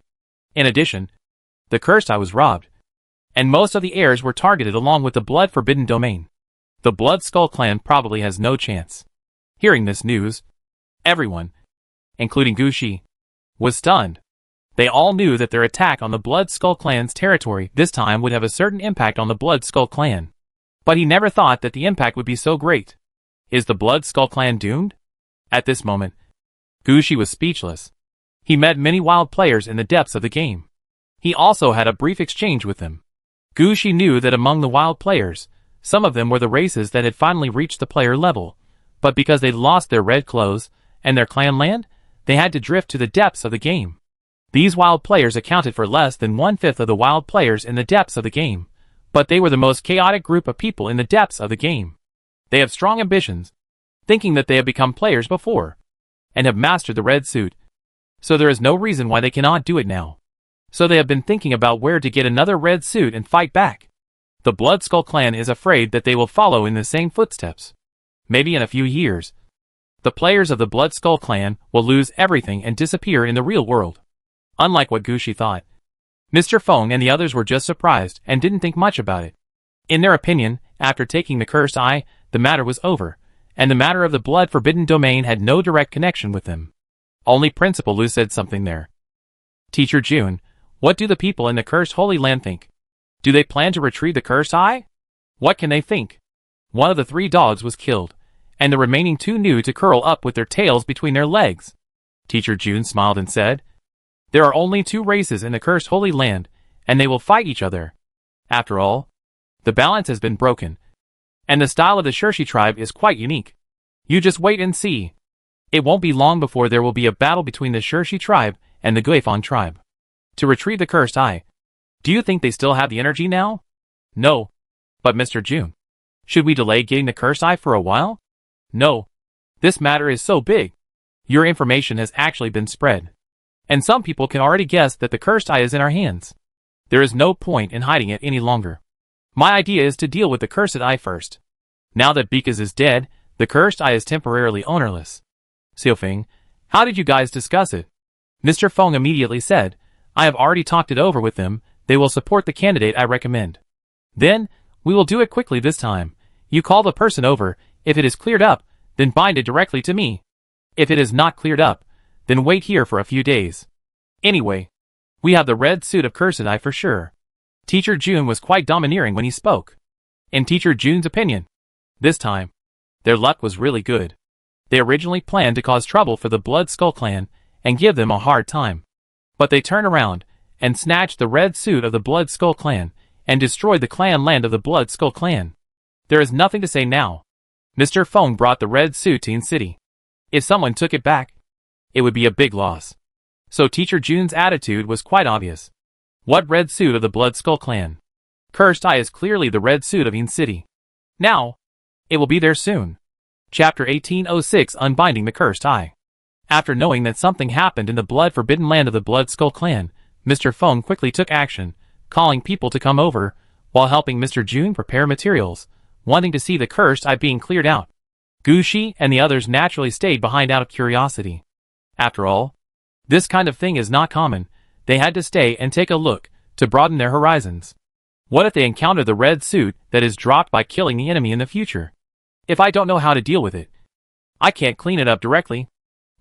In addition, the Cursed Eye was robbed, and most of the heirs were targeted along with the Blood Forbidden Domain. The Blood Skull Clan probably has no chance. Hearing this news, everyone, including Gu Shi, was stunned. They all knew that their attack on the Blood Skull Clan's territory this time would have a certain impact on the Blood Skull Clan. But he never thought that the impact would be so great. Is the Blood Skull Clan doomed? At this moment, Gu Shi was speechless. He met many wild players in the depths of the game. He also had a brief exchange with them. Gu Shi knew that among the wild players, some of them were the races that had finally reached the player level, but because they'd lost their red clothes and their clan land, they had to drift to the depths of the game. These wild players accounted for less than 1/5 of the wild players in the depths of the game, but they were the most chaotic group of people in the depths of the game. They have strong ambitions, thinking that they have become players before, and have mastered the red suit. So there is no reason why they cannot do it now. So they have been thinking about where to get another red suit and fight back. The Blood Skull Clan is afraid that they will follow in the same footsteps. Maybe in a few years, the players of the Blood Skull Clan will lose everything and disappear in the real world. Unlike what Gu Shi thought, Mr. Feng and the others were just surprised and didn't think much about it. In their opinion, after taking the Cursed Eye, the matter was over, and the matter of the Blood Forbidden Domain had no direct connection with them. Only Principal Lu said something there. Teacher Jun, what do the people in the Cursed Holy Land think? Do they plan to retrieve the Cursed Eye? What can they think? One of the 3 dogs was killed, and the remaining 2 knew to curl up with their tails between their legs. Teacher Jun smiled and said, There are only 2 races in the Cursed Holy Land, and they will fight each other. After all, the balance has been broken, and the style of the Shirshi tribe is quite unique. You just wait and see. It won't be long before there will be a battle between the Shirshi tribe and the Guifan tribe. To retrieve the cursed eye. Do you think they still have the energy now? No. But Mr. June, should we delay getting the cursed eye for a while? No. This matter is so big. Your information has actually been spread. And some people can already guess that the cursed eye is in our hands. There is no point in hiding it any longer. My idea is to deal with the cursed eye first. Now that Bekas is dead, the cursed eye is temporarily ownerless. Xiaofeng, how did you guys discuss it? Mr. Feng immediately said, I have already talked it over with them, they will support the candidate I recommend. Then, we will do it quickly this time. You call the person over, if it is cleared up, then bind it directly to me. If it is not cleared up, then wait here for a few days. Anyway, we have the red suit of Cursed Eye for sure. Teacher June was quite domineering when he spoke. In Teacher June's opinion, this time, their luck was really good. They originally planned to cause trouble for the Blood Skull clan and give them a hard time. But they turned around and snatched the red suit of the Blood Skull clan and destroyed the clan land of the Blood Skull clan. There is nothing to say now. Mr. Feng brought the red suit to Yin City. If someone took it back, it would be a big loss. So Teacher June's attitude was quite obvious. What red suit of the Blood Skull clan? Cursed Eye is clearly the red suit of Yin City. Now, it will be there soon. Chapter 1806 Unbinding the Cursed Eye. After knowing that something happened in the blood-forbidden land of the Blood Skull clan, Mr. Feng quickly took action, calling people to come over, while helping Mr. June prepare materials, wanting to see the cursed eye being cleared out. Gu Shi and the others naturally stayed behind out of curiosity. After all, this kind of thing is not common. They had to stay and take a look, to broaden their horizons. What if they encounter the red suit that is dropped by killing the enemy in the future? If I don't know how to deal with it, I can't clean it up directly.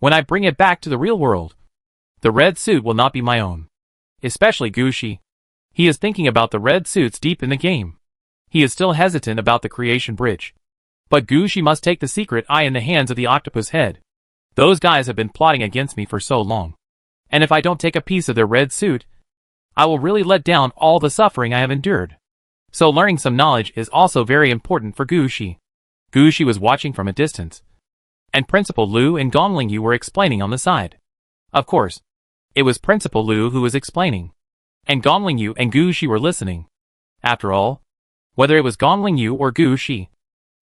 When I bring it back to the real world, the red suit will not be my own. Especially Gu Shi. He is thinking about the red suits deep in the game. He is still hesitant about the creation bridge. But Gu Shi must take the secret eye in the hands of the octopus head. Those guys have been plotting against me for so long. And if I don't take a piece of their red suit, I will really let down all the suffering I have endured. So learning some knowledge is also very important for Gu Shi. Gu Shi was watching from a distance. And Principal Lu and Gongling Yu were explaining on the side. Of course, it was Principal Lu who was explaining. And Gongling Yu and Gu Shi were listening. After all, whether it was Gongling Yu or Gu Shi,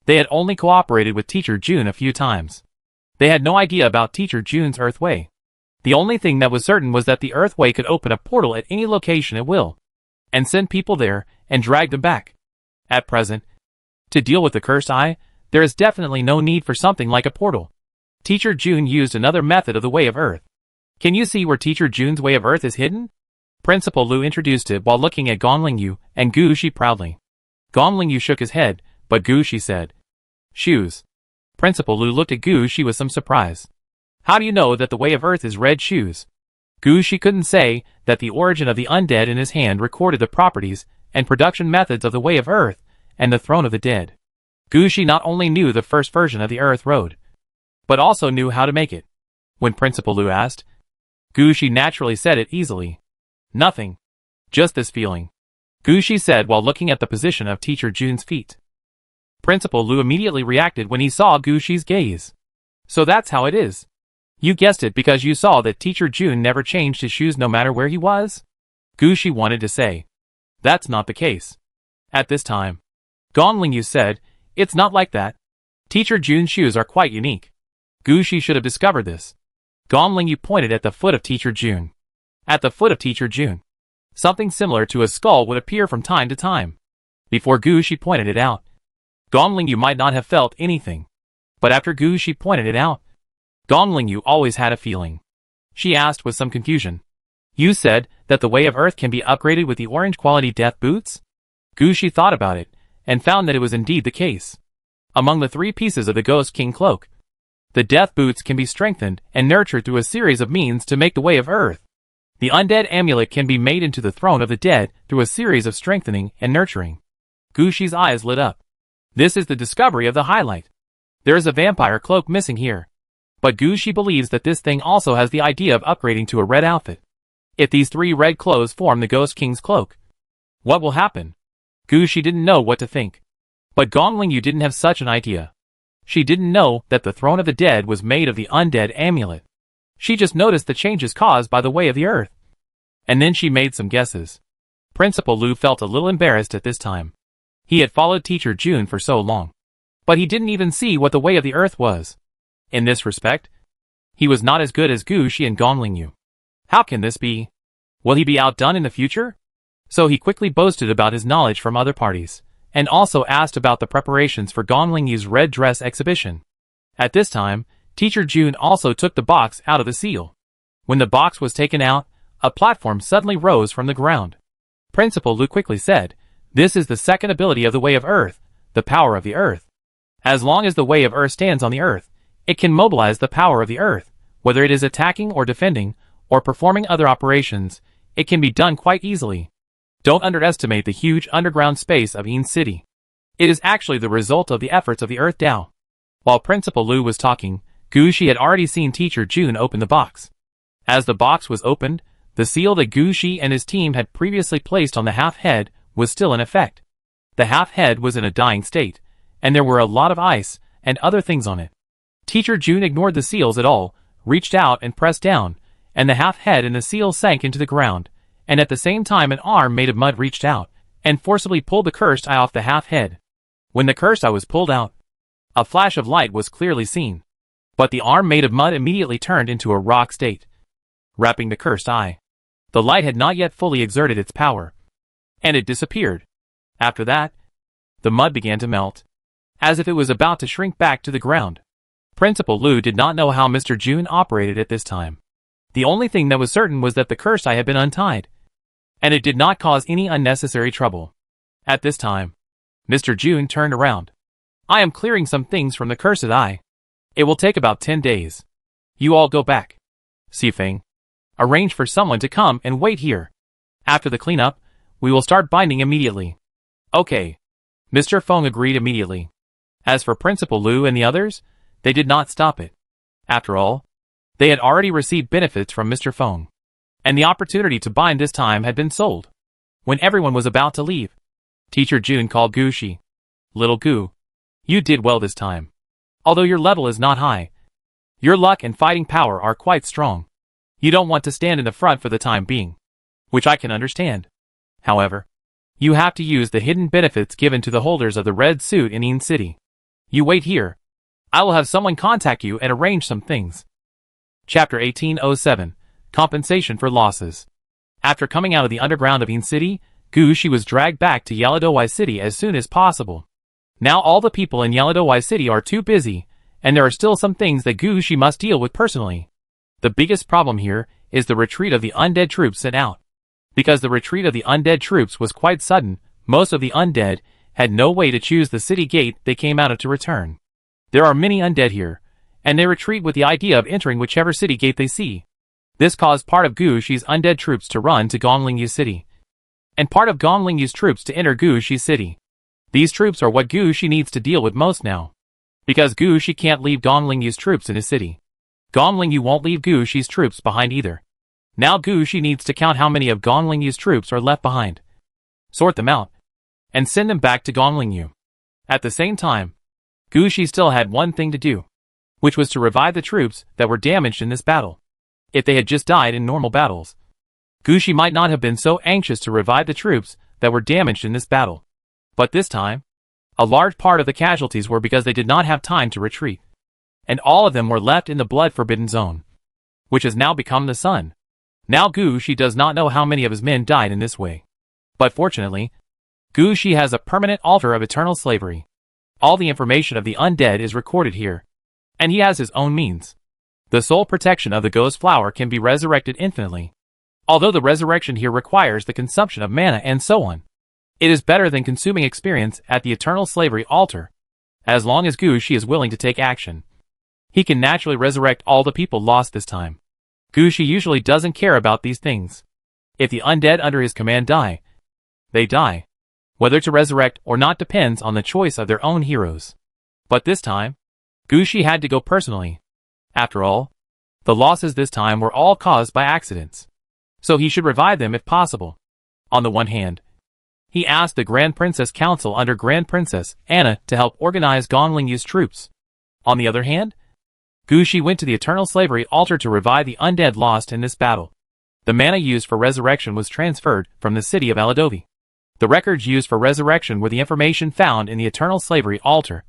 they had only cooperated with Teacher June a few times. They had no idea about Teacher June's Earthway. The only thing that was certain was that the Earthway could open a portal at any location it will, and send people there and drag them back. At present, to deal with the Cursed Eye, there is definitely no need for something like a portal. Teacher June used another method of the Way of Earth. Can you see where Teacher June's Way of Earth is hidden? Principal Lu introduced it while looking at Gongling Yu and Gu Shi proudly. Gongling Yu shook his head, but Gu Shi said, Shoes. Principal Lu looked at Gu Shi with some surprise. How do you know that the Way of Earth is red shoes? Gu Shi couldn't say that the origin of the undead in his hand recorded the properties and production methods of the Way of Earth and the Throne of the Dead. Gu Shi not only knew the first version of the Earth Road, but also knew how to make it. When Principal Lu asked, Gu Shi naturally said it easily. Nothing. Just this feeling. Gu Shi said while looking at the position of Teacher June's feet. Principal Lu immediately reacted when he saw Gu Shi's gaze. So that's how it is. You guessed it because you saw that Teacher June never changed his shoes no matter where he was? Gu Shi wanted to say. That's not the case. At this time, Gongling Yu said, It's not like that. Teacher June's shoes are quite unique. Gu Shi should have discovered this. Gongling Yu pointed at the foot of Teacher June. At the foot of Teacher June, something similar to a skull would appear from time to time. Before Gu Shi pointed it out, Gongling Yu might not have felt anything. But after Gu Shi pointed it out, Gongling Yu always had a feeling. She asked with some confusion. You said that the Way of Earth can be upgraded with the orange quality death boots? Gu Shi thought about it, and found that it was indeed the case. Among the 3 pieces of the Ghost King cloak, the death boots can be strengthened and nurtured through a series of means to make the Way of Earth. The undead amulet can be made into the Throne of the Dead through a series of strengthening and nurturing. Gu Shi's eyes lit up. This is the discovery of the highlight. There is a vampire cloak missing here. But Gu Shi believes that this thing also has the idea of upgrading to a red outfit. If these 3 red clothes form the Ghost King's cloak, what will happen? Gu Shi didn't know what to think. But Gongling Yu didn't have such an idea. She didn't know that the throne of the dead was made of the undead amulet. She just noticed the changes caused by the way of the earth. And then she made some guesses. Principal Lu felt a little embarrassed at this time. He had followed Teacher June for so long. But he didn't even see what the way of the earth was. In this respect, he was not as good as Gu Shi and Gong Lingyu. How can this be? Will he be outdone in the future? So he quickly boasted about his knowledge from other parties, and also asked about the preparations for Gong Lingyu's red dress exhibition. At this time, Teacher June also took the box out of the seal. When the box was taken out, a platform suddenly rose from the ground. Principal Lu quickly said, "This is the second ability of the Way of Earth, the power of the earth. As long as the Way of Earth stands on the earth, it can mobilize the power of the earth, whether it is attacking or defending, or performing other operations. It can be done quite easily. Don't underestimate the huge underground space of Yin City. It is actually the result of the efforts of the Earth Tao." While Principal Lu was talking, Gu Shi had already seen Teacher June open the box. As the box was opened, the seal that Gu Shi and his team had previously placed on the half-head was still in effect. The half-head was in a dying state, and there were a lot of ice and other things on it. Teacher June ignored the seals at all, reached out and pressed down, and the half-head and the seal sank into the ground, and at the same time an arm made of mud reached out, and forcibly pulled the cursed eye off the half-head. When the cursed eye was pulled out, a flash of light was clearly seen. But the arm made of mud immediately turned into a rock state, wrapping the cursed eye. The light had not yet fully exerted its power, and it disappeared. After that, the mud began to melt, as if it was about to shrink back to the ground. Principal Lu did not know how Mr. June operated at this time. The only thing that was certain was that the cursed eye had been untied, and it did not cause any unnecessary trouble. At this time, Mr. June turned around. "I am clearing some things from the cursed eye. It will take about 10 days. You all go back. Xifeng, arrange for someone to come and wait here. After the cleanup, we will start binding immediately." "Okay." Mr. Feng agreed immediately. As for Principal Lu and the others, they did not stop it. After all, they had already received benefits from Mr. Feng, and the opportunity to bind this time had been sold. When everyone was about to leave, Teacher June called Gu Shi. "Little Gu, you did well this time. Although your level is not high, your luck and fighting power are quite strong. You don't want to stand in the front for the time being, which I can understand. However, you have to use the hidden benefits given to the holders of the red suit in Yin City. You wait here. I will have someone contact you and arrange some things." Chapter 1807, Compensation for Losses. After coming out of the underground of Yin City, Gu Shi was dragged back to Yaladowai City as soon as possible. Now all the people in Yaladowai City are too busy, and there are still some things that Gu Shi must deal with personally. The biggest problem here is the retreat of the undead troops sent out. Because the retreat of the undead troops was quite sudden, most of the undead had no way to choose the city gate they came out of to return. There are many undead here, and they retreat with the idea of entering whichever city gate they see. This caused part of Gu Shi's undead troops to run to Gong Lingyu City, and part of Gong Lingyu's troops to enter Gu Shi City. These troops are what Gu Shi needs to deal with most now, because Gu Shi can't leave Gong Lingyu's troops in his city. Gong Lingyu won't leave Gu Shi's troops behind either. Now Gu Shi needs to count how many of Gong Lingyu's troops are left behind, sort them out, and send them back to Gong Lingyu. At the same time, Gu Shi still had one thing to do, which was to revive the troops that were damaged in this battle. If they had just died in normal battles, Gu Shi might not have been so anxious to revive the troops that were damaged in this battle. But this time, a large part of the casualties were because they did not have time to retreat, and all of them were left in the blood-forbidden zone, which has now become the sun. Now Gu Shi does not know how many of his men died in this way. But fortunately, Gu Shi has a permanent altar of eternal slavery. All the information of the undead is recorded here, and he has his own means. The soul protection of the ghost flower can be resurrected infinitely. Although the resurrection here requires the consumption of mana and so on, it is better than consuming experience at the eternal slavery altar. As long as Gu Shi is willing to take action, he can naturally resurrect all the people lost this time. Gu Shi usually doesn't care about these things. If the undead under his command die, they die. Whether to resurrect or not depends on the choice of their own heroes. But this time, Gu Shi had to go personally. After all, the losses this time were all caused by accidents, so he should revive them if possible. On the one hand, he asked the Grand Princess Council under Grand Princess Anna to help organize Gong Lingyu's troops. On the other hand, Gu Shi went to the eternal slavery altar to revive the undead lost in this battle. The mana used for resurrection was transferred from the city of Aladovi. The records used for resurrection were the information found in the eternal slavery altar,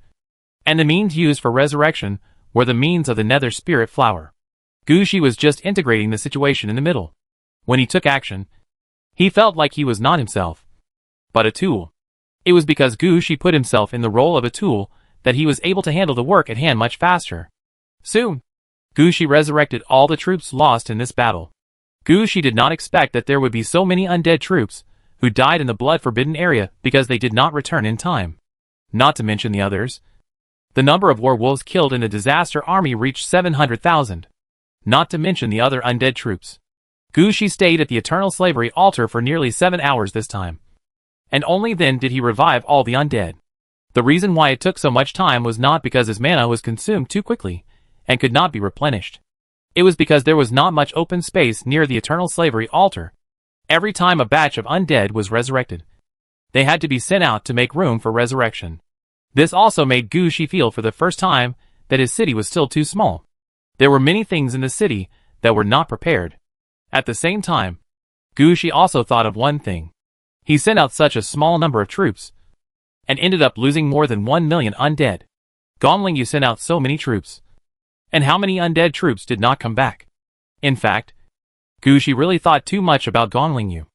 and the means used for resurrection were the means of the nether spirit flower. Gu Shi was just integrating the situation in the middle. When he took action, he felt like he was not himself, but a tool. It was because Gu Shi put himself in the role of a tool that he was able to handle the work at hand much faster. Soon, Gu Shi resurrected all the troops lost in this battle. Gu Shi did not expect that there would be so many undead troops who died in the blood-forbidden area because they did not return in time. Not to mention the others. The number of werewolves killed in the disaster army reached 700,000. Not to mention the other undead troops. Gu Shi stayed at the eternal slavery altar for nearly 7 hours this time. And only then did he revive all the undead. The reason why it took so much time was not because his mana was consumed too quickly and could not be replenished. It was because there was not much open space near the eternal slavery altar. Every time a batch of undead was resurrected, they had to be sent out to make room for resurrection. This also made Gu Shi feel for the first time that his city was still too small. There were many things in the city that were not prepared. At the same time, Gu Shi also thought of one thing. He sent out such a small number of troops, and ended up losing more than 1 million undead. Gonglingyu sent out so many troops. And how many undead troops did not come back? In fact, Gu Shi really thought too much about Gonglingyu.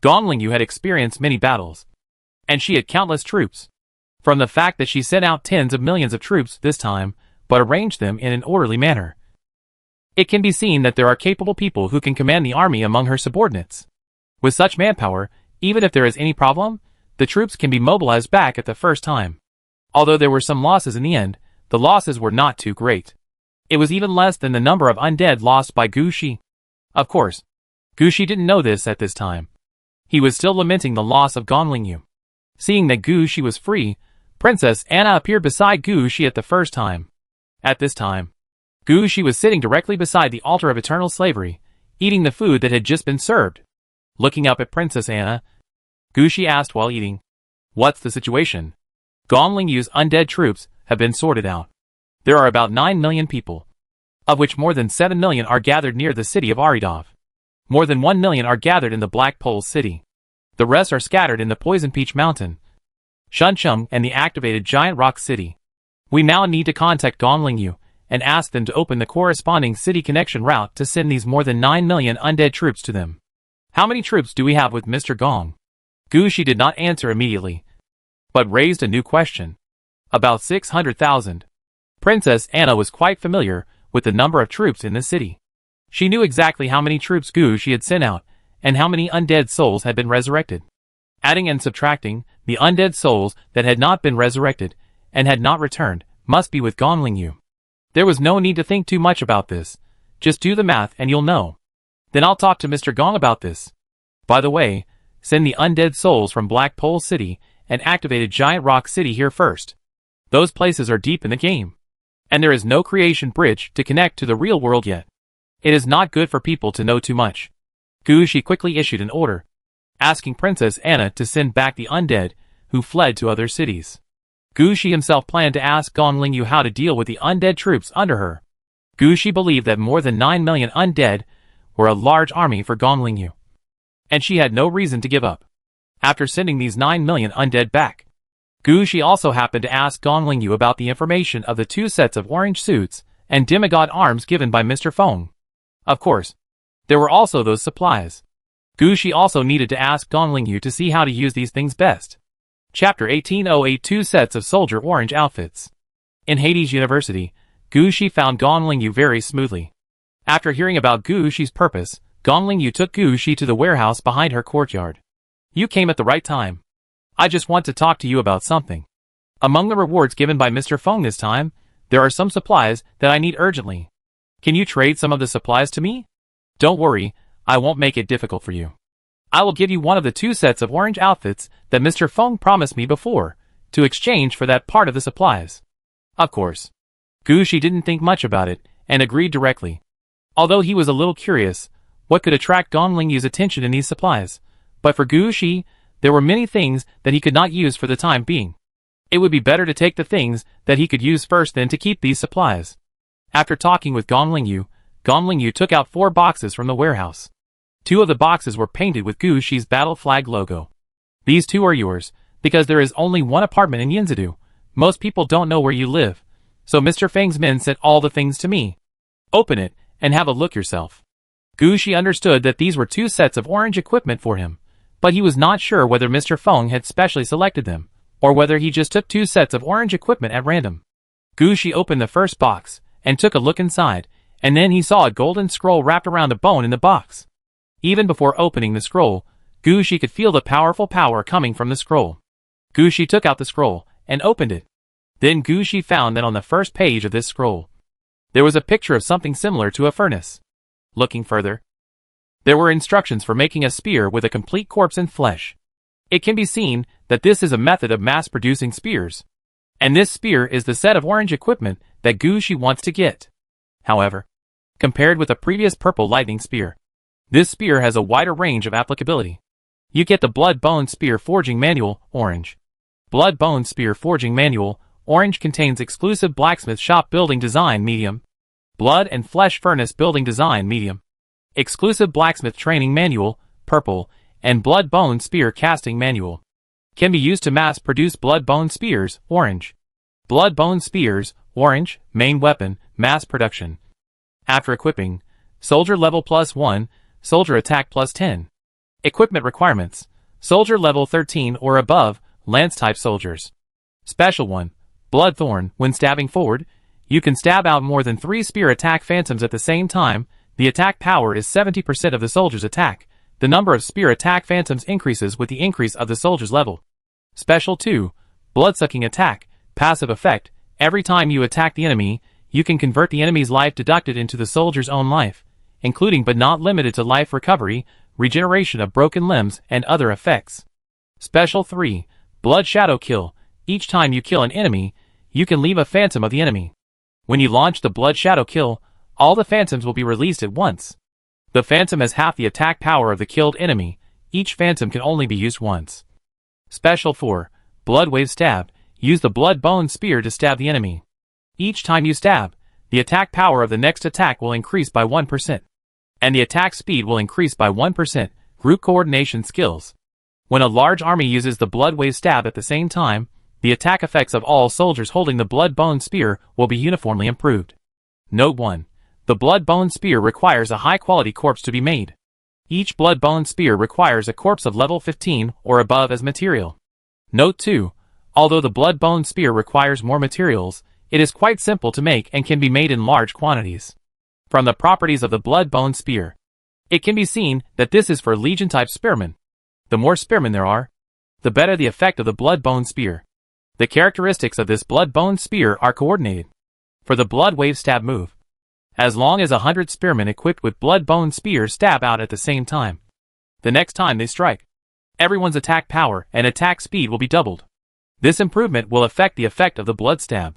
Gonglingyu had experienced many battles, and she had countless troops. From the fact that she sent out tens of millions of troops this time, but arranged them in an orderly manner, it can be seen that there are capable people who can command the army among her subordinates. With such manpower, even if there is any problem, the troops can be mobilized back at the first time. Although there were some losses in the end, the losses were not too great. It was even less than the number of undead lost by Gu Shi. Of course, Gu Shi didn't know this at this time. He was still lamenting the loss of Gonglingyu. Seeing that Gu Shi was free, Princess Anna appeared beside Gu Shi at the first time. At this time, Gu Shi was sitting directly beside the altar of eternal slavery, eating the food that had just been served. Looking up at Princess Anna, Gu Shi asked while eating, "What's the situation?" Gonglingyu's undead troops have been sorted out. There are about 9 million people, of which more than 7 million are gathered near the city of Aridov. More than 1 million are gathered in the Black Pole City. The rest are scattered in the Poison Peach Mountain, Shuncheng, and the activated Giant Rock City. We now need to contact Gonglingyu and ask them to open the corresponding city connection route to send these more than 9 million undead troops to them. How many troops do we have with Mr. Gong? Gu Shi did not answer immediately, but raised a new question. About 600,000. Princess Anna was quite familiar with the number of troops in the city. She knew exactly how many troops Gu Shi had sent out, and how many undead souls had been resurrected. Adding and subtracting, the undead souls that had not been resurrected, and had not returned, must be with Gonglingyu. There was no need to think too much about this. Just do the math and you'll know. Then I'll talk to Mr. Gong about this. By the way, send the undead souls from Black Pole City and activated Giant Rock City here first. Those places are deep in the game, and there is no creation bridge to connect to the real world yet. It is not good for people to know too much. Gu Shi quickly issued an order, asking Princess Anna to send back the undead who fled to other cities. Gu Shi himself planned to ask Gonglingyu how to deal with the undead troops under her. Gu Shi believed that more than 9 million undead were a large army for Gonglingyu, and she had no reason to give up. After sending these 9 million undead back, Gu Shi also happened to ask Gonglingyu about the information of the 2 sets of orange suits and demigod arms given by Mr. Feng. Of course, there were also those supplies. Gu Shi also needed to ask Gonglingyu to see how to use these things best. Chapter 1808 2 sets of soldier orange outfits. In Hades University, Gu Shi found Gonglingyu very smoothly. After hearing about Gu Shi's purpose, Gonglingyu took Gu Shi to the warehouse behind her courtyard. You came at the right time. I just want to talk to you about something. Among the rewards given by Mr. Feng this time, there are some supplies that I need urgently. Can you trade some of the supplies to me? Don't worry, I won't make it difficult for you. I will give you one of the 2 sets of orange outfits that Mr. Feng promised me before, to exchange for that part of the supplies. Of course, Gu Shi didn't think much about it, and agreed directly. Although he was a little curious, what could attract Gonglingyu's attention in these supplies? But for Gu Shi, there were many things that he could not use for the time being. It would be better to take the things that he could use first than to keep these supplies. After talking with Gong Lingyu took out 4 boxes from the warehouse. 2 of the boxes were painted with Gu Shi's battle flag logo. These 2 are yours, because there is only 1 apartment in Yinzadu. Most people don't know where you live, so Mr. Feng's men sent all the things to me. Open it, and have a look yourself. Gu Shi understood that these were 2 sets of orange equipment for him, but he was not sure whether Mr. Feng had specially selected them, or whether he just took 2 sets of orange equipment at random. Gu Shi opened the first box, and took a look inside, and then he saw a golden scroll wrapped around a bone in the box. Even before opening the scroll, Gu Shi could feel the powerful power coming from the scroll. Gu Shi took out the scroll, and opened it. Then Gu Shi found that on the first page of this scroll, there was a picture of something similar to a furnace. Looking further, there were instructions for making a spear with a complete corpse and flesh. It can be seen that this is a method of mass-producing spears. And this spear is the set of orange equipment that Gu Shi wants to get. However, compared with the previous purple lightning spear, this spear has a wider range of applicability. You get the Blood Bone Spear Forging Manual, orange. Blood Bone Spear Forging Manual, orange contains exclusive blacksmith shop building design, medium. Blood and Flesh Furnace building design, medium. Exclusive blacksmith training manual, purple, and Blood Bone Spear casting manual. Can be used to mass produce blood bone spears, orange. Blood Bone Spears, orange, main weapon, mass production. After equipping, soldier level +1, soldier attack +10. Equipment requirements, soldier level 13 or above, lance type soldiers. Special 1, Bloodthorn. When stabbing forward, you can stab out more than 3 spear attack phantoms at the same time. The attack power is 70% of the soldier's attack. The number of spear attack phantoms increases with the increase of the soldier's level. Special 2, Bloodsucking Attack. Passive effect, every time you attack the enemy, you can convert the enemy's life deducted into the soldier's own life, including but not limited to life recovery, regeneration of broken limbs, and other effects. Special 3, Blood Shadow Kill. Each time you kill an enemy, you can leave a phantom of the enemy. When you launch the Blood Shadow Kill, all the phantoms will be released at once. The phantom has half the attack power of the killed enemy. Each phantom can only be used once. Special 4, Blood Wave Stab. Use the Blood Bone Spear to stab the enemy. Each time you stab, the attack power of the next attack will increase by 1%. And the attack speed will increase by 1%. Group Coordination Skills. When a large army uses the Blood Wave Stab at the same time, the attack effects of all soldiers holding the Blood Bone Spear will be uniformly improved. Note 1. The Blood Bone Spear requires a high-quality corpse to be made. Each Blood Bone Spear requires a corpse of level 15 or above as material. Note 2. Although the Blood Bone Spear requires more materials, it is quite simple to make and can be made in large quantities. From the properties of the Blood Bone Spear, it can be seen that this is for Legion-type spearmen. The more spearmen there are, the better the effect of the Blood Bone Spear. The characteristics of this Blood Bone Spear are coordinated. For the Blood Wave Stab move, as long as 100 spearmen equipped with Blood Bone Spears stab out at the same time, the next time they strike, everyone's attack power and attack speed will be doubled. This improvement will affect the effect of the Blood Stab.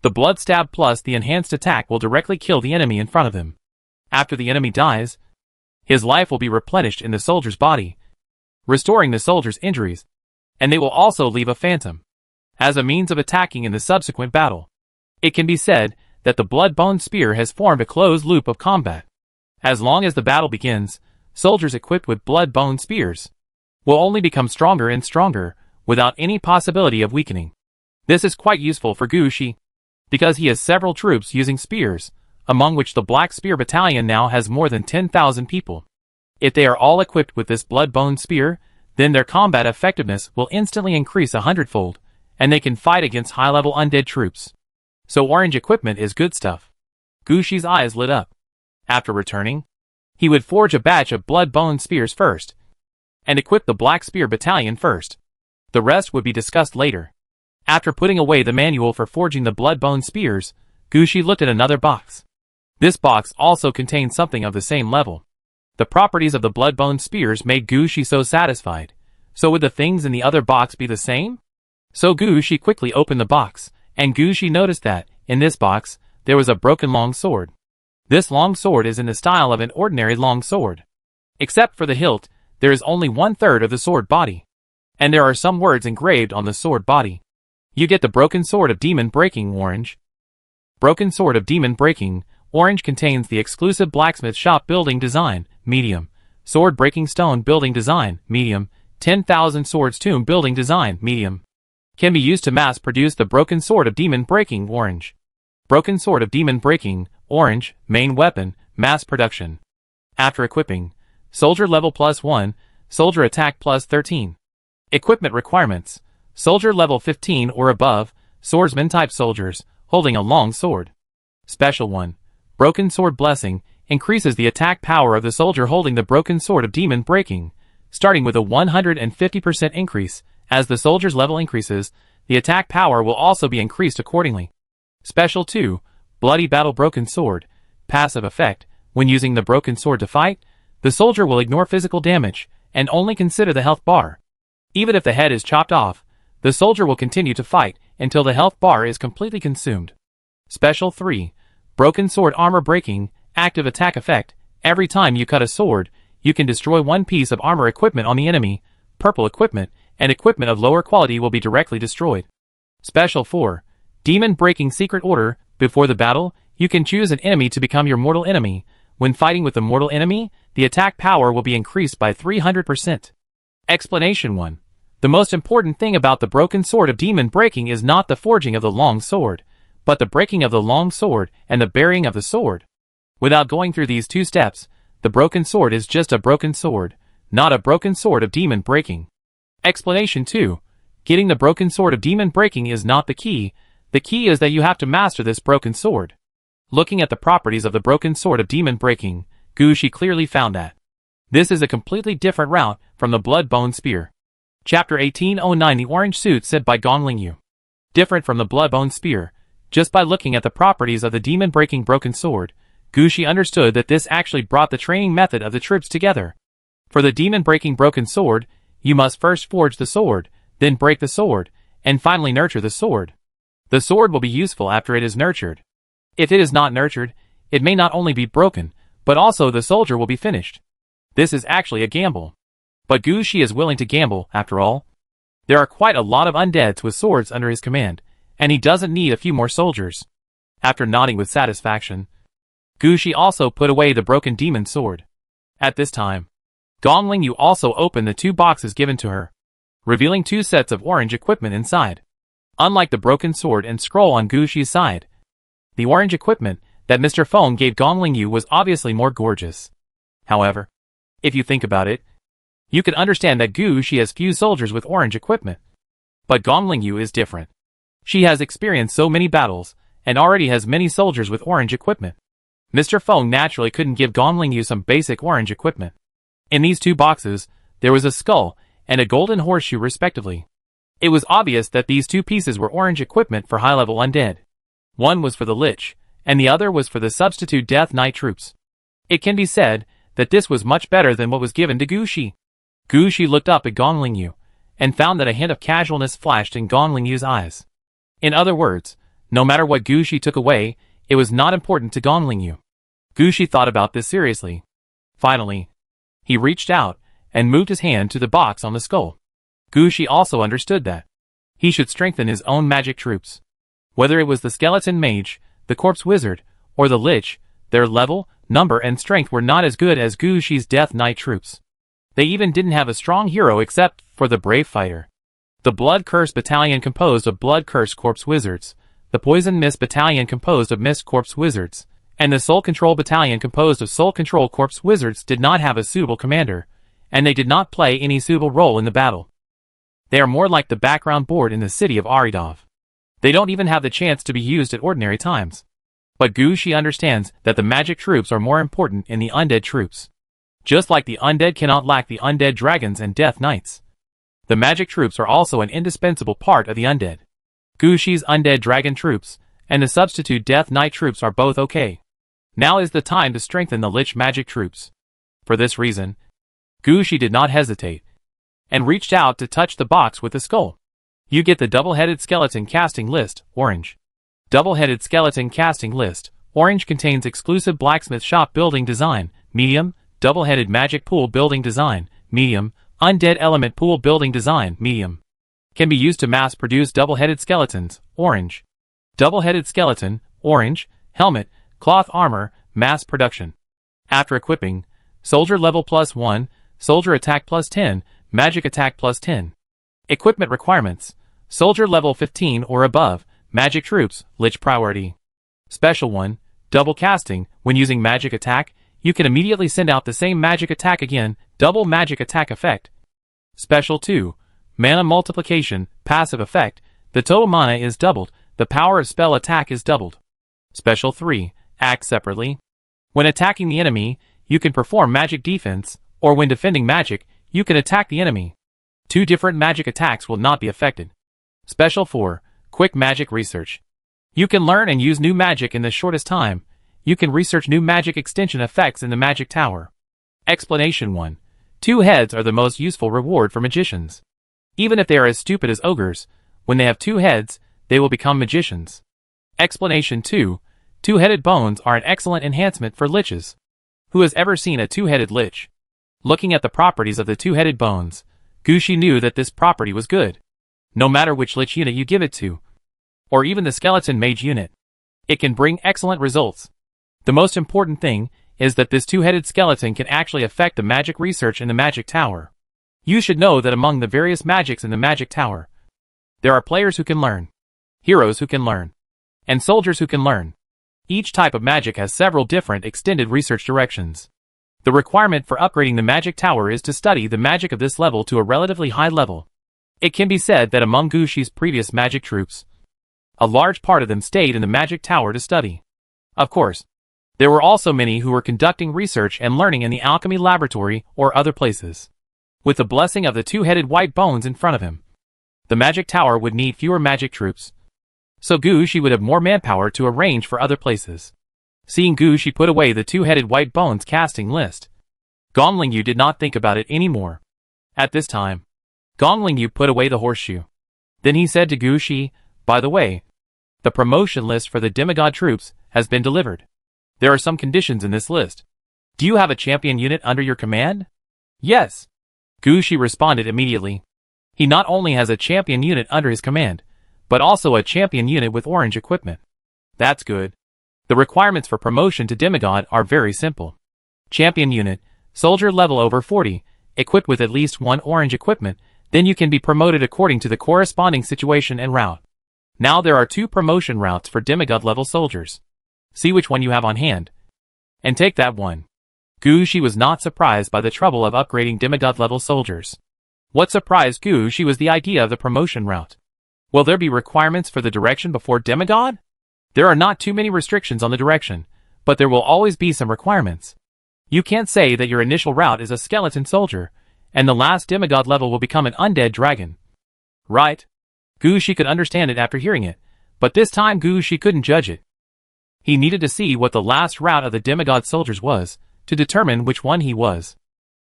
The Blood Stab plus the enhanced attack will directly kill the enemy in front of him. After the enemy dies, his life will be replenished in the soldier's body, restoring the soldier's injuries, and they will also leave a phantom as a means of attacking in the subsequent battle. It can be said that the Blood Bone Spear has formed a closed loop of combat. As long as the battle begins, soldiers equipped with Blood Bone Spears will only become stronger and stronger, without any possibility of weakening. This is quite useful for Gu Shi, because he has several troops using spears, among which the Black Spear Battalion now has more than 10,000 people. If they are all equipped with this Blood Bone Spear, then their combat effectiveness will instantly increase 100-fold, and they can fight against high-level undead troops. So orange equipment is good stuff. Gu Shi's eyes lit up. After returning, he would forge a batch of Blood Bone Spears first, and equip the Black Spear Battalion first. The rest would be discussed later. After putting away the manual for forging the Blood Bone Spears, Gu Shi looked at another box. This box also contained something of the same level. The properties of the Blood Bone Spears made Gu Shi so satisfied. So would the things in the other box be the same? So Gu Shi quickly opened the box, and Gu Shi noticed that, in this box, there was a broken long sword. This long sword is in the style of an ordinary long sword. Except for the hilt, there is only 1/3 of the sword body. And there are some words engraved on the sword body. You get the Broken Sword of Demon Breaking Orange. Broken Sword of Demon Breaking Orange contains the exclusive blacksmith shop building design, medium. Sword breaking stone building design, medium. 10,000 swords tomb building design, medium. Can be used to mass produce the Broken Sword of Demon Breaking Orange. Broken Sword of Demon Breaking Orange, main weapon, mass production. After equipping, soldier level +1, soldier attack +13. Equipment requirements, soldier level 15 or above, swordsman type soldiers, holding a long sword. Special 1. Broken Sword Blessing, increases the attack power of the soldier holding the Broken Sword of Demon Breaking, starting with a 150% increase. As the soldier's level increases, the attack power will also be increased accordingly. Special 2. Bloody Battle Broken Sword, passive effect, when using the Broken Sword to fight, the soldier will ignore physical damage, and only consider the health bar. Even if the head is chopped off, the soldier will continue to fight until the health bar is completely consumed. Special 3. Broken Sword Armor Breaking, active attack effect, every time you cut a sword, you can destroy one piece of armor equipment on the enemy. Purple equipment, and equipment of lower quality will be directly destroyed. Special 4. Demon Breaking Secret Order, before the battle, you can choose an enemy to become your mortal enemy. When fighting with the mortal enemy, the attack power will be increased by 300%. Explanation 1. The most important thing about the Broken Sword of Demon Breaking is not the forging of the long sword, but the breaking of the long sword and the burying of the sword. Without going through these two steps, the broken sword is just a broken sword, not a Broken Sword of Demon Breaking. Explanation 2. Getting the Broken Sword of Demon Breaking is not the key is that you have to master this broken sword. Looking at the properties of the Broken Sword of Demon Breaking, Gushi clearly found that this is a completely different route from the Blood-Bone Spear. Chapter 1809 The Orange Suit said by Gonglingyu. Different from the Blood-Bone Spear, just by looking at the properties of the Demon Breaking Broken Sword, Gushi understood that this actually brought the training method of the troops together. For the Demon Breaking Broken Sword, you must first forge the sword, then break the sword, and finally nurture the sword. The sword will be useful after it is nurtured. If it is not nurtured, it may not only be broken, but also the soldier will be finished. This is actually a gamble. But Gushi is willing to gamble, after all. There are quite a lot of undeads with swords under his command, and he doesn't need a few more soldiers. After nodding with satisfaction, Gushi also put away the broken demon sword. At this time, Gonglingyu also opened the 2 boxes given to her, revealing 2 sets of orange equipment inside. Unlike the broken sword and scroll on Gushi's side, the orange equipment that Mr. Feng gave Gonglingyu was obviously more gorgeous. However, if you think about it, you can understand that Gushi has few soldiers with orange equipment. But Gonglingyu is different. She has experienced so many battles, and already has many soldiers with orange equipment. Mr. Feng naturally couldn't give Gonglingyu some basic orange equipment. In these 2 boxes, there was a skull and a golden horseshoe respectively. It was obvious that these 2 pieces were orange equipment for high-level undead. One was for the Lich, and the other was for the substitute Death Knight troops. It can be said that this was much better than what was given to Gushi. Gushi looked up at Gonglingyu, and found that a hint of casualness flashed in Gonglingyu's eyes. In other words, no matter what Gushi took away, it was not important to Gonglingyu. Gushi thought about this seriously. Finally, he reached out, and moved his hand to the box on the skull. Gushi also understood that he should strengthen his own magic troops. Whether it was the skeleton mage, the corpse wizard, or the lich, their level, number and strength were not as good as Gushi's Death Knight troops. They even didn't have a strong hero except for the brave fighter. The Blood Curse Battalion composed of Blood Curse Corpse Wizards, the Poison Mist Battalion composed of Mist Corpse Wizards, and the Soul Control Battalion composed of Soul Control Corpse Wizards did not have a suitable commander, and they did not play any suitable role in the battle. They are more like the background board in the city of Aridov. They don't even have the chance to be used at ordinary times. But Gushi understands that the magic troops are more important in the undead troops. Just like the undead cannot lack the undead dragons and death knights, the magic troops are also an indispensable part of the undead. Gushi's undead dragon troops and the substitute death knight troops are both okay. Now is the time to strengthen the lich magic troops. For this reason, Gushi did not hesitate, and reached out to touch the box with the skull. You get the double-headed skeleton casting list, orange. Double-headed skeleton casting list, orange contains exclusive blacksmith shop building design, medium, double-headed magic pool building design, medium, undead element pool building design, medium. Can be used to mass-produce double-headed skeletons, orange. Double-headed skeleton, orange, helmet, cloth armor, mass production. After equipping, soldier level +1, soldier attack +10, magic attack +10. Equipment requirements: soldier level 15 or above, magic troops, lich priority. Special 1, double casting. When using magic attack, you can immediately send out the same magic attack again, double magic attack effect. Special 2, mana multiplication, passive effect. The total mana is doubled, the power of spell attack is doubled. Special 3, act separately. When attacking the enemy, you can perform magic defense, or when defending magic, you can attack the enemy. 2 different magic attacks will not be affected. Special 4, quick magic research. You can learn and use new magic in the shortest time. You can research new magic extension effects in the magic tower. Explanation 1. 2 heads are the most useful reward for magicians. Even if they are as stupid as ogres, when they have 2 heads, they will become magicians. Explanation 2. 2-headed bones are an excellent enhancement for liches. Who has ever seen a 2-headed lich? Looking at the properties of the 2-headed bones, Gushi knew that this property was good. No matter which lich unit you give it to, or even the skeleton mage unit, it can bring excellent results. The most important thing is that this 2-headed skeleton can actually affect the magic research in the magic tower. You should know that among the various magics in the magic tower, there are players who can learn, heroes who can learn, and soldiers who can learn. Each type of magic has several different extended research directions. The requirement for upgrading the magic tower is to study the magic of this level to a relatively high level. It can be said that among Gushi's previous magic troops, a large part of them stayed in the magic tower to study. Of course, there were also many who were conducting research and learning in the alchemy laboratory or other places. With the blessing of the 2-headed white bones in front of him, the magic tower would need fewer magic troops. So Gushi would have more manpower to arrange for other places. Seeing Gushi put away the 2-headed white bones casting list, Gonglingyu did not think about it anymore. At this time, Gonglingyu put away the horseshoe. Then he said to Gushi, "By the way, the promotion list for the demigod troops has been delivered. There are some conditions in this list. Do you have a champion unit under your command?" "Yes." Gushi responded immediately. He not only has a champion unit under his command, but also a champion unit with orange equipment. That's good. The requirements for promotion to demigod are very simple. Champion unit, soldier level over 40, equipped with at least 1 orange equipment, then you can be promoted according to the corresponding situation and route. Now there are 2 promotion routes for demigod level soldiers. See which one you have on hand, and take that one. Gushi was not surprised by the trouble of upgrading demigod level soldiers. What surprised Gushi was the idea of the promotion route. Will there be requirements for the direction before demigod? There are not too many restrictions on the direction, but there will always be some requirements. You can't say that your initial route is a skeleton soldier, and the last demigod level will become an undead dragon. Right? Gushi could understand it after hearing it, but this time Gushi couldn't judge it. He needed to see what the last route of the demigod soldiers was, to determine which one he was.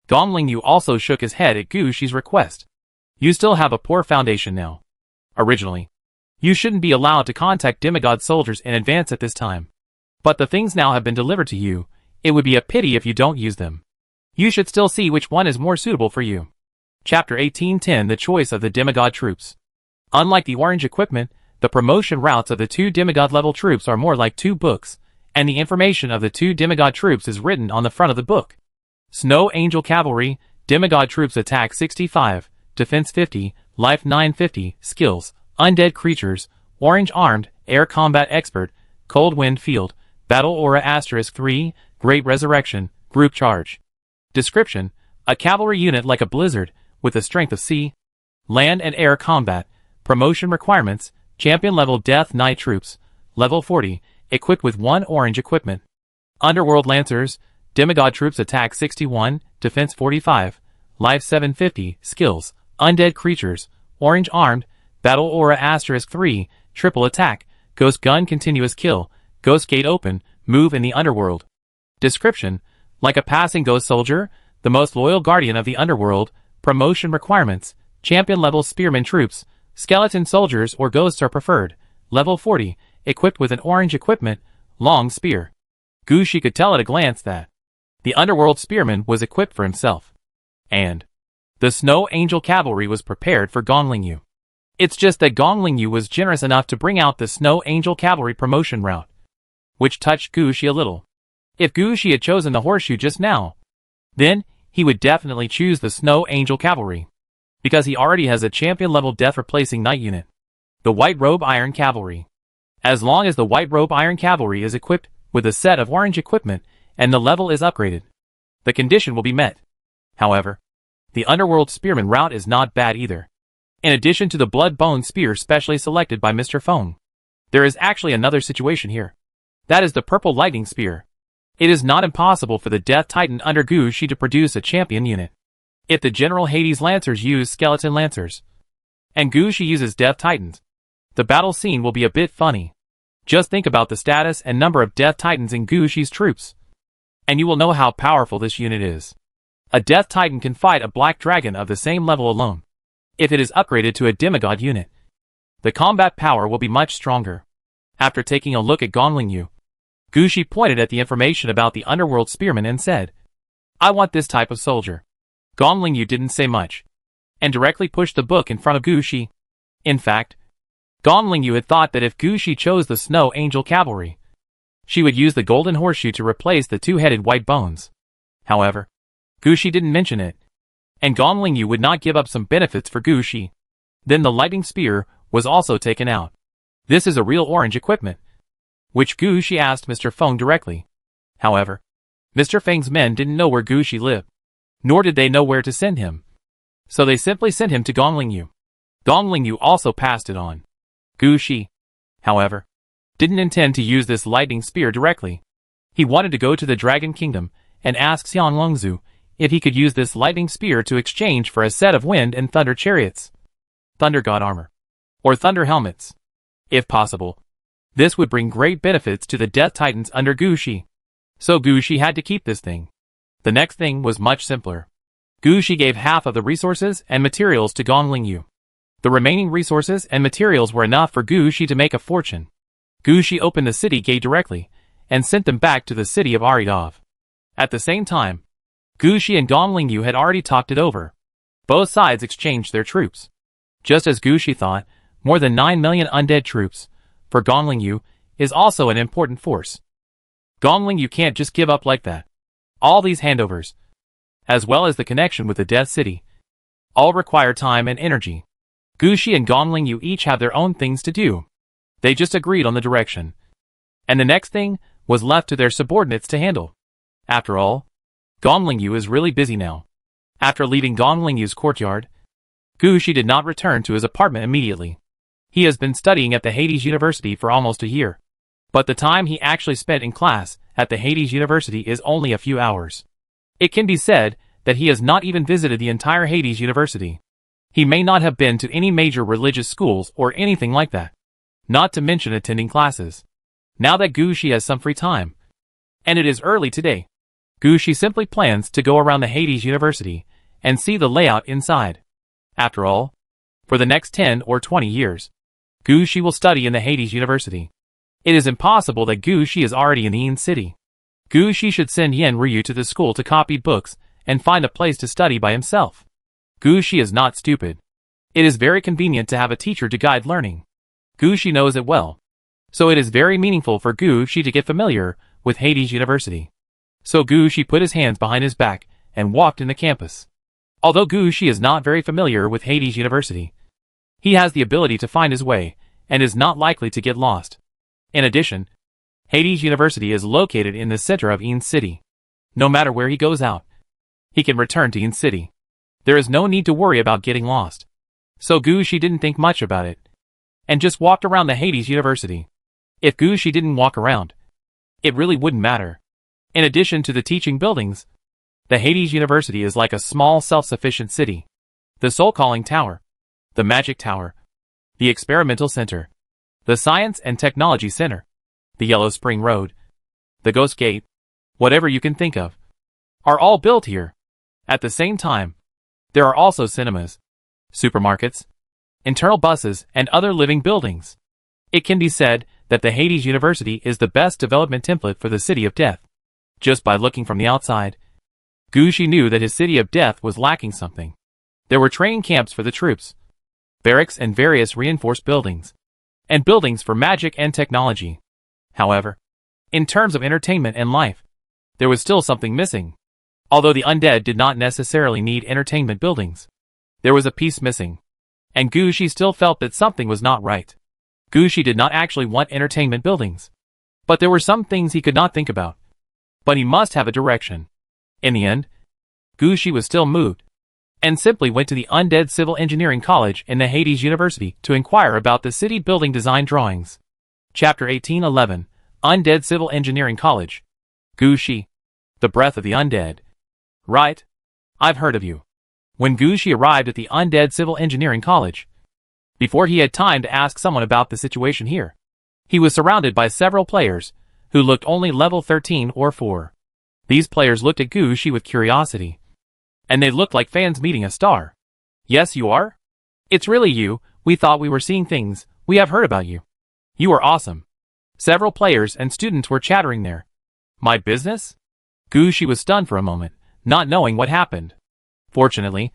Gonglingyu also shook his head at Gushi's request. You still have a poor foundation now. Originally, you shouldn't be allowed to contact demigod soldiers in advance at this time. But the things now have been delivered to you, it would be a pity if you don't use them. You should still see which one is more suitable for you. Chapter 1810 The Choice of the Demigod Troops. Unlike the orange equipment, the promotion routes of the 2 demigod level troops are more like 2 books, and the information of the 2 demigod troops is written on the front of the book. Snow Angel Cavalry, demigod troops attack 65, defense 50, life 950, skills, undead creatures, orange armed, air combat expert, cold wind field, battle aura *3, great resurrection, group charge. Description: a cavalry unit like a blizzard, with a strength of sea, land and air combat. Promotion requirements: champion level Death Knight troops, level 40, equipped with 1 orange equipment. Underworld Lancers, demigod troops attack 61, defense 45, life 750, skills, undead creatures, orange armed, battle aura *3, triple attack, ghost gun continuous kill, ghost gate open, move in the underworld. Description: like a passing ghost soldier, the most loyal guardian of the underworld. Promotion requirements: champion level spearman troops, skeleton soldiers or ghosts are preferred, level 40, equipped with an orange equipment, long spear. Gushi could tell at a glance that the underworld spearman was equipped for himself, and the Snow Angel Cavalry was prepared for Gonglingyu. It's just that Gong Lingyu was generous enough to bring out the Snow Angel Cavalry promotion route, which touched Gu Shi a little. If Gu Shi had chosen the horseshoe just now, then he would definitely choose the Snow Angel Cavalry, because he already has a champion-level death-replacing knight unit, the White Robe Iron Cavalry. As long as the White Robe Iron Cavalry is equipped with a set of orange equipment and the level is upgraded, the condition will be met. However, the Underworld Spearman route is not bad either. In addition to the Blood Bone Spear specially selected by Mr. Feng, there is actually another situation here. That is the Purple Lightning Spear. It is not impossible for the Death Titan under Gu Shi to produce a champion unit. If the General Hades Lancers use Skeleton Lancers, and Gu Shi uses Death Titans, the battle scene will be a bit funny. Just think about the status and number of Death Titans in Gu Shi's troops, and you will know how powerful this unit is. A Death Titan can fight a Black Dragon of the same level alone. If it is upgraded to a demigod unit, the combat power will be much stronger. After taking a look at Gong Lingyu, Gu Shi pointed at the information about the Underworld Spearman and said, "I want this type of soldier." Gong Lingyu didn't say much, and directly pushed the book in front of Gu Shi. In fact, Gong Lingyu had thought that if Gu Shi chose the Snow Angel Cavalry, she would use the Golden Horseshoe to replace the two-headed White Bones. However, Gu Shi didn't mention it, and Gong Lingyu would not give up some benefits for Gu Shi. Then the Lightning Spear was also taken out. This is a real orange equipment, which Gu Shi asked Mr. Feng directly. However, Mr. Feng's men didn't know where Gu Shi lived, nor did they know where to send him. So they simply sent him to Gong Lingyu. Gong Lingyu also passed it on. Gu Shi, however, didn't intend to use this lightning spear directly. He wanted to go to the Dragon Kingdom and ask Xian Longzhu if he could use this lightning spear to exchange for a set of wind and thunder chariots, thunder god armor, or thunder helmets. If possible, this would bring great benefits to the Death Titans under Gu Shi. So Gu Shi had to keep this thing. The next thing was much simpler. Gu Shi gave half of the resources and materials to Gong Lingyu. The remaining resources and materials were enough for Gu Shi to make a fortune. Gu Shi opened the city gate directly, and sent them back to the city of Aridov. At the same time, Gu Shi and Gong Lingyu had already talked it over. Both sides exchanged their troops. Just as Gu Shi thought, more than 9 million undead troops, for Gong Lingyu, is also an important force. Gong Lingyu can't just give up like that. All these handovers, as well as the connection with the Death City, all require time and energy. Gu Shi and Gong Lingyu each have their own things to do. They just agreed on the direction, and the next thing was left to their subordinates to handle. After all, Gong Lingyu is really busy now. After leaving Gong Lingyu's courtyard, Gu Shi did not return to his apartment immediately. He has been studying at the Hades University for almost a year, but the time he actually spent in class at the Hades University is only a few hours. It can be said that he has not even visited the entire Hades University. He may not have been to any major religious schools or anything like that, not to mention attending classes. Now that Gu Shi has some free time, and it is early today, Gu Shi simply plans to go around the Hades University and see the layout inside. After all, for the next 10 or 20 years, Gu Shi will study in the Hades University. It is impossible that Gu Shi is already in the Yin City. Gu Shi should send Yen Ryu to the school to copy books and find a place to study by himself. Gu Shi is not stupid. It is very convenient to have a teacher to guide learning. Gu Shi knows it well. So it is very meaningful for Gu Shi to get familiar with Hades University. So Gu Shi put his hands behind his back and walked in the campus. Although Gu Shi is not very familiar with Hades University, he has the ability to find his way and is not likely to get lost. In addition, Hades University is located in the center of Yin City. No matter where he goes out, he can return to Yin City. There is no need to worry about getting lost. So Gu Shi didn't think much about it, and just walked around the Hades University. If Gu Shi didn't walk around, it really wouldn't matter. In addition to the teaching buildings, the Hades University is like a small self-sufficient city. The Soul Calling Tower, the Magic Tower, the Experimental Center, the Science and Technology Center, the Yellow Spring Road, the Ghost Gate, whatever you can think of, are all built here. At the same time, there are also cinemas, supermarkets, internal buses, and other living buildings. It can be said that the Hades University is the best development template for the City of Death. Just by looking from the outside, Gu Shi knew that his City of Death was lacking something. There were training camps for the troops, barracks and various reinforced buildings, and buildings for magic and technology. However, in terms of entertainment and life, there was still something missing. Although the undead did not necessarily need entertainment buildings, there was a piece missing, and Gushi still felt that something was not right. Gushi did not actually want entertainment buildings, but there were some things he could not think about. But he must have a direction. In the end, Gushi was still moved, and simply went to the Undead Civil Engineering College in the Hades University to inquire about the city building design drawings. Chapter 1811, Undead Civil Engineering College. Gushi, the breath of the undead. Right? I've heard of you. When Gushi arrived at the Undead Civil Engineering College, before he had time to ask someone about the situation here, he was surrounded by several players who looked only level 13 or 4. These players looked at Gushi with curiosity, and they looked like fans meeting a star. Yes, you are? It's really you. We thought we were seeing things. We have heard about you. You are awesome. Several players and students were chattering there. My business? Gushi was stunned for a moment, not knowing what happened. Fortunately,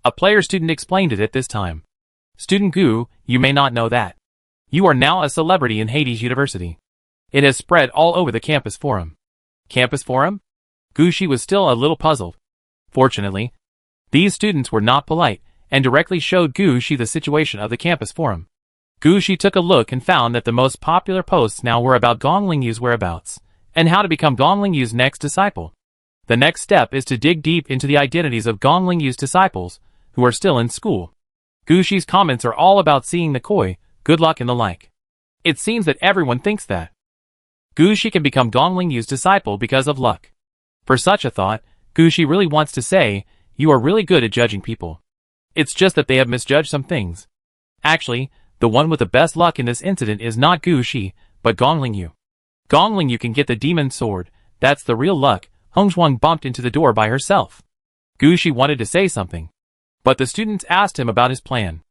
a player student explained it at this time. Student Gu, you may not know that. You are now a celebrity in Hades University. It has spread all over the campus forum. Campus forum? Gushi was still a little puzzled. Fortunately, these students were not polite and directly showed Gushi the situation of the campus forum. Gushi took a look and found that the most popular posts now were about Gonglingyu's whereabouts and how to become Gonglingyu's next disciple. The next step is to dig deep into the identities of Gonglingyu's disciples who are still in school. Gushi's comments are all about seeing the koi, good luck and the like. It seems that everyone thinks that Gushi can become Gonglingyu's disciple because of luck. For such a thought, Gushi really wants to say, you are really good at judging people. It's just that they have misjudged some things. Actually, the one with the best luck in this incident is not Gushi, but Gonglingyu. Gonglingyu can get the demon sword. That's the real luck. Hongzhuang bumped into the door by herself. Gushi wanted to say something, but the students asked him about his plan.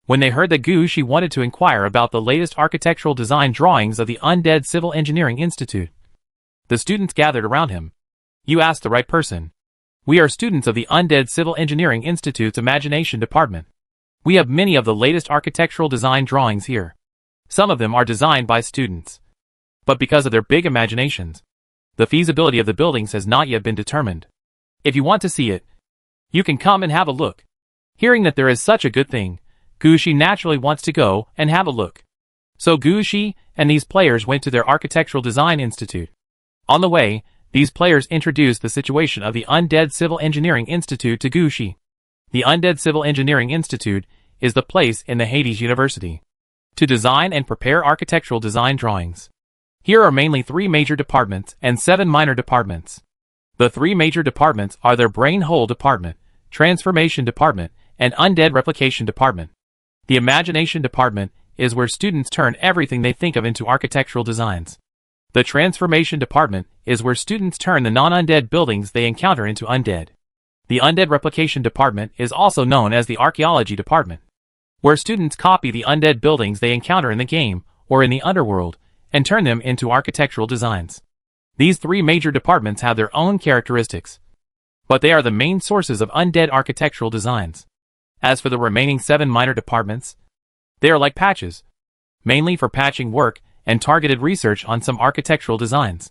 When they heard that Gushi wanted to inquire about the latest architectural design drawings of the Undead Civil Engineering Institute, the students gathered around him. You asked the right person. We are students of the Undead Civil Engineering Institute's Imagination Department. We have many of the latest architectural design drawings here. Some of them are designed by students, but because of their big imaginations, the feasibility of the buildings has not yet been determined. If you want to see it, you can come and have a look. Hearing that there is such a good thing, Gushi naturally wants to go and have a look. So Gushi and these players went to their Architectural Design Institute. On the way, these players introduced the situation of the Undead Civil Engineering Institute to Gushi. The Undead Civil Engineering Institute is the place in the Hades University to design and prepare architectural design drawings. Here are mainly 3 major departments and 7 minor departments. The 3 major departments are their Brain Hole Department, Transformation Department, and Undead Replication Department. The Imagination Department is where students turn everything they think of into architectural designs. The Transformation Department is where students turn the non-undead buildings they encounter into undead. The Undead Replication Department is also known as the Archaeology Department, where students copy the undead buildings they encounter in the game or in the underworld and turn them into architectural designs. These 3 major departments have their own characteristics, but they are the main sources of undead architectural designs. As for the remaining 7 minor departments, they are like patches, mainly for patching work and targeted research on some architectural designs.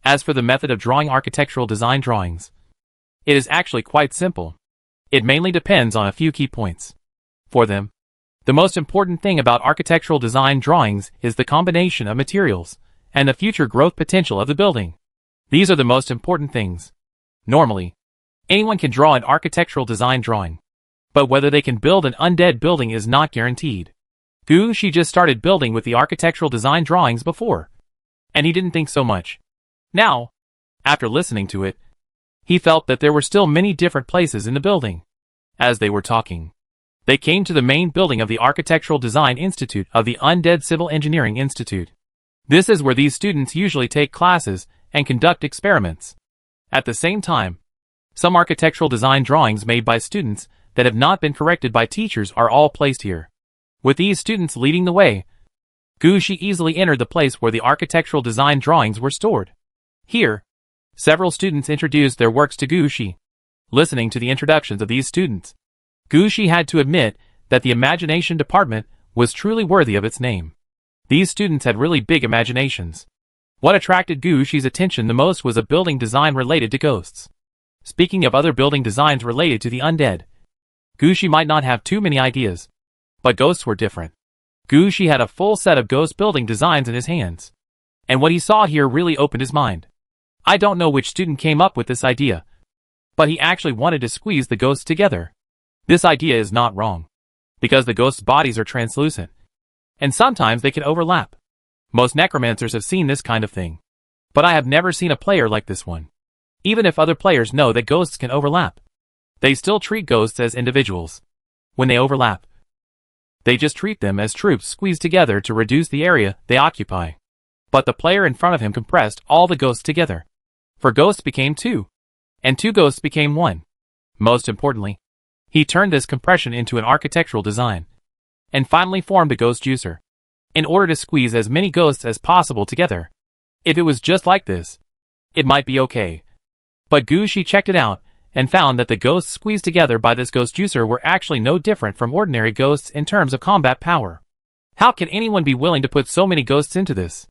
As for the method of drawing architectural design drawings, it is actually quite simple. It mainly depends on a few key points. For them, the most important thing about architectural design drawings is the combination of materials and the future growth potential of the building. These are the most important things. Normally, anyone can draw an architectural design drawing, but whether they can build an undead building is not guaranteed. Gushi just started building with the architectural design drawings before, and he didn't think so much. Now, after listening to it, he felt that there were still many different places in the building. As they were talking, they came to the main building of the Architectural Design Institute of the Undead Civil Engineering Institute. This is where these students usually take classes and conduct experiments. At the same time, some architectural design drawings made by students that have not been corrected by teachers are all placed here. With these students leading the way, Gushi easily entered the place where the architectural design drawings were stored. Here, several students introduced their works to Gushi. Listening to the introductions of these students, Gushi had to admit that the imagination department was truly worthy of its name. These students had really big imaginations. What attracted Gushi's attention the most was a building design related to ghosts. Speaking of other building designs related to the undead, Gushi might not have too many ideas, but ghosts were different. Gushi had a full set of ghost building designs in his hands, and what he saw here really opened his mind. I don't know which student came up with this idea, but he actually wanted to squeeze the ghosts together. This idea is not wrong, because the ghosts' bodies are translucent, and sometimes they can overlap. Most necromancers have seen this kind of thing, but I have never seen a player like this one. Even if other players know that ghosts can overlap, they still treat ghosts as individuals. When they overlap, they just treat them as troops squeezed together to reduce the area they occupy. But the player in front of him compressed all the ghosts together. For ghosts became two, and two ghosts became one. Most importantly, he turned this compression into an architectural design, and finally formed a ghost juicer, in order to squeeze as many ghosts as possible together. If it was just like this, it might be okay. But Gushi checked it out, and found that the ghosts squeezed together by this ghost juicer were actually no different from ordinary ghosts in terms of combat power. How can anyone be willing to put so many ghosts into this?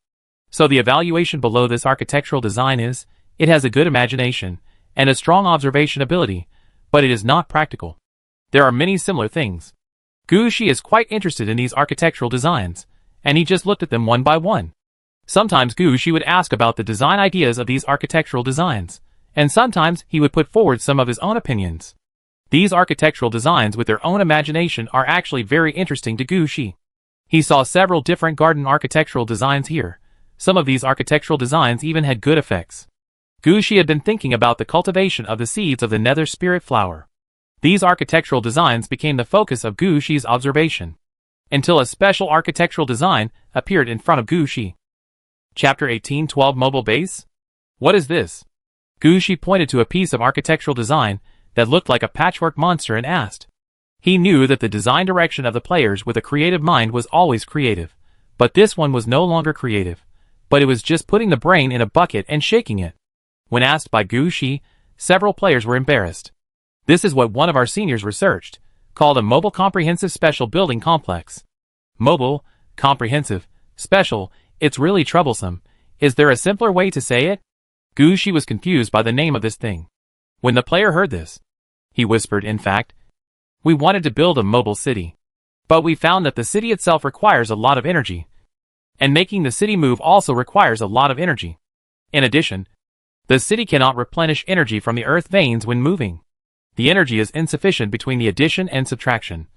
So the evaluation below this architectural design is, it has a good imagination, and a strong observation ability, but it is not practical. There are many similar things. Gushi is quite interested in these architectural designs, and he just looked at them one by one. Sometimes Gushi would ask about the design ideas of these architectural designs, and sometimes he would put forward some of his own opinions. These architectural designs with their own imagination are actually very interesting to Gushi. He saw several different garden architectural designs here. Some of these architectural designs even had good effects. Gushi had been thinking about the cultivation of the seeds of the nether spirit flower. These architectural designs became the focus of Gushi's observation, until a special architectural design appeared in front of Gushi. Chapter 1812 Mobile Base? What is this? Gushi pointed to a piece of architectural design that looked like a patchwork monster and asked. He knew that the design direction of the players with a creative mind was always creative, but this one was no longer creative, but it was just putting the brain in a bucket and shaking it. When asked by Gushi, several players were embarrassed. This is what one of our seniors researched, called a mobile comprehensive special building complex. Mobile, comprehensive, special, it's really troublesome. Is there a simpler way to say it? Gushi was confused by the name of this thing. When the player heard this, he whispered, in fact, we wanted to build a mobile city, but we found that the city itself requires a lot of energy, and making the city move also requires a lot of energy. In addition, the city cannot replenish energy from the earth veins when moving. The energy is insufficient between the addition and subtraction.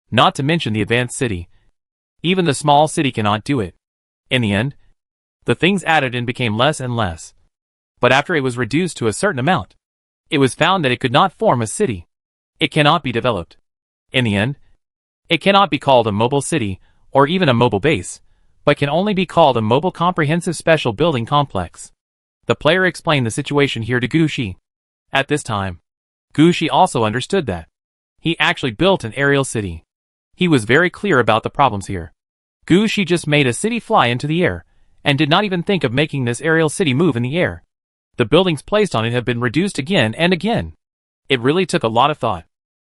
Not to mention the advanced city. Even the small city cannot do it. In the end, the things added in became less and less. But after it was reduced to a certain amount, it was found that it could not form a city. It cannot be developed. In the end, it cannot be called a mobile city, or even a mobile base, but can only be called a mobile comprehensive special building complex. The player explained the situation here to Gushi. At this time, Gushi also understood that he actually built an aerial city. He was very clear about the problems here. Gushi just made a city fly into the air, and did not even think of making this aerial city move in the air. The buildings placed on it have been reduced again and again. It really took a lot of thought.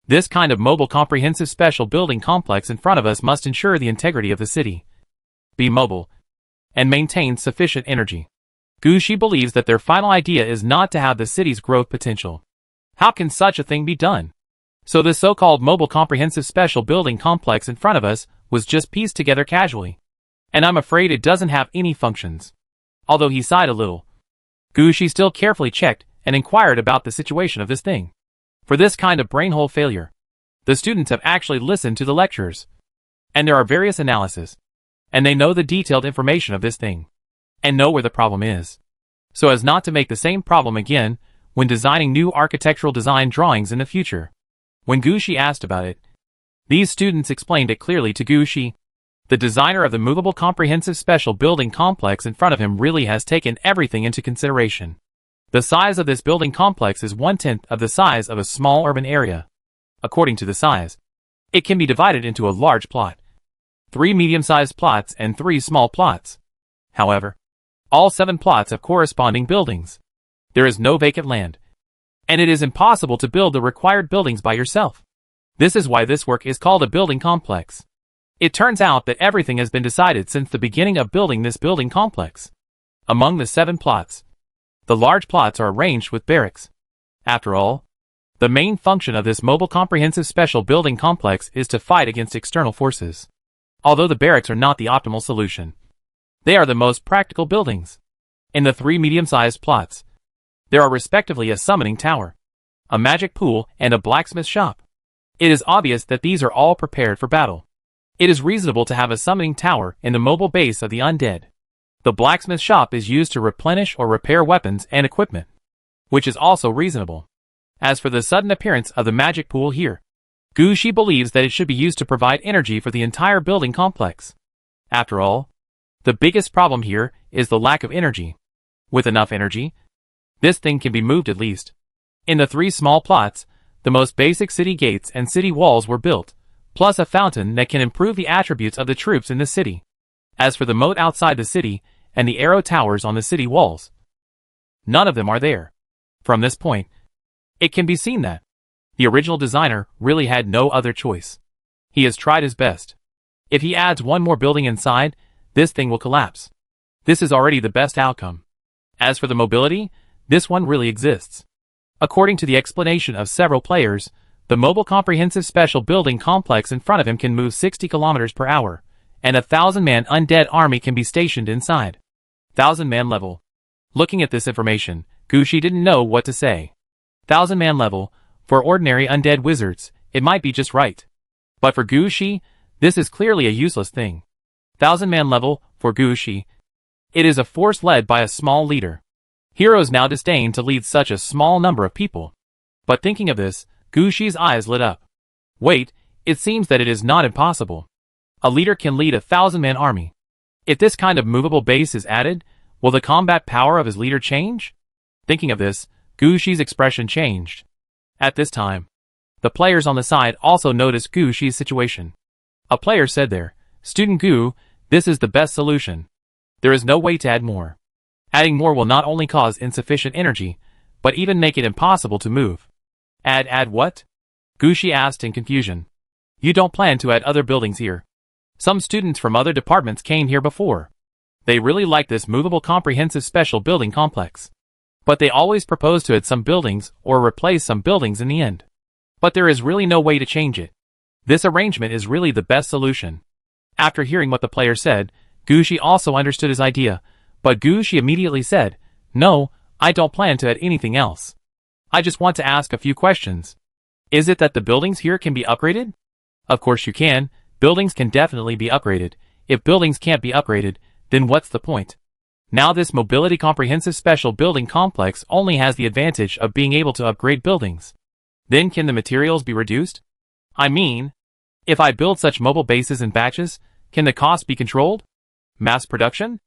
This kind of mobile comprehensive special building complex in front of us must ensure the integrity of the city, be mobile, and maintain sufficient energy. Gushi believes that their final idea is not to have the city's growth potential. How can such a thing be done? So this so-called mobile comprehensive special building complex in front of us was just pieced together casually. And I'm afraid it doesn't have any functions. Although he sighed a little, Gushi still carefully checked and inquired about the situation of this thing. For this kind of brainhole failure, the students have actually listened to the lectures, and there are various analyses, and they know the detailed information of this thing, and know where the problem is, so as not to make the same problem again when designing new architectural design drawings in the future. When Gushi asked about it, these students explained it clearly to Gushi. The designer of the movable comprehensive special building complex in front of him really has taken everything into consideration. The size of this building complex is 1/10 of the size of a small urban area. According to the size, it can be divided into a large plot, 3 medium-sized plots and 3 small plots. However, all 7 plots have corresponding buildings. There is no vacant land, and it is impossible to build the required buildings by yourself. This is why this work is called a building complex. It turns out that everything has been decided since the beginning of building this building complex. Among the 7 plots, the large plots are arranged with barracks. After all, the main function of this mobile comprehensive special building complex is to fight against external forces. Although the barracks are not the optimal solution, they are the most practical buildings. In the 3 medium-sized plots, there are respectively a summoning tower, a magic pool, and a blacksmith shop. It is obvious that these are all prepared for battle. It is reasonable to have a summoning tower in the mobile base of the undead. The blacksmith shop is used to replenish or repair weapons and equipment, which is also reasonable. As for the sudden appearance of the magic pool here, Gushi believes that it should be used to provide energy for the entire building complex. After all, the biggest problem here is the lack of energy. With enough energy, this thing can be moved at least. In the 3 small plots, the most basic city gates and city walls were built, plus a fountain that can improve the attributes of the troops in the city. As for the moat outside the city and the arrow towers on the city walls, none of them are there. From this point, it can be seen that the original designer really had no other choice. He has tried his best. If he adds one more building inside, this thing will collapse. This is already the best outcome. As for the mobility, this one really exists. According to the explanation of several players, the mobile comprehensive special building complex in front of him can move 60 kilometers per hour, and a 1,000-man undead army can be stationed inside. 1,000-man level. Looking at this information, Gushi didn't know what to say. 1,000-man level, for ordinary undead wizards, it might be just right. But for Gushi, this is clearly a useless thing. 1,000-man level, for Gushi, it is a force led by a small leader. Heroes now disdain to lead such a small number of people. But thinking of this, Gushi's eyes lit up. Wait, it seems that it is not impossible. A leader can lead a 1,000-man army. If this kind of movable base is added, will the combat power of his leader change? Thinking of this, Gushi's expression changed. At this time, the players on the side also noticed Gushi's situation. A player said there, "Student Gu, this is the best solution. There is no way to add more. Adding more will not only cause insufficient energy, but even make it impossible to move." Add what? Gushi asked in confusion. You don't plan to add other buildings here. Some students from other departments came here before. They really like this movable comprehensive special building complex. But they always propose to add some buildings or replace some buildings in the end. But there is really no way to change it. This arrangement is really the best solution. After hearing what the player said, Gushi also understood his idea, but Gushi immediately said, "No, I don't plan to add anything else. I just want to ask a few questions. Is it that the buildings here can be upgraded?" Of course you can. Buildings can definitely be upgraded. If buildings can't be upgraded, then what's the point? Now this mobility comprehensive special building complex only has the advantage of being able to upgrade buildings. Then can the materials be reduced? I mean, if I build such mobile bases in batches, can the cost be controlled? Mass production?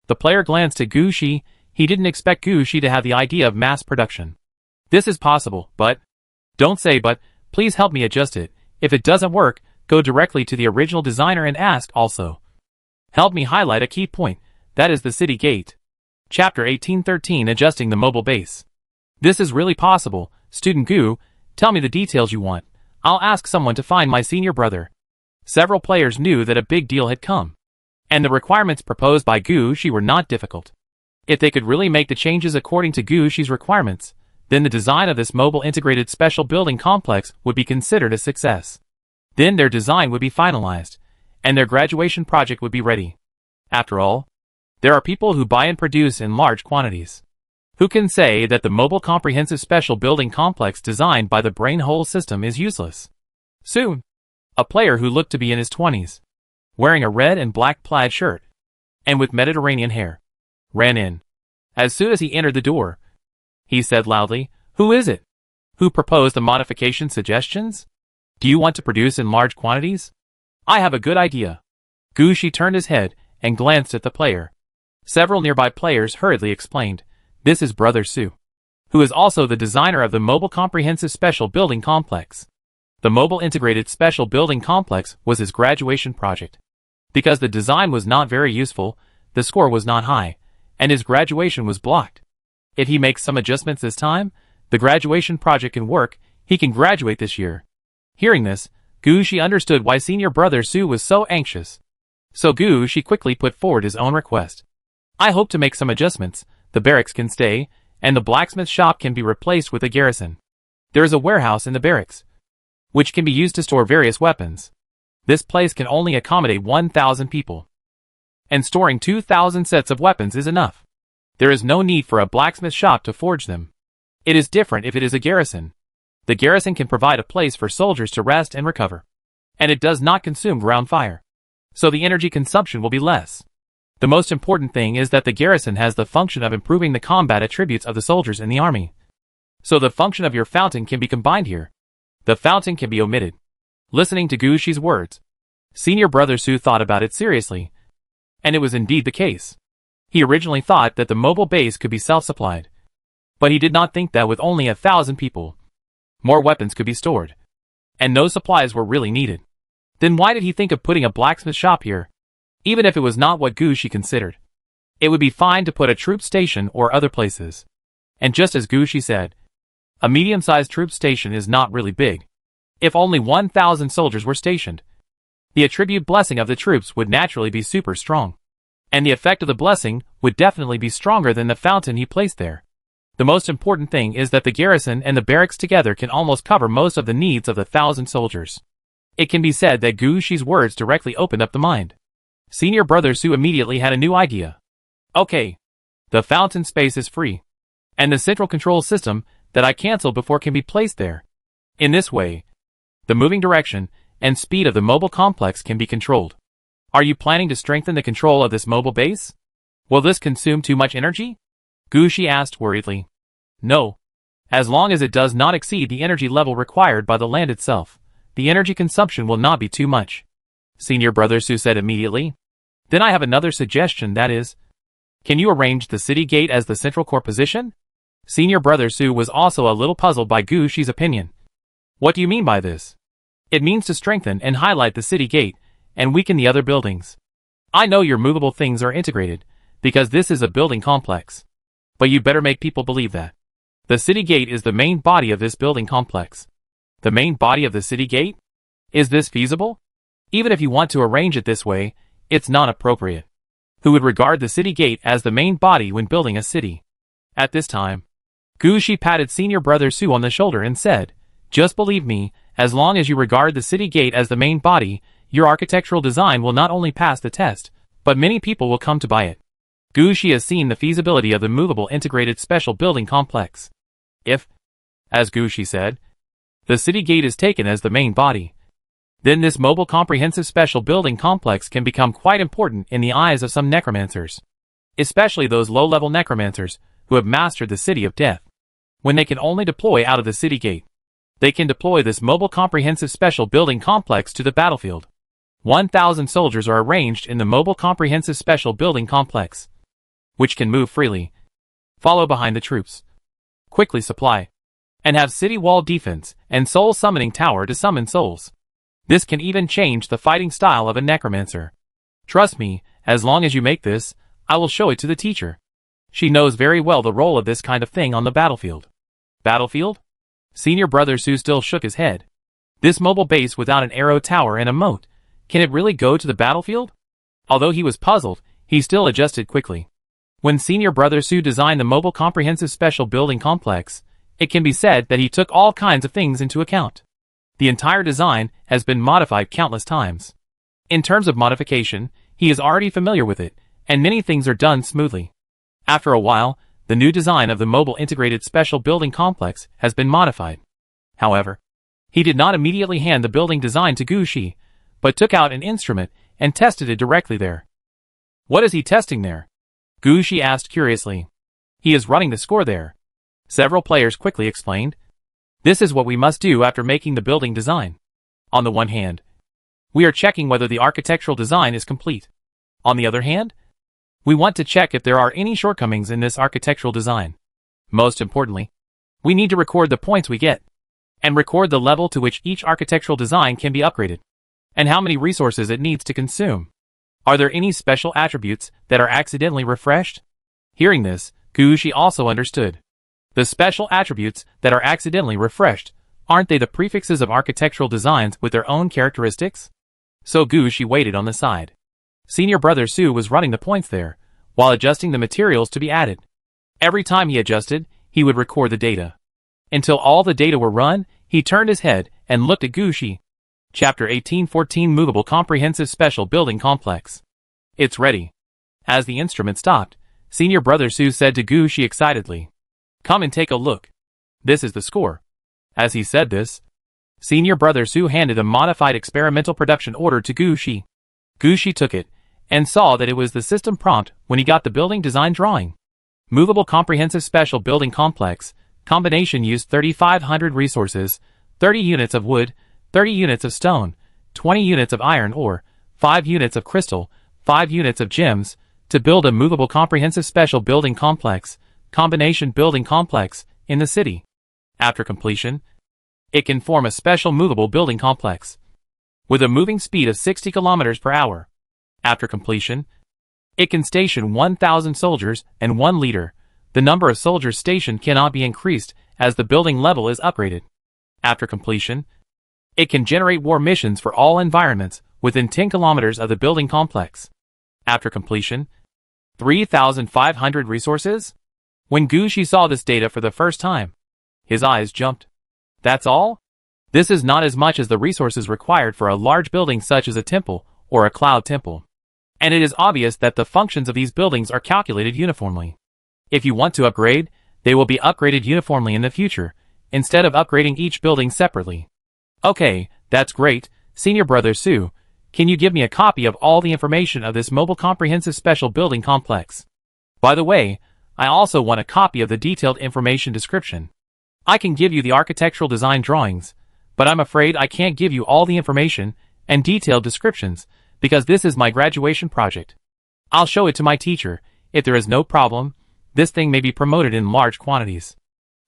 The player glanced at Gushi. He didn't expect Gushi to have the idea of mass production. This is possible, but... Don't say but, please help me adjust it. If it doesn't work, go directly to the original designer and ask also. Help me highlight a key point, that is the city gate. Chapter 1813 Adjusting the Mobile Base. This is really possible. Student Gu, tell me the details you want. I'll ask someone to find my senior brother. Several players knew that a big deal had come. And the requirements proposed by Gushi were not difficult. If they could really make the changes according to Gushi's requirements, then the design of this mobile integrated special building complex would be considered a success. Then their design would be finalized, and their graduation project would be ready. After all, there are people who buy and produce in large quantities. Who can say that the mobile comprehensive special building complex designed by the brain hole system is useless? Soon, a player who looked to be in his 20s, wearing a red and black plaid shirt, and with Mediterranean hair, ran in. As soon as he entered the door, he said loudly, "Who is it? Who proposed the modification suggestions? Do you want to produce in large quantities? I have a good idea." Gushi turned his head and glanced at the player. Several nearby players hurriedly explained, "This is Brother Su, who is also the designer of the Mobile Comprehensive Special Building Complex." The Mobile Integrated Special Building Complex was his graduation project. Because the design was not very useful, the score was not high, and his graduation was blocked. If he makes some adjustments this time, the graduation project can work. He can graduate this year. Hearing this, Guushi understood why senior brother Su was so anxious. So Guushi quickly put forward his own request. I hope to make some adjustments. The barracks can stay, and the blacksmith shop can be replaced with a garrison. There is a warehouse in the barracks, which can be used to store various weapons. This place can only accommodate 1,000 people, and storing 2,000 sets of weapons is enough. There is no need for a blacksmith shop to forge them. It is different if it is a garrison. The garrison can provide a place for soldiers to rest and recover, and it does not consume ground fire, so the energy consumption will be less. The most important thing is that the garrison has the function of improving the combat attributes of the soldiers in the army. So the function of your fountain can be combined here. The fountain can be omitted. Listening to Guushi's words, senior brother Su thought about it seriously, and it was indeed the case. He originally thought that the mobile base could be self-supplied, but he did not think that with only 1,000 people, more weapons could be stored, and no supplies were really needed. Then why did he think of putting a blacksmith shop here? Even if it was not what Guushi considered, it would be fine to put a troop station or other places. And just as Guushi said, a medium-sized troop station is not really big. If only 1,000 soldiers were stationed, the attribute blessing of the troops would naturally be super strong, and the effect of the blessing would definitely be stronger than the fountain he placed there. The most important thing is that the garrison and the barracks together can almost cover most of the needs of the 1,000 soldiers. It can be said that Guushi's words directly opened up the mind. Senior brother Su immediately had a new idea. Okay, the fountain space is free, and the central control system that I canceled before can be placed there. In this way, the moving direction and speed of the mobile complex can be controlled. Are you planning to strengthen the control of this mobile base? Will this consume too much energy? Guushi asked worriedly. No. As long as it does not exceed the energy level required by the land itself, the energy consumption will not be too much, senior brother Su said immediately. Then I have another suggestion, that is, can you arrange the city gate as the central core position? Senior brother Su was also a little puzzled by Guushi's opinion. What do you mean by this? It means to strengthen and highlight the city gate and weaken the other buildings. I know your movable things are integrated, because this is a building complex. But you better make people believe that the city gate is the main body of this building complex. The main body of the city gate? Is this feasible? Even if you want to arrange it this way, it's not appropriate. Who would regard the city gate as the main body when building a city? At this time, Guushi patted senior brother Su on the shoulder and said, just believe me, as long as you regard the city gate as the main body, your architectural design will not only pass the test, but many people will come to buy it. Guushi has seen the feasibility of the movable integrated special building complex. If, as Guushi said, the city gate is taken as the main body, then this mobile comprehensive special building complex can become quite important in the eyes of some necromancers, especially those low-level necromancers who have mastered the city of death. When they can only deploy out of the city gate, they can deploy this mobile comprehensive special building complex to the battlefield. 1,000 soldiers are arranged in the mobile comprehensive special building complex, which can move freely, follow behind the troops, quickly supply, and have city wall defense and soul summoning tower to summon souls. This can even change the fighting style of a necromancer. Trust me, as long as you make this, I will show it to the teacher. She knows very well the role of this kind of thing on the battlefield. Battlefield? Senior brother Su still shook his head. This mobile base without an arrow tower and a moat, can it really go to the battlefield? Although he was puzzled, he still adjusted quickly. When senior brother Su designed the mobile comprehensive special building complex, it can be said that he took all kinds of things into account. The entire design has been modified countless times. In terms of modification, he is already familiar with it, and many things are done smoothly. After a while, the new design of the mobile integrated special building complex has been modified. However, he did not immediately hand the building design to Guushi, but took out an instrument and tested it directly there. What is he testing there? Guushi asked curiously. He is running the score there. Several players quickly explained. This is what we must do after making the building design. On the one hand, we are checking whether the architectural design is complete. On the other hand, we want to check if there are any shortcomings in this architectural design. Most importantly, we need to record the points we get, and record the level to which each architectural design can be upgraded, and how many resources it needs to consume. Are there any special attributes that are accidentally refreshed? Hearing this, Guushi also understood. The special attributes that are accidentally refreshed Aren't they the prefixes of architectural designs with their own characteristics? So Gushi waited on the side. Senior brother Su was running the points there, while adjusting the materials to be added. Every time he adjusted, he would record the data. Until all the data were run, he turned his head and looked at Gushi. Chapter 1814 Movable Comprehensive Special Building Complex. It's ready. As the instrument stopped, Senior brother Su said to Gushi excitedly, "Come and take a look. This is the score." As he said this, Senior brother Su handed a modified experimental production order to Gushi. Gushi took it, and saw that it was the system prompt when he got the building design drawing. Movable Comprehensive Special Building Complex, combination used 3,500 resources, 30 units of wood, 30 units of stone, 20 units of iron ore, 5 units of crystal, 5 units of gems, to build a movable comprehensive special building complex, combination building complex, in the city. After completion, it can form a special movable building complex with a moving speed of 60 kilometers per hour. After completion, it can station 1,000 soldiers and 1 leader. The number of soldiers stationed cannot be increased as the building level is upgraded. After completion, it can generate war missions for all environments within 10 kilometers of the building complex. After completion, 3,500 resources? When Gushi saw this data for the first time, his eyes jumped. That's all? This is not as much as the resources required for a large building such as a temple or a cloud temple. And it is obvious that the functions of these buildings are calculated uniformly. If you want to upgrade, they will be upgraded uniformly in the future, instead of upgrading each building separately. Okay, that's great, Senior brother Su. Can you give me a copy of all the information of this mobile comprehensive special building complex? By the way, I also want a copy of the detailed information description. I can give you the architectural design drawings, but I'm afraid I can't give you all the information and detailed descriptions, because this is my graduation project. I'll show it to my teacher. If there is no problem, this thing may be promoted in large quantities.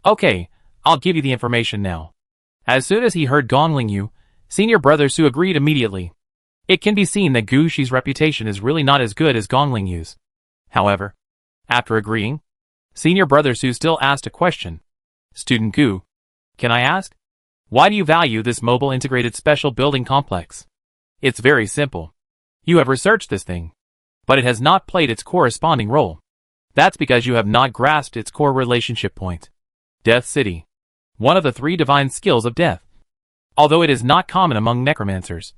Okay, I'll give you the information now. As soon as he heard Gonglingyu, Senior brother Su agreed immediately. It can be seen that Gushi's reputation is really not as good as Gonglingyu's. However, after agreeing, Senior brother Su still asked a question. Student Gu, can I ask? Why do you value this mobile integrated special building complex? It's very simple. You have researched this thing, but it has not played its corresponding role. That's because you have not grasped its core relationship point. Death City. One of the 3 divine skills of death. Although it is not common among necromancers,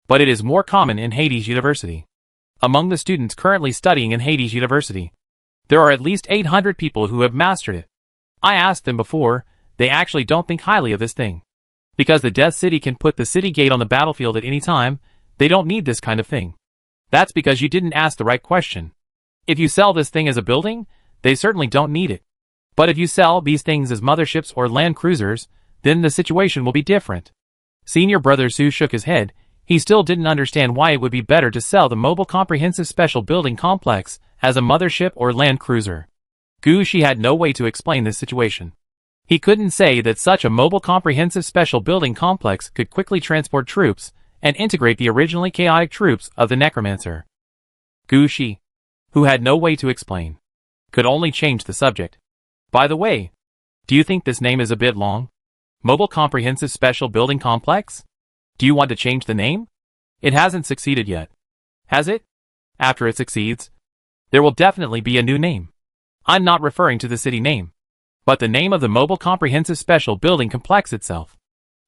but it is more common in Hades University. Among the students currently studying in Hades University, there are at least 800 people who have mastered it. I asked them before, they actually don't think highly of this thing. Because the Death City can put the city gate on the battlefield at any time, they don't need this kind of thing. That's because you didn't ask the right question. If you sell this thing as a building, they certainly don't need it. But if you sell these things as motherships or land cruisers, then the situation will be different. Senior brother Su shook his head. He still didn't understand why it would be better to sell the mobile comprehensive special building complex as a mothership or land cruiser. Gushi had no way to explain this situation. He couldn't say that such a mobile comprehensive special building complex could quickly transport troops and integrate the originally chaotic troops of the necromancer. Gushi, who had no way to explain, could only change the subject. By the way, do you think this name is a bit long? Mobile Comprehensive Special Building Complex? Do you want to change the name? It hasn't succeeded yet. Has it? After it succeeds, there will definitely be a new name. I'm not referring to the city name, but the name of the Mobile Comprehensive Special Building Complex itself.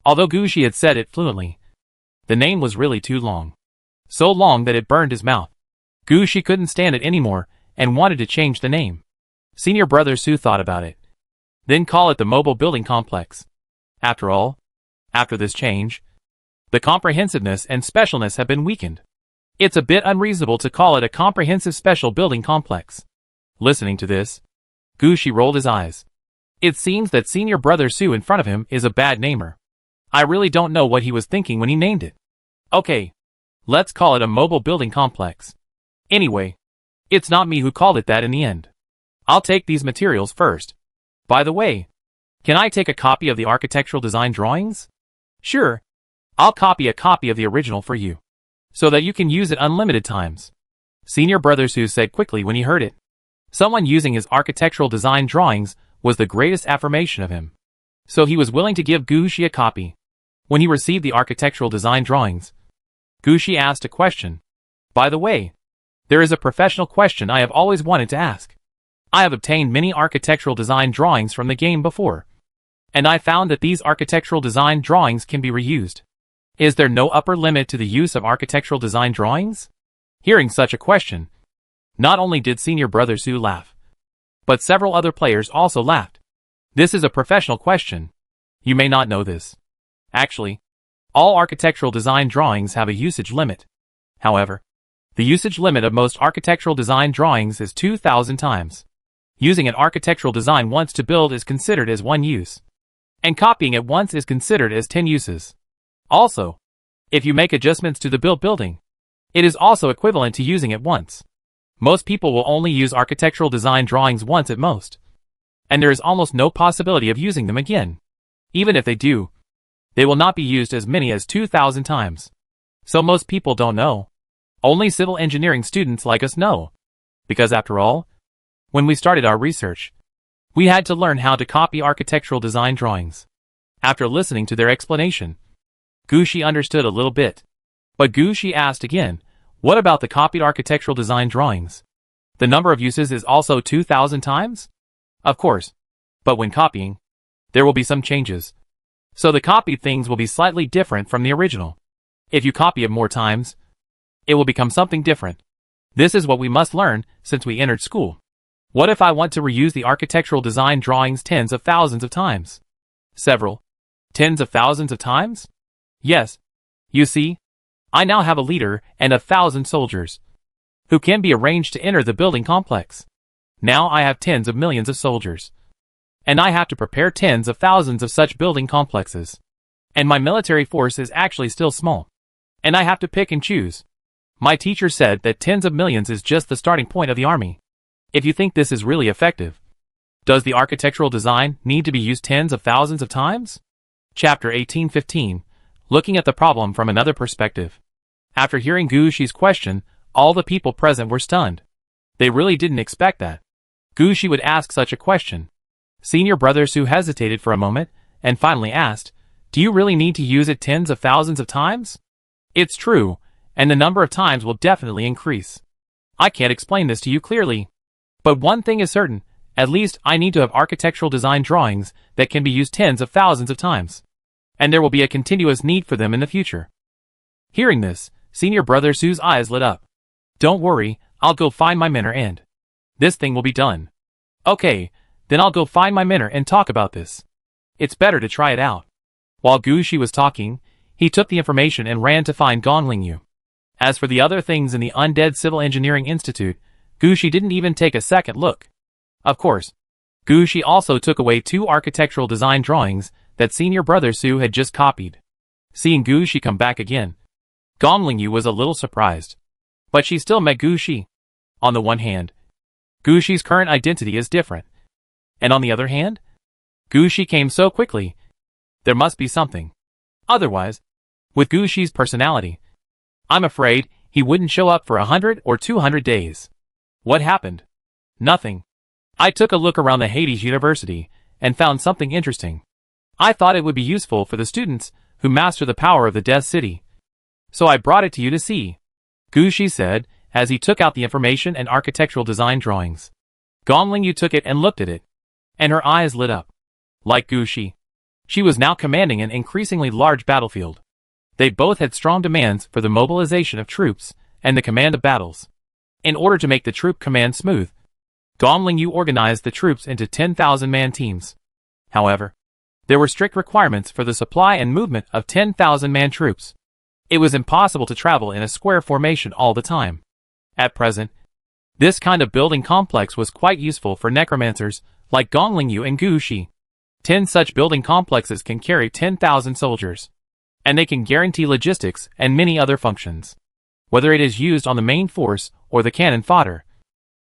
Although Gushi had said it fluently, the name was really too long. So long that it burned his mouth. Gushi couldn't stand it anymore and wanted to change the name. Senior brother Su thought about it. Then call it the Mobile Building Complex. After all, after this change, the comprehensiveness and specialness have been weakened. It's a bit unreasonable to call it a comprehensive special building complex. Listening to this, Gushi rolled his eyes. It seems that Senior brother Su in front of him is a bad namer. I really don't know what he was thinking when he named it. Okay, let's call it a mobile building complex. Anyway, it's not me who called it that in the end. I'll take these materials first. By the way, can I take a copy of the architectural design drawings? Sure. I'll copy a copy of the original for you, so that you can use it unlimited times. Senior brother Su said quickly when he heard it. Someone using his architectural design drawings was the greatest affirmation of him. so he was willing to give Gu Shi a copy. When he received the architectural design drawings, Gu Shi asked a question. By the way, there is a professional question I have always wanted to ask. I have obtained many architectural design drawings from the game before, and I found that these architectural design drawings can be reused. Is there no upper limit to the use of architectural design drawings? Hearing such a question, not only did senior brother Su laugh, but several other players also laughed. This is a professional question. You may not know this. Actually, all architectural design drawings have a usage limit. However, the usage limit of most architectural design drawings is 2,000 times. Using an architectural design once to build is considered as 1 use, and copying it once is considered as 10 uses. Also, if you make adjustments to the building, it is also equivalent to using it once. Most people will only use architectural design drawings once at most, and there is almost no possibility of using them again. Even if they do, they will not be used as many as 2,000 times. So most people don't know. Only civil engineering students like us know. Because after all, when we started our research, we had to learn how to copy architectural design drawings. After listening to their explanation, Gu Shi understood a little bit. But Gu Shi asked again, what about the copied architectural design drawings? The number of uses is also 2,000 times? Of course. But when copying, there will be some changes. So the copied things will be slightly different from the original. If you copy it more times, it will become something different. This is what we must learn since we entered school. What if I want to reuse the architectural design drawings tens of thousands of times? Several. Tens of thousands of times? Yes. You see, I now have a leader and 1,000 soldiers, who can be arranged to enter the building complex. Now I have tens of millions of soldiers, and I have to prepare tens of thousands of such building complexes. And my military force is actually still small, and I have to pick and choose. My teacher said that tens of millions is just the starting point of the army. If you think this is really effective, does the architectural design need to be used tens of thousands of times? Chapter 1815. Looking at the problem from another perspective. After hearing Gu Shi's question, all the people present were stunned. They really didn't expect that Gu Shi would ask such a question. Senior brother Su hesitated for a moment, and finally asked, do you really need to use it tens of thousands of times? It's true, and the number of times will definitely increase. I can't explain this to you clearly. But one thing is certain, at least I need to have architectural design drawings that can be used tens of thousands of times. And there will be a continuous need for them in the future. Hearing this, senior brother Su's eyes lit up. Don't worry, I'll go find my mentor and this thing will be done. Okay, then I'll go find my mentor and talk about this. It's better to try it out. While Gu Shi was talking, he took the information and ran to find Gongling Yu. As for the other things in the Undead Civil Engineering Institute, Gu Shi didn't even take a second look. Of course, Gu Shi also took away 2 architectural design drawings that senior brother Su had just copied. Seeing Gu Shi come back again, Gongling Yu was a little surprised. But she still met Gu Shi. On the one hand, Gu Shi's current identity is different. And on the other hand, Gu Shi came so quickly. There must be something. Otherwise, with Gu Shi's personality, I'm afraid he wouldn't show up for 100 or 200 days. What happened? Nothing. I took a look around the Hades University and found something interesting. I thought it would be useful for the students who master the power of the Death City. So I brought it to you to see, Gu Shi said, as he took out the information and architectural design drawings. Gongling Yu took it and looked at it, and her eyes lit up. Like Gu Shi, she was now commanding an increasingly large battlefield. They both had strong demands for the mobilization of troops and the command of battles. In order to make the troop command smooth, Gongling Yu organized the troops into 10,000-man teams. However, there were strict requirements for the supply and movement of 10,000-man troops. It was impossible to travel in a square formation all the time. At present, this kind of building complex was quite useful for necromancers like Gongling Yu and Gu Shi. 10 such building complexes can carry 10,000 soldiers, and they can guarantee logistics and many other functions. Whether it is used on the main force or the cannon fodder,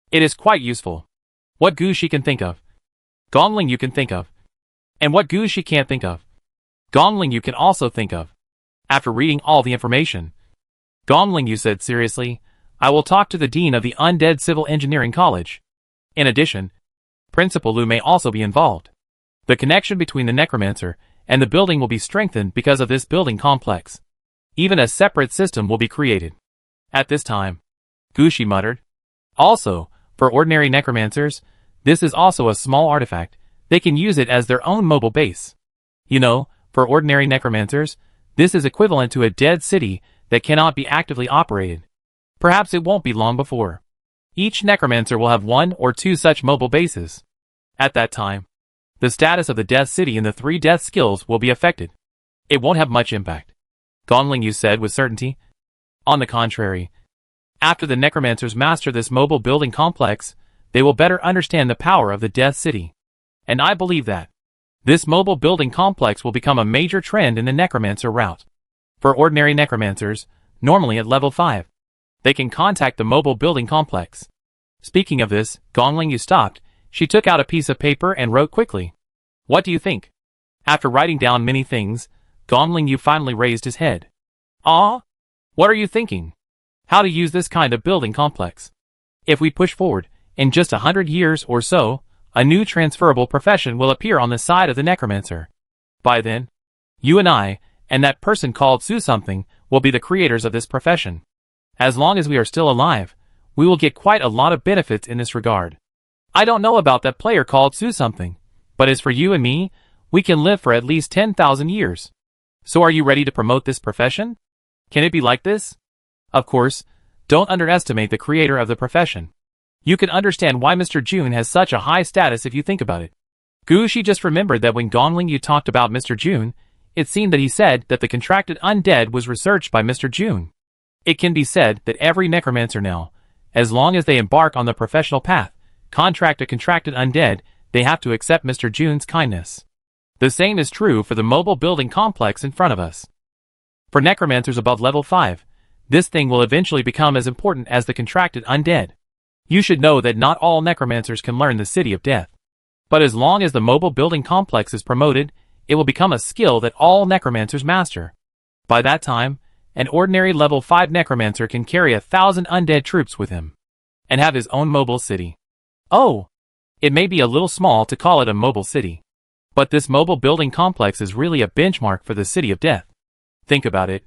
it is quite useful. What Gu Shi can think of, Gongling Yu can think of. And what Gu Shi can't think of, Gongling Yu can also think of. After reading all the information, Gongling Yu said seriously, I will talk to the Dean of the Undead Civil Engineering College. In addition, Principal Lu may also be involved. The connection between the necromancer and the building will be strengthened because of this building complex. Even a separate system will be created. At this time, Gushi muttered. Also, for ordinary necromancers, this is also a small artifact. They can use it as their own mobile base. You know, for ordinary necromancers, this is equivalent to a dead city that cannot be actively operated. Perhaps it won't be long before each necromancer will have 1 or 2 such mobile bases. At that time, the status of the death city and the 3 death skills will be affected. It won't have much impact, Gongling said with certainty. On the contrary, after the necromancers master this mobile building complex, they will better understand the power of the death city. And I believe that this mobile building complex will become a major trend in the necromancer route. For ordinary necromancers, normally at level 5, they can contact the mobile building complex. Speaking of this, Gongling stopped. She took out a piece of paper and wrote quickly. What do you think? After writing down many things, Gongling finally raised his head. Ah? What are you thinking? How to use this kind of building complex? If we push forward, in just 100 years or so, a new transferable profession will appear on the side of the necromancer. By then, you and I, and that person called Sue something, will be the creators of this profession. As long as we are still alive, we will get quite a lot of benefits in this regard. I don't know about that player called Sue something, but as for you and me, we can live for at least 10,000 years. So are you ready to promote this profession? Can it be like this? Of course, don't underestimate the creator of the profession. You can understand why Mr. June has such a high status if you think about it. Gushi just remembered that when Gongling talked about Mr. June, it seemed that he said that the contracted undead was researched by Mr. June. It can be said that every necromancer now, as long as they embark on the professional path, contract a contracted undead, they have to accept Mr. June's kindness. The same is true for the mobile building complex in front of us. For necromancers above level 5, this thing will eventually become as important as the contracted undead. You should know that not all necromancers can learn the City of Death. But as long as the mobile building complex is promoted, it will become a skill that all necromancers master. By that time, an ordinary level 5 necromancer can carry 1,000 undead troops with him, and have his own mobile city. Oh! It may be a little small to call it a mobile city, but this mobile building complex is really a benchmark for the City of Death. Think about it.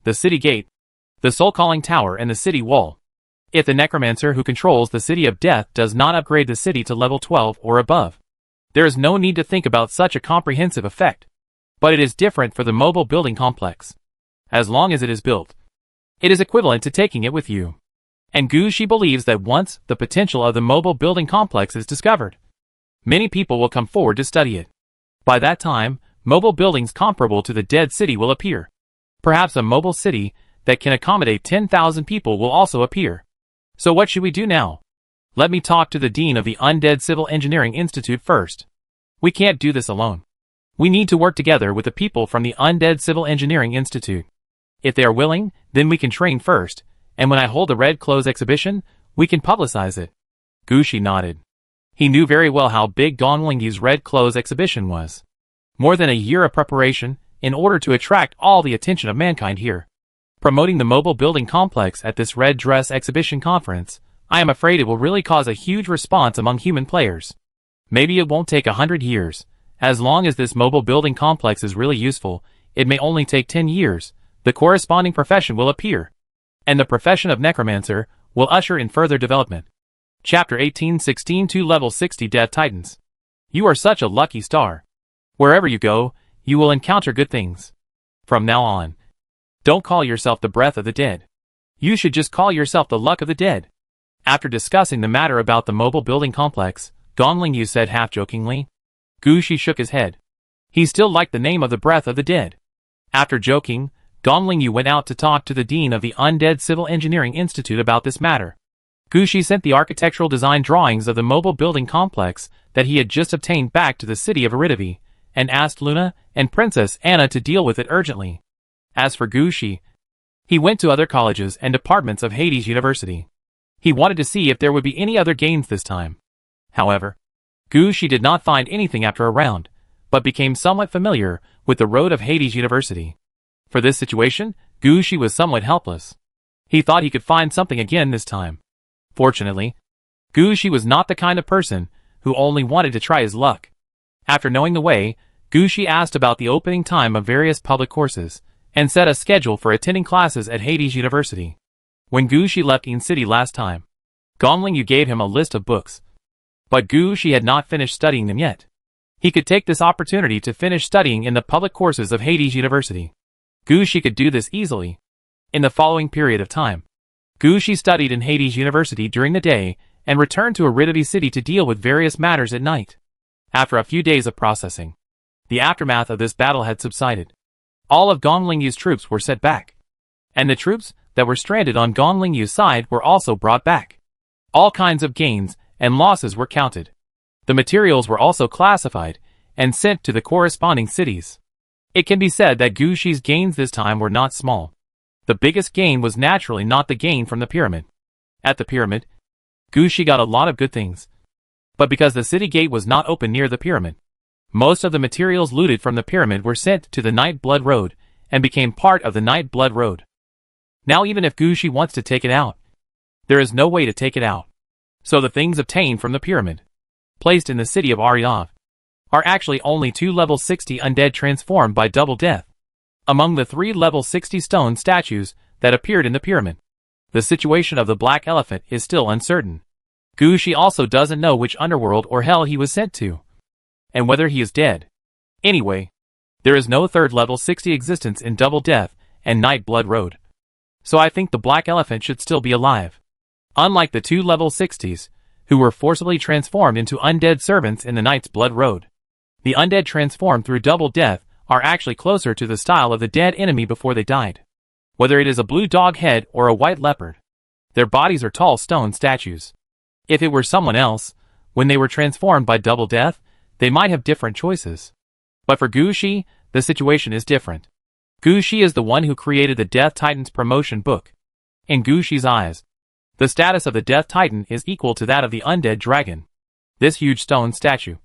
The city gate, the soul-calling tower and the city wall. If the necromancer who controls the City of Death does not upgrade the city to level 12 or above, there is no need to think about such a comprehensive effect. But it is different for the mobile building complex. As long as it is built, it is equivalent to taking it with you. And Gushi believes that once the potential of the mobile building complex is discovered, many people will come forward to study it. By that time, mobile buildings comparable to the dead city will appear. Perhaps a mobile city that can accommodate 10,000 people will also appear. So what should we do now? Let me talk to the Dean of the Undead Civil Engineering Institute first. We can't do this alone. We need to work together with the people from the Undead Civil Engineering Institute. If they are willing, then we can train first, and when I hold the Red Clothes exhibition, we can publicize it. Gushi nodded. He knew very well how big Gongling's Red Clothes exhibition was. More than a year of preparation, in order to attract all the attention of mankind here. Promoting the mobile building complex at this Red Dress exhibition conference, I am afraid it will really cause a huge response among human players. Maybe it won't take 100 years. As long as this mobile building complex is really useful, it may only take 10 years. The corresponding profession will appear, and the profession of necromancer will usher in further development. Chapter 18:16 Level 60 Death Titans. You are such a lucky star. Wherever you go, you will encounter good things. From now on, don't call yourself the breath of the dead. You should just call yourself the luck of the dead. After discussing the matter about the mobile building complex, Gongling said half-jokingly. Gushi shook his head. He still liked the name of the breath of the dead. After joking, Gongling went out to talk to the Dean of the Undead Civil Engineering Institute about this matter. Gushi sent the architectural design drawings of the mobile building complex that he had just obtained back to the city of Iridavi, and asked Luna and Princess Anna to deal with it urgently. As for Gushi, he went to other colleges and departments of Hades University. He wanted to see if there would be any other gains this time. However, Gushi did not find anything after a round, but became somewhat familiar with the road of Hades University. For this situation, Gushi was somewhat helpless. He thought he could find something again this time. Fortunately, Gushi was not the kind of person who only wanted to try his luck. After knowing the way, Gushi asked about the opening time of various public courses, and set a schedule for attending classes at Hades University. When Gushi left In City last time, Gonglingyu gave him a list of books. But Gushi had not finished studying them yet. He could take this opportunity to finish studying in the public courses of Hades University. Gushi could do this easily. In the following period of time, Gushi studied in Hades University during the day and returned to Aridity City to deal with various matters at night. After a few days of processing, the aftermath of this battle had subsided. All of Gonglingyu's troops were set back, and the troops that were stranded on Gonglingyu's side were also brought back. All kinds of gains and losses were counted. The materials were also classified and sent to the corresponding cities. It can be said that Gushi's gains this time were not small. The biggest gain was naturally not the gain from the pyramid. At the pyramid, Gushi got a lot of good things. But because the city gate was not open near the pyramid, most of the materials looted from the pyramid were sent to the Night Blood Road and became part of the Night Blood Road. Now even if Gushi wants to take it out, there is no way to take it out. So the things obtained from the pyramid, placed in the city of Aryav, are actually only 2 level 60 undead transformed by double death. Among the 3 level 60 stone statues that appeared in the pyramid, the situation of the black elephant is still uncertain. Gushi also doesn't know which underworld or hell he was sent to, and whether he is dead. Anyway, there is no 3rd level 60 existence in Double Death and Night Blood Road. So I think the black elephant should still be alive. Unlike the 2 level 60s, who were forcibly transformed into undead servants in the Night's Blood Road. The undead transformed through Double Death are actually closer to the style of the dead enemy before they died. Whether it is a blue dog head or a white leopard, their bodies are tall stone statues. If it were someone else, when they were transformed by Double Death, they might have different choices. But for Gushi, the situation is different. Gushi is the one who created the Death Titan's promotion book. In Gushi's eyes, the status of the Death Titan is equal to that of the undead dragon. This huge stone statue,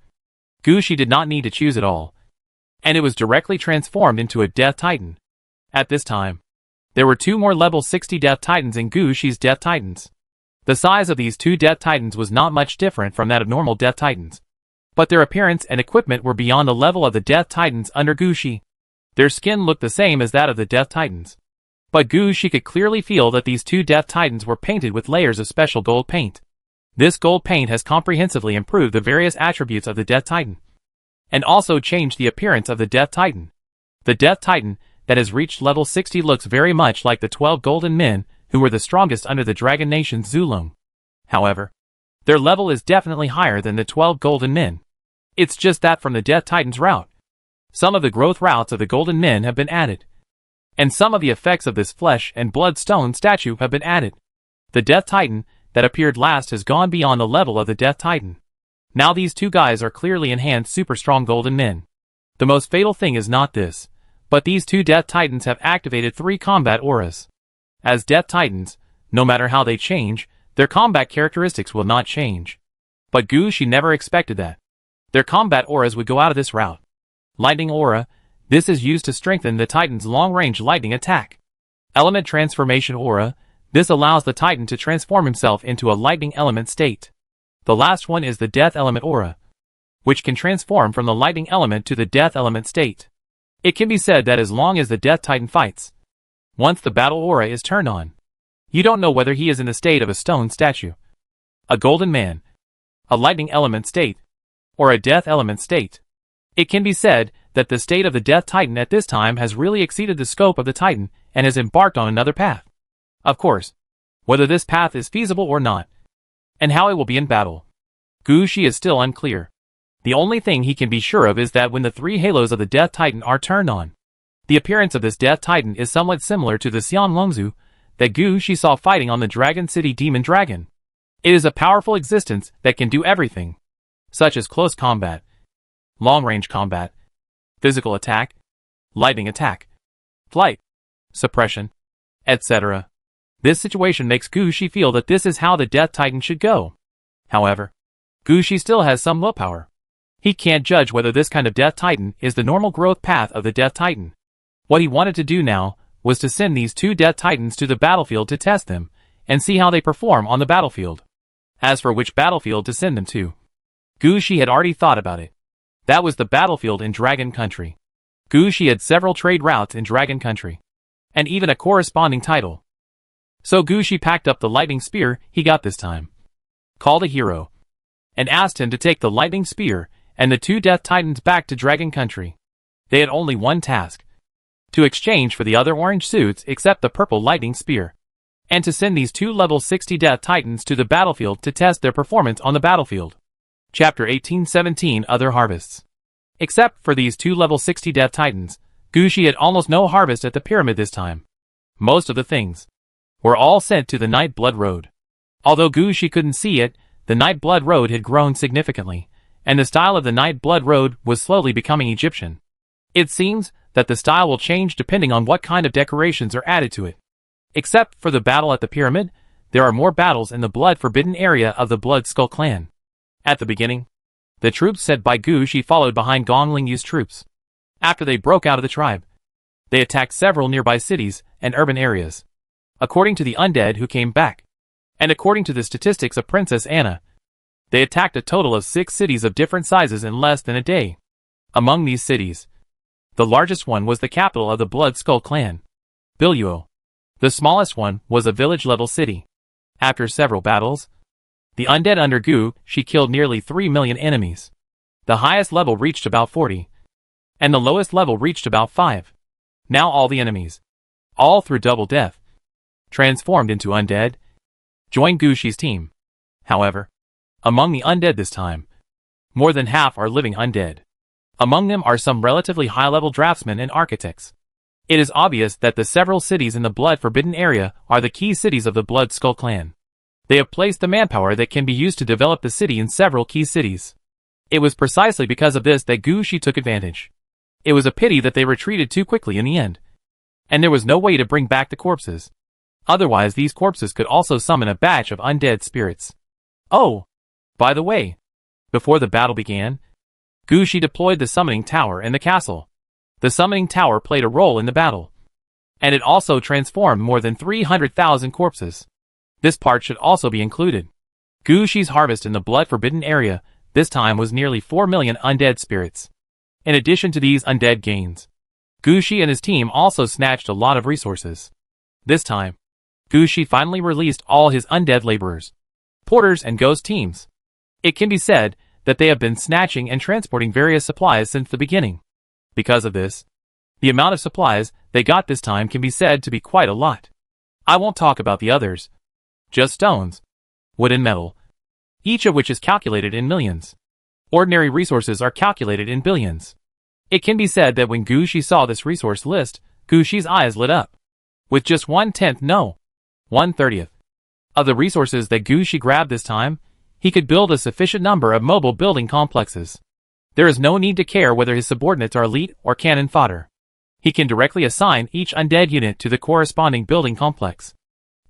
Gushi did not need to choose at all, and it was directly transformed into a Death Titan. At this time, there were 2 more level 60 Death Titans in Gushi's Death Titans. The size of these 2 Death Titans was not much different from that of normal Death Titans, but their appearance and equipment were beyond the level of the Death Titans under Gushi. Their skin looked the same as that of the Death Titans, but Gushi could clearly feel that these 2 Death Titans were painted with layers of special gold paint. This gold paint has comprehensively improved the various attributes of the Death Titan, and also changed the appearance of the Death Titan. The Death Titan that has reached level 60 looks very much like the 12 golden men who were the strongest under the Dragon Nation's Zulong. However, their level is definitely higher than the 12 golden men. It's just that from the Death Titan's route, some of the growth routes of the golden men have been added, and some of the effects of this flesh and blood stone statue have been added. The Death Titan that appeared last has gone beyond the level of the Death Titan. Now these 2 guys are clearly enhanced super strong golden men. The most fatal thing is not this, but these 2 Death Titans have activated 3 combat auras. As Death Titans, no matter how they change, their combat characteristics will not change. But Gushi never expected that their combat auras would go out of this route. Lightning Aura, this is used to strengthen the Titan's long-range lightning attack. Element Transformation Aura, this allows the Titan to transform himself into a lightning element state. The last one is the Death Element Aura, which can transform from the lightning element to the death element state. It can be said that as long as the Death Titan fights, once the battle aura is turned on, you don't know whether he is in the state of a stone statue, a golden man, a lightning element state, or a death element state. It can be said that the state of the Death Titan at this time has really exceeded the scope of the Titan and has embarked on another path. Of course, whether this path is feasible or not, and how it will be in battle, Gushi is still unclear. The only thing he can be sure of is that when the 3 halos of the Death Titan are turned on, the appearance of this Death Titan is somewhat similar to the Xian Longzu that Gushi saw fighting on the Dragon City Demon Dragon. It is a powerful existence that can do everything, such as close combat, long-range combat, physical attack, lightning attack, flight, suppression, etc. This situation makes Gushi feel that this is how the Death Titan should go. However, Gushi still has some willpower. He can't judge whether this kind of Death Titan is the normal growth path of the Death Titan. What he wanted to do now was to send these 2 Death Titans to the battlefield to test them, and see how they perform on the battlefield. As for which battlefield to send them to, Gushi had already thought about it. That was the battlefield in Dragon Country. Gu Shi had several trade routes in Dragon Country, and even a corresponding title. So Gu Shi packed up the lightning spear he got this time, called a hero, and asked him to take the lightning spear and the 2 Death Titans back to Dragon Country. They had only one task: to exchange for the other orange suits except the purple lightning spear, and to send these 2 level 60 Death Titans to the battlefield to test their performance on the battlefield. Chapter 1817 Other Harvests. Except for these 2 level 60 Death Titans, Gu Shi had almost no harvest at the pyramid this time. Most of the things were all sent to the Night Blood Road. Although Gu Shi couldn't see it, the Night Blood Road had grown significantly, and the style of the Night Blood Road was slowly becoming Egyptian. It seems that the style will change depending on what kind of decorations are added to it. Except for the battle at the pyramid, there are more battles in the blood-forbidden area of the Blood Skull clan. At the beginning, the troops sent by Gu Shi followed behind Gong Lingyu's troops. After they broke out of the tribe, they attacked several nearby cities and urban areas, according to the undead who came back. And according to the statistics of Princess Anna, they attacked a total of 6 cities of different sizes in less than a day. Among these cities, the largest one was the capital of the Blood Skull clan, Biluo. The smallest one was a village-level city. After several battles, the undead under Gu Shi killed nearly 3 million enemies. The highest level reached about 40, and the lowest level reached about 5. Now all the enemies, all through double death, transformed into undead, joined Gu Shi's team. However, among the undead this time, more than half are living undead. Among them are some relatively high-level draftsmen and architects. It is obvious that the several cities in the Blood-Forbidden area are the key cities of the Blood Skull clan. They have placed the manpower that can be used to develop the city in several key cities. It was precisely because of this that Gu Shi took advantage. It was a pity that they retreated too quickly in the end, and there was no way to bring back the corpses. Otherwise these corpses could also summon a batch of undead spirits. Oh, by the way, before the battle began, Gu Shi deployed the summoning tower in the castle. The summoning tower played a role in the battle, and it also transformed more than 300,000 corpses. This part should also be included. Gu Shi's harvest in the blood-forbidden area this time was nearly 4 million undead spirits. In addition to these undead gains, Gu Shi and his team also snatched a lot of resources. This time, Gu Shi finally released all his undead laborers, porters and ghost teams. It can be said that they have been snatching and transporting various supplies since the beginning. Because of this, the amount of supplies they got this time can be said to be quite a lot. I won't talk about the others. Just stones, wood and metal, each of which is calculated in millions. Ordinary resources are calculated in billions. It can be said that when Gu Shi saw this resource list, Gu Shi's eyes lit up. With just 1/30th of the resources that Gu Shi grabbed this time, he could build a sufficient number of mobile building complexes. There is no need to care whether his subordinates are elite or cannon fodder. He can directly assign each undead unit to the corresponding building complex.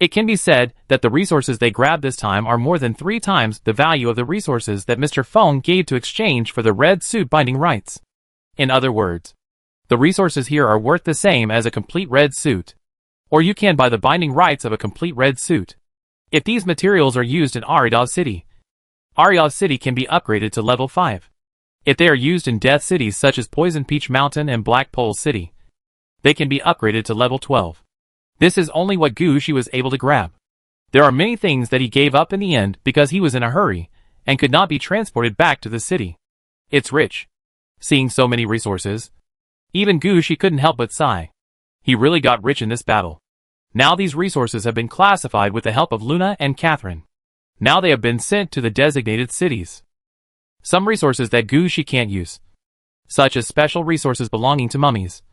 It can be said that the resources they grabbed this time are more than 3 times the value of the resources that Mr. Feng gave to exchange for the red suit binding rights. In other words, the resources here are worth the same as a complete red suit. Or you can buy the binding rights of a complete red suit. If these materials are used in Aridaz City, Aridaz City can be upgraded to level 5. If they are used in death cities such as Poison Peach Mountain and Black Pole City, they can be upgraded to level 12. This is only what Gu Shi was able to grab. There are many things that he gave up in the end because he was in a hurry and could not be transported back to the city. It's rich. Seeing so many resources, even Gu Shi couldn't help but sigh. He really got rich in this battle. Now these resources have been classified with the help of Luna and Catherine. Now they have been sent to the designated cities. Some resources that Gu Shi can't use, such as special resources belonging to mummies,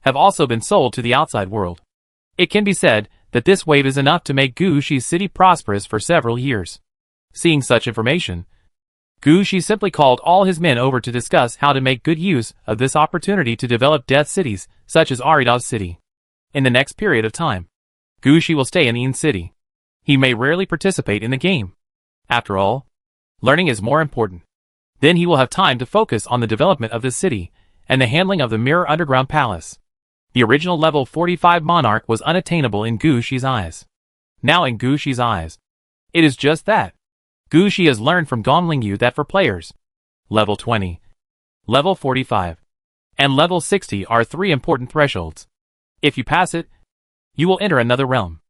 have also been sold to the outside world. It can be said that this wave is enough to make Gu Shi's city prosperous for several years. Seeing such information, Gu Shi simply called all his men over to discuss how to make good use of this opportunity to develop death cities, such as Aridaz City. In the next period of time, Gu Shi will stay in Yin City. He may rarely participate in the game. After all, learning is more important. Then he will have time to focus on the development of this city and the handling of the Mirror Underground Palace. The original level 45 monarch was unattainable in Gu Shi's eyes. Now in Gu Shi's eyes, it is just that. Gu Shi has learned from Gong Lingyu that for players level 20, level 45, and level 60 are 3 important thresholds. If you pass it, you will enter another realm.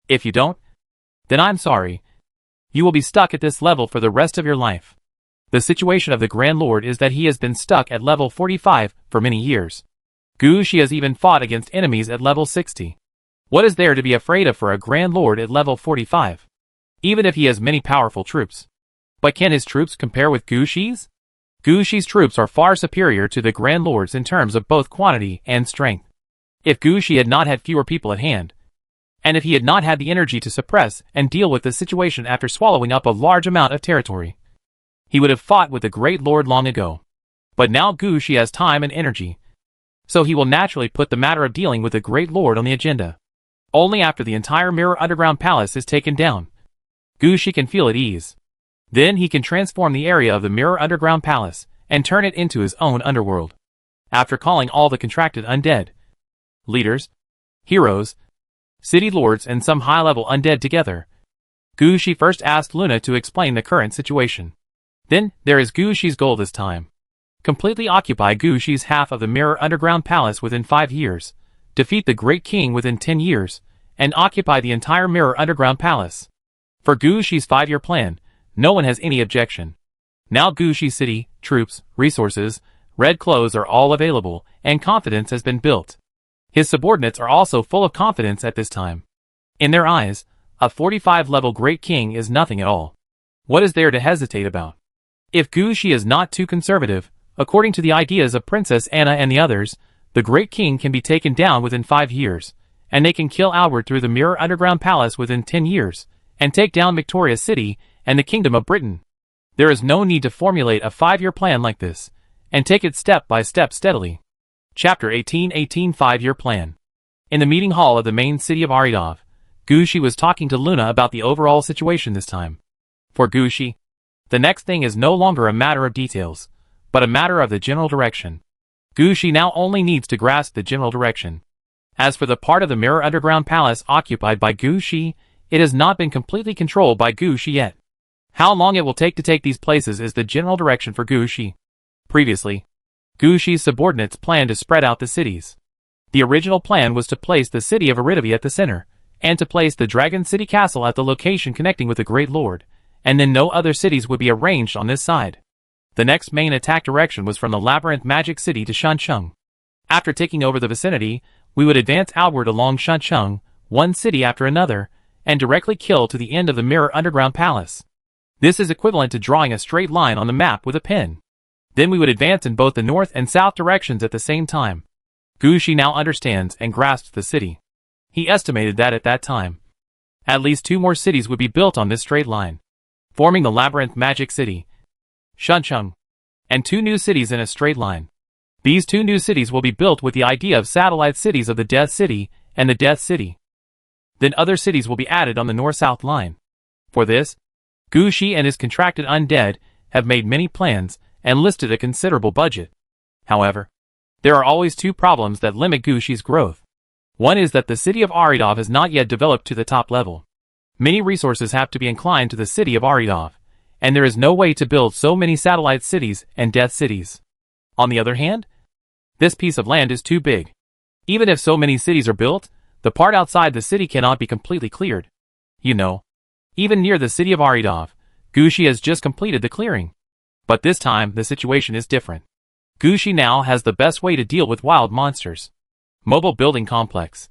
If you don't, then I'm sorry. You will be stuck at this level for the rest of your life. The situation of the Grand Lord is that he has been stuck at level 45 for many years. Gu Shi has even fought against enemies at level 60. What is there to be afraid of for a Grand Lord at level 45? Even if he has many powerful troops. But can his troops compare with Gu Shi's? Gu Shi's troops are far superior to the Grand Lord's in terms of both quantity and strength. If Gu Shi had not had fewer people at hand, and if he had not had the energy to suppress and deal with the situation after swallowing up a large amount of territory, he would have fought with the Great Lord long ago. But now Gu Shi has time and energy, so he will naturally put the matter of dealing with the Great Lord on the agenda. Only after the entire Mirror Underground Palace is taken down, Gu Shi can feel at ease. Then he can transform the area of the Mirror Underground Palace and turn it into his own underworld. After calling all the contracted undead, leaders, heroes, city lords and some high-level undead together, Gu Shi first asked Luna to explain the current situation. Then, there is Gu Shi's goal this time. Completely occupy Gu Shi's half of the Mirror Underground Palace within 5 years, defeat the Great King within 10 years, and occupy the entire Mirror Underground Palace. For Gu Shi's 5-year plan, no one has any objection. Now Gu Shi's city, troops, resources, red clothes are all available, and confidence has been built. His subordinates are also full of confidence at this time. In their eyes, a 45-level Great King is nothing at all. What is there to hesitate about? If Gu Shi is not too conservative, according to the ideas of Princess Anna and the others, the Great King can be taken down within 5 years, and they can kill Albert through the Mirror Underground Palace within 10 years, and take down Victoria City and the Kingdom of Britain. There is no need to formulate a 5-year plan like this, and take it step by step steadily. Chapter 18 5-Year Plan. In the meeting hall of the main city of Aridov, Gu Shi was talking to Luna about the overall situation this time. For Gu Shi, the next thing is no longer a matter of details, but a matter of the general direction. Gu Shi now only needs to grasp the general direction. As for the part of the Mirror Underground Palace occupied by Gu Shi, it has not been completely controlled by Gu Shi yet. How long it will take to take these places is the general direction for Gu Shi. Previously, Gu Shi's subordinates planned to spread out the cities. The original plan was to place the city of Aridovy at the center, and to place the Dragon City Castle at the location connecting with the Great Lord, and then no other cities would be arranged on this side. The next main attack direction was from the Labyrinth Magic City to Shancheng. After taking over the vicinity, we would advance outward along Shancheng, one city after another, and directly kill to the end of the Mirror Underground Palace. This is equivalent to drawing a straight line on the map with a pen. Then we would advance in both the north and south directions at the same time. Gu Shi now understands and grasps the city. He estimated that at that time, at least 2 more cities would be built on this straight line, forming the Labyrinth Magic City, Shancheng, and 2 new cities in a straight line. These 2 new cities will be built with the idea of satellite cities of the Death City and the Death City. Then other cities will be added on the north-south line. For this, Gu Shi and his contracted undead have made many plans and listed a considerable budget. However, there are always 2 problems that limit Gu Shi's growth. One is that the city of Aridov has not yet developed to the top level. Many resources have to be inclined to the city of Aridov, and there is no way to build so many satellite cities and death cities. On the other hand, this piece of land is too big. Even if so many cities are built, the part outside the city cannot be completely cleared. You know, even near the city of Aridov, Gu Shi has just completed the clearing. But this time, the situation is different. Gu Shi now has the best way to deal with wild monsters. Mobile building complex.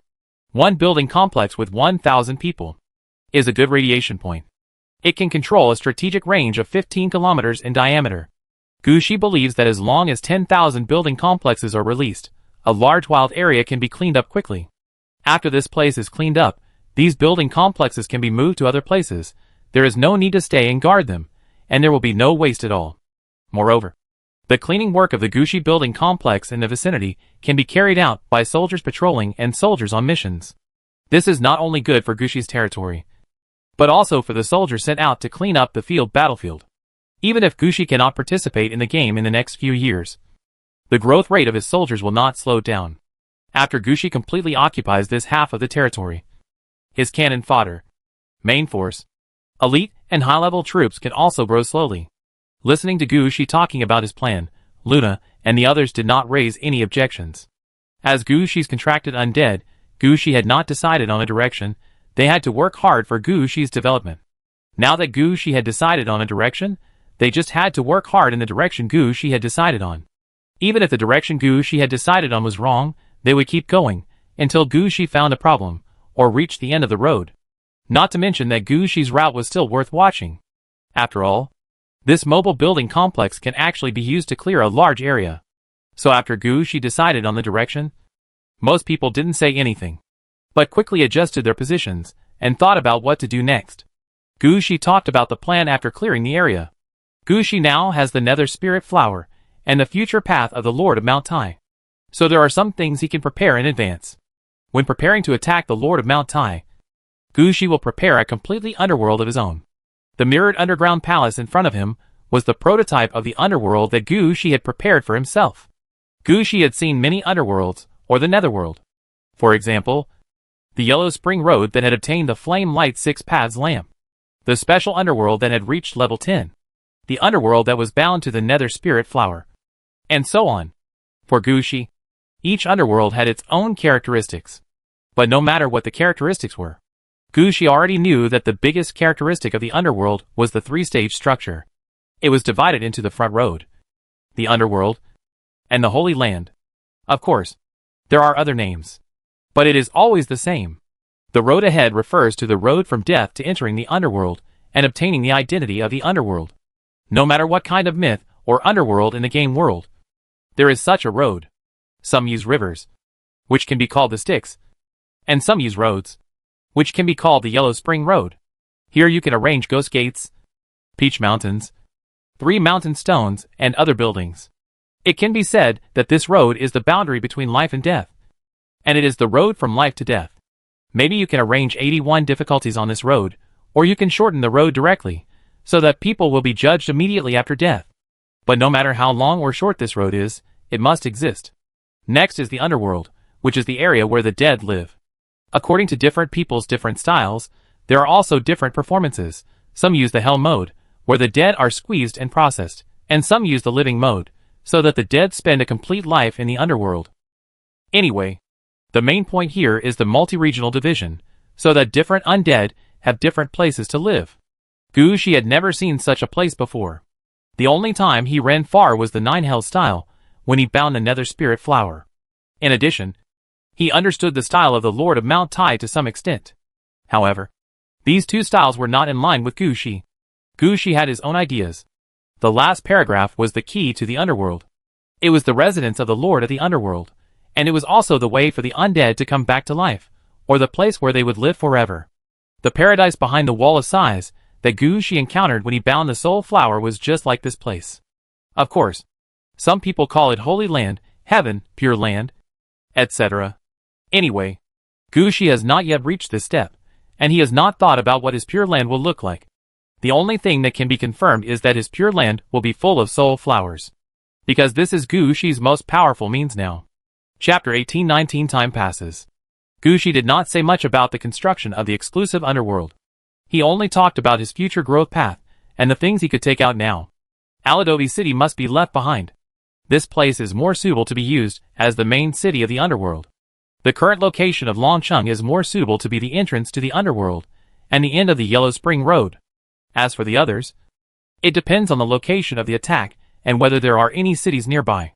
One building complex with 1,000 people is a good radiation point. It can control a strategic range of 15 kilometers in diameter. Gu Shi believes that as long as 10,000 building complexes are released, a large wild area can be cleaned up quickly. After this place is cleaned up, these building complexes can be moved to other places. There is no need to stay and guard them, and there will be no waste at all. Moreover, the cleaning work of the Gu Shi building complex in the vicinity can be carried out by soldiers patrolling and soldiers on missions. This is not only good for Gu Shi's territory, but also for the soldiers sent out to clean up the battlefield. Even if Gu Shi cannot participate in the game in the next few years, the growth rate of his soldiers will not slow down. After Gu Shi completely occupies this half of the territory, his cannon fodder, main force, elite and high-level troops can also grow slowly. Listening to Gu Shi talking about his plan, Luna, and the others did not raise any objections. As Gushi's contracted undead, Gushi had not decided on a direction. They had to work hard for Gushi's development. Now that Gushi had decided on a direction, they just had to work hard in the direction Gushi had decided on. Even if the direction Gushi had decided on was wrong, they would keep going, until Gushi found a problem, or reached the end of the road. Not to mention that Gushi's route was still worth watching. After all, this mobile building complex can actually be used to clear a large area. So after Gushi decided on the direction, most people didn't say anything, but quickly adjusted their positions, and thought about what to do next. Gushi talked about the plan after clearing the area. Gushi now has the Nether Spirit Flower, and the future path of the Lord of Mount Tai. So there are some things he can prepare in advance. When preparing to attack the Lord of Mount Tai, Gushi will prepare a completely underworld of his own. The mirrored underground palace in front of him was the prototype of the underworld that Gushi had prepared for himself. Gushi had seen many underworlds, or the netherworld. For example, the Yellow Spring Road that had obtained the Flame Light 6 Paths lamp. The special underworld that had reached level 10. The underworld that was bound to the Nether Spirit Flower. And so on. For Gushi, each underworld had its own characteristics. But no matter what the characteristics were, Gushi already knew that the biggest characteristic of the underworld was the three-stage structure. It was divided into the front road, the underworld, and the Holy Land. Of course, there are other names, but it is always the same. The road ahead refers to the road from death to entering the underworld and obtaining the identity of the underworld. No matter what kind of myth or underworld in the game world, there is such a road. Some use rivers, which can be called the Styx, and some use roads, which can be called the Yellow Spring Road. Here you can arrange Ghost Gates, Peach Mountains, 3 Mountain Stones, and other buildings. It can be said that this road is the boundary between life and death, and it is the road from life to death. Maybe you can arrange 81 difficulties on this road, or you can shorten the road directly, so that people will be judged immediately after death. But no matter how long or short this road is, it must exist. Next is the underworld, which is the area where the dead live. According to different people's different styles, there are also different performances. Some use the hell mode, where the dead are squeezed and processed, and some use the living mode, so that the dead spend a complete life in the underworld. Anyway, the main point here is the multi-regional division, so that different undead have different places to live. Gushi had never seen such a place before. The only time he ran far was the 9 Hell style, when he bound the Nether Spirit Flower. In addition, he understood the style of the Lord of Mount Tai to some extent. However, these two styles were not in line with Gushi. Gushi had his own ideas. The last paragraph was the key to the underworld. It was the residence of the Lord of the Underworld, and it was also the way for the undead to come back to life, or the place where they would live forever. The paradise behind the Wall of Sighs that Gushi encountered when he bound the Soul Flower was just like this place. Of course, some people call it Holy Land, Heaven, Pure Land, etc. Anyway, Gushi has not yet reached this step, and he has not thought about what his Pure Land will look like. The only thing that can be confirmed is that his Pure Land will be full of soul flowers. Because this is Gushi's most powerful means now. Chapter 18-19 Time passes. Gushi did not say much about the construction of the exclusive underworld. He only talked about his future growth path, and the things he could take out now. Aladovi City must be left behind. This place is more suitable to be used as the main city of the underworld. The current location of Longcheng is more suitable to be the entrance to the underworld, and the end of the Yellow Spring Road. As for the others, it depends on the location of the attack and whether there are any cities nearby.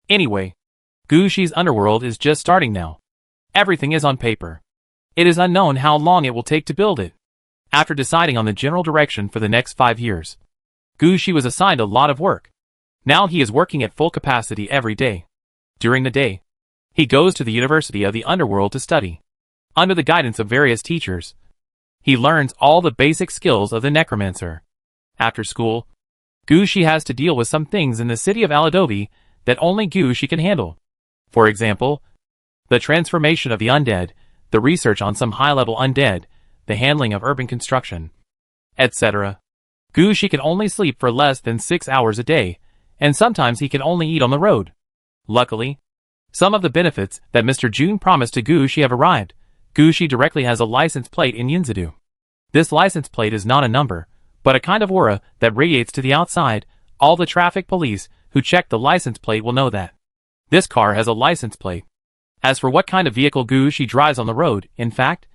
Anyway, Gushi's underworld is just starting now. Everything is on paper. It is unknown how long it will take to build it. After deciding on the general direction for the next 5 years, Gushi was assigned a lot of work. Now he is working at full capacity every day. During the day, he goes to the University of the Underworld to study. Under the guidance of various teachers, he learns all the basic skills of the necromancer. After school, Gushi has to deal with some things in the city of Aladovi that only Gushi can handle. For example, the transformation of the undead, the research on some high-level undead, the handling of urban construction, etc. Gushi can only sleep for less than 6 hours a day, and sometimes he can only eat on the road. Luckily, some of the benefits that Mr. June promised to Gushi have arrived. Gushi directly has a license plate in Yinzadu. This license plate is not a number, but a kind of aura that radiates to the outside. All the traffic police who checked the license plate will know that this car has a license plate. As for what kind of vehicle Gucci drives on the road, in fact,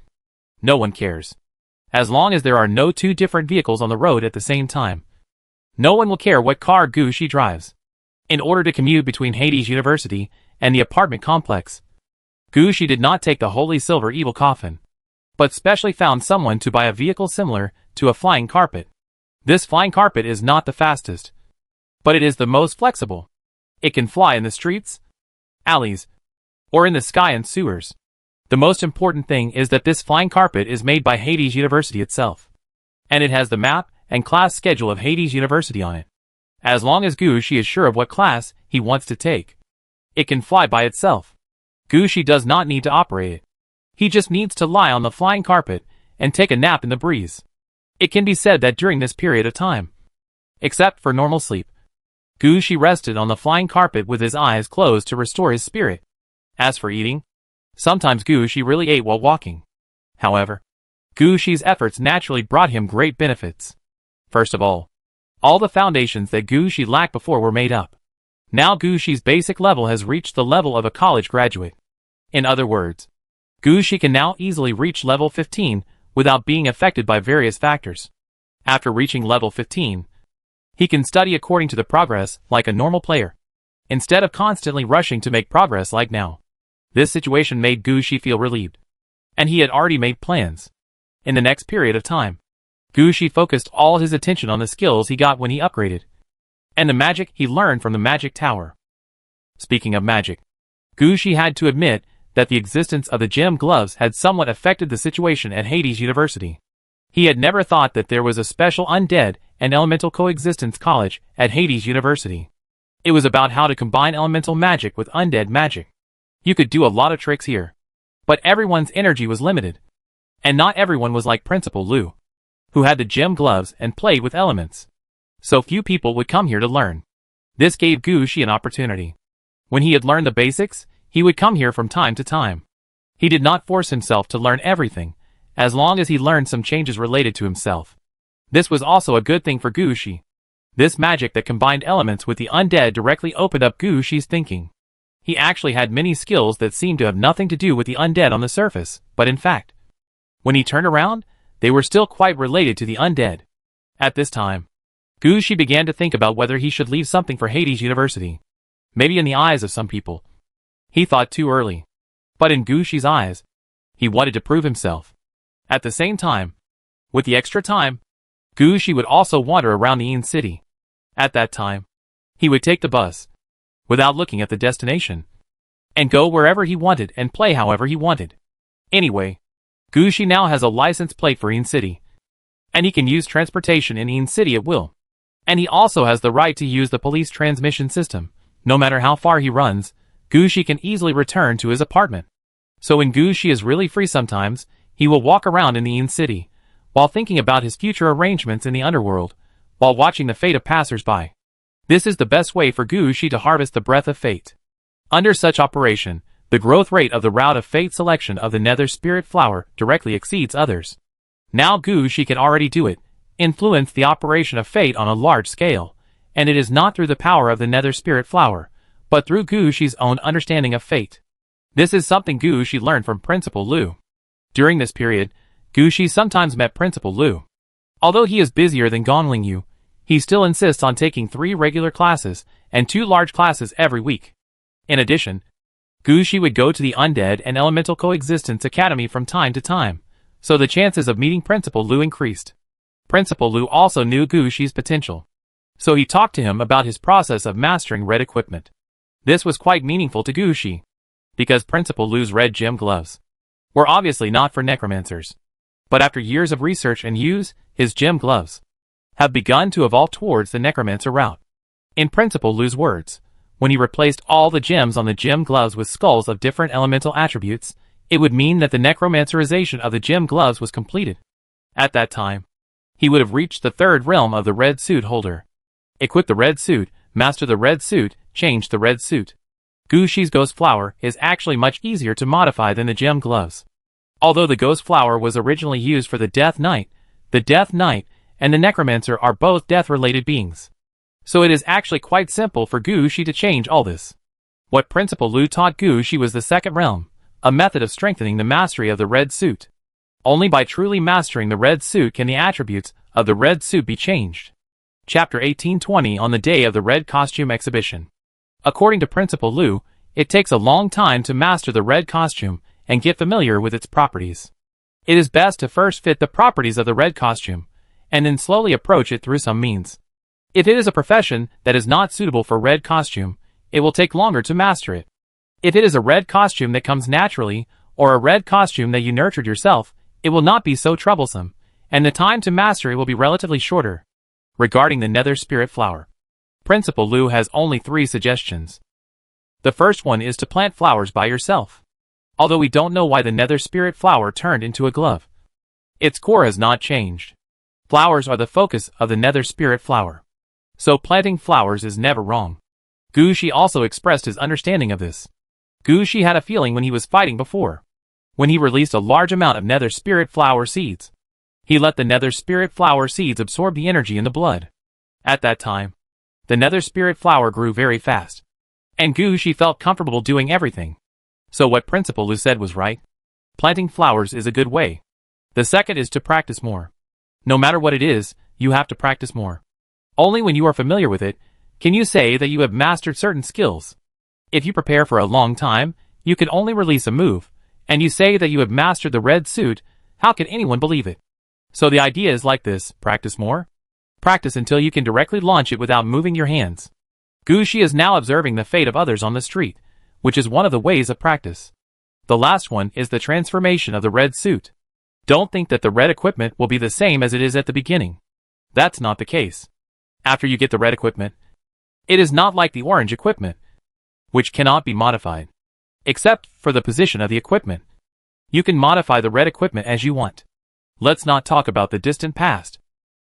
no one cares. As long as there are no two different vehicles on the road at the same time, no one will care what car Gucci drives. In order to commute between Hades University and the apartment complex, Gucci did not take the holy silver evil coffin, but specially found someone to buy a vehicle similar to a flying carpet. This flying carpet is not the fastest, but it is the most flexible. It can fly in the streets, alleys, or in the sky and sewers. The most important thing is that this flying carpet is made by Hades University itself, and it has the map and class schedule of Hades University on it. As long as Gucci is sure of what class he wants to take, it can fly by itself. Gucci does not need to operate it. He just needs to lie on the flying carpet and take a nap in the breeze. It can be said that during this period of time, except for normal sleep, Gucci rested on the flying carpet with his eyes closed to restore his spirit. As for eating, sometimes Gucci really ate while walking. However, Gucci's efforts naturally brought him great benefits. First of all the foundations that Gucci lacked before were made up. Now Gucci's basic level has reached the level of a college graduate. In other words, Gucci can now easily reach level 15 without being affected by various factors. After reaching level 15, he can study according to the progress like a normal player, instead of constantly rushing to make progress like now. This situation made Gucci feel relieved, and he had already made plans. In the next period of time, Gucci focused all his attention on the skills he got when he upgraded, and the magic he learned from the magic tower. Speaking of magic, Gucci had to admit that the existence of the gem gloves had somewhat affected the situation at Hades University. He had never thought that there was a special undead and elemental coexistence college at Hades University. It was about how to combine elemental magic with undead magic. You could do a lot of tricks here, but everyone's energy was limited, and not everyone was like Principal Liu, who had the gem gloves and played with elements. So few people would come here to learn. This gave Gucci an opportunity. When he had learned the basics, he would come here from time to time. He did not force himself to learn everything, as long as he learned some changes related to himself. This was also a good thing for Gucci. This magic that combined elements with the undead directly opened up Gucci's thinking. He actually had many skills that seemed to have nothing to do with the undead on the surface, but in fact, when he turned around, they were still quite related to the undead. At this time, Gucci began to think about whether he should leave something for Hades University. Maybe in the eyes of some people, he thought too early. But in Gucci's eyes, he wanted to prove himself. At the same time, with the extra time, Gucci would also wander around the city. At that time, he would take the bus, without looking at the destination, and go wherever he wanted and play however he wanted. Anyway, Gucci now has a license plate for City, and he can use transportation in City at will. And he also has the right to use the police transmission system. No matter how far he runs, Gucci can easily return to his apartment. So when Gucci is really free sometimes, he will walk around in the city, while thinking about his future arrangements in the underworld, while watching the fate of passers-by. This is the best way for Gucci to harvest the breath of fate. Under such operation, the growth rate of the route of fate selection of the nether spirit flower directly exceeds others. Now Gucci can already do it, influence the operation of fate on a large scale, and it is not through the power of the nether spirit flower, but through Gucci's own understanding of fate. This is something Gucci learned from Principal Liu. During this period, Gucci sometimes met Principal Liu. Although he is busier than Gongling Yu, he still insists on taking 3 regular classes and 2 large classes every week. In addition, Gucci would go to the Undead and Elemental Coexistence Academy from time to time, so the chances of meeting Principal Liu increased. Principal Liu also knew Gucci's potential, so he talked to him about his process of mastering red equipment. This was quite meaningful to Gucci, because Principal Liu's red gem gloves were obviously not for necromancers. But after years of research and use, his gem gloves have begun to evolve towards the necromancer route. In Principal Liu's words, when he replaced all the gems on the gem gloves with skulls of different elemental attributes, it would mean that the necromancerization of the gem gloves was completed. At that time, he would have reached the 3rd realm of the red suit holder. Equip the red suit, master the red suit, change the red suit. Gucci's ghost flower is actually much easier to modify than the gem gloves. Although the ghost flower was originally used for the Death Knight and the necromancer are both death-related beings. So it is actually quite simple for Gu Shi to change all this. What Principal Lu taught Gu Shi was the second realm, a method of strengthening the mastery of the red suit. Only by truly mastering the red suit can the attributes of the red suit be changed. Chapter 1820 on the day of the red costume exhibition. According to Principal Lu, it takes a long time to master the red costume and get familiar with its properties. It is best to first fit the properties of the red costume, and then slowly approach it through some means. If it is a profession that is not suitable for red costume, it will take longer to master it. If it is a red costume that comes naturally, or a red costume that you nurtured yourself, it will not be so troublesome, and the time to master it will be relatively shorter. Regarding the Nether Spirit Flower, Principal Lu has only 3 suggestions. The first one is to plant flowers by yourself. Although we don't know why the Nether Spirit Flower turned into a glove, its core has not changed. Flowers are the focus of the Nether Spirit Flower, so planting flowers is never wrong. Gu Shi also expressed his understanding of this. Gu Shi had a feeling when he was fighting before, when he released a large amount of Nether Spirit Flower seeds. He let the Nether Spirit Flower seeds absorb the energy in the blood. At that time, the Nether Spirit Flower grew very fast, and Gu Shi felt comfortable doing everything. So what Principal Lu said was right. Planting flowers is a good way. The second is to practice more. No matter what it is, you have to practice more. Only when you are familiar with it, can you say that you have mastered certain skills. If you prepare for a long time, you can only release a move, and you say that you have mastered the red suit, how can anyone believe it? So the idea is like this: practice more. Practice until you can directly launch it without moving your hands. Gu Shi is now observing the fate of others on the street, which is one of the ways of practice. The last one is the transformation of the red suit. Don't think that the red equipment will be the same as it is at the beginning. That's not the case. After you get the red equipment, it is not like the orange equipment, which cannot be modified. Except for the position of the equipment. You can modify the red equipment as you want. Let's not talk about the distant past.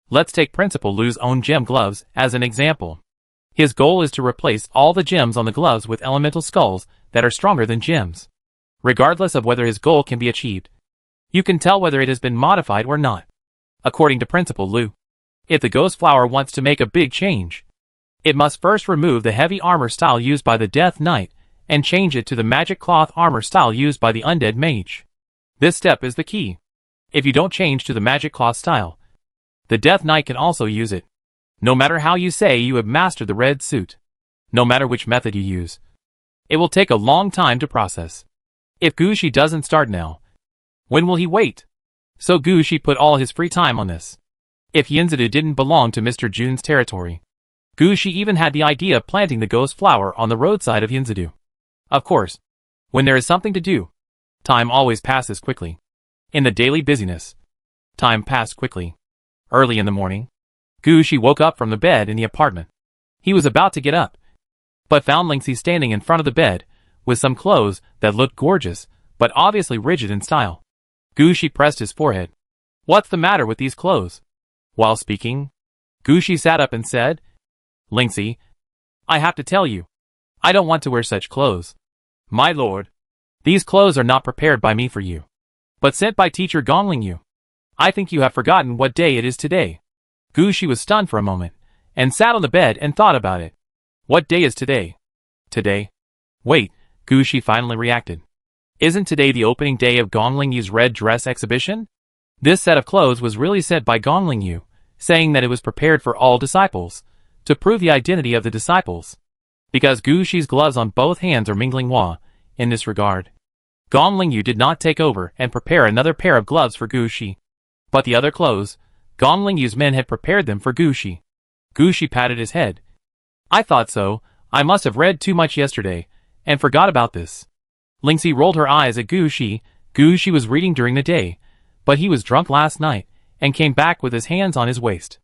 Let's take Principal Lu's own gem gloves as an example. His goal is to replace all the gems on the gloves with elemental skulls that are stronger than gems. Regardless of whether his goal can be achieved, you can tell whether it has been modified or not. According to Principal Lu, if the Ghost Flower wants to make a big change, it must first remove the heavy armor style used by the Death Knight and change it to the magic cloth armor style used by the Undead Mage. This step is the key. If you don't change to the magic cloth style, the Death Knight can also use it. No matter how you say you have mastered the red suit, no matter which method you use, it will take a long time to process. If Gu Shi doesn't start now, when will he wait? So Gu Shi put all his free time on this. If Yinzidu didn't belong to Mr. Jun's territory, Gu Shi even had the idea of planting the ghost flower on the roadside of Yinzidu. Of course, when there is something to do, time always passes quickly. In the daily busyness, time passed quickly. Early in the morning, Gu Shi woke up from the bed in the apartment. He was about to get up, but found Lingxi standing in front of the bed, with some clothes that looked gorgeous, but obviously rigid in style. Gu Shi pressed his forehead. What's the matter with these clothes? While speaking, Gu Shi sat up and said, Lingxi, I have to tell you, I don't want to wear such clothes. My lord, these clothes are not prepared by me for you, but sent by teacher Gongling Yu. I think you have forgotten what day it is today. Gu Shi was stunned for a moment, and sat on the bed and thought about it. What day is today? Today? Wait, Gu Shi finally reacted. Isn't today the opening day of Gongling Yu's red dress exhibition? This set of clothes was really sent by Gongling Yu, saying that it was prepared for all disciples, to prove the identity of the disciples. Because Gu Shi's gloves on both hands are mingling Hua, in this regard, Gongling Yu did not take over and prepare another pair of gloves for Gu Shi. But the other clothes, Gongling Yu's men had prepared them for Gu Shi. Gu Shi patted his head. I thought so. I must have read too much yesterday, and forgot about this. Lingxi rolled her eyes at Gu Shi. Gu Shi was reading during the day, but he was drunk last night, and came back with his hands on his waist.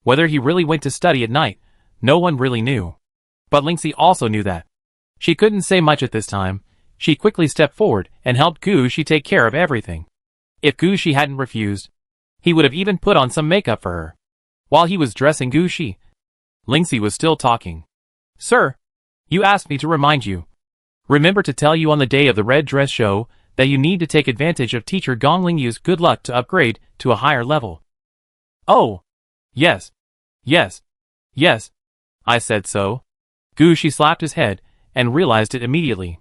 Whether he really went to study at night, no one really knew. But Lingxi also knew that. She couldn't say much at this time. She quickly stepped forward and helped Gu Shi take care of everything. If Gu Shi hadn't refused, he would have even put on some makeup for her. While he was dressing Gu Shi, Lingxi was still talking. Sir, you asked me to remind you. Remember to tell you on the day of the red dress show that you need to take advantage of teacher Gongling Yu's good luck to upgrade to a higher level. Oh, yes. Yes. Yes. I said so. Gushi slapped his head, and realized it immediately.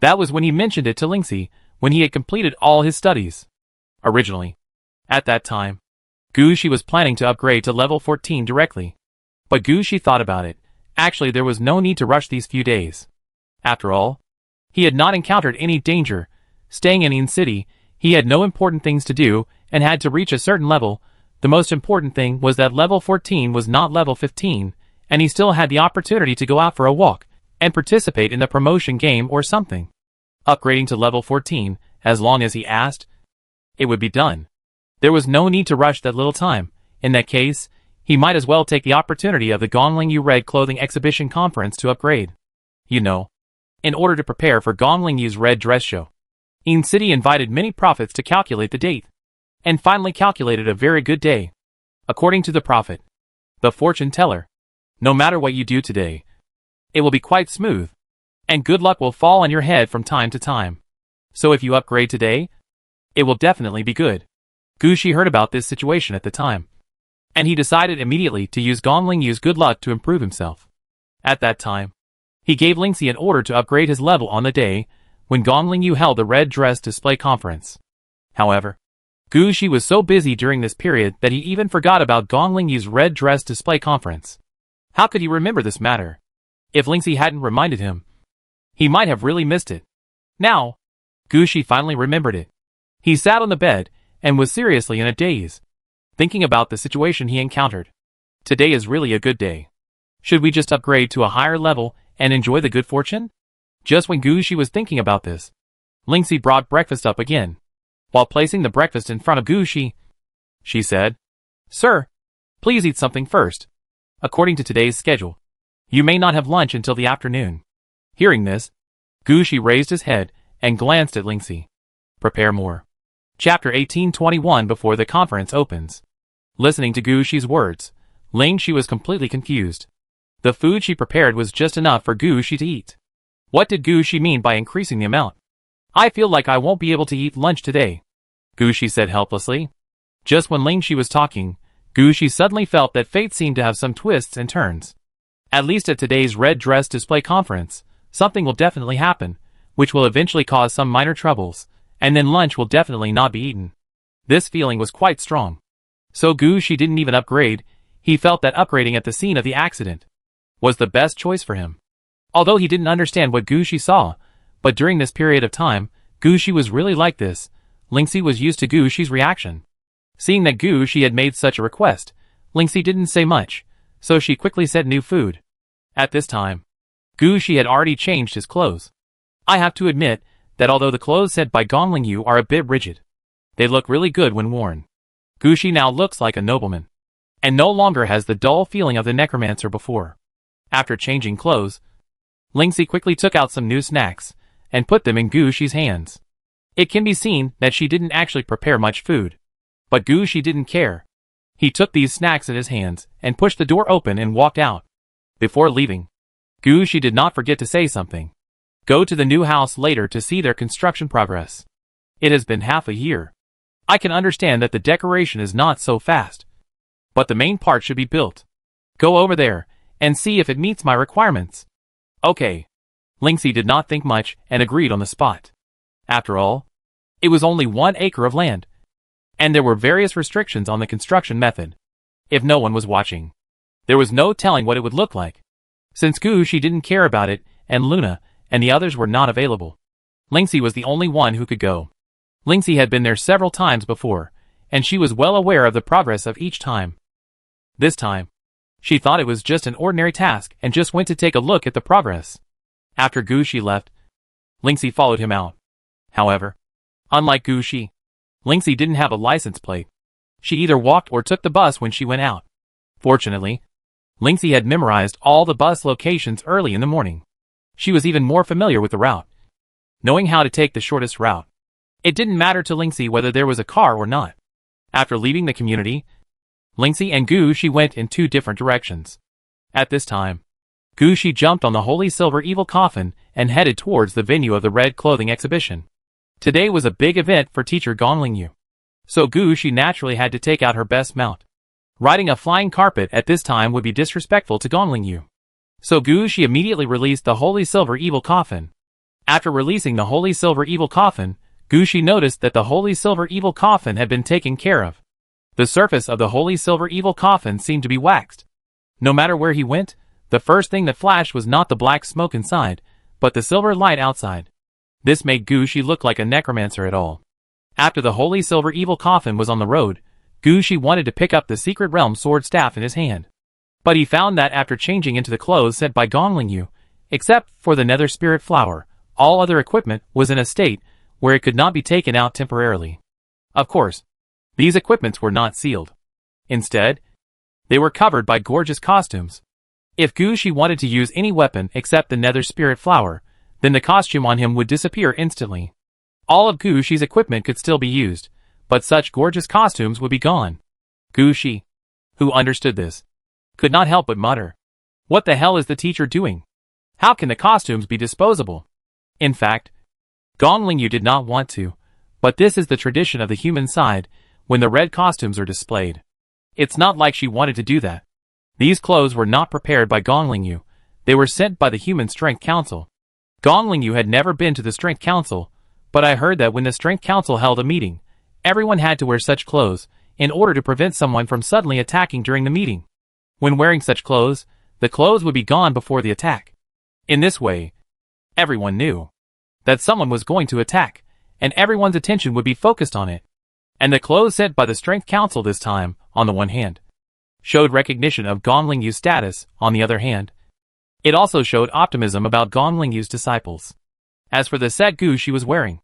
That was when he mentioned it to Lingxi, when he had completed all his studies. Originally, at that time, Gushi was planning to upgrade to level 14 directly. But Gushi thought about it. Actually, there was no need to rush these few days. After all, he had not encountered any danger. Staying in City, he had no important things to do, and had to reach a certain level. The most important thing was that level 14 was not level 15, and he still had the opportunity to go out for a walk, and participate in the promotion game or something. Upgrading to level 14, as long as he asked, it would be done. There was no need to rush that little time. In that case, he might as well take the opportunity of the Gonglingyu Red Clothing Exhibition Conference to upgrade. You know, in order to prepare for Gonglingyu's Red Dress Show, City invited many prophets to calculate the date, and finally calculated a very good day. According to the prophet, the fortune teller, no matter what you do today, it will be quite smooth, and good luck will fall on your head from time to time. So if you upgrade today, it will definitely be good. Gushi heard about this situation at the time, and he decided immediately to use Gonglingyu's good luck to improve himself. At that time, he gave Lingxi an order to upgrade his level on the day when Gonglingyu held the Red Dress Display Conference. However, Gushi was so busy during this period that he even forgot about Gonglingyu's Red Dress Display Conference. How could he remember this matter? If Lingxi hadn't reminded him, he might have really missed it. Now, Gushi finally remembered it. He sat on the bed and was seriously in a daze, thinking about the situation he encountered. Today is really a good day. Should we just upgrade to a higher level and enjoy the good fortune? Just when Gushi was thinking about this, Lingxi brought breakfast up again. While placing the breakfast in front of Gushi, she said, "Sir, please eat something first. According to today's schedule, you may not have lunch until the afternoon." Hearing this, Gushi raised his head and glanced at Lingxi. Prepare more. Chapter 1821 Before the conference opens. Listening to Gushi's words, Lingxi was completely confused. The food she prepared was just enough for Gushi to eat. What did Gushi mean by increasing the amount? I feel like I won't be able to eat lunch today, Gushi said helplessly. Just when Lingxi was talking, Gushi suddenly felt that fate seemed to have some twists and turns. At least at today's Red Dress Display Conference, something will definitely happen, which will eventually cause some minor troubles, and then lunch will definitely not be eaten. This feeling was quite strong. So Gushi didn't even upgrade. He felt that upgrading at the scene of the accident was the best choice for him. Although he didn't understand what Gushi saw, but during this period of time, Gushi was really like this. Lingxi was used to Gushi's reaction. Seeing that Gushi had made such a request, Lingxi didn't say much, so she quickly said new food. At this time, Gushi had already changed his clothes. I have to admit that although the clothes said by Gonglingyu are a bit rigid, they look really good when worn. Gushi now looks like a nobleman, and no longer has the dull feeling of the necromancer before. After changing clothes, Lingxi quickly took out some new snacks, and put them in Gushi's hands. It can be seen that she didn't actually prepare much food. But Gushi didn't care. He took these snacks in his hands, and pushed the door open and walked out. Before leaving, Gushi did not forget to say something. Go to the new house later to see their construction progress. It has been half a year. I can understand that the decoration is not so fast, but the main part should be built. Go over there, and see if it meets my requirements. Okay. Lingxi did not think much, and agreed on the spot. After all, it was only 1 acre of land, and there were various restrictions on the construction method. If no one was watching, there was no telling what it would look like. Since Gushi didn't care about it, and Luna, and the others were not available, Lingxi was the only one who could go. Lingxi had been there several times before, and she was well aware of the progress of each time. This time, she thought it was just an ordinary task and just went to take a look at the progress. After Gushi left, Lingxi followed him out. However, unlike Gushi, Lingxi didn't have a license plate. She either walked or took the bus when she went out. Fortunately, Lingxi had memorized all the bus locations early in the morning. She was even more familiar with the route, knowing how to take the shortest route. It didn't matter to Lingxi whether there was a car or not. After leaving the community, Lingxi and Gushi went in 2 different directions. At this time, Gushi jumped on the Holy Silver Evil Coffin and headed towards the venue of the Red Clothing Exhibition. Today was a big event for teacher Gonglingyu, so Gushi naturally had to take out her best mount. Riding a flying carpet at this time would be disrespectful to Gonglingyu. So Gushi immediately released the Holy Silver Evil Coffin. After releasing the Holy Silver Evil Coffin, Gushi noticed that the Holy Silver Evil Coffin had been taken care of. The surface of the Holy Silver Evil Coffin seemed to be waxed. No matter where he went, the first thing that flashed was not the black smoke inside, but the silver light outside. This made Gushi look like a necromancer at all. After the Holy Silver Evil Coffin was on the road, Gushi wanted to pick up the Secret Realm sword staff in his hand. But he found that after changing into the clothes sent by Gonglingyu, except for the Nether Spirit Flower, all other equipment was in a state where it could not be taken out temporarily. Of course, these equipments were not sealed. Instead, they were covered by gorgeous costumes. If Gushi wanted to use any weapon except the Nether Spirit Flower, then the costume on him would disappear instantly. All of Gushi's equipment could still be used, but such gorgeous costumes would be gone. Gushi, who understood this, could not help but mutter, "What the hell is the teacher doing? How can the costumes be disposable?" In fact, Gonglingyu did not want to, but this is the tradition of the human side when the red costumes are displayed. It's not like she wanted to do that. These clothes were not prepared by Gonglingyu, they were sent by the Human Strength Council. Gonglingyu had never been to the Strength Council, but I heard that when the Strength Council held a meeting, everyone had to wear such clothes in order to prevent someone from suddenly attacking during the meeting. When wearing such clothes, the clothes would be gone before the attack. In this way, everyone knew that someone was going to attack, and everyone's attention would be focused on it. And the clothes sent by the Strength Council this time, on the one hand, showed recognition of Gonglingyu's status, on the other hand. It also showed optimism about Gonglingyu's disciples. As for the set Gushi was wearing,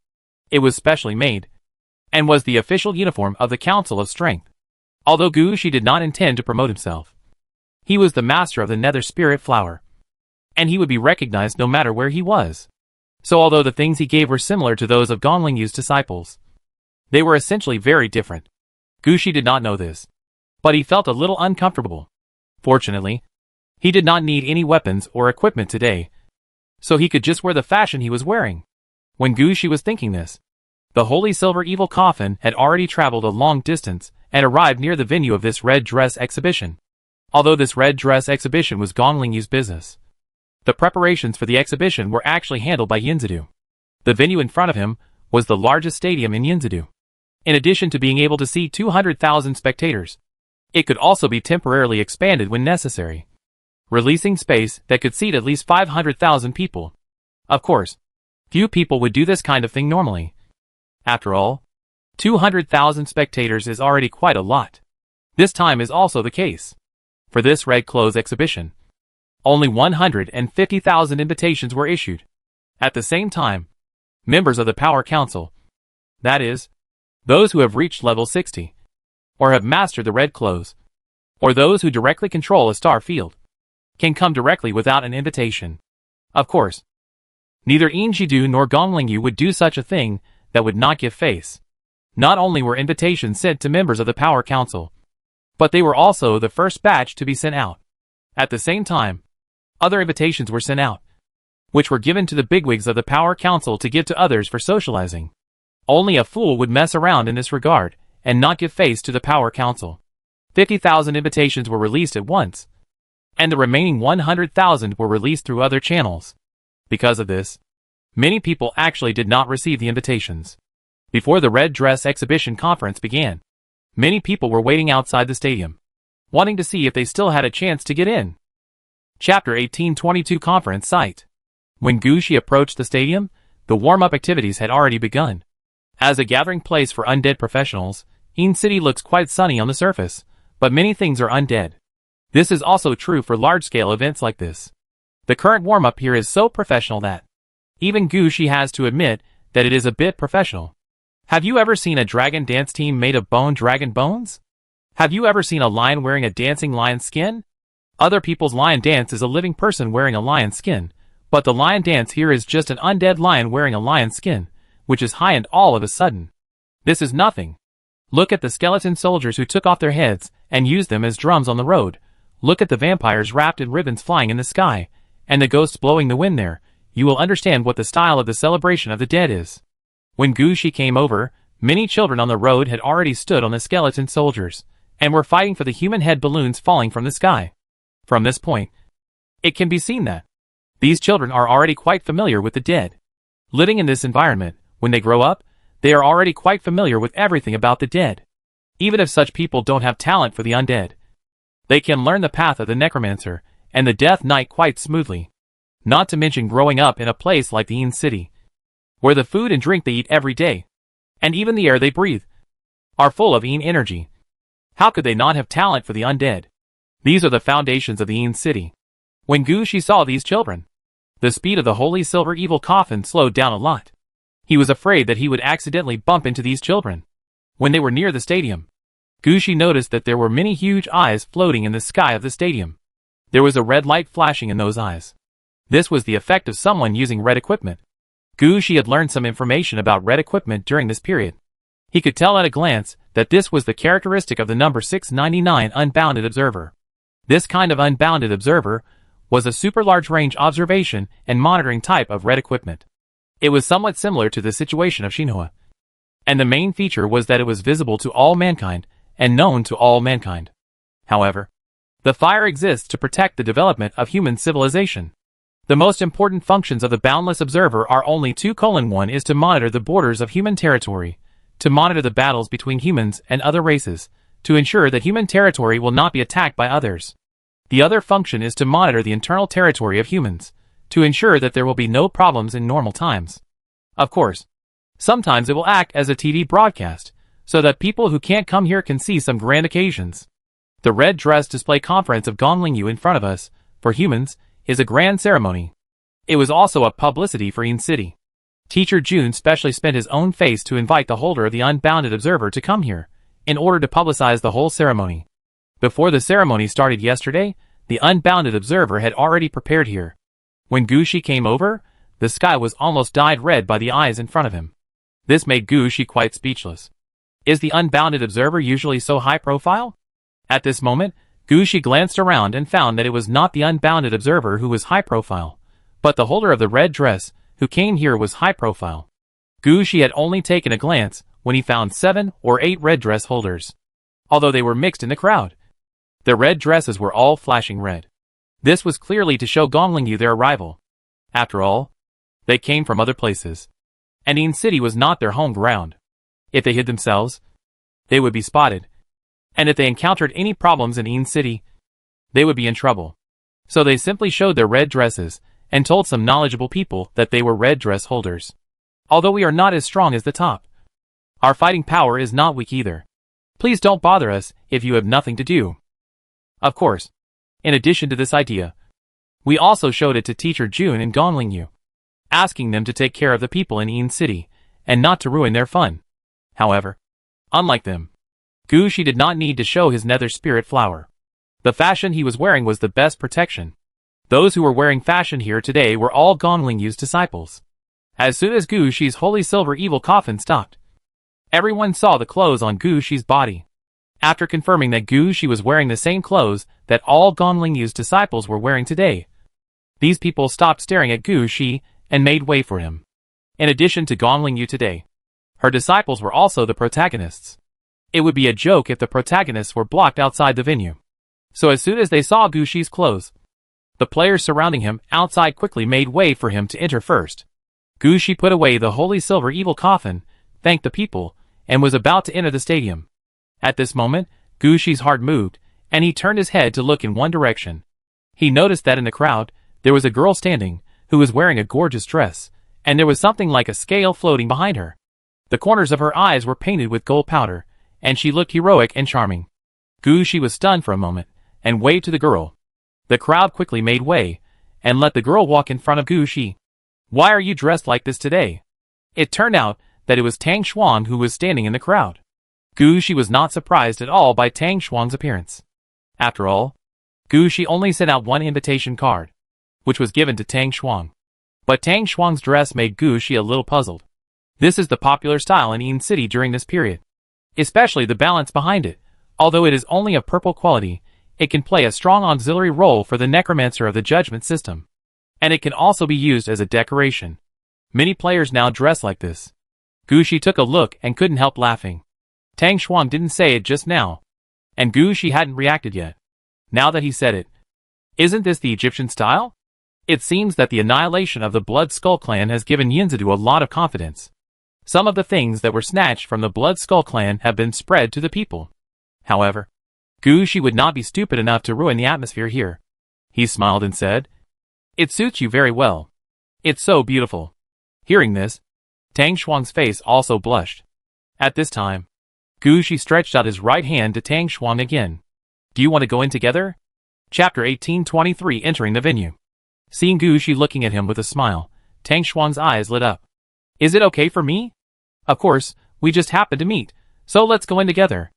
it was specially made, and was the official uniform of the Council of Strength. Although Gushi did not intend to promote himself, he was the master of the Nether Spirit Flower, and he would be recognized no matter where he was. So although the things he gave were similar to those of Gonglingyu's disciples, they were essentially very different. Gushi did not know this, but he felt a little uncomfortable. Fortunately, he did not need any weapons or equipment today, so he could just wear the fashion he was wearing. When Gushi was thinking this, the Holy Silver Evil Coffin had already traveled a long distance and arrived near the venue of this red dress exhibition. Although this red dress exhibition was Gonglingyu's business, the preparations for the exhibition were actually handled by Yinzadu. The venue in front of him was the largest stadium in Yinzadu. In addition to being able to seat 200,000 spectators, it could also be temporarily expanded when necessary, releasing space that could seat at least 500,000 people. Of course, few people would do this kind of thing normally. After all, 200,000 spectators is already quite a lot. This time is also the case. For this red clothes exhibition, only 150,000 invitations were issued. At the same time, members of the Power Council, that is, those who have reached level 60, or have mastered the red clothes, or those who directly control a star field, can come directly without an invitation. Of course, neither Yinzadu nor Gonglingyu would do such a thing that would not give face. Not only were invitations sent to members of the Power Council, but they were also the first batch to be sent out. At the same time, other invitations were sent out, which were given to the bigwigs of the Power Council to give to others for socializing. Only a fool would mess around in this regard and not give face to the Power Council. 50,000 invitations were released at once, and the remaining 100,000 were released through other channels. Because of this, many people actually did not receive the invitations. Before the Red Dress Exhibition Conference began, many people were waiting outside the stadium, wanting to see if they still had a chance to get in. Chapter 1822 Conference Site. When Gushi approached the stadium, the warm-up activities had already begun. As a gathering place for undead professionals, Yin City looks quite sunny on the surface, but many things are undead. This is also true for large-scale events like this. The current warm-up here is so professional that even Gushi has to admit that it is a bit professional. Have you ever seen a dragon dance team made of bone dragon bones? Have you ever seen a lion wearing a dancing lion skin? Other people's lion dance is a living person wearing a lion skin, but the lion dance here is just an undead lion wearing a lion skin, which is high-end all of a sudden. This is nothing. Look at the skeleton soldiers who took off their heads and used them as drums on the road. Look at the vampires wrapped in ribbons flying in the sky, and the ghosts blowing the wind there. You will understand what the style of the celebration of the dead is. When Gushi came over, many children on the road had already stood on the skeleton soldiers, and were fighting for the human head balloons falling from the sky. From this point, It can be seen that these children are already quite familiar with the dead. Living in this environment, when they grow up, they are already quite familiar with everything about the dead. Even if such people don't have talent for the undead, they can learn the path of the necromancer and the death knight quite smoothly. Not to mention growing up in a place like the Inn City, where the food and drink they eat every day, and even the air they breathe, are full of Inn energy. How could they not have talent for the undead? These are the foundations of the Inn City. When Gushi saw these children, the speed of the holy silver evil coffin slowed down a lot. He was afraid that he would accidentally bump into these children. When they were near the stadium, Gushi noticed that there were many huge eyes floating in the sky of the stadium. There was a red light flashing in those eyes. This was the effect of someone using red equipment. Gushi had learned some information about red equipment during this period. He could tell at a glance that this was the characteristic of the number 699 Unbounded Observer. This kind of Unbounded Observer was a super large range observation and monitoring type of red equipment. It was somewhat similar to the situation of Shinhua. And the main feature was that it was visible to all mankind and known to all mankind. However, the fire exists to protect the development of human civilization. The most important functions of the Boundless Observer are only 2:1 is to monitor the borders of human territory, to monitor the battles between humans and other races, to ensure that human territory will not be attacked by others. The other function is to monitor the internal territory of humans, to ensure that there will be no problems in normal times. Of course, sometimes it will act as a TV broadcast, so that people who can't come here can see some grand occasions. The red dress display conference of Gonglingyu in front of us, for humans, is a grand ceremony. It was also a publicity for Inn City. Teacher Jun specially spent his own face to invite the holder of the Unbounded Observer to come here, in order to publicize the whole ceremony. Before the ceremony started yesterday, the Unbounded Observer had already prepared here. When Gushi came over, the sky was almost dyed red by the eyes in front of him. This made Gushi quite speechless. Is the Unbounded Observer usually so high profile? At this moment, Gushi glanced around and found that it was not the Unbounded Observer who was high profile, but the holder of the red dress, who came here, was high profile. Gushi had only taken a glance when he found 7 or 8 red dress holders. Although they were mixed in the crowd, their red dresses were all flashing red. This was clearly to show Gonglingyu their arrival. After all, they came from other places, and Inn City was not their home ground. If they hid themselves, they would be spotted, and if they encountered any problems in Inn City, they would be in trouble. So they simply showed their red dresses, and told some knowledgeable people that they were red dress holders. Although we are not as strong as the top, our fighting power is not weak either. Please don't bother us if you have nothing to do. Of course, in addition to this idea, we also showed it to Teacher Jun and Gonglingyu, asking them to take care of the people in Inn City, and not to ruin their fun. However, unlike them, Gushi did not need to show his nether spirit flower. The fashion he was wearing was the best protection. Those who were wearing fashion here today were all Gonglingyu's disciples. As soon as Gushi's holy silver evil coffin stopped, everyone saw the clothes on Gushi's body. After confirming that Gushi was wearing the same clothes that all Gonglingyu's disciples were wearing today, these people stopped staring at Gushi and made way for him. In addition to Gonglingyu today, her disciples were also the protagonists. It would be a joke if the protagonists were blocked outside the venue. So as soon as they saw Gushi's clothes, the players surrounding him outside quickly made way for him to enter first. Gushi put away the holy silver evil coffin, thanked the people, and was about to enter the stadium. At this moment, Gushi's heart moved, and he turned his head to look in one direction. He noticed that in the crowd, there was a girl standing, who was wearing a gorgeous dress, and there was something like a scale floating behind her. The corners of her eyes were painted with gold powder, and she looked heroic and charming. Gushi was stunned for a moment, and waved to the girl. The crowd quickly made way, and let the girl walk in front of Gushi. Why are you dressed like this today? It turned out that it was Tang Xuan who was standing in the crowd. Gushi was not surprised at all by Tang Xuan's appearance. After all, Gushi only sent out one invitation card, which was given to Tang Xuan. But Tang Xuan's dress made Gushi a little puzzled. This is the popular style in Inn City during this period. Especially the balance behind it. Although it is only of purple quality, it can play a strong auxiliary role for the necromancer of the judgment system. And it can also be used as a decoration. Many players now dress like this. Gushi took a look and couldn't help laughing. Tang Xuan didn't say it just now, and Gushi hadn't reacted yet. Now that he said it, Isn't this the Egyptian style? It seems that the annihilation of the Blood Skull clan has given Yinzadu a lot of confidence. Some of the things that were snatched from the Blood Skull clan have been spread to the people. However, Gu Shi would not be stupid enough to ruin the atmosphere here. He smiled and said, "It suits you very well. It's so beautiful." Hearing this, Tang Shuang's face also blushed. At this time, Gu Shi stretched out his right hand to Tang Shuang again. "Do you want to go in together?" Chapter 1823 Entering the venue. Seeing Gu Shi looking at him with a smile, Tang Shuang's eyes lit up. "Is it okay for me? Of course, we just happened to meet, so let's go in together."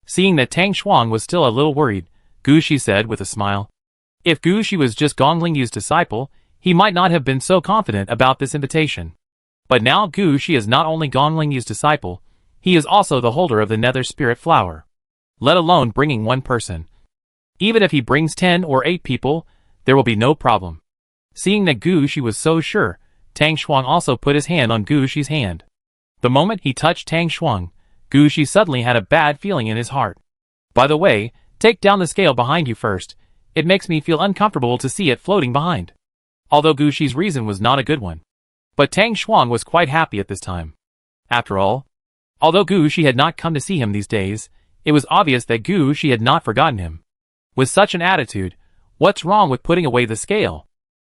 Seeing that Tang Shuang was still a little worried, Gu Shi said with a smile. If Gu Shi was just Gong Lingyu's disciple, he might not have been so confident about this invitation. But now Gu Shi is not only Gong Lingyu's disciple, he is also the holder of the Nether Spirit Flower. Let alone bringing one person. Even if he brings 10 or 8 people, there will be no problem. Seeing that Gu Shi was so sure, Tang Shuang also put his hand on Gu Shi's hand. The moment he touched Tang Shuang, Gu Shi suddenly had a bad feeling in his heart. "By the way, take down the scale behind you first. It makes me feel uncomfortable to see it floating behind." Although Gu Shi's reason was not a good one. But Tang Shuang was quite happy at this time. After all, although Gu Shi had not come to see him these days, it was obvious that Gu Shi had not forgotten him. With such an attitude, what's wrong with putting away the scale?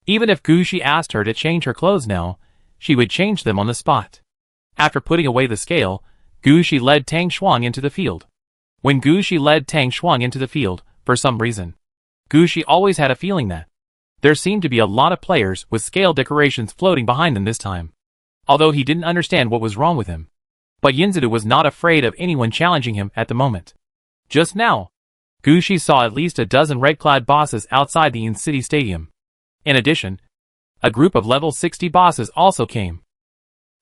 Even if Gu Shi asked her to change her clothes now, she would change them on the spot. After putting away the scale, Gu Shi led Tang Shuang into the field. When Gu Shi led Tang Shuang into the field, for some reason, Gu Shi always had a feeling that there seemed to be a lot of players with scale decorations floating behind them this time. Although he didn't understand what was wrong with him. But Yinzadu was not afraid of anyone challenging him at the moment. Just now, Gu Shi saw at least a dozen red-clad bosses outside the Yin City Stadium. In addition, a group of level 60 bosses also came.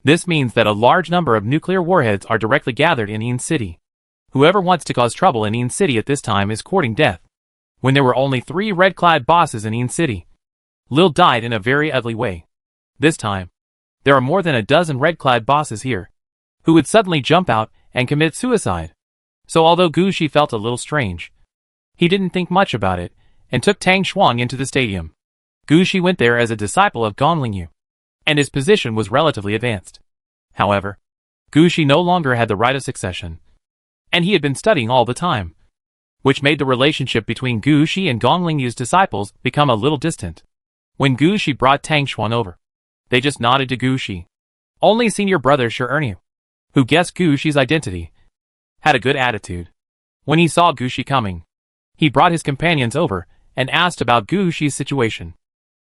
This means that a large number of nuclear warheads are directly gathered in Yin City. Whoever wants to cause trouble in Yin City at this time is courting death. When there were only 3 red-clad bosses in Yin City, Lil died in a very ugly way. This time, there are more than a dozen red-clad bosses here, who would suddenly jump out and commit suicide. So although Gu Shi felt a little strange, he didn't think much about it, and took Tang Shuang into the stadium. Gu Shi went there as a disciple of Gong Lingyu, and his position was relatively advanced. However, Gu Shi no longer had the right of succession, and he had been studying all the time, which made the relationship between Gu Shi and Gong Lingyu's disciples become a little distant. When Gu Shi brought Tang Shuang over, they just nodded to Gu Shi. Only senior brother Shi Erniu, who guessed Gu Shi's identity, had a good attitude. When he saw Gu Shi coming, he brought his companions over and asked about Gu Shi's situation.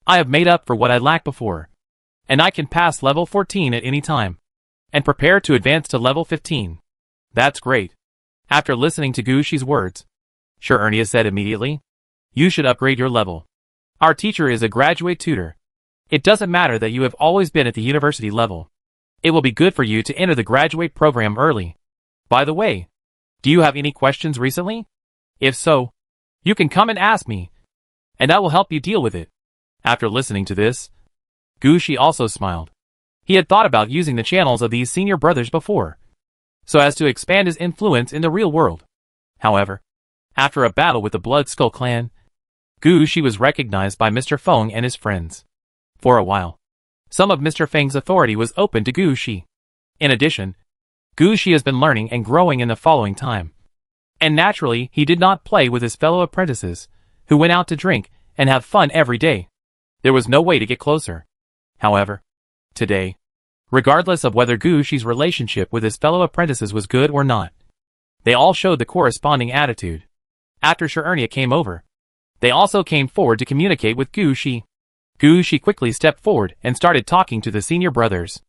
"I have made up for what I lacked before, and I can pass level 14 at any time, and prepare to advance to level 15. "That's great." After listening to Gu Shi's words, Shi Erniu said immediately, "You should upgrade your level. Our teacher is a graduate tutor. It doesn't matter that you have always been at the university level. It will be good for you to enter the graduate program early. By the way, do you have any questions recently? If so, you can come and ask me, and I will help you deal with it." After listening to this, Gu Shi also smiled. He had thought about using the channels of these senior brothers before, so as to expand his influence in the real world. However, after a battle with the Blood Skull clan, Gu Shi was recognized by Mr. Feng and his friends. For a while, some of Mr. Feng's authority was open to Gu Shi. In addition, Gu Shi has been learning and growing in the following time. And naturally, he did not play with his fellow apprentices, who went out to drink and have fun every day. There was no way to get closer. However, today, regardless of whether Gu Shi's relationship with his fellow apprentices was good or not, they all showed the corresponding attitude. After Shi Erniu came over, they also came forward to communicate with Gu Shi. Gu Shi quickly stepped forward and started talking to the senior brothers.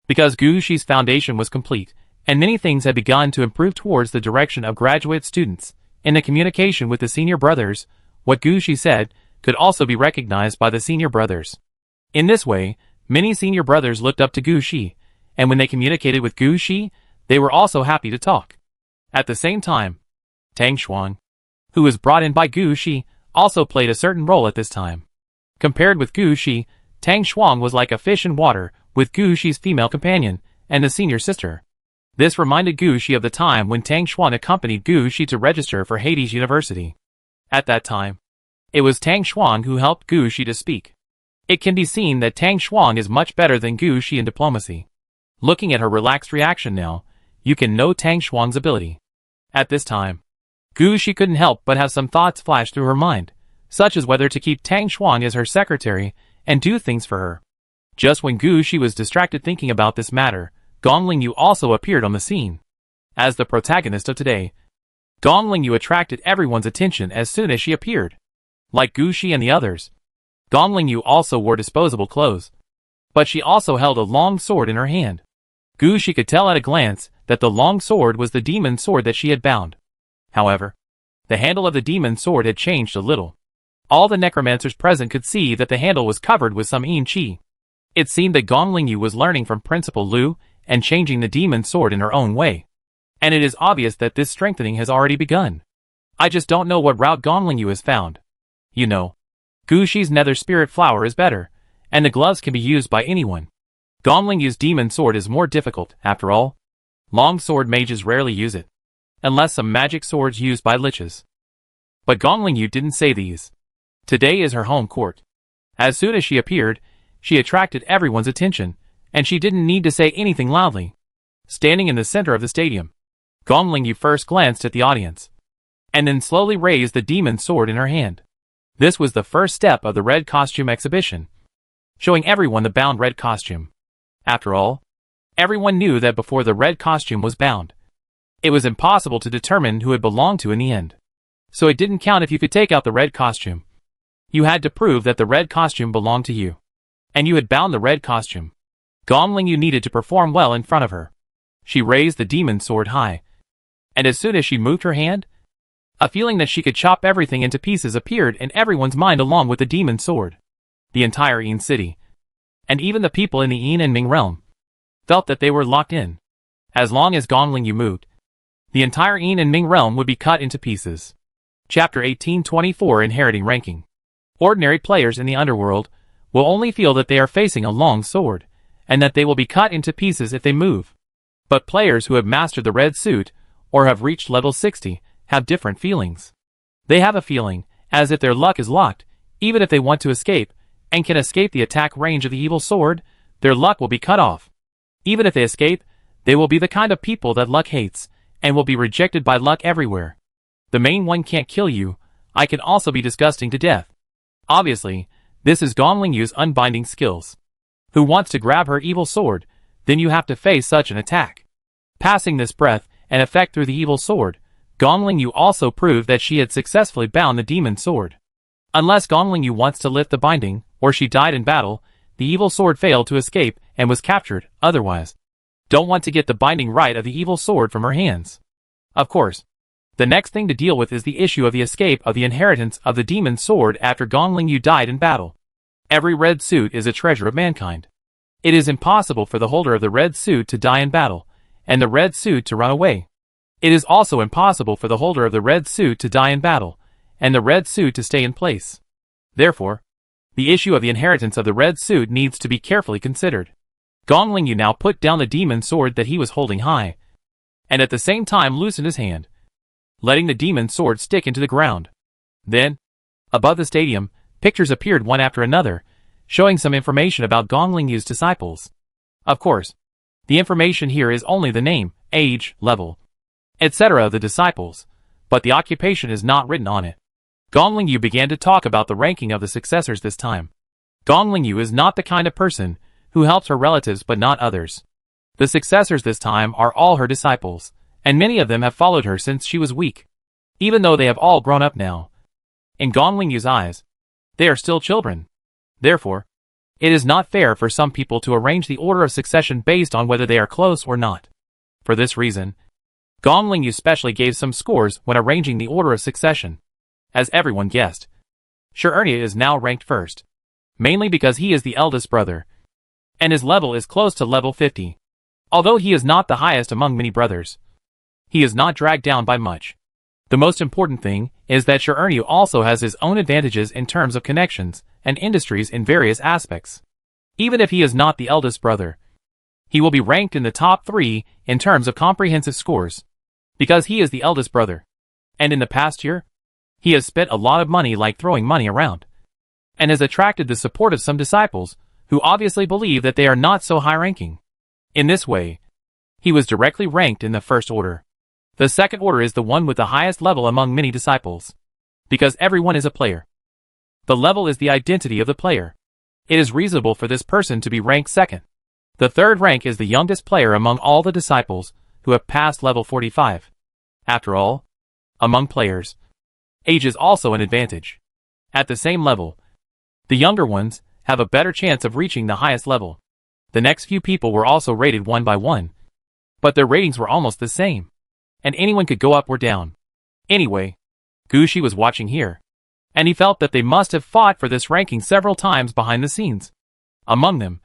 Because Gu Shi's foundation was complete, and many things had begun to improve towards the direction of graduate students, in the communication with the senior brothers, what Gu Shi said could also be recognized by the senior brothers. In this way, many senior brothers looked up to Gu Shi, and when they communicated with Gu Shi, they were also happy to talk. At the same time, Tang Shuang, who was brought in by Gu Shi, also played a certain role at this time. Compared with Gu Shi, Tang Shuang was like a fish in water with Gu Shi's female companion and the senior sister. This reminded Gu Shi of the time when Tang Shuang accompanied Gu Shi to register for Hades University. At that time, It was Tang Xuan who helped Gu Shi to speak. It can be seen that Tang Xuan is much better than Gu Shi in diplomacy. Looking at her relaxed reaction now, you can know Tang Xuan's ability. At this time, Gu Shi couldn't help but have some thoughts flash through her mind, such as whether to keep Tang Xuan as her secretary and do things for her. Just when Gu Shi was distracted thinking about this matter, Gong Lingyu also appeared on the scene. As the protagonist of today, Gong Lingyu attracted everyone's attention as soon as she appeared. Like Gu Shi and the others, Gong Lingyu also wore disposable clothes, but she also held a long sword in her hand. Gu Shi could tell at a glance that the long sword was the demon sword that she had bound. However, the handle of the demon sword had changed a little. All the necromancers present could see that the handle was covered with some yin qi. It seemed that Gong Lingyu was learning from Principal Lu and changing the demon sword in her own way. And it is obvious that this strengthening has already begun. I just don't know what route Gong Lingyu has found. You know, Gu Shi's nether spirit flower is better, and the gloves can be used by anyone. Gong Lingyu's demon sword is more difficult, after all. Long sword mages rarely use it, unless some magic swords used by liches. But Gong Lingyu didn't say these. Today is her home court. As soon as she appeared, she attracted everyone's attention, and she didn't need to say anything loudly. Standing in the center of the stadium, Gong Lingyu first glanced at the audience, and then slowly raised the demon sword in her hand. This was the first step of the red costume exhibition, showing everyone the bound red costume. After all, everyone knew that before the red costume was bound, it was impossible to determine who it belonged to in the end. So it didn't count if you could take out the red costume. You had to prove that the red costume belonged to you, and you had bound the red costume. Gong Lingyu needed to perform well in front of her. She raised the demon sword high, and as soon as she moved her hand, a feeling that she could chop everything into pieces appeared in everyone's mind along with the demon sword. The entire Yin city, and even the people in the Yin and Ming realm, felt that they were locked in. As long as Gong Lingyu moved, the entire Yin and Ming realm would be cut into pieces. Chapter 1824 Inheriting Ranking. Ordinary players in the underworld will only feel that they are facing a long sword, and that they will be cut into pieces if they move. But players who have mastered the red suit, or have reached level 60, have different feelings. They have a feeling as if their luck is locked, even if they want to escape, and can escape the attack range of the evil sword, their luck will be cut off. Even if they escape, they will be the kind of people that luck hates, and will be rejected by luck everywhere. The main one can't kill you, I can also be disgusting to death. Obviously, this is Gong Lingyu's unbinding skills. Who wants to grab her evil sword, then you have to face such an attack. Passing this breath and effect through the evil sword, Gong Lingyu also proved that she had successfully bound the demon sword. Unless Gong Lingyu wants to lift the binding, or she died in battle, the evil sword failed to escape and was captured, otherwise. Don't want to get the binding right of the evil sword from her hands. Of course, the next thing to deal with is the issue of the escape of the inheritance of the demon sword after Gong Lingyu died in battle. Every red suit is a treasure of mankind. It is impossible for the holder of the red suit to die in battle, and the red suit to run away. It is also impossible for the holder of the red suit to die in battle, and the red suit to stay in place. Therefore, the issue of the inheritance of the red suit needs to be carefully considered. Gong Lingyu now put down the demon sword that he was holding high, and at the same time loosened his hand, letting the demon sword stick into the ground. Then, above the stadium, pictures appeared one after another, showing some information about Gong Lingyu's disciples. Of course, the information here is only the name, age, level, etc. of the disciples, but the occupation is not written on it. Gong Lingyu began to talk about the ranking of the successors this time. Gong Lingyu is not the kind of person who helps her relatives but not others. The successors this time are all her disciples, and many of them have followed her since she was weak. Even though they have all grown up now, in Gong Lingyu's eyes, they are still children. Therefore, it is not fair for some people to arrange the order of succession based on whether they are close or not. For this reason, Gong Lingyu specially gave some scores when arranging the order of succession. As everyone guessed, Shi is now ranked first, mainly because he is the eldest brother, and his level is close to level 50. Although he is not the highest among many brothers, he is not dragged down by much. The most important thing is that Shi also has his own advantages in terms of connections and industries in various aspects. Even if he is not the eldest brother, he will be ranked in the top 3 in terms of comprehensive scores, because he is the eldest brother. And in the past year, He has spent a lot of money like throwing money around, and has attracted the support of some disciples who obviously believe that they are not so high-ranking. In this way, he was directly ranked in the first order. The second order is the one with the highest level among many disciples, because everyone is a player. The level is the identity of the player. It is reasonable for this person to be ranked second. The third rank is the youngest player among all the disciples who have passed level 45. After all, among players, age is also an advantage. At the same level, the younger ones have a better chance of reaching the highest level. The next few people were also rated one by one, but their ratings were almost the same, and anyone could go up or down. Anyway, Gushi was watching here, and he felt that they must have fought for this ranking several times behind the scenes. Among them,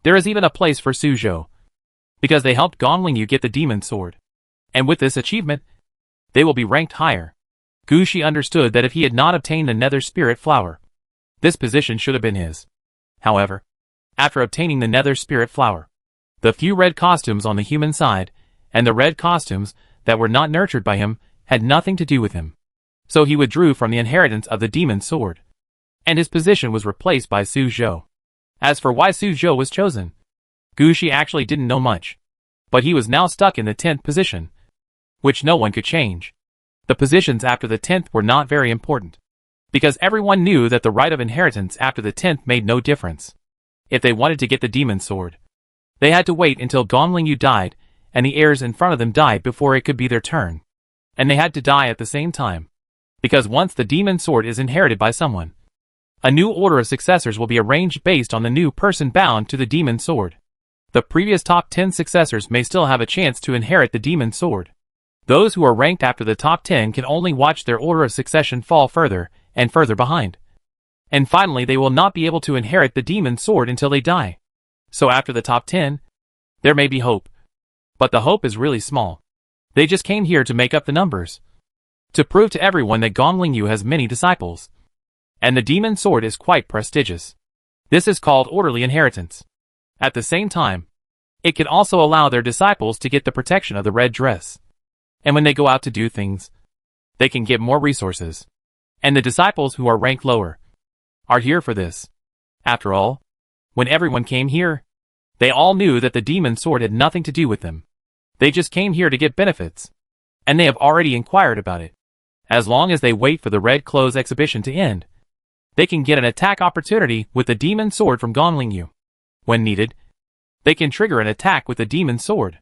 there is even a place for Suzhou, because they helped Gongling Yu get the demon sword, and with this achievement, they will be ranked higher. Gushi understood that if he had not obtained the Nether Spirit Flower, this position should have been his. However, after obtaining the Nether Spirit Flower, the few red costumes on the human side, and the red costumes that were not nurtured by him, had nothing to do with him. So he withdrew from the inheritance of the demon sword, and his position was replaced by Suzhou. As for why Suzhou was chosen, Gushi actually didn't know much, but he was now stuck in the 10th position, which no one could change. The positions after the 10th were not very important, because everyone knew that the right of inheritance after the 10th made no difference. If they wanted to get the demon sword, they had to wait until Gongling Yu died, and the heirs in front of them died before it could be their turn. And they had to die at the same time, because once the demon sword is inherited by someone, a new order of successors will be arranged based on the new person bound to the demon sword. The previous top 10 successors may still have a chance to inherit the demon sword. Those who are ranked after the top 10 can only watch their order of succession fall further and further behind. And finally they will not be able to inherit the demon sword until they die. So after the top 10, there may be hope. But the hope is really small. They just came here to make up the numbers, to prove to everyone that Gongling Yu has many disciples. And the demon sword is quite prestigious. This is called orderly inheritance. At the same time, it can also allow their disciples to get the protection of the red dress. And when they go out to do things, they can get more resources. And the disciples who are ranked lower are here for this. After all, when everyone came here, they all knew that the demon sword had nothing to do with them. They just came here to get benefits. And they have already inquired about it. As long as they wait for the red clothes exhibition to end, they can get an attack opportunity with the demon sword from Gongling Yu. When needed, they can trigger an attack with the demon sword.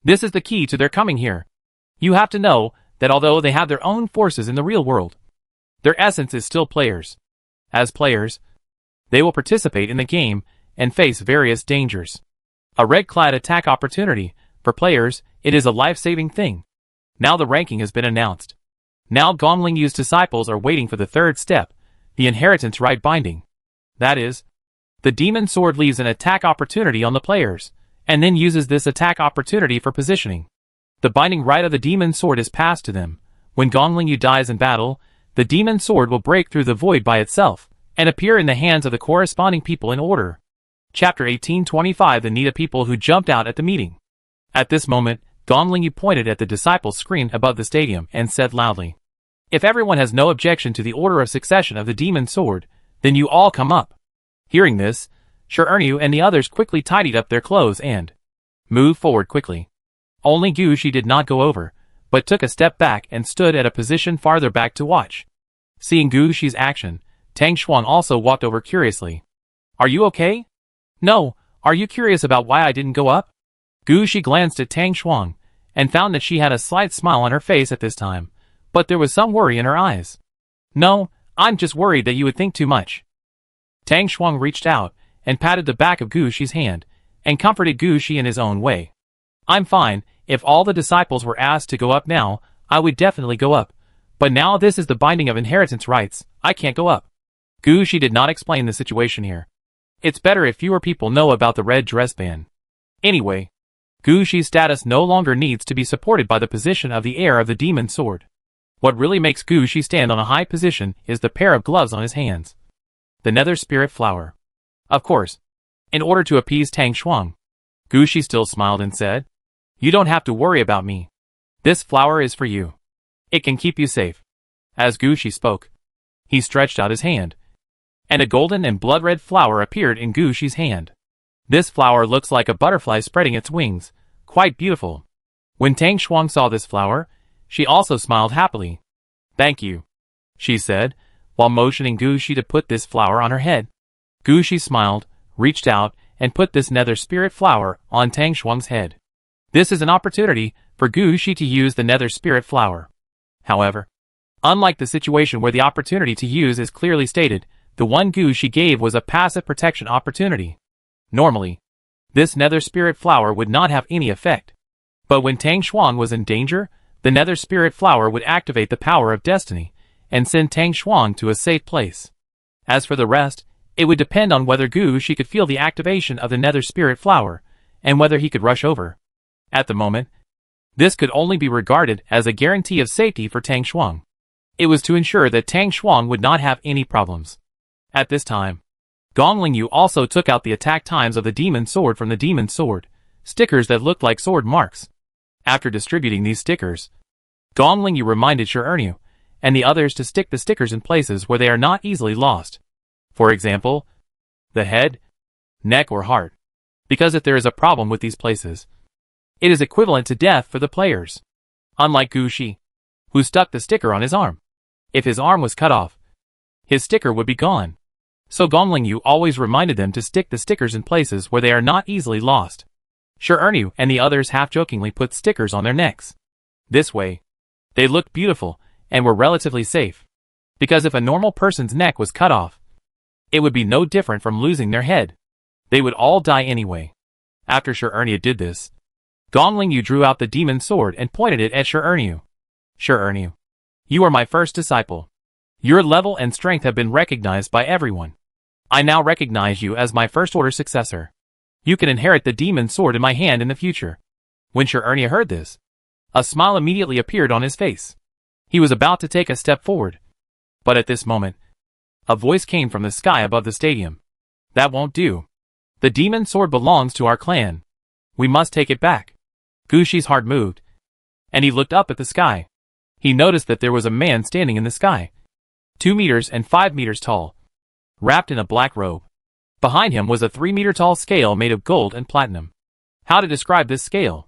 This is the key to their coming here. You have to know that although they have their own forces in the real world, their essence is still players. As players, they will participate in the game and face various dangers. A red-clad attack opportunity, for players, it is a life-saving thing. Now the ranking has been announced. Now Gongling Yu's disciples are waiting for the third step, the inheritance right binding. That is, the demon sword leaves an attack opportunity on the players, and then uses this attack opportunity for positioning. The binding right of the demon sword is passed to them. When Gongling Yu dies in battle, the demon sword will break through the void by itself, and appear in the hands of the corresponding people in order. Chapter 1825 The Nita people who jumped out at the meeting. At this moment, Gongling Yu pointed at the disciples screen above the stadium and said loudly, "If everyone has no objection to the order of succession of the demon sword, then you all come up." Hearing this, Shiryu and the others quickly tidied up their clothes and moved forward quickly. Only Gushi did not go over, but took a step back and stood at a position farther back to watch. Seeing Gushi's action, Tang Shuang also walked over curiously. "Are you okay?" "No, are you curious about why I didn't go up?" Gushi glanced at Tang Shuang, and found that she had a slight smile on her face at this time, but there was some worry in her eyes. "No, I'm just worried that you would think too much." Tang Shuang reached out, and patted the back of Gushi's hand, and comforted Gushi in his own way. "I'm fine. If all the disciples were asked to go up now, I would definitely go up. But now this is the binding of inheritance rights, I can't go up." Gushi did not explain the situation here. It's better if fewer people know about the red dress ban. Anyway, Gushi's status no longer needs to be supported by the position of the heir of the demon sword. What really makes Gushi stand on a high position is the pair of gloves on his hands. The Nether Spirit Flower. Of course, in order to appease Tang Shuang, Gushi still smiled and said, "You don't have to worry about me. This flower is for you. It can keep you safe." As Gushi spoke, he stretched out his hand, and a golden and blood-red flower appeared in Gushi's hand. This flower looks like a butterfly spreading its wings, quite beautiful. When Tang Shuang saw this flower, she also smiled happily. "Thank you," she said, while motioning Gushi to put this flower on her head. Gushi smiled, reached out, and put this nether spirit flower on Tang Shuang's head. This is an opportunity for Gushi to use the nether spirit flower. However, unlike the situation where the opportunity to use is clearly stated, the one Gushi gave was a passive protection opportunity. Normally, this nether spirit flower would not have any effect. But when Tang Shuang was in danger, the nether spirit flower would activate the power of destiny and send Tang Shuang to a safe place. As for the rest, it would depend on whether Gushi could feel the activation of the nether spirit flower and whether he could rush over. At the moment, this could only be regarded as a guarantee of safety for Tang Shuang. It was to ensure that Tang Shuang would not have any problems. At this time, Gong Lingyu also took out the attack times of the demon sword from the demon sword, stickers that looked like sword marks. After distributing these stickers, Gong Lingyu reminded Shi Ernu and the others to stick the stickers in places where they are not easily lost. For example, the head, neck or heart. Because if there is a problem with these places, it is equivalent to death for the players. Unlike Gushi, who stuck the sticker on his arm. If his arm was cut off, his sticker would be gone. So Gong Lingyu always reminded them to stick the stickers in places where they are not easily lost. Shi Ernu and the others half-jokingly put stickers on their necks. This way, they looked beautiful and were relatively safe. Because if a normal person's neck was cut off, it would be no different from losing their head. They would all die anyway. After Shi Ernu did this, Gong Lingyu drew out the demon sword and pointed it at Shi Ernu. "Shi Ernu, you are my first disciple. Your level and strength have been recognized by everyone. I now recognize you as my first order successor. You can inherit the demon sword in my hand in the future." When Shi Ernu heard this, a smile immediately appeared on his face. He was about to take a step forward. But at this moment, a voice came from the sky above the stadium. "That won't do. The demon sword belongs to our clan. We must take it back." Gushi's heart moved, and he looked up at the sky. He noticed that there was a man standing in the sky, 2 meters and 5 meters tall, wrapped in a black robe. Behind him was a 3-meter tall scale made of gold and platinum. How to describe this scale?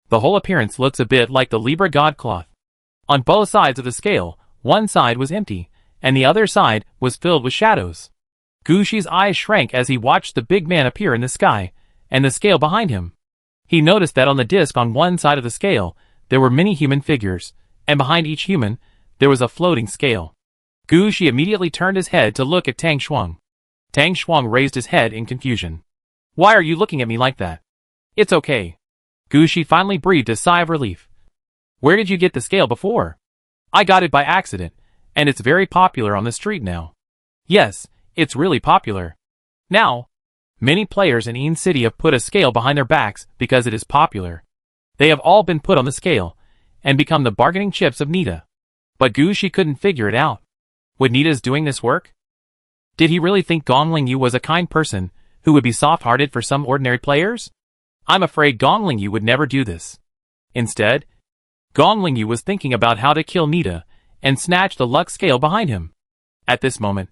The whole appearance looks a bit like the Libra god cloth. On both sides of the scale, one side was empty, and the other side was filled with shadows. Gushi's eyes shrank as he watched the big man appear in the sky, and the scale behind him. He noticed that on the disc on one side of the scale, there were many human figures, and behind each human, there was a floating scale. Gushi immediately turned his head to look at Tang Shuang. Tang Shuang raised his head in confusion. "Why are you looking at me like that?" "It's okay." Gushi finally breathed a sigh of relief. "Where did you get the scale before?" "I got it by accident, and it's very popular on the street now." "Yes, it's really popular. Now, many players in Ean City have put a scale behind their backs because it is popular. They have all been put on the scale and become the bargaining chips of Nita." But Gushi couldn't figure it out. Would Nita's doing this work? Did he really think Gong Lingyu was a kind person who would be soft-hearted for some ordinary players? I'm afraid Gong Lingyu would never do this. Instead, Gong Lingyu was thinking about how to kill Nita and snatch the luck scale behind him. At this moment,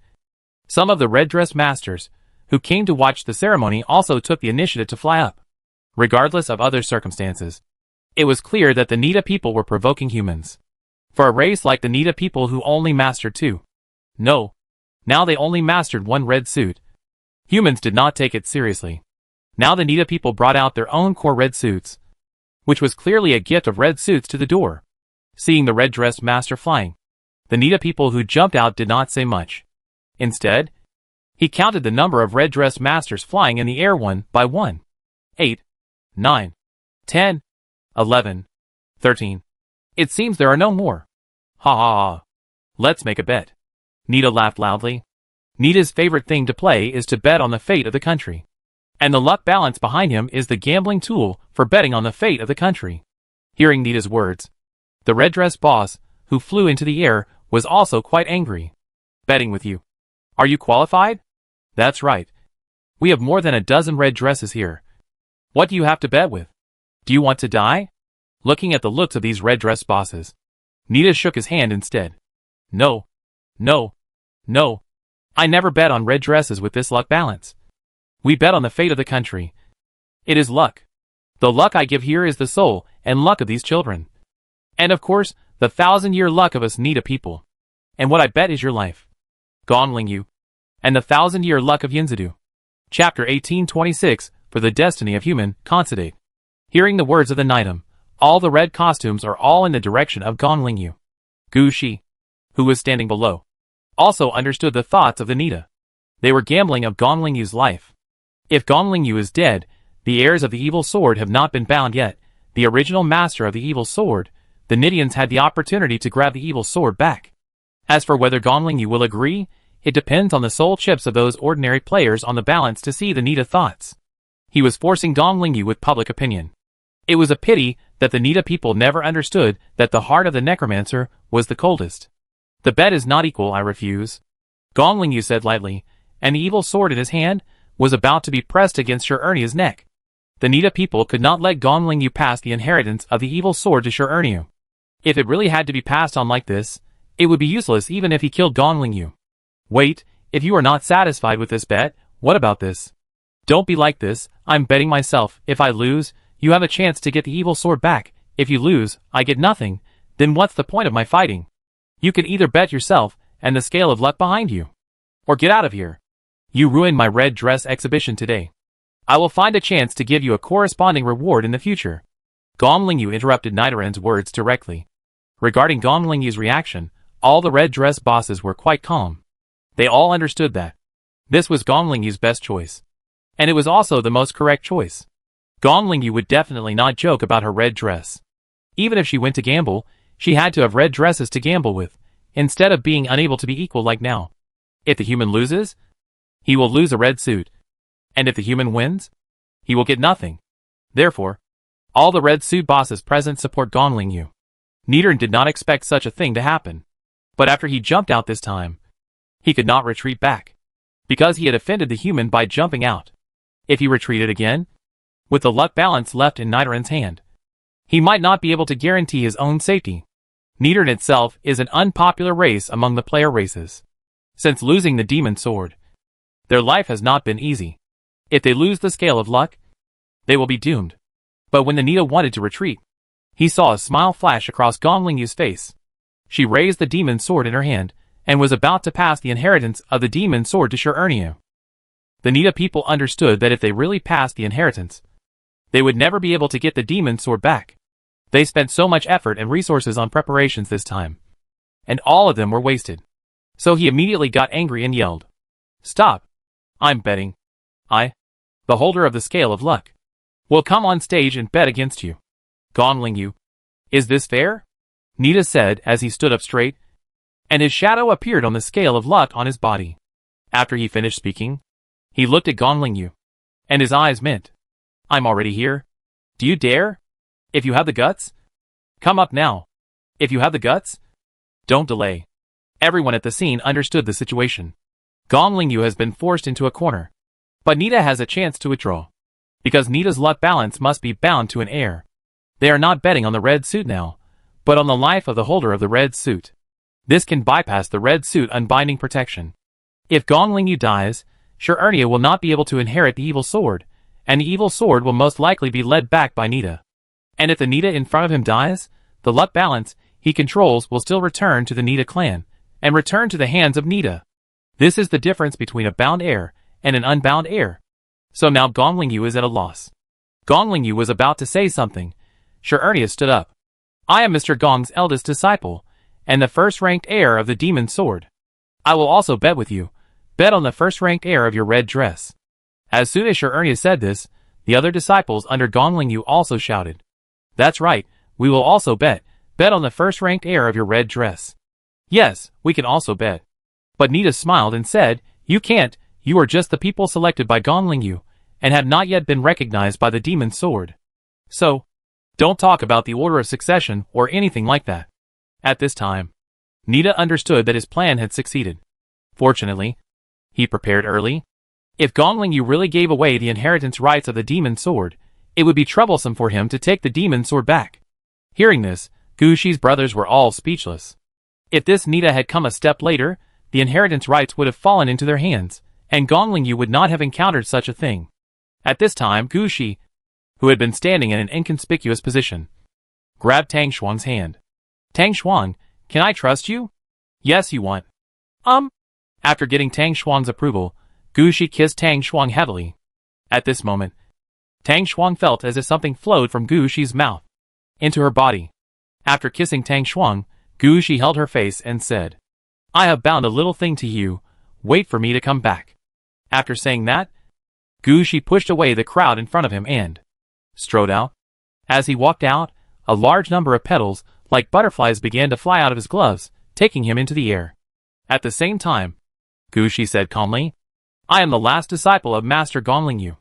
some of the red dress masters who came to watch the ceremony also took the initiative to fly up. Regardless of other circumstances, it was clear that the Nita people were provoking humans. For a race like the Nita people who only mastered 2. No. Now they only mastered 1 red suit. Humans did not take it seriously. Now the Nita people brought out their own core red suits, which was clearly a gift of red suits to the door. Seeing the red-dressed master flying, the Nita people who jumped out did not say much. Instead, he counted the number of red-dressed masters flying in the air one by one. 8, 9, 10, 11, 13. It seems there are no more. Ha ha ha. Let's make a bet. Nita laughed loudly. Nita's favorite thing to play is to bet on the fate of the country. And the luck balance behind him is the gambling tool for betting on the fate of the country. Hearing Nita's words, the red-dressed boss, who flew into the air, was also quite angry. Betting with you. Are you qualified? That's right. We have more than a dozen red dresses here. What do you have to bet with? Do you want to die? Looking at the looks of these red-dressed bosses, Nita shook his hand instead. No. No. No. I never bet on red dresses with this luck balance. We bet on the fate of the country. It is luck. The luck I give here is the soul and luck of these children. And of course, the 1,000-year luck of us Nita people. And what I bet is your life. Gongling Yu. And the 1,000-year luck of Yinzadu. Chapter 1826, For the Destiny of Human, Considate. Hearing the words of the Nightum, all the red costumes are all in the direction of Gongling Yu. Gu Shi, who was standing below, also understood the thoughts of the Nita. They were gambling of Gongling Yu's life. If Gongling Yu is dead, the heirs of the evil sword have not been bound yet. The original master of the evil sword, the Nidians had the opportunity to grab the evil sword back. As for whether Gongling Yu will agree, it depends on the soul chips of those ordinary players on the balance to see the Nita thoughts. He was forcing Gongling Yu with public opinion. It was a pity that the Nita people never understood that the heart of the necromancer was the coldest. The bet is not equal, I refuse. Gongling Yu said lightly, and the evil sword in his hand was about to be pressed against Shur'ernia's neck. The Nita people could not let Gongling Yu pass the inheritance of the evil sword to Shur'ernia. If it really had to be passed on like this, it would be useless even if he killed Gongling Yu. Wait, if you are not satisfied with this bet, what about this? Don't be like this, I'm betting myself. If I lose, you have a chance to get the evil sword back. If you lose, I get nothing. Then what's the point of my fighting? You can either bet yourself and the scale of luck behind you, or get out of here. You ruined my red dress exhibition today. I will find a chance to give you a corresponding reward in the future. Gongling Yu interrupted Nidoran's words directly. Regarding Gongling Yu's reaction, all the red dress bosses were quite calm. They all understood that this was Gongling Yu's best choice. And it was also the most correct choice. Gongling Yu would definitely not joke about her red dress. Even if she went to gamble, she had to have red dresses to gamble with, instead of being unable to be equal like now. If the human loses, he will lose a red suit. And if the human wins, he will get nothing. Therefore, all the red suit bosses present support Gongling Yu. Nidoran did not expect such a thing to happen. But after he jumped out this time, he could not retreat back, because he had offended the human by jumping out. If he retreated again, with the luck balance left in Nidoran's hand, he might not be able to guarantee his own safety. Nidoran itself is an unpopular race among the player races. Since losing the demon sword, their life has not been easy. If they lose the scale of luck, they will be doomed. But when the Nita wanted to retreat, he saw a smile flash across Gongling Yu's face. She raised the demon sword in her hand, and was about to pass the inheritance of the demon sword to Shur'ernia. The Nita people understood that if they really passed the inheritance, they would never be able to get the demon sword back. They spent so much effort and resources on preparations this time, and all of them were wasted. So he immediately got angry and yelled, "Stop! I'm betting. I, the holder of the scale of luck, will come on stage and bet against you." Gongling Yu, is this fair? Nita said as he stood up straight, and his shadow appeared on the scale of luck on his body. After he finished speaking, he looked at Gongling Yu, and his eyes meant, "I'm already here. Do you dare? If you have the guts, come up now. If you have the guts, don't delay." Everyone at the scene understood the situation. Gongling Yu has been forced into a corner, but Nita has a chance to withdraw, because Nita's luck balance must be bound to an heir. They are not betting on the red suit now, but on the life of the holder of the red suit. This can bypass the red suit unbinding protection. If Gongling Yu dies, Shur'ernia will not be able to inherit the evil sword, and the evil sword will most likely be led back by Nita. And if the Nita in front of him dies, the luck balance he controls will still return to the Nita clan, and return to the hands of Nita. This is the difference between a bound heir and an unbound heir. So now Gongling Yu is at a loss. Gongling Yu was about to say something. Shur'ernia stood up. "I am Mr. Gong's eldest disciple, and the first-ranked heir of the demon sword. I will also bet with you. Bet on the first-ranked heir of your red dress." As soon as Shur'ernia said this, the other disciples under Gongling Yu also shouted, "That's right, we will also bet. Bet on the first-ranked heir of your red dress." "Yes, we can also bet." But Nita smiled and said, "You can't, you are just the people selected by Gongling Yu, and have not yet been recognized by the demon sword. So, don't talk about the order of succession or anything like that." At this time, Nita understood that his plan had succeeded. Fortunately, he prepared early. If Gongling Yu really gave away the inheritance rights of the demon sword, it would be troublesome for him to take the demon sword back. Hearing this, Gu Shi's brothers were all speechless. If this Nita had come a step later, the inheritance rights would have fallen into their hands, and Gongling would not have encountered such a thing. At this time, Gu Shi, who had been standing in an inconspicuous position, grabbed Tang Xuang's hand. Tang Xuang, can I trust you? Yes, you want. After getting Tang Xuang's approval, Gu Shi kissed Tang Xuang heavily. At this moment, Tang Xuang felt as if something flowed from Gu Shi's mouth into her body. After kissing Tang Xuang, Gu Shi held her face and said, I have bound a little thing to you, wait for me to come back. After saying that, Gu Shi pushed away the crowd in front of him and strode out. As he walked out, a large number of petals, like butterflies, began to fly out of his gloves, taking him into the air. At the same time, Gu Shi said calmly, I am the last disciple of Master Gongling Yu.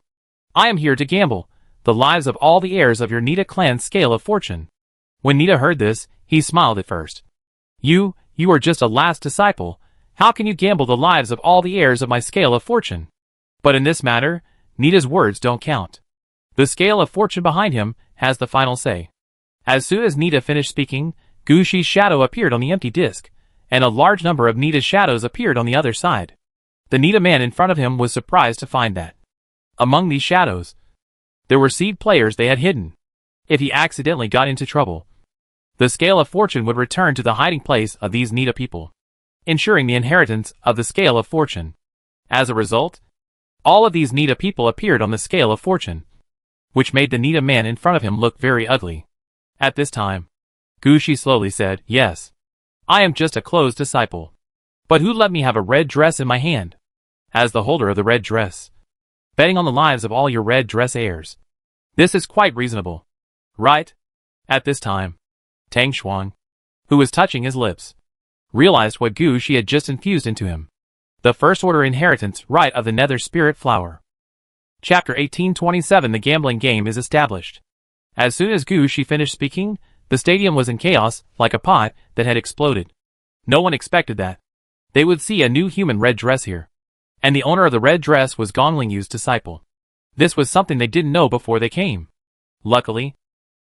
I am here to gamble the lives of all the heirs of your Nita clan's scale of fortune. When Nita heard this, he smiled at first. You are just a last disciple. How can you gamble the lives of all the heirs of my scale of fortune? But in this matter, Nita's words don't count. The scale of fortune behind him has the final say. As soon as Nita finished speaking, Gu Shi's shadow appeared on the empty disc, and a large number of Nita's shadows appeared on the other side. The Nita man in front of him was surprised to find that among these shadows, there were seed players they had hidden. If he accidentally got into trouble, the scale of fortune would return to the hiding place of these Nita people, ensuring the inheritance of the scale of fortune. As a result, all of these Nita people appeared on the scale of fortune, which made the Nita man in front of him look very ugly. At this time, Gu Shi slowly said, Yes, I am just a closed disciple. But who let me have a red dress in my hand? As the holder of the red dress, betting on the lives of all your red dress heirs. This is quite reasonable, right? At this time, Tang Xuang, who was touching his lips, realized what Gu Shi had just infused into him. The first order inheritance right of the Nether Spirit Flower. Chapter 1827. The gambling game is established. As soon as Gu Shi finished speaking, the stadium was in chaos, like a pot that had exploded. No one expected that they would see a new human red dress here. And the owner of the red dress was Gongling Yu's disciple. This was something they didn't know before they came. Luckily,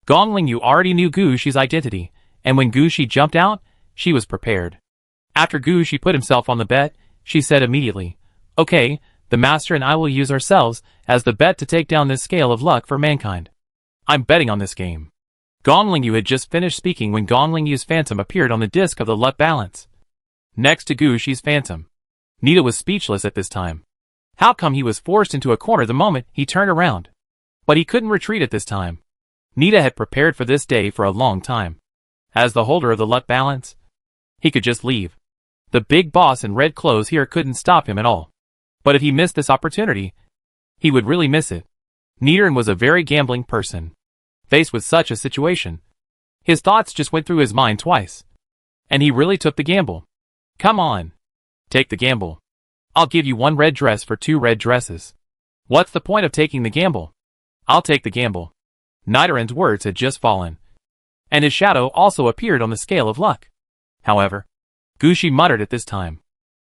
Gongling Yu already knew Gu Shi's identity, and when Gu Shi jumped out, she was prepared. After Gu Shi put himself on the bet, she said immediately, Okay, the master and I will use ourselves as the bet to take down this scale of luck for mankind. I'm betting on this game. Gongling Yu had just finished speaking when Gongling Yu's phantom appeared on the disc of the luck balance, next to Gu Shi's phantom. Nita was speechless at this time. How come he was forced into a corner the moment he turned around? But he couldn't retreat at this time. Nita had prepared for this day for a long time. As the holder of the luck balance, he could just leave. The big boss in red clothes here couldn't stop him at all. But if he missed this opportunity, he would really miss it. Nita was a very gambling person. Faced with such a situation, his thoughts just went through his mind twice. And he really took the gamble. Come on. Take the gamble. I'll give you 1 red dress for 2 red dresses. What's the point of taking the gamble? I'll take the gamble. Nidoran's words had just fallen, and his shadow also appeared on the scale of luck. However, Gu Shi muttered at this time,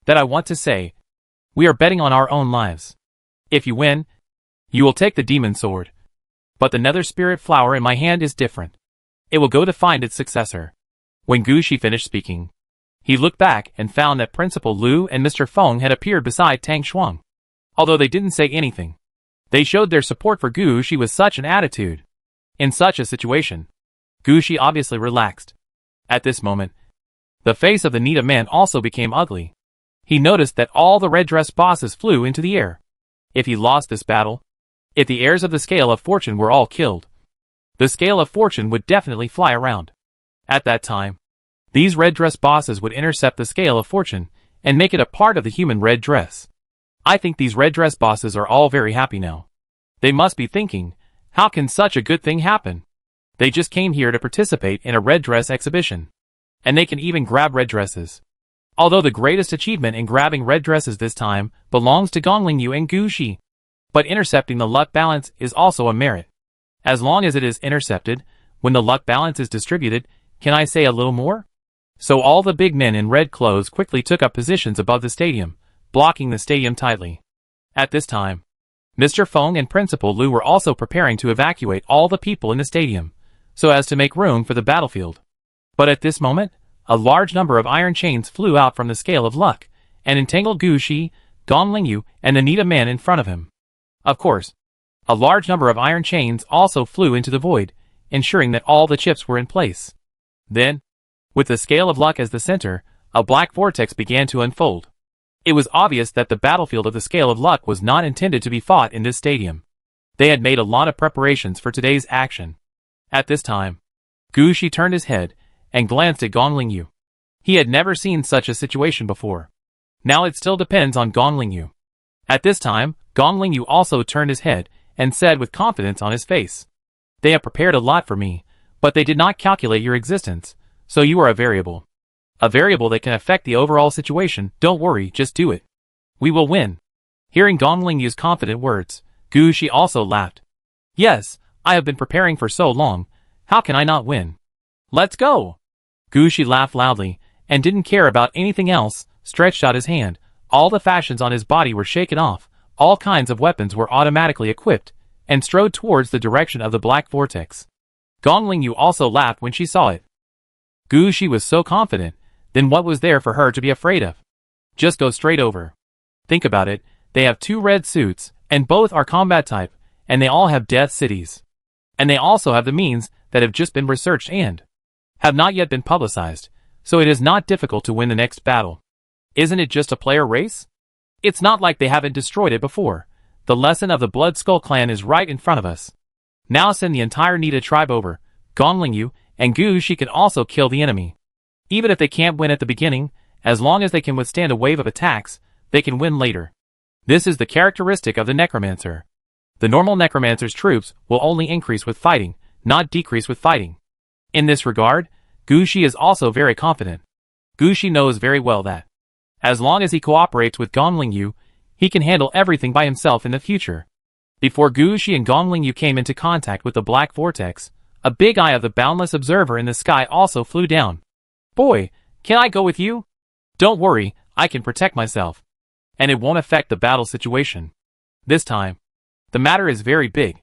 That I want to say, we are betting on our own lives. If you win, you will take the demon sword. But the Nether Spirit Flower in my hand is different. It will go to find its successor. When Gu Shi finished speaking, he looked back and found that Principal Lu and Mr. Feng had appeared beside Tang Xuang. Although they didn't say anything, they showed their support for Gu Shi with such an attitude. In such a situation, Gu Shi obviously relaxed. At this moment, the face of the Nita man also became ugly. He noticed that all the red dress bosses flew into the air. If he lost this battle, if the heirs of the Scale of Fortune were all killed, the Scale of Fortune would definitely fly around. At that time, these red dress bosses would intercept the Scale of Fortune and make it a part of the human red dress. I think these red dress bosses are all very happy now. They must be thinking, how can such a good thing happen? They just came here to participate in a red dress exhibition. And they can even grab red dresses. Although the greatest achievement in grabbing red dresses this time belongs to Gongling Yu and Gu Shi. But intercepting the luck balance is also a merit. As long as it is intercepted, when the luck balance is distributed, can I say a little more? So all the big men in red clothes quickly took up positions above the stadium, blocking the stadium tightly. At this time, Mr. Feng and Principal Lu were also preparing to evacuate all the people in the stadium, so as to make room for the battlefield. But at this moment, a large number of iron chains flew out from the scale of luck, and entangled Gu Shi, Gong Lingyu, and the Nita man in front of him. Of course, a large number of iron chains also flew into the void, ensuring that all the chips were in place. Then, with the scale of luck as the center, a black vortex began to unfold. It was obvious that the battlefield of the scale of luck was not intended to be fought in this stadium. They had made a lot of preparations for today's action. At this time, Gu Shi turned his head and glanced at Gong Lingyu. He had never seen such a situation before. Now it still depends on Gong Lingyu. At this time, Gong Lingyu also turned his head and said with confidence on his face, "They have prepared a lot for me, but they did not calculate your existence, so you are a variable. A variable that can affect the overall situation. Don't worry, just do it. We will win." Hearing Gong Lingyu's confident words, Gu Shi also laughed. "Yes, I have been preparing for so long, how can I not win? Let's go!" Gu Shi laughed loudly, and didn't care about anything else, stretched out his hand. All the fashions on his body were shaken off, all kinds of weapons were automatically equipped, and strode towards the direction of the black vortex. Gong Lingyu also laughed when she saw it. Gu Shi was so confident, then what was there for her to be afraid of? Just go straight over. Think about it, they have 2 red suits, and both are combat type, and they all have death cities. And they also have the means that have just been researched and have not yet been publicized, so it is not difficult to win the next battle. Isn't it just a player race? It's not like they haven't destroyed it before. The lesson of the Blood Skull clan is right in front of us. Now send the entire Nita tribe over. Gong Lingyu and Gu Shi can also kill the enemy. Even if they can't win at the beginning, as long as they can withstand a wave of attacks, they can win later. This is the characteristic of the Necromancer. The normal Necromancer's troops will only increase with fighting, not decrease with fighting. In this regard, Gu Shi is also very confident. Gu Shi knows very well that, as long as he cooperates with Gong Lingyu, he can handle everything by himself in the future. Before Gu Shi and Gong Lingyu came into contact with the black vortex, a big eye of the boundless observer in the sky also flew down. "Boy, can I go with you? Don't worry, I can protect myself. And it won't affect the battle situation. This time, the matter is very big.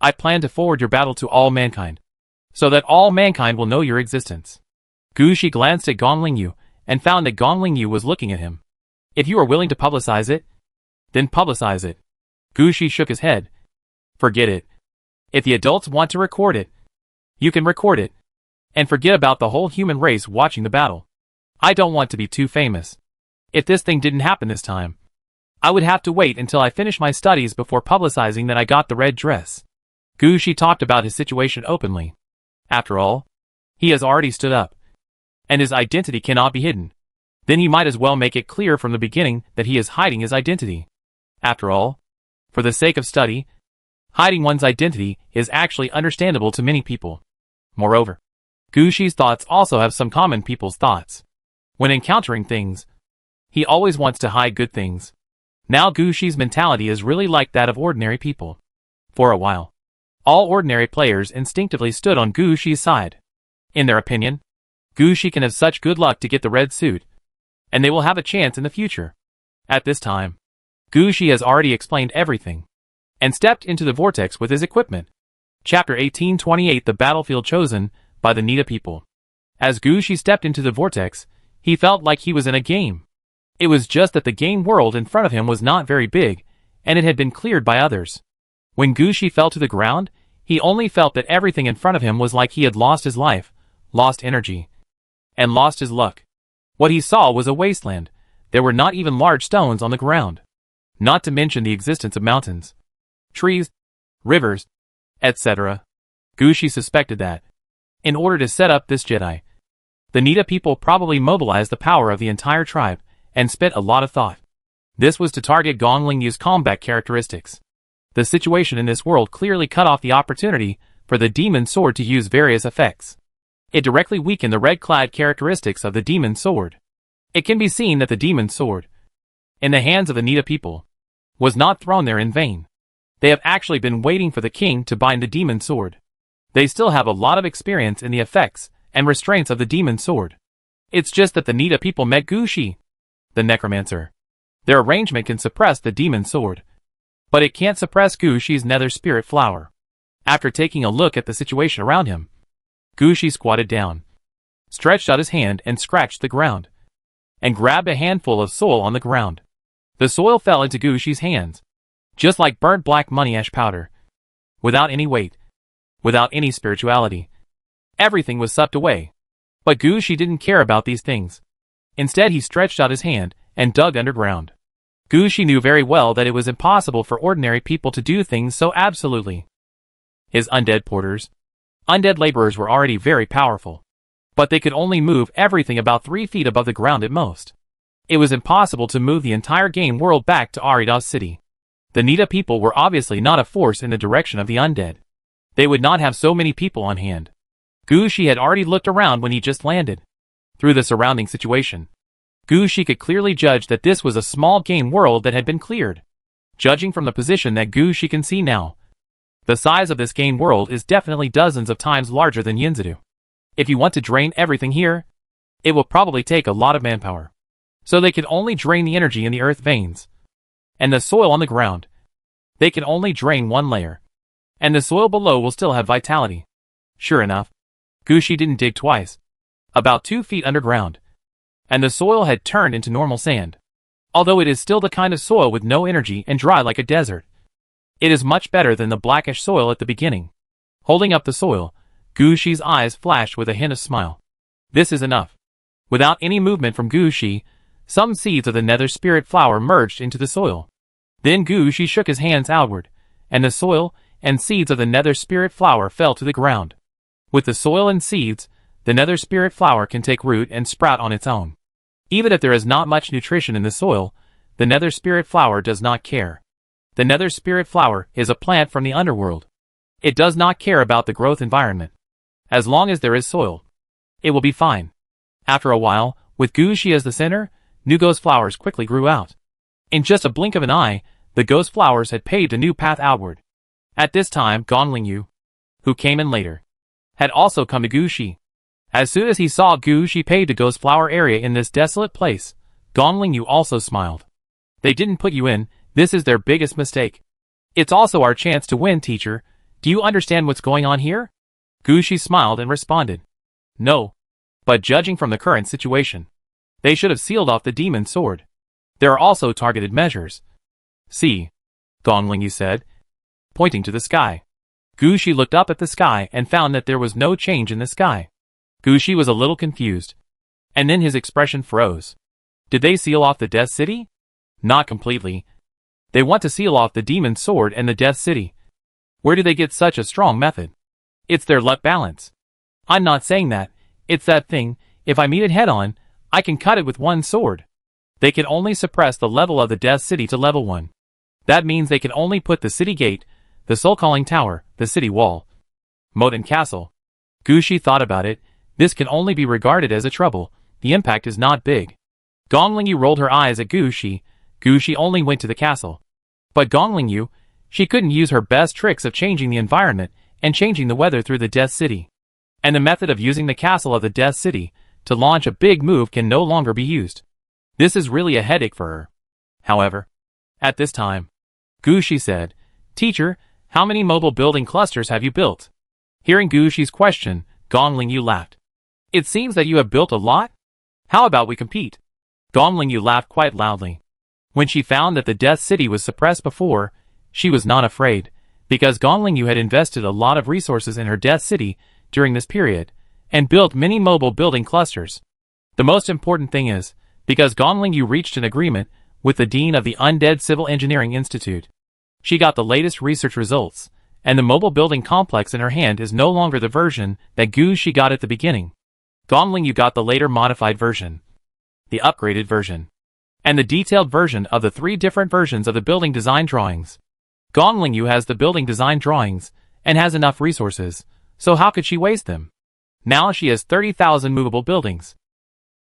I plan to forward your battle to all mankind, so that all mankind will know your existence." Gu Shi glanced at Gong Lingyu, and found that Gong Lingyu was looking at him. "If you are willing to publicize it, then publicize it." Gu Shi shook his head. "Forget it. If the adults want to record it, you can record it. And forget about the whole human race watching the battle. I don't want to be too famous. If this thing didn't happen this time, I would have to wait until I finish my studies before publicizing that I got the red dress." Gu Shi talked about his situation openly. After all, he has already stood up, and his identity cannot be hidden. Then he might as well make it clear from the beginning that he is hiding his identity. After all, for the sake of study, hiding one's identity is actually understandable to many people. Moreover, Gu Shi's thoughts also have some common people's thoughts. When encountering things, he always wants to hide good things. Now Gu Shi's mentality is really like that of ordinary people. For a while, all ordinary players instinctively stood on Gu Shi's side. In their opinion, Gu Shi can have such good luck to get the red suit, and they will have a chance in the future. At this time, Gu Shi has already explained everything, and stepped into the vortex with his equipment. Chapter 1828 The Battlefield Chosen by the Nita People. As Gu Shi stepped into the vortex, he felt like he was in a game. It was just that the game world in front of him was not very big, and it had been cleared by others. When Gu Shi fell to the ground, he only felt that everything in front of him was like he had lost his life, lost energy, and lost his luck. What he saw was a wasteland. There were not even large stones on the ground. Not to mention the existence of mountains, trees, rivers, etc. Gu Shi suspected that, in order to set up this Jedi, the Nita people probably mobilized the power of the entire tribe, and spent a lot of thought. This was to target Gong Lingyu's combat characteristics. The situation in this world clearly cut off the opportunity for the demon sword to use various effects. It directly weakened the red-clad characteristics of the demon sword. It can be seen that the demon sword, in the hands of the Nita people, was not thrown there in vain. They have actually been waiting for the king to bind the demon sword. They still have a lot of experience in the effects and restraints of the demon sword. It's just that the Nita people met Gu Shi, the Necromancer. Their arrangement can suppress the demon sword, but it can't suppress Gu Shi's nether spirit flower. After taking a look at the situation around him, Gu Shi squatted down. stretched out his hand and scratched the ground, and grabbed a handful of soil on the ground. The soil fell into Gushi's hands, just like burnt black money ash powder, without any weight, without any spirituality. Everything was sucked away. But Gushi didn't care about these things. Instead, he stretched out his hand and dug underground. Gushi knew very well that it was impossible for ordinary people to do things so absolutely. His undead porters, undead laborers were already very powerful, but they could only move everything about 3 feet above the ground at most. It was impossible to move the entire game world back to Arida's city. The Nita people were obviously not a force in the direction of the undead. They would not have so many people on hand. Gushi had already looked around when he just landed. Through the surrounding situation, Gushi could clearly judge that this was a small game world that had been cleared. Judging from the position that Gushi can see now, the size of this game world is definitely dozens of times larger than Yinzadu. If you want to drain everything here, it will probably take a lot of manpower. So they can only drain the energy in the earth veins and the soil on the ground. They can only drain one layer, and the soil below will still have vitality. Sure enough, Gushi didn't dig twice. About 2 feet underground, and the soil had turned into normal sand. Although it is still the kind of soil with no energy and dry like a desert, it is much better than the blackish soil at the beginning. Holding up the soil, Gushi's eyes flashed with a hint of smile. This is enough. Without any movement from Gushi, some seeds of the nether spirit flower merged into the soil. Then Gushi shook his hands outward, and the soil and seeds of the nether spirit flower fell to the ground. With the soil and seeds, the nether spirit flower can take root and sprout on its own. Even if there is not much nutrition in the soil, the nether spirit flower does not care. The nether spirit flower is a plant from the underworld. It does not care about the growth environment. As long as there is soil, it will be fine. After a while, with Gushi as the center, new ghost flowers quickly grew out. In just a blink of an eye, the ghost flowers had paved a new path outward. At this time, Gonglingyu, who came in later, had also come to Gushi. As soon as he saw Gushi paved a ghost flower area in this desolate place, Gonglingyu also smiled. They didn't put you in, this is their biggest mistake. It's also our chance to win, teacher. Do you understand what's going on here? Gushi smiled and responded. No. But judging from the current situation, they should have sealed off the demon sword. There are also targeted measures. See, Gonglingyu said, pointing to the sky. Gushi looked up at the sky and found that there was no change in the sky. Gushi was a little confused, and then his expression froze. Did they seal off the Death City? Not completely. They want to seal off the demon sword and the Death City. Where do they get such a strong method? It's their luck balance. I'm not saying that. It's that thing. If I meet it head on, I can cut it with one sword. They can only suppress the level of the Death City to level 1. That means they can only put the city gate, the soul-calling tower, the city wall, moat and castle. Gushi thought about it. This can only be regarded as a trouble. The impact is not big. Gonglingyu rolled her eyes at Gushi. Gushi only went to the castle. But Gonglingyu, she couldn't use her best tricks of changing the environment and changing the weather through the Death City. And the method of using the castle of the Death City to launch a big move can no longer be used. This is really a headache for her. However, at this time, Gushi said, Teacher, how many mobile building clusters have you built? Hearing Gushi's question, Gonglingyu laughed. It seems that you have built a lot? How about we compete? Gonglingyu laughed quite loudly. When she found that the Death City was suppressed before, she was not afraid, because Gonglingyu had invested a lot of resources in her Death City during this period, and built many mobile building clusters. The most important thing is, because Gonglingyu reached an agreement with the Dean of the Undead Civil Engineering Institute. She got the latest research results, and the mobile building complex in her hand is no longer the version that Gushi got at the beginning. Gonglingyu got the later modified version, the upgraded version, and the detailed version of the 3 different versions of the building design drawings. Gonglingyu has the building design drawings, and has enough resources, so how could she waste them? Now she has 30,000 movable buildings.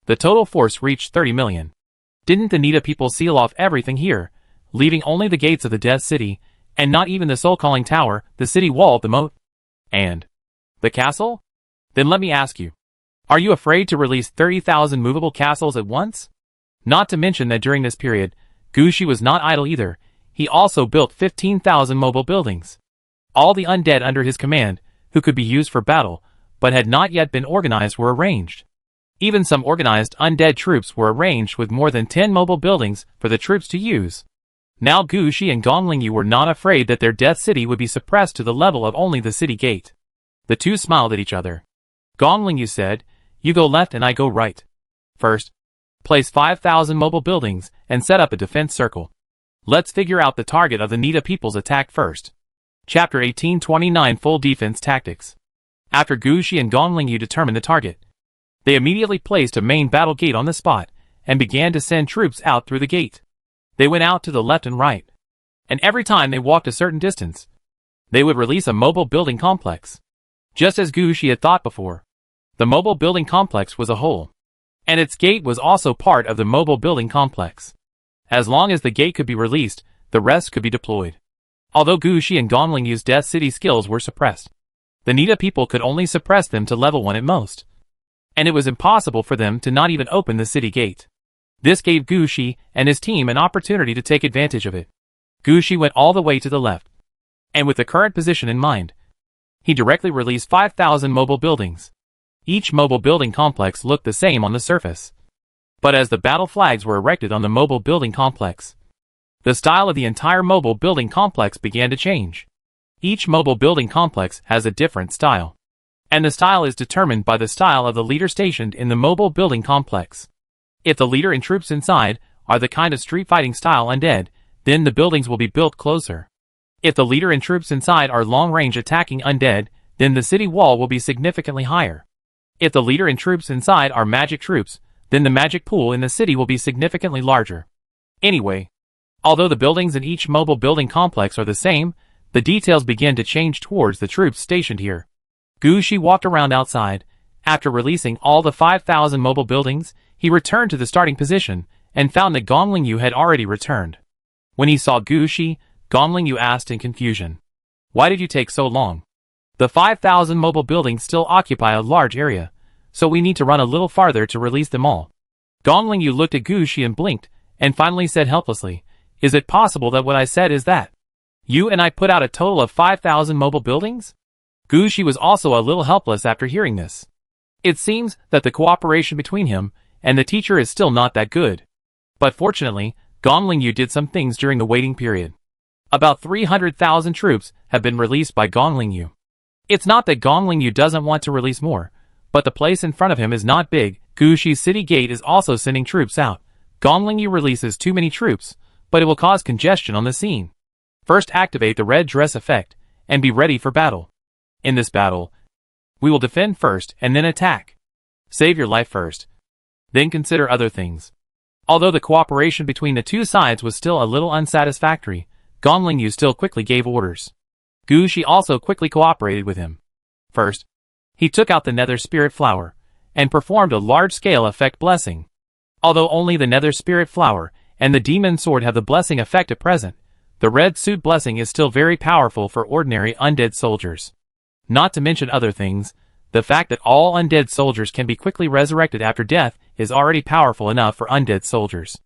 The total force reached 30 million. Didn't the Nita people seal off everything here, leaving only the gates of the Death City, and not even the soul-calling tower, the city wall, the moat, and the castle? Then let me ask you, are you afraid to release 30,000 movable castles at once? Not to mention that during this period, Gushi was not idle either. He also built 15,000 mobile buildings. All the undead under his command, who could be used for battle, but had not yet been organized were arranged. Even some organized undead troops were arranged with more than 10 mobile buildings for the troops to use. Now Gu Shi and Gong Lingyu were not afraid that their death city would be suppressed to the level of only the city gate. The two smiled at each other. Gong Lingyu said, "You go left and I go right. First, place 5,000 mobile buildings and set up a defense circle. Let's figure out the target of the Nida people's attack first." Chapter 1829 Full Defense Tactics. After Gu Shi and Gong Lingyu determined the target, they immediately placed a main battle gate on the spot and began to send troops out through the gate. They went out to the left and right, and every time they walked a certain distance, they would release a mobile building complex. Just as Gu Shi had thought before, the mobile building complex was a whole, and its gate was also part of the mobile building complex. As long as the gate could be released, the rest could be deployed. Although Gu Shi and Gong Lingyu's Death City skills were suppressed, the Nida people could only suppress them to level 1 at most, and it was impossible for them to not even open the city gate. This gave Gu Shi and his team an opportunity to take advantage of it. Gu Shi went all the way to the left, and with the current position in mind, he directly released 5,000 mobile buildings. Each mobile building complex looked the same on the surface, but as the battle flags were erected on the mobile building complex, the style of the entire mobile building complex began to change. Each mobile building complex has a different style, and the style is determined by the style of the leader stationed in the mobile building complex. If the leader and troops inside are the kind of street fighting style undead, then the buildings will be built closer. If the leader and troops inside are long-range attacking undead, then the city wall will be significantly higher. If the leader and troops inside are magic troops, then the magic pool in the city will be significantly larger. Anyway, although the buildings in each mobile building complex are the same, the details begin to change towards the troops stationed here. Gu Shi walked around outside. After releasing all the 5,000 mobile buildings, he returned to the starting position and found that Gong Lingyu had already returned. When he saw Gu Shi, Gong Lingyu asked in confusion, "Why did you take so long? The 5,000 mobile buildings still occupy a large area, so we need to run a little farther to release them all." Gong Lingyu looked at Gu Shi and blinked, and finally said helplessly, "Is it possible that what I said is that you and I put out a total of 5,000 mobile buildings?" Gu Shi was also a little helpless after hearing this. It seems that the cooperation between him and the teacher is still not that good. But fortunately, Gong Lingyu did some things during the waiting period. About 300,000 troops have been released by Gong Lingyu. It's not that Gong Lingyu doesn't want to release more, but the place in front of him is not big. Gu Shi's city gate is also sending troops out. Gong Lingyu releases too many troops, but it will cause congestion on the scene. First activate the red dress effect, and be ready for battle. In this battle, we will defend first and then attack. Save your life first, then consider other things. Although the cooperation between the two sides was still a little unsatisfactory, Gong Lingyu still quickly gave orders. Gu Shi also quickly cooperated with him. First, he took out the Nether Spirit Flower, and performed a large-scale effect blessing. Although only the Nether Spirit Flower and the Demon Sword have the blessing effect at present, the Red Suit blessing is still very powerful for ordinary undead soldiers. Not to mention other things, the fact that all undead soldiers can be quickly resurrected after death is already powerful enough for undead soldiers.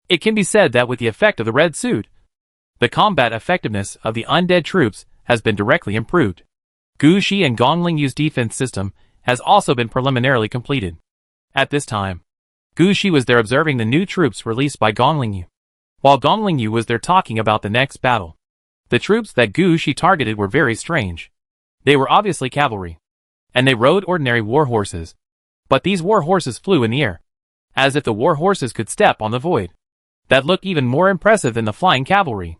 It can be said that with the effect of the Red Suit, the combat effectiveness of the undead troops has been directly improved. Gu Shi and Gong Lingyu's defense system has also been preliminarily completed. At this time, Gu Shi was there observing the new troops released by Gong Lingyu, while Gong Lingyu was there talking about the next battle. The troops that Gu Shi targeted were very strange. They were obviously cavalry, and they rode ordinary war horses. But these war horses flew in the air, as if the war horses could step on the void. That looked even more impressive than the flying cavalry.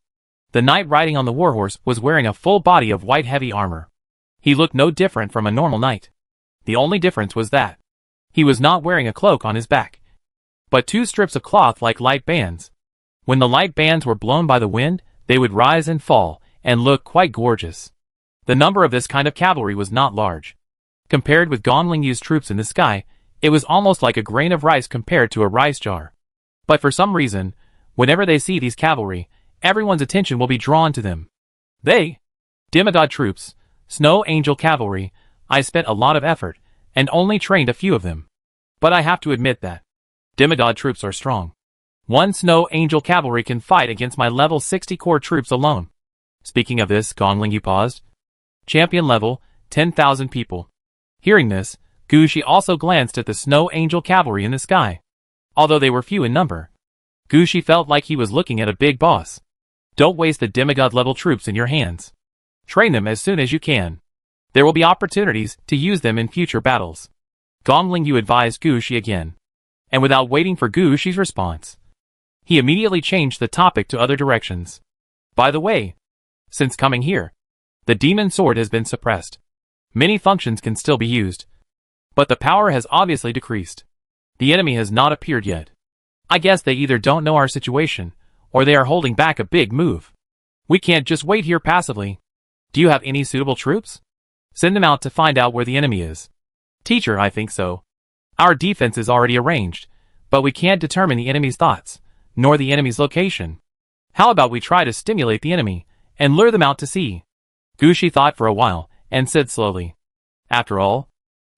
The knight riding on the warhorse was wearing a full body of white heavy armor. He looked no different from a normal knight. The only difference was that he was not wearing a cloak on his back, but two strips of cloth like light bands. When the light bands were blown by the wind, they would rise and fall, and look quite gorgeous. The number of this kind of cavalry was not large. Compared with Gong Lingyu's troops in the sky, it was almost like a grain of rice compared to a rice jar. But for some reason, whenever they see these cavalry, everyone's attention will be drawn to them. They, demigod troops, Snow Angel cavalry, I spent a lot of effort, and only trained a few of them. But I have to admit that demigod troops are strong. One Snow Angel cavalry can fight against my level 60 core troops alone. Speaking of this, Gong Lingyu paused. Champion level, 10,000 people. Hearing this, Gushi also glanced at the Snow Angel cavalry in the sky. Although they were few in number, Gushi felt like he was looking at a big boss. Don't waste the demigod-level troops in your hands. Train them as soon as you can. There will be opportunities to use them in future battles. Gong Lingyu advised Gushi again. And without waiting for Gushi's response, he immediately changed the topic to other directions. By the way, since coming here, the demon sword has been suppressed. Many functions can still be used, but the power has obviously decreased. The enemy has not appeared yet. I guess they either don't know our situation, or they are holding back a big move. We can't just wait here passively. Do you have any suitable troops? Send them out to find out where the enemy is. Teacher, I think so. Our defense is already arranged, but we can't determine the enemy's thoughts, nor the enemy's location. How about we try to stimulate the enemy, and lure them out to sea? Gushi thought for a while, and said slowly. After all,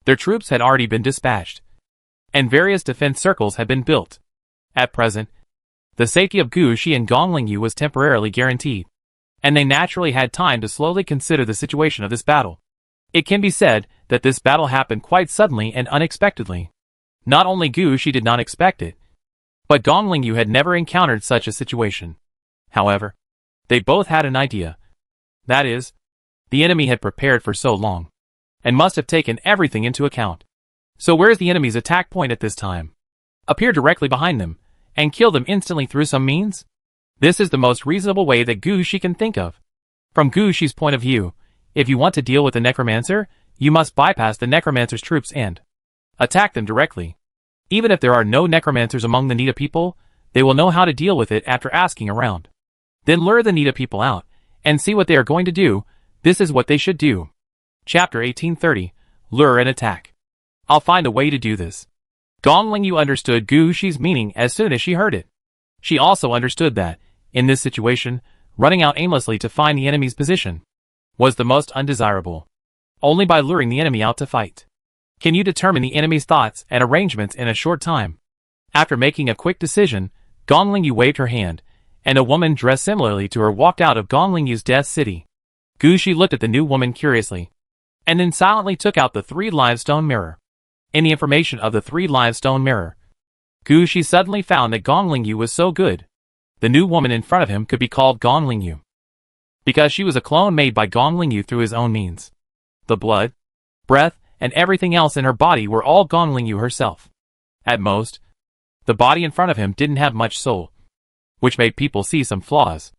their troops had already been dispatched, and various defense circles had been built. At present, the safety of Gushi and Gong Lingyu was temporarily guaranteed, and they naturally had time to slowly consider the situation of this battle. It can be said that this battle happened quite suddenly and unexpectedly. Not only Gushi did not expect it, but Gong Lingyu had never encountered such a situation. However, they both had an idea. That is, the enemy had prepared for so long, and must have taken everything into account. So where's the enemy's attack point at this time? Appear directly behind them, and kill them instantly through some means? This is the most reasonable way that Gushi can think of. From Gushi's point of view, if you want to deal with the necromancer, you must bypass the necromancer's troops and attack them directly. Even if there are no necromancers among the Nita people, they will know how to deal with it after asking around. Then lure the Nita people out, and see what they are going to do. This is what they should do. Chapter 1830, Lure and Attack. I'll find a way to do this. Gong Lingyu understood Gushi's meaning as soon as she heard it. She also understood that, in this situation, running out aimlessly to find the enemy's position was the most undesirable. Only by luring the enemy out to fight can you determine the enemy's thoughts and arrangements in a short time. After making a quick decision, Gong Lingyu waved her hand, and a woman dressed similarly to her walked out of Gong Lingyu's death city. Gushi looked at the new woman curiously, and then silently took out the 3 limestone mirror. In the information of the 3 limestone mirror, Gushi suddenly found that Gong Lingyu was so good. The new woman in front of him could be called Gong Lingyu, because she was a clone made by Gong Lingyu through his own means. The blood, breath, and everything else in her body were all Gong Lingyu herself. At most, the body in front of him didn't have much soul, which made people see some flaws.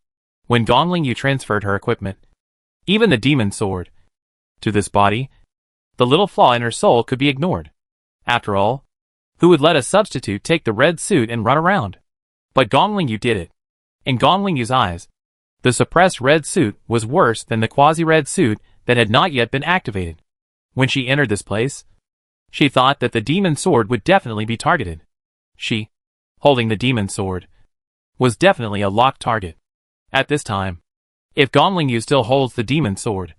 When Gong Lingyu transferred her equipment, even the demon sword, to this body, the little flaw in her soul could be ignored. After all, who would let a substitute take the red suit and run around? But Gong Lingyu did it. In Gong Lingyu's eyes, the suppressed red suit was worse than the quasi-red suit that had not yet been activated. When she entered this place, she thought that the demon sword would definitely be targeted. She, holding the demon sword, was definitely a locked target. At this time, if Gong Lingyu still holds the demon sword,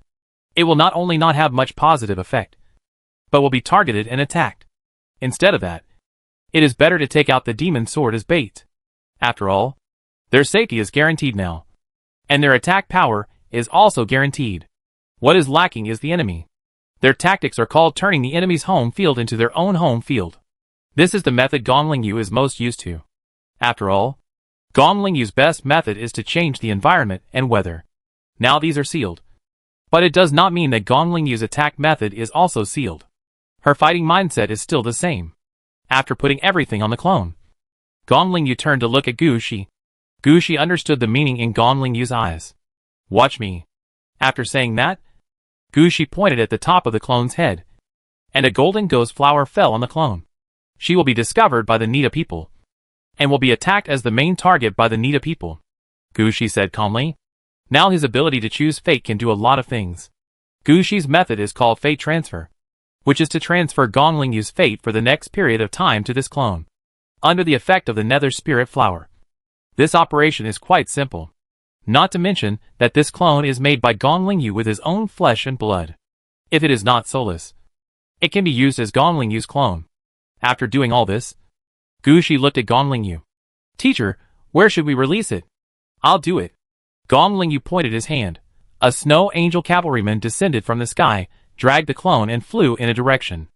it will not only not have much positive effect, but will be targeted and attacked. Instead of that, it is better to take out the demon sword as bait. After all, their safety is guaranteed now, and their attack power is also guaranteed. What is lacking is the enemy. Their tactics are called turning the enemy's home field into their own home field. This is the method Gong Lingyu is most used to. After all, Gong Lingyu's best method is to change the environment and weather. Now these are sealed. But it does not mean that Gong Lingyu's attack method is also sealed. Her fighting mindset is still the same. After putting everything on the clone, Gong Lingyu turned to look at Gushi. Gushi understood the meaning in Gong Lingyu's eyes. Watch me. After saying that, Gushi pointed at the top of the clone's head, and a golden ghost flower fell on the clone. She will be discovered by the Nita people, and will be attacked as the main target by the Nita people. Gushi said calmly. Now his ability to choose fate can do a lot of things. Gushi's method is called fate transfer, which is to transfer Gong Lingyu's fate for the next period of time to this clone, under the effect of the nether spirit flower. This operation is quite simple. Not to mention that this clone is made by Gong Lingyu with his own flesh and blood. If it is not soulless, it can be used as Gong Lingyu's clone. After doing all this, Gushi looked at Gong Lingyu. Teacher, where should we release it? I'll do it. Gong Lingyu pointed his hand. A snow angel cavalryman descended from the sky, dragged the clone and flew in a direction.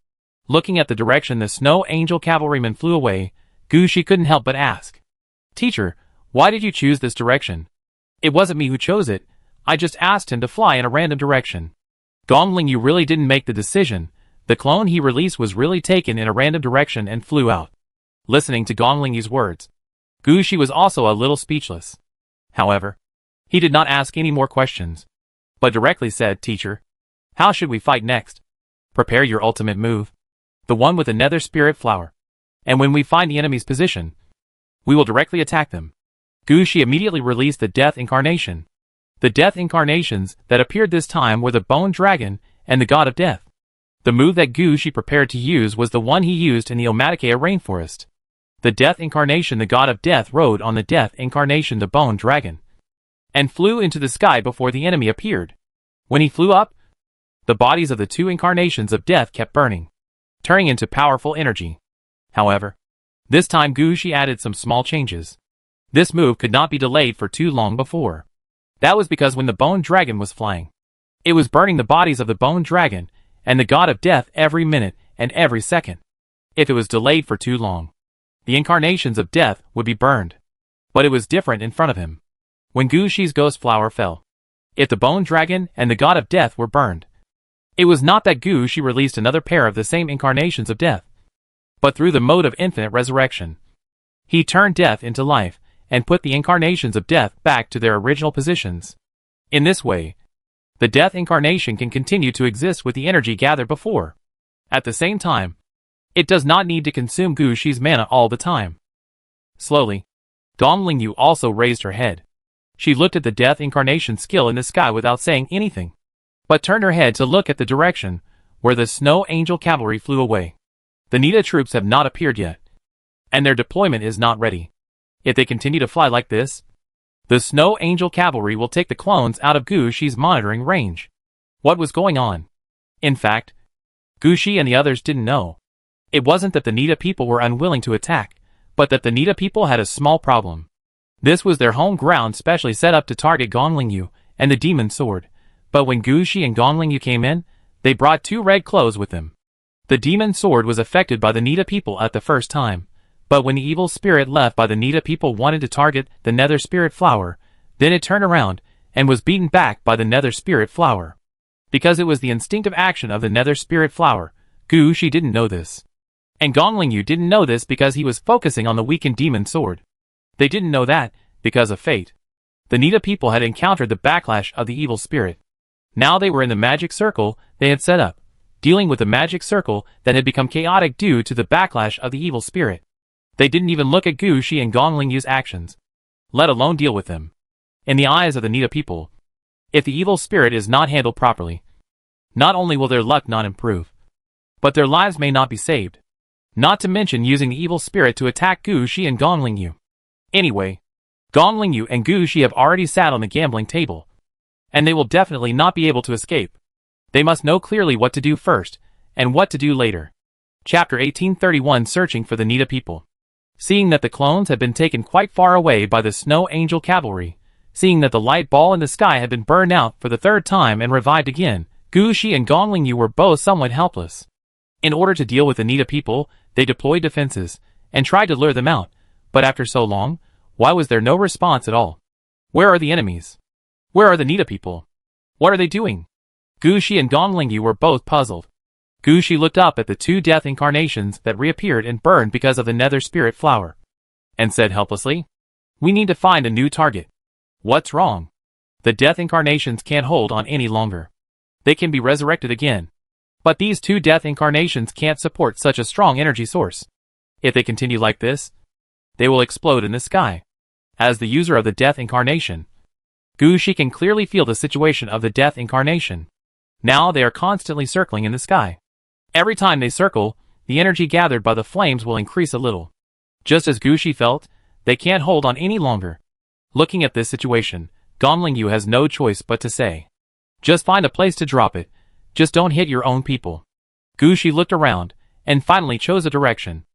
Looking at the direction the Snow Angel cavalryman flew away, Gushi couldn't help but ask, "Teacher, why did you choose this direction?" "It wasn't me who chose it. I just asked him to fly in a random direction." Gonglingyu really didn't make the decision. The clone he released was really taken in a random direction and flew out. Listening to Gonglingyu's words, Gushi was also a little speechless. However, he did not ask any more questions, but directly said, "Teacher, how should we fight next?" "Prepare your ultimate move, the one with the Nether Spirit Flower. And when we find the enemy's position, we will directly attack them." Gushi immediately released the Death Incarnation. The Death Incarnations that appeared this time were the Bone Dragon and the God of Death. The move that Gushi prepared to use was the one he used in the Omaticea rainforest. The Death Incarnation, the God of Death, rode on the Death Incarnation, the Bone Dragon, and flew into the sky before the enemy appeared. When he flew up, the bodies of the two incarnations of death kept burning, turning into powerful energy. However, this time Gushi added some small changes. This move could not be delayed for too long before. That was because when the Bone Dragon was flying, it was burning the bodies of the Bone Dragon and the God of Death every minute and every second. If it was delayed for too long, the incarnations of death would be burned. But it was different in front of him. When Gushi's Ghost Flower fell, if the Bone Dragon and the God of Death were burned, it was not that Gushi released another pair of the same incarnations of death, but through the mode of infinite resurrection, he turned death into life and put the incarnations of death back to their original positions. In this way, the Death Incarnation can continue to exist with the energy gathered before. At the same time, it does not need to consume Gushi's mana all the time. Slowly, Gonglingyu also raised her head. She looked at the Death Incarnation skill in the sky without saying anything, but turned her head to look at the direction where the Snow Angel cavalry flew away. The Nita troops have not appeared yet, and their deployment is not ready. If they continue to fly like this, the Snow Angel cavalry will take the clones out of Gushi's monitoring range. What was going on? In fact, Gushi and the others didn't know. It wasn't that the Nita people were unwilling to attack, but that the Nita people had a small problem. This was their home ground specially set up to target Gonglingyu and the Demon Sword, but when Gushi and Gonglingyu came in, they brought two red clothes with them. The Demon Sword was affected by the Nita people at the first time, but when the evil spirit left by the Nita people wanted to target the Nether Spirit Flower, then it turned around and was beaten back by the Nether Spirit Flower. Because it was the instinctive action of the Nether Spirit Flower, Gushi didn't know this. And Gonglingyu didn't know this because he was focusing on the weakened Demon Sword. They didn't know that, because of fate, the Nita people had encountered the backlash of the evil spirit. Now they were in the magic circle they had set up, dealing with the magic circle that had become chaotic due to the backlash of the evil spirit. They didn't even look at Gushi and Gonglingyu's actions, let alone deal with them. In the eyes of the Nita people, if the evil spirit is not handled properly, not only will their luck not improve, but their lives may not be saved. Not to mention using the evil spirit to attack Gushi and Gonglingyu. Anyway, Gonglingyu and Gushi have already sat on the gambling table, and they will definitely not be able to escape. They must know clearly what to do first, and what to do later. Chapter 1831, Searching for the Nita people. Seeing that the clones had been taken quite far away by the Snow Angel cavalry, seeing that the light ball in the sky had been burned out for the third time and revived again, Gushi and Gonglingyu were both somewhat helpless. In order to deal with the Nita people, they deployed defenses, and tried to lure them out, but after so long, why was there no response at all? Where are the enemies? Where are the Nita people? What are they doing? Gushi and Gonglingyu were both puzzled. Gushi looked up at the two death incarnations that reappeared and burned because of the Nether Spirit Flower, and said helplessly, "We need to find a new target." "What's wrong?" "The death incarnations can't hold on any longer. They can be resurrected again, but these two death incarnations can't support such a strong energy source. If they continue like this, they will explode in the sky." As the user of the death incarnation, Gushi can clearly feel the situation of the death incarnation. Now they are constantly circling in the sky. Every time they circle, the energy gathered by the flames will increase a little. Just as Gushi felt, they can't hold on any longer. Looking at this situation, Gonglingyu has no choice but to say, "Just find a place to drop it. Just don't hit your own people." Gushi looked around, and finally chose a direction.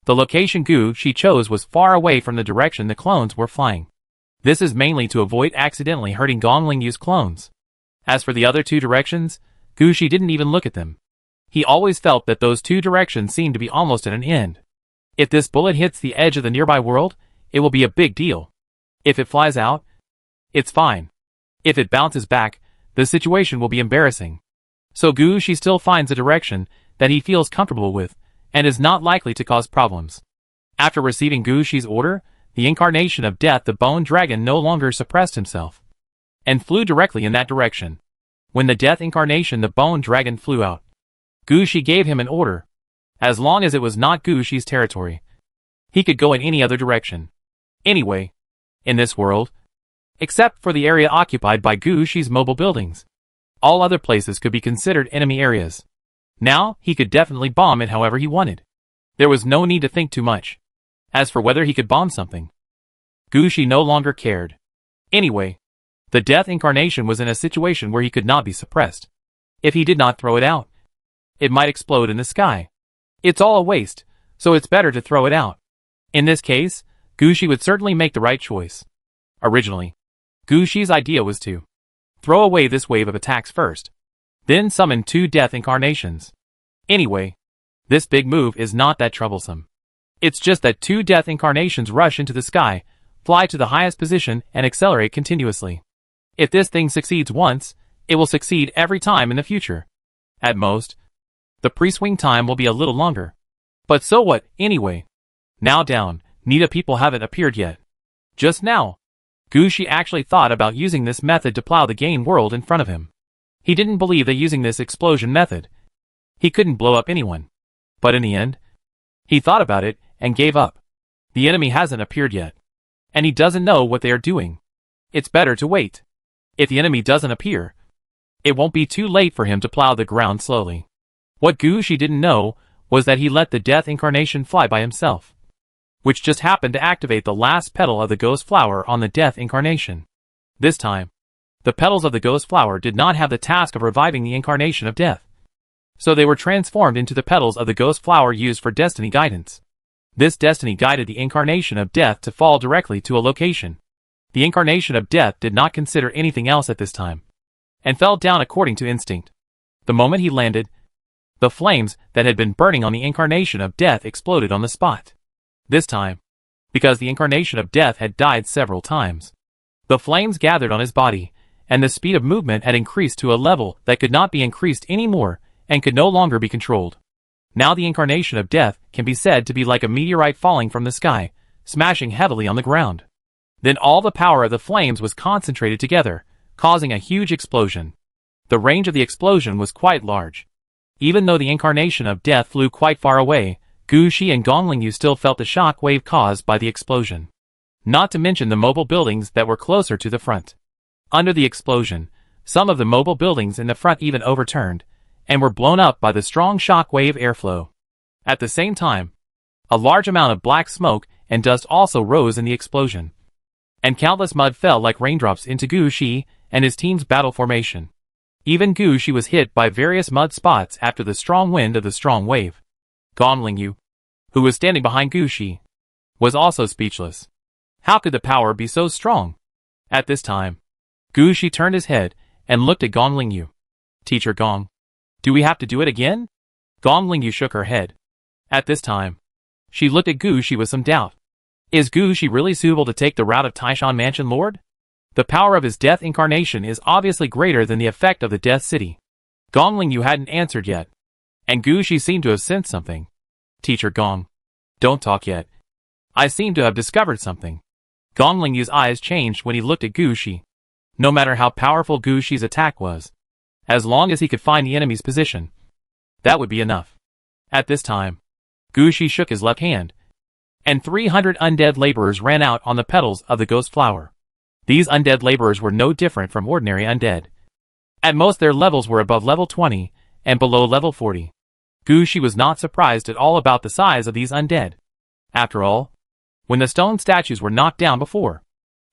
The location Gushi chose was far away from the direction the clones were flying. This is mainly to avoid accidentally hurting Gonglingyu's clones. As for the other two directions, Gushi didn't even look at them. He always felt that those two directions seemed to be almost at an end. If this bullet hits the edge of the nearby world, it will be a big deal. If it flies out, it's fine. If it bounces back, the situation will be embarrassing. So Gushi still finds a direction that he feels comfortable with, and is not likely to cause problems. After receiving Gushi's order, the incarnation of death, the bone dragon, no longer suppressed himself, and flew directly in that direction. When the death incarnation, the bone dragon, flew out, Gushi gave him an order. As long as it was not Gushi's territory, he could go in any other direction. Anyway, in this world, except for the area occupied by Gushi's mobile buildings, all other places could be considered enemy areas. Now, he could definitely bomb it however he wanted. There was no need to think too much. As for whether he could bomb something, Gushi no longer cared. Anyway, the death incarnation was in a situation where he could not be suppressed. If he did not throw it out, it might explode in the sky. It's all a waste, so it's better to throw it out. In this case, Gushi would certainly make the right choice. Originally, Gushi's idea was to throw away this wave of attacks first, then summon two death incarnations. Anyway, this big move is not that troublesome. It's just that two death incarnations rush into the sky, fly to the highest position, and accelerate continuously. If this thing succeeds once, it will succeed every time in the future. At most, the pre-swing time will be a little longer. But so what, anyway? Now down, Nita people haven't appeared yet. Just now, Gushi actually thought about using this method to plow the game world in front of him. He didn't believe that using this explosion method, he couldn't blow up anyone. But in the end, he thought about it and gave up. The enemy hasn't appeared yet, and he doesn't know what they are doing. It's better to wait. If the enemy doesn't appear, it won't be too late for him to plow the ground slowly. What Gushi didn't know was that he let the death incarnation fly by himself, which just happened to activate the last petal of the ghost flower on the death incarnation. This time, the petals of the ghost flower did not have the task of reviving the incarnation of death, so they were transformed into the petals of the ghost flower used for destiny guidance. This destiny guided the incarnation of death to fall directly to a location. The incarnation of death did not consider anything else at this time, and fell down according to instinct. The moment he landed, the flames that had been burning on the incarnation of death exploded on the spot. This time, because the incarnation of death had died several times, the flames gathered on his body, and the speed of movement had increased to a level that could not be increased anymore and could no longer be controlled. Now the incarnation of death can be said to be like a meteorite falling from the sky, smashing heavily on the ground. Then all the power of the flames was concentrated together, causing a huge explosion. The range of the explosion was quite large. Even though the incarnation of death flew quite far away, Gushi and Gonglingyu still felt the shock wave caused by the explosion. Not to mention the mobile buildings that were closer to the front. Under the explosion, some of the mobile buildings in the front even overturned, and were blown up by the strong shock wave airflow. At the same time, a large amount of black smoke and dust also rose in the explosion, and countless mud fell like raindrops into Gushi and his team's battle formation. Even Gushi was hit by various mud spots after the strong wind of the strong wave. Gonglingyu, who was standing behind Gushi, was also speechless. How could the power be so strong? At this time, Gushi turned his head and looked at Gonglingyu. Teacher Gong, do we have to do it again? Gonglingyu shook her head. At this time, she looked at Gushi with some doubt. Is Gushi really suitable to take the route of Taishan Mansion Lord? The power of his death incarnation is obviously greater than the effect of the Death City. Gonglingyu hadn't answered yet, and Gushi seemed to have sensed something. Teacher Gong, don't talk yet. I seem to have discovered something. Gonglingyu's eyes changed when he looked at Gushi. No matter how powerful Gushi's attack was, as long as he could find the enemy's position, that would be enough. At this time, Gushi shook his left hand, and 300 undead laborers ran out on the petals of the ghost flower. These undead laborers were no different from ordinary undead. At most their levels were above level 20, and below level 40. Gushi was not surprised at all about the size of these undead. After all, when the stone statues were knocked down before,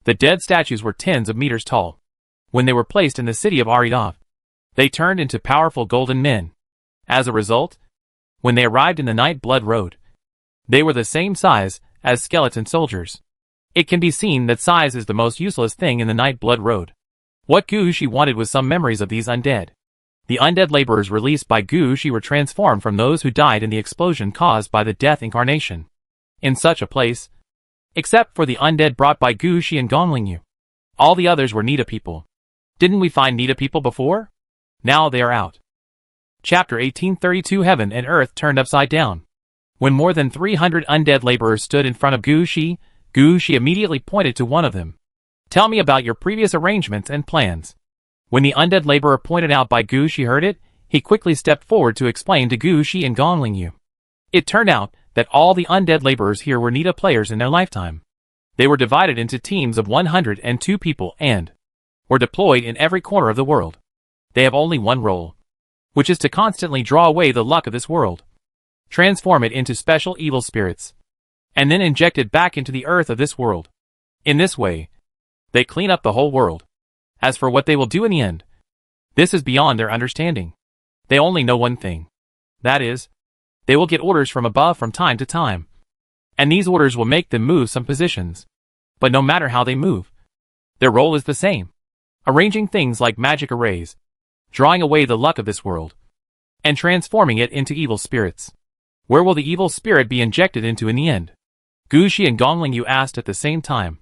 the dead statues were tens of meters tall. When they were placed in the city of Aridov, they turned into powerful golden men. As a result, when they arrived in the Night Blood Road, they were the same size as skeleton soldiers. It can be seen that size is the most useless thing in the Night Blood Road. What Gushi wanted was some memories of these undead. The undead laborers released by Gu Shi were transformed from those who died in the explosion caused by the death incarnation. In such a place, except for the undead brought by Gu Shi and Gongling Yu, all the others were Nida people. Didn't we find Nida people before? Now they are out. Chapter 1832 Heaven and Earth Turned Upside Down. When more than 300 undead laborers stood in front of Gu Shi immediately pointed to one of them. Tell me about your previous arrangements and plans. When the undead laborer pointed out by Gu Shi heard it, he quickly stepped forward to explain to Gu Shi and Gongling Yu. It turned out that all the undead laborers here were Nida players in their lifetime. They were divided into teams of 102 people and were deployed in every corner of the world. They have only one role, which is to constantly draw away the luck of this world, transform it into special evil spirits, and then inject it back into the earth of this world. In this way, they clean up the whole world. As for what they will do in the end, this is beyond their understanding. They only know one thing. That is, they will get orders from above from time to time, and these orders will make them move some positions. But no matter how they move, their role is the same, arranging things like magic arrays, drawing away the luck of this world, and transforming it into evil spirits. Where will the evil spirit be injected into in the end? Gu Shi and Gongling Yu asked at the same time.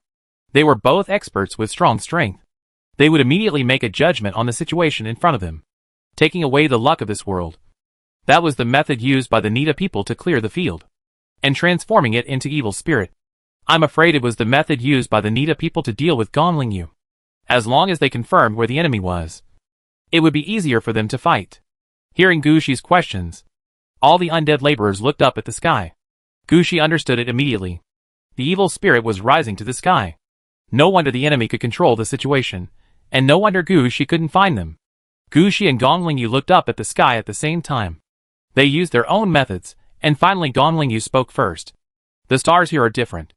They were both experts with strong strength. They would immediately make a judgment on the situation in front of them, taking away the luck of this world. That was the method used by the Nida people to clear the field, and transforming it into evil spirit. I'm afraid it was the method used by the Nida people to deal with Gongling Yu. As long as they confirmed where the enemy was, it would be easier for them to fight. Hearing Gu Shi's questions, all the undead laborers looked up at the sky. Gu Shi understood it immediately. The evil spirit was rising to the sky. No wonder the enemy could control the situation, and no wonder Gu Shi couldn't find them. Gu Shi and Gongling Yu looked up at the sky at the same time. They used their own methods, and finally Gongling Yu spoke first. The stars here are different.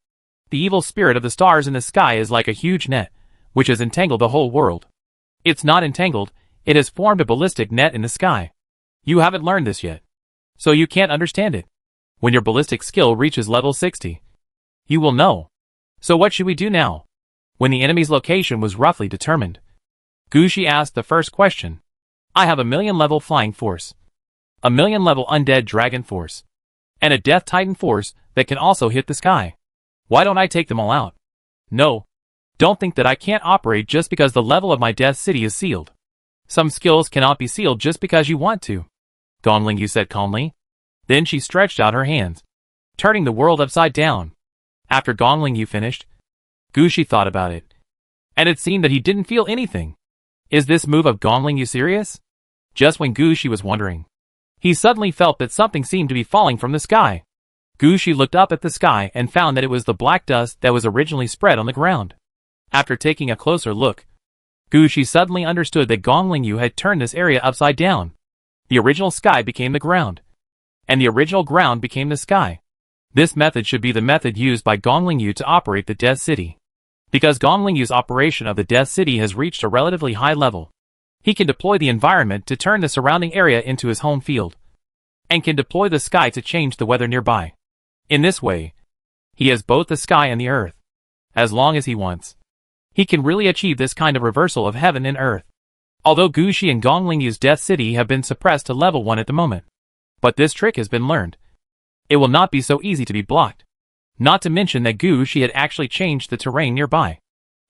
The evil spirit of the stars in the sky is like a huge net, which has entangled the whole world. It's not entangled, it has formed a ballistic net in the sky. You haven't learned this yet, so you can't understand it. When your ballistic skill reaches level 60, you will know. So what should we do now? When the enemy's location was roughly determined, Gu Shi asked the first question. I have a 1,000,000 level flying force, a 1,000,000 level undead dragon force, and a death titan force that can also hit the sky. Why don't I take them all out? No. Don't think that I can't operate just because the level of my death city is sealed. Some skills cannot be sealed just because you want to, Gongling Yu said calmly. Then she stretched out her hands, turning the world upside down. After Gongling Yu finished, Gu Shi thought about it, and it seemed that he didn't feel anything. Is this move of Gongling Yu serious? Just when Gu Shi was wondering, he suddenly felt that something seemed to be falling from the sky. Gu Shi looked up at the sky and found that it was the black dust that was originally spread on the ground. After taking a closer look, Gu Shi suddenly understood that Gongling Yu had turned this area upside down. The original sky became the ground, and the original ground became the sky. This method should be the method used by Gongling Yu to operate the Death City. Because Gongling Yu's operation of the Death City has reached a relatively high level, he can deploy the environment to turn the surrounding area into his home field, and can deploy the sky to change the weather nearby. In this way, he has both the sky and the earth. As long as he wants, he can really achieve this kind of reversal of heaven and earth. Although Gu Shi and Gongling Yu's Death City have been suppressed to level 1 at the moment, but this trick has been learned. It will not be so easy to be blocked. Not to mention that Gu Shi had actually changed the terrain nearby.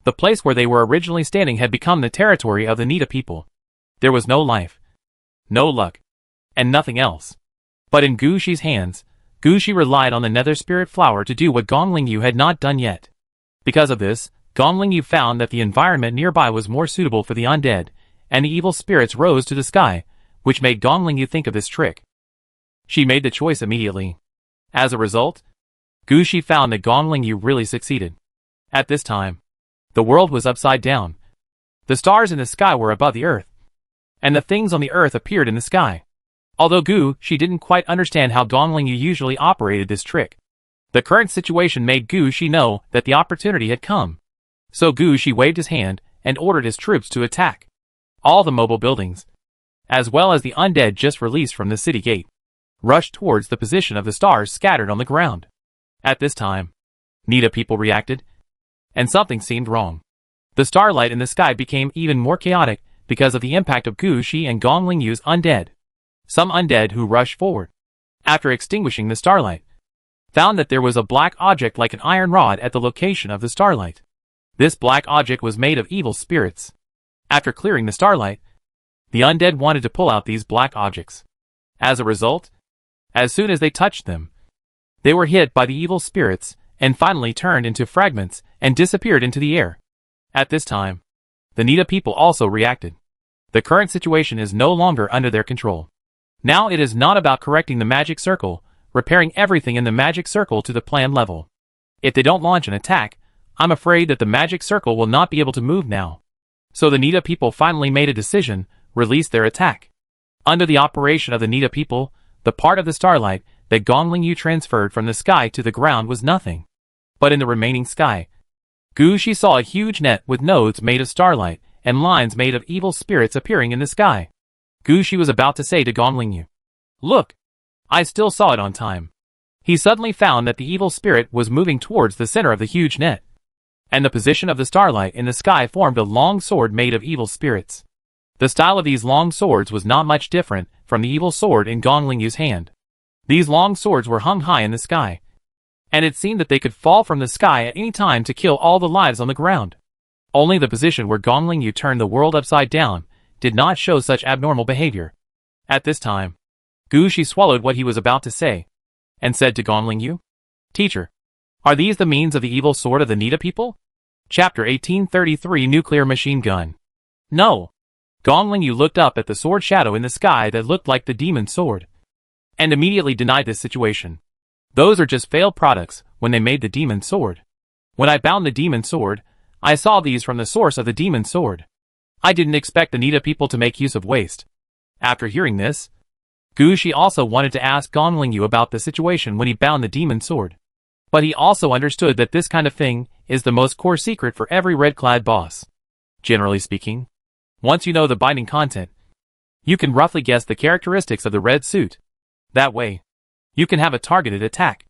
The place where they were originally standing had become the territory of the Nida people. There was no life, no luck, and nothing else. But in Gu Shi's hands, Gu Shi relied on the Nether Spirit Flower to do what Gongling Yu had not done yet. Because of this, Gongling Yu found that the environment nearby was more suitable for the undead, and the evil spirits rose to the sky, which made Gongling Yu think of this trick. She made the choice immediately. As a result, Gu Shi found that Gongling Yu really succeeded. At this time, the world was upside down. The stars in the sky were above the earth, and the things on the earth appeared in the sky. Although Gu Shi didn't quite understand how Gongling Yu usually operated this trick, the current situation made Gu Shi know that the opportunity had come. So Gu Shi waved his hand and ordered his troops to attack all the mobile buildings, as well as the undead just released from the city gate, rushed towards the position of the stars scattered on the ground. At this time, Nida people reacted, and something seemed wrong. The starlight in the sky became even more chaotic, because of the impact of Gu Shi and Gong Lingyu's undead. Some undead who rushed forward, after extinguishing the starlight, found that there was a black object like an iron rod at the location of the starlight. This black object was made of evil spirits. After clearing the starlight, the undead wanted to pull out these black objects. As a result, as soon as they touched them, they were hit by the evil spirits and finally turned into fragments and disappeared into the air. At this time, the Nida people also reacted. The current situation is no longer under their control. Now it is not about correcting the magic circle, repairing everything in the magic circle to the planned level. If they don't launch an attack, I'm afraid that the magic circle will not be able to move now. So the Nida people finally made a decision, released their attack. Under the operation of the Nida people, the part of the starlight that Gong Lingyu transferred from the sky to the ground was nothing. But in the remaining sky, Gu Shi saw a huge net with nodes made of starlight and lines made of evil spirits appearing in the sky. Gu Shi was about to say to Gong Lingyu, "Look, I still saw it on time." He suddenly found that the evil spirit was moving towards the center of the huge net, and the position of the starlight in the sky formed a long sword made of evil spirits. The style of these long swords was not much different from the evil sword in Gong Lingyu's hand. These long swords were hung high in the sky, and it seemed that they could fall from the sky at any time to kill all the lives on the ground. Only the position where Gong Lingyu turned the world upside down did not show such abnormal behavior. At this time, Gu Shi swallowed what he was about to say, and said to Gong Lingyu, "Teacher, are these the means of the evil sword of the Nida people?" Chapter 1833 Nuclear Machine Gun. No. Gong Lingyu looked up at the sword shadow in the sky that looked like the demon sword, and immediately denied this situation. Those are just failed products when they made the demon sword. When I bound the demon sword, I saw these from the source of the demon sword. I didn't expect the Nida people to make use of waste. After hearing this, Gu Shi also wanted to ask Gong Lingyu about the situation when he bound the demon sword. But he also understood that this kind of thing is the most core secret for every red-clad boss. Generally speaking, once you know the binding content, you can roughly guess the characteristics of the red suit. That way, you can have a targeted attack.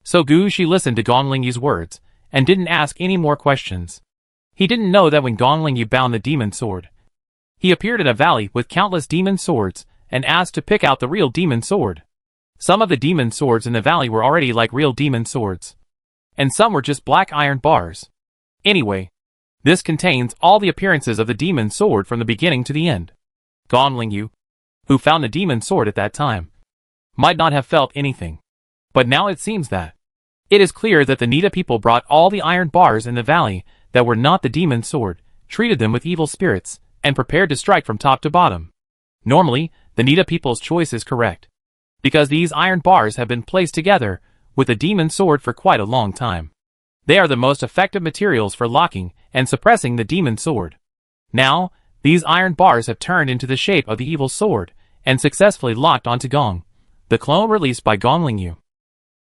So Gu Shi listened to Gong Lingyu's words, and didn't ask any more questions. He didn't know that when Gong Lingyu bound the demon sword, he appeared in a valley with countless demon swords, and asked to pick out the real demon sword. Some of the demon swords in the valley were already like real demon swords, and some were just black iron bars. Anyway, this contains all the appearances of the demon sword from the beginning to the end. Gong Lingyu, who found the demon sword at that time, might not have felt anything. But now it seems that it is clear that the Nida people brought all the iron bars in the valley that were not the demon sword, treated them with evil spirits, and prepared to strike from top to bottom. Normally, the Nida people's choice is correct, because these iron bars have been placed together with the demon sword for quite a long time. They are the most effective materials for locking and suppressing the demon sword. Now, these iron bars have turned into the shape of the evil sword, and successfully locked onto Gong, the clone released by Gong Lingyu.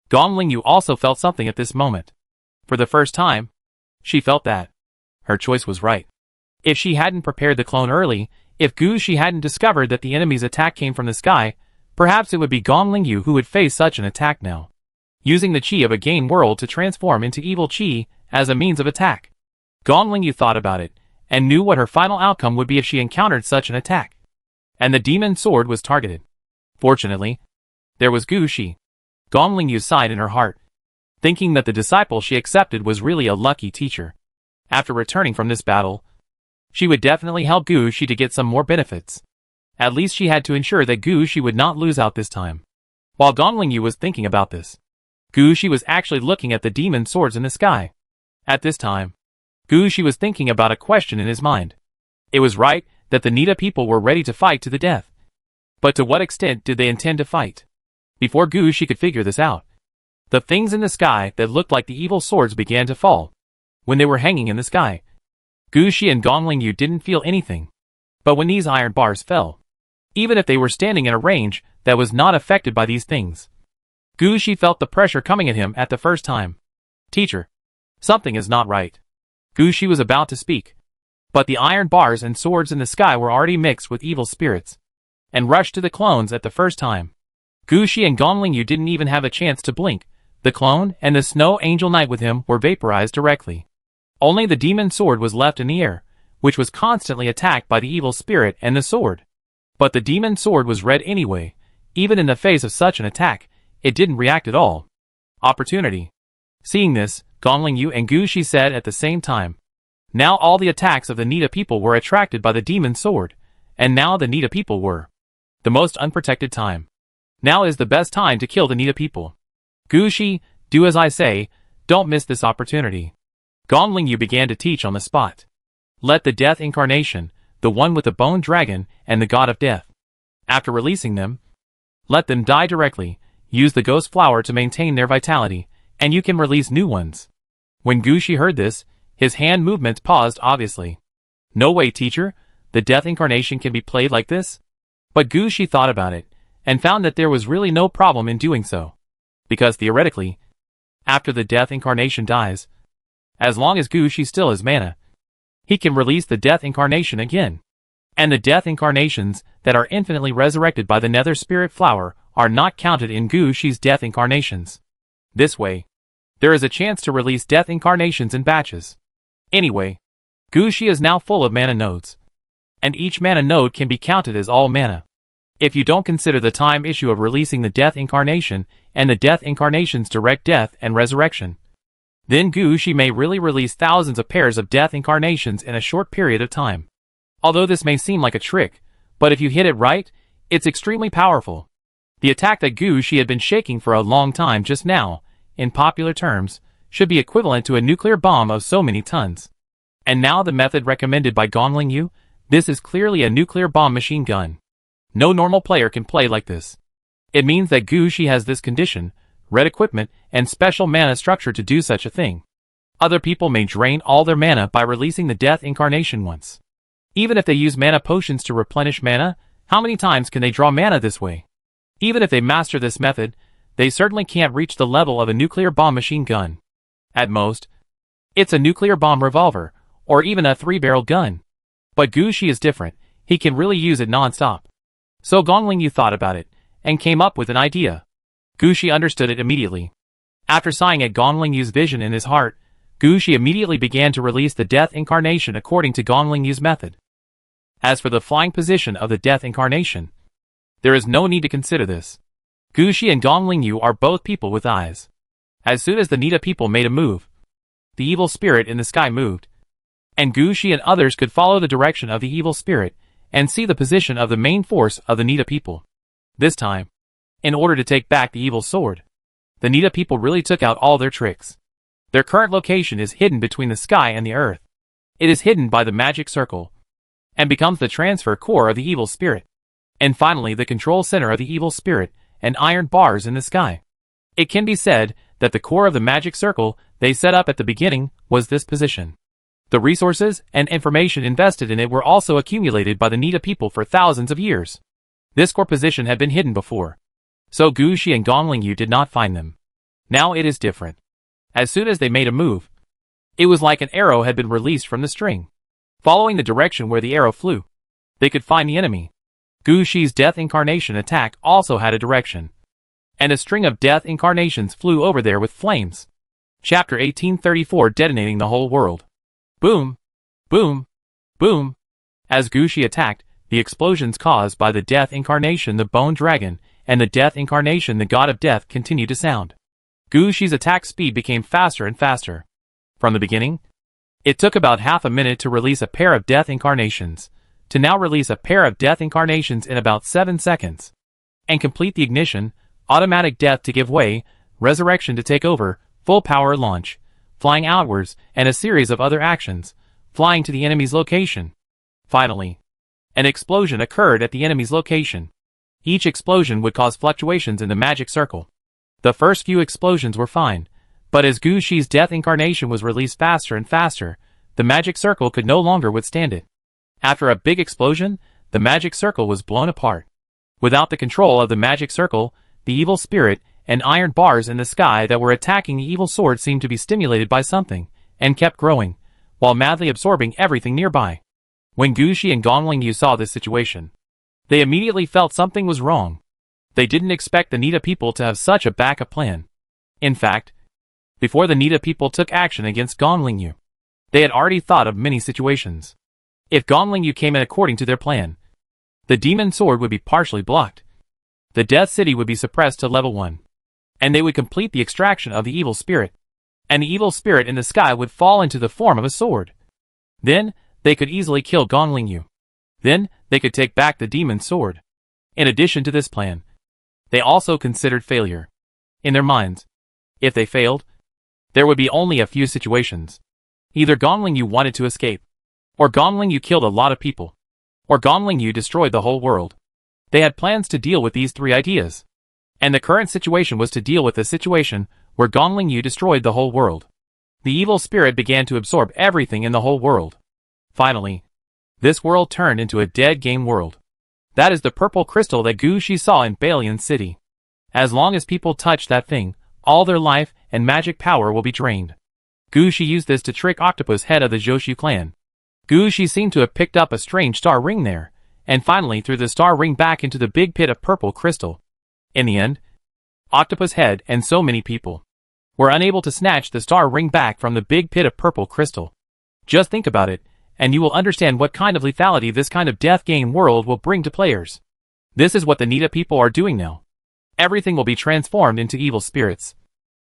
Gong Lingyu also felt something at this moment. For the first time, she felt that her choice was right. If she hadn't prepared the clone early, if Gu Shi hadn't discovered that the enemy's attack came from the sky, perhaps it would be Gong Lingyu who would face such an attack now, using the chi of a game world to transform into evil chi as a means of attack. Gong Lingyu thought about it, and knew what her final outcome would be if she encountered such an attack. And the demon sword was targeted. Fortunately, there was Gu Shi. Gong Lingyu sighed in her heart, thinking that the disciple she accepted was really a lucky teacher. After returning from this battle, she would definitely help Gu Shi to get some more benefits. At least she had to ensure that Gu Shi would not lose out this time. While Gong Lingyu was thinking about this, Gu Shi was actually looking at the demon swords in the sky. At this time, Gu Shi was thinking about a question in his mind. It was right that the Nida people were ready to fight to the death. But to what extent did they intend to fight? Before Gu Shi could figure this out, the things in the sky that looked like the evil swords began to fall. When they were hanging in the sky, Gu Shi and Gong Lingyu didn't feel anything. But when these iron bars fell, even if they were standing in a range that was not affected by these things, Gu Shi felt the pressure coming at him at the first time. "Teacher, something is not right." Gu Shi was about to speak, but the iron bars and swords in the sky were already mixed with evil spirits, and rushed to the clones at the first time. Gu Shi and Gong Lingyu didn't even have a chance to blink. The clone and the snow angel knight with him were vaporized directly. Only the demon sword was left in the air, which was constantly attacked by the evil spirit and the sword. But the demon sword was red anyway. Even in the face of such an attack, it didn't react at all. Opportunity. Seeing this, Gonglingyu and Gushi said at the same time. Now all the attacks of the Nida people were attracted by the demon sword, and now the Nida people were the most unprotected time. Now is the best time to kill the Nida people. Gushi, do as I say, don't miss this opportunity. Gonglingyu began to teach on the spot. Let the death incarnation, the one with the bone dragon and the god of death. After releasing them, let them die directly. Use the ghost flower to maintain their vitality, and you can release new ones. When Gushi heard this, his hand movements paused obviously. No way, teacher, the death incarnation can be played like this? But Gushi thought about it, and found that there was really no problem in doing so. Because theoretically, after the death incarnation dies, as long as Gushi still has mana, he can release the death incarnation again. And the death incarnations that are infinitely resurrected by the nether spirit flower are not counted in Gushi's death incarnations. This way, there is a chance to release death incarnations in batches. Anyway, Gushi is now full of mana nodes. And each mana node can be counted as all mana. If you don't consider the time issue of releasing the death incarnation and the death incarnation's direct death and resurrection, then Gushi may really release thousands of pairs of death incarnations in a short period of time. Although this may seem like a trick, but if you hit it right, it's extremely powerful. The attack that Gushi had been shaking for a long time just now, in popular terms, should be equivalent to a nuclear bomb of so many tons. And now the method recommended by Gonglingyu, this is clearly a nuclear bomb machine gun. No normal player can play like this. It means that Gushi has this condition, red equipment, and special mana structure to do such a thing. Other people may drain all their mana by releasing the death incarnation once. Even if they use mana potions to replenish mana, how many times can they draw mana this way? Even if they master this method, they certainly can't reach the level of a nuclear bomb machine gun. At most, it's a nuclear bomb revolver, or even a 3-barrel gun. But Gushi is different, he can really use it non-stop. So Gonglingyu thought about it, and came up with an idea. Gushi understood it immediately. After sighing at Gonglingyu's vision in his heart, Gushi immediately began to release the death incarnation according to Gonglingyu's method. As for the flying position of the death incarnation, there is no need to consider this. Gushi and Gonglingyu are both people with eyes. As soon as the Nida people made a move, the evil spirit in the sky moved, and Gushi and others could follow the direction of the evil spirit and see the position of the main force of the Nida people. This time, in order to take back the evil sword, the Nida people really took out all their tricks. Their current location is hidden between the sky and the earth. It is hidden by the magic circle, and becomes the transfer core of the evil spirit. And finally the control center of the evil spirit and iron bars in the sky. It can be said that the core of the magic circle they set up at the beginning was this position. The resources and information invested in it were also accumulated by the Nida people for thousands of years. This core position had been hidden before, so Gushi and Gonglingyu did not find them. Now it is different. As soon as they made a move, it was like an arrow had been released from the string. Following the direction where the arrow flew, they could find the enemy. Gushi's death incarnation attack also had a direction, and a string of death incarnations flew over there with flames. Chapter 1834, detonating the whole world. Boom! Boom! Boom! As Gushi attacked, the explosions caused by the death incarnation the bone dragon, and the death incarnation the god of death continued to sound. Gushi's attack speed became faster and faster. From the beginning, it took about half a minute to release a pair of death incarnations, to now release a pair of death incarnations in about 7 seconds. And complete the ignition, automatic death to give way, resurrection to take over, full power launch, flying outwards, and a series of other actions, flying to the enemy's location. Finally, an explosion occurred at the enemy's location. Each explosion would cause fluctuations in the magic circle. The first few explosions were fine, but as Gushi's death incarnation was released faster and faster, the magic circle could no longer withstand it. After a big explosion, the magic circle was blown apart. Without the control of the magic circle, the evil spirit and iron bars in the sky that were attacking the evil sword seemed to be stimulated by something, and kept growing, while madly absorbing everything nearby. When Gushi and Gonglingyu saw this situation, they immediately felt something was wrong. They didn't expect the Nida people to have such a backup plan. In fact, before the Nida people took action against Gonglingyu, they had already thought of many situations. If Gong Ling Yu came in according to their plan, the demon sword would be partially blocked. The Death City would be suppressed to level 1. And they would complete the extraction of the evil spirit. And the evil spirit in the sky would fall into the form of a sword. Then, they could easily kill Gong Ling Yu. Then, they could take back the demon sword. In addition to this plan, they also considered failure. In their minds, if they failed, there would be only a few situations. Either Gong Ling Yu wanted to escape, or Gong Ling Yu killed a lot of people, or Gong Ling Yu destroyed the whole world. They had plans to deal with these three ideas. And the current situation was to deal with a situation where Gong Ling Yu destroyed the whole world. The evil spirit began to absorb everything in the whole world. Finally, this world turned into a dead game world. That is the purple crystal that Gu Shi saw in Balian City. As long as people touch that thing, all their life and magic power will be drained. Gu Shi used this to trick Octopus, head of the Zhoushu clan. Gu Shi seemed to have picked up a strange star ring there, and finally threw the star ring back into the big pit of purple crystal. In the end, Octopus Head and so many people were unable to snatch the star ring back from the big pit of purple crystal. Just think about it, and you will understand what kind of lethality this kind of death game world will bring to players. This is what the Nita people are doing now. Everything will be transformed into evil spirits.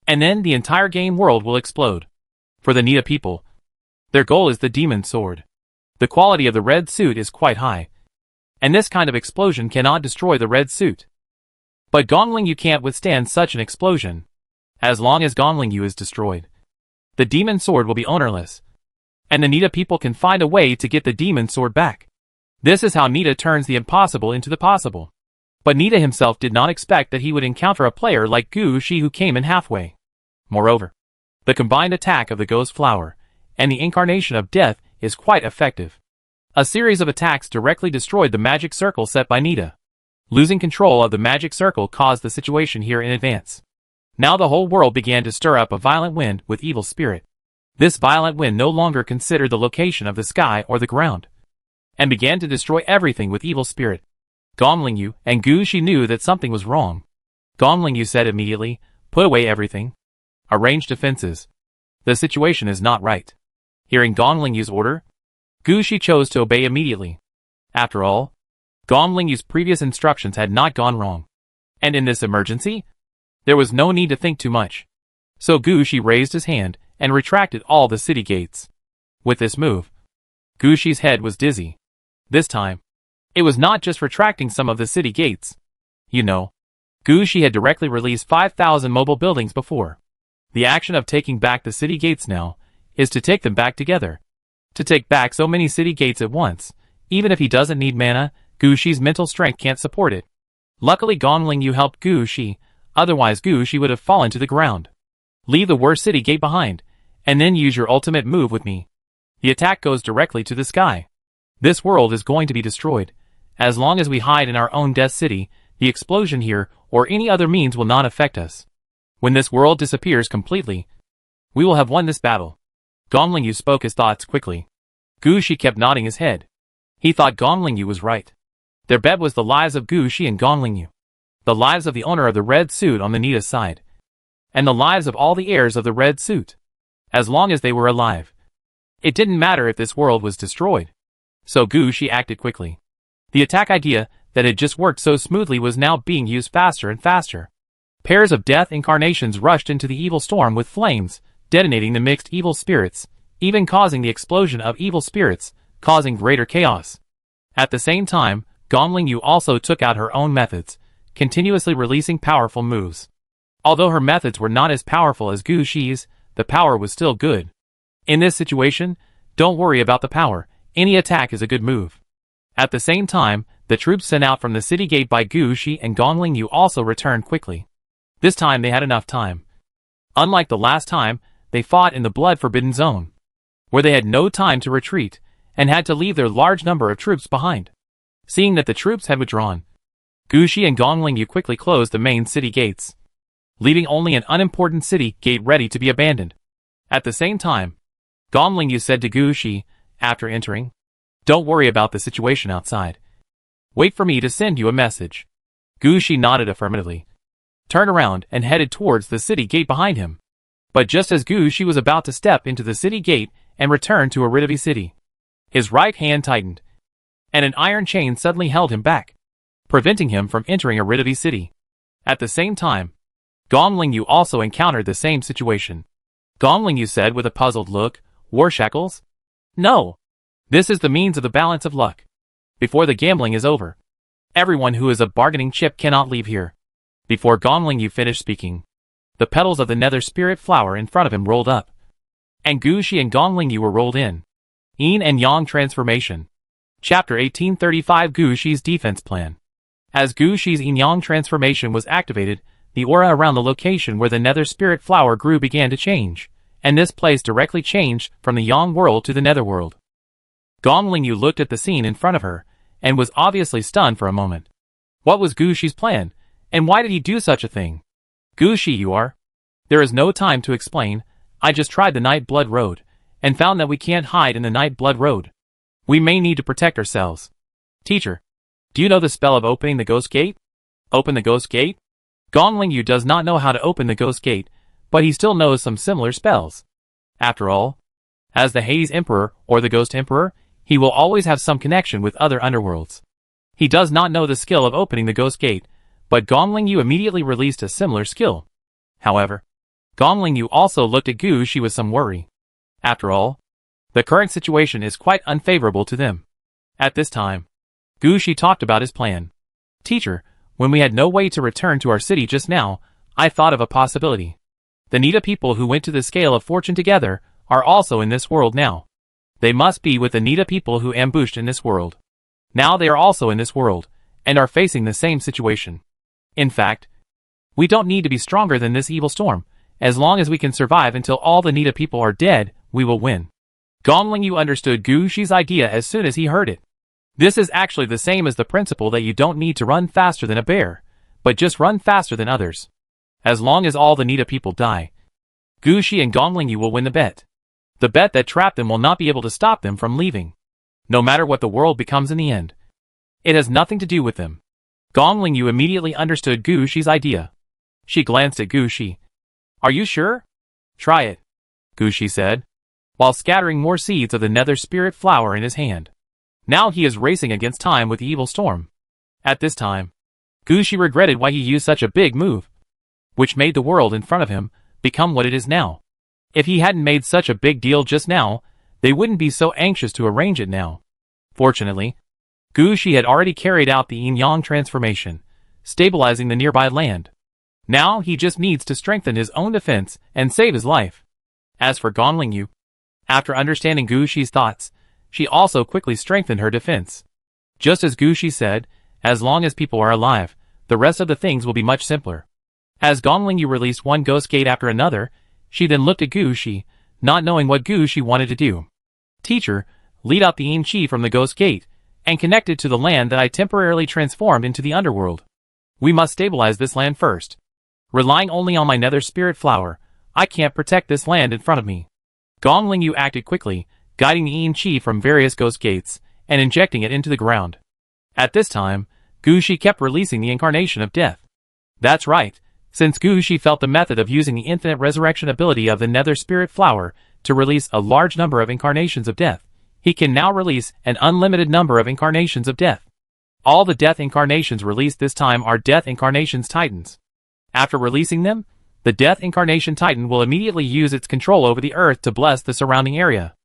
And then the entire game world will explode. For the Nita people, their goal is the demon sword. The quality of the red suit is quite high. And this kind of explosion cannot destroy the red suit. But Gong Ling Yu can't withstand such an explosion. As long as Gong Ling Yu is destroyed, the demon sword will be ownerless. And the Nita people can find a way to get the demon sword back. This is how Nita turns the impossible into the possible. But Nita himself did not expect that he would encounter a player like Gu Shi who came in halfway. Moreover, the combined attack of the Ghost Flower and the Incarnation of Death is quite effective. A series of attacks directly destroyed the magic circle set by Nita. Losing control of the magic circle caused the situation here in advance. Now the whole world began to stir up a violent wind with evil spirit. This violent wind no longer considered the location of the sky or the ground, and began to destroy everything with evil spirit. Gong Ling Yu and Gu Shi knew that something was wrong. Gong Ling Yu said immediately, "Put away everything. Arrange defenses. The situation is not right." Hearing Gong Ling Yu's order, Gu Shi chose to obey immediately. After all, Gong Ling Yu's previous instructions had not gone wrong. And in this emergency, there was no need to think too much. So Gu Shi raised his hand and retracted all the city gates. With this move, Gu Shi's head was dizzy. This time, it was not just retracting some of the city gates. You know, Gu Shi had directly released 5,000 mobile buildings before. The action of taking back the city gates now is to take them back together. To take back so many city gates at once, even if he doesn't need mana, Gu Shi's mental strength can't support it. Luckily Gong Ling Yu helped Gu Shi, otherwise Gu Shi would have fallen to the ground. Leave the worst city gate behind, and then use your ultimate move with me. The attack goes directly to the sky. This world is going to be destroyed. As long as we hide in our own Death City, the explosion here or any other means will not affect us. When this world disappears completely, we will have won this battle. Gong Ling Yu spoke his thoughts quickly. Gu Shi kept nodding his head. He thought Gong Ling Yu was right. Their bet was the lives of Gu Shi and Gong Ling Yu, the lives of the owner of the red suit on the Nita side, and the lives of all the heirs of the red suit. As long as they were alive, it didn't matter if this world was destroyed. So Gu Shi acted quickly. The attack idea that had just worked so smoothly was now being used faster and faster. Pairs of death incarnations rushed into the evil storm with flames, detonating the mixed evil spirits, even causing the explosion of evil spirits, causing greater chaos. At the same time, Gong Ling Yu also took out her own methods, continuously releasing powerful moves. Although her methods were not as powerful as Gu Shi's, the power was still good. In this situation, don't worry about the power, any attack is a good move. At the same time, the troops sent out from the city gate by Gu Shi and Gong Ling Yu also returned quickly. This time they had enough time. Unlike the last time, they fought in the blood-forbidden zone, where they had no time to retreat, and had to leave their large number of troops behind. Seeing that the troops had withdrawn, Gu Shi and Gong Ling Yu quickly closed the main city gates, leaving only an unimportant city gate ready to be abandoned. At the same time, Gong Ling Yu said to Gu Shi, after entering, "Don't worry about the situation outside. Wait for me to send you a message." Gu Shi nodded affirmatively, turned around and headed towards the city gate behind him. But just as Gu Shi was about to step into the city gate and return to Aridavi City, His right hand tightened, and an iron chain suddenly held him back, preventing him from entering Aridity City. At the same time, Gong Lingyu also encountered the same situation. Gong Lingyu said with a puzzled look, "War shackles? No. This is the means of the balance of luck. Before the gambling is over, everyone who is a bargaining chip cannot leave here." Before Gong Lingyu finished speaking, the petals of the nether spirit flower in front of him rolled up, and Gu Shi and Gong Lingyu were rolled in. Yin and Yang Transformation. Chapter 1835 Gu Shi's Defense Plan. As Gu Shi's Yin Yang transformation was activated, the aura around the location where the nether spirit flower grew began to change, and this place directly changed from the Yang world to the nether world. Gong Lingyu looked at the scene in front of her, and was obviously stunned for a moment. What was Gu Shi's plan, and why did he do such a thing? Gu Shi, you are. There is no time to explain. I just tried the Night Blood Road, and found that we can't hide in the Night Blood Road. We may need to protect ourselves. Teacher, do you know the spell of opening the Ghost Gate? Open the Ghost Gate? Gong Lingyu does not know how to open the Ghost Gate, but he still knows some similar spells. After all, as the Haze Emperor or the Ghost Emperor, he will always have some connection with other underworlds. He does not know the skill of opening the Ghost Gate, but Gong Lingyu immediately released a similar skill. However, Gong Lingyu also looked at Gu Shi with some worry. After all, the current situation is quite unfavorable to them. At this time, Gu Shi talked about his plan. Teacher, when we had no way to return to our city just now, I thought of a possibility. The Nita people who went to the Scale of Fortune together are also in this world now. They must be with the Nita people who ambushed in this world. Now they are also in this world, and are facing the same situation. In fact, we don't need to be stronger than this evil storm. As long as we can survive until all the Nita people are dead, we will win. Gong Lingyu understood Gu Shi's idea as soon as he heard it. This is actually the same as the principle that you don't need to run faster than a bear, but just run faster than others. As long as all the Nita people die, Gu Shi and Gong Lingyu will win the bet. The bet that trapped them will not be able to stop them from leaving. No matter what the world becomes in the end, it has nothing to do with them. Gong Lingyu immediately understood Gu Shi's idea. She glanced at Gu Shi. Are you sure? Try it, Gu Shi said, while scattering more seeds of the nether spirit flower in his hand. Now he is racing against time with the evil storm. At this time, Gu Shi regretted why he used such a big move, which made the world in front of him become what it is now. If he hadn't made such a big deal just now, they wouldn't be so anxious to arrange it now. Fortunately, Gu Shi had already carried out the yin-yang transformation, stabilizing the nearby land. Now he just needs to strengthen his own defense and save his life. As for Gong Lingyu, after understanding Gu Shi's thoughts, she also quickly strengthened her defense. Just as Gu Shi said, as long as people are alive, the rest of the things will be much simpler. As Gong Lingyu released one ghost gate after another, she then looked at Gu Shi, not knowing what Gu Shi wanted to do. Teacher, lead out the Yin Qi from the ghost gate, and connect it to the land that I temporarily transformed into the underworld. We must stabilize this land first. Relying only on my nether spirit flower, I can't protect this land in front of me. Gong Lingyu acted quickly, guiding the Yin Qi from various ghost gates, and injecting it into the ground. At this time, Gu Shi kept releasing the incarnation of death. That's right. Since Gu Shi felt the method of using the infinite resurrection ability of the nether spirit flower to release a large number of incarnations of death, he can now release an unlimited number of incarnations of death. All the death incarnations released this time are death incarnations titans. After releasing them, the death incarnation titan will immediately use its control over the earth to bless the surrounding area.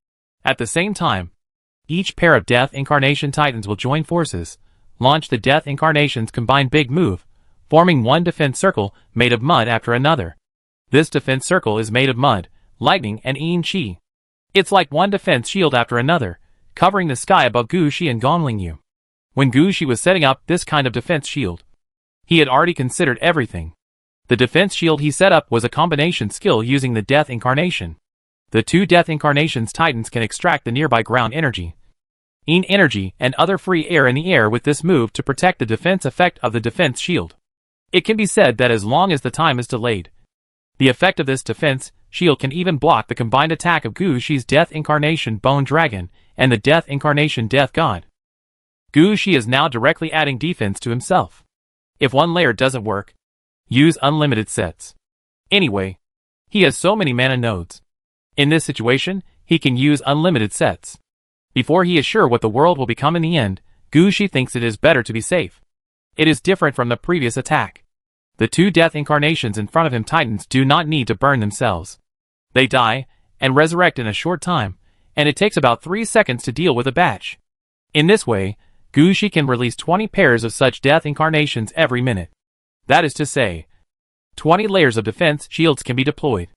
At the same time, each pair of death incarnation titans will join forces, launch the death incarnations combined big move, forming one defense circle made of mud after another. This defense circle is made of mud, lightning, and Yin Qi. It's like one defense shield after another, covering the sky above Gu Shi and Gong Lingyu. When Gu Shi was setting up this kind of defense shield, he had already considered everything. The defense shield he set up was a combination skill using the death incarnation. The two death incarnations titans can extract the nearby ground energy, Yin energy, and other free air in the air with this move to protect the defense effect of the defense shield. It can be said that as long as the time is delayed, the effect of this defense shield can even block the combined attack of Gu Shi's Death Incarnation Bone Dragon and the Death Incarnation Death God. Gu Shi is now directly adding defense to himself. If one layer doesn't work, use unlimited sets. Anyway, he has so many mana nodes. In this situation, he can use unlimited sets. Before he is sure what the world will become in the end, Gushi thinks it is better to be safe. It is different from the previous attack. The two death incarnations in front of him Titans do not need to burn themselves. They die, and resurrect in a short time, and it takes about 3 seconds to deal with a batch. In this way, Gushi can release 20 pairs of such death incarnations every minute. That is to say, 20 layers of defense shields can be deployed.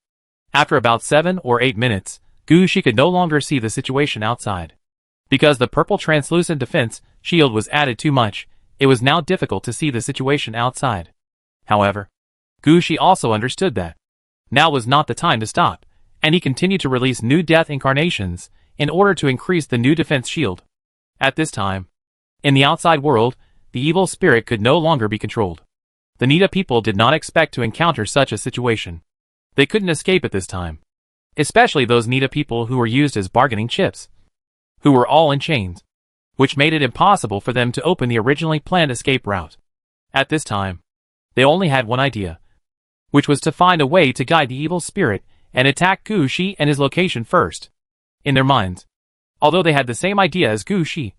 After about 7 or 8 minutes, Gushi could no longer see the situation outside. Because the purple translucent defense shield was added too much, it was now difficult to see the situation outside. However, Gushi also understood that now was not the time to stop, and he continued to release new death incarnations in order to increase the new defense shield. At this time, in the outside world, the evil spirit could no longer be controlled. The Nita people did not expect to encounter such a situation. They couldn't escape at this time. Especially those Nita people who were used as bargaining chips, who were all in chains, which made it impossible for them to open the originally planned escape route. At this time, they only had one idea, which was to find a way to guide the evil spirit and attack Gushi and his location first. In their minds, although they had the same idea as Gushi,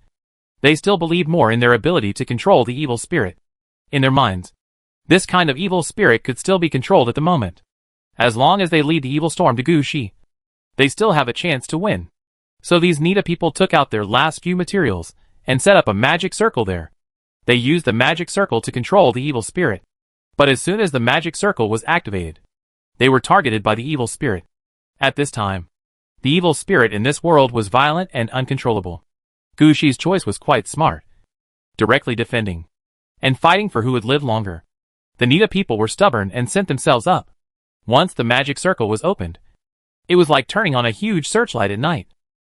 they still believed more in their ability to control the evil spirit. In their minds, this kind of evil spirit could still be controlled at the moment. As long as they lead the evil storm to Gushi, they still have a chance to win. So these Nita people took out their last few materials and set up a magic circle there. They used the magic circle to control the evil spirit. But as soon as the magic circle was activated, they were targeted by the evil spirit. At this time, the evil spirit in this world was violent and uncontrollable. Gushi's choice was quite smart. Directly defending and fighting for who would live longer. The Nita people were stubborn and sent themselves up. Once the magic circle was opened, it was like turning on a huge searchlight at night,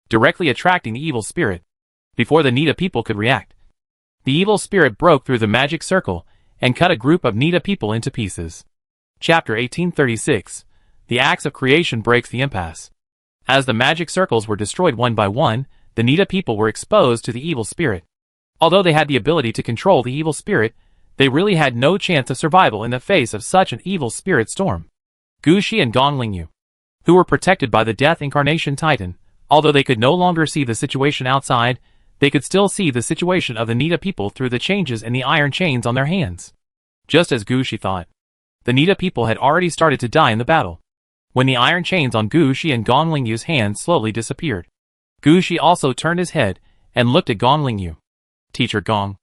directly attracting the evil spirit. Before the Nita people could react, the evil spirit broke through the magic circle and cut a group of Nita people into pieces. Chapter 1836. The Axe of Creation breaks the impasse. As the magic circles were destroyed one by one, the Nita people were exposed to the evil spirit. Although they had the ability to control the evil spirit, they really had no chance of survival in the face of such an evil spirit storm. Gushi and Gonglingyu, who were protected by the Death Incarnation Titan, although they could no longer see the situation outside, they could still see the situation of the Nita people through the changes in the iron chains on their hands. Just as Gushi thought, the Nita people had already started to die in the battle. When the iron chains on Gushi and Gonglingyu's hands slowly disappeared, Gushi also turned his head and looked at Gonglingyu. Teacher Gong,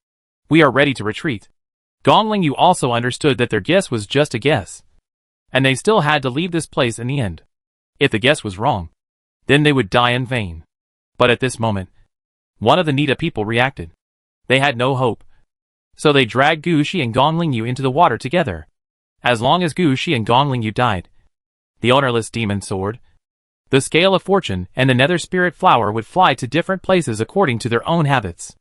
we are ready to retreat. Gonglingyu also understood that their guess was just a guess, and they still had to leave this place in the end. If the guess was wrong, then they would die in vain. But at this moment, one of the Nita people reacted. They had no hope. So they dragged Gushi and Gonglingyu into the water together. As long as Gushi and Gonglingyu died, the ownerless demon sword, the scale of fortune, and the nether spirit flower would fly to different places according to their own habits.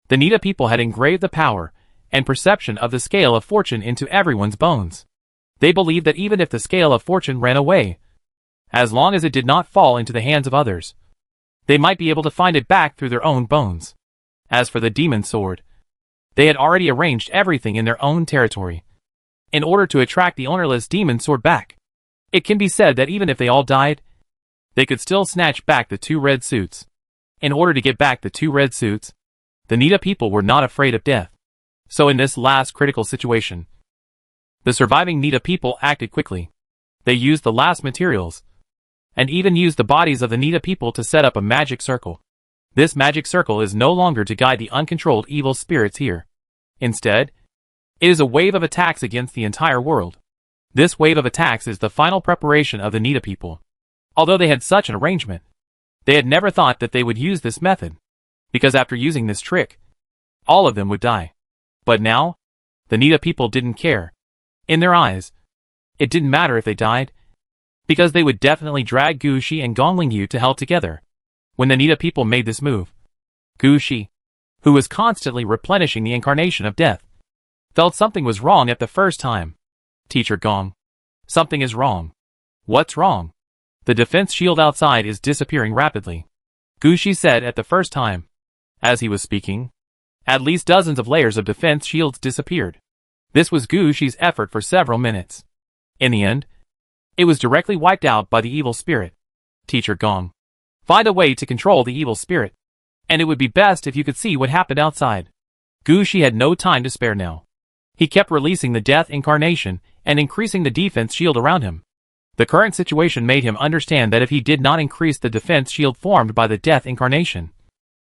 The Nita people had engraved the power and perception of the scale of fortune into everyone's bones. They believed that even if the scale of fortune ran away, as long as it did not fall into the hands of others, they might be able to find it back through their own bones. As for the demon sword, they had already arranged everything in their own territory in order to attract the ownerless demon sword back. It can be said that even if they all died, they could still snatch back the 2 red suits. In order to get back the 2 red suits, the Nita people were not afraid of death. So in this last critical situation, the surviving Nita people acted quickly. They used the last materials, and even used the bodies of the Nita people to set up a magic circle. This magic circle is no longer to guide the uncontrolled evil spirits here. Instead, it is a wave of attacks against the entire world. This wave of attacks is the final preparation of the Nita people. Although they had such an arrangement, they had never thought that they would use this method, because after using this trick, all of them would die. But now, the Nita people didn't care. In their eyes, it didn't matter if they died, because they would definitely drag Gushi and Gonglingyu to hell together. When the Nita people made this move, Gushi, who was constantly replenishing the incarnation of death, felt something was wrong at the first time. Teacher Gong, something is wrong. What's wrong? The defense shield outside is disappearing rapidly, Gushi said at the first time. As he was speaking, at least dozens of layers of defense shields disappeared. This was Gushi's effort for several minutes. In the end, it was directly wiped out by the evil spirit. Teacher Gong, find a way to control the evil spirit. and it would be best if you could see what happened outside. Gu Shi had no time to spare now. He kept releasing the death incarnation and increasing the defense shield around him. The current situation made him understand that if he did not increase the defense shield formed by the death incarnation,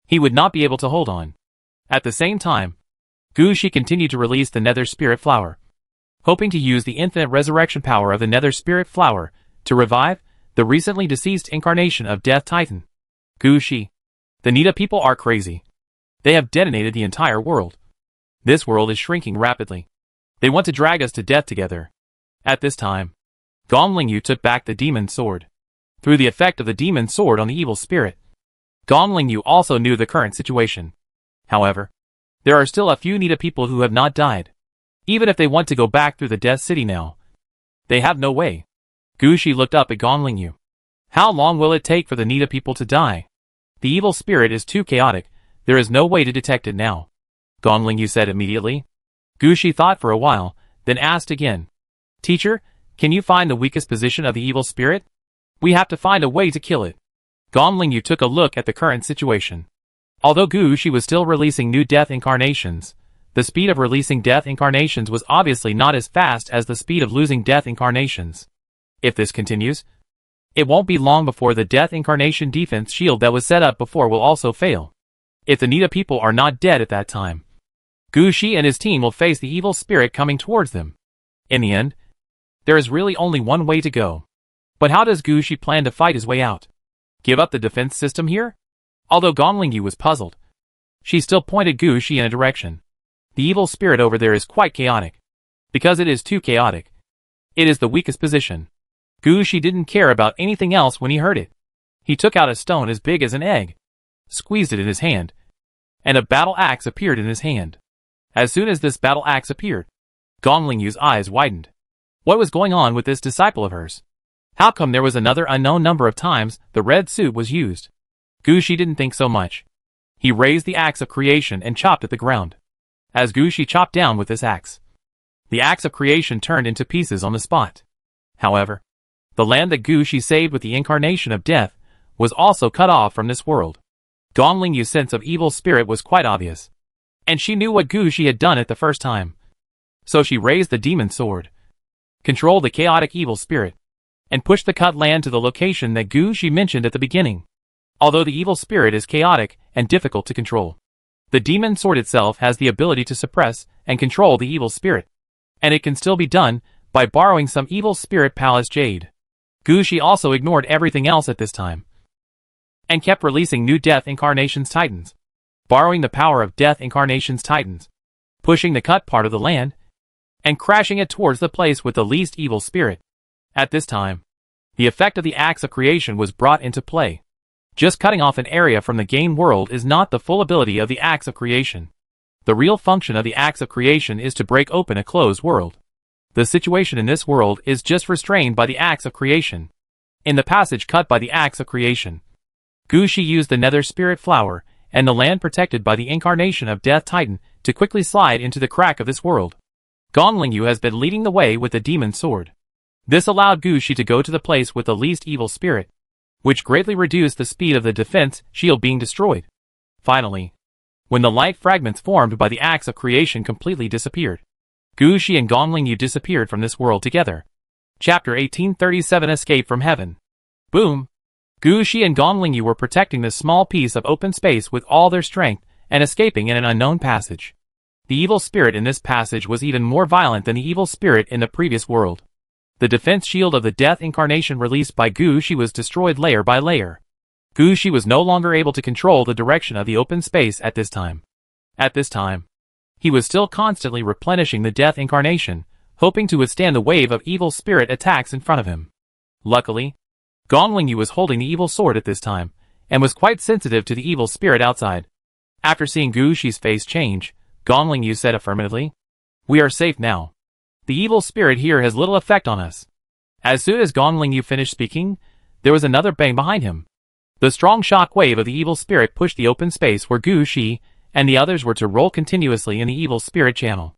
he would not be able to hold on. At the same time, Gu Shi continued to release the Nether Spirit Flower, hoping to use the infinite resurrection power of the Nether Spirit Flower to revive the recently deceased incarnation of Death Titan. Gu Shi. The Nita people are crazy. They have detonated the entire world. This world is shrinking rapidly. They want to drag us to death together. At this time, Gong Lingyu took back the demon sword. Through the effect of the demon sword on the evil spirit, Gong Lingyu also knew the current situation. However, there are still a few Nita people who have not died. Even if they want to go back through the Death City now, they have no way. Gu Shi looked up at Gong Lingyu. How long will it take for the Nita people to die? The evil spirit is too chaotic, there is no way to detect it now. Gong Lingyu said immediately. Gu Shi thought for a while, then asked again. Teacher, can you find the weakest position of the evil spirit? We have to find a way to kill it. Gong Lingyu took a look at the current situation. Although Gu Shi was still releasing new death incarnations, the speed of releasing death incarnations was obviously not as fast as the speed of losing death incarnations. If this continues, it won't be long before the death incarnation defense shield that was set up before will also fail. If the Nita people are not dead at that time, Gu Shi and his team will face the evil spirit coming towards them. In the end, there is really only one way to go. But how does Gu Shi plan to fight his way out? Give up the defense system here? Although Gong Lingyu was puzzled, she still pointed Gu Shi in a direction. The evil spirit over there is quite chaotic. Because it is too chaotic, it is the weakest position. Gu Shi didn't care about anything else when he heard it. He took out a stone as big as an egg, squeezed it in his hand, and a battle axe appeared in his hand. As soon as this battle axe appeared, Gong Lingyu's eyes widened. What was going on with this disciple of hers? How come there was another unknown number of times the red suit was used? Gu Shi didn't think so much. He raised the axe of creation and chopped at the ground. As Gu Shi chopped down with this axe, the axe of creation turned into pieces on the spot. However, the land that Gu Shi saved with the incarnation of death was also cut off from this world. Gong Lingyu's sense of evil spirit was quite obvious, and she knew what Gu Shi had done it the first time. So she raised the demon sword, controlled the chaotic evil spirit, and pushed the cut land to the location that Gu Shi mentioned at the beginning. Although the evil spirit is chaotic and difficult to control, the demon sword itself has the ability to suppress and control the evil spirit, and it can still be done by borrowing some evil spirit palace jade. Gu Shi also ignored everything else at this time, and kept releasing new Death Incarnation's Titans, borrowing the power of Death Incarnation's Titans, pushing the cut part of the land, and crashing it towards the place with the least evil spirit. At this time, the effect of the Axe of Creation was brought into play. Just cutting off an area from the game world is not the full ability of the Axe of Creation. The real function of the Axe of Creation is to break open a closed world. The situation in this world is just restrained by the Axe of Creation. In the passage cut by the Axe of Creation, Gu Shi used the Nether Spirit Flower and the land protected by the incarnation of Death Titan to quickly slide into the crack of this world. Gong Lingyu has been leading the way with the demon sword. This allowed Gu Shi to go to the place with the least evil spirit, which greatly reduced the speed of the defense shield being destroyed. Finally, when the light fragments formed by the Axe of Creation completely disappeared, Gu Shi and Gong Lingyu disappeared from this world together. Chapter 1837 Escape from Heaven. Boom! Gu Shi and Gong Lingyu were protecting this small piece of open space with all their strength and escaping in an unknown passage. The evil spirit in this passage was even more violent than the evil spirit in the previous world. The defense shield of the Death Incarnation released by Gu Shi was destroyed layer by layer. Gu Shi was no longer able to control the direction of the open space at this time. At this time, he was still constantly replenishing the Death Incarnation, hoping to withstand the wave of evil spirit attacks in front of him. Luckily, Gong Lingyu was holding the evil sword at this time, and was quite sensitive to the evil spirit outside. After seeing Gu Shi's face change, Gong Lingyu said affirmatively, "We are safe now. The evil spirit here has little effect on us." As soon as Gong Lingyu finished speaking, there was another bang behind him. The strong shock wave of the evil spirit pushed the open space where Gu Shi and the others were to roll continuously in the evil spirit channel.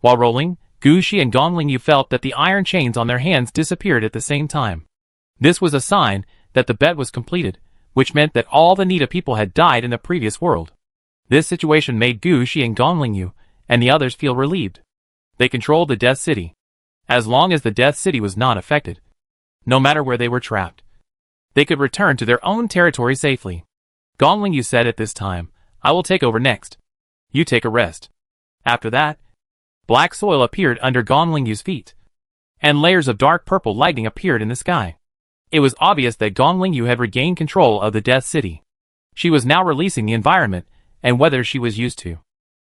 While rolling, Gu Shi and Gong Lingyu felt that the iron chains on their hands disappeared at the same time. This was a sign that the bet was completed, which meant that all the Nita people had died in the previous world. This situation made Gu Shi and Gonglingyu and the others feel relieved. They controlled the Death City. As long as the Death City was not affected, no matter where they were trapped, they could return to their own territory safely. Gonglingyu said at this time, "I will take over next. You take a rest." After that, black soil appeared under Gonglingyu's feet, and layers of dark purple lightning appeared in the sky. It was obvious that Gonglingyu had regained control of the Death City. She was now releasing the environment and weather she was used to.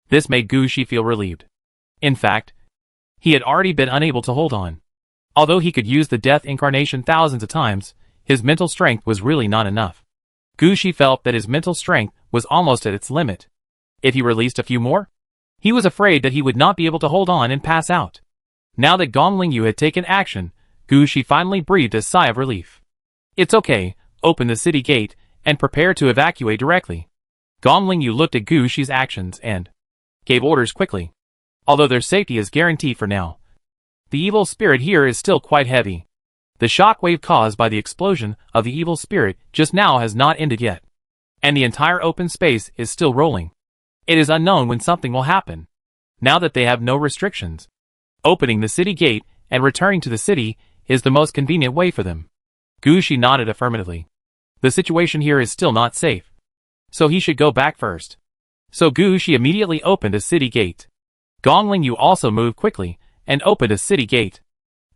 This made Gu Shi feel relieved. In fact, he had already been unable to hold on. Although he could use the Death Incarnation thousands of times, his mental strength was really not enough. Gu Shi felt that his mental strength was almost at its limit. If he released a few more, he was afraid that he would not be able to hold on and pass out. Now that Gonglingyu had taken action, Gu Shi finally breathed a sigh of relief. "It's okay, open the city gate, and prepare to evacuate directly." Gonglingyu looked at Gu Shi's actions and gave orders quickly. Although their safety is guaranteed for now, the evil spirit here is still quite heavy. The shock wave caused by the explosion of the evil spirit just now has not ended yet, and the entire open space is still rolling. It is unknown when something will happen. Now that they have no restrictions, opening the city gate and returning to the city is the most convenient way for them. Gu Shi nodded affirmatively. The situation here is still not safe, so he should go back first. So Gu Shi immediately opened a city gate. Gonglingyu also moved quickly and opened a city gate.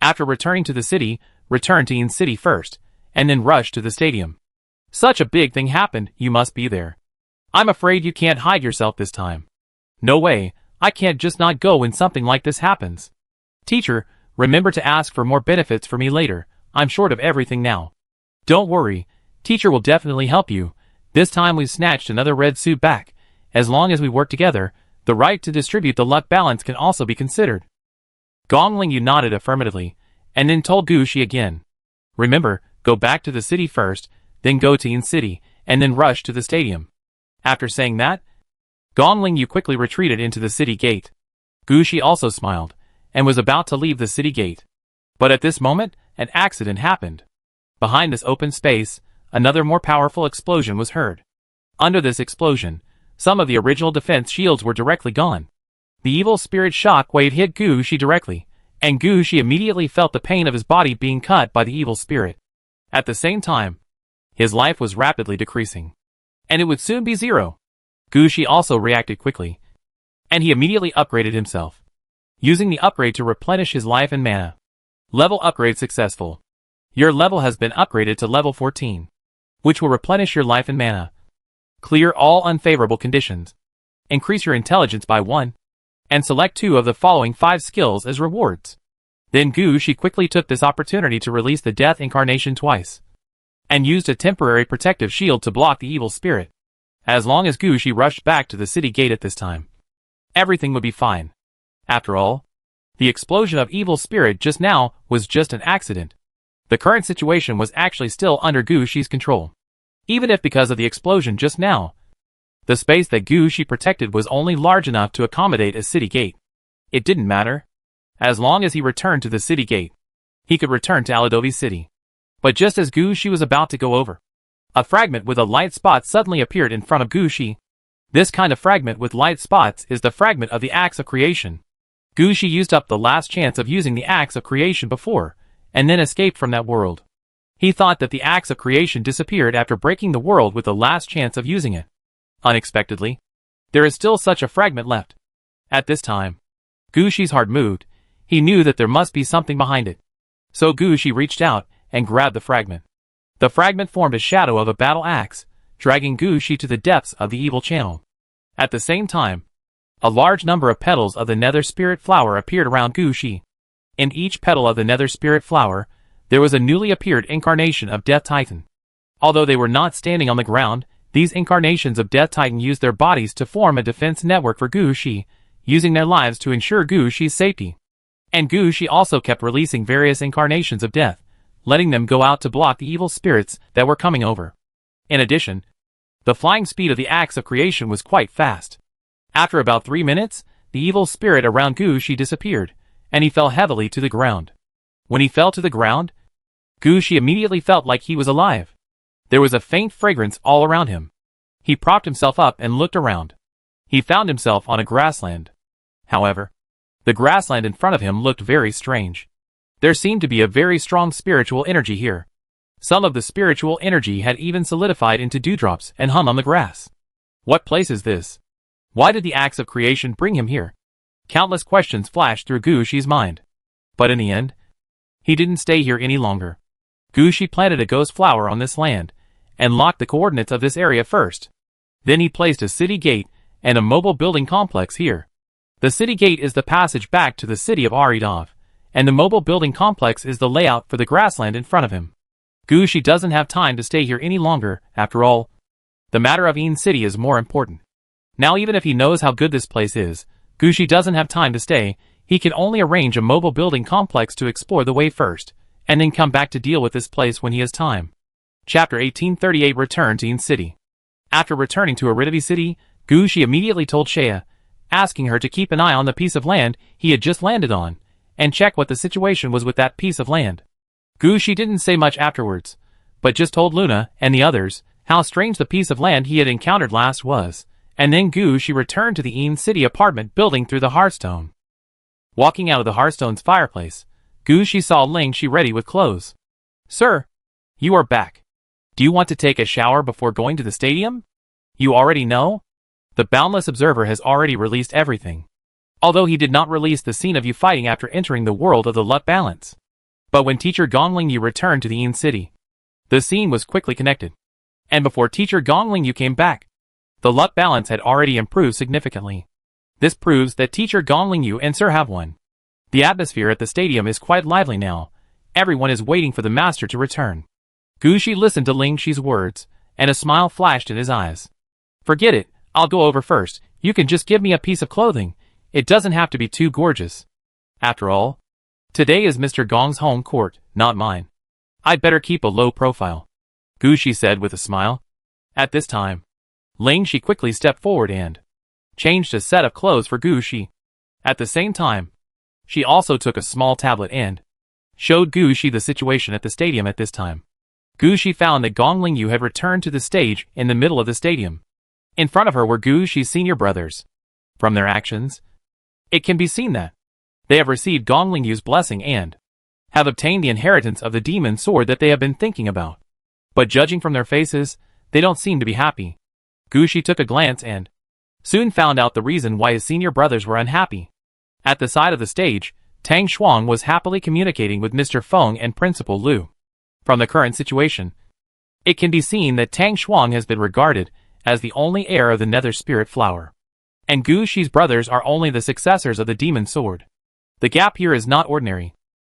After returning to the city, returned to Yin City first, and then rushed to the stadium. "Such a big thing happened, you must be there. I'm afraid you can't hide yourself this time." "No way, I can't just not go when something like this happens." "Teacher, remember to ask for more benefits for me later, I'm short of everything now." "Don't worry, teacher will definitely help you. This time we've snatched another red suit back. As long as we work together, the right to distribute the luck balance can also be considered." Gonglingyu nodded affirmatively, and then told Gu Shi again, "Remember, go back to the city first, then go to Yin City, and then rush to the stadium." After saying that, Gonglingyu quickly retreated into the city gate. Gu Shi also smiled, and was about to leave the city gate. But at this moment, an accident happened. Behind this open space, another more powerful explosion was heard. Under this explosion, some of the original defense shields were directly gone. The evil spirit shock wave hit Gu Shi directly, and Gu Shi immediately felt the pain of his body being cut by the evil spirit. At the same time, his life was rapidly decreasing, and it would soon be zero. Gu Shi also reacted quickly, and he immediately upgraded himself, using the upgrade to replenish his life and mana. Level upgrade successful. Your level has been upgraded to level 14, which will replenish your life and mana. Clear all unfavorable conditions. Increase your intelligence by 1. And select 2 of the following 5 skills as rewards. Then Gu Shi quickly took this opportunity to release the Death Incarnation twice, and used a temporary protective shield to block the evil spirit. As long as Gu Shi rushed back to the city gate at this time, everything would be fine. After all, the explosion of evil spirit just now was just an accident. The current situation was actually still under Gu Shi's control. Even if because of the explosion just now, the space that Gu Shi protected was only large enough to accommodate a city gate. It didn't matter. As long as he returned to the city gate, he could return to Aladovi City. But just as Gu Shi was about to go over, a fragment with a light spot suddenly appeared in front of Gu Shi. This kind of fragment with light spots is the fragment of the Axe of Creation. Gu Shi used up the last chance of using the Axe of Creation before, and then escaped from that world. He thought that the Axe of Creation disappeared after breaking the world with the last chance of using it. Unexpectedly, there is still such a fragment left. At this time, Gu Shi's heart moved. He knew that there must be something behind it. So Gu Shi reached out and grabbed the fragment. The fragment formed a shadow of a battle axe, dragging Gu Shi to the depths of the evil channel. At the same time, a large number of petals of the Nether Spirit Flower appeared around Gu Shi. In each petal of the Nether Spirit Flower, there was a newly appeared incarnation of Death Titan. Although they were not standing on the ground, these incarnations of Death Titan used their bodies to form a defense network for Gu Shi, using their lives to ensure Gu Shi's safety. And Gu Shi also kept releasing various incarnations of death, letting them go out to block the evil spirits that were coming over. In addition, the flying speed of the Axe of Creation was quite fast. After about 3 minutes, the evil spirit around Gu Shi disappeared, and he fell heavily to the ground. When he fell to the ground, Gu Shi immediately felt like he was alive. There was a faint fragrance all around him. He propped himself up and looked around. He found himself on a grassland. However, the grassland in front of him looked very strange. There seemed to be a very strong spiritual energy here. Some of the spiritual energy had even solidified into dewdrops and hung on the grass. What place is this? Why did the acts of creation bring him here? Countless questions flashed through Gu Shi's mind. But in the end, he didn't stay here any longer. Gu Shi planted a ghost flower on this land, and locked the coordinates of this area first. Then he placed a city gate and a mobile building complex here. The city gate is the passage back to the city of Aridov, and the mobile building complex is the layout for the grassland in front of him. Gu Shi doesn't have time to stay here any longer, after all. The matter of Yin City is more important. Now even if he knows how good this place is, Gu Shi doesn't have time to stay. He can only arrange a mobile building complex to explore the way first, and then come back to deal with this place when he has time. Chapter 1838 Return to Yin City. After returning to Aridity City, Gu Shi immediately told Shea, asking her to keep an eye on the piece of land he had just landed on, and check what the situation was with that piece of land. Gu Shi didn't say much afterwards, but just told Luna and the others how strange the piece of land he had encountered last was, and then Gu Shi returned to the Yin City apartment building through the Hearthstone. Walking out of the Hearthstone's fireplace, Gu Shi saw Ling Shi ready with clothes. "Sir, you are back. Do you want to take a shower before going to the stadium? You already know? The Boundless Observer has already released everything. Although he did not release the scene of you fighting after entering the world of the luck balance. But when Teacher Gongling Yu returned to the Yin City, the scene was quickly connected. And before Teacher Gongling Yu came back, the luck balance had already improved significantly. This proves that Teacher Gongling Yu and Sir have won. The atmosphere at the stadium is quite lively now. Everyone is waiting for the master to return." Gu Shi listened to Ling Shi's words, and a smile flashed in his eyes. "Forget it, I'll go over first. You can just give me a piece of clothing. It doesn't have to be too gorgeous. After all, today is Mr. Gong's home court, not mine. I'd better keep a low profile," Gu Shi said with a smile. At this time, Ling Shi quickly stepped forward and changed a set of clothes for Gu Shi. At the same time, she also took a small tablet and showed Gu Shi the situation at the stadium at this time. Gu Shi found that Gongling Yu had returned to the stage in the middle of the stadium. In front of her were Gu Shi's senior brothers. From their actions, it can be seen that they have received Gongling Yu's blessing and have obtained the inheritance of the demon sword that they have been thinking about. But judging from their faces, they don't seem to be happy. Gu Shi took a glance and soon found out the reason why his senior brothers were unhappy. At the side of the stage, Tang Shuang was happily communicating with Mr. Feng and Principal Lu. From the current situation, it can be seen that Tang Shuang has been regarded as the only heir of the Nether Spirit Flower. And Gu Shi's brothers are only the successors of the demon sword. The gap here is not ordinary.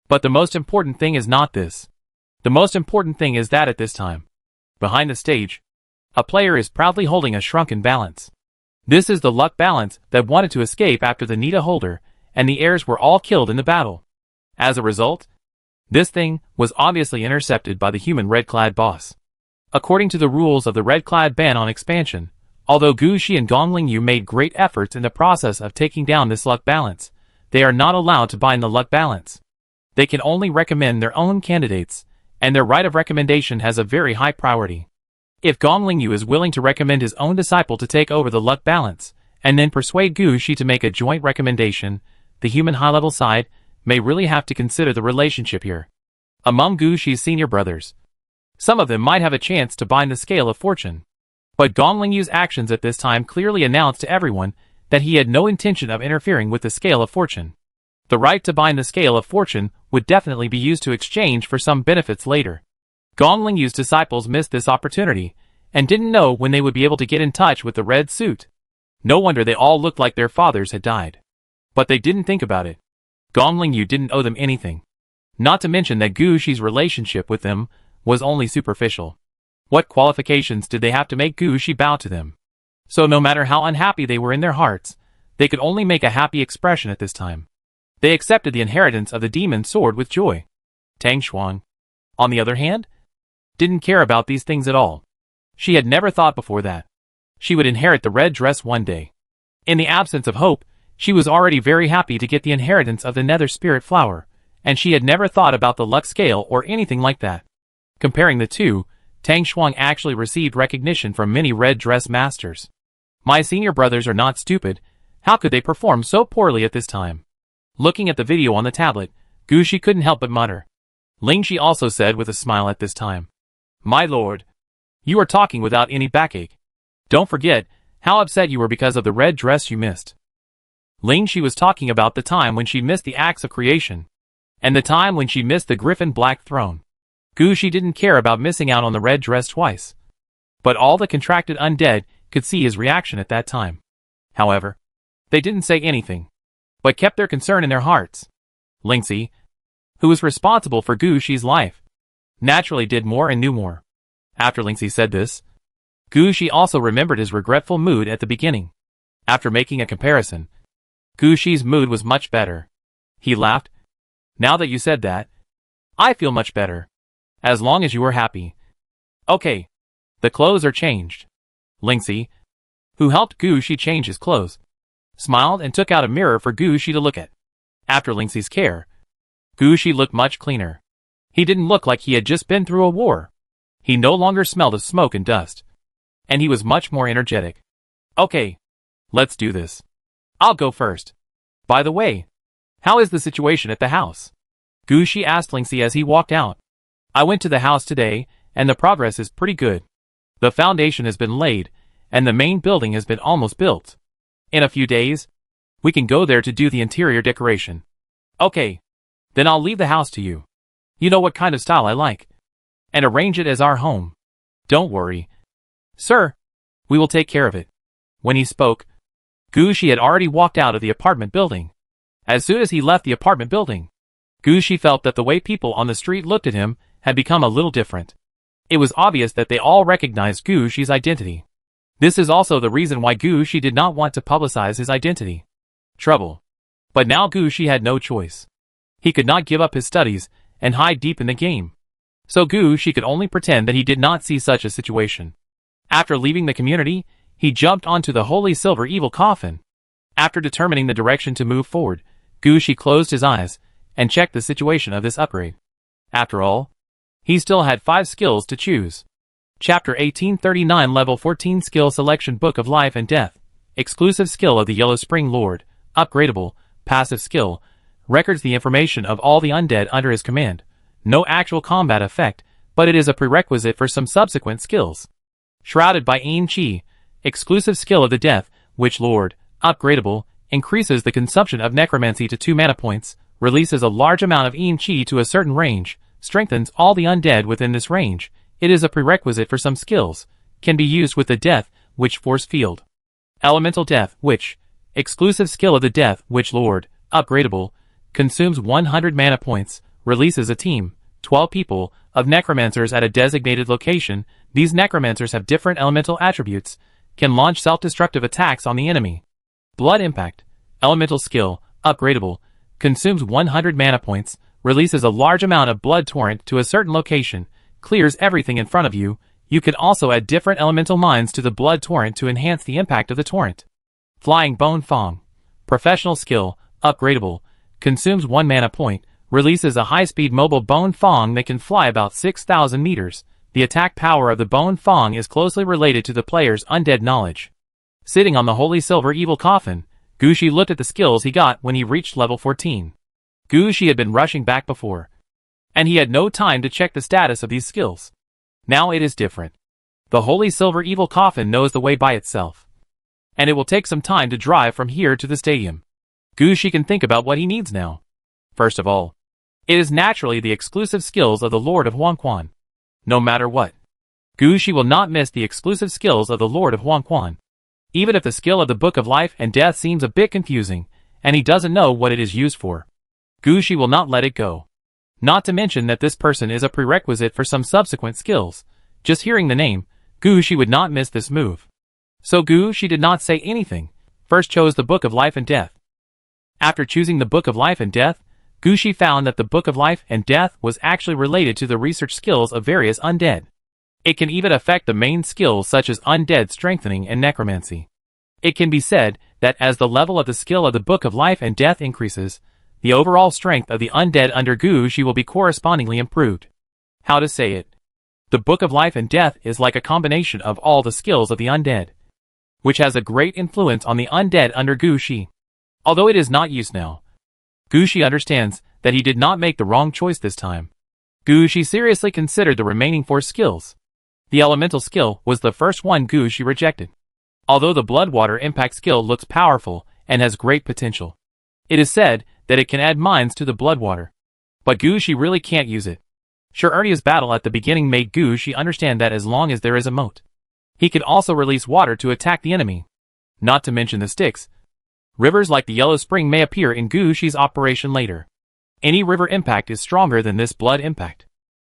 But the most important thing is not this. The most important thing is that at this time, behind the stage, a player is proudly holding a shrunken balance. This is the luck balance that wanted to escape after the Nita holder and the heirs were all killed in the battle. As a result, this thing was obviously intercepted by the human red-clad boss. According to the rules of the red-clad ban on expansion, although Gu Shi and Gongling Yu made great efforts in the process of taking down this luck balance, they are not allowed to bind the luck balance. They can only recommend their own candidates, and their right of recommendation has a very high priority. If Gongling Yu is willing to recommend his own disciple to take over the luck balance, and then persuade Gu Shi to make a joint recommendation, the human high-level side may really have to consider the relationship here. Among Gu Shi's senior brothers, some of them might have a chance to bind the scale of fortune. But Gongling Yu's actions at this time clearly announced to everyone that he had no intention of interfering with the scale of fortune. The right to bind the scale of fortune would definitely be used to exchange for some benefits later. Gongling Yu's disciples missed this opportunity, and didn't know when they would be able to get in touch with the red suit. No wonder they all looked like their fathers had died. But they didn't think about it. Gongling Yu didn't owe them anything. Not to mention that Gu Shi's relationship with them was only superficial. What qualifications did they have to make Gu Shi bow to them? So no matter how unhappy they were in their hearts, they could only make a happy expression at this time. They accepted the inheritance of the demon sword with joy. Tang Shuang, on the other hand, didn't care about these things at all. She had never thought before that she would inherit the red dress one day. In the absence of hope, she was already very happy to get the inheritance of the Nether Spirit Flower, and she had never thought about the luck scale or anything like that. Comparing the two, Tang Shuang actually received recognition from many red dress masters. My senior brothers are not stupid. How could they perform so poorly at this time? Looking at the video on the tablet, Gu Shi couldn't help but mutter. Ling Shi also said with a smile at this time. My lord, you are talking without any backache. Don't forget how upset you were because of the red dress you missed. Ling Shi was talking about the time when she missed the acts of creation, and the time when she missed the griffin black throne. Gu Shi didn't care about missing out on the red dress twice. But all the contracted undead could see his reaction at that time. However, they didn't say anything, but kept their concern in their hearts. Ling Shi, who was responsible for Gu Shi's life, naturally did more and knew more. After Ling Shi said this, Gu Shi also remembered his regretful mood at the beginning. After making a comparison, Gu Shi's mood was much better. He laughed. Now that you said that, I feel much better. As long as you are happy. Okay. The clothes are changed. Ling Shi, who helped Gu Shi change his clothes, smiled and took out a mirror for Gu Shi to look at. After Ling Xi's care, Gu Shi looked much cleaner. He didn't look like he had just been through a war. He no longer smelled of smoke and dust. And he was much more energetic. Okay. Let's do this. I'll go first. By the way, how is the situation at the house? Gu Shi asked Ling Shi as he walked out. I went to the house today, and the progress is pretty good. The foundation has been laid, and the main building has been almost built. In a few days, we can go there to do the interior decoration. Okay. Then I'll leave the house to you. You know what kind of style I like. And arrange it as our home. Don't worry. Sir, we will take care of it. When he spoke, Gu Shi had already walked out of the apartment building. As soon as he left the apartment building, Gu Shi felt that the way people on the street looked at him had become a little different. It was obvious that they all recognized Gu Shi's identity. This is also the reason why Gu Shi did not want to publicize his identity. Trouble. But now Gu Shi had no choice. He could not give up his studies and hide deep in the game. So Gu Shi could only pretend that he did not see such a situation. After leaving the community, he jumped onto the holy silver evil coffin. After determining the direction to move forward, Gu Shi closed his eyes and checked the situation of this upgrade. After all, he still had 5 skills to choose. Chapter 1839 Level 14 Skill Selection Book of Life and Death. Exclusive skill of the Yellow Spring Lord. Upgradable. Passive skill. Records the information of all the undead under his command. No actual combat effect, but it is a prerequisite for some subsequent skills. Shrouded by Yin Qi. Exclusive skill of the Death Witch Lord. Upgradable. Increases the consumption of necromancy to 2 mana points. Releases a large amount of Yin Qi to a certain range. Strengthens all the undead within this range. It is a prerequisite for some skills. Can be used with the Death Witch Force Field. Elemental Death Witch. Exclusive skill of the Death Witch Lord. Upgradable. Consumes 100 mana points. Releases a team, 12 people, of necromancers at a designated location. These necromancers have different elemental attributes. Can launch self-destructive attacks on the enemy. Blood Impact. Elemental skill. Upgradable. Consumes 100 mana points. Releases a large amount of blood torrent to a certain location. Clears everything in front of you. You can also add different elemental mines to the blood torrent to enhance the impact of the torrent. Flying Bone Fong. Professional skill. Upgradable. Consumes 1 mana point. Releases a high-speed mobile Bone Fong that can fly about 6,000 meters. The attack power of the Bone Fong is closely related to the player's undead knowledge. Sitting on the Holy Silver Evil Coffin, Gu Shi looked at the skills he got when he reached level 14. Gu Shi had been rushing back before, and he had no time to check the status of these skills. Now it is different. The Holy Silver Evil Coffin knows the way by itself, and it will take some time to drive from here to the stadium. Gu Shi can think about what he needs now. First of all, it is naturally the exclusive skills of the Lord of Huangquan. No matter what, Gu Shi will not miss the exclusive skills of the Lord of Huangquan. Even if the skill of the Book of Life and Death seems a bit confusing, and he doesn't know what it is used for, Gu Shi will not let it go. Not to mention that this person is a prerequisite for some subsequent skills. Just hearing the name, Gu Shi would not miss this move. So Gu Shi did not say anything, first chose the Book of Life and Death. After choosing the Book of Life and Death, Gu Shi found that the Book of Life and Death was actually related to the research skills of various undead. It can even affect the main skills such as undead strengthening and necromancy. It can be said that as the level of the skill of the Book of Life and Death increases, the overall strength of the undead under Gu Shi will be correspondingly improved. How to say it? The Book of Life and Death is like a combination of all the skills of the undead, which has a great influence on the undead under Gu Shi. Although it is not used now, Gu Shi understands that he did not make the wrong choice this time. Gu Shi seriously considered the remaining 4 skills. The elemental skill was the first one Gu Shi rejected. Although the blood water impact skill looks powerful and has great potential, it is said that it can add mines to the blood water. But Gu Shi really can't use it. Sure, Ernia's battle at the beginning made Gu Shi understand that as long as there is a moat, he could also release water to attack the enemy. Not to mention the sticks. Rivers like the Yellow Spring may appear in Gu Shi's operation later. Any river impact is stronger than this blood impact.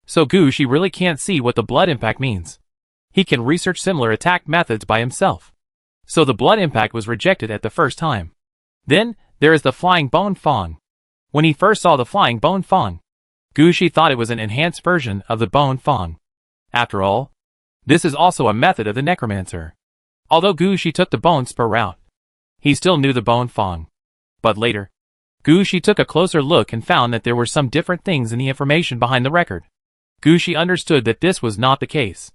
So Gu Shi really can't see what the blood impact means. He can research similar attack methods by himself. So the blood impact was rejected at the first time. Then, there is the Flying Bone Fong. When he first saw the Flying Bone Fong, Gu Shi thought it was an enhanced version of the Bone Fong. After all, this is also a method of the Necromancer. Although Gu Shi took the Bone Spur route, he still knew the Bone Fong. But later, Gu Shi took a closer look and found that there were some different things in the information behind the record. Gu Shi understood that this was not the case.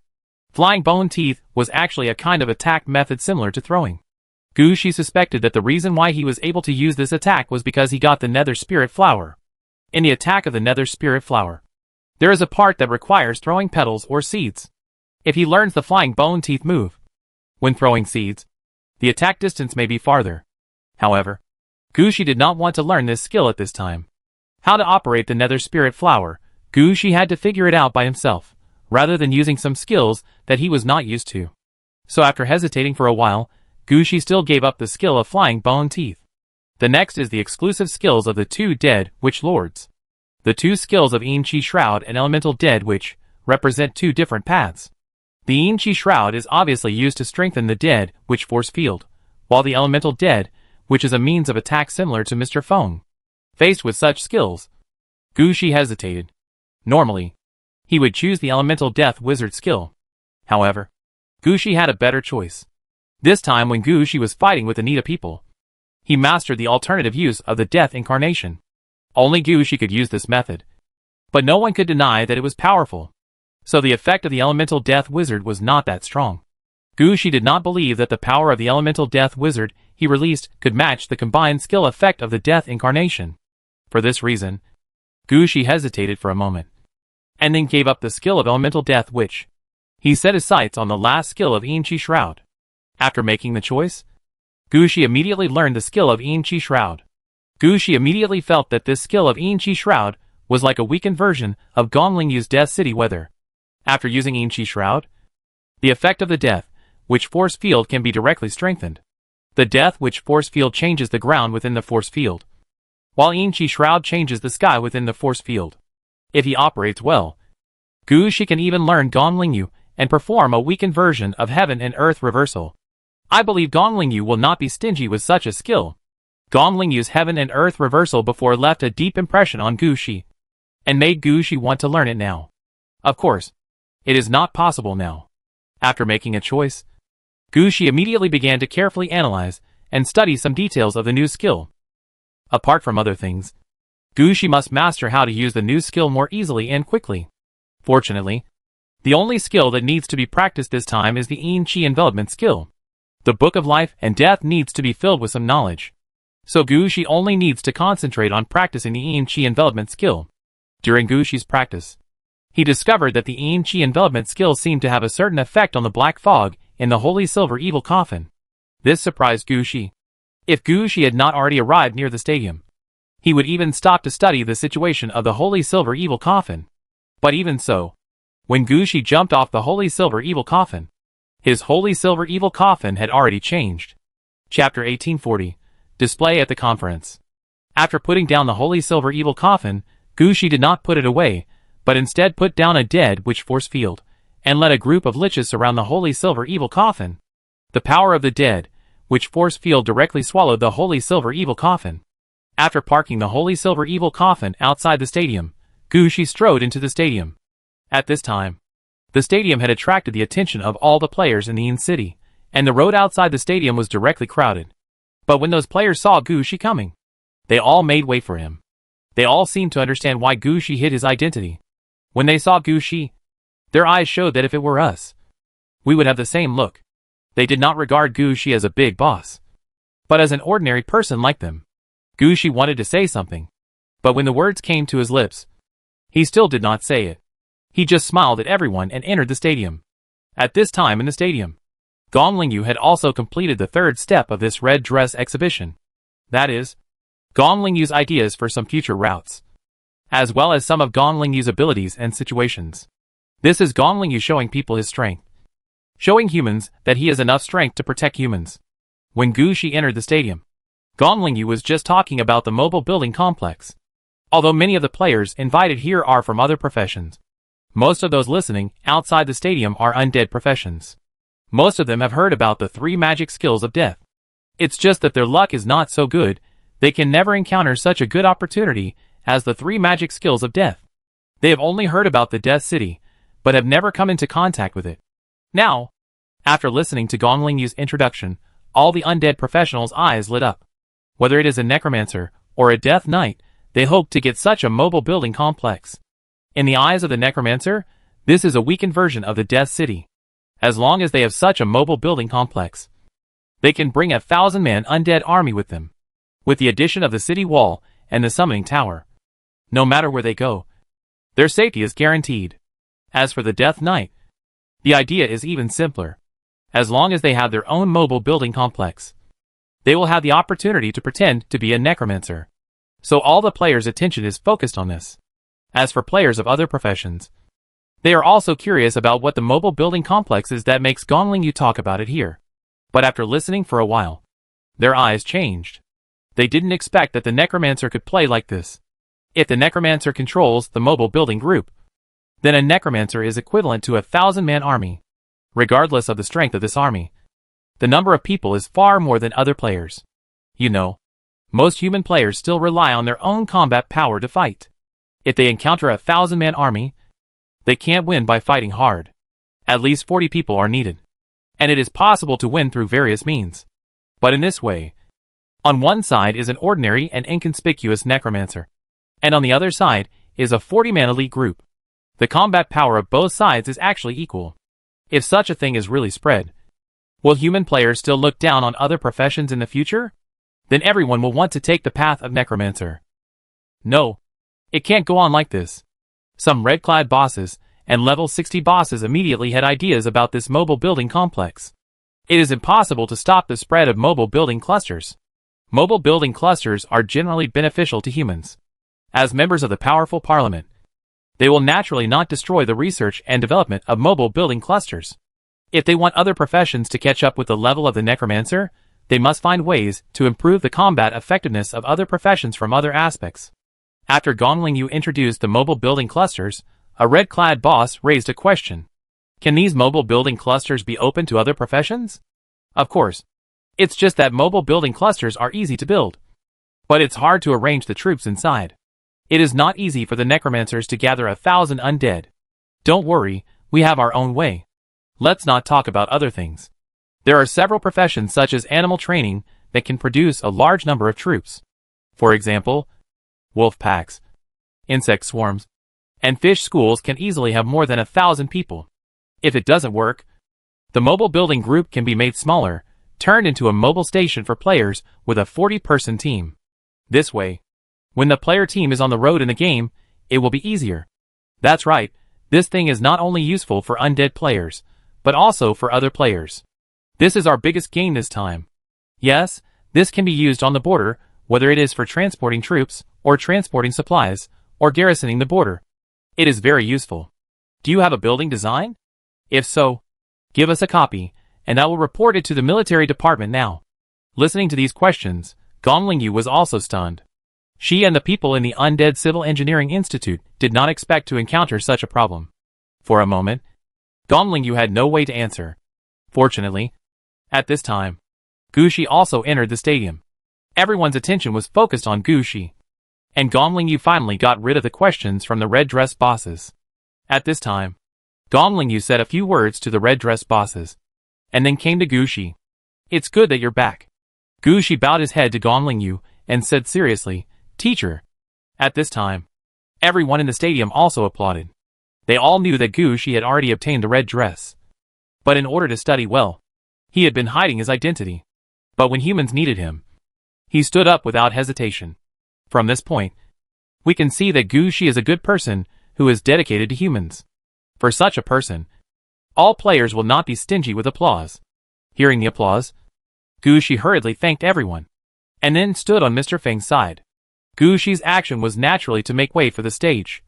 Flying Bone Teeth was actually a kind of attack method similar to throwing. Gu Shi suspected that the reason why he was able to use this attack was because he got the Nether Spirit Flower. In the attack of the Nether Spirit Flower, there is a part that requires throwing petals or seeds. If he learns the Flying Bone Teeth move, when throwing seeds, the attack distance may be farther. However, Gu Shi did not want to learn this skill at this time. How to operate the Nether Spirit Flower, Gu Shi had to figure it out by himself, rather than using some skills that he was not used to. So after hesitating for a while, Gu Shi still gave up the skill of Flying Bone Teeth. The next is the exclusive skills of the 2 Dead Witch Lords. The 2 skills of Yin Qi Shroud and Elemental Dead Witch represent 2 different paths. The Yin Qi Shroud is obviously used to strengthen the Dead Witch force field, while the Elemental Dead Witch is a means of attack similar to Mr. Feng. Faced with such skills, Gu Shi hesitated. Normally, he would choose the Elemental Death Wizard skill. However, Gu Shi had a better choice. This time when Gu Shi was fighting with Anita people, he mastered the alternative use of the Death Incarnation. Only Gu Shi could use this method. But no one could deny that it was powerful. So the effect of the Elemental Death Wizard was not that strong. Gu Shi did not believe that the power of the Elemental Death Wizard he released could match the combined skill effect of the Death Incarnation. For this reason, Gu Shi hesitated for a moment, and then gave up the skill of Elemental Death Witch. He set his sights on the last skill of Yin Qi Shroud. After making the choice, Gu Shi immediately learned the skill of Yin Qi Shroud. Gu Shi immediately felt that this skill of Yin Qi Shroud was like a weakened version of Gong Lingyu's Death City Weather. After using Yin Qi Shroud, the effect of the Death Witch force field can be directly strengthened. The Death Witch force field changes the ground within the force field, while Yin Qi Shroud changes the sky within the force field. If he operates well, Gu Shi can even learn Gong Lingyu and perform a weakened version of Heaven and Earth Reversal. I believe Gong Lingyu will not be stingy with such a skill. Gong Lingyu's Heaven and Earth Reversal before left a deep impression on Gu Shi, and made Gu Shi want to learn it now. Of course, it is not possible now. After making a choice, Gu Shi immediately began to carefully analyze and study some details of the new skill. Apart from other things, Gu Shi must master how to use the new skill more easily and quickly. Fortunately, the only skill that needs to be practiced this time is the Yin Qi Envelopment skill. The Book of Life and Death needs to be filled with some knowledge. So Gu Shi only needs to concentrate on practicing the Yin Qi Envelopment skill. During Gu Shi's practice, he discovered that the Yin Qi Envelopment skill seemed to have a certain effect on the black fog in the Holy Silver Evil Coffin. This surprised Gu Shi. If Gu Shi had not already arrived near the stadium, he would even stop to study the situation of the Holy Silver Evil Coffin. But even so, when Gu Shi jumped off the Holy Silver Evil Coffin, his Holy Silver Evil Coffin had already changed. Chapter 1840. Display at the conference. After putting down the Holy Silver Evil Coffin, Gu Shi did not put it away, but instead put down a Dead Witch force field, and let a group of liches surround the Holy Silver Evil Coffin. The power of the Dead Witch force field directly swallowed the Holy Silver Evil Coffin. After parking the Holy Silver Evil Coffin outside the stadium, Gu Shi strode into the stadium. At this time, the stadium had attracted the attention of all the players in the Yin City, and the road outside the stadium was directly crowded. But when those players saw Gu Shi coming, they all made way for him. They all seemed to understand why Gu Shi hid his identity. When they saw Gu Shi, Their eyes showed that if it were us, we would have the same look. They did not regard Gu Shi as a big boss, but as an ordinary person like them. Gu Shi wanted to say something, but when the words came to his lips, he still did not say it. He just smiled at everyone and entered the stadium. At this time in the stadium, Gong Lingyu had also completed the third step of this red dress exhibition. That is, Gong Lingyu's ideas for some future routes, as well as some of Gong Lingyu's abilities and situations. This is Gong Lingyu showing people his strength, showing humans that he has enough strength to protect humans. When Gu Shi entered the stadium, Gong Lingyu was just talking about the mobile building complex. Although many of the players invited here are from other professions, most of those listening outside the stadium are undead professions. Most of them have heard about the 3 magic skills of death. It's just that their luck is not so good, they can never encounter such a good opportunity as the 3 magic skills of death. They have only heard about the Death City, but have never come into contact with it. Now, after listening to Gong Lingyu's introduction, all the undead professionals' eyes lit up. Whether it is a necromancer or a death knight, they hope to get such a mobile building complex. In the eyes of the necromancer, this is a weakened version of the Death City. As long as they have such a mobile building complex, they can bring a 1,000-man undead army with them. With the addition of the city wall and the summoning tower, no matter where they go, their safety is guaranteed. As for the Death Knight, the idea is even simpler. As long as they have their own mobile building complex, they will have the opportunity to pretend to be a necromancer. So all the players' attention is focused on this. As for players of other professions, they are also curious about what the mobile building complex is that makes Gong Lingyu talk about it here. But after listening for a while, their eyes changed. They didn't expect that the necromancer could play like this. If the necromancer controls the mobile building group, then a necromancer is equivalent to a 1,000-man army. Regardless of the strength of this army, the number of people is far more than other players. You know, most human players still rely on their own combat power to fight. If they encounter a 1,000-man army, they can't win by fighting hard. At least 40 people are needed, and it is possible to win through various means. But in this way, on one side is an ordinary and inconspicuous necromancer, and on the other side is a 40-man elite group. The combat power of both sides is actually equal. If such a thing is really spread, will human players still look down on other professions in the future? Then everyone will want to take the path of necromancer. No, it can't go on like this. Some red-clad bosses and level 60 bosses immediately had ideas about this mobile building complex. It is impossible to stop the spread of mobile building clusters. Mobile building clusters are generally beneficial to humans. As members of the powerful parliament, they will naturally not destroy the research and development of mobile building clusters. If they want other professions to catch up with the level of the necromancer, they must find ways to improve the combat effectiveness of other professions from other aspects. After Gong Lingyu introduced the mobile building clusters, a red-clad boss raised a question. Can these mobile building clusters be open to other professions? Of course. It's just that mobile building clusters are easy to build, but it's hard to arrange the troops inside. It is not easy for the necromancers to gather 1,000 undead. Don't worry, we have our own way. Let's not talk about other things. There are several professions such as animal training that can produce a large number of troops. For example, wolf packs, insect swarms, and fish schools can easily have more than 1,000 people. If it doesn't work, the mobile building group can be made smaller, turned into a mobile station for players with a 40-person team. This way, when the player team is on the road in the game, it will be easier. That's right, this thing is not only useful for undead players, but also for other players. This is our biggest gain this time. Yes, this can be used on the border, whether it is for transporting troops, or transporting supplies, or garrisoning the border. It is very useful. Do you have a building design? If so, give us a copy, and I will report it to the military department now. Listening to these questions, Gong Lingyu was also stunned. She and the people in the Undead Civil Engineering Institute did not expect to encounter such a problem. For a moment, Gong Lingyu had no way to answer. Fortunately, at this time, Gu Shi also entered the stadium. Everyone's attention was focused on Gu Shi, and Gong Lingyu finally got rid of the questions from the red dress bosses. At this time, Gong Lingyu said a few words to the red dress bosses, and then came to Gu Shi. It's good that you're back. Gu Shi bowed his head to Gong Lingyu and said seriously, Teacher. At this time, everyone in the stadium also applauded. They all knew that Gu Shi had already obtained the red dress. But in order to study well, he had been hiding his identity. But when humans needed him, he stood up without hesitation. From this point, we can see that Gu Shi is a good person who is dedicated to humans. For such a person, all players will not be stingy with applause. Hearing the applause, Gu Shi hurriedly thanked everyone, and then stood on Mr. Feng's side. Gu Shi's action was naturally to make way for the stage,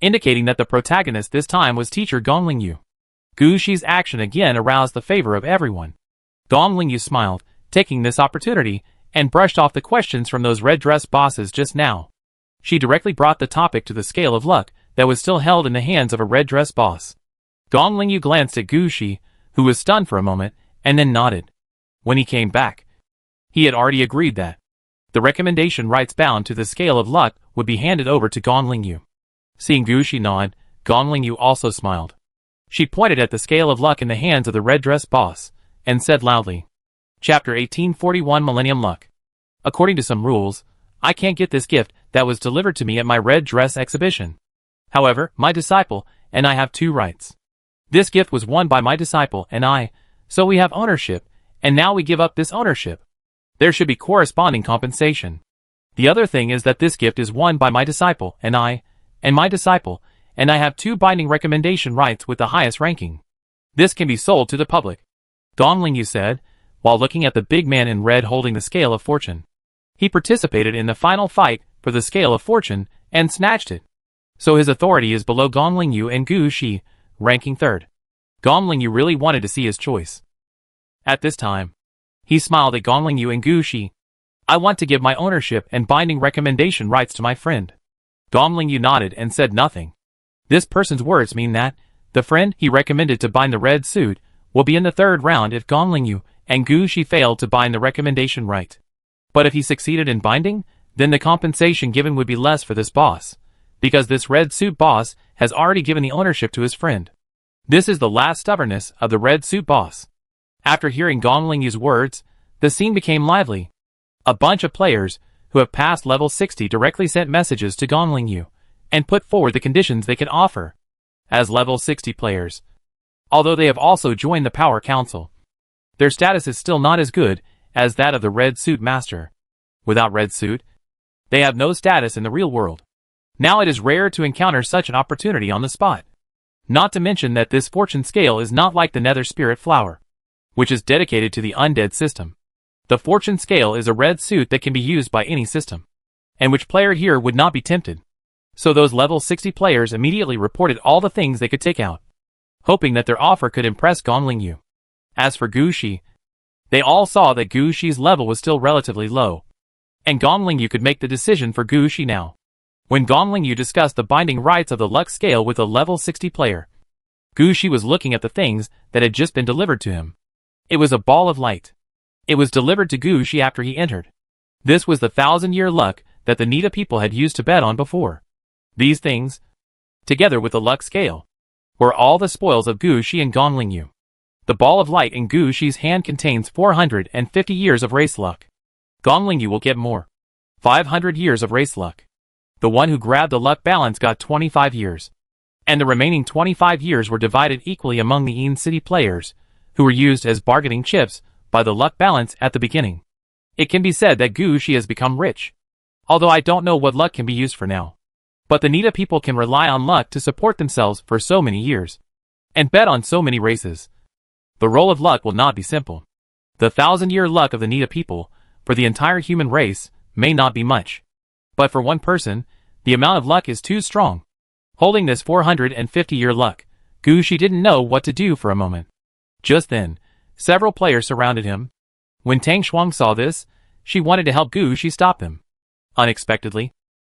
indicating that the protagonist this time was teacher Gong Lingyu. Gu Shi's action again aroused the favor of everyone. Gong Lingyu smiled, taking this opportunity, and brushed off the questions from those red dress bosses just now. She directly brought the topic to the scale of luck that was still held in the hands of a red dress boss. Gong Lingyu glanced at Gu Shi, who was stunned for a moment, and then nodded. When he came back, he had already agreed that the recommendation rights bound to the scale of luck would be handed over to Gong Lingyu. Seeing Gu Shi nod, Gong Lingyu also smiled. She pointed at the scale of luck in the hands of the red dress boss, and said loudly, Chapter 1841 Millennium Luck. According to some rules, I can't get this gift that was delivered to me at my red dress exhibition. However, my disciple and I have two rights. This gift was won by my disciple and I, so we have ownership, and now we give up this ownership. There should be corresponding compensation. The other thing is that this gift is won by my disciple and I, and my disciple, and I have two binding recommendation rights with the highest ranking. This can be sold to the public. Gong Lingyu said, while looking at the big man in red holding the scale of fortune. He participated in the final fight for the scale of fortune and snatched it. So his authority is below Gong Lingyu and Gu Shi, ranking third. Gong Lingyu really wanted to see his choice. At this time, he smiled at Gong Lingyu and Gu Shi. I want to give my ownership and binding recommendation rights to my friend. Gong Lingyu nodded and said nothing. This person's words mean that the friend he recommended to bind the red suit will be in the third round if Gong Lingyu and Gu Shi failed to bind the recommendation right. But if he succeeded in binding, then the compensation given would be less for this boss, because this red suit boss has already given the ownership to his friend. This is the last stubbornness of the red suit boss. After hearing Gong Lingyu's words, the scene became lively. A bunch of players who have passed level 60 directly sent messages to Gong Lingyu and put forward the conditions they could offer as level 60 players. Although they have also joined the Power Council, their status is still not as good as that of the Red Suit Master. Without Red Suit, they have no status in the real world. Now it is rare to encounter such an opportunity on the spot. Not to mention that this fortune scale is not like the Nether Spirit Flower, which is dedicated to the undead system. The fortune scale is a red suit that can be used by any system, and which player here would not be tempted. So those level 60 players immediately reported all the things they could take out, hoping that their offer could impress Gong Lingyu. As for Gu Shi, they all saw that Gu Shi's level was still relatively low, and Gong Lingyu could make the decision for Gu Shi now. When Gong Lingyu discussed the binding rights of the luck scale with a level 60 player, Gu Shi was looking at the things that had just been delivered to him. It was a ball of light. It was delivered to Gu Shi after he entered. This was the 1,000-year luck that the Nita people had used to bet on before. These things, together with the luck scale, were all the spoils of Gu Shi and Gong Lingyu. The ball of light in Gu Shi's hand contains 450 years of race luck. Gong Lingyu will get more. 500 years of race luck. The one who grabbed the luck balance got 25 years. And the remaining 25 years were divided equally among the Een City players, who were used as bargaining chips by the luck balance at the beginning. It can be said that Gu Shi has become rich. Although I don't know what luck can be used for now. But the Nita people can rely on luck to support themselves for so many years, and bet on so many races. The role of luck will not be simple. The 1,000-year luck of the Nita people, for the entire human race, may not be much. But for one person, the amount of luck is too strong. Holding this 450-year luck, Gu Shi didn't know what to do for a moment. Just then, several players surrounded him. When Tang Shuang saw this, she wanted to help Gu Shi stop him. Unexpectedly,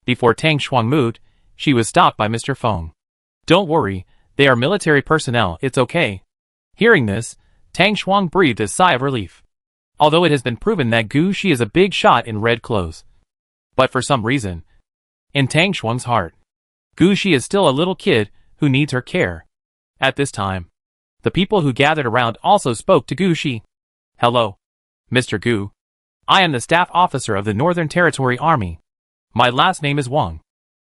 before Tang Shuang moved, she was stopped by Mr. Feng. Don't worry, they are military personnel, it's okay. Hearing this, Tang Shuang breathed a sigh of relief. Although it has been proven that Gu Shi is a big shot in red clothes. But for some reason, in Tang Shuang's heart, Gu Shi is still a little kid who needs her care. At this time, the people who gathered around also spoke to Gu Shi. Hello, Mr. Gu. I am the staff officer of the Northern Territory Army. My last name is Wang.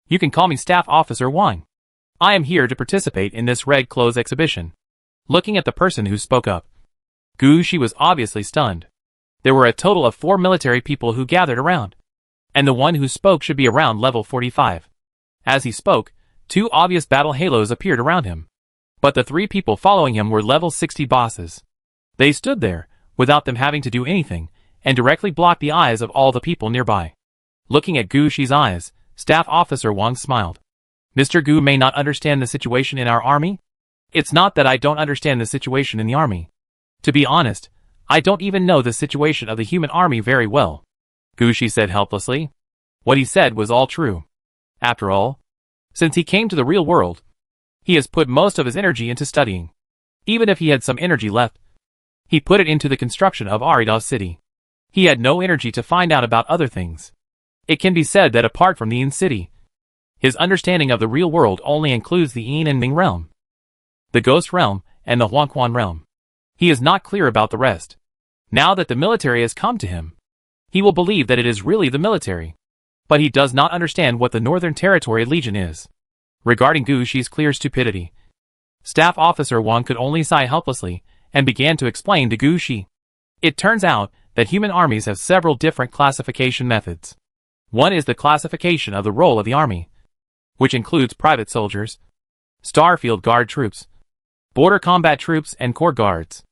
You can call me Staff Officer Wang. I am here to participate in this red clothes exhibition. Looking at the person who spoke up, Gu Shi was obviously stunned. There were a total of 4 military people who gathered around, and the one who spoke should be around level 45. As he spoke, 2 obvious battle halos appeared around him. But the 3 people following him were level 60 bosses. They stood there, without them having to do anything, and directly blocked the eyes of all the people nearby. Looking at Gu Shi's eyes, Staff Officer Wang smiled. Mr. Gu may not understand the situation in our army? It's not that I don't understand the situation in the army. To be honest, I don't even know the situation of the human army very well, Gu Shi said helplessly. What he said was all true. After all, since he came to the real world, he has put most of his energy into studying. Even if he had some energy left, he put it into the construction of Arida City. He had no energy to find out about other things. It can be said that apart from the Yin City, his understanding of the real world only includes the Yin and Ming realm, the Ghost realm, and the Huangquan realm. He is not clear about the rest. Now that the military has come to him, he will believe that it is really the military. But he does not understand what the Northern Territory Legion is. Regarding Gu Shi's clear stupidity, Staff Officer Wang could only sigh helplessly and began to explain to Gu Shi. It turns out that human armies have several different classification methods. One is the classification of the role of the army, which includes private soldiers, Starfield Guard troops, border combat troops, and corps guards.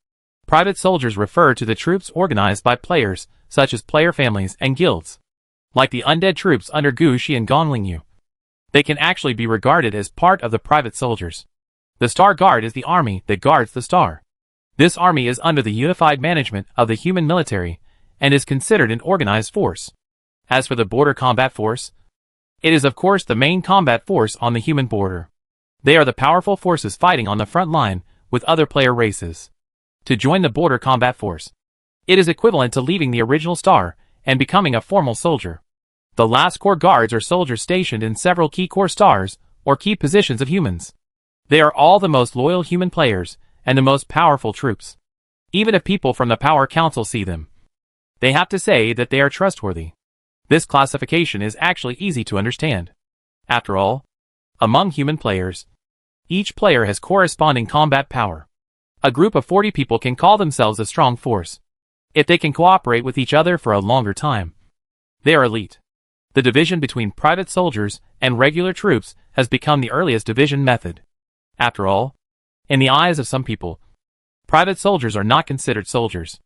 Private soldiers refer to the troops organized by players, such as player families and guilds. Like the undead troops under Gu Shi and Gongling Yu, they can actually be regarded as part of the private soldiers. The Star Guard is the army that guards the star. This army is under the unified management of the human military and is considered an organized force. As for the border combat force, it is of course the main combat force on the human border. They are the powerful forces fighting on the front line with other player races. To join the border combat force, it is equivalent to leaving the original star and becoming a formal soldier. The last corps guards are soldiers stationed in several key core stars or key positions of humans. They are all the most loyal human players and the most powerful troops. Even if people from the Power Council see them, they have to say that they are trustworthy. This classification is actually easy to understand. After all, among human players, each player has corresponding combat power. A group of 40 people can call themselves a strong force if they can cooperate with each other for a longer time. They are elite. The division between private soldiers and regular troops has become the earliest division method. After all, in the eyes of some people, private soldiers are not considered soldiers.